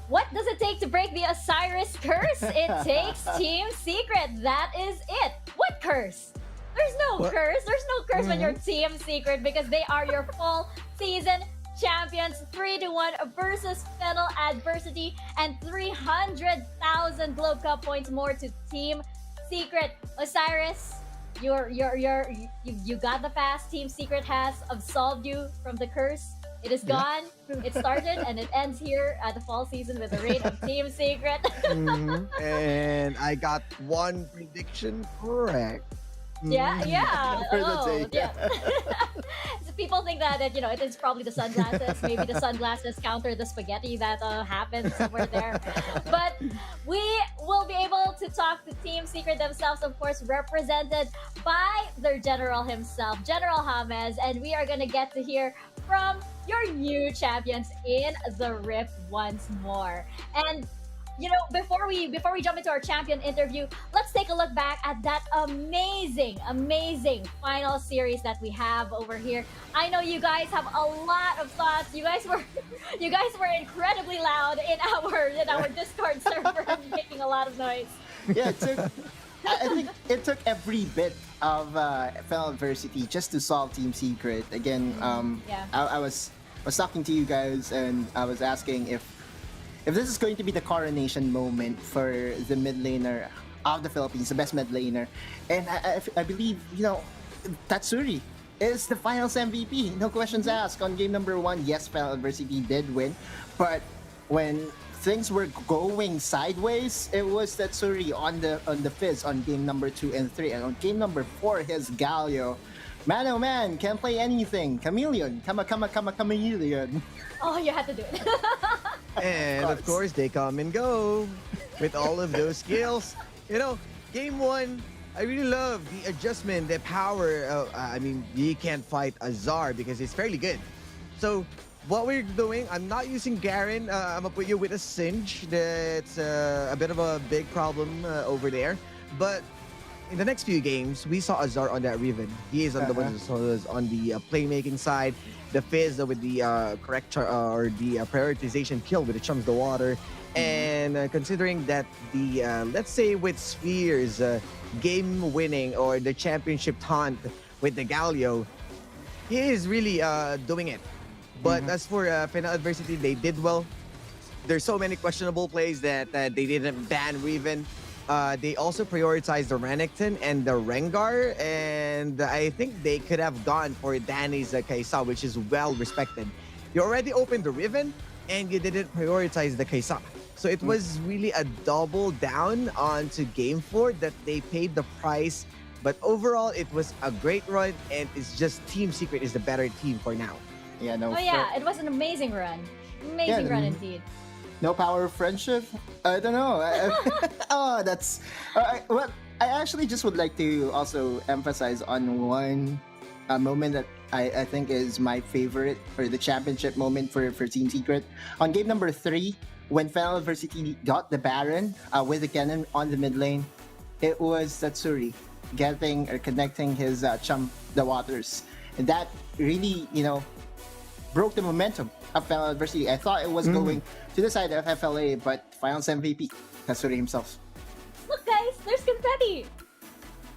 What does it take to break the Osiris curse? It takes Team Secret. That is it. What curse? There's no curse. There's no curse when you're Team Secret, because they are your full season champions. 3-1 versus Fennel Adversity, and 300,000 Globe Cup points more to Team Secret. Osiris, you got the pass Team Secret has absolved you from the curse. It is gone. It started and it ends here at the fall season with the reign of Team Secret. And I got one prediction correct. Yeah. For the day. Yeah. So people think that it is probably the sunglasses. Maybe the sunglasses counter the spaghetti that happened somewhere there. But we will be able to talk to Team Secret themselves, of course, represented by their general himself, General James, and we are gonna get to hear from your new champions in the Rift once more. And you know, before we jump into our champion interview, let's take a look back at that amazing final series that we have over here. I know you guys have a lot of thoughts. You guys were incredibly loud in our Discord server, making a lot of noise. Yeah, I think it took every bit of Fennel adversity just to solve Team Secret. Again, I was talking to you guys and I was asking if this is going to be the coronation moment for the mid laner of the Philippines, the best mid laner. And I believe, you know, Tatsuri is the finals MVP. No questions asked. On game number 1, yes, Fennel adversity did win. But when things were going sideways, it was Tatsuri on the Fizz on game number 2 and 3. And on game number 4, his Galio. Man, oh man, can't play anything. Chameleon. Chameleon. Oh, you had to do it. And of course, they come and go with all of those skills. You know, game 1, I really love the adjustment, the power. I mean, you can't fight Azar because it's fairly good. So what we're doing, I'm not using Garen. I'm gonna put you with a Singe. That's a bit of a big problem over there. But in the next few games, we saw Azar on that Riven. He is on the one who's on the playmaking side. The Fizz with the correct or the prioritization kill with the Chums the Water. And considering that the, let's say with Sphere's game winning or the championship taunt with the Galio, he is really doing it. But as for Fennel adversity, they did well. There's so many questionable plays that they didn't ban Riven. They also prioritized the Renekton and the Rengar, and I think they could have gone for Danny's Kaisa, which is well respected. You already opened the Riven, and you didn't prioritize the Kaisa. So it was really a double down onto Game 4 that they paid the price. But overall, it was a great run, and it's just Team Secret is the better team for now. Yeah, no. Oh yeah, it was an amazing run. Amazing run indeed. No power of friendship? I don't know. Oh, that's... well, I actually just would like to also emphasize on one moment that I think is my favorite, or the championship moment for Team Secret. On game number 3, when Fennel adversity got the Baron with the cannon on the mid lane, it was Tatsuri getting or connecting his Chum the Waters. And that really, you know, broke the momentum of Fennel adversity. I thought it was going to the side of FLA, but finals MVP, Tatsuri himself. Look guys, there's confetti!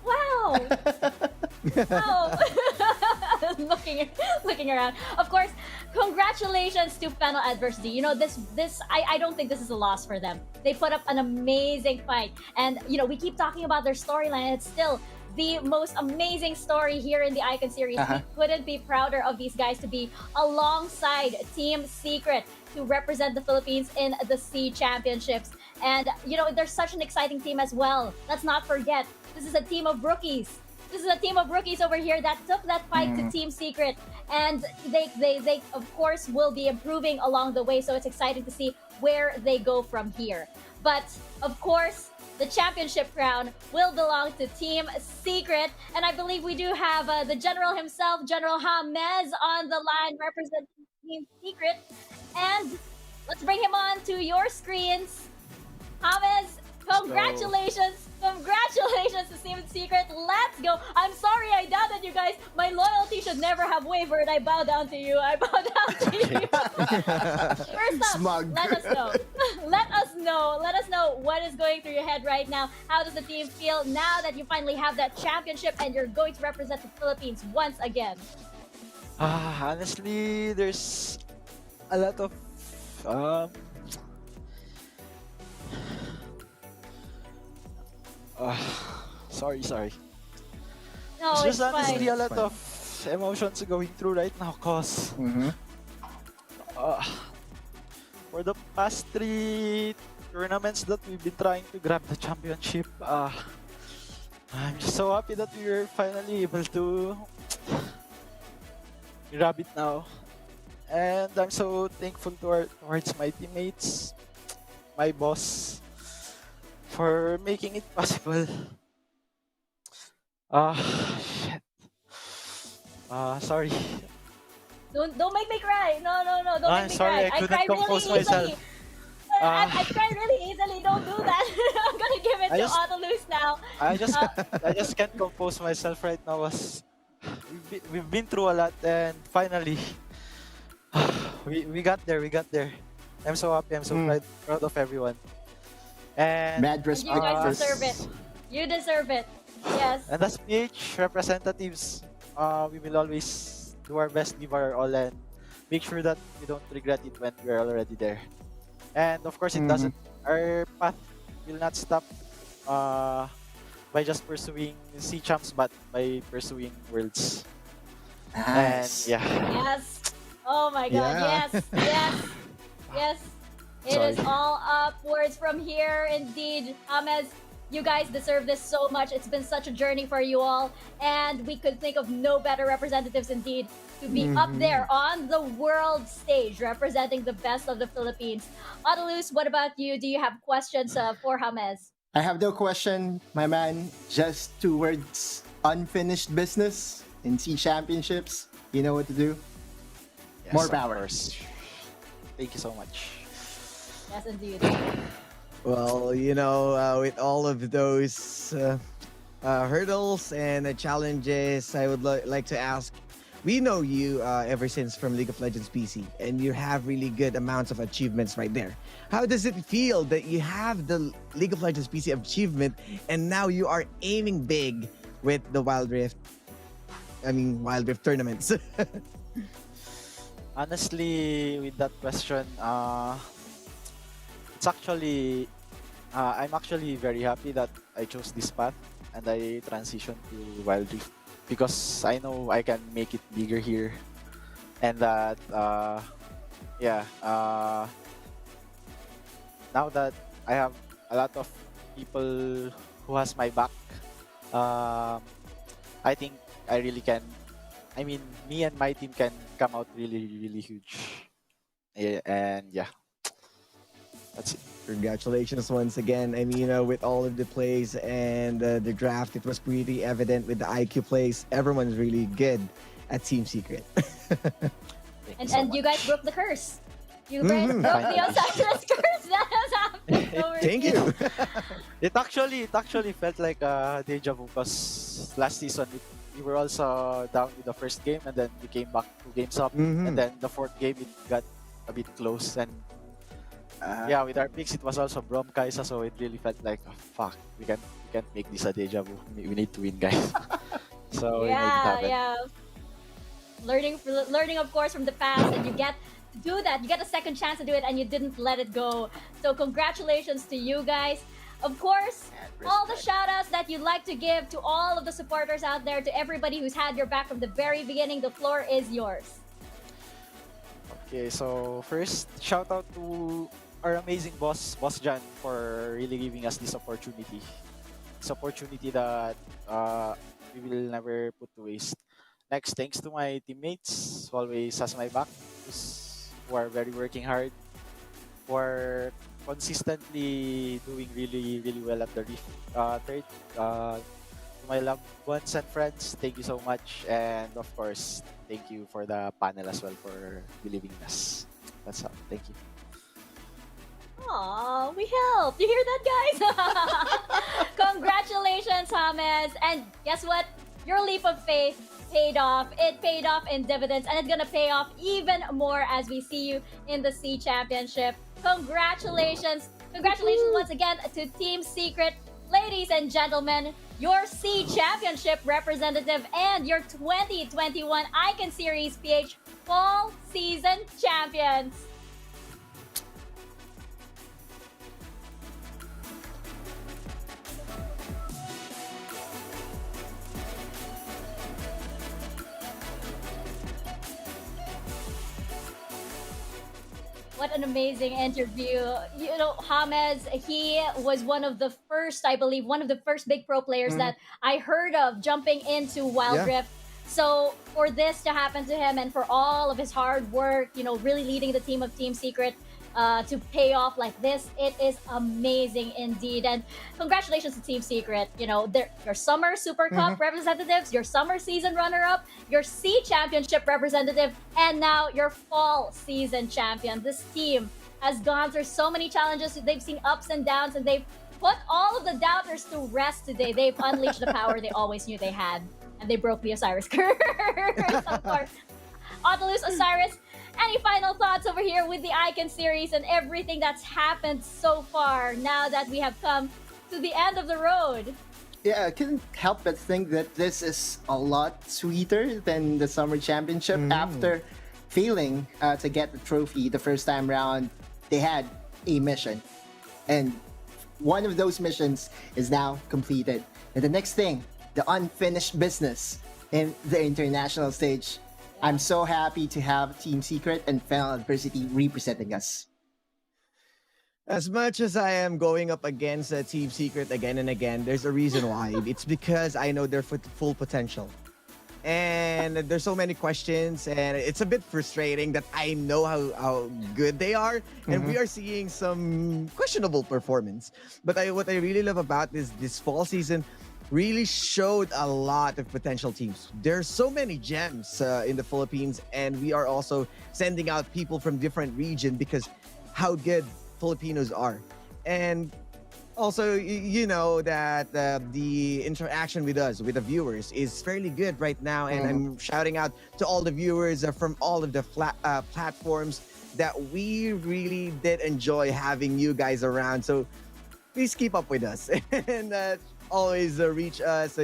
Wow! Wow! looking around. Of course, congratulations to Fennel adversity. You know, I don't think this is a loss for them. They put up an amazing fight. And, you know, we keep talking about their storyline, and it's still the most amazing story here in the Icon series. We couldn't be prouder of these guys to be alongside Team Secret to represent the Philippines in the SEA Championships. And, you know, they're such an exciting team as well. Let's not forget, this is a team of rookies. This is a team of rookies over here that took that fight to Team Secret. And they of course, will be improving along the way. So it's exciting to see where they go from here. But, of course, the championship crown will belong to Team Secret. And I believe we do have the General himself, General James, on the line representing Team Secret. And let's bring him on to your screens. James, congratulations. Congratulations to Team Secret. Let's go. I'm sorry I doubted you guys. My loyalty should never have wavered. I bow down to you. I bow down to you. First up, let us know. Let us know what is going through your head right now. How does the team feel now that you finally have that championship and you're going to represent the Philippines once again? Honestly, there's a lot of sorry. No, it's just honestly fine. a lot of emotions going through right now, cause for the past 3 tournaments that we've been trying to grab the championship, I'm just so happy that we were finally able to grab it now. And I'm so thankful towards my teammates, my boss, for making it possible. Shit. Sorry. Don't make me cry. No. Don't make me sorry, cry. I couldn't compose myself. I cry really easily. to Autolus now. I just can't compose myself right now. We've been through a lot, and finally, we got there. We got there. I'm so happy. I'm so proud of everyone. And Mad And you guys deserve it. You deserve it. Yes. And as PH representatives, we will always do our best, give our all, and make sure that we don't regret it when we're already there. And of course, it doesn't. Our path will not stop by just pursuing sea champs, but by pursuing worlds. Nice. And yeah. Yes. Oh my God. Yeah. Yes. Yes. Yes. It is Sorry. all upwards from here, indeed. James, you guys deserve this so much. It's been such a journey for you all, and we could think of no better representatives indeed to be up there on the world stage representing the best of the Philippines. Autolus, what about you? Do you have questions for James? I have no question, my man. Just 2 words: unfinished business in Sea Championships. You know what to do. Yes, More of power. course. Thank you so much. Yes, indeed. Well, with all of those hurdles and challenges, I would like to ask. We know you ever since from League of Legends PC, and you have really good amounts of achievements right there. How does it feel that you have the League of Legends PC achievement, and now you are aiming big with the Wild Rift tournaments? Honestly, with that question, it's actually I'm actually very happy that I chose this path and I transitioned to Wild Rift because I know I can make it bigger here, and that now that I have a lot of people who has my back, I think I really can. I mean, me and my team can come out really, really huge. And yeah, that's it. Congratulations once again. I mean, with all of the plays and the draft, it was pretty evident with the IQ plays. Everyone's really good at Team Secret. And you guys broke the curse. You guys broke the Osiris curse that has happened over Thank here. you. It actually felt like a deja vu because last season we were also down with the first game, and then we came back 2 games up, and then the 4th game it got a bit close, and with our picks it was also Brom Kaisa, so it really felt like fuck, we can't make this a deja vu. We need to win, guys. So we made it happen. Yeah. Learning of course from the past, and you get to do that. You get a second chance to do it, and you didn't let it go. So congratulations to you guys. Of course, all the shout-outs that you'd like to give to all of the supporters out there, to everybody who's had your back from the very beginning, the floor is yours. Okay, so first, shout out to our amazing boss Jan, for really giving us this opportunity. This opportunity that we will never put to waste. Next, thanks to my teammates who always has my back, who are very working hard, who are consistently doing really, really well at the Reef. Third, to my loved ones and friends, thank you so much. And of course, thank you for the panel as well for believing in us. That's all. Thank you. Aw, we helped. You hear that, guys? Congratulations, James. And guess what? Your leap of faith paid off. It paid off in dividends, and it's gonna pay off even more as we see you in the Sea Championship. Congratulations. Congratulations once again to Team Secret. Ladies and gentlemen, your Sea Championship representative and your 2021 Icon Series PH Fall Season Champions. What an amazing interview. You know, James, he was one of the first, I believe, one of the first big pro players that I heard of jumping into Wild Rift. So for this to happen to him and for all of his hard work, you know, really leading the team of Team Secret to pay off like this, it is amazing indeed. And congratulations to Team Secret. You know, your Summer Super Cup representatives, your Summer Season runner-up, your Sea Championship representative, and now your Fall Season champion. This team has gone through so many challenges. They've seen ups and downs, and they've put all of the doubters to rest today. They've unleashed the power they always knew they had, and they broke the Osiris curse, of course. Autolus, Osiris, any final thoughts over here with the Icon series and everything that's happened so far now that we have come to the end of the road? Yeah, I couldn't help but think that this is a lot sweeter than the Summer Championship. After failing to get the trophy the first time round, they had a mission. And one of those missions is now completed. And the next thing, the unfinished business in the international stage. I'm so happy to have Team Secret and Fennel Adversity representing us. As much as I am going up against Team Secret again and again, there's a reason why. It's because I know their full potential. And there's so many questions, and it's a bit frustrating that I know how good they are, and we are seeing some questionable performance. But what I really love about this fall season really showed a lot of potential teams. There's so many gems in the Philippines, and we are also sending out people from different regions because how good Filipinos are. And also, you know that the interaction with us, with the viewers, is fairly good right now. And I'm shouting out to all the viewers from all of the platforms that we really did enjoy having you guys around. So please keep up with us. And always reach us,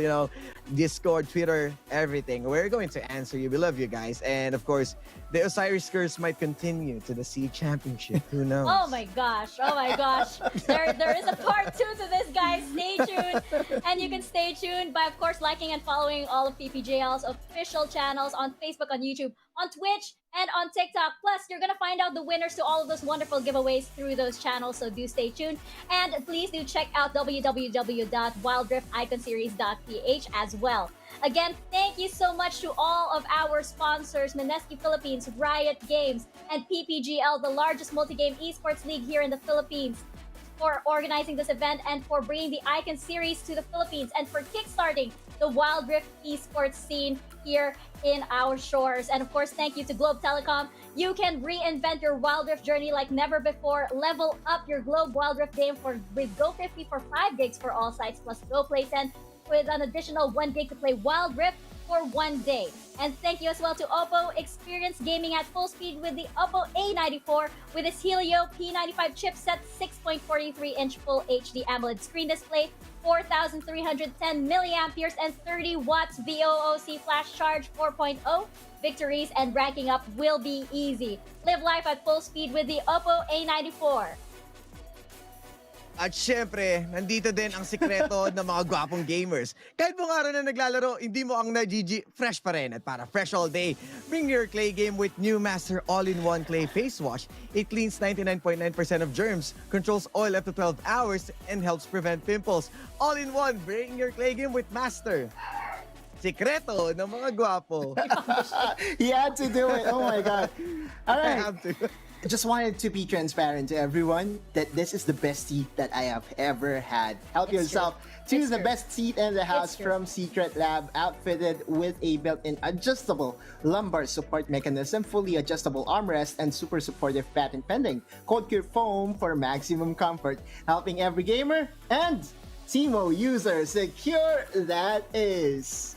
Discord, Twitter, everything. We're going to answer you. We love you guys. And of course, the Osiris curse might continue to the SEA Championship. Who knows? Oh my gosh. There is a part 2 to this, guys. Stay tuned. And you can stay tuned by, of course, liking and following all of PPGL's official channels on Facebook, on YouTube, on Twitch, and on TikTok. Plus, you're going to find out the winners to all of those wonderful giveaways through those channels, so do stay tuned. And please do check out www.wilddrifticonseries.ph as well. Again, thank you so much to all of our sponsors, Mineski Philippines, Riot Games, and PPGL, the largest multi-game esports league here in the Philippines, for organizing this event and for bringing the Icon series to the Philippines and for kickstarting the Wild Rift esports scene here in our shores. And of course, thank you to Globe Telecom. You can reinvent your Wild Rift journey like never before. Level up your Globe Wild Rift game with Go 50 for 5 gigs for all sites, plus Go Play 10 with an additional 1 gig to play Wild Rift for 1 day. And thank you as well to Oppo. Experience gaming at full speed with the Oppo A94 with its Helio P95 chipset, 6.43-inch Full HD AMOLED screen display, 4,310 milliamperes and 30 watts VOOC flash charge 4.0. Victories and ranking up will be easy. Live life at full speed with the Oppo A94. At syempre, nandito din ang sikreto ng mga gwapong gamers. Kahit buong araw na naglalaro, hindi mo ang na-GG, fresh pa rin. At para fresh all day, bring your clay game with new Master All-in-One Clay Face Wash. It cleans 99.9% of germs, controls oil up to 12 hours, and helps prevent pimples. All-in-one, bring your clay game with Master. Sikreto ng mga gwapo. He had to do it. Oh my God. All right. I have to. I just wanted to be transparent to everyone that this is the best seat that I have ever had. Help yourself. Choose the best seat in the house from Secret Lab, outfitted with a built-in adjustable lumbar support mechanism, fully adjustable armrest, and super supportive patent pending Cold Cure foam for maximum comfort, helping every gamer and Teemo user secure that is.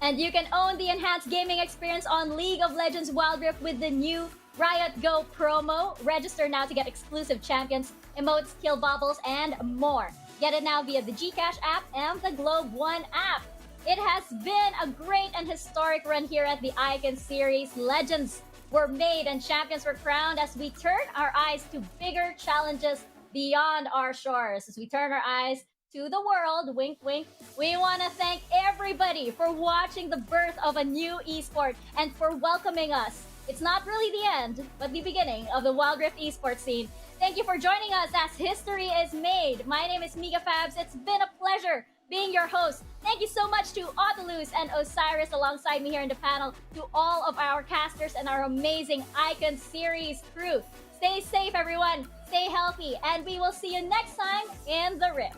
And you can own the enhanced gaming experience on League of Legends Wild Rift with the new Riot Go promo. Register now to get exclusive champions, emotes, kill baubles, and more. Get it now via the GCash app and the Globe One app. It has been a great and historic run here at the Icon Series. Legends were made and champions were crowned as we turn our eyes to bigger challenges beyond our shores. As we turn our eyes to the world, wink wink, we want to thank everybody for watching the birth of a new esport and for welcoming us. It's not really the end, but the beginning of the Wild Rift esports scene. Thank you for joining us as history is made. My name is Mika Fabs. It's been a pleasure being your host. Thank you so much to Autolus and Osiris alongside me here in the panel, to all of our casters and our amazing Icon Series crew. Stay safe, everyone. Stay healthy, and we will see you next time in the Rift.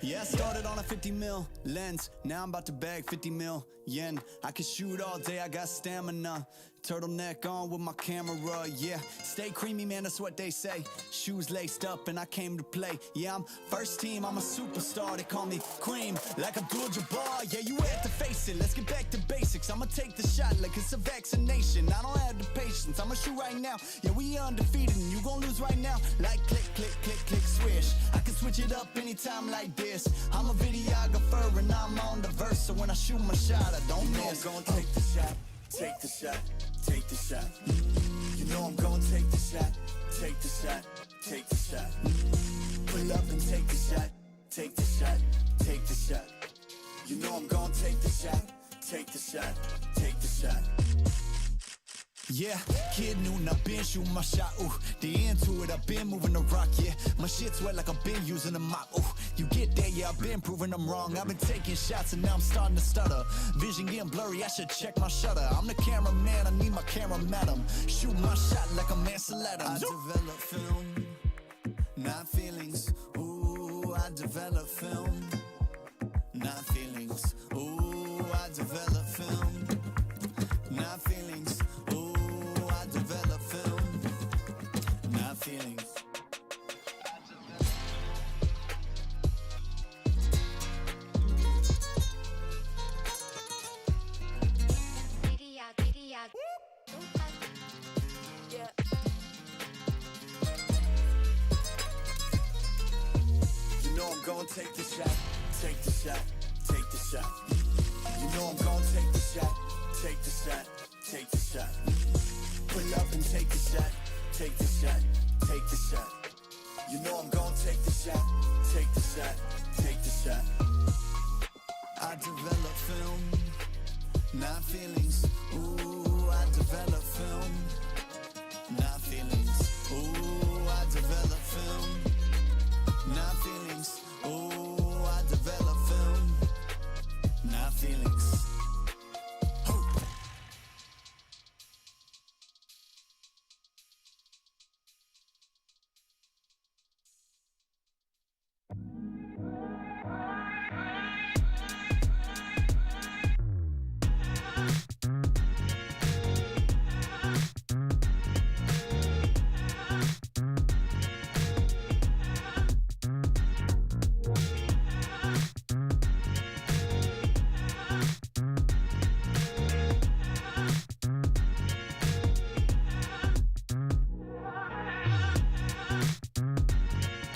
Yeah, I started on a 50 mil lens. Now I'm about to bag 50 mil yen. I can shoot all day, I got stamina. Turtleneck on with my camera, yeah. Stay creamy, man, that's what they say. Shoes laced up and I came to play. Yeah, I'm first team, I'm a superstar. They call me Cream, like Abdul-Jabbar. Yeah, you have to face it, let's get back to basics. I'ma take the shot like it's a vaccination. I don't have the patience, I'ma shoot right now. Yeah, we undefeated and you gon' lose right now. Like click, click, click, click, swish. I can switch it up anytime like this. I'm a videographer and I'm on the verse. So when I shoot my shot, I don't miss. I'm gonna take the shot, take the shot, take the shot. You know I'm gonna take the shot, take the shot, take the shot. Pull up and take the shot, take the shot, take the shot. You know I'm gonna take the shot, take the shot, take the shot. Yeah, kid noon, I've been shooting my shot, ooh. The into it, I've been moving the rock, yeah. My shit's wet like I've been using a mop, ooh. You get there, yeah, I've been proving I'm wrong. I've been taking shots and now I'm starting to stutter. Vision getting blurry, I should check my shutter. I'm the cameraman, I need my camera madam. Shoot my shot like a Mansell Adams. I develop film, not feelings. Ooh, I develop film, not feelings. Ooh, I develop film, not feelings. Develop film, not feelings. You know I'm gonna take the shot, take the shot, take the shot. You know I'm gonna take the shot, take the shot, take the shot. Pull up and take the shot, take the shot, take the shot. You know I'm gonna take the shot, take the shot, take the shot. I develop film, not feelings. Ooh, I develop film, not feelings. Ooh,